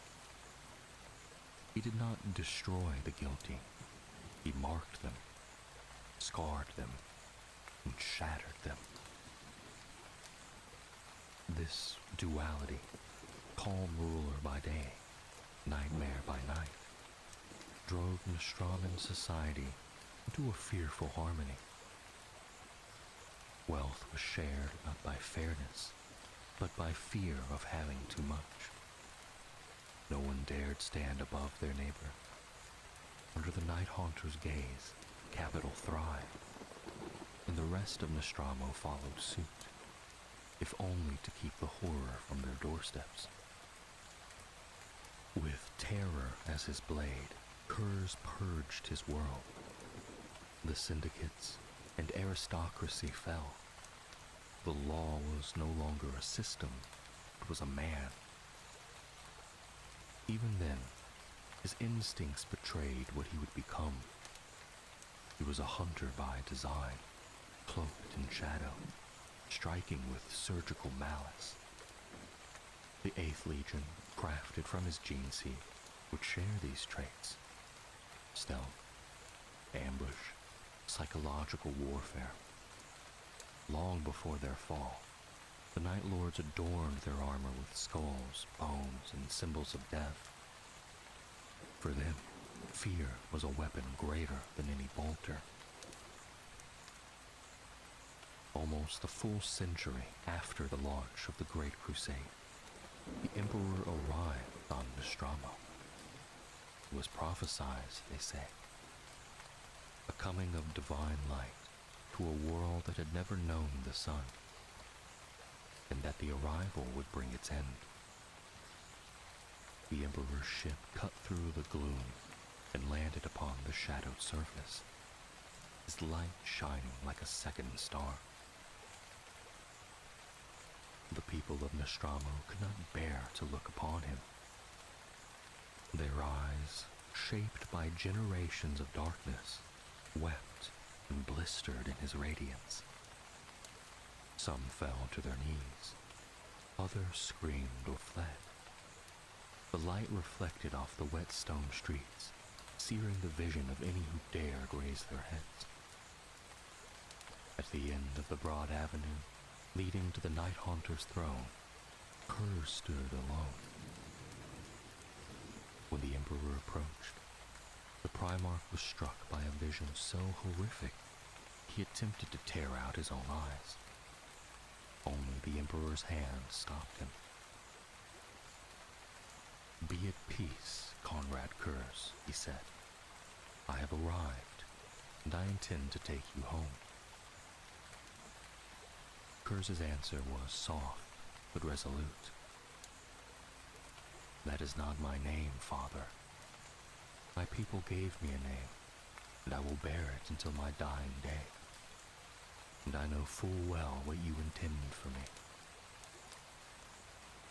He did not destroy the guilty. He marked them, scarred them, and shattered them. This duality, calm ruler by day, nightmare by night, drove Nostroman society into a fearful harmony. Wealth was shared not by fairness, but by fear of having too much. No one dared stand above their neighbor. Under the Night Haunter's gaze, capital thrived, and the rest of Nostromo followed suit, if only to keep the horror from their doorsteps. With terror as his blade, Kurz purged his world. The syndicates and aristocracy fell. The law was no longer a system, it was a man. Even then, his instincts betrayed what he would become. He was a hunter by design, cloaked in shadow, striking with surgical malice. The 8th Legion, crafted from his gene seed, would share these traits. Stealth, ambush, psychological warfare. Long before their fall, the Night Lords adorned their armor with skulls, bones, and symbols of death. For them, fear was a weapon greater than any bolter. Almost a full century after the launch of the Great Crusade, the Emperor arrived on Nostromo. It was prophesied, they say, a coming of divine light to a world that had never known the sun, and that the arrival would bring its end. The Emperor's ship cut through the gloom and landed upon the shadowed surface, his light shining like a second star. The people of Nostromo could not bear to look upon him. Their eyes, shaped by generations of darkness, wept and blistered in his radiance. Some fell to their knees, others screamed or fled. The light reflected off the wet stone streets, searing the vision of any who dared raise their heads. At the end of the broad avenue, leading to the Night Haunter's throne, Kurz stood alone. When the Emperor approached, the Primarch was struck by a vision so horrific, he attempted to tear out his own eyes. Only the Emperor's hand stopped him. "Be at peace, Conrad Kurz," he said. "I have arrived, and I intend to take you home." Kurz's answer was soft, but resolute. "That is not my name, Father. My people gave me a name, and I will bear it until my dying day. And I know full well what you intend for me."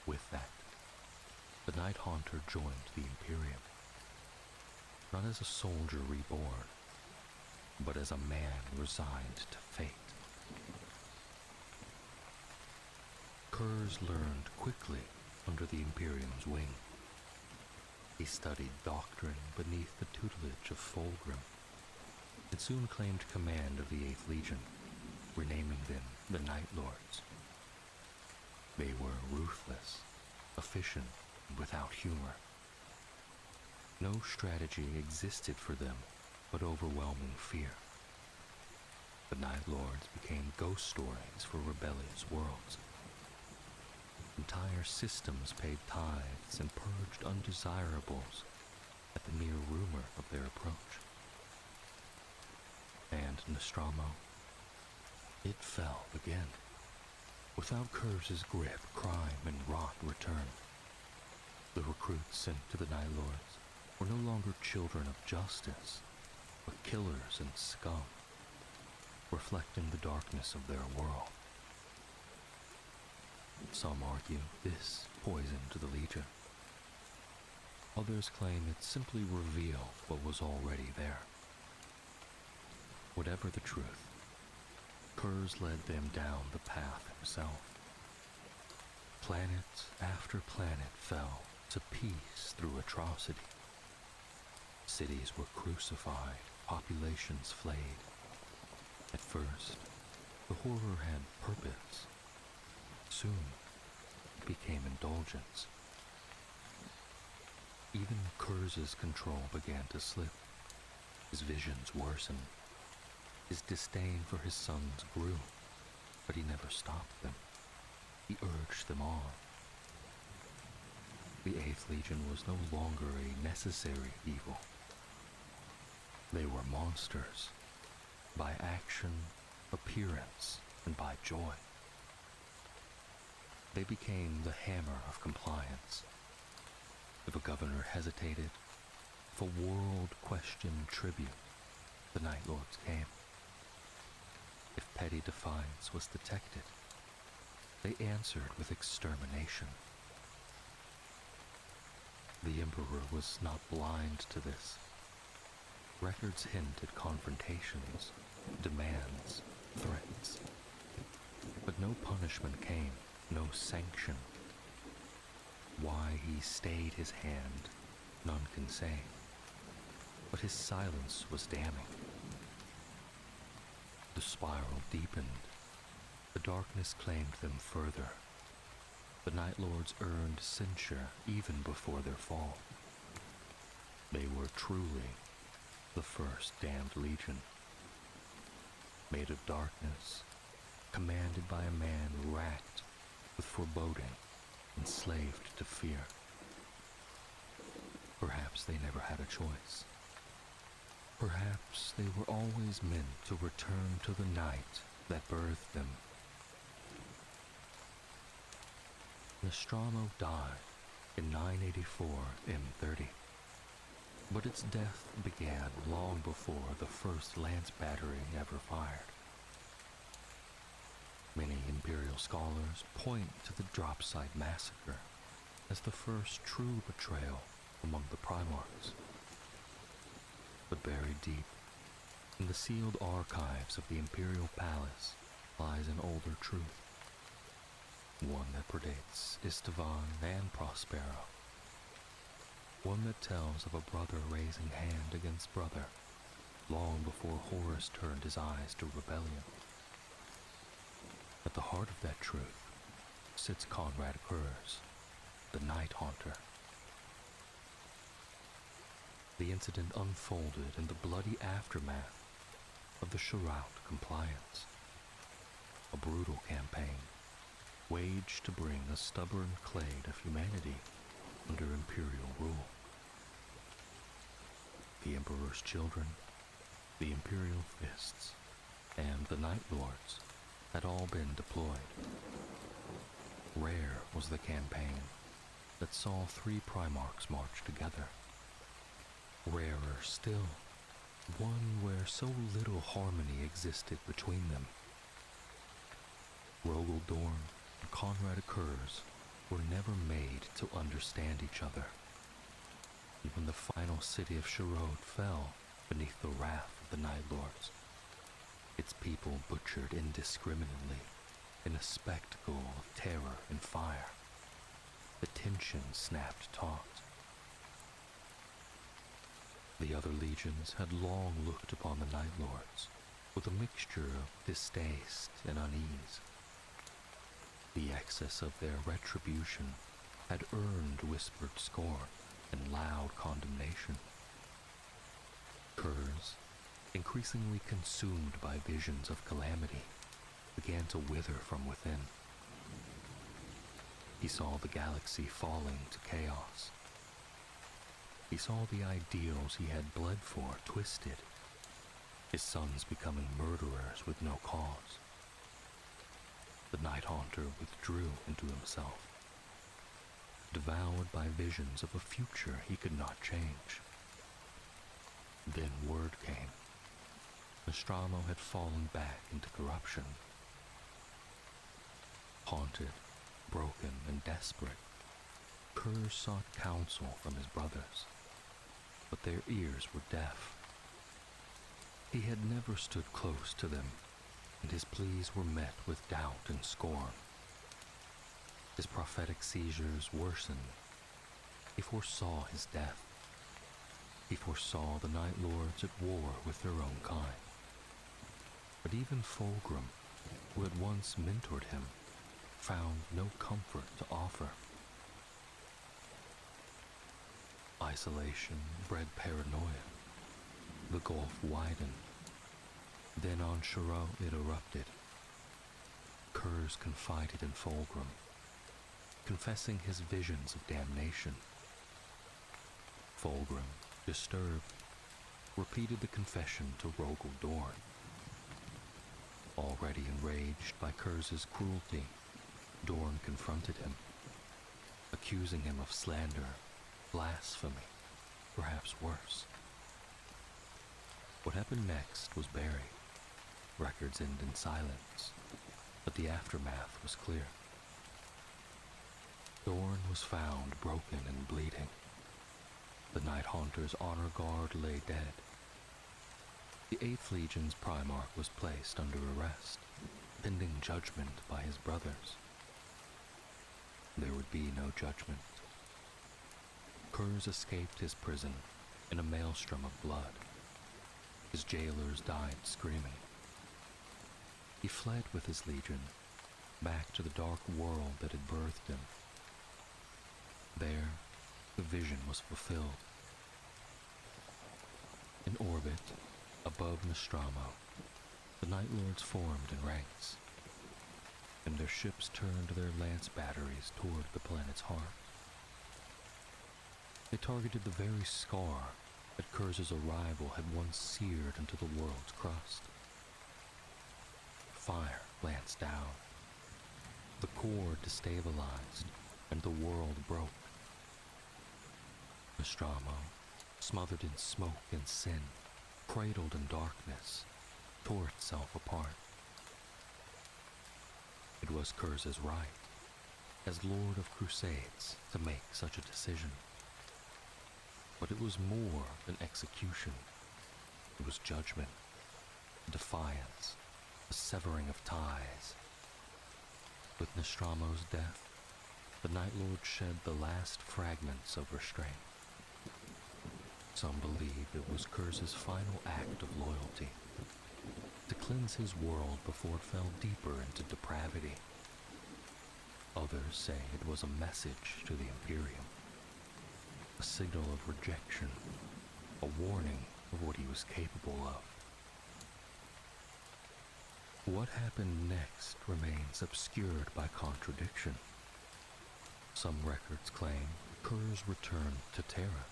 With that, the Night Haunter joined the Imperium, not as a soldier reborn, but as a man resigned to fate. Kurz learned quickly under the Imperium's wing. He studied doctrine beneath the tutelage of Fulgrim. It soon claimed command of the 8th Legion, renaming them the Night Lords. They were ruthless, efficient, and without humor. No strategy existed for them but overwhelming fear. The Night Lords became ghost stories for rebellious worlds. Entire systems paid tithes and purged undesirables at the mere rumor of their approach. And Nostromo, it fell again. Without Curse's grip, crime and rot returned. The recruits sent to the Night Lords were no longer children of justice, but killers and scum, reflecting the darkness of their world. Some argue this poisoned the Legion. Others claim it simply revealed what was already there. Whatever the truth, Curse led them down the path himself. Planet after planet fell to peace through atrocity. Cities were crucified, populations flayed. At first, the horror had purpose. Soon, it became indulgence. Even Curse's control began to slip. His visions worsened. His disdain for his sons grew, but he never stopped them. He urged them on. The 8th Legion was no longer a necessary evil. They were monsters, by action, appearance, and by joy. They became the hammer of compliance. If a governor hesitated, if a world questioned tribute, the Night Lords came. If petty defiance was detected, they answered with extermination. The Emperor was not blind to this. Records hint at confrontations, demands, threats. But no punishment came, no sanction. Why he stayed his hand, none can say. But his silence was damning. The spiral deepened. The darkness claimed them further. The Night Lords earned censure even before their fall. They were truly the first damned legion. Made of darkness, commanded by a man racked with foreboding, enslaved to fear. Perhaps they never had a choice. Perhaps they were always meant to return to the night that birthed them. Nostromo died in 984 M30, but its death began long before the first lance battery ever fired. Many Imperial scholars point to the Dropsite Massacre as the first true betrayal among the Primarchs. But buried deep in the sealed archives of the Imperial Palace lies an older truth, one that predates Istvan and Prospero, one that tells of a brother raising hand against brother long before Horus turned his eyes to rebellion. At the heart of that truth sits Conrad Curse, the Night Haunter. The incident unfolded in the bloody aftermath of the Shroud Compliance, a brutal campaign waged to bring a stubborn clade of humanity under Imperial rule. The Emperor's children, the Imperial Fists, and the Night Lords had all been deployed. Rare was the campaign that saw 3 Primarchs march together. Rarer still, one where so little harmony existed between them. Rogel Dorn and Conrad Curse were never made to understand each other. Even the final city of Sherode fell beneath the wrath of the Night Lords, its people butchered indiscriminately in a spectacle of terror and fire. The tension snapped taut. The other legions had long looked upon the Night Lords with a mixture of distaste and unease. The excess of their retribution had earned whispered scorn and loud condemnation. Kurz, increasingly consumed by visions of calamity, began to wither from within. He saw the galaxy falling to chaos. He saw the ideals he had bled for twisted, his sons becoming murderers with no cause. The Night Haunter withdrew into himself, devoured by visions of a future he could not change. Then word came. Nostromo had fallen back into corruption. Haunted, broken, and desperate, Kurz sought counsel from his brothers, but their ears were deaf. He had never stood close to them, and his pleas were met with doubt and scorn. His prophetic seizures worsened. He foresaw his death. He foresaw the Night Lords at war with their own kind. But even Fulgrim, who had once mentored him, found no comfort to offer. Isolation bred paranoia. The gulf widened. Then on Shiro it erupted. Kurz confided in Fulgrim, confessing his visions of damnation. Fulgrim, disturbed, repeated the confession to Rogel Dorn. Already enraged by Kurz's cruelty, Dorn confronted him, accusing him of slander, blasphemy, perhaps worse. What happened next was buried. Records end in silence, but the aftermath was clear. Dorn was found broken and bleeding. The Night Haunter's honor guard lay dead. The 8th Legion's Primarch was placed under arrest, pending judgment by his brothers. There would be no judgment. Kurz escaped his prison in a maelstrom of blood. His jailers died screaming. He fled with his legion, back to the dark world that had birthed him. There, the vision was fulfilled. In orbit, above Nostromo, the Night Lords formed in ranks, and their ships turned their lance batteries toward the planet's heart. They targeted the very scar that Kurz's arrival had once seared into the world's crust. Fire lanced down. The core destabilized, and the world broke. Nostromo, smothered in smoke and sin, cradled in darkness, tore itself apart. It was Kurz's right, as Lord of Crusades, to make such a decision. But it was more than execution. It was judgment, defiance, a severing of ties. With Nostromo's death, the Night Lord shed the last fragments of restraint. Some believe it was Kurz's final act of loyalty, to cleanse his world before it fell deeper into depravity. Others say it was a message to the Imperium, a signal of rejection, a warning of what he was capable of. What happened next remains obscured by contradiction. Some records claim Kurz returned to Terra,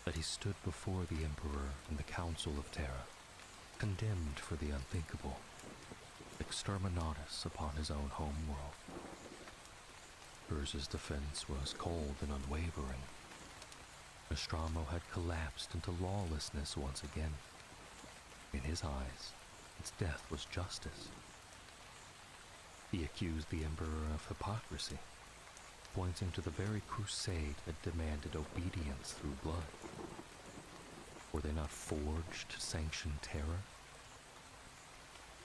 that he stood before the Emperor in the Council of Terra, condemned for the unthinkable, exterminatus upon his own homeworld. Kurz's defense was cold and unwavering. Nostromo had collapsed into lawlessness once again. In his eyes, its death was justice. He accused the Emperor of hypocrisy, pointing to the very crusade that demanded obedience through blood. Were they not forged to sanction terror?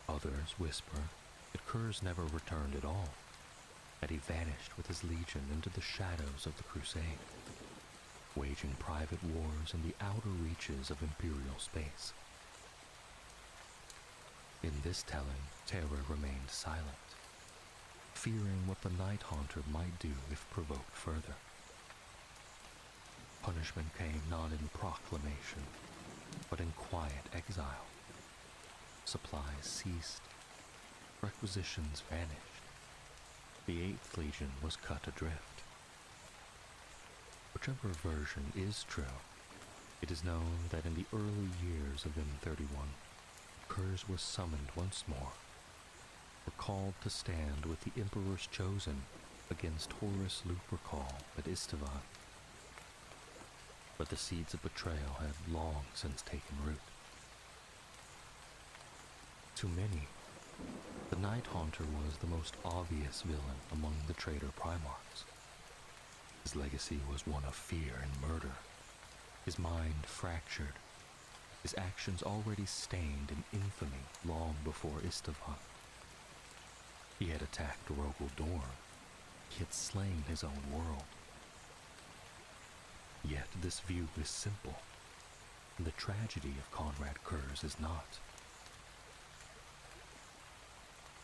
Others whisper that Kurz never returned at all, that he vanished with his legion into the shadows of the crusade. waging private wars in the outer reaches of Imperial space. In this telling, Terra remained silent, fearing what the Night Haunter might do if provoked further. Punishment came not in proclamation, but in quiet exile. Supplies ceased, requisitions vanished. The 8th Legion was cut adrift. Whichever version is true, it is known that in the early years of M31, Kurz was summoned once more, recalled to stand with the Emperor's Chosen against Horus Lupercal at Istvan. But the seeds of betrayal had long since taken root. To many, the Night Haunter was the most obvious villain among the traitor Primarchs. His legacy was one of fear and murder, his mind fractured, his actions already stained in infamy long before Istvan. He had attacked Rogel Dorn. He had slain his own world. Yet this view is simple, and the tragedy of Conrad Kurz is not.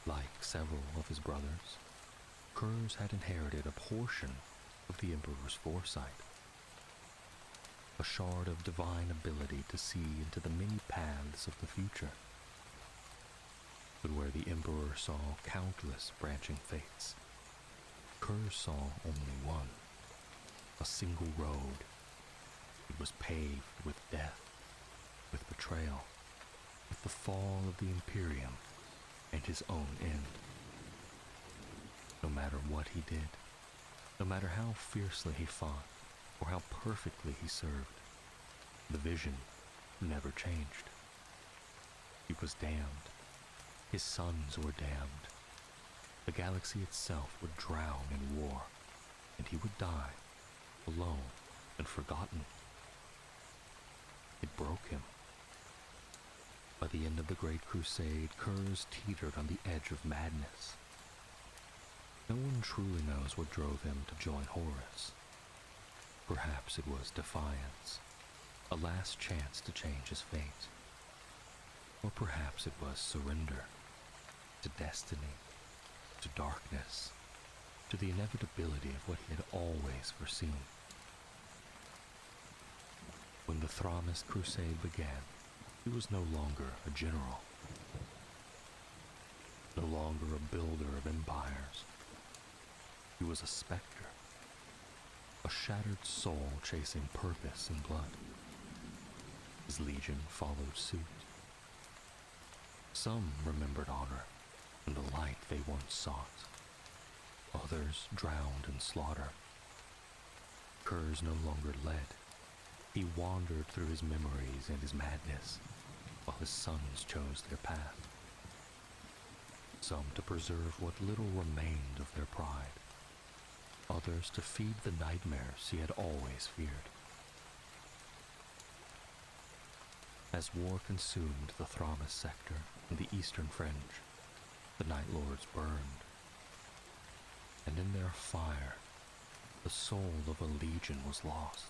Like several of his brothers, Kurz had inherited a portion of the Emperor's foresight, a shard of divine ability to see into the many paths of the future. But where the Emperor saw countless branching fates, Kurz saw only one, a single road. It was paved with death, with betrayal, with the fall of the Imperium and his own end. No matter what he did, no matter how fiercely he fought, or how perfectly he served, the vision never changed. He was damned. His sons were damned. The galaxy itself would drown in war, and he would die, alone and forgotten. It broke him. By the end of the Great Crusade, Kurz teetered on the edge of madness. No one truly knows what drove him to join Horus. Perhaps it was defiance, a last chance to change his fate. Or perhaps it was surrender to destiny, to darkness, to the inevitability of what he had always foreseen. When the Thramist Crusade began, he was no longer a general, no longer a builder of empires. He was a specter, a shattered soul chasing purpose and blood. His legion followed suit. Some remembered honor and the light they once sought. Others drowned in slaughter. Kurz no longer led. He wandered through his memories and his madness, while his sons chose their path. Some to preserve what little remained of their pride. Others to feed the nightmares he had always feared. As war consumed the Thramist sector and the eastern fringe, the Night Lords burned. And in their fire, the soul of a legion was lost.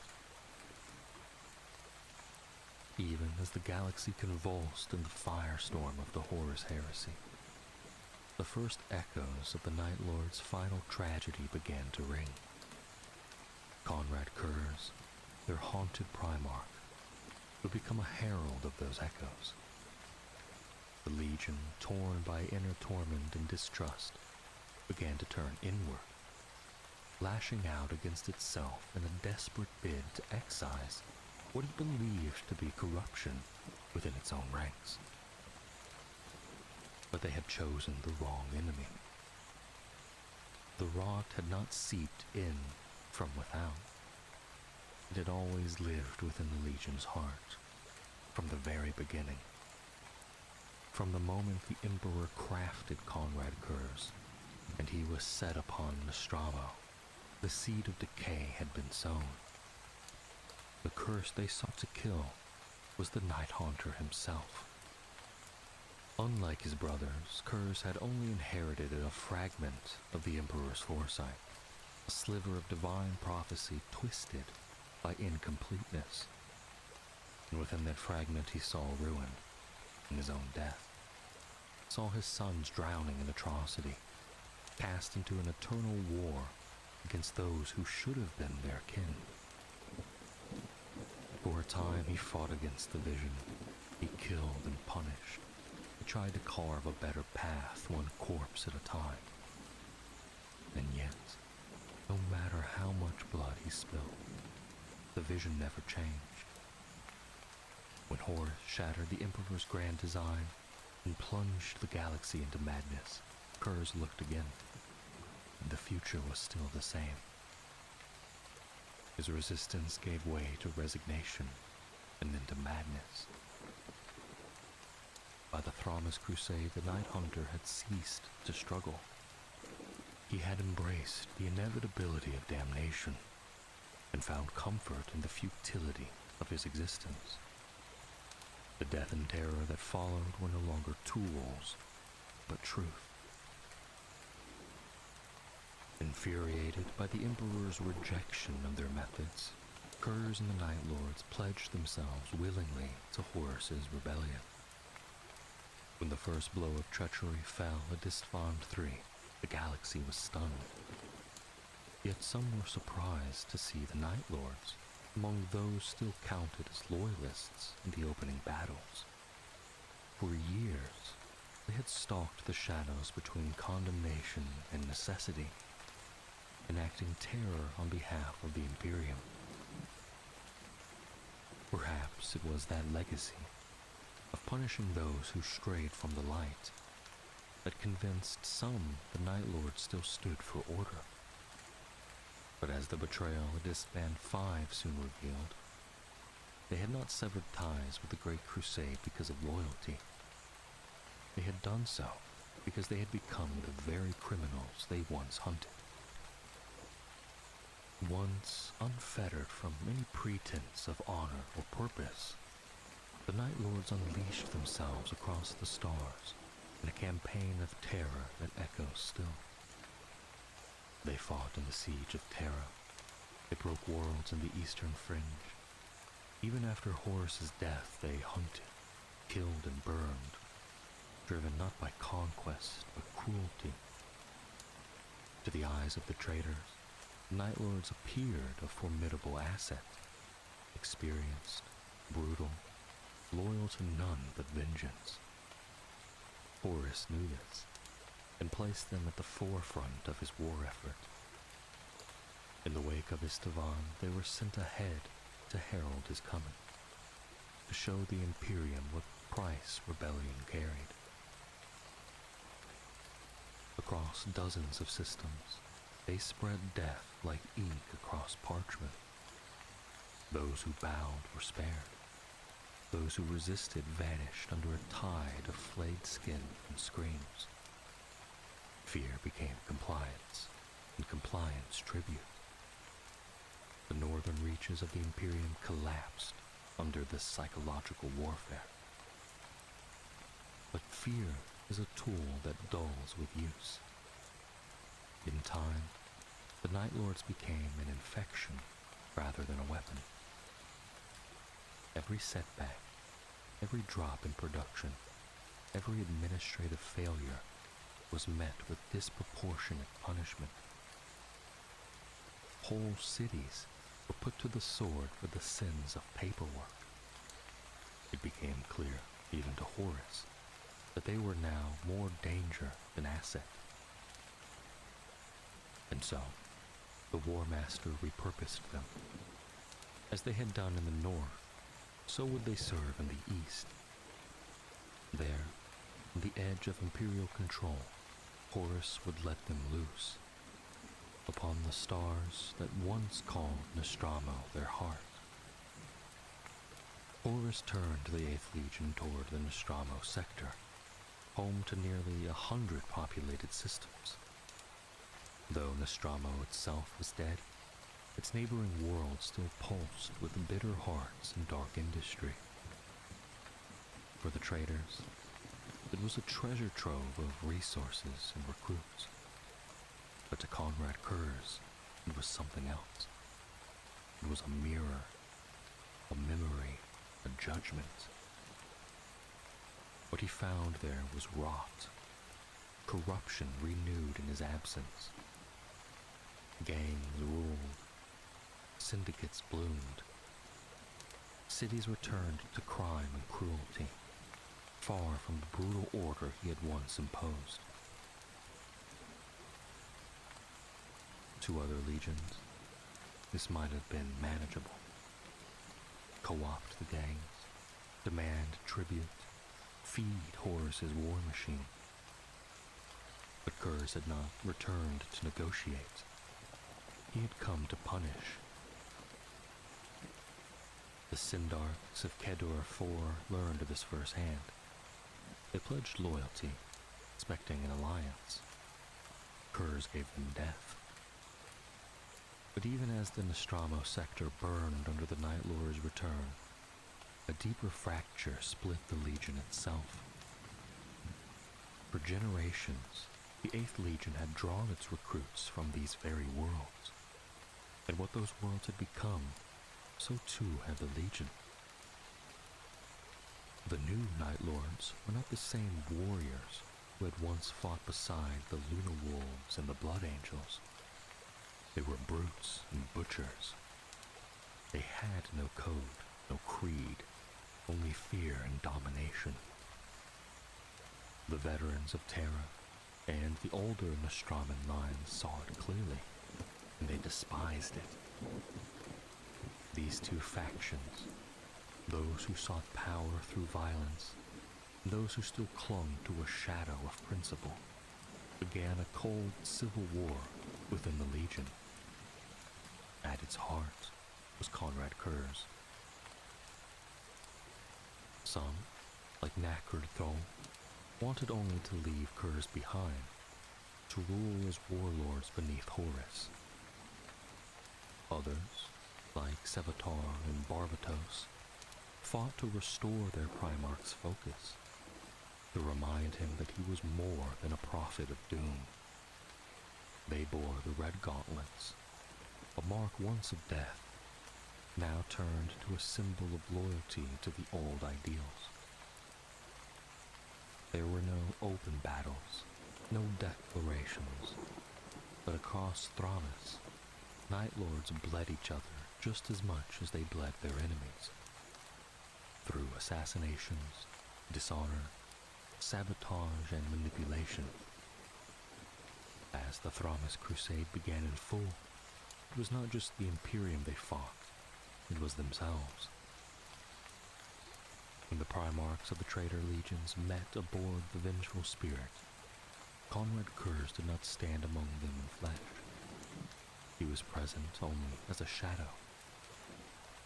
Even as the galaxy convulsed in the firestorm of the Horus heresy, the first echoes of the Night Lord's final tragedy began to ring. Conrad Kurz, their haunted Primarch, would become a herald of those echoes. The Legion, torn by inner torment and distrust, began to turn inward, lashing out against itself in a desperate bid to excise what it believed to be corruption within its own ranks. But they had chosen the wrong enemy. The rot had not seeped in from without. It had always lived within the Legion's heart, from the very beginning. From the moment the Emperor crafted Conrad Kurz, and he was set upon Nostromo, the seed of decay had been sown. The curse they sought to kill was the Night Haunter himself. Unlike his brothers, Kurz had only inherited a fragment of the Emperor's foresight, a sliver of divine prophecy twisted by incompleteness. And within that fragment he saw ruin and his own death. Saw his sons drowning in atrocity, cast into an eternal war against those who should have been their kin. For a time he fought against the vision. He killed and punished. He tried to carve a better path, one corpse at a time. And yet, no matter how much blood he spilled, the vision never changed. When Horus shattered the Emperor's grand design and plunged the galaxy into madness, Kurz looked again, and the future was still the same. His resistance gave way to resignation and then to madness. By the Thramas Crusade, the Night Hunter had ceased to struggle. He had embraced the inevitability of damnation and found comfort in the futility of his existence. The death and terror that followed were no longer tools, but truth. Infuriated by the Emperor's rejection of their methods, Kurz and the Night Lords pledged themselves willingly to Horus's rebellion. When the first blow of treachery fell at Isstvan III, the galaxy was stunned. Yet some were surprised to see the Night Lords among those still counted as loyalists in the opening battles. For years, they had stalked the shadows between condemnation and necessity, enacting terror on behalf of the Imperium. Perhaps it was that legacy of punishing those who strayed from the light that convinced some the Night Lords still stood for order. But as the betrayal at Isstvan V soon revealed, they had not severed ties with the Great Crusade because of loyalty. They had done so because they had become the very criminals they once hunted. Once unfettered from any pretense of honor or purpose, the Night Lords unleashed themselves across the stars in a campaign of terror that echoes still. They fought in the Siege of Terra. They broke worlds in the Eastern Fringe. Even after Horus's death, they hunted, killed, and burned, driven not by conquest, but cruelty. To the eyes of the traitors, the Night Lords appeared a formidable asset, experienced, brutal, loyal to none but vengeance. Horus knew this, and placed them at the forefront of his war effort. In the wake of Isstvan, they were sent ahead to herald his coming, to show the Imperium what price rebellion carried. Across dozens of systems, they spread death like ink across parchment. Those who bowed were spared. Those who resisted vanished under a tide of flayed skin and screams. Fear became compliance, and compliance tribute. The northern reaches of the Imperium collapsed under this psychological warfare. But fear is a tool that dulls with use. In time, the Night Lords became an infection rather than a weapon. Every setback, every drop in production, every administrative failure was met with disproportionate punishment. Whole cities were put to the sword for the sins of paperwork. It became clear, even to Horus, that they were now more danger than asset. And so, the War Master repurposed them. As they had done in the north, so would they serve in the east. There, on the edge of Imperial control, Horus would let them loose, upon the stars that once called Nostromo their heart. Horus turned the 8th Legion toward the Nostromo sector, home to nearly 100 populated systems. Though Nostromo itself was dead, its neighboring worlds still pulsed with bitter hearts and dark industry. For the traders, it was a treasure trove of resources and recruits. But to Conrad Kurz, it was something else. It was a mirror, a memory, a judgment. What he found there was rot, corruption renewed in his absence. Gangs ruled, syndicates bloomed. Cities returned to crime and cruelty, far from the brutal order he had once imposed. To other legions, this might have been manageable. Co-opt the gangs, demand tribute, feed Horus's war machine. But Kurz had not returned to negotiate. He had come to punish. The Sindarks of Kedor IV learned of this firsthand. They pledged loyalty, expecting an alliance. Kurz gave them death. But even as the Nostromo sector burned under the Night Lord's return, a deeper fracture split the Legion itself. For generations, the 8th Legion had drawn its recruits from these very worlds. And what those worlds had become, so too had the Legion. The new Night Lords were not the same warriors who had once fought beside the Lunar Wolves and the Blood Angels. They were brutes and butchers. They had no code, no creed, only fear and domination. The veterans of Terra and the older Nostroman lines saw it clearly, and they despised it. These two factions, those who sought power through violence, and those who still clung to a shadow of principle, began a cold civil war within the Legion. At its heart was Conrad Kurz. Some, like Nackard Thol, wanted only to leave Kurz behind, to rule as warlords beneath Horus. Others, like Sevatar and Barbatos, fought to restore their Primarch's focus, to remind him that he was more than a prophet of doom. They bore the red gauntlets, a mark once of death, now turned to a symbol of loyalty to the old ideals. There were no open battles, no declarations, but across Thramas, Night Lords bled each other just as much as they bled their enemies. Through assassinations, dishonor, sabotage, and manipulation. As the Thramas Crusade began in full, it was not just the Imperium they fought, it was themselves. When the Primarchs of the Traitor Legions met aboard the Vengeful Spirit, Conrad Kurz did not stand among them in flesh. He was present only as a shadow,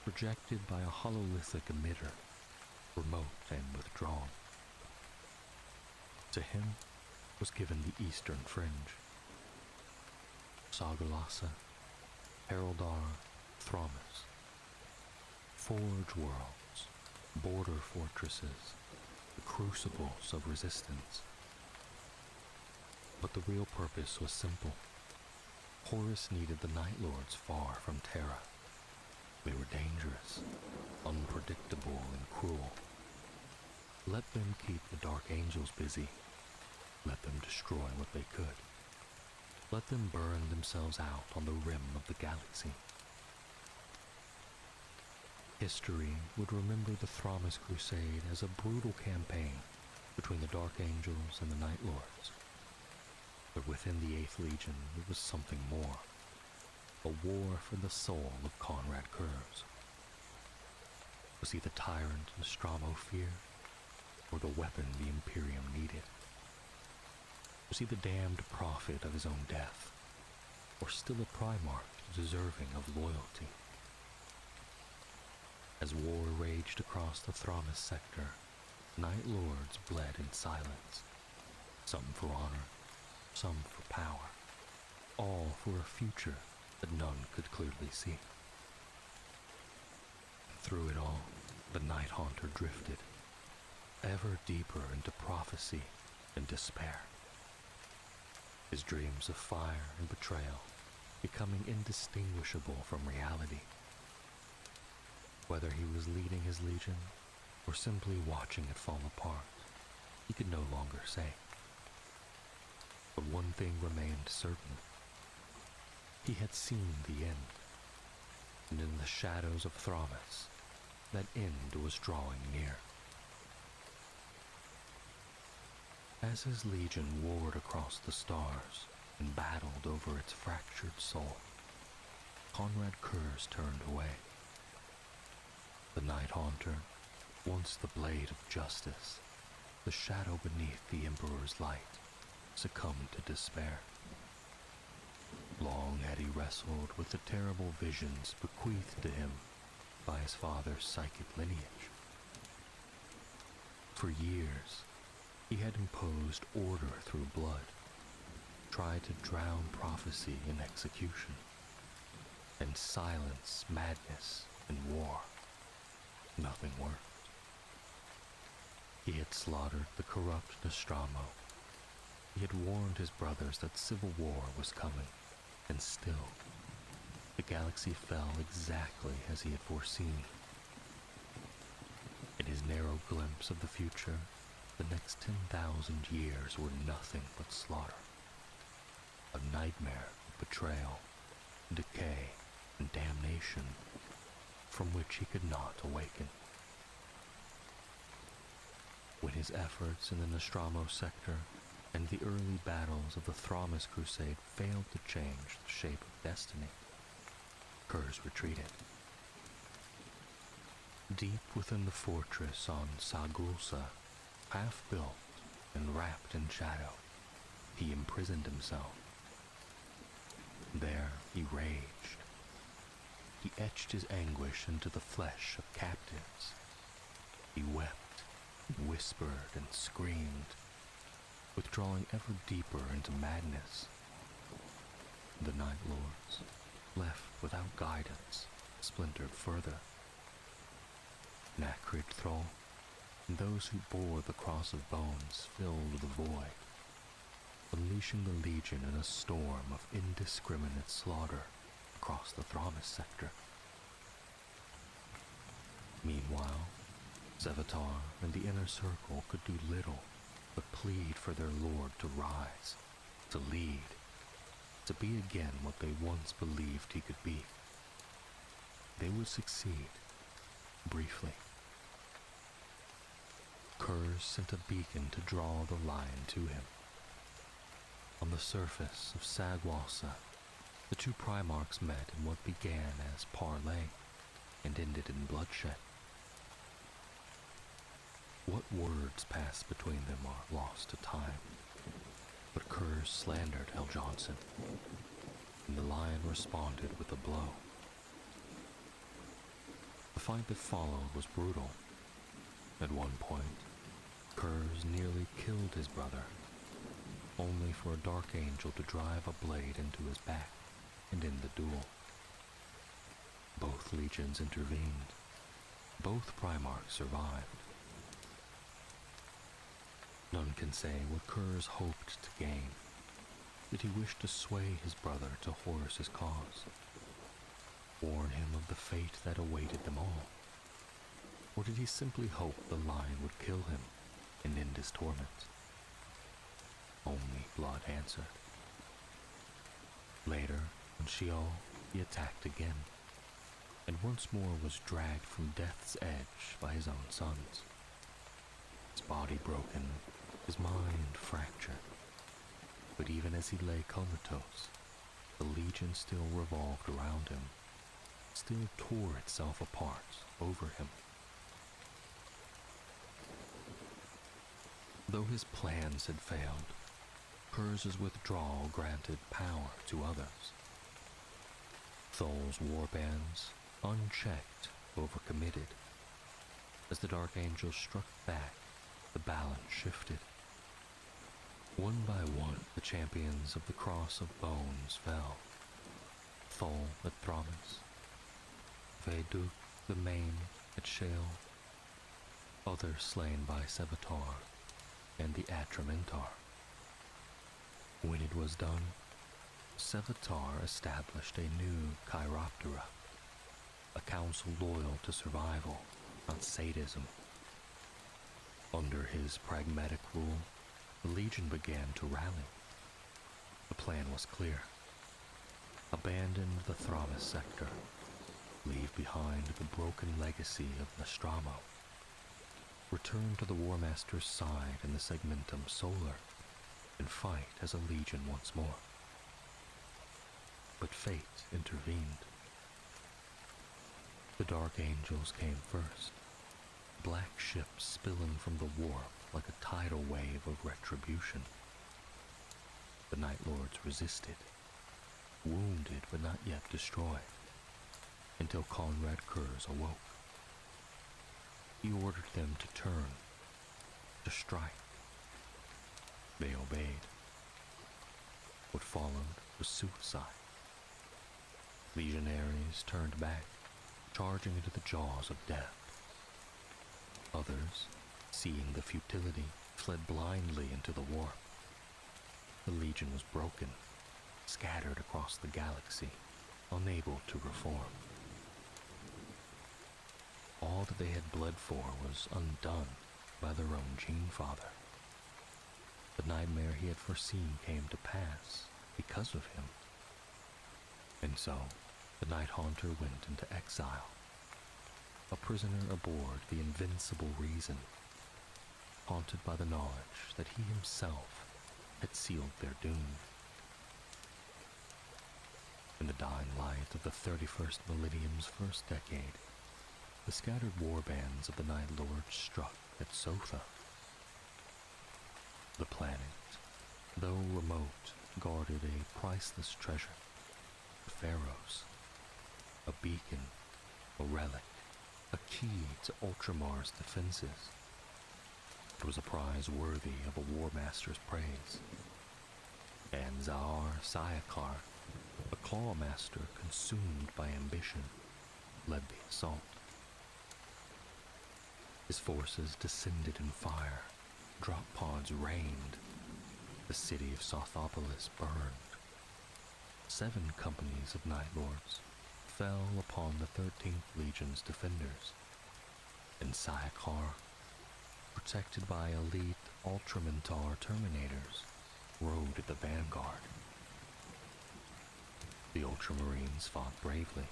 projected by a hololithic emitter, remote and withdrawn. To him was given the Eastern Fringe. Sagalasa, Heraldar, Thramas. Forge worlds, border fortresses, the crucibles of resistance. But the real purpose was simple. Horus needed the Night Lords far from Terra. They were dangerous, unpredictable, and cruel. Let them keep the Dark Angels busy. Let them destroy what they could. Let them burn themselves out on the rim of the galaxy. History would remember the Thramas Crusade as a brutal campaign between the Dark Angels and the Night Lords. But within the 8th Legion, it was something more. A war for the soul of Conrad Kurz. Was he the tyrant Nostromo feared, or the weapon the Imperium needed? Was he the damned prophet of his own death, or still a Primarch deserving of loyalty? As war raged across the Thramas sector, Night Lords bled in silence, some for honor, some for power, all for a future that none could clearly see. Through it all, the Night Haunter drifted, ever deeper into prophecy and despair. His dreams of fire and betrayal becoming indistinguishable from reality, Whether he was leading his legion or simply watching it fall apart, he could no longer say. But one thing remained certain. He had seen the end, and in the shadows of Thramas, that end was drawing near. As his legion warred across the stars and battled over its fractured soul, Conrad Kurz turned away. The Night Haunter, once the blade of justice, the shadow beneath the Emperor's light, succumbed to despair. Long had he wrestled with the terrible visions bequeathed to him by his father's psychic lineage. For years, he had imposed order through blood, tried to drown prophecy in execution, and silence madness in war. Nothing worked. He had slaughtered the corrupt Nostromo. He had warned his brothers that civil war was coming, and still, the galaxy fell exactly as he had foreseen. In his narrow glimpse of the future, the next 10,000 years were nothing but slaughter. A nightmare of betrayal, decay, and damnation from which he could not awaken. When his efforts in the Nostromo sector and the early battles of the Thramas Crusade failed to change the shape of destiny, Kurz retreated. Deep within the fortress on Sagulsa, half-built and wrapped in shadow, he imprisoned himself. There he raged. He etched his anguish into the flesh of captives. He wept, whispered, and screamed, withdrawing ever deeper into madness. The Night Lords, left without guidance, splintered further. Nakrid Thrall, and those who bore the cross of bones filled the void, unleashing the Legion in a storm of indiscriminate slaughter across the Thramas sector. Meanwhile, Zevatar and the Inner Circle could do little but plead for their lord to rise, to lead, to be again what they once believed he could be. They would succeed, briefly. Kurz sent a beacon to draw the line to him. On the surface of Sagwalsa, the two Primarchs met in what began as parley and ended in bloodshed. What words passed between them are lost to time, but Kurz slandered L. Johnson, and the Lion responded with a blow. The fight that followed was brutal. At one point, Kurz nearly killed his brother, only for a Dark Angel to drive a blade into his back and end the duel. Both legions intervened. Both Primarchs survived. None can say what Kurz hoped to gain. Did he wish to sway his brother to Horus's cause? Warn him of the fate that awaited them all? Or did he simply hope the Lion would kill him and end his torment? Only blood answered. Later, in Sheol, he attacked again, and once more was dragged from death's edge by his own sons. His body broken, his mind fractured. But even as he lay comatose, the Legion still revolved around him, still tore itself apart over him. Though his plans had failed, Kurz's withdrawal granted power to others. Thol's warbands, unchecked, overcommitted. As the Dark Angel struck back, the balance shifted. One by one, the champions of the Cross of Bones fell. Thol at Thramas, Veduk the Main at Sheol, others slain by Sevatar and the Atramentar. When it was done, Sevatar established a new Chiroptera, a council loyal to survival, not sadism. Under his pragmatic rule, the Legion began to rally. The plan was clear. Abandon the Thramas sector, leave behind the broken legacy of Nostromo, return to the War Master's side in the Segmentum Solar, and fight as a Legion once more. But fate intervened. The Dark Angels came first, black ships spilling from the warp like a tidal wave of retribution. The Night Lords resisted, wounded but not yet destroyed, until Conrad Kurz awoke. He ordered them to turn, to strike. They obeyed. What followed was suicide. Legionaries turned back, charging into the jaws of death. Others, seeing the futility, fled blindly into the warp. The Legion was broken, scattered across the galaxy, unable to reform. All that they had bled for was undone by their own Gene-Father. The nightmare he had foreseen came to pass because of him. And so, the Night Haunter went into exile, a prisoner aboard the Invincible Reason, haunted by the knowledge that he himself had sealed their doom. In the dying light of the 31st Millennium's first decade, the scattered warbands of the Night Lords struck at Sotha. The planet, though remote, guarded a priceless treasure, the Pharaohs, a beacon, a relic, a key to Ultramar's defenses. It was a prize worthy of a War Master's praise. And Zahar Sayakar, a Claw Master consumed by ambition, led the assault. His forces descended in fire, drop pods rained, the city of Sothopolis burned. 7 companies of Night Lords fell upon the 13th Legion's defenders, and Sayakar, protected by elite Ultramantar Terminators, rode at the vanguard. The Ultramarines fought bravely,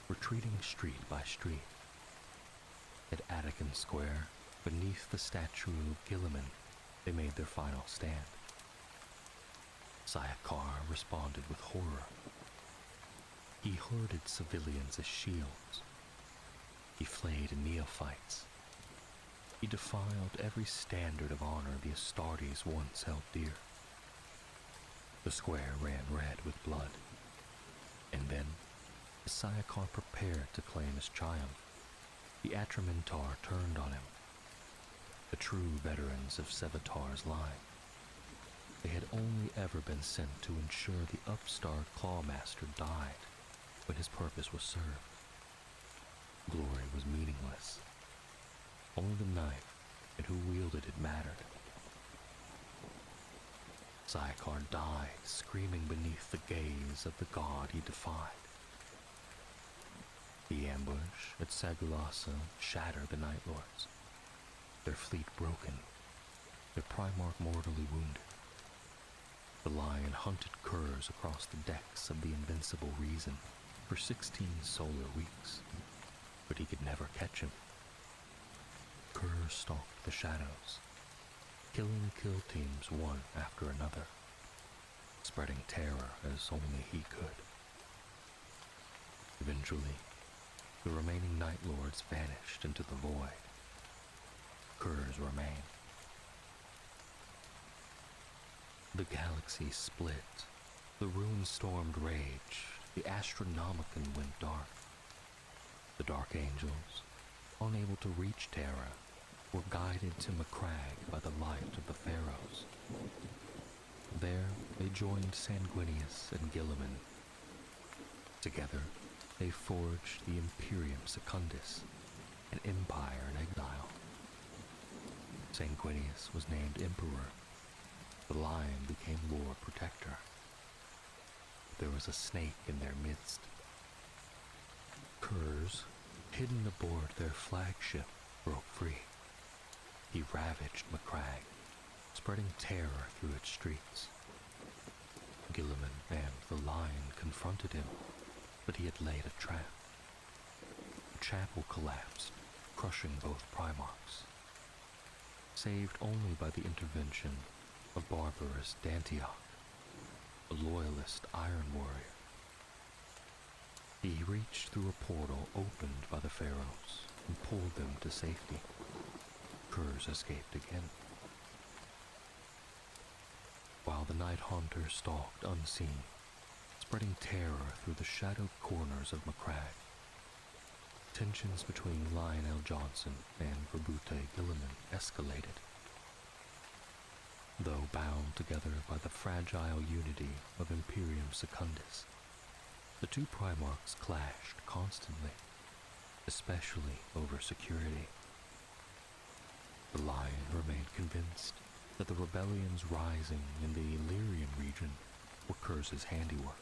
retreating street by street. At Attican Square, beneath the statue of Gilliman, they made their final stand. Sayakar responded with horror. He hoarded civilians as shields. He flayed neophytes. He defiled every standard of honor the Astartes once held dear. The square ran red with blood. And then, as Sayakar prepared to claim his triumph, the Atramantar turned on him. The true veterans of Sevatar's line. They had only ever been sent to ensure the upstart Clawmaster died when his purpose was served. Glory was meaningless. Only the knife and who wielded it mattered. Sayakar died screaming beneath the gaze of the god he defied. The ambush at Sagulasa shattered the Night Lords, their fleet broken, their Primarch mortally wounded. The lion hunted curs across the decks of the Invincible Reason for 16 solar weeks, but he could never catch him. Curs stalked the shadows, killing kill teams one after another, spreading terror as only he could. Eventually, the remaining Night Lords vanished into the void. Curs remained. The galaxy split, the ruin-stormed raged, the Astronomicon went dark. The Dark Angels, unable to reach Terra, were guided to Macragge by the light of the Pharaohs. There, they joined Sanguinius and Gilliman. Together, they forged the Imperium Secundus, an empire in exile. Sanguinius was named Emperor. The Lion became Lord Protector. There was a snake in their midst. Curs, hidden aboard their flagship, broke free. He ravaged Macragge, spreading terror through its streets. Gilliman and the lion confronted him, but he had laid a trap. The chapel collapsed, crushing both Primarchs, saved only by the intervention of barbarous Dantioch, a loyalist iron warrior. He reached through a portal opened by the pharaohs and pulled them to safety. Curs escaped again. While the Night Haunter stalked unseen, spreading terror through the shadowed corners of Macragge, tensions between Lionel Johnson and Verbute Gilliman escalated. Though bound together by the fragile unity of Imperium Secundus, the two Primarchs clashed constantly, especially over security. The Lion remained convinced that the rebellions rising in the Illyrian region were Curs's handiwork.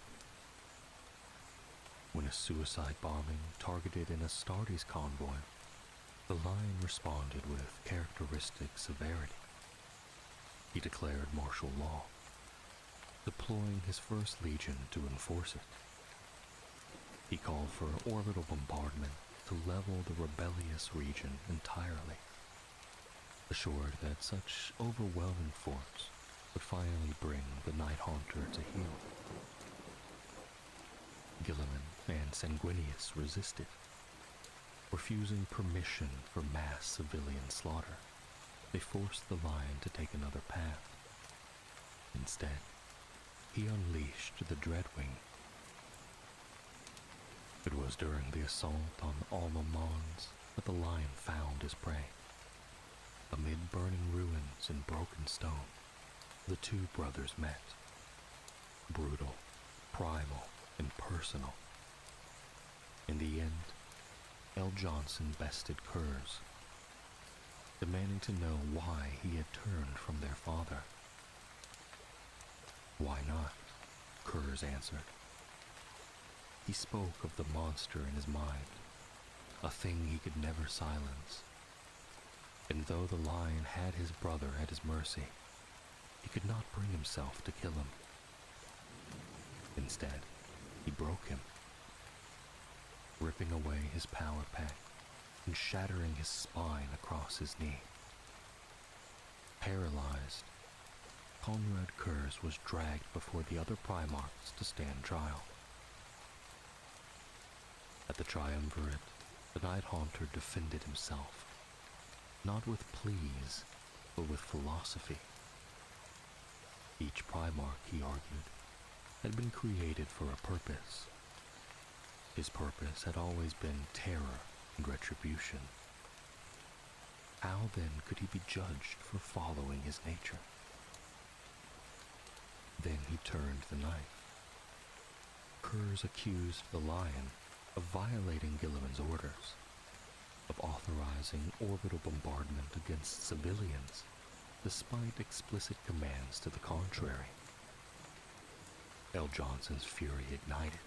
When a suicide bombing targeted an Astartes convoy, the Lion responded with characteristic severity. He declared martial law, deploying his first legion to enforce it. He called for orbital bombardment to level the rebellious region entirely, assured that such overwhelming force would finally bring the Night Haunter to heel. Gilliman and Sanguinius resisted, refusing permission for mass civilian slaughter. They forced the Lion to take another path. Instead, he unleashed the Dreadwing. It was during the assault on Alma Mons that the Lion found his prey. Amid burning ruins and broken stone, the two brothers met. Brutal, primal, and personal. In the end, L. Johnson bested Curs, demanding to know why he had turned from their father. Why not? Curs answered. He spoke of the monster in his mind, a thing he could never silence. And though the Lion had his brother at his mercy, he could not bring himself to kill him. Instead, he broke him, ripping away his power pack and shattering his spine across his knee. Paralyzed, Conrad Curs was dragged before the other Primarchs to stand trial. At the triumvirate, the Night Haunter defended himself, not with pleas, but with philosophy. Each Primarch, he argued, had been created for a purpose. His purpose had always been terror and retribution. How then could he be judged for following his nature? Then he turned the knife. Curs accused the Lion of violating Gilliman's orders, of authorizing orbital bombardment against civilians, despite explicit commands to the contrary. L. Johnson's fury ignited.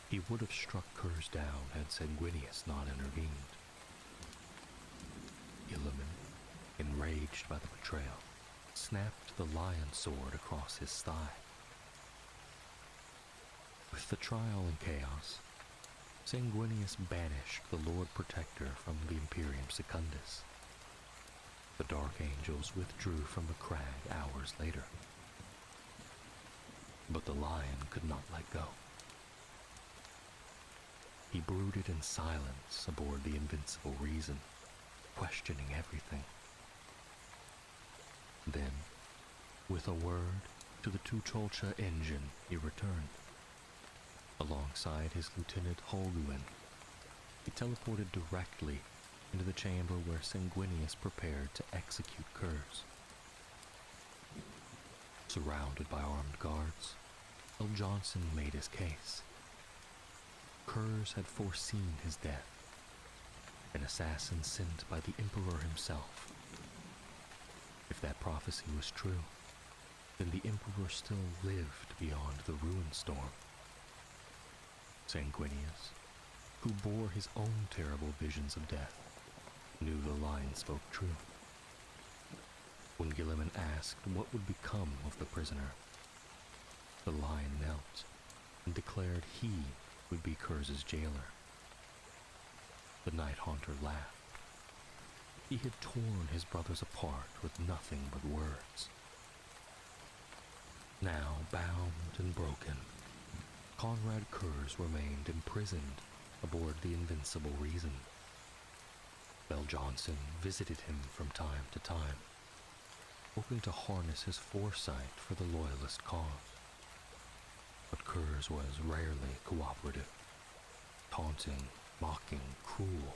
He would have struck Curs down had Sanguinius not intervened. Gilliman, enraged by the betrayal, snapped the Lion's sword across his thigh. With the trial in chaos, Sanguinius banished the Lord Protector from the Imperium Secundus. The Dark Angels withdrew from Macragge hours later. But the Lion could not let go. He brooded in silence aboard the Invincible Reason, questioning everything. Then, with a word to the Tucholcha engine, he returned. Alongside his Lieutenant Holguin, he teleported directly into the chamber where Sanguinius prepared to execute Curs. Surrounded by armed guards, L. Johnson made his case. Curs had foreseen his death, an assassin sent by the Emperor himself. If that prophecy was true, then the Emperor still lived beyond the ruin storm. Sanguinius, who bore his own terrible visions of death, knew the line spoke true. When Gilliman asked what would become of the prisoner, the lion knelt and declared he would be Kurz's jailer. The night haunter laughed. He had torn his brothers apart with nothing but words. Now bound and broken, Conrad Kurz remained imprisoned aboard the Invincible Reason. Bell Johnson visited him from time to time, hoping to harness his foresight for the Loyalist cause. But Kurz was rarely cooperative, taunting, mocking, cruel.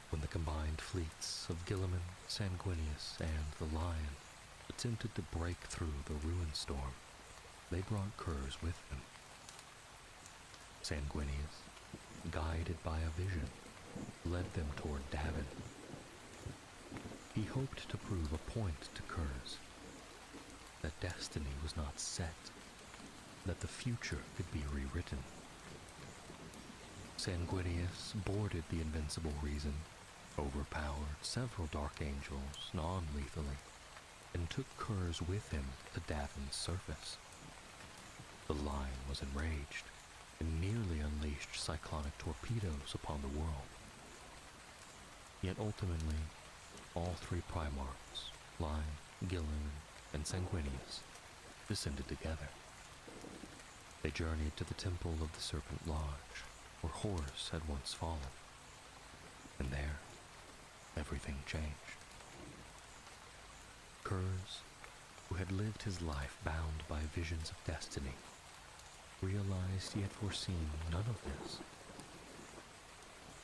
When the combined fleets of Gilliman, Sanguinius, and the Lion attempted to break through the ruin storm, they brought Kurz with them. Sanguinius, guided by a vision, led them toward Davin. He hoped to prove a point to Kurz, that destiny was not set, that the future could be rewritten. Sanguinius boarded the Invincible Reason, overpowered several Dark Angels non-lethally, and took Kurz with him to Davin's surface. The Lion was enraged and nearly unleashed cyclonic torpedoes upon the world. Yet ultimately, all three Primarchs, Lion, Gilliman, and Sanguinius, descended together. They journeyed to the Temple of the Serpent Lodge, where Horus had once fallen. And there, everything changed. Kurz, who had lived his life bound by visions of destiny, realized he had foreseen none of this.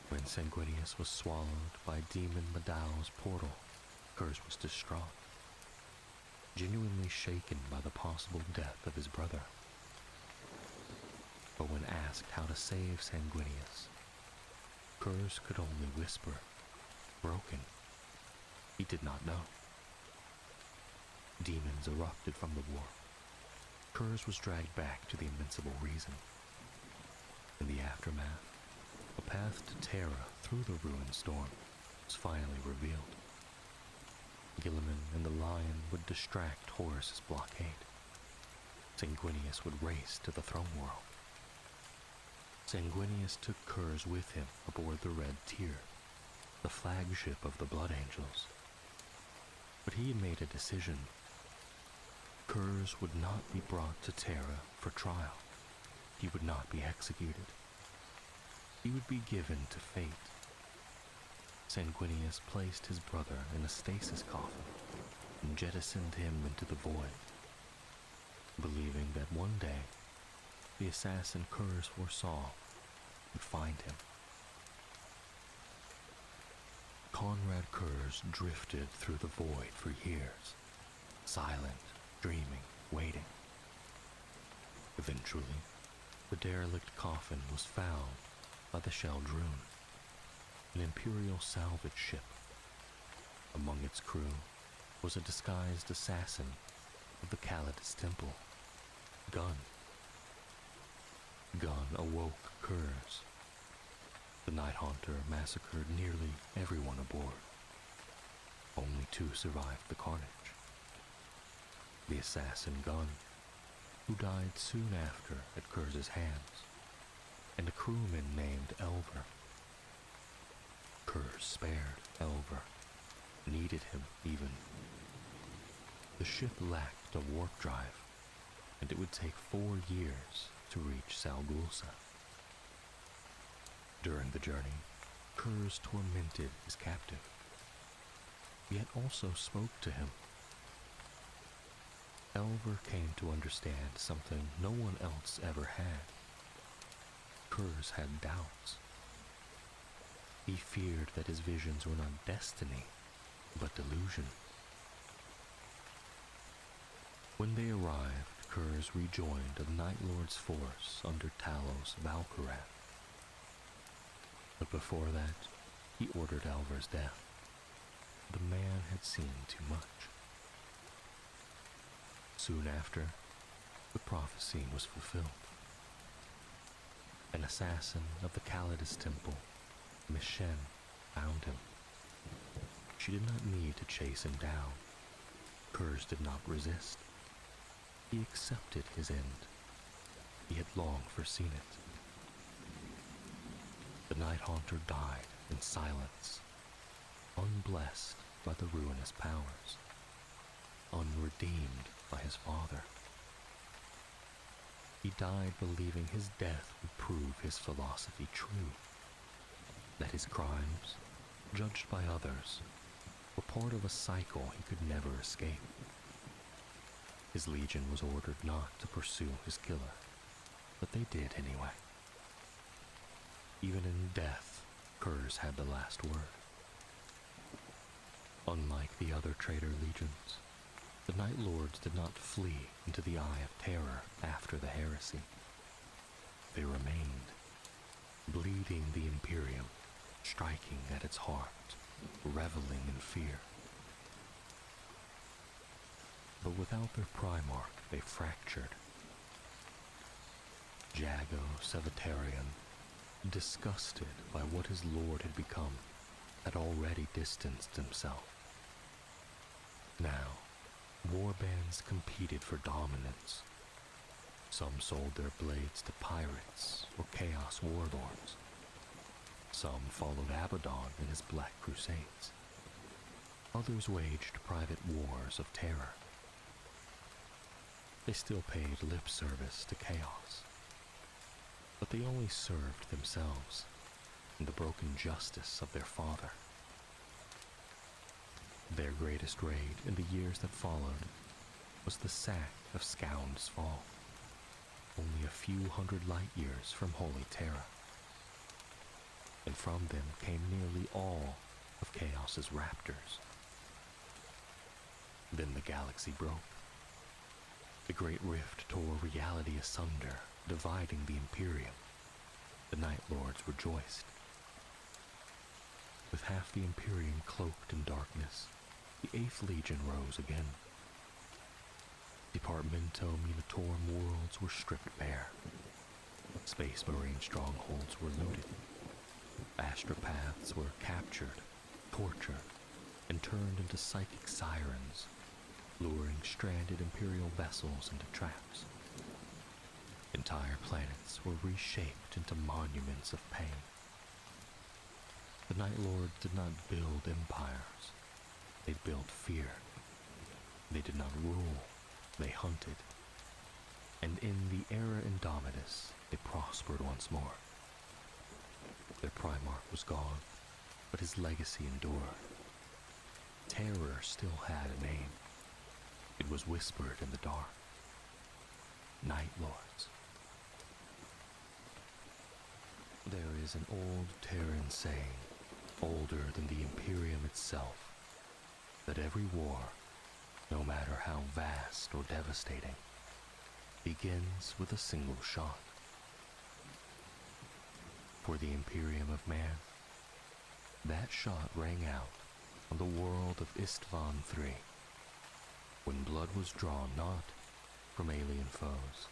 When Sanguinius was swallowed by Demon Medal's portal, Kurz was distraught, genuinely shaken by the possible death of his brother. But when asked how to save Sanguinius, Kurz could only whisper, broken. He did not know. Demons erupted from the war. Kurz was dragged back to the Invincible Reason. In the aftermath, a path to Terra through the ruined storm was finally revealed. Gilliman and the Lion would distract Horus's blockade. Sanguinius would race to the throne world. Sanguinius took Kurz with him aboard the Red Tier, the flagship of the Blood Angels. But he had made a decision. Kurz would not be brought to Terra for trial. He would not be executed. He would be given to fate. Sanguinius placed his brother in a stasis coffin and jettisoned him into the void, believing that one day the assassin Kurz foresaw would find him. Conrad Kurz drifted through the void for years, silent, dreaming, waiting. Eventually, the derelict coffin was found by the Sheldrune, an Imperial salvage ship. Among its crew was a disguised assassin of the Calidus Temple, Gun. Gun awoke Kurz. The Night Haunter massacred nearly everyone aboard. Only 2 survived the carnage. The assassin Gun, who died soon after at Kurz's hands, and a crewman named Elver. Kurz spared Elver, needed him even. The ship lacked a warp drive, and it would take 4 years to reach Salgulsa. During the journey, Kurz tormented his captive, yet also spoke to him. Elver came to understand something no one else ever had. Kurz had doubts. He feared that his visions were not destiny, but delusion. When they arrived, Kurz rejoined the Night Lord's force under Talos Valkyrath. But before that, he ordered Elver's death. The man had seen too much. Soon after, the prophecy was fulfilled. An assassin of the Calidus Temple, Miss Shen, found him. She did not need to chase him down. Kurz did not resist. He accepted his end. He had long foreseen it. The Night Haunter died in silence, unblessed by the ruinous powers, unredeemed by his father. He died believing his death would prove his philosophy true, that his crimes, judged by others, were part of a cycle he could never escape. His legion was ordered not to pursue his killer, but they did anyway. Even in death, Kurz had the last word. Unlike the other traitor legions, the Night Lords did not flee into the Eye of Terror after the heresy. They remained, bleeding the Imperium, striking at its heart, reveling in fear. But without their Primarch, they fractured. Jago Sevatarian, disgusted by what his lord had become, had already distanced himself. Now, warbands competed for dominance. Some sold their blades to pirates or chaos warlords. Some followed Abaddon in his Black Crusades. Others waged private wars of terror. They still paid lip service to chaos, but they only served themselves and the broken justice of their father. Their greatest raid in the years that followed was the sack of Scound's Fall, only a few hundred light years from Holy Terra. And from them came nearly all of Chaos's raptors. Then the galaxy broke. The Great Rift tore reality asunder, dividing the Imperium. The Night Lords rejoiced. With half the Imperium cloaked in darkness, the 8th Legion rose again. Departamento Munitorum worlds were stripped bare. Space Marine strongholds were looted. Astropaths were captured, tortured, and turned into psychic sirens, luring stranded Imperial vessels into traps. Entire planets were reshaped into monuments of pain. The Night Lords did not build empires. They built fear. They did not rule. They hunted. And in the Era Indomitus, they prospered once more. Their Primarch was gone, but his legacy endured. Terror still had a name. It was whispered in the dark. Night Lords. There is an old Terran saying, older than the Imperium itself, that every war, no matter how vast or devastating, begins with a single shot. For the Imperium of Man, that shot rang out on the world of Istvan III, when blood was drawn not from alien foes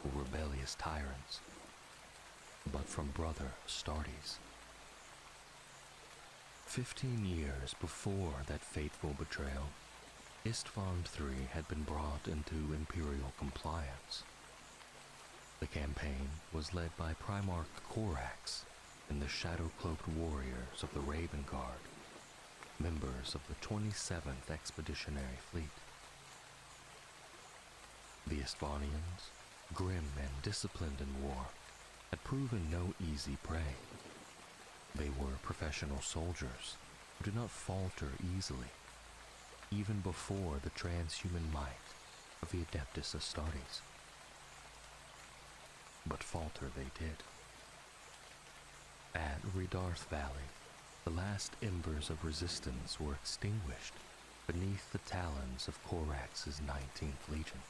or rebellious tyrants, but from brother Astartes. 15 years before that fateful betrayal, Istvan III had been brought into Imperial compliance. The campaign was led by Primarch Korax and the shadow-cloaked warriors of the Raven Guard, members of the 27th Expeditionary Fleet. The Istvanians, grim and disciplined in war, had proven no easy prey. They were professional soldiers who did not falter easily, even before the transhuman might of the Adeptus Astartes. But falter they did. At Redarth Valley, the last embers of resistance were extinguished beneath the talons of Korax's 19th Legion.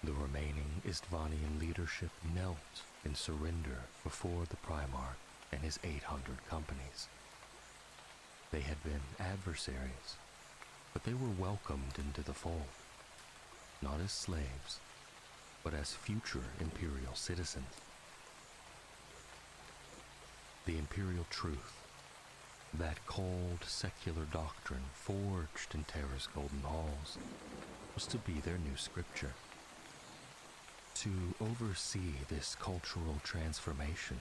The remaining Istvanian leadership knelt in surrender before the Primarch and his 800 companies. They had been adversaries, but they were welcomed into the fold, not as slaves, but as future Imperial citizens. The Imperial truth, that cold secular doctrine forged in Terra's golden halls, was to be their new scripture. To oversee this cultural transformation,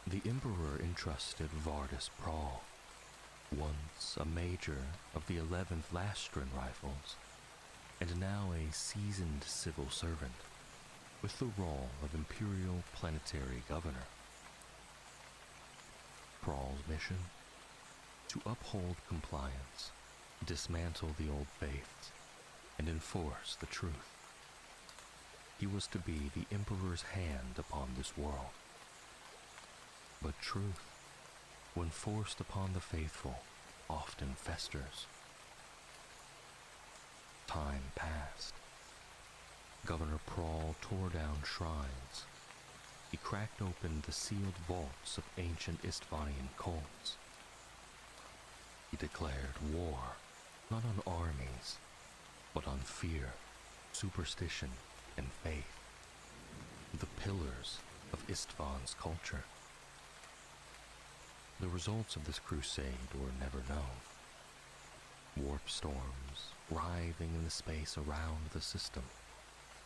the Emperor entrusted Vardis Prahl, once a major of the 11th Lastran Rifles, and now a seasoned civil servant, with the role of Imperial Planetary Governor. Prahl's mission? To uphold compliance, dismantle the old faiths, and enforce the truth. He was to be the Emperor's hand upon this world. But truth, when forced upon the faithful, often festers. Time passed. Governor Prahl tore down shrines. He cracked open the sealed vaults of ancient Istvanian cults. He declared war, not on armies, but on fear, superstition, and faith, the pillars of Istvan's culture. The results of this crusade were never known. Warp storms, writhing in the space around the system,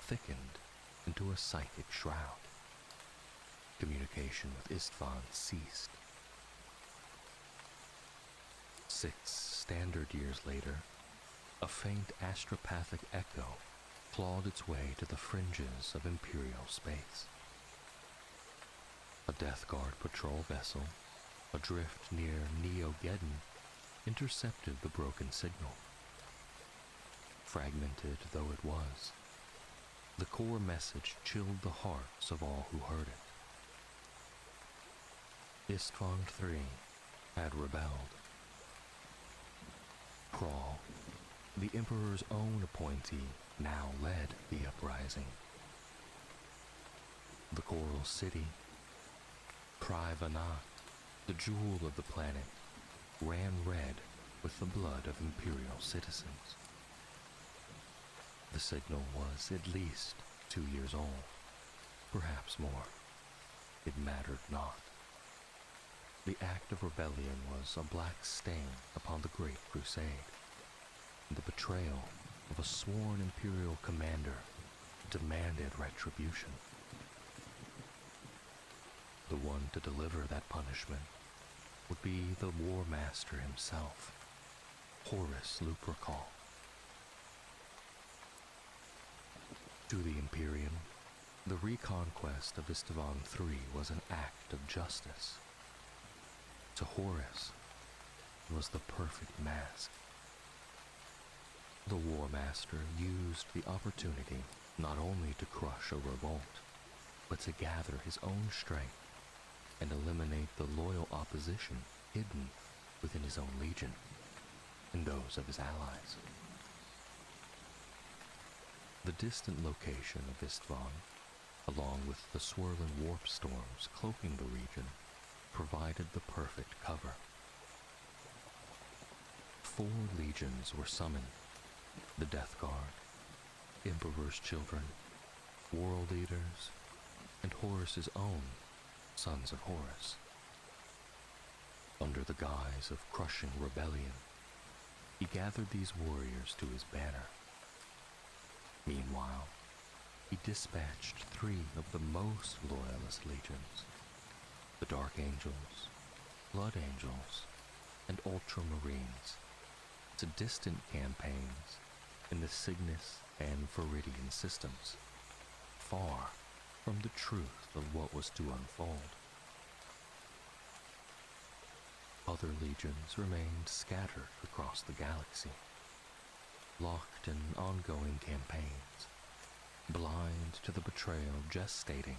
thickened into a psychic shroud. Communication with Istvan ceased. 6 standard years later, a faint astropathic echo clawed its way to the fringes of Imperial space. A Death Guard patrol vessel, adrift near Neo-Geddon, intercepted the broken signal. Fragmented though it was, the core message chilled the hearts of all who heard it. Istvan III had rebelled. Prahl, the Emperor's own appointee, now led the uprising. The Coral City, Privanat, the jewel of the planet, ran red with the blood of Imperial citizens. The signal was at least 2 years old, perhaps more. It mattered not. The act of rebellion was a black stain upon the Great Crusade. The betrayal of a sworn Imperial commander demanded retribution. The one to deliver that punishment would be the War Master himself, Horus Lupercal. To the Imperium, the reconquest of Istvan III was an act of justice. To Horus, it was the perfect mask. The War Master used the opportunity not only to crush a revolt, but to gather his own strength and eliminate the loyal opposition hidden within his own legion and those of his allies. The distant location of Istvan, along with the swirling warp storms cloaking the region, provided the perfect cover. 4 legions were summoned: the Death Guard, Emperor's Children, World Eaters, and Horus's own Sons of Horus. Under the guise of crushing rebellion, he gathered these warriors to his banner. Meanwhile, he dispatched 3 of the most loyalist legions: the Dark Angels, Blood Angels, and Ultramarines, to distant campaigns in the Cygnus and Viridian systems, far from the truth of what was to unfold. Other legions remained scattered across the galaxy, locked in ongoing campaigns, blind to the betrayal gestating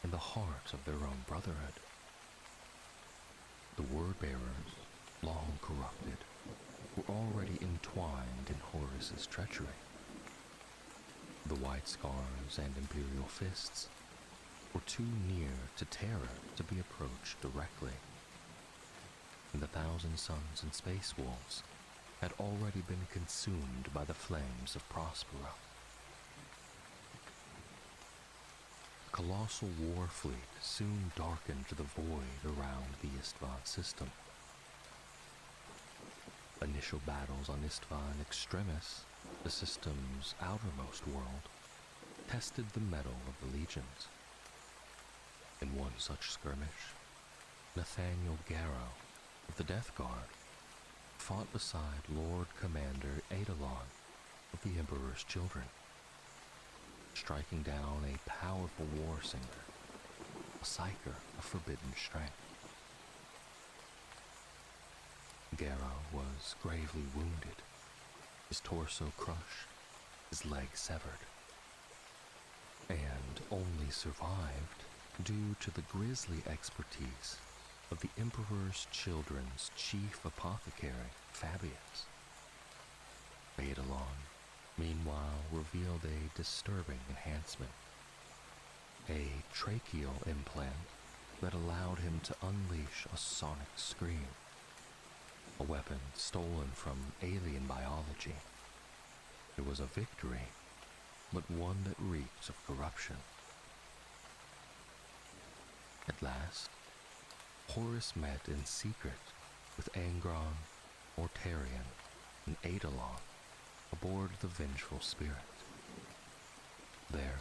in the heart of their own brotherhood. The word-bearers, long corrupted, were already entwined in Horus's treachery. The White Scars and Imperial Fists were too near to Terra to be approached directly, and the Thousand Suns and Space Wolves had already been consumed by the flames of Prospero. colossal war fleet soon darkened the void around the Istvan system. Initial battles on Istvan Extremis, the system's outermost world, tested the mettle of the legions. In one such skirmish, Nathaniel Garrow of the Death Guard fought beside Lord Commander Eidolon of the Emperor's Children, striking down a powerful war singer, a psyker of forbidden strength. Garrow was gravely wounded, his torso crushed, his leg severed, and only survived due to the grisly expertise of the Emperor's Children's chief apothecary, Fabius. Eidolon, meanwhile, revealed a disturbing enhancement, a tracheal implant that allowed him to unleash a sonic scream, a weapon stolen from alien biology. It was a victory, but one that reeked of corruption. At last, Horus met in secret with Angron, Mortarion, and Eidolon aboard the Vengeful Spirit. There,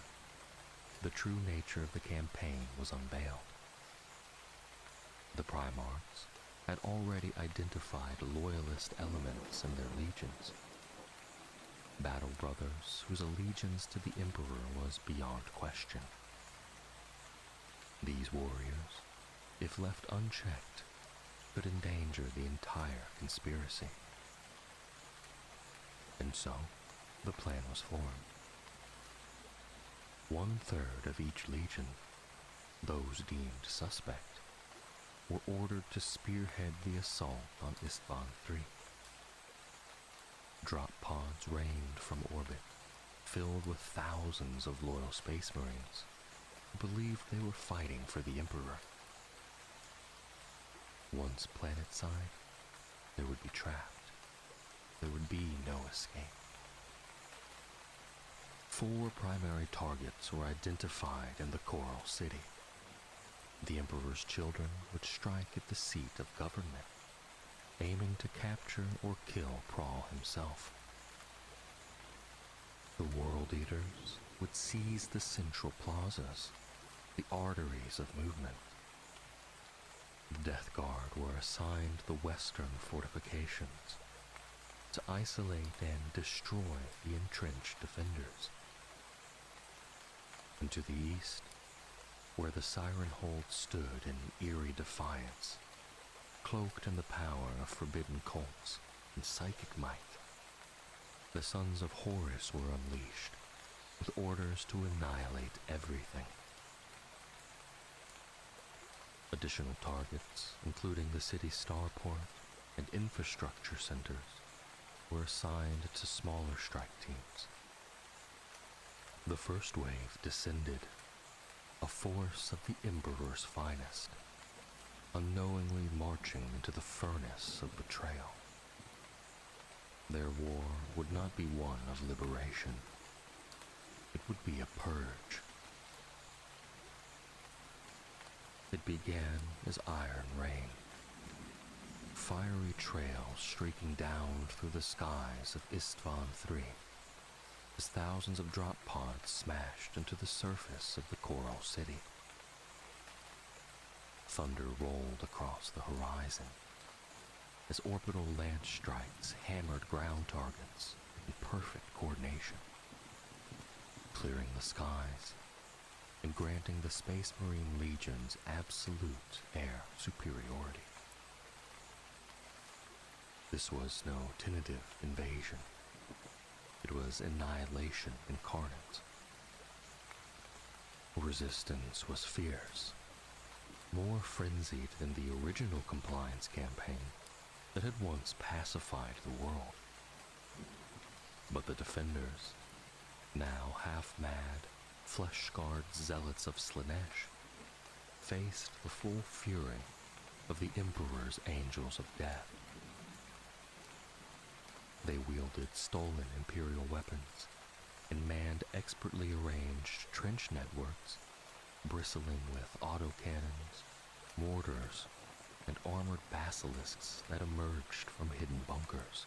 the true nature of the campaign was unveiled. The Primarchs had already identified loyalist elements in their legions, battle brothers whose allegiance to the Emperor was beyond question. These warriors, if left unchecked, could endanger the entire conspiracy. And so, the plan was formed. 1/3 of each legion, those deemed suspect, were ordered to spearhead the assault on Istvan III. Drop pods rained from orbit, filled with thousands of loyal space marines who believed they were fighting for the Emperor. Once planetside, they would be trapped. There would be no escape. 4 primary targets were identified in the Coral City. The Emperor's Children would strike at the seat of government, aiming to capture or kill Prahl himself. The World Eaters would seize the central plazas, the arteries of movement. The Death Guard were assigned the western fortifications to isolate and destroy the entrenched defenders. And to the east, where the Siren Hold stood in eerie defiance, cloaked in the power of forbidden cults and psychic might, the sons of Horus were unleashed, with orders to annihilate everything. Additional targets, including the city's starport and infrastructure centers, were assigned to smaller strike teams. The first wave descended, a force of the Emperor's finest, unknowingly marching into the furnace of betrayal. Their war would not be one of liberation. It would be a purge. It began as iron rain, fiery trails streaking down through the skies of Istvan III, as thousands of drop pods smashed into the surface of the Coral City. Thunder rolled across the horizon, as orbital lance strikes hammered ground targets in perfect coordination, clearing the skies and granting the Space Marine Legion's absolute air superiority. This was no tentative invasion. It was annihilation incarnate. Resistance was fierce, more frenzied than the original compliance campaign that had once pacified the world. But the defenders, now half-mad, flesh-scarred zealots of Slanesh, faced the full fury of the Emperor's Angels of Death. They wielded stolen Imperial weapons and manned expertly arranged trench networks bristling with autocannons, mortars, and armored basilisks that emerged from hidden bunkers.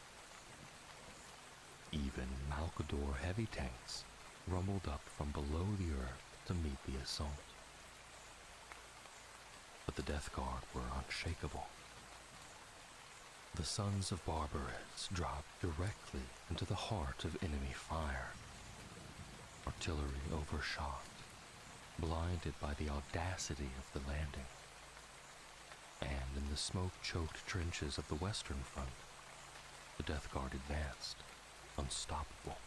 Even Malkador heavy tanks rumbled up from below the earth to meet the assault. But the Death Guard were unshakable. The sons of Barbarets dropped directly into the heart of enemy fire. Artillery overshot, blinded by the audacity of the landing. And in the smoke-choked trenches of the Western Front, the Death Guard advanced, unstoppable.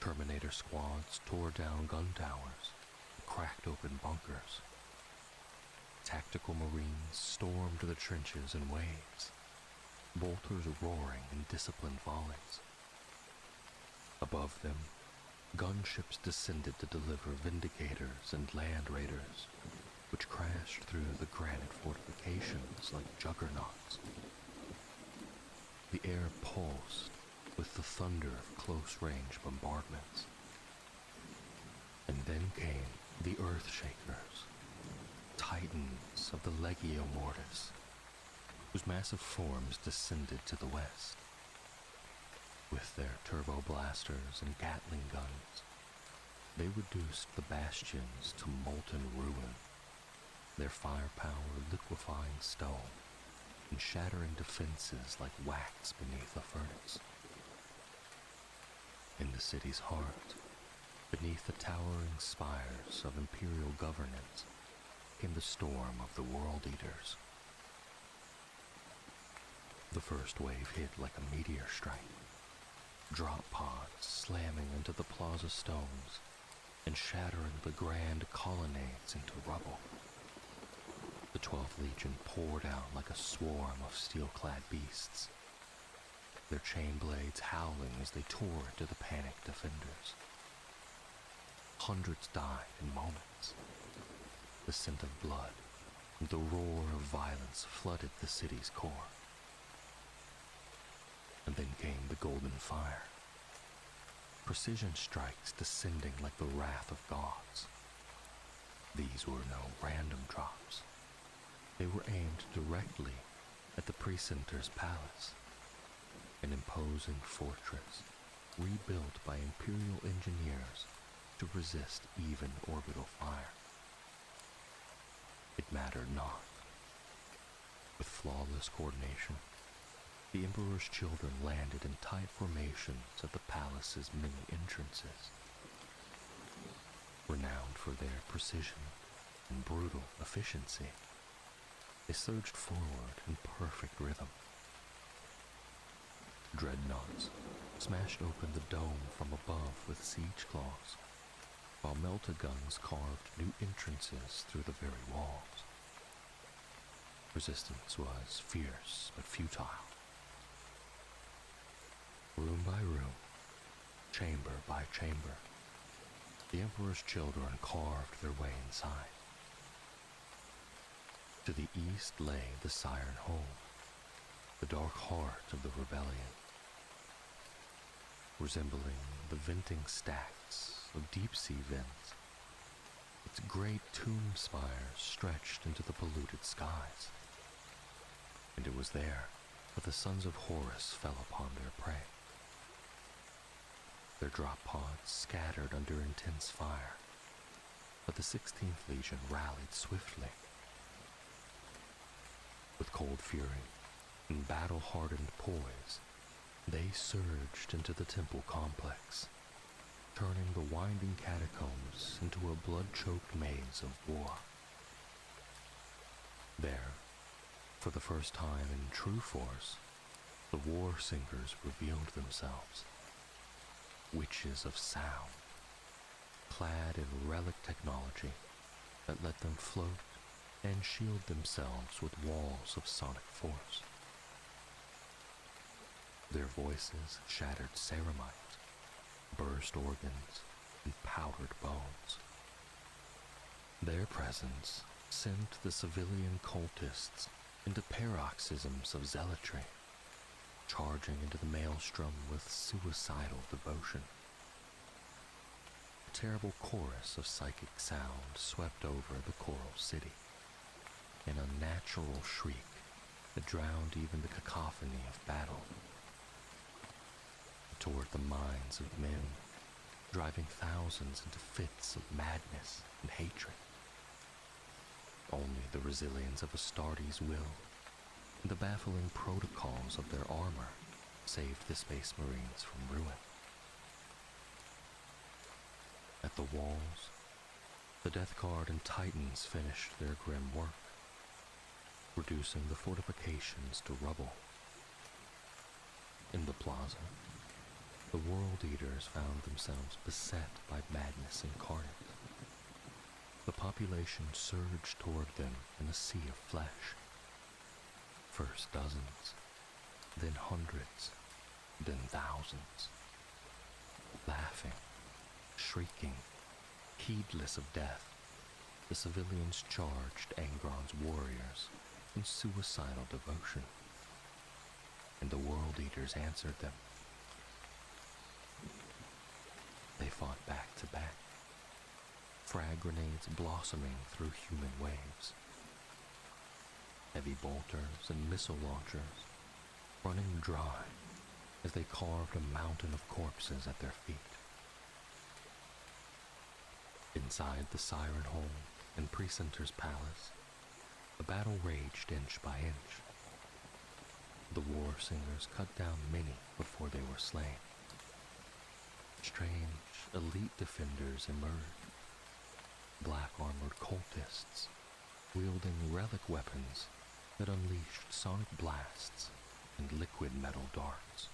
Terminator squads tore down gun towers and cracked open bunkers. Tactical Marines stormed the trenches in waves, bolters roaring in disciplined volleys. Above them, gunships descended to deliver Vindicators and Land Raiders, which crashed through the granite fortifications like juggernauts. The air pulsed with the thunder of close-range bombardments. And then came the Earthshakers, titans of the Legio Mortis, whose massive forms descended to the west. With their turbo blasters and Gatling guns, they reduced the bastions to molten ruin, their firepower liquefying stone and shattering defenses like wax beneath a furnace. In the city's heart, beneath the towering spires of imperial governance, came the storm of the World Eaters. The first wave hit like a meteor strike, drop pods slamming into the plaza stones and shattering the grand colonnades into rubble. The 12th Legion poured out like a swarm of steel-clad beasts, their chain blades howling as they tore into the panicked defenders. Hundreds died in moments. The scent of blood and the roar of violence flooded the city's core. And then came the Golden Fire. Precision strikes descending like the wrath of gods. These were no random drops. They were aimed directly at the Precentor's palace, an imposing fortress rebuilt by Imperial engineers to resist even orbital fire. It mattered not. With flawless coordination, the Emperor's children landed in tight formations at the palace's many entrances. Renowned for their precision and brutal efficiency, they surged forward in perfect rhythm. Dreadnoughts smashed open the dome from above with siege claws, while melta-guns carved new entrances through the very walls. Resistance was fierce but futile. Room by room, chamber by chamber, the Emperor's children carved their way inside. To the east lay the Siren Hold, the dark heart of the rebellion. Resembling the venting stacks of deep-sea vents, its great tomb spires stretched into the polluted skies. And it was there that the sons of Horus fell upon their prey. Their drop pods scattered under intense fire, but the 16th Legion rallied swiftly. With cold fury and battle-hardened poise, they surged into the temple complex, turning the winding catacombs into a blood-choked maze of war. There, for the first time in true force, the war singers revealed themselves. Witches of sound, clad in relic technology that let them float and shield themselves with walls of sonic force. Their voices shattered ceramite, burst organs, and powdered bones. Their presence sent the civilian cultists into paroxysms of zealotry, charging into the maelstrom with suicidal devotion. terrible chorus of psychic sound swept over the coral city, an unnatural shriek that drowned even the cacophony of battle. It tore at the minds of men, driving thousands into fits of madness and hatred. Only the resilience of Astartes' will and the baffling protocols of their armor saved the Space Marines from ruin. At the walls, the Death Guard and Titans finished their grim work, reducing the fortifications to rubble. In the plaza, the World Eaters found themselves beset by madness incarnate. The population surged toward them in a sea of flesh. First dozens, then hundreds, then thousands. Laughing, shrieking, heedless of death, the civilians charged Angron's warriors in suicidal devotion, and the World Eaters answered them. They fought back to back, frag grenades blossoming through human waves, heavy bolters and missile launchers running dry as they carved a mountain of corpses at their feet. Inside the Siren Hole and Precentor's palace, the battle raged inch by inch. The war singers cut down many before they were slain. Strange, elite defenders emerged, black-armored cultists wielding relic weapons that unleashed sonic blasts and liquid metal darts.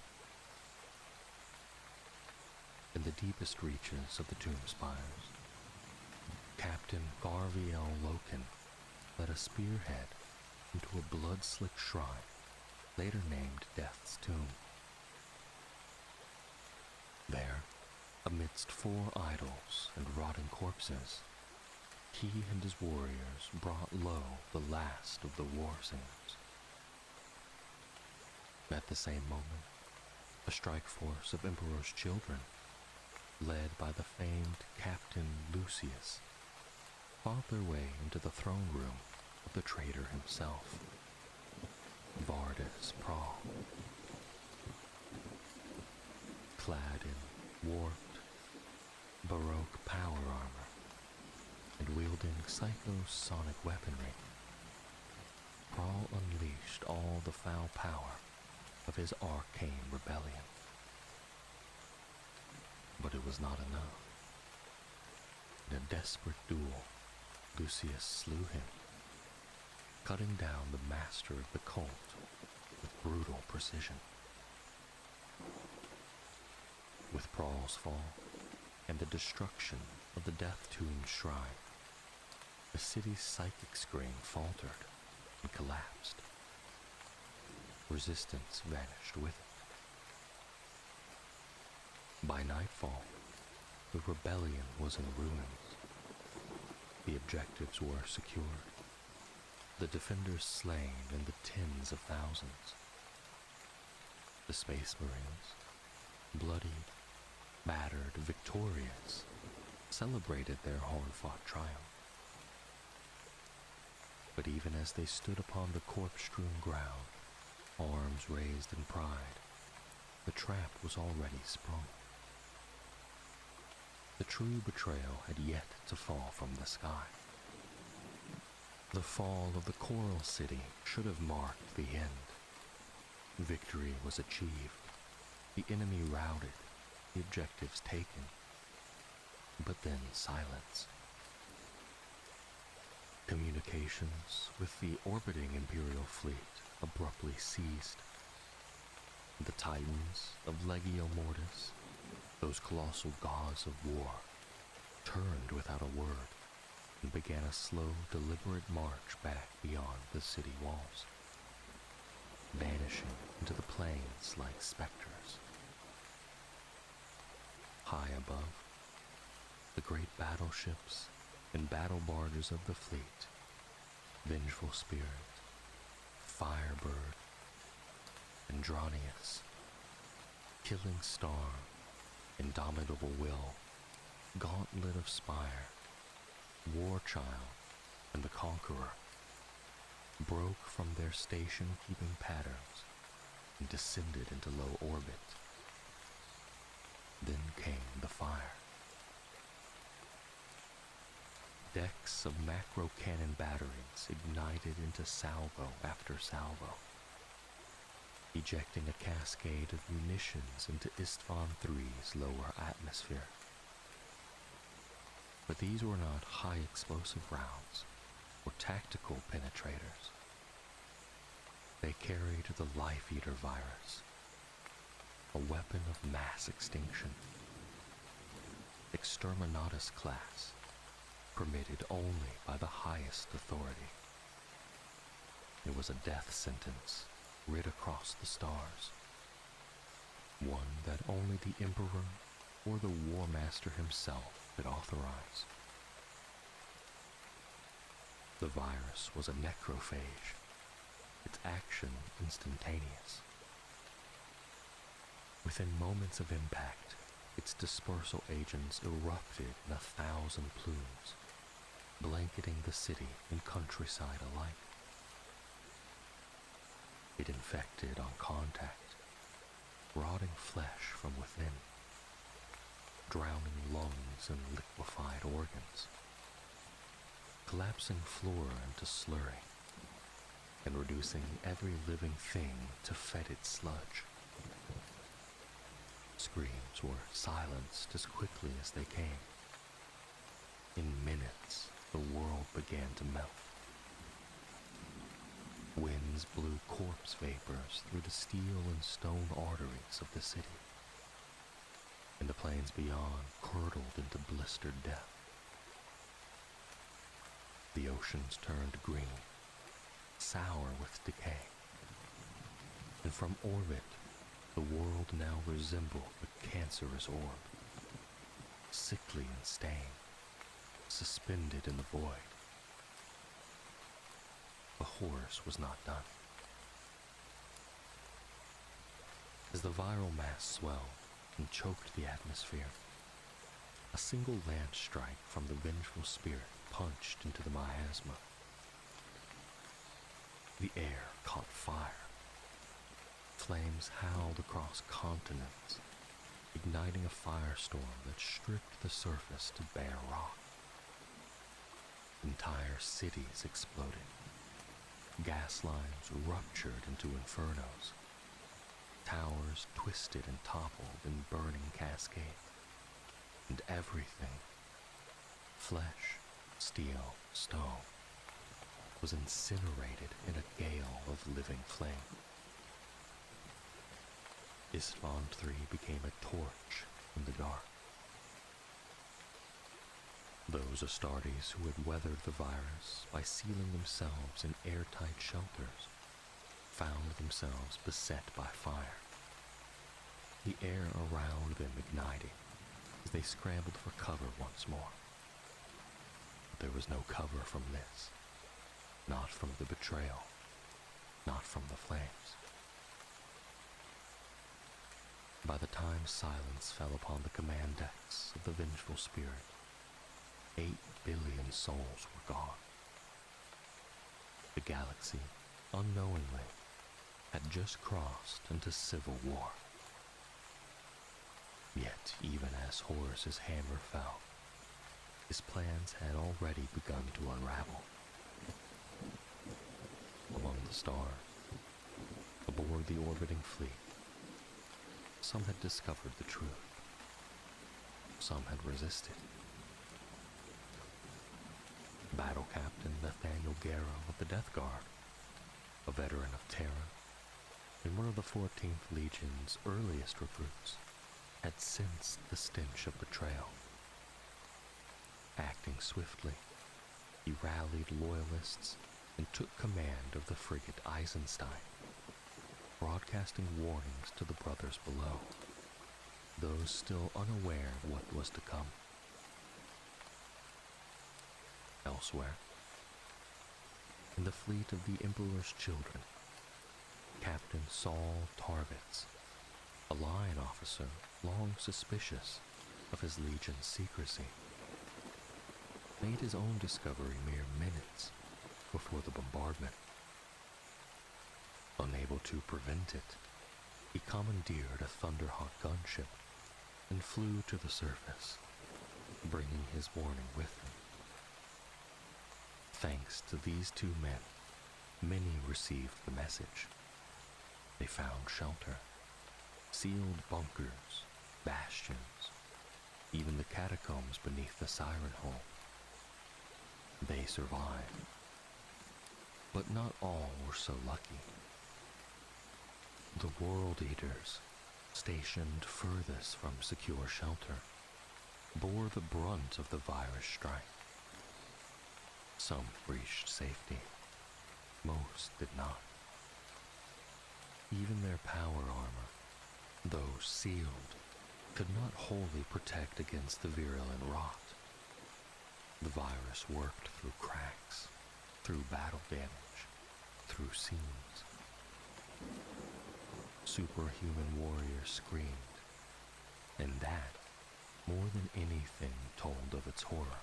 In the deepest reaches of the tomb spires, Captain Garviel Loken led a spearhead into a blood-slick shrine, later named Death's Tomb. There, amidst 4 idols and rotting corpses, he and his warriors brought low the last of the war singers. At the same moment, a strike force of Emperor's children, led by the famed Captain Lucius, fought their way into the throne room of the traitor himself, Vardis Prahl. Clad in warped, Baroque power armor and wielding psychosonic weaponry, Prahl unleashed all the foul power of his arcane rebellion. But it was not enough. In a desperate duel, Lucius slew him, cutting down the master of the cult with brutal precision. With Prahl's fall and the destruction of the Death Tomb Shrine, the city's psychic screen faltered and collapsed. Resistance vanished with it. By nightfall, the rebellion was in ruins. The objectives were secured, the defenders slain in the tens of thousands. The Space Marines, bloodied, battered, victorious, celebrated their hard-fought triumph. But even as they stood upon the corpse-strewn ground, arms raised in pride, the trap was already sprung. The true betrayal had yet to fall from the sky. The fall of the Coral City should have marked the end. Victory was achieved, the enemy routed, the objectives taken. But then silence. Communications with the orbiting Imperial fleet abruptly ceased. The Titans of Legio Mortis, those colossal gods of war, turned without a word and began a slow, deliberate march back beyond the city walls, vanishing into the plains like specters. High above, the great battleships and battle barges of the fleet, Vengeful Spirit, Firebird, Andronius, Killing Star, Indomitable Will, Gauntlet of Spire, Warchild, and the Conqueror broke from their station-keeping patterns and descended into low orbit. Then came the fire. Decks of macro cannon batteries ignited into salvo after salvo, ejecting a cascade of munitions into Istvan III's lower atmosphere. But these were not high-explosive rounds or tactical penetrators. They carried the Life Eater virus, a weapon of mass extinction. Exterminatus class, permitted only by the highest authority. It was a death sentence writ across the stars, one that only the Emperor or the War Master himself could authorize. The virus was a necrophage, its action instantaneous. Within moments of impact, its dispersal agents erupted in 1,000 plumes, blanketing the city and countryside alike. It infected on contact, rotting flesh from within, drowning lungs and liquefied organs, collapsing flora into slurry, and reducing every living thing to fetid sludge. Screams were silenced as quickly as they came. In minutes, the world began to melt. Winds blew corpse vapors through the steel and stone arteries of the city, and the plains beyond curdled into blistered death. The oceans turned green, sour with decay, and from orbit, the world now resembled a cancerous orb, sickly and stained, suspended in the void. The horrors was not done. As the viral mass swelled and choked the atmosphere, a single lance strike from the vengeful spirit punched into the miasma. The air caught fire. Flames howled across continents, igniting a firestorm that stripped the surface to bare rock. Entire cities exploded. Gas lines ruptured into infernos. Towers twisted and toppled in burning cascades. And everything, flesh, steel, stone, was incinerated in a gale of living flame. Istvan III became a torch in the dark. Those Astartes who had weathered the virus by sealing themselves in airtight shelters found themselves beset by fire. The air around them ignited as they scrambled for cover once more. But there was no cover from this, not from the betrayal, not from the flames. By the time silence fell upon the command decks of the vengeful spirit, 8 billion souls were gone. The galaxy, unknowingly, had just crossed into civil war. Yet, even as Horus's hammer fell, his plans had already begun to unravel. Among the stars, aboard the orbiting fleet, some had discovered the truth. Some had resisted. Battle Captain Nathaniel Garrow of the Death Guard, a veteran of Terra, and one of the 14th Legion's earliest recruits, had sensed the stench of betrayal. Acting swiftly, he rallied loyalists and took command of the frigate Eisenstein, broadcasting warnings to the brothers below, those still unaware of what was to come. Elsewhere, in the fleet of the Emperor's children, Captain Saul Tarvitz, a line officer long suspicious, of his legion's secrecy, made his own discovery mere minutes before the bombardment. Unable to prevent it, he commandeered a Thunderhawk gunship and flew to the surface, bringing his warning with him. Thanks to these two men, many received the message. They found shelter, sealed bunkers, bastions, even the catacombs beneath the Siren Hole. They survived, but not all were so lucky. The World Eaters, stationed furthest from secure shelter, bore the brunt of the virus strike. Some reached safety, most did not. Even their power armor, though sealed, could not wholly protect against the virulent rot. The virus worked through cracks, through battle damage, through seams. Superhuman warriors screamed, and that, more than anything, told of its horror.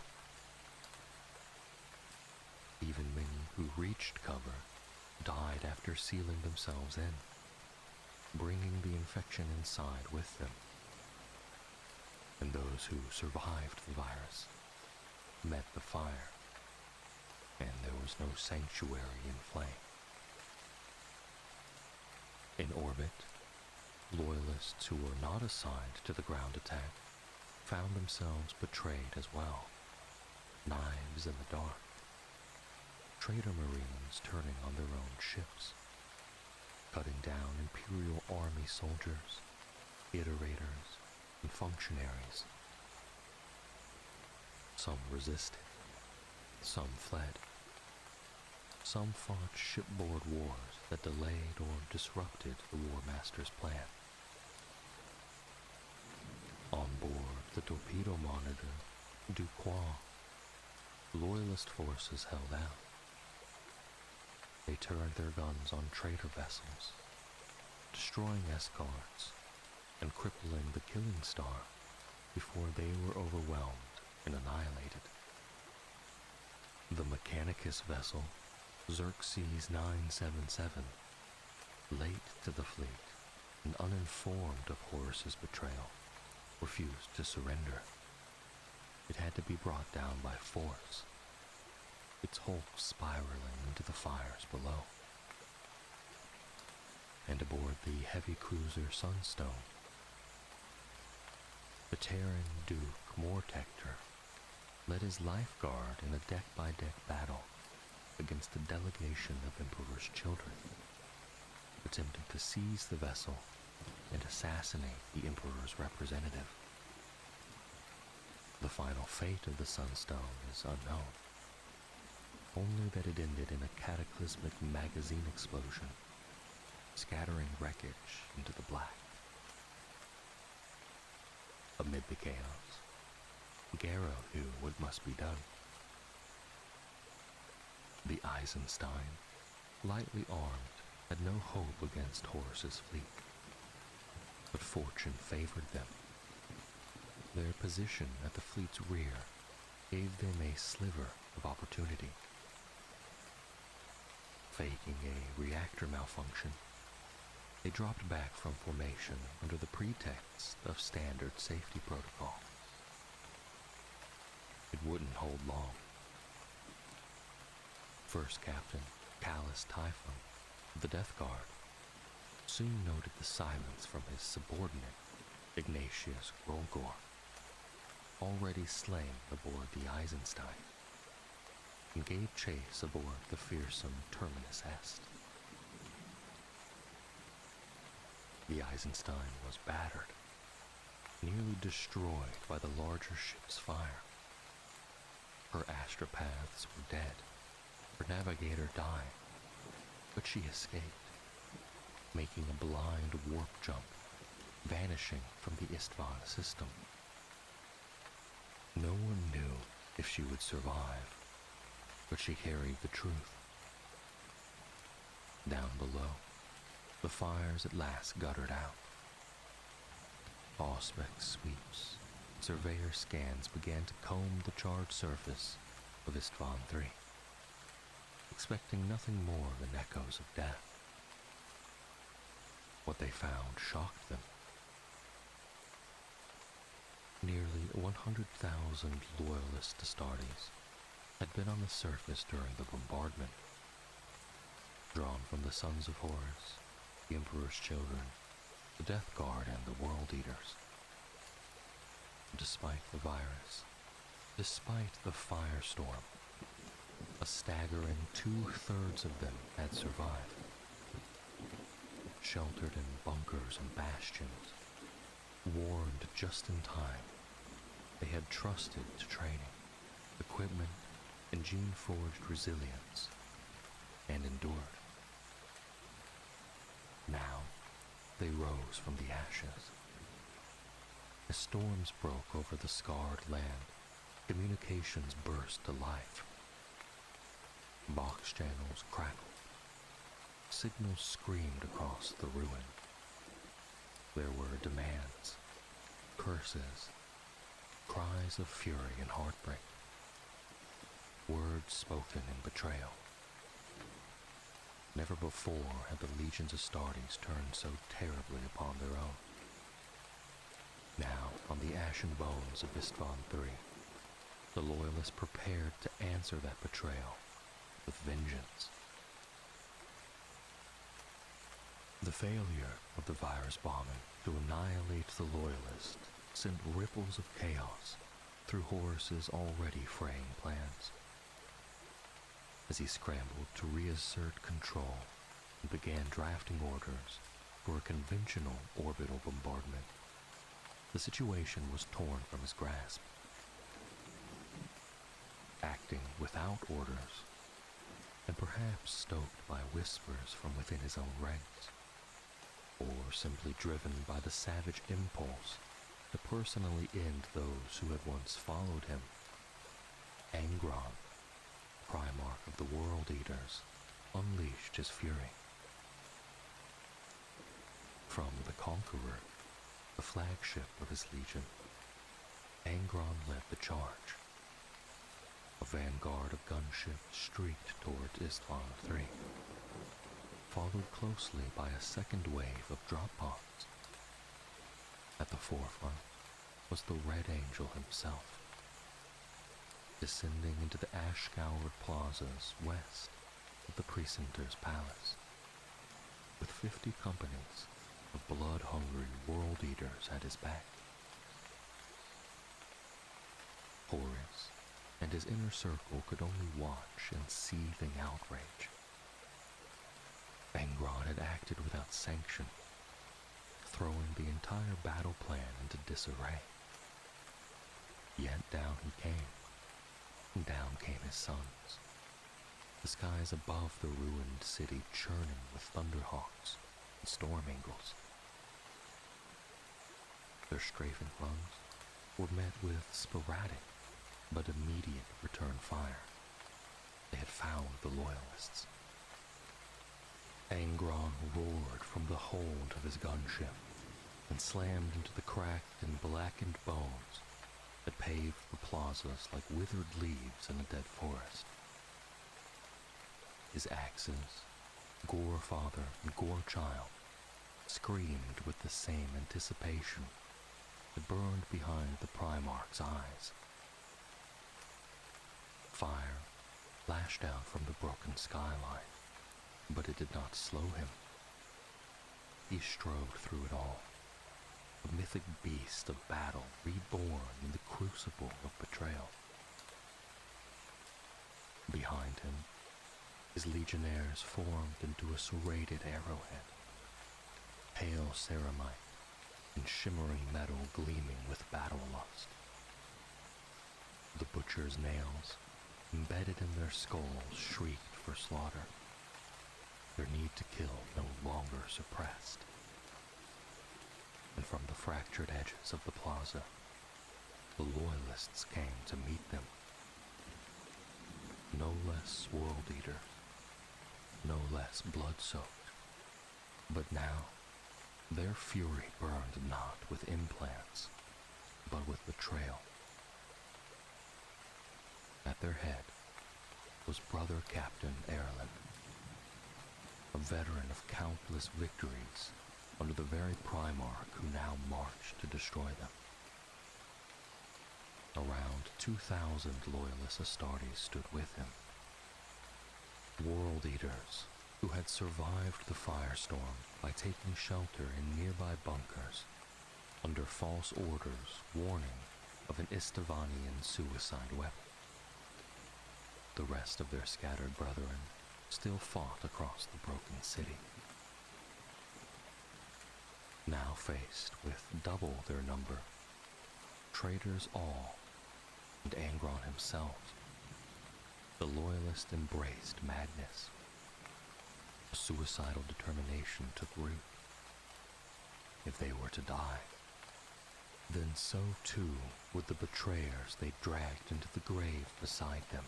Even many who reached cover died after sealing themselves in, bringing the infection inside with them. And those who survived the virus met the fire, and there was no sanctuary in flame. In orbit, loyalists who were not assigned to the ground attack found themselves betrayed as well, knives in the dark. Traitor Marines turning on their own ships, cutting down Imperial Army soldiers, iterators, and functionaries. Some resisted, some fled. Some fought shipboard wars that delayed or disrupted the War Master's plan. On board the torpedo monitor, Duquois, Loyalist forces held out. They turned their guns on traitor vessels, destroying escorts and crippling the Killing Star before they were overwhelmed and annihilated. The Mechanicus vessel, Xerxes 977, late to the fleet and uninformed of Horus's betrayal, refused to surrender. It had to be brought down by force, its hulk spiraling into the fires below. And aboard the heavy cruiser Sunstone, the Terran Duke Mortector led his lifeguard in a deck-by-deck battle against a delegation of Emperor's children, attempting to seize the vessel and assassinate the Emperor's representative. The final fate of the Sunstone is unknown, only that it ended in a cataclysmic magazine explosion, scattering wreckage into the black. Amid the chaos, Garrow knew what must be done. The Eisenstein, lightly armed, had no hope against Horus's fleet, but fortune favored them. Their position at the fleet's rear gave them a sliver of opportunity. Faking a reactor malfunction, they dropped back from formation under the pretext of standard safety protocol. It wouldn't hold long. First Captain Callus Typhon of the Death Guard soon noted the silence from his subordinate, Ignatius Grolgor, already slain aboard the Eisenstein, and gave chase aboard the fearsome Terminus Est. The Eisenstein was battered, nearly destroyed by the larger ship's fire. Her astropaths were dead, her navigator died, but she escaped, making a blind warp jump, vanishing from the Istvan system. No one knew if she would survive, but she carried the truth. Down below, the fires at last guttered out. Auspex sweeps, surveyor scans began to comb the charred surface of Istvan III, expecting nothing more than echoes of death. What they found shocked them. Nearly 100,000 loyalist Astartes had been on the surface during the bombardment, drawn from the Sons of Horus, the Emperor's Children, the Death Guard, and the World Eaters. Despite the virus, despite the firestorm, a staggering 2/3 of them had survived. Sheltered in bunkers and bastions, warned just in time, they had trusted to training, equipment, and gene-forged resilience, and endured. Now, they rose from the ashes. As storms broke over the scarred land, communications burst to life. Box channels crackled. Signals screamed across the ruin. There were demands, curses, cries of fury and heartbreak, words spoken in betrayal. Never before had the legions of Astartes turned so terribly upon their own. Now, on the ashen bones of Istvan III, the Loyalists prepared to answer that betrayal with vengeance. The failure of the virus bombing to annihilate the Loyalists sent ripples of chaos through Horus's already fraying plans. As he scrambled to reassert control and began drafting orders for a conventional orbital bombardment, the situation was torn from his grasp. Acting without orders, and perhaps stoked by whispers from within his own ranks, or simply driven by the savage impulse to personally end those who had once followed him, Angron, Primarch of the World Eaters, unleashed his fury. From the Conqueror, the flagship of his legion, Angron led the charge. A vanguard of gunships streaked toward Istvan III, followed closely by a second wave of drop pods. At the forefront was the Red Angel himself, descending into the ash-scoured plazas west of the Precentor's palace, with 50 companies of blood-hungry world eaters at his back. Horus and his inner circle could only watch in seething outrage. Angron had acted without sanction, throwing the entire battle plan into disarray. Yet down he came, and down came his sons, the skies above the ruined city churning with thunderhawks and storm eagles. Their strafing runs were met with sporadic but immediate return fire. They had found the Loyalists. Angron roared from the hold of his gunship and slammed into the cracked and blackened bones that paved the plazas like withered leaves in a dead forest. His axes, Gore Father and Gore Child, screamed with the same anticipation that burned behind the Primarch's eyes. Fire lashed out from the broken skyline, but it did not slow him. He strode through it all, a mythic beast of battle reborn in the crucible of betrayal. Behind him, his legionnaires formed into a serrated arrowhead, pale ceramite and shimmering metal gleaming with battle lust. The butcher's nails, embedded in their skulls, shrieked for slaughter, their need to kill no longer suppressed. And from the fractured edges of the plaza, the Loyalists came to meet them. No less world eater, no less blood-soaked, but now their fury burned not with implants, but with betrayal. At their head was Brother Captain Erlen, a veteran of countless victories under the very Primarch who now marched to destroy them. Around 2,000 loyalist Astartes stood with him. World Eaters who had survived the firestorm by taking shelter in nearby bunkers under false orders warning of an Istavanian suicide weapon. The rest of their scattered brethren still fought across the broken city. Now faced with double their number, traitors all, and Angron himself, the Loyalists embraced madness. A suicidal determination took root. If they were to die, then so too would the betrayers they dragged into the grave beside them.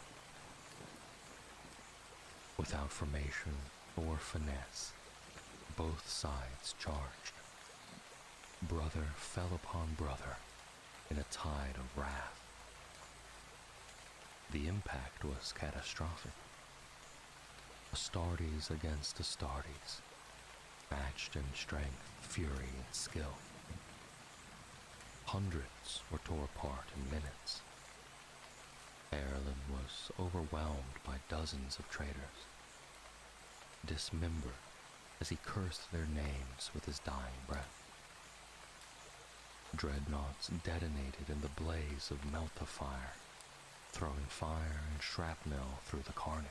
Without formation or finesse, both sides charged. Brother fell upon brother in a tide of wrath. The impact was catastrophic. Astartes against Astartes, matched in strength, fury, and skill. Hundreds were torn apart in minutes. Erlen was overwhelmed by dozens of traitors, dismembered as he cursed their names with his dying breath. Dreadnoughts detonated in the blaze of Meltafire, throwing fire and shrapnel through the carnage.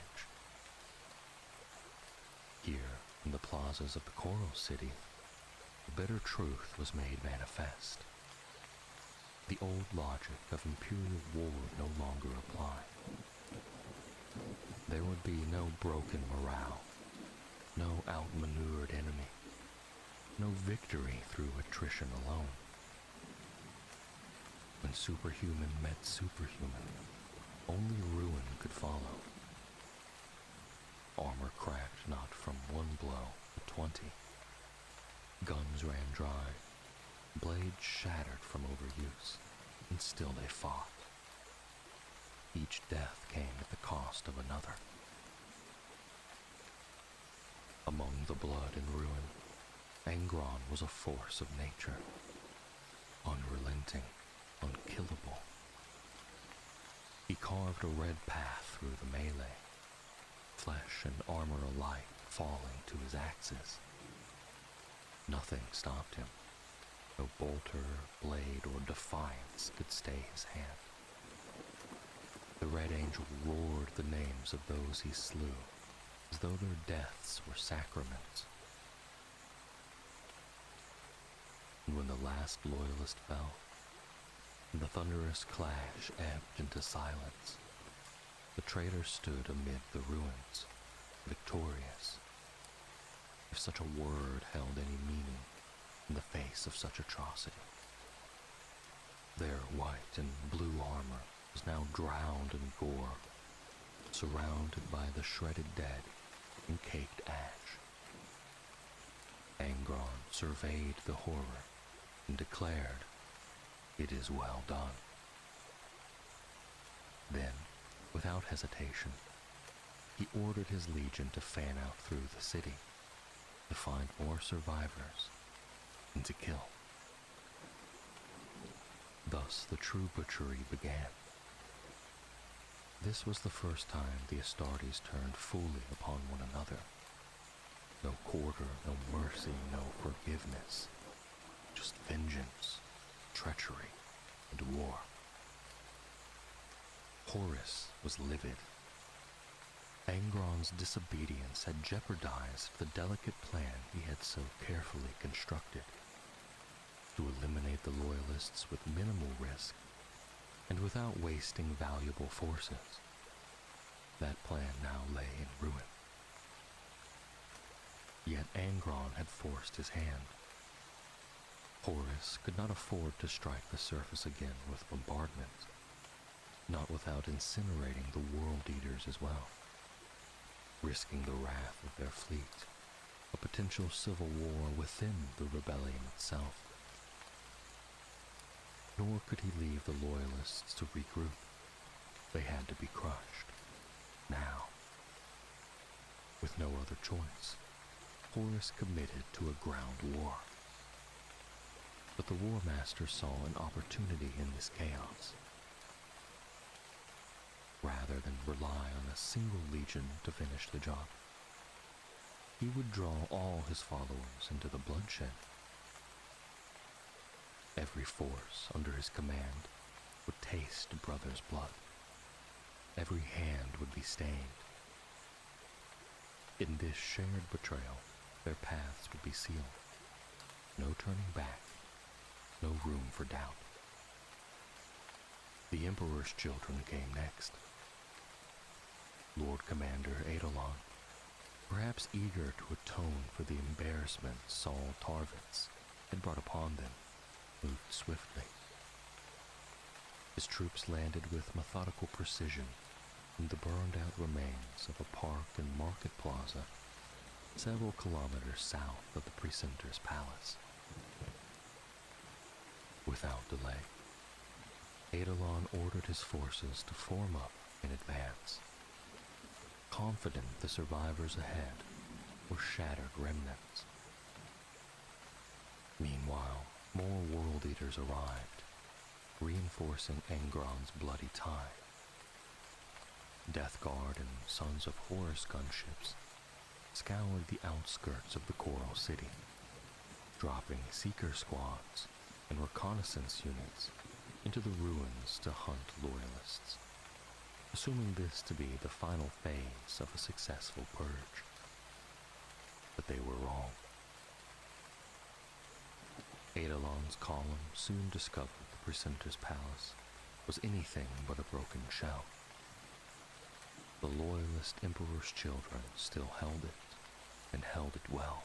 Here, in the plazas of the Coral City, the bitter truth was made manifest. The old logic of imperial war no longer applied. There would be no broken morale, no outmaneuvered enemy, no victory through attrition alone. When superhuman met superhuman, only ruin could follow. Armor cracked not from one blow, but 20. Guns ran dry, blades shattered from overuse, and still they fought. Each death came at the cost of another. Among the blood and ruin, Angron was a force of nature, unrelenting, unkillable. He carved a red path through the melee, flesh and armor alike falling to his axes. Nothing stopped him. No bolter, blade, or defiance could stay his hand. The Red Angel roared the names of those he slew, as though their deaths were sacraments. And when the last loyalist fell, and the thunderous clash ebbed into silence, the traitor stood amid the ruins, victorious. If such a word held any meaning in the face of such atrocity. Their white and blue armor was now drowned in gore, surrounded by the shredded dead and caked ash. Angron surveyed the horror and declared, "It is well done." Then, without hesitation, he ordered his legion to fan out through the city, to find more survivors, and to kill. Thus the true butchery began. This was the first time the Astartes turned fully upon one another. No quarter, no mercy, no forgiveness. Just vengeance, treachery, and war. Horus was livid. Angron's disobedience had jeopardized the delicate plan he had so carefully constructed. To eliminate the Loyalists with minimal risk, and without wasting valuable forces. That plan now lay in ruin. Yet Angron had forced his hand. Horus could not afford to strike the surface again with bombardment, not without incinerating the World Eaters as well, risking the wrath of their fleet, a potential civil war within the rebellion itself. Nor could he leave the Loyalists to regroup. They had to be crushed. Now. With no other choice, Horus committed to a ground war. But the War Master saw an opportunity in this chaos. Rather than rely on a single legion to finish the job, he would draw all his followers into the bloodshed. Every force under his command would taste brother's blood. Every hand would be stained. In this shared betrayal, their paths would be sealed. No turning back, no room for doubt. The Emperor's children came next. Lord Commander Eidolon, perhaps eager to atone for the embarrassment Saul Tarvitz had brought upon them, moved swiftly. His troops landed with methodical precision in the burned-out remains of a park and market plaza several kilometers south of the precentor's palace. Without delay, Eidolon ordered his forces to form up in advance. Confident the survivors ahead were shattered remnants. Meanwhile, more World Eaters arrived, reinforcing Engron's bloody tie. Death Guard and Sons of Horus gunships scoured the outskirts of the Coral City, dropping seeker squads and reconnaissance units into the ruins to hunt Loyalists, assuming this to be the final phase of a successful purge. But they were wrong. Eidolon's column soon discovered the precentor's palace was anything but a broken shell. The Loyalist Emperor's children still held it, and held it well.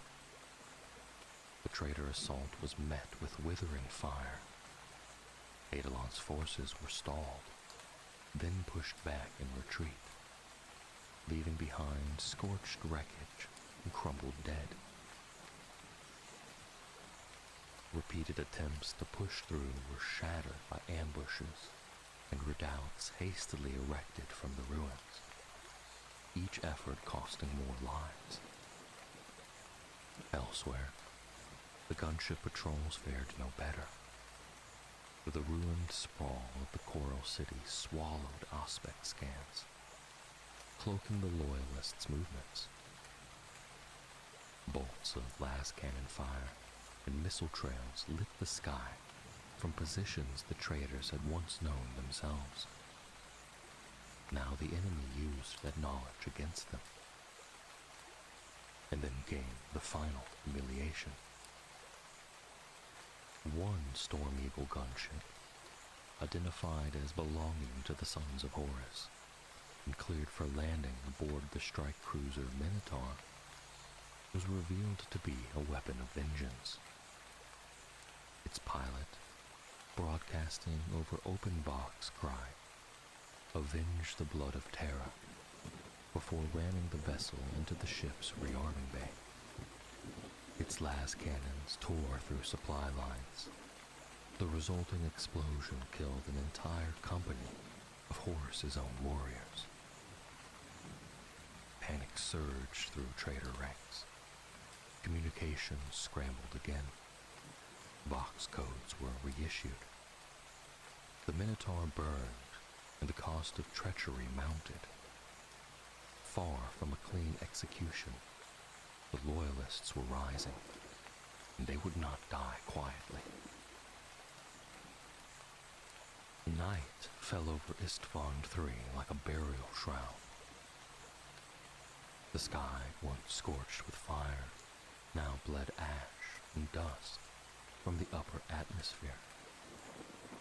The traitor assault was met with withering fire. Eidolon's forces were stalled, then pushed back in retreat, leaving behind scorched wreckage and crumbled dead. Repeated attempts to push through were shattered by ambushes and redoubts hastily erected from the ruins, each effort costing more lives. Elsewhere, the gunship patrols fared no better. The ruined sprawl of the Coral City swallowed Aspect scans, cloaking the Loyalists' movements. Bolts of las cannon fire and missile trails lit the sky from positions the traitors had once known themselves. Now the enemy used that knowledge against them. And then came the final humiliation. One Storm Eagle gunship, identified as belonging to the Sons of Horus, and cleared for landing aboard the strike cruiser Minotaur, was revealed to be a weapon of vengeance. Its pilot, broadcasting over open box, cried, "Avenge the blood of Terra," before ramming the vessel into the ship's rearming bay. Its las cannons tore through supply lines. The resulting explosion killed an entire company of Horus's own warriors. Panic surged through traitor ranks. Communications scrambled again. Box codes were reissued. The Minotaur burned, and the cost of treachery mounted. Far from a clean execution, the Loyalists were rising, and they would not die quietly. Night fell over Istvan III like a burial shroud. The sky, once scorched with fire, now bled ash and dust from the upper atmosphere,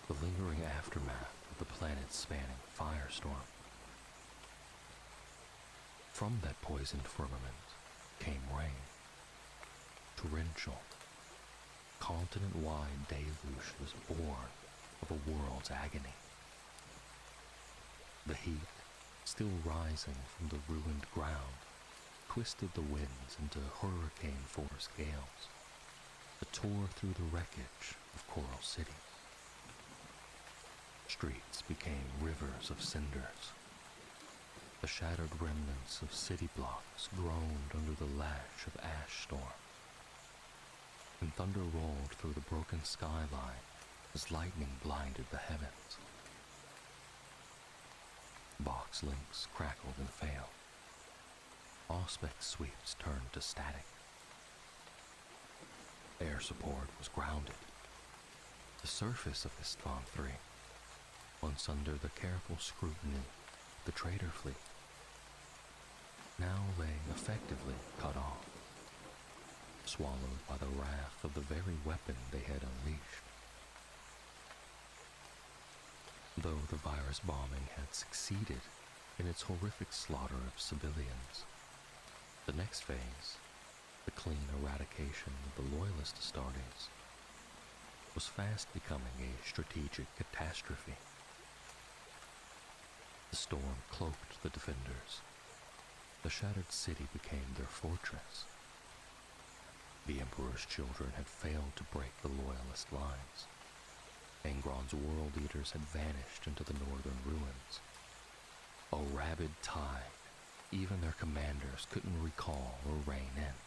the lingering aftermath of the planet-spanning firestorm. From that poisoned firmament came rain, torrential, continent-wide deluge born of a world's agony. The heat, still rising from the ruined ground, twisted the winds into hurricane-force gales that tore through the wreckage of Coral City. Streets became rivers of cinders. The shattered remnants of city blocks groaned under the lash of ash storm, and thunder rolled through the broken skyline as lightning blinded the heavens. Box links crackled and failed. Auspex sweeps turned to static. Air support was grounded. The surface of Istvan 3, once under the careful scrutiny of the trader fleet, now lay effectively cut off, swallowed by the wrath of the very weapon they had unleashed. Though the virus bombing had succeeded in its horrific slaughter of civilians, the next phase, the clean eradication of the Loyalist Astartes, was fast becoming a strategic catastrophe. The storm cloaked the defenders. The shattered city became their fortress. The Emperor's children had failed to break the Loyalist lines. Angron's world eaters had vanished into the northern ruins. A rabid tide, even their commanders couldn't recall or rein in.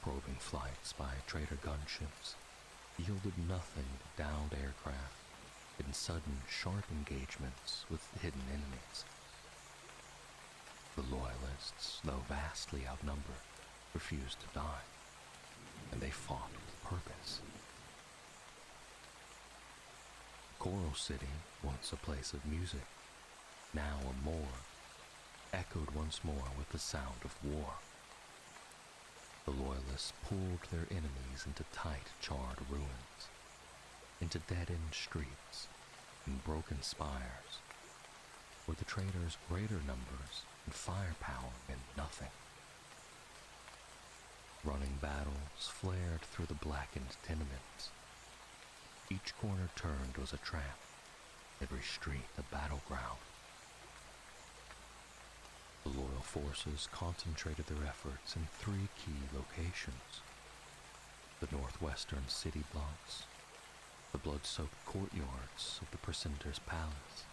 Probing flights by trader gunships yielded nothing but downed aircraft in sudden, sharp engagements with hidden enemies. The Loyalists, though vastly outnumbered, refused to die, and they fought with purpose. Coral City, once a place of music, now a morgue, echoed once more with the sound of war. The Loyalists pulled their enemies into tight, charred ruins, into dead-end streets and broken spires, where the traitors' greater numbers and firepower meant nothing. Running battles flared through the blackened tenements. Each corner turned was a trap, every street a battleground. The loyal forces concentrated their efforts in 3 key locations: the northwestern city blocks, the blood-soaked courtyards of the Precentor's palace,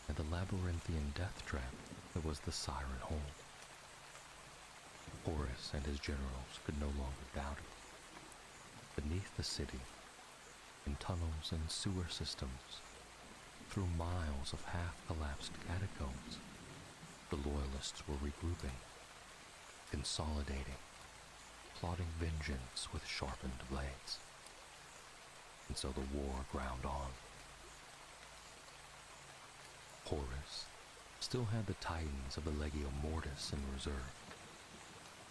and the labyrinthian death trap that was the Siren Hold. Horus and his generals could no longer doubt it. Beneath the city, in tunnels and sewer systems, through miles of half-collapsed catacombs, the Loyalists were regrouping, consolidating, plotting vengeance with sharpened blades. And so the war ground on. Horus still had the titans of the Legio Mortis in reserve,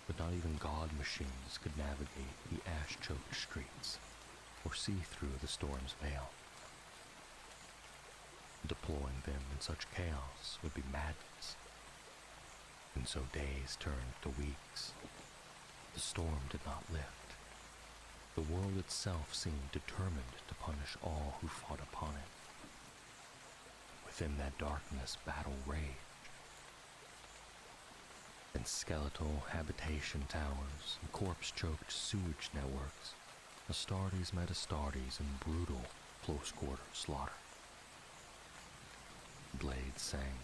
but not even god machines could navigate the ash-choked streets or see through the storm's veil. Deploying them in such chaos would be madness. And so days turned to weeks. The storm did not lift. The world itself seemed determined to punish all who fought upon it. Within that darkness, battle raged. In skeletal habitation towers and corpse-choked sewage networks, Astartes met Astartes in brutal, close-quarter slaughter. Blades sang,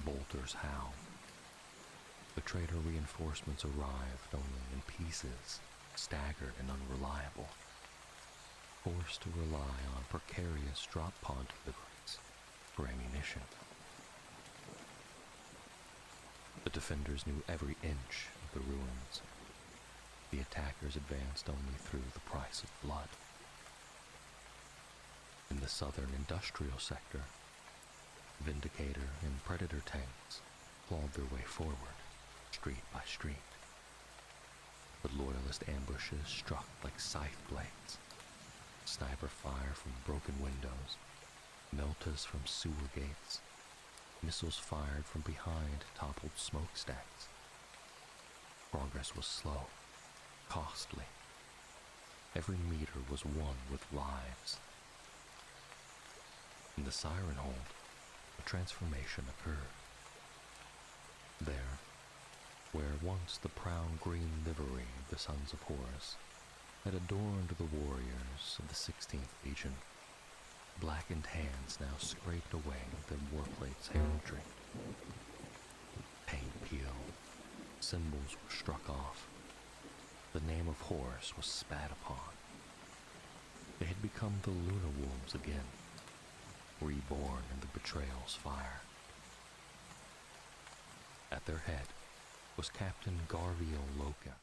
bolters howled. The traitor reinforcements arrived only in pieces, staggered and unreliable, forced to rely on precarious drop-pod deliveries for ammunition. The defenders knew every inch of the ruins. The attackers advanced only through the price of blood. In the southern industrial sector, Vindicator and Predator tanks clawed their way forward, street by street. The Loyalist ambushes struck like scythe blades. Sniper fire from broken windows, meltas from sewer gates, missiles fired from behind toppled smokestacks. Progress was slow, costly. Every meter was won with lives. In the Siren Hold, a transformation occurred. There, where once the proud green livery of the Sons of Horus had adorned the warriors of the 16th Legion, Blackened hands now scraped away the warplate's heraldry. Paint peeled. Symbols were struck off. The name of Horus was spat upon. They had become the Luna Wolves again, reborn in the betrayal's fire. At their head was Captain Garvio Loca.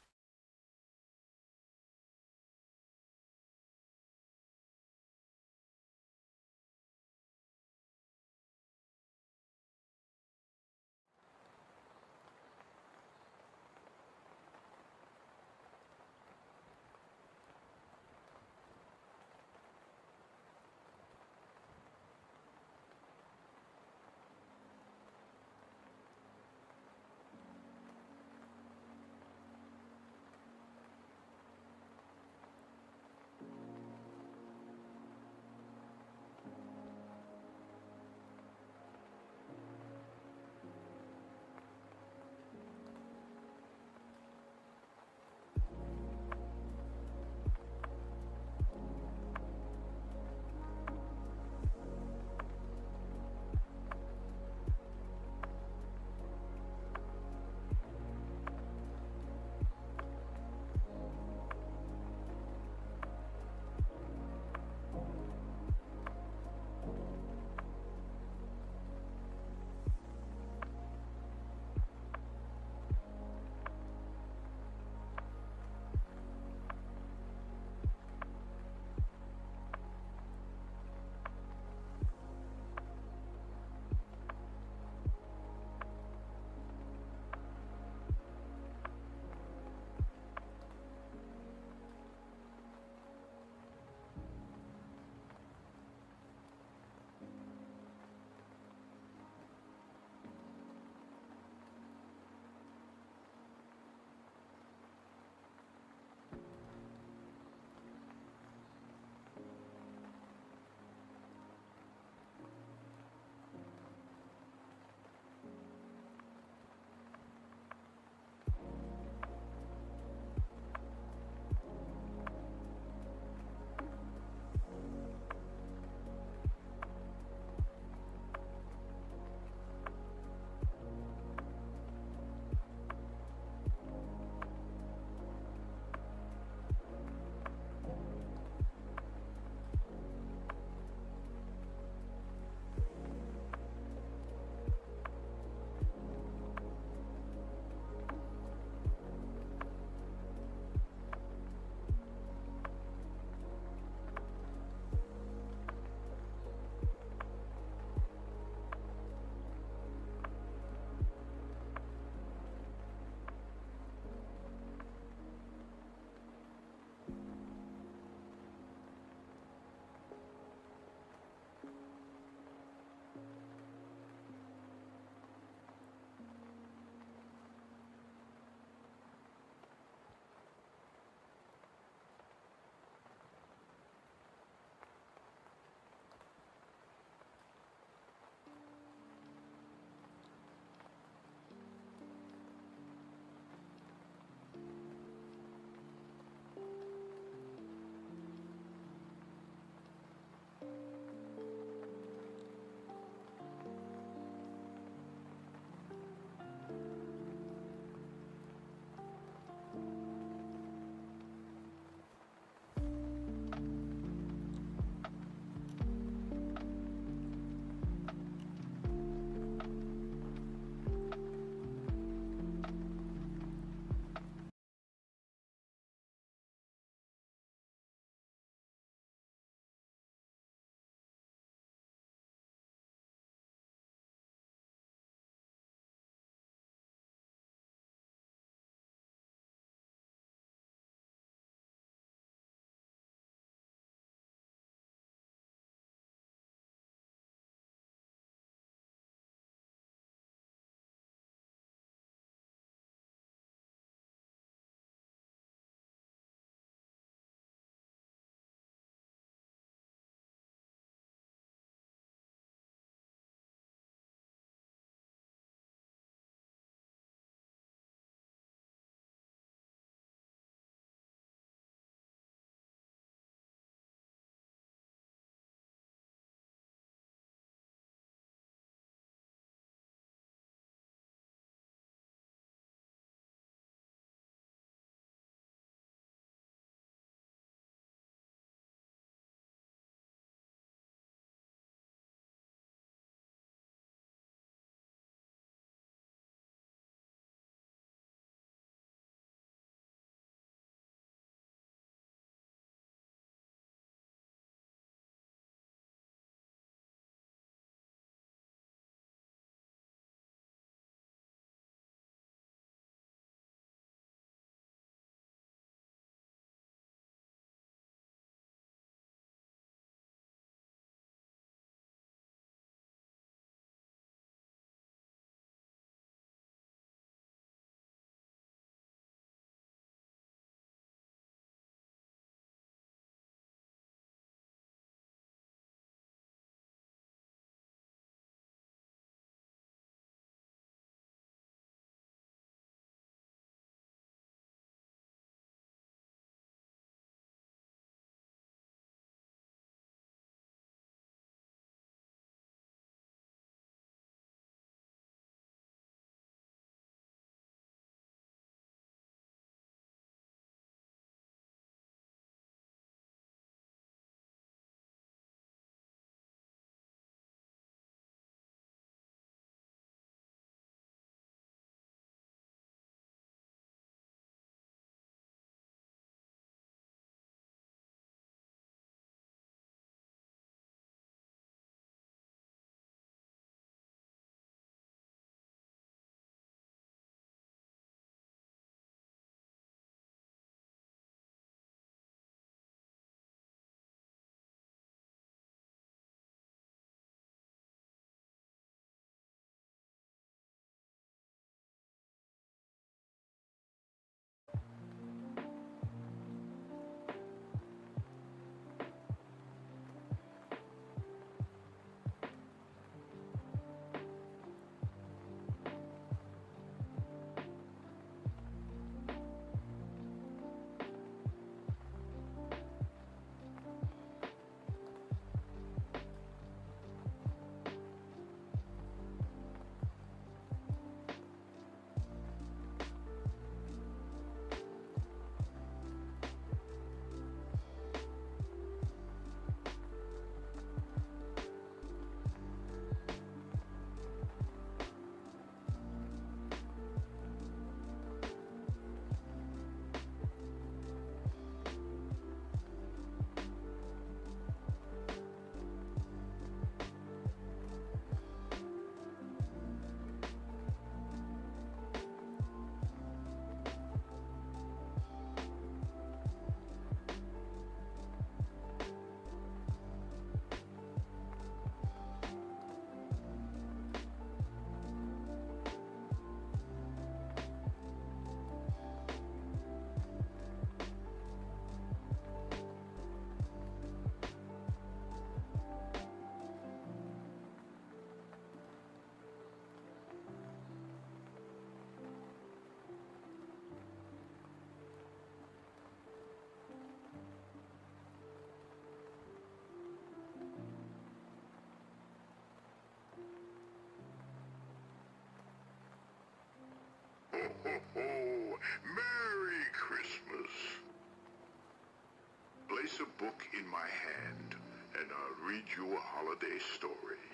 holiday story.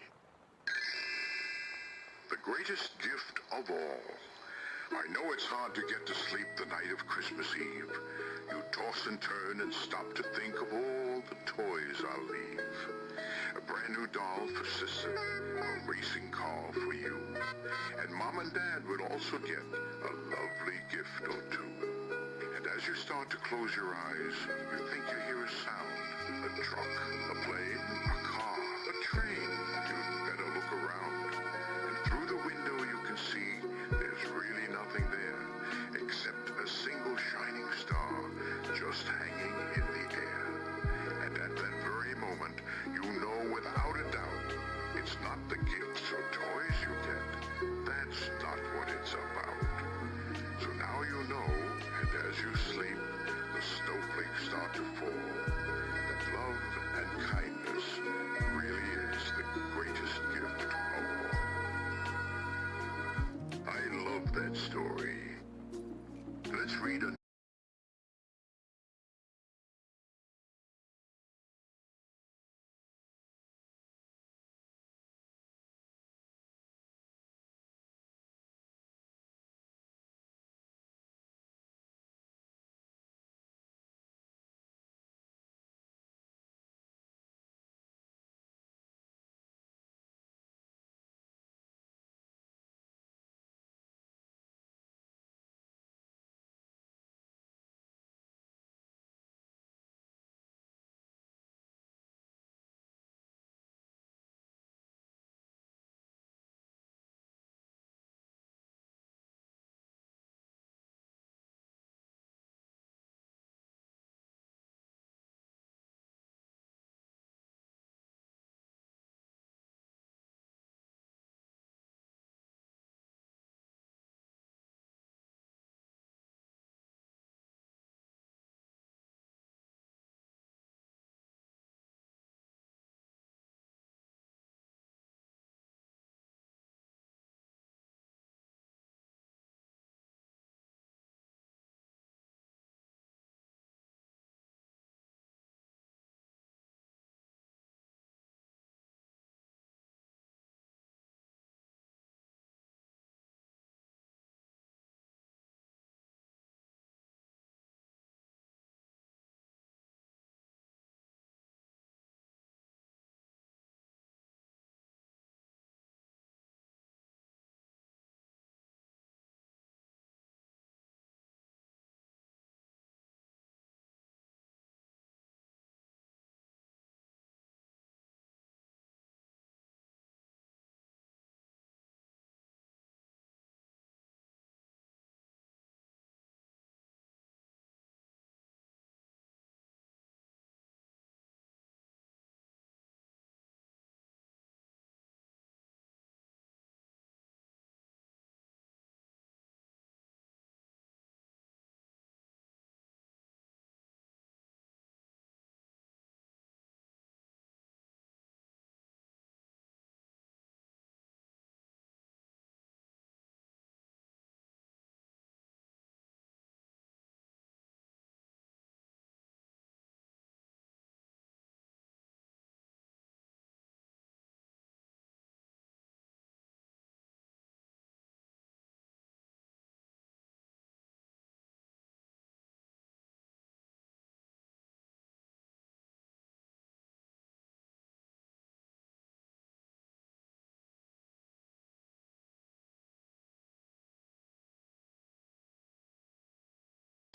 The greatest gift of all. I know it's hard to get to sleep the night of Christmas Eve. You toss and turn and stop to think of all the toys I'll leave. A brand new doll for Sister, a racing car for you. And Mom and Dad would also get a lovely gift or two. And as you start to close your eyes, you think you hear a sound. A truck, a plane, a car, a train. You'd better look around. And through the window you can see there's really nothing there except a single shining star just hanging in the air. And at that very moment, you know without a doubt, it's not the gifts or toys you get. That's not what it's about. So now you know, and as you sleep, the snowflakes start to fall. That love and kindness really is the greatest gift of all. I love that story. Let's read a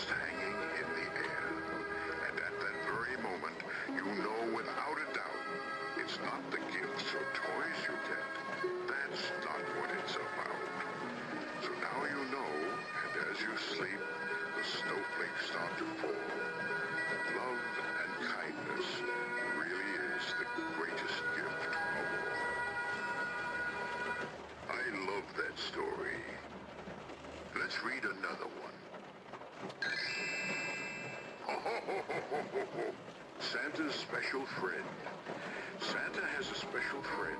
hanging in the air. And at that very moment, you know without a doubt, it's not the gifts or toys you get. That's not what it's about. So now you know, and as you sleep, the snowflakes start to fall. That love and kindness really is the greatest gift of all. I love that story. Let's read another one. Santa's special friend. Santa has a special friend.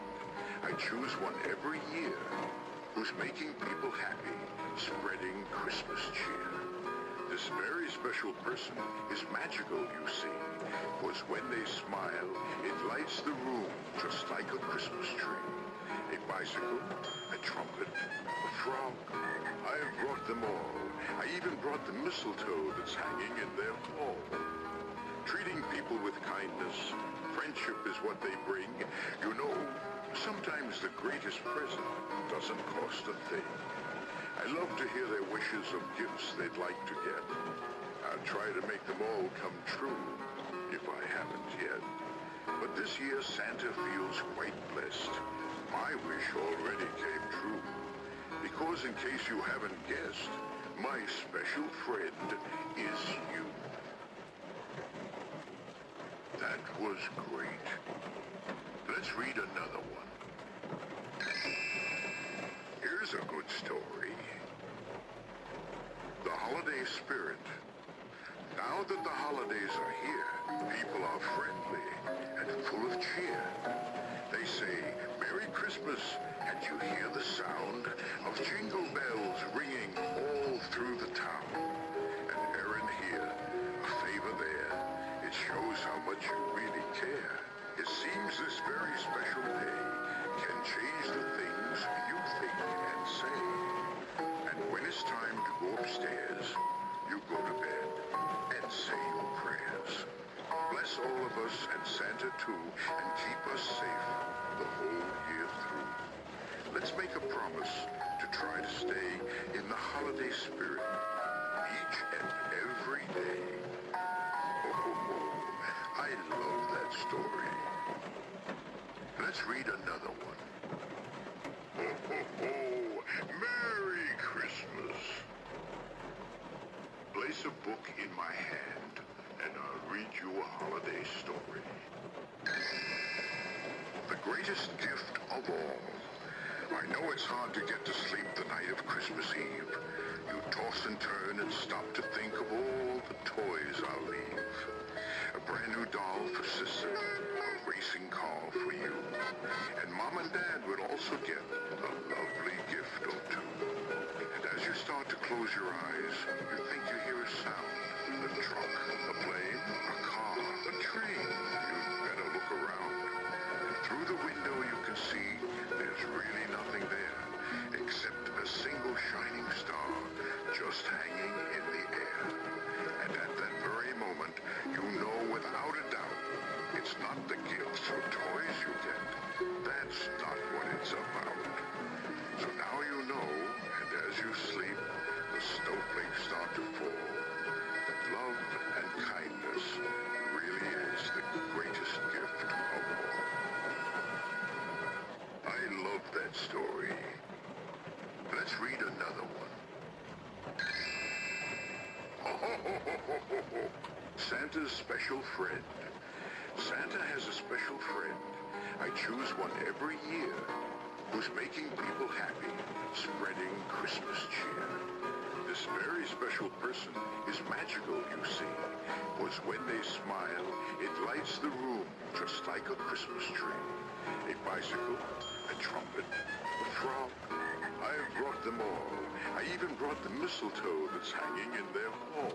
I choose one every year who's making people happy, spreading Christmas cheer. This very special person is magical, you see. Was when they smile, it lights the room just like a Christmas tree. A bicycle, a trumpet, a frog. I have brought them all. I even brought the mistletoe that's hanging in their hall. Treating people with kindness, friendship is what they bring. You know, sometimes the greatest present doesn't cost a thing. I love to hear their wishes of gifts they'd like to get. I'll try to make them all come true, if I haven't yet. But this year Santa feels quite blessed. My wish already came true. Because in case you haven't guessed, my special friend is you. That was great. Let's read another one. Here's a good story. The holiday spirit. Now that the holidays are here, people are friendly and full of cheer. They say, Merry Christmas, and you hear the sound of jingle bells ringing all through the town. An errand here, a favor there. It shows how much you really care. It seems this very special day can change the things you think and say. And when it's time to go upstairs, you go to bed and say your prayers. Bless all of us and Santa too, and keep us safe the whole year through. Let's make a promise to try to stay in the holiday spirit each and every day. Oh, I love that story. Let's read another one. Ho, ho, ho! Merry Christmas! Place a book in my hand, and I'll read you a holiday story. The greatest gift of all. I know it's hard to get to sleep the night of Christmas Eve. You toss and turn and stop to think of all the toys I'll leave. A brand new doll for sister, a racing car for you. And Mom and Dad would also get a lovely gift or two. And as you start to close your eyes, you think you hear a sound. A truck, a plane, a car, a train. You'd better look around. And through the window you can see there's really nothing there except a single shining star just hanging in the air. And at that very moment, you know without a doubt, it's not the gifts or toys you get. That's not what it's about. So now you know, and as you sleep, the snowflakes start to fall. That love and kindness really is the greatest gift of all. I love that story. Let's read another one. Santa's special friend. Santa has a special friend. I choose one every year who's making people happy, spreading Christmas cheer. This very special person is magical, you see, was when they smile, it lights the room just like a Christmas tree. A bicycle, a trumpet, a frog. I have brought them all. I even brought the mistletoe that's hanging in their hall.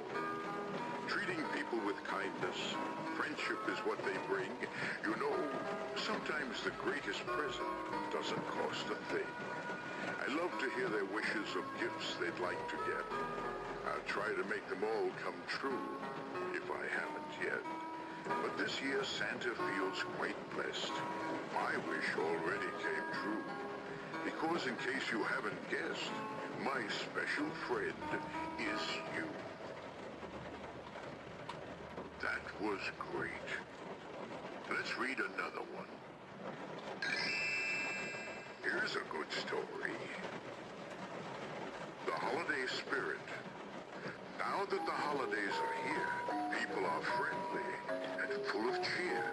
Treating people with kindness, friendship is what they bring. You know, sometimes the greatest present doesn't cost a thing. I love to hear their wishes of gifts they'd like to get. I'll try to make them all come true, if I haven't yet. But this year Santa feels quite blessed. My wish already came true. Because in case you haven't guessed, my special friend is you. That was great. Let's read another one. Here's a good story. The holiday spirit. Now that the holidays are here, people are friendly and full of cheer.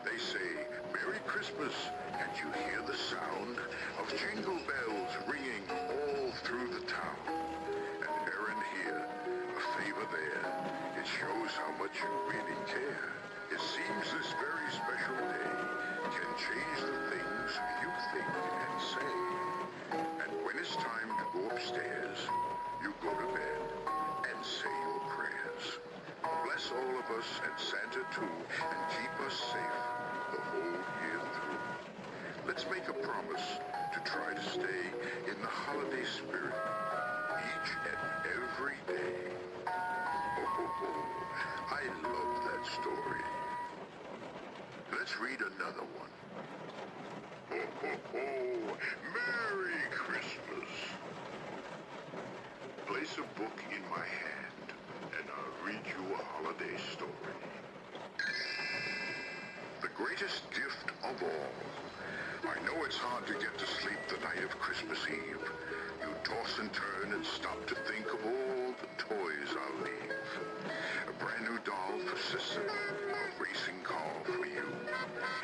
They say, Merry Christmas, and you hear the sound of jingle bells ringing all through the town. An errand here, a favor there. It shows how much you really care. It seems this very special day can change the things you think and say. And when it's time to go upstairs, you go to bed and say promise to try to stay in the holiday spirit each and every day. I love that story. Let's read another one. Merry Christmas. Place a book in my hand, and I'll read you a holiday story. The greatest gift of all. I know it's hard to get to sleep the night of Christmas Eve. You toss and turn and stop to think of all the toys I'll leave. A brand new doll for Sister, a racing car for you.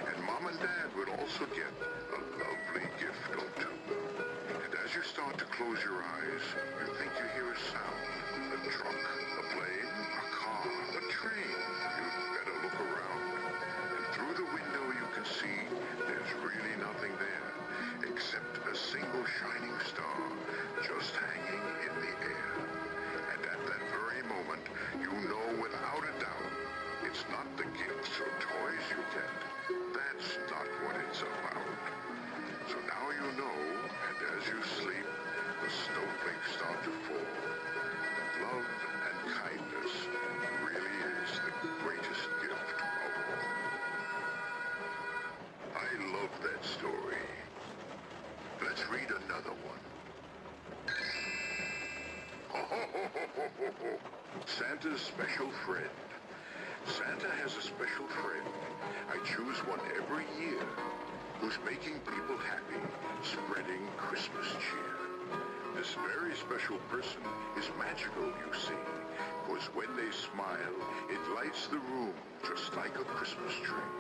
And Mom and Dad would also get a lovely gift or two. And as you start to close your eyes, you think you hear a sound. A truck, a plane, a car, a train. You'd better look around. And through the window you can see there's really nothing there except a single shining star just hanging in the air. And at that very moment, you know without a doubt, it's not the gifts or toys you get. That's not what it's about. So now you know, and as you sleep, the snowflakes start to fall. That love and kindness really is the greatest gift of all. I love that story. Let's read another one. Santa's special friend. Santa has a special friend. I choose one every year who's making people happy, spreading Christmas cheer. This very special person is magical, you see, because when they smile, it lights the room just like a Christmas tree.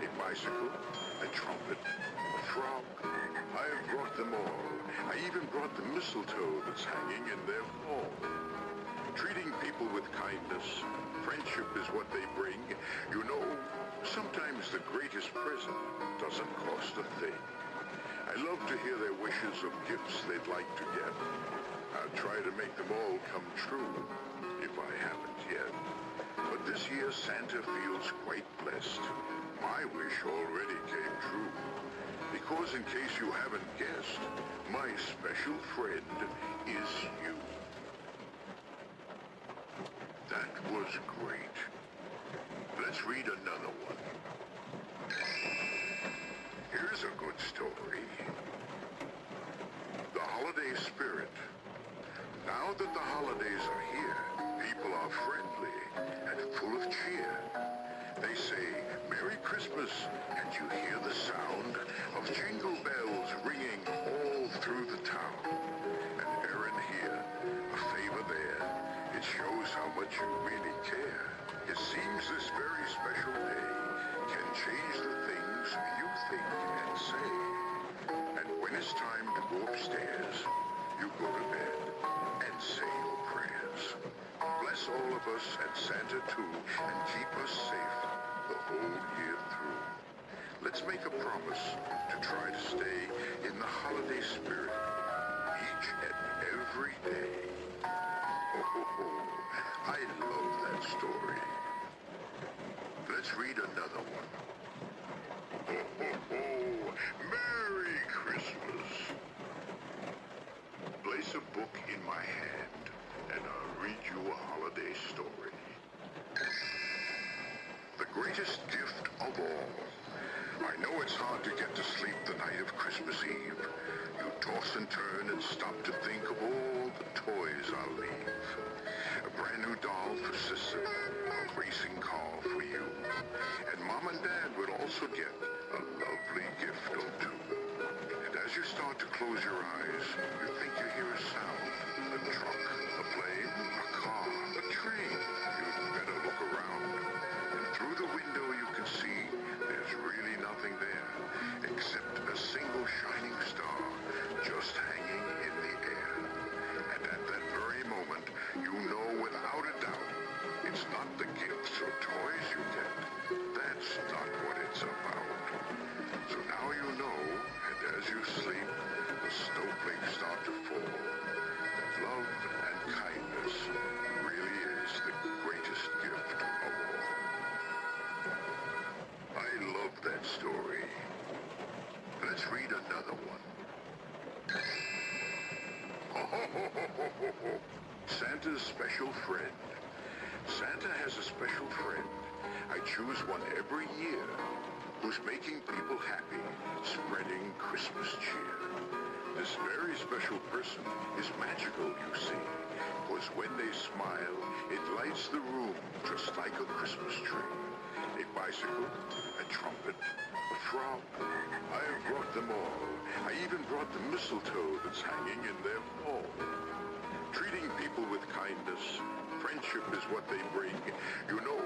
A bicycle, a trumpet, a frog. I have brought them all. I even brought the mistletoe that's hanging in their hall. Treating people with kindness, friendship is what they bring. You know, sometimes the greatest present doesn't cost a thing. I love to hear their wishes of gifts they'd like to get. I'll try to make them all come true, if I haven't yet. But this year Santa feels quite blessed. My wish already came true. Because in case you haven't guessed, my special friend is you. That was great. Let's read another one. Here's a good story. The holiday spirit. Now that the holidays are here, people are friendly and full of cheer. They say, Merry Christmas, and you hear the sound of jingle bells ringing all through the town. An errand here, a favor there. It shows how much you really care. It seems this very special day can change the things you think and say. And when it's time to go upstairs, you go to bed and say your prayers. Bless all of us and Santa too, and keep us safe the whole year through. Let's make a promise to try to stay in the holiday spirit each and every day. I love that story. Let's read another one. Merry Christmas. Place a book in my hand, and I'll read you a holiday story. The greatest gift of all. I know it's hard to get to sleep the night of Christmas Eve. You toss and turn and stop to think of all the toys I'll leave. A brand new doll for Sister, a racing car for you. And Mom and Dad would also get a lovely gift or two. And as you start to close your eyes, you think you hear a sound. A truck, a plane, a car, a train. You'd better look around. And through the window you can see there's really nothing there except a single shining star just hanging in the air. And at that very moment, you know without a doubt, it's not the gifts or toys you get. That's not what it's about. So now you know, and as you sleep, the snowflakes start to fall. That love and kindness really is the greatest gift of all. I love that story. Let's read another Santa's special friend. Santa has a special friend. I choose one every year who's making people happy, spreading Christmas cheer. This very special person is magical, you see, because when they smile, it lights the room just like a Christmas tree. A bicycle, a trumpet, a frog. I have brought them all. I even brought the mistletoe that's hanging in their hall. Treating people with kindness, friendship is what they bring. You know,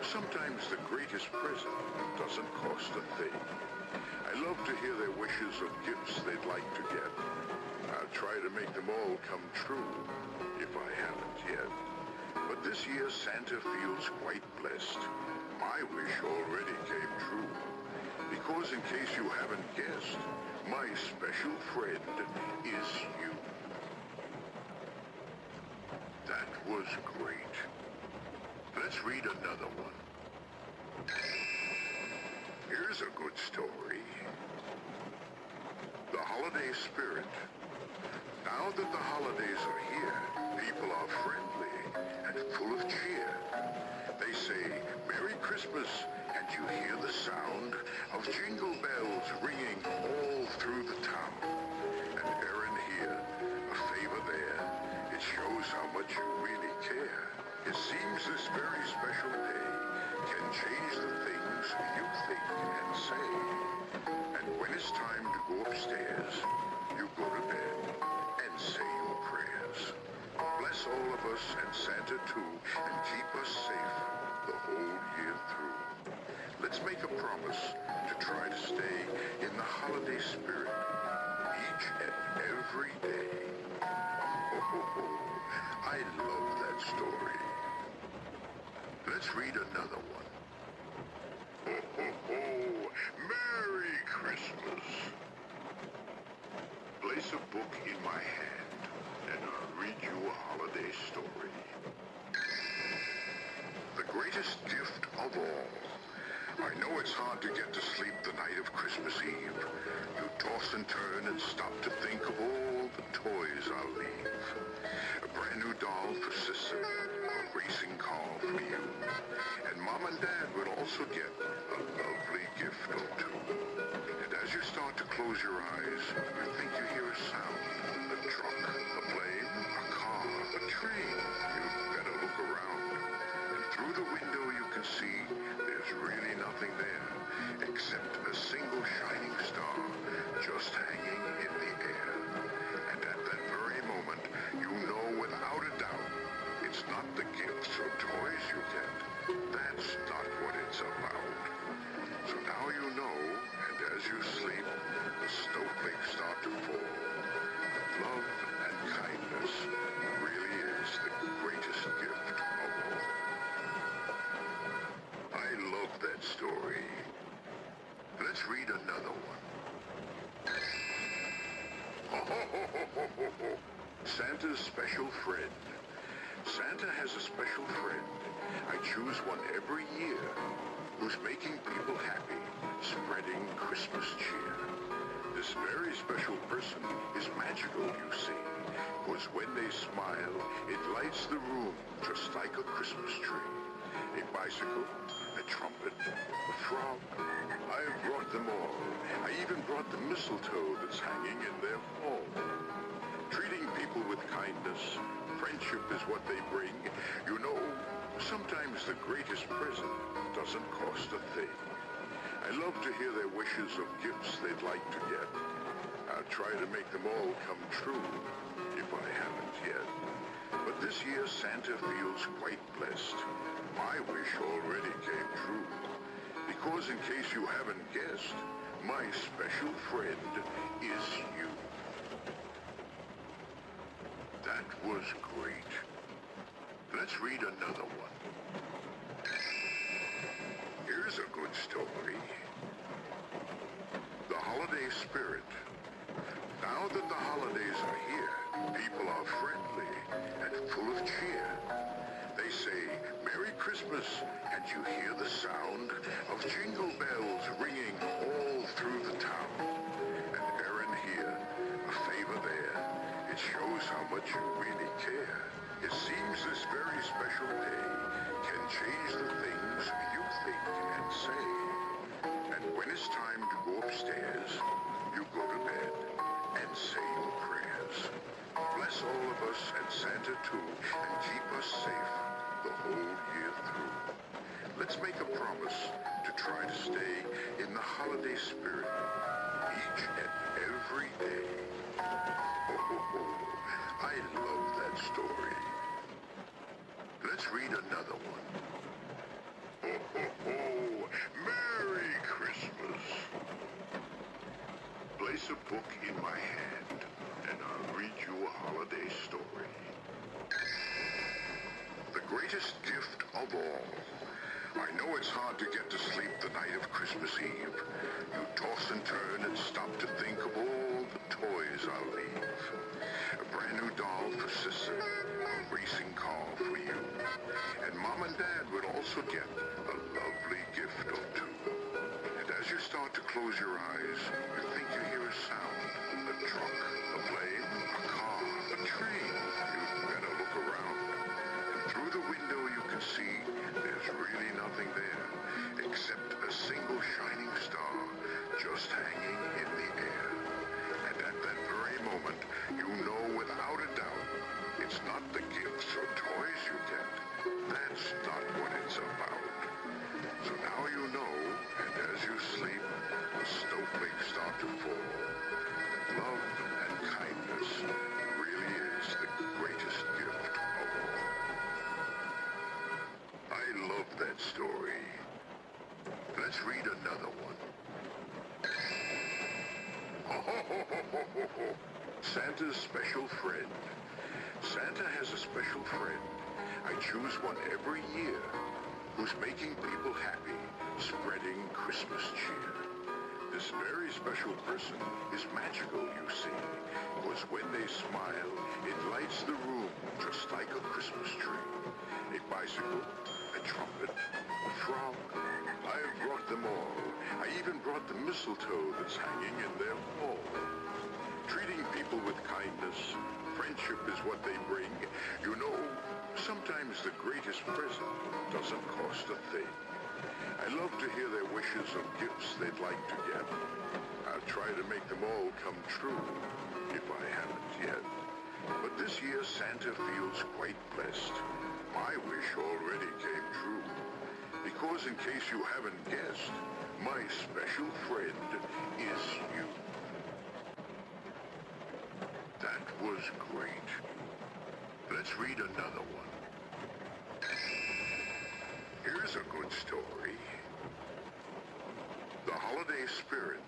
sometimes the greatest present doesn't cost a thing. I love to hear their wishes of gifts they'd like to get. I'll try to make them all come true, if I haven't yet. But this year Santa feels quite blessed. My wish already came true. Because in case you haven't guessed, my special friend is you. That was great. Let's read another one. Here's a good story. The holiday spirit. Now that the holidays are here, people are friendly and full of cheer. They say, Merry Christmas, and you hear the sound of jingle bells ringing all through the town. An errand here, a favor there. It shows how much you really care. It seems this very special day can change the things you think and say. And when it's time to go upstairs, you go to bed and say your prayers. Bless all of us and Santa too, and keep us safe the whole year through. Let's make a promise to try to stay in the holiday spirit each and every day. I love that story. Let's read another one. Ho, ho, ho! Merry Christmas! Place a book in my hand, and I'll read you a holiday story. The greatest gift of all. I know it's hard to get to sleep the night of Christmas Eve. You toss and turn and stop to think of all the toys I'll leave. A brand new doll for Sissa, a racing car for you. And Mom and Dad will also get a lovely gift or two. And as you start to close your eyes, you think you hear a sound. A truck, a plane, a car, a train. You'd better look around. And through the window you can see there's really nothing there except a single shining star just hanging in the air. And at that very moment, you know without a doubt, it's not the gifts or toys you get. That's not what it's about. So now you know, and as you sleep, the snowflakes start to fall. Love and kindness really is the greatest gift of all. I love that story. Let's read another one. Ho, ho, ho, ho, ho, ho, ho. Santa's special friend. Santa has a special friend. I choose one every year who's making people happy, spreading Christmas cheer. This very special person is magical, you see, because when they smile, it lights the room just like a Christmas tree. A bicycle, a trumpet, a frog. I have brought them all. I even brought the mistletoe that's hanging in their hall. Treating people with kindness, friendship is what they bring. You know, sometimes the greatest present doesn't cost a thing. I love to hear their wishes of gifts they'd like to get. I'll try to make them all come true, if I haven't yet. But this year Santa feels quite blessed. My wish already came true. Because in case you haven't guessed, my special friend is you. That was great. Let's read another one. Here's a good story. The holiday spirit. Now that the holidays are here, people are friendly and full of cheer. They say, Merry Christmas, and you hear the sound of jingle bells ringing all through the town. An errand here, a favor there. It shows how much much you really care. It seems this very special day can change the things you think and say. And when it's time to go upstairs, you go to bed and say your prayers. Bless all of us and Santa too, and keep us safe the whole year through. Let's make a promise to try to stay in the holiday spirit each and every day. I love that story. Let's read another one. Merry Christmas. Place a book in my hand, and I'll read you a holiday story. The greatest gift of all. I know it's hard to get to sleep the night of Christmas Eve. You toss and turn and stop to think of all the toys I'll leave. A brand new doll for Sister, a racing car for you. And Mom and Dad would also get a lovely gift or two. And as you start to close your eyes, you think you hear a sound. A truck, a plane, a car, a train. You'd better look around. And through the window you can see there's really nothing there except a single shining star just hanging in the air. And at that very moment, you know without a doubt, it's not the gifts or toys you get. That's not what it's about. So now you know, and as you sleep, the snowflakes start to fall. Love and kindness really is the greatest gift of all. I love that story. Let's read another one. Santa's special friend. Santa has a special friend. I choose one every year who's making people happy, spreading Christmas cheer. This very special person is magical, you see, because when they smile, it lights the room just like a Christmas tree. A bicycle, a trumpet, a frog. I have brought them all. I even brought the mistletoe that's hanging in their hall. Treating people with kindness, friendship is what they bring. You know, sometimes the greatest present doesn't cost a thing. I love to hear their wishes of gifts they'd like to get. I'll try to make them all come true, if I haven't yet. But this year Santa feels quite blessed. My wish already came true. Because in case you haven't guessed, my special friend is you. That was great. Let's read another one. Here's a good story. The holiday spirit.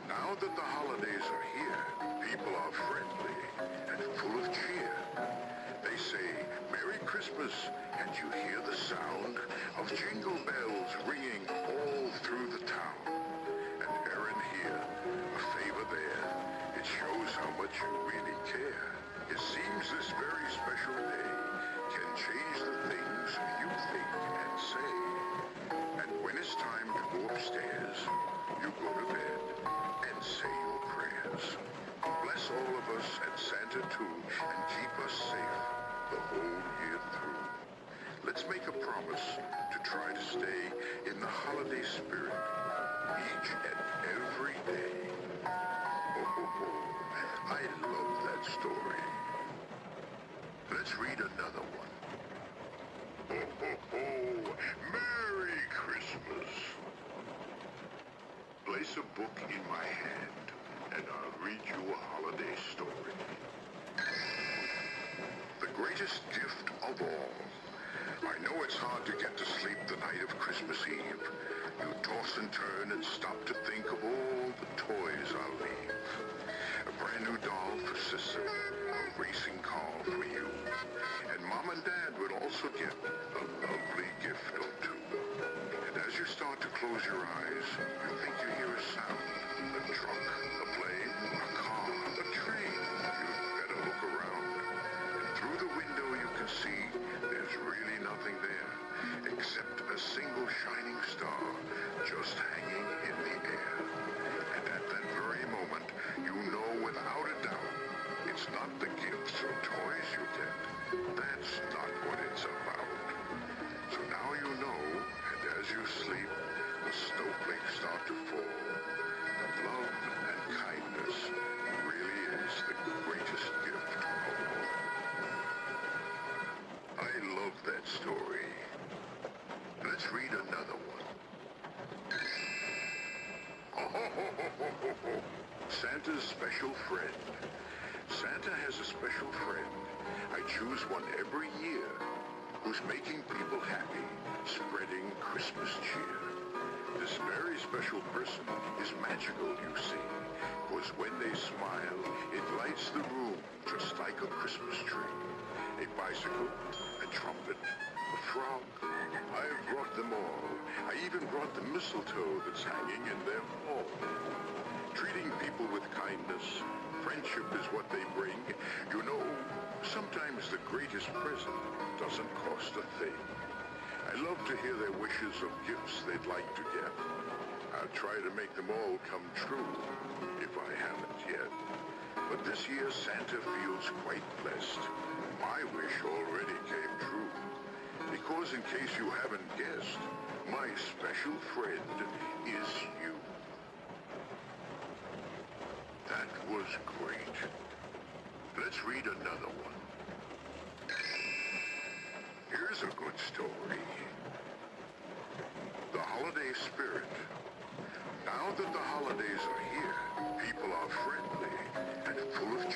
Now that the holidays are here, people are friendly and full of cheer. They say, Merry Christmas, and you hear the sound of jingle bells ringing all through the town. An errand here, a favor there. It shows how much you really care. It seems this very special day can change the things you think and say. And when it's time to go upstairs, you go to bed and say your prayers. Bless all of us and Santa too, and keep us safe the whole year through. Let's make a promise to try to stay in the holiday spirit each and every day. I love that story. Let's read another one. Merry Christmas. Place a book in my hand, and I'll read you a holiday story. The greatest gift of all. I know it's hard to get to sleep the night of Christmas Eve. You toss and turn and stop to think of all the toys I'll leave. A brand new doll for Sister, a racing car for you. And Mom and Dad would also get a lovely gift or two. And as you start to close your eyes, you think you hear a sound. A truck, a plane, a car, a train. You'd better look around. And through the window you can see there's really nothing there except a single shining star just hanging in the air. And at that very moment, you know without a doubt, it's not the gifts or Santa's special friend. Santa has a special friend. I choose one every year who's making people happy, spreading Christmas cheer. This very special person is magical, you see, because when they smile, it lights the room just like a Christmas tree. A bicycle, a trumpet, a frog. I have brought them all. I even brought the mistletoe that's hanging in their hall. Treating people with kindness, friendship is what they bring. You know, sometimes the greatest present doesn't cost a thing. I love to hear their wishes of gifts they'd like to get. I'll try to make them all come true, if I haven't yet. But this year Santa feels quite blessed. My wish already came true. Because in case you haven't guessed, my special friend is you. That was great. Let's read another one. Here's a good story. The holiday spirit. Now that the holidays are here, people are friendly and full of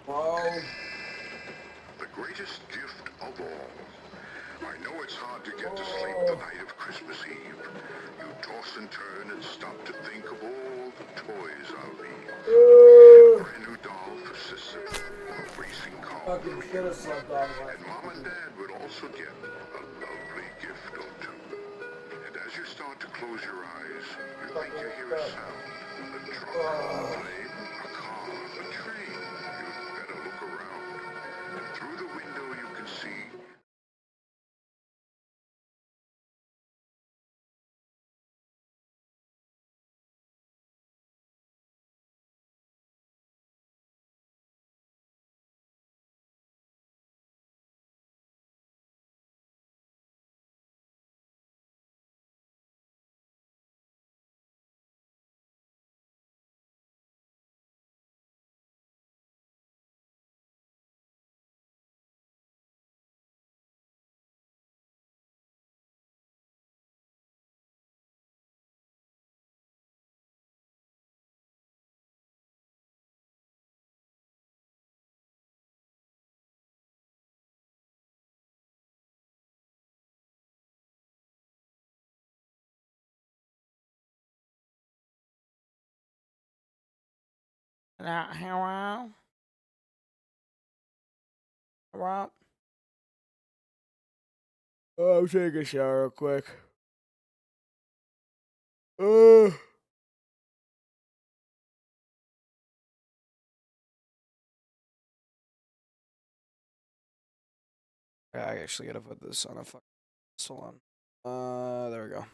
Whoa. The greatest gift of all. I know it's hard to get to sleep the night of Christmas Eve. You toss and turn and stop to think of all the toys I'll leave. A brand new doll for Sissy, a racing car for you. And Mom and Dad would also get a lovely gift or two. And as you start to close your eyes, you think you hear a sound. A truck, a plane, a car, a train. You'd better look around. And through the window you can see Hello? Hello? Oh, I'm taking a shower real quick. Uh. I actually gotta put this on a fucking salon. There we go.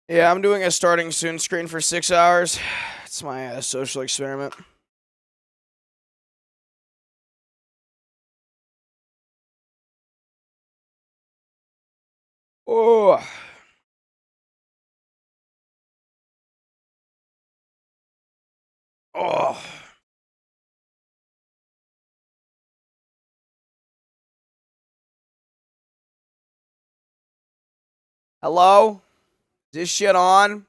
Yeah, I'm doing a starting soon screen for 6 hours. It's my social experiment. Oh. Oh. Hello? Is this shit on?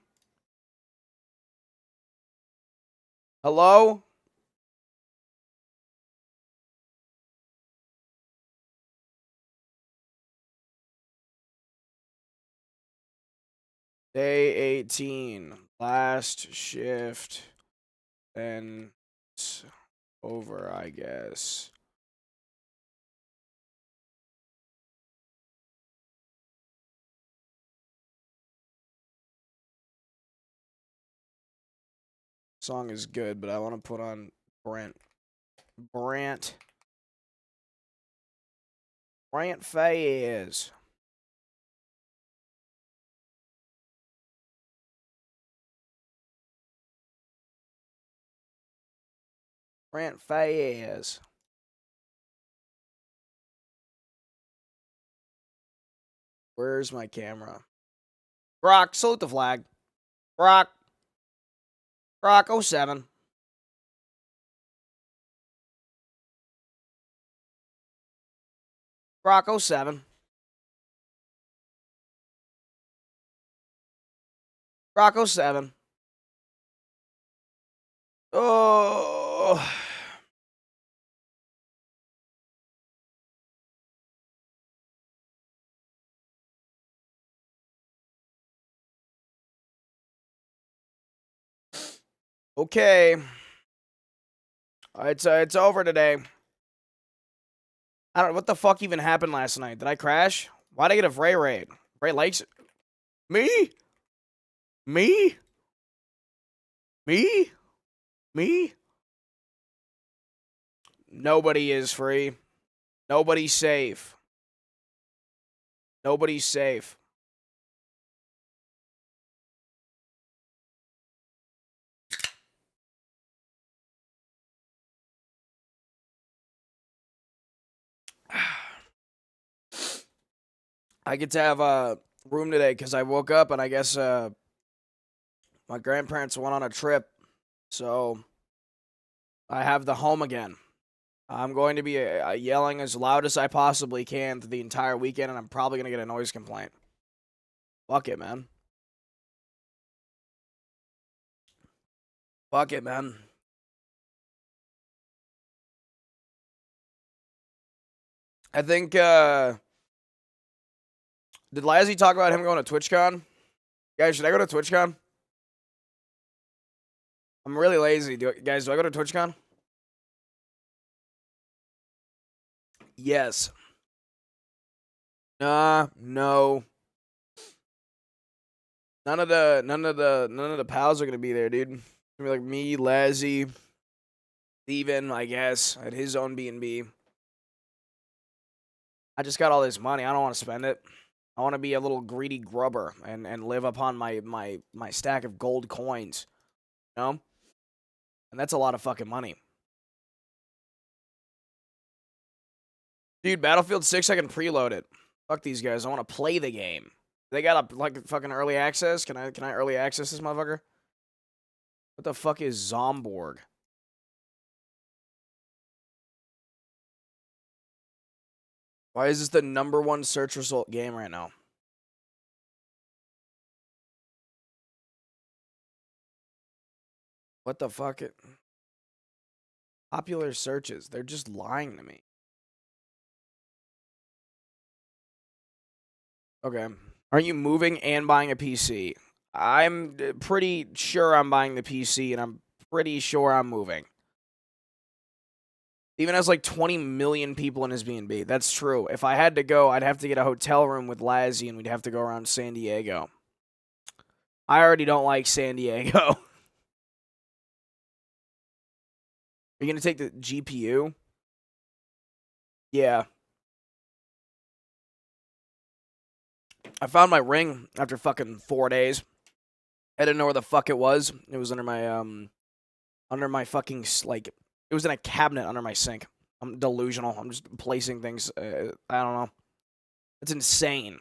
Hello? Day 18. Last shift. Then it's over, I guess. Song is good, but I want to put on Brant Fayez. Brant Fayez. Where's my camera? Brock, salute the flag. Brock 07. Brock 07. Brock 07. Oh. Okay. It's over today. I don't know what the fuck even happened last night. Did I crash? Why'd I get a Ray raid? Ray likes it. Me? Me? Me? Me? Nobody is free. Nobody's safe. Nobody's safe. I get to have a room today because I woke up and I guess my grandparents went on a trip. So I have the home again. I'm going to be yelling as loud as I possibly can the entire weekend, and I'm probably going to get a noise complaint. Fuck it, man. Fuck it, man. I think, did Lazzy talk about him going to TwitchCon? Guys, should I go to TwitchCon? I'm really lazy. Guys, do I go to TwitchCon? Yes. No. None of the pals are gonna be there, dude. It's gonna be like me, Lazzy, Steven, I guess, at his own B&B. I just got all this money. I don't want to spend it. I want to be a little greedy grubber and live upon my stack of gold coins. You know? And that's a lot of fucking money. Dude, Battlefield 6, I can preload it. Fuck these guys. I want to play the game. They got a like fucking early access. Can I early access this motherfucker? What the fuck is Zomborg? Why is this the #1 search result game right now? What the fuck? Popular searches. They're just lying to me. Okay. Are you moving and buying a PC? I'm pretty sure I'm buying the PC, and I'm pretty sure I'm moving. Even has like 20 million people in his B&B. That's true. If I had to go, I'd have to get a hotel room with Lazzy, and we'd have to go around San Diego. I already don't like San Diego. Are you going to take the GPU? Yeah. I found my ring after fucking 4 days. I didn't know where the fuck it was. It was under my fucking like, it was in a cabinet under my sink. I'm delusional. I'm just placing things. I don't know. It's insane.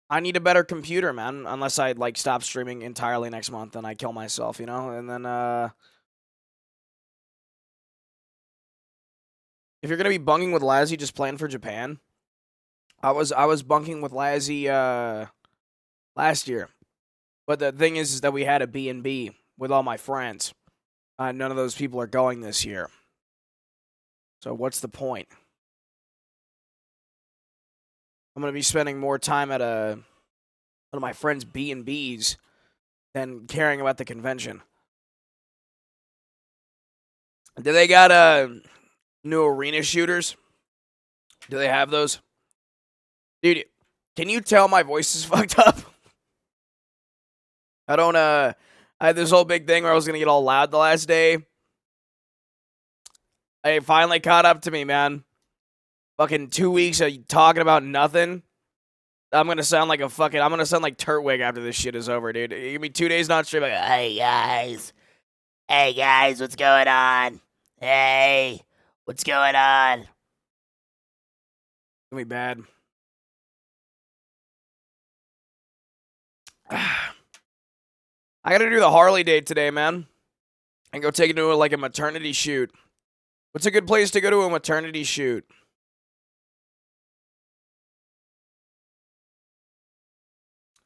I need a better computer, man. Unless I like stop streaming entirely next month and I kill myself, you know. And then if you're gonna be bunking with Lazzy, just plan for Japan. I was bunking with Lazzy last year, but the thing is that we had a B&B with all my friends. None of those people are going this year. So what's the point? I'm gonna be spending more time at one of my friends' B&Bs than caring about the convention. Do they got new arena shooters? Do they have those? Dude, can you tell my voice is fucked up? I don't I had this whole big thing where I was gonna get all loud the last day. It finally caught up to me, man. Fucking 2 weeks of talking about nothing. I'm gonna sound like I'm gonna sound like Turtwig after this shit is over, dude. Give me 2 days not stream. Like, hey guys, what's going on? Hey, what's going on? It's gonna be bad. I gotta do the Harley date today, man. And go take it to like a maternity shoot. What's a good place to go to a maternity shoot?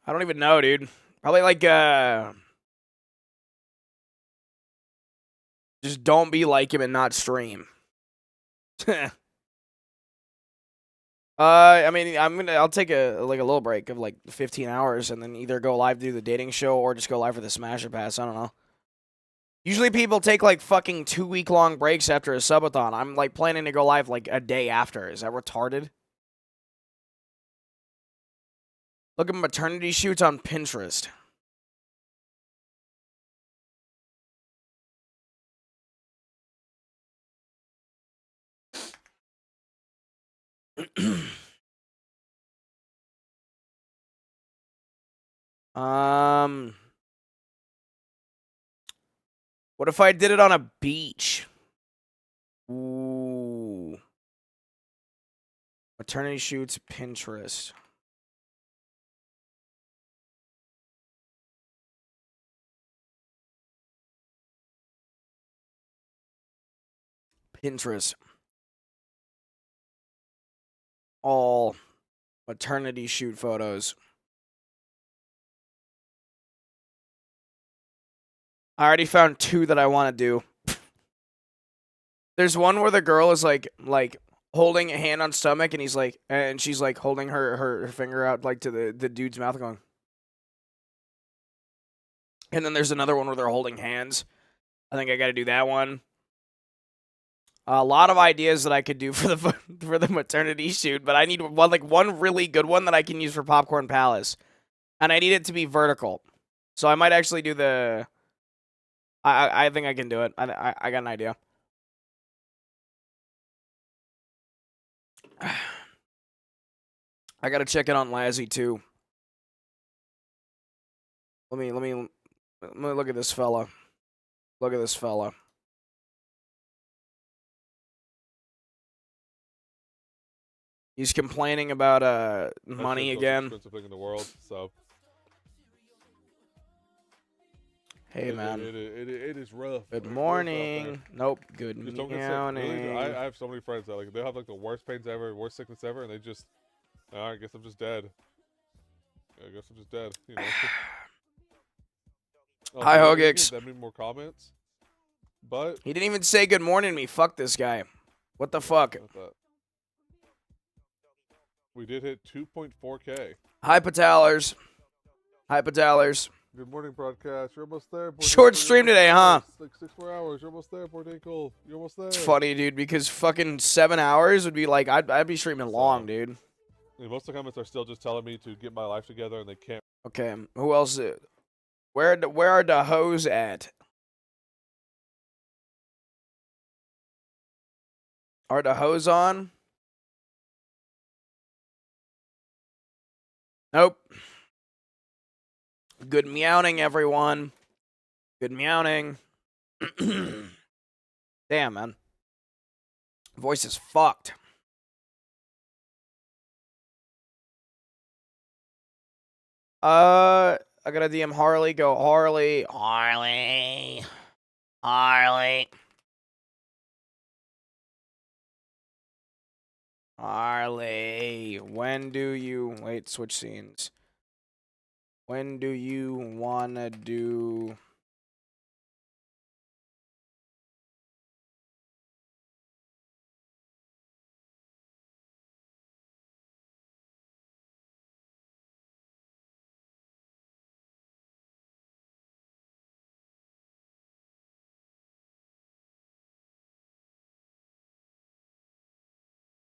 I don't even know, dude. Probably like just don't be like him and not stream. I mean, I'll take a little break of like 15 hours and then either go live do the dating show or just go live for the Smasher Pass. I don't know. Usually people take like fucking 2-week-long breaks after a subathon. I'm like planning to go live like a day after. Is that retarded? Look at maternity shoots on Pinterest. What if I did it on a beach? Ooh. Maternity shoots, Pinterest. Pinterest. All maternity shoot photos. I already found 2 that I want to do. There's one where the girl is like holding a hand on stomach and she's like holding her finger out like to the dude's mouth going. And then there's another one where they're holding hands. I think I got to do that one. A lot of ideas that I could do for the maternity shoot, but I need one really good one that I can use for Popcorn Palace. And I need it to be vertical. So I might actually do the I think I can do it. I got an idea. I gotta check it on Lazzy too. Let me look at this fella. Look at this fella. He's complaining about money again. Expensive thing in the world. So. Hey man. It is rough. Good morning. Nope. Good just don't get sick. Really, I have so many friends that like they have like the worst pains ever, worst sickness ever, and they just. I guess I'm just dead. I guess I'm just dead. You know. Hi, Hogix. That many more comments, but he didn't even say good morning to me. Fuck this guy. What the fuck? We did hit 2.4K. Hi, Patalers. Hi, Patalers. Good morning, broadcast. You're almost there. Short stream today, huh? It's like 6 more hours. You're almost there, Bordinkle. You're almost there. It's funny, dude, because fucking 7 hours would be like I'd be streaming long, dude. Yeah, most of the comments are still just telling me to get my life together, and they can't. Okay, who else? Where are the hoes at? Are the hoes on? Nope. Good meowing, everyone. Good meowing. Damn, man. Voice is fucked. I gotta DM Harley. Go Harley. Harley. Harley. Harley. When do you... Wait, switch scenes. When do you wanna do...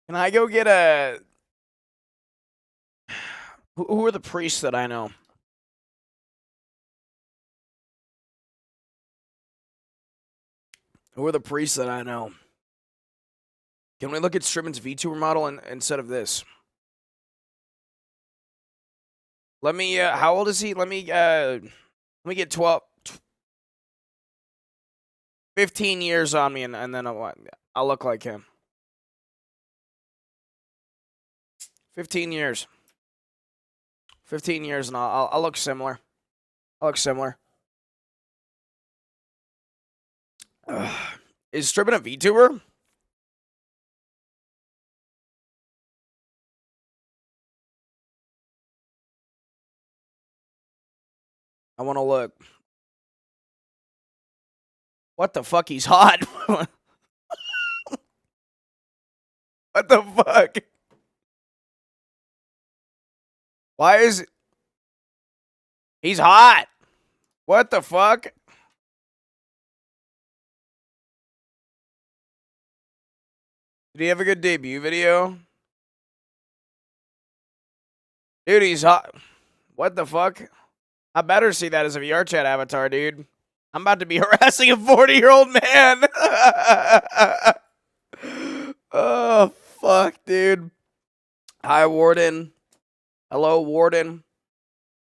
Can I go get a... Who are the priests that I know? Who are the priests that I know? Can we look at Strippin's VTuber model instead of this? Let me, how old is he? Let me get 15 years on me, and then I'll look like him. 15 years. 15 years, and I'll look similar. I'll look similar. Is Strippin a VTuber? I want to look. What the fuck? He's hot. What the fuck? Why is... He's hot. What the fuck? Did he have a good debut video? Dude, he's hot. What the fuck? I better see that as a VR chat avatar, dude. I'm about to be harassing a 40-year-old man. Oh, fuck, dude. Hi, Warden. Hello, Warden.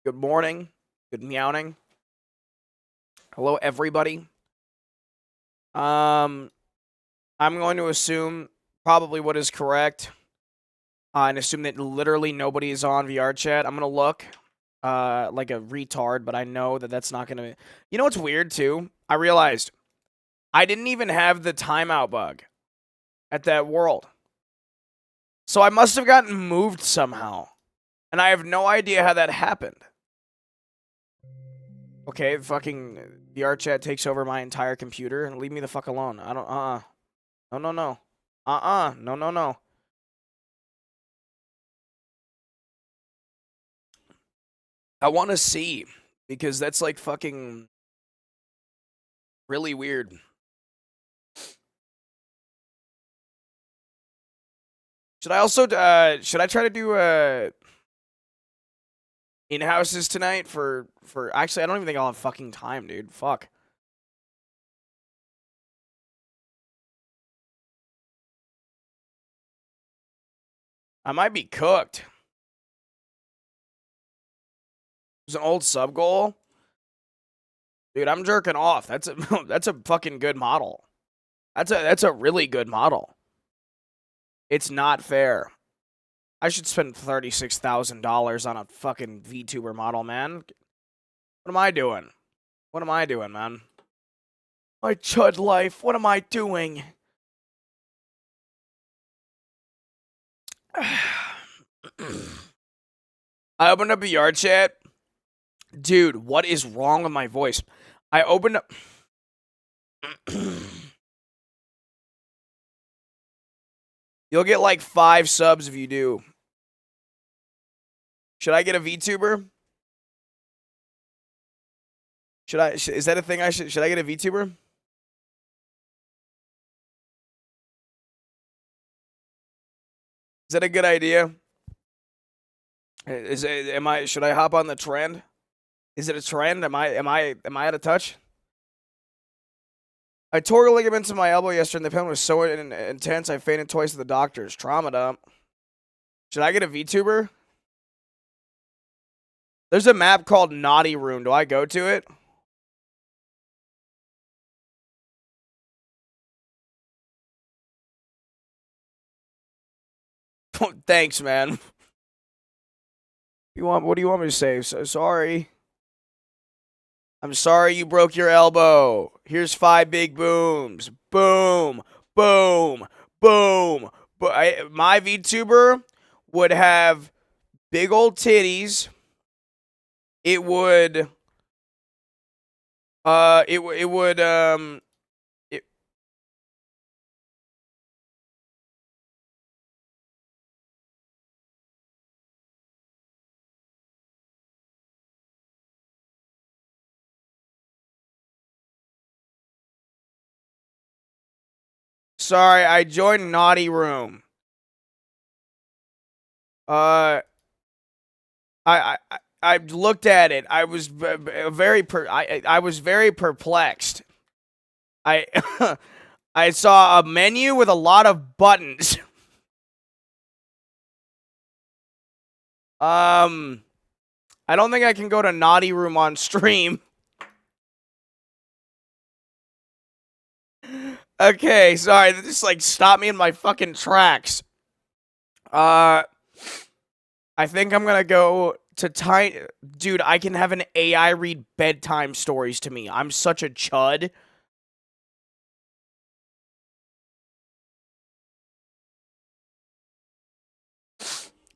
Good morning. Good meowing. Hello, everybody. I'm going to assume probably what is correct. And assume that literally nobody is on VR chat. I'm going to look like a retard, but I know that that's not going to... You know what's weird, too? I realized I didn't even have the timeout bug at that world. So I must have gotten moved somehow. And I have no idea how that happened. Okay, fucking VR chat takes over my entire computer and leave me the fuck alone. I don't... No, no, no. No, no, no. I want to see, because that's like fucking really weird. Should I also, should I try to do, in-houses tonight for, actually, I don't even think I'll have fucking time, dude. Fuck. I might be cooked. It's an old sub goal. Dude, I'm jerking off. That's a that's a fucking good model. That's a really good model. It's not fair. I should spend $36,000 on a fucking VTuber model, man. What am I doing? What am I doing, man? My chud life. What am I doing? I opened up a yard chat. Dude, what is wrong with my voice? I opened up... You'll get like 5 subs if you do. Should I get a VTuber? Is that a thing I should I get a VTuber? Is that a good idea? Should I hop on the trend? Is it a trend? Am I out of touch? I tore the ligaments in my elbow yesterday, and the pain was so intense I fainted twice at the doctor's. Trauma dump. Should I get a VTuber? There's a map called Naughty Room. Do I go to it? Thanks, man. What do you want me to say? So sorry. I'm sorry you broke your elbow. Here's 5 big booms. Boom, boom, boom. My VTuber would have big old titties. It would. It would. Sorry, I joined Naughty Room. I looked at it. I was I was very perplexed. I I saw a menu with a lot of buttons. I don't think I can go to Naughty Room on stream. Okay, sorry. That just like stopped me in my fucking tracks. I think I'm gonna go to Tiny. Dude, I can have an AI read bedtime stories to me. I'm such a chud.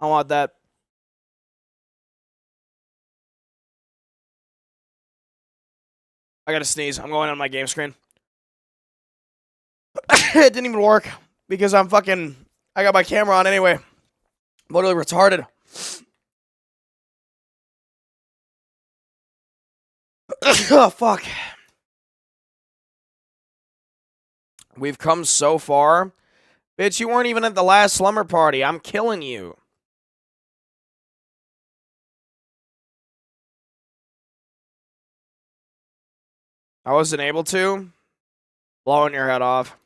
I want that. I gotta sneeze. I'm going on my game screen. It didn't even work because I got my camera on anyway. I'm literally retarded. Oh, fuck. We've come so far. Bitch, you weren't even at the last slumber party. I'm killing you. I wasn't able to. Blowing your head off.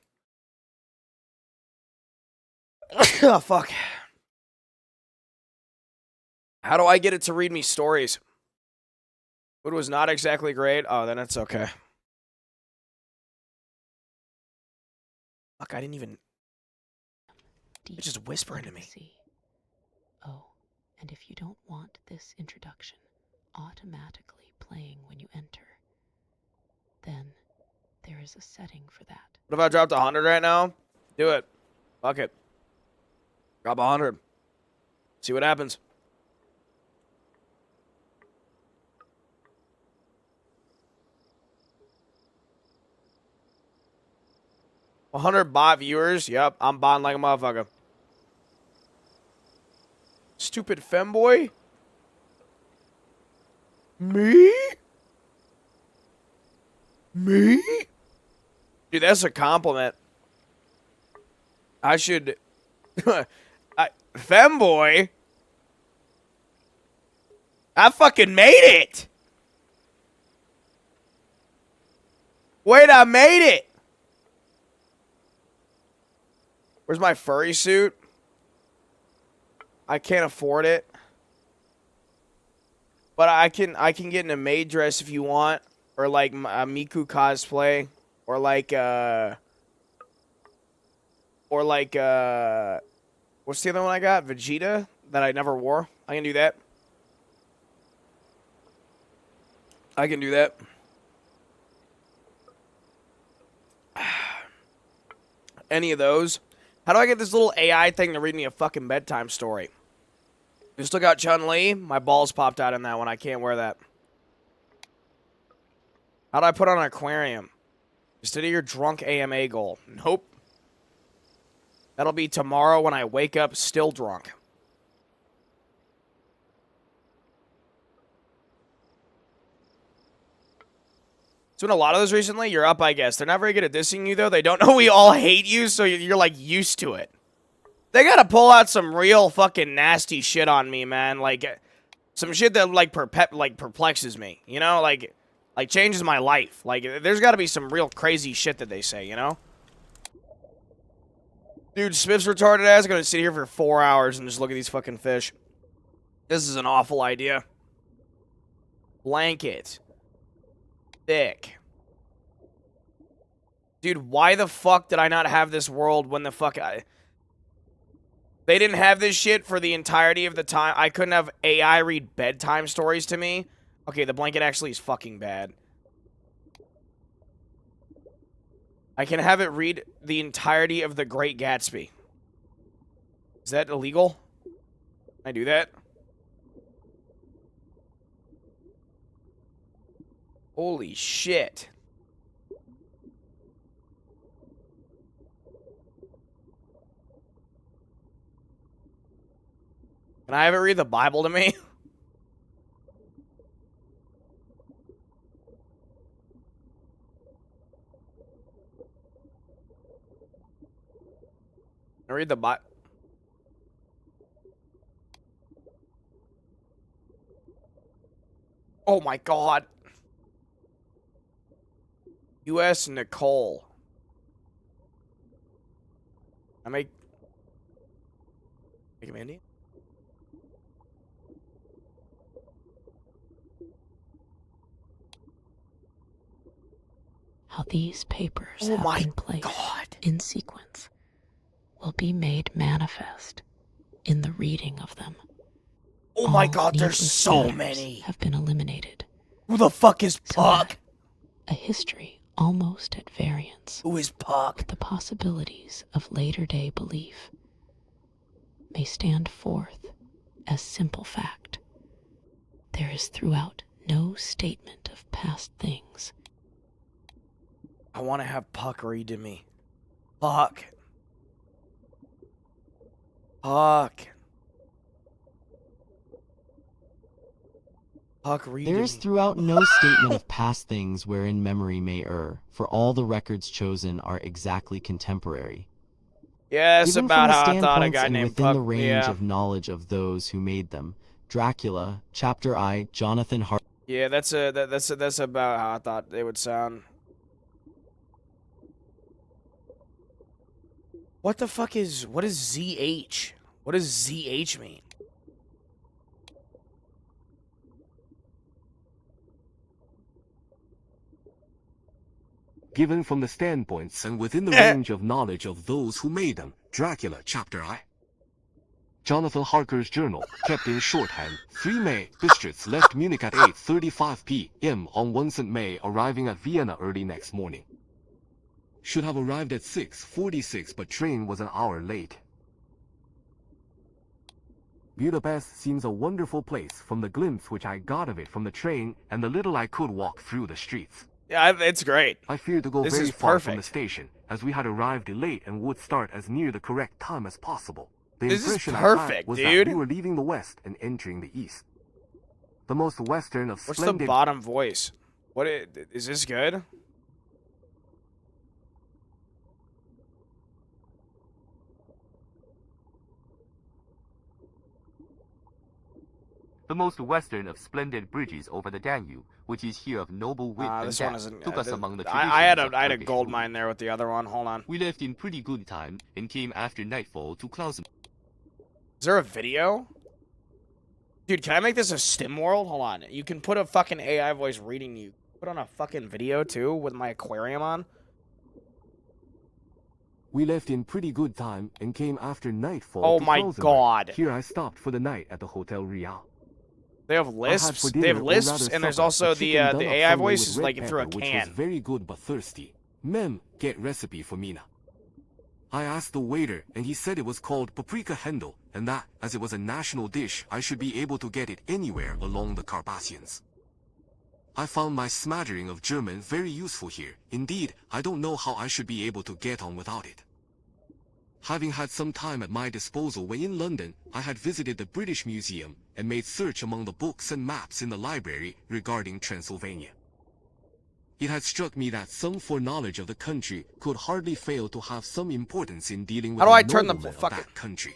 Oh, fuck. How do I get it to read me stories? It was not exactly great. Oh, then it's okay. Fuck, I didn't even... It's just whispering to me. Oh, and if you don't want this introduction automatically playing when you enter, then there is a setting for that. What if I dropped 100 right now? Do it. Fuck it. Drop 100. See what happens. $100 bot viewers. Yep, I'm botting like a motherfucker. Stupid femboy. Me? Me? Dude, that's a compliment. I should... femboy? I fucking made it! Wait, I made it! Where's my furry suit? I can't afford it. But I can get in a maid dress if you want. Or like a Miku cosplay. Or like what's the other one I got? Vegeta that I never wore. I can do that. I can do that. Any of those. How do I get this little AI thing to read me a fucking bedtime story? You still got Chun-Li? My balls popped out in that one. I can't wear that. How do I put on an aquarium? Instead of your drunk AMA goal. Nope. That'll be tomorrow when I wake up still drunk. Doing a lot of those recently? You're up, I guess. They're not very good at dissing you, though. They don't know we all hate you, so you're, like, used to it. They gotta pull out some real fucking nasty shit on me, man. Like, some shit that, like, perplexes me. You know? Like changes my life. Like, there's gotta be some real crazy shit that they say, you know? Dude, Spiff's retarded ass gonna sit here for 4 hours and just look at these fucking fish. This is an awful idea. Blanket. Thick. Dude, why the fuck did I not have this world when the fuck They didn't have this shit for the entirety of the time. I couldn't have AI read bedtime stories to me. Okay, the blanket actually is fucking bad. I can have it read the entirety of The Great Gatsby. Is that illegal? Can I do that? Holy shit. Can I have it read the Bible to me? Can I read the Bible? Oh my god. U.S. Nicole. I make him Indian? How these papers have been placed in sequence will be made manifest in the reading of them. Oh my All god, there's needless so matters many. have been eliminated. Who the fuck is Puck? A history almost at variance. Who is Puck? With the possibilities of later-day belief may stand forth as simple fact. There is throughout no statement of past things. I want to have Puck read to me. Puck. Puck. Puck, read There to is me. throughout no statement of past things wherein memory may err, for all the records chosen are exactly contemporary. Yeah, that's Even about from the how I thought a standpoints guy and named within Puck. the range Yeah. of knowledge of those who made them. Dracula, Chapter I, Jonathan Hart. Yeah, that's about how I thought they would sound. What the fuck is, what is ZH? What does ZH mean? Given from the standpoints and within the range of knowledge of those who made them. Dracula, Chapter I. Jonathan Harker's journal, kept in shorthand. 3 May, Bistritz left Munich at 8:35 p.m. on 1 St. May, arriving at Vienna early next morning. Should have arrived at 6:46, but train was an hour late. Budapest seems a wonderful place from the glimpse which I got of it from the train and the little I could walk through the streets. Yeah, it's great. I feared to go This very is far from the perfect. station, as we had arrived late and would start as near the correct time as possible. The This is impression I perfect, had was dude. that we were leaving the west and entering the east. The most western of What's the splendid... bottom voice? What is this good? The most western of splendid bridges over the Danube, which is here of noble width and This one depth, isn't. took us among the I had traditions a of Turkish gold rule. mine there with the other one. Hold on. We left in pretty good time and came after nightfall to Klausen. Is there a video? Dude, can I make this a stim world? Hold on. You can put a fucking AI voice reading you. Put on a fucking video too with my aquarium on. We left in pretty good time and came after nightfall Oh to my Klausenberg. God. Here I stopped for the night at the Hotel Real. They have I had lisps. for They have dinner, or lisps, rather and there's supper, also a the chicken done up AI some way voice with is red like pepper, through a which was can. very good but thirsty. Mem, get recipe for Mina. I asked the waiter, and he said it was called paprika hendel, and that, as it was a national dish, I should be able to get it anywhere along the Carpathians. I found my smattering of German very useful here. Indeed, I don't know how I should be able to get on without it. Having had some time at my disposal when in London, I had visited the British Museum and made search among the books and maps in the library regarding Transylvania. It had struck me that some foreknowledge of the country could hardly fail to have some importance in dealing with How do I the turn the noblemen of fucking- that country.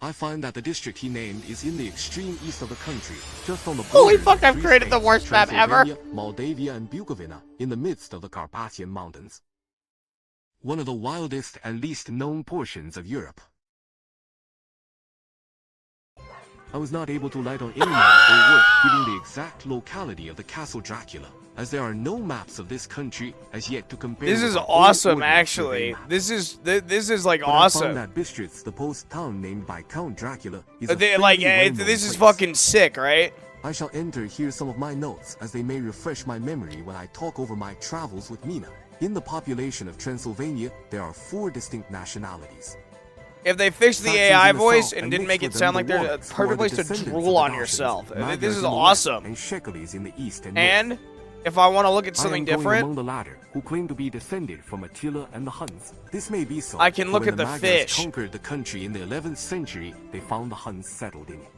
I find that the district he named is in the extreme east of the country, just on the border Holy of fuck, the I've three created the states, worst map ever. Transylvania, Moldavia, and Bukovina, in the midst of the Carpathian Mountains. One of the wildest and least known portions of Europe. I was not able to light on any map or work giving the exact locality of the Castle Dracula, as there are no maps of this country as yet to compare. This with is our own awesome, ordnance actually. survey This is like but I awesome. found that Bistritz, the post town named by Count Dracula, is a Like, fairly well-known this is place. fucking sick, right? I shall enter here some of my notes, as they may refresh my memory when I talk over my travels with Mina. In the population of Transylvania, there are 4 distinct nationalities. If they fixed the Saxons AI in the voice south, and and didn't mixed make it with them sound the like there's a Wallachs, who perfect are place the to descendants drool of on the yourself. Dacians, Magyars This is in the west, awesome. and Shekeles in the east and And north. if I want to look at I something am going different, among the latter, who claim to be descended from Attila and the Huns. This may be so. I can for look when at the Magyars fish. conquered the country in the 11th century, they found the Huns settled in it.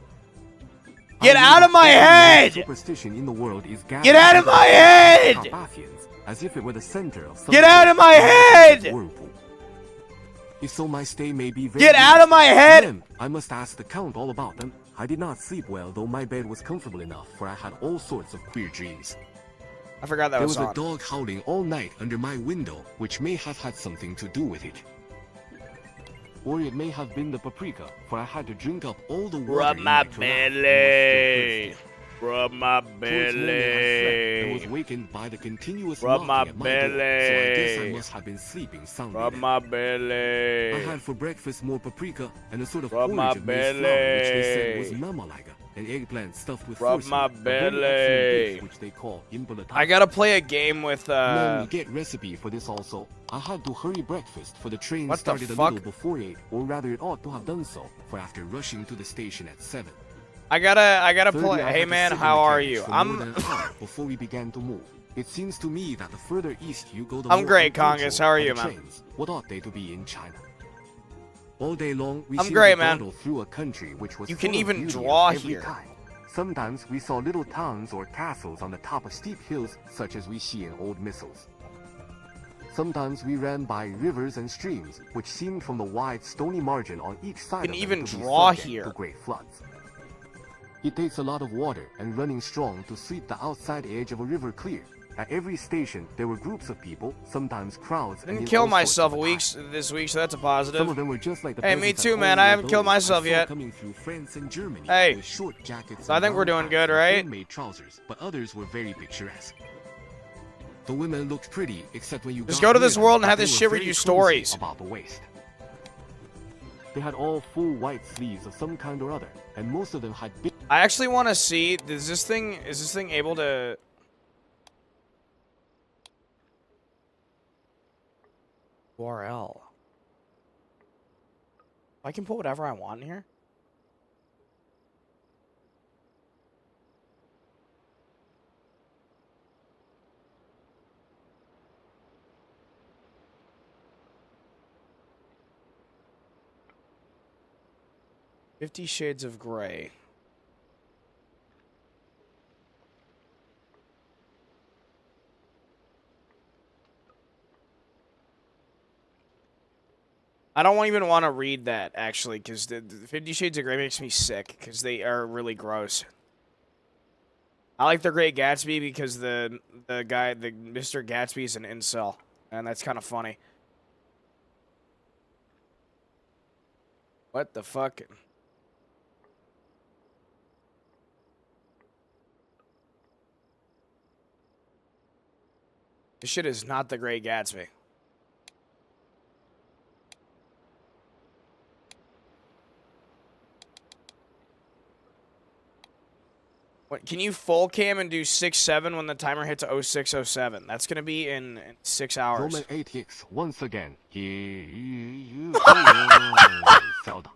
Get I know out that of my every head! superstition in the world is Get out of my head! Carpathians, as if it were the center of some Get out of my head! whirlpool. If so, my stay may be very Get out of my head! Then, I must ask the Count all about them. I did not sleep well, though my bed was comfortable enough, for I had all sorts of queer dreams. I forgot that There was was on. a dog howling all night under my window, which may have had something to do with it. Or it may have been the paprika, for I had to drink up all the water Rub in my carafe and was still belly. thirsty. Rub my Towards morning, I slept and was belly. wakened by the continuous Rub knocking my at my door, so I guess I belly. must have been sleeping soundly Rub then. my I belly. had for breakfast more paprika and a sort of Rub my porridge of maize flour, which they said was belly. mamalaga, an eggplant stuffed with Rub forcemeat, my a very excellent belly. dish which they call impelatata. I gotta play a game with Let me get recipe for this also. I had to hurry breakfast, for the train What the started a fuck? little before 8, or rather it ought to have done so, for after rushing to the station at 7. I gotta Thirdly, play. I Hey had to man, sit in how the are carriage you? for more I'm than an hour before we began to move. It seems to me that the further east you go, the I'm more great, unpunctual Congus. How are the you, man? trains. What ought they to be in China? All day long, we I'm seemed great, to man. dawdle through a country which was You full can of even beauty of draw every here. kind. Sometimes we saw little towns or castles on the top of steep hills, such as we see in old missals. Sometimes we ran by rivers and streams, which seemed from the wide stony margin on each side You can of them even to be draw subject here. to great floods. It takes a lot of water and running strong to sweep the outside edge of a river clear. At every station, there were groups of people, sometimes crowds. I and this in kill all sorts myself of this week, so that's a positive. Some of them were just like the Hey, me peasants at too, man. home, I or haven't killed those I myself saw yet. coming through France and Germany Hey, with short jackets so I and think we're round doing good, hats and right? homemade trousers, but others were very picturesque. The women looked pretty, except when you Just got go to near this them, world and but have they this were shit read very you cozy stories. about the waist. They had all full white sleeves of some kind or other, and most of them had big. I actually want to see. Is this thing able to? URL. I can put whatever I want in here. $50 Shades of Grey. I don't even want to read that, actually, because the 50 Shades of Grey makes me sick, because they are really gross. I like The Great Gatsby because the Mr. Gatsby is an incel, and that's kind of funny. What the fuck? This shit is not The Great Gatsby. What, can you full cam and do 6-7 when the timer hits 0607? That's gonna be in 6 hours. Roman 8x once again. Zelda.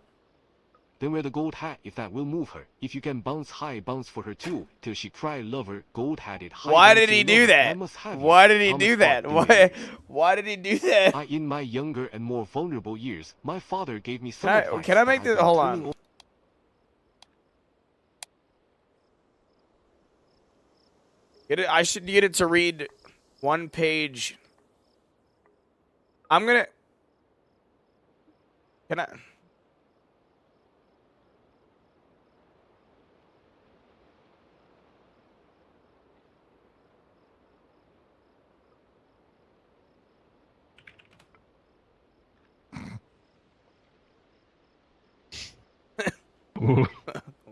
Then wear the gold hat if that will move her. If you can bounce high, bounce for her too, till she cry lover, gold-hatted. Why did he do that? Why did he do that? Why did he do that? In my younger and more vulnerable years, my father gave me some Can I, advice. can I make that I've this? been Hold turning on. Get it, I should get it to read one page. I'm gonna. Can I?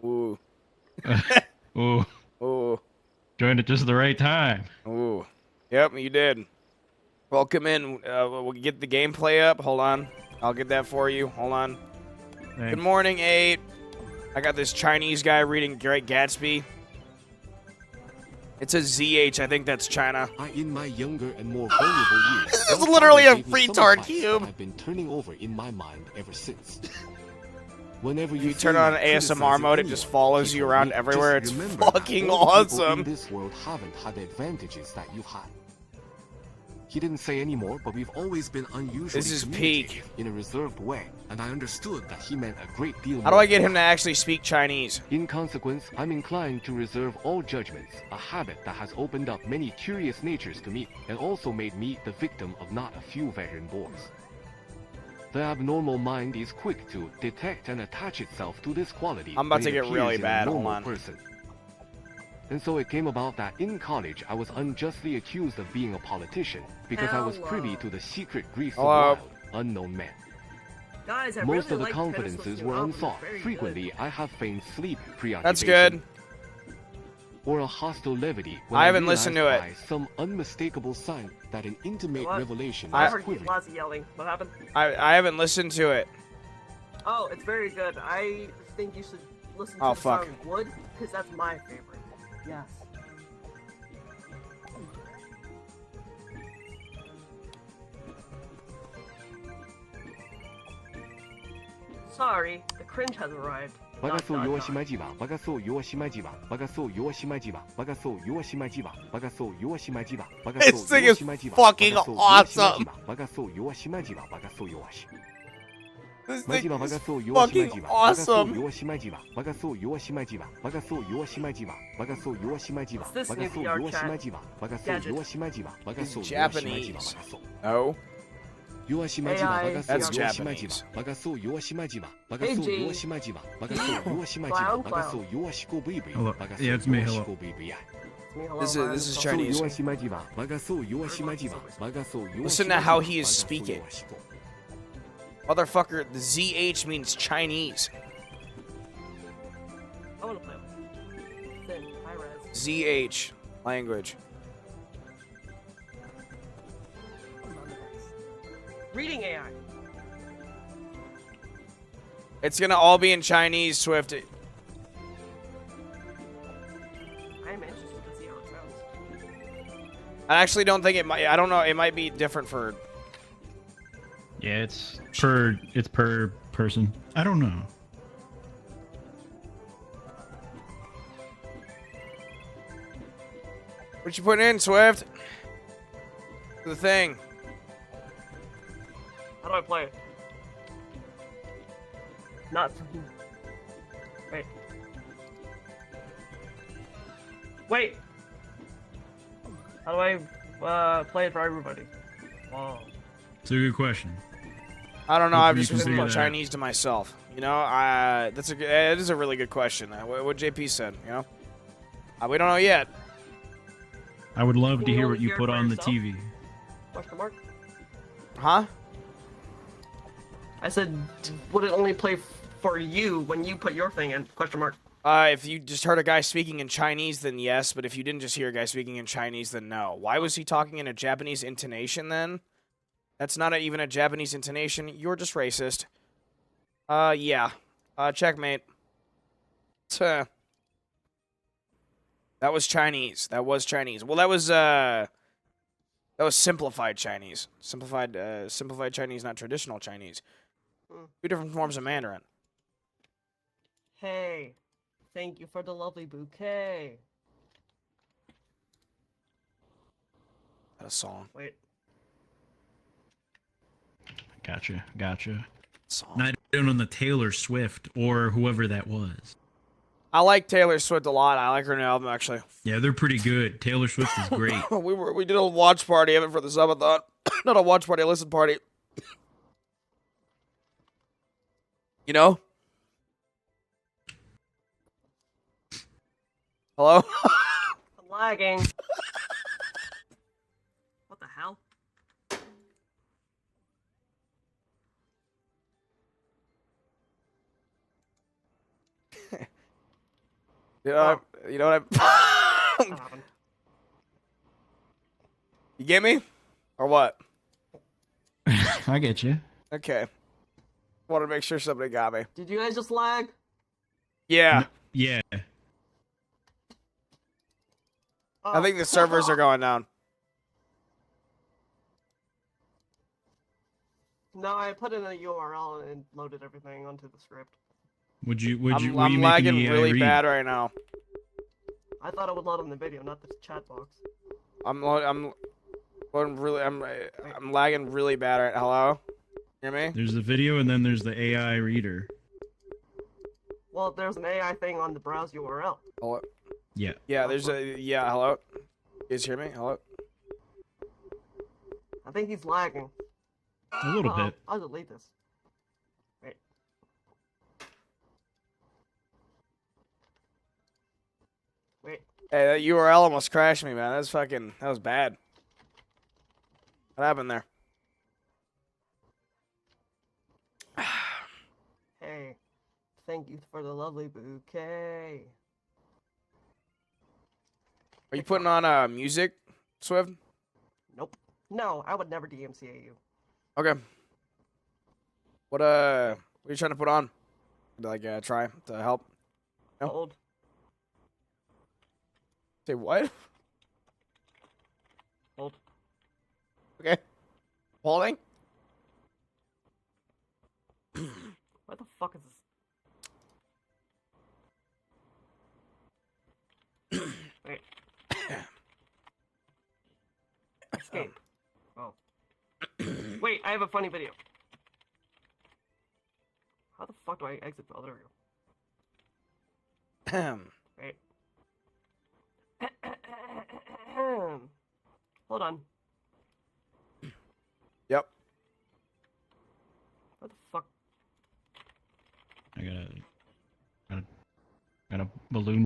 Ooh. Ooh. Ooh. Joined at just the right time. Ooh. Yep, you did. Welcome in. We'll get the gameplay up. Hold on. I'll get that for you. Hold on. Thanks. Good morning, 8. I got this Chinese guy reading Great Gatsby. It says ZH. I think that's China. In my younger and more vulnerable years, This is my literally father a gave me some retard advice cube. that I've been turning over in my mind ever since. Whenever You you turn feel on like ASMR criticizing mode, it anyone, just follows he you told around me, everywhere. just It's remember that fucking all people awesome. in this world haven't had the advantages that you've had. He didn't say anymore, but we've always been unusually This is communicative peak. in a reserved way, and I understood that he meant a great deal How do more I get than him to actually speak Chinese? In consequence, I'm inclined to reserve all judgments, a habit that has opened up many curious natures to me and also made me the victim of not a few veteran bores. The abnormal mind is quick to detect and attach itself to this quality. I'm about when to it get really appears in a bad. Hold normal on. person. And so it came about that in college I was unjustly accused of being a politician because I was privy to the secret griefs of wild, unknown men. Guys, I Most really of the like confidences Dennis's were new album. unsought. It's very Frequently, I have feigned sleep, That's preoccupation, good. or a hostile levity when I haven't listened to realized it. by some unmistakable sign that an intimate What? revelation I was heard quivering. lots of yelling. What happened? I haven't listened to it. Oh, it's very good. I think you should listen to Oh, the fuck. song Wood, because that's my favorite. Yes. Sorry, the cringe has arrived. バカそう弱しまじば、バカそう弱しまじば、バカそう弱しまじば、バカそう弱しまじば、バカそう弱しまじば、バカそう This thing 弱 is しまじば、 fucking バカそう弱しまじ awesome. ば、バカそう弱しまじば、バカそう弱し。 This マジ thing ババ is カそう弱しま fucking じば、バカそう awesome. 弱しまじば、バカそう弱しまじば、バカそう弱しまじば、バカそう弱しまじば、 What's this バカ new そう VR 弱しまじ chat ば、バカそう gadget? 弱しまじば、バカ It's そう弱しまじば、バ Japanese. カそう。 No. 弱しまじば、バカそう That's 弱しまじば Japanese. バカそう弱しまじば、バカ Hey, そう G. 弱しまじば、バカそう弱しまじば、 Clown, バカそう clown. 弱しこブイブイ、 Hello. バカそう Yeah, it's me. 弱し Hello. こブイブイ。 Me, hello, This hi, is I'm Chinese. 弱しまじば、バカそう弱しまじば、バカそう弱しまじ Listen ば、 to how he is バカそう speaking. 弱しこ。 Motherfucker, the ZH means Chinese. I wanna play with Thin, high res. ZH language. Reading AI. It's gonna all be in Chinese, Swift. I am interested to see how it sounds. I actually don't think it might. I don't know. It might be different for. Yeah, it's per person. I don't know. What you putting in, Swift? The thing. How do I play it? Not. Wait. Wait. How do I play it for everybody? Wow. It's a good question. I don't know. Hopefully I've you just can been figure speaking that out. Chinese to myself. You know, that's a. It is a really good question. What JP said. You know, we don't know yet. I would love Can to you hear only what you hear it put by on the yourself? TV. Question mark? Huh? I said, would it only play for you when you put your thing in? Question mark. If you just heard a guy speaking in Chinese, then yes. But if you didn't just hear a guy speaking in Chinese, then no. Why was he talking in a Japanese intonation then? That's not even a Japanese intonation. You're just racist. Yeah. Checkmate. Tuh. That was Chinese. That was Chinese. Well, that was simplified Chinese. Simplified Chinese, not traditional Chinese. Two different forms of Mandarin. Hey, thank you for the lovely bouquet. That a song. Wait. Gotcha. Song. Not doing on the Taylor Swift or whoever that was. I like Taylor Swift a lot. I like her new album actually. Yeah, they're pretty good. Taylor Swift is great. we did a watch party of it for the subathon. Not a watch party, a listen party. You know? Hello? I'm lagging. What the hell? You know what I You get me? Or what? I get you. Okay. Want to make sure somebody got me. Did you guys just lag? Yeah. Yeah. I think the servers are going down. No, I put in a URL and loaded everything onto the script. Were you I'm lagging making the AI really read? bad right now. I thought it would load on the video, not the chat box. I'm lagging really bad right. Hello? Hear me? There's the video and then there's the AI reader. Well, there's an AI thing on the browse URL. Hello? Yeah. Yeah, there's a hello? You guys hear me? Hello? I think he's lagging. A little bit. I'll delete this. Wait. Wait. Hey, that URL almost crashed me, man. That was bad. What happened there? Hey, thank you for the lovely bouquet. Are you putting on music, Swift? Nope. No, I would never DMCA you. Okay. What are you trying to put on? Like try to help? No? Hold. Say what? Hold. Okay. Holding? What the fuck is this? Wait. Escape. Oh. Wait, I have a funny video. How the fuck do I exit? Oh, there we go. Wait. Hold on. Yep. What the fuck? I got a balloon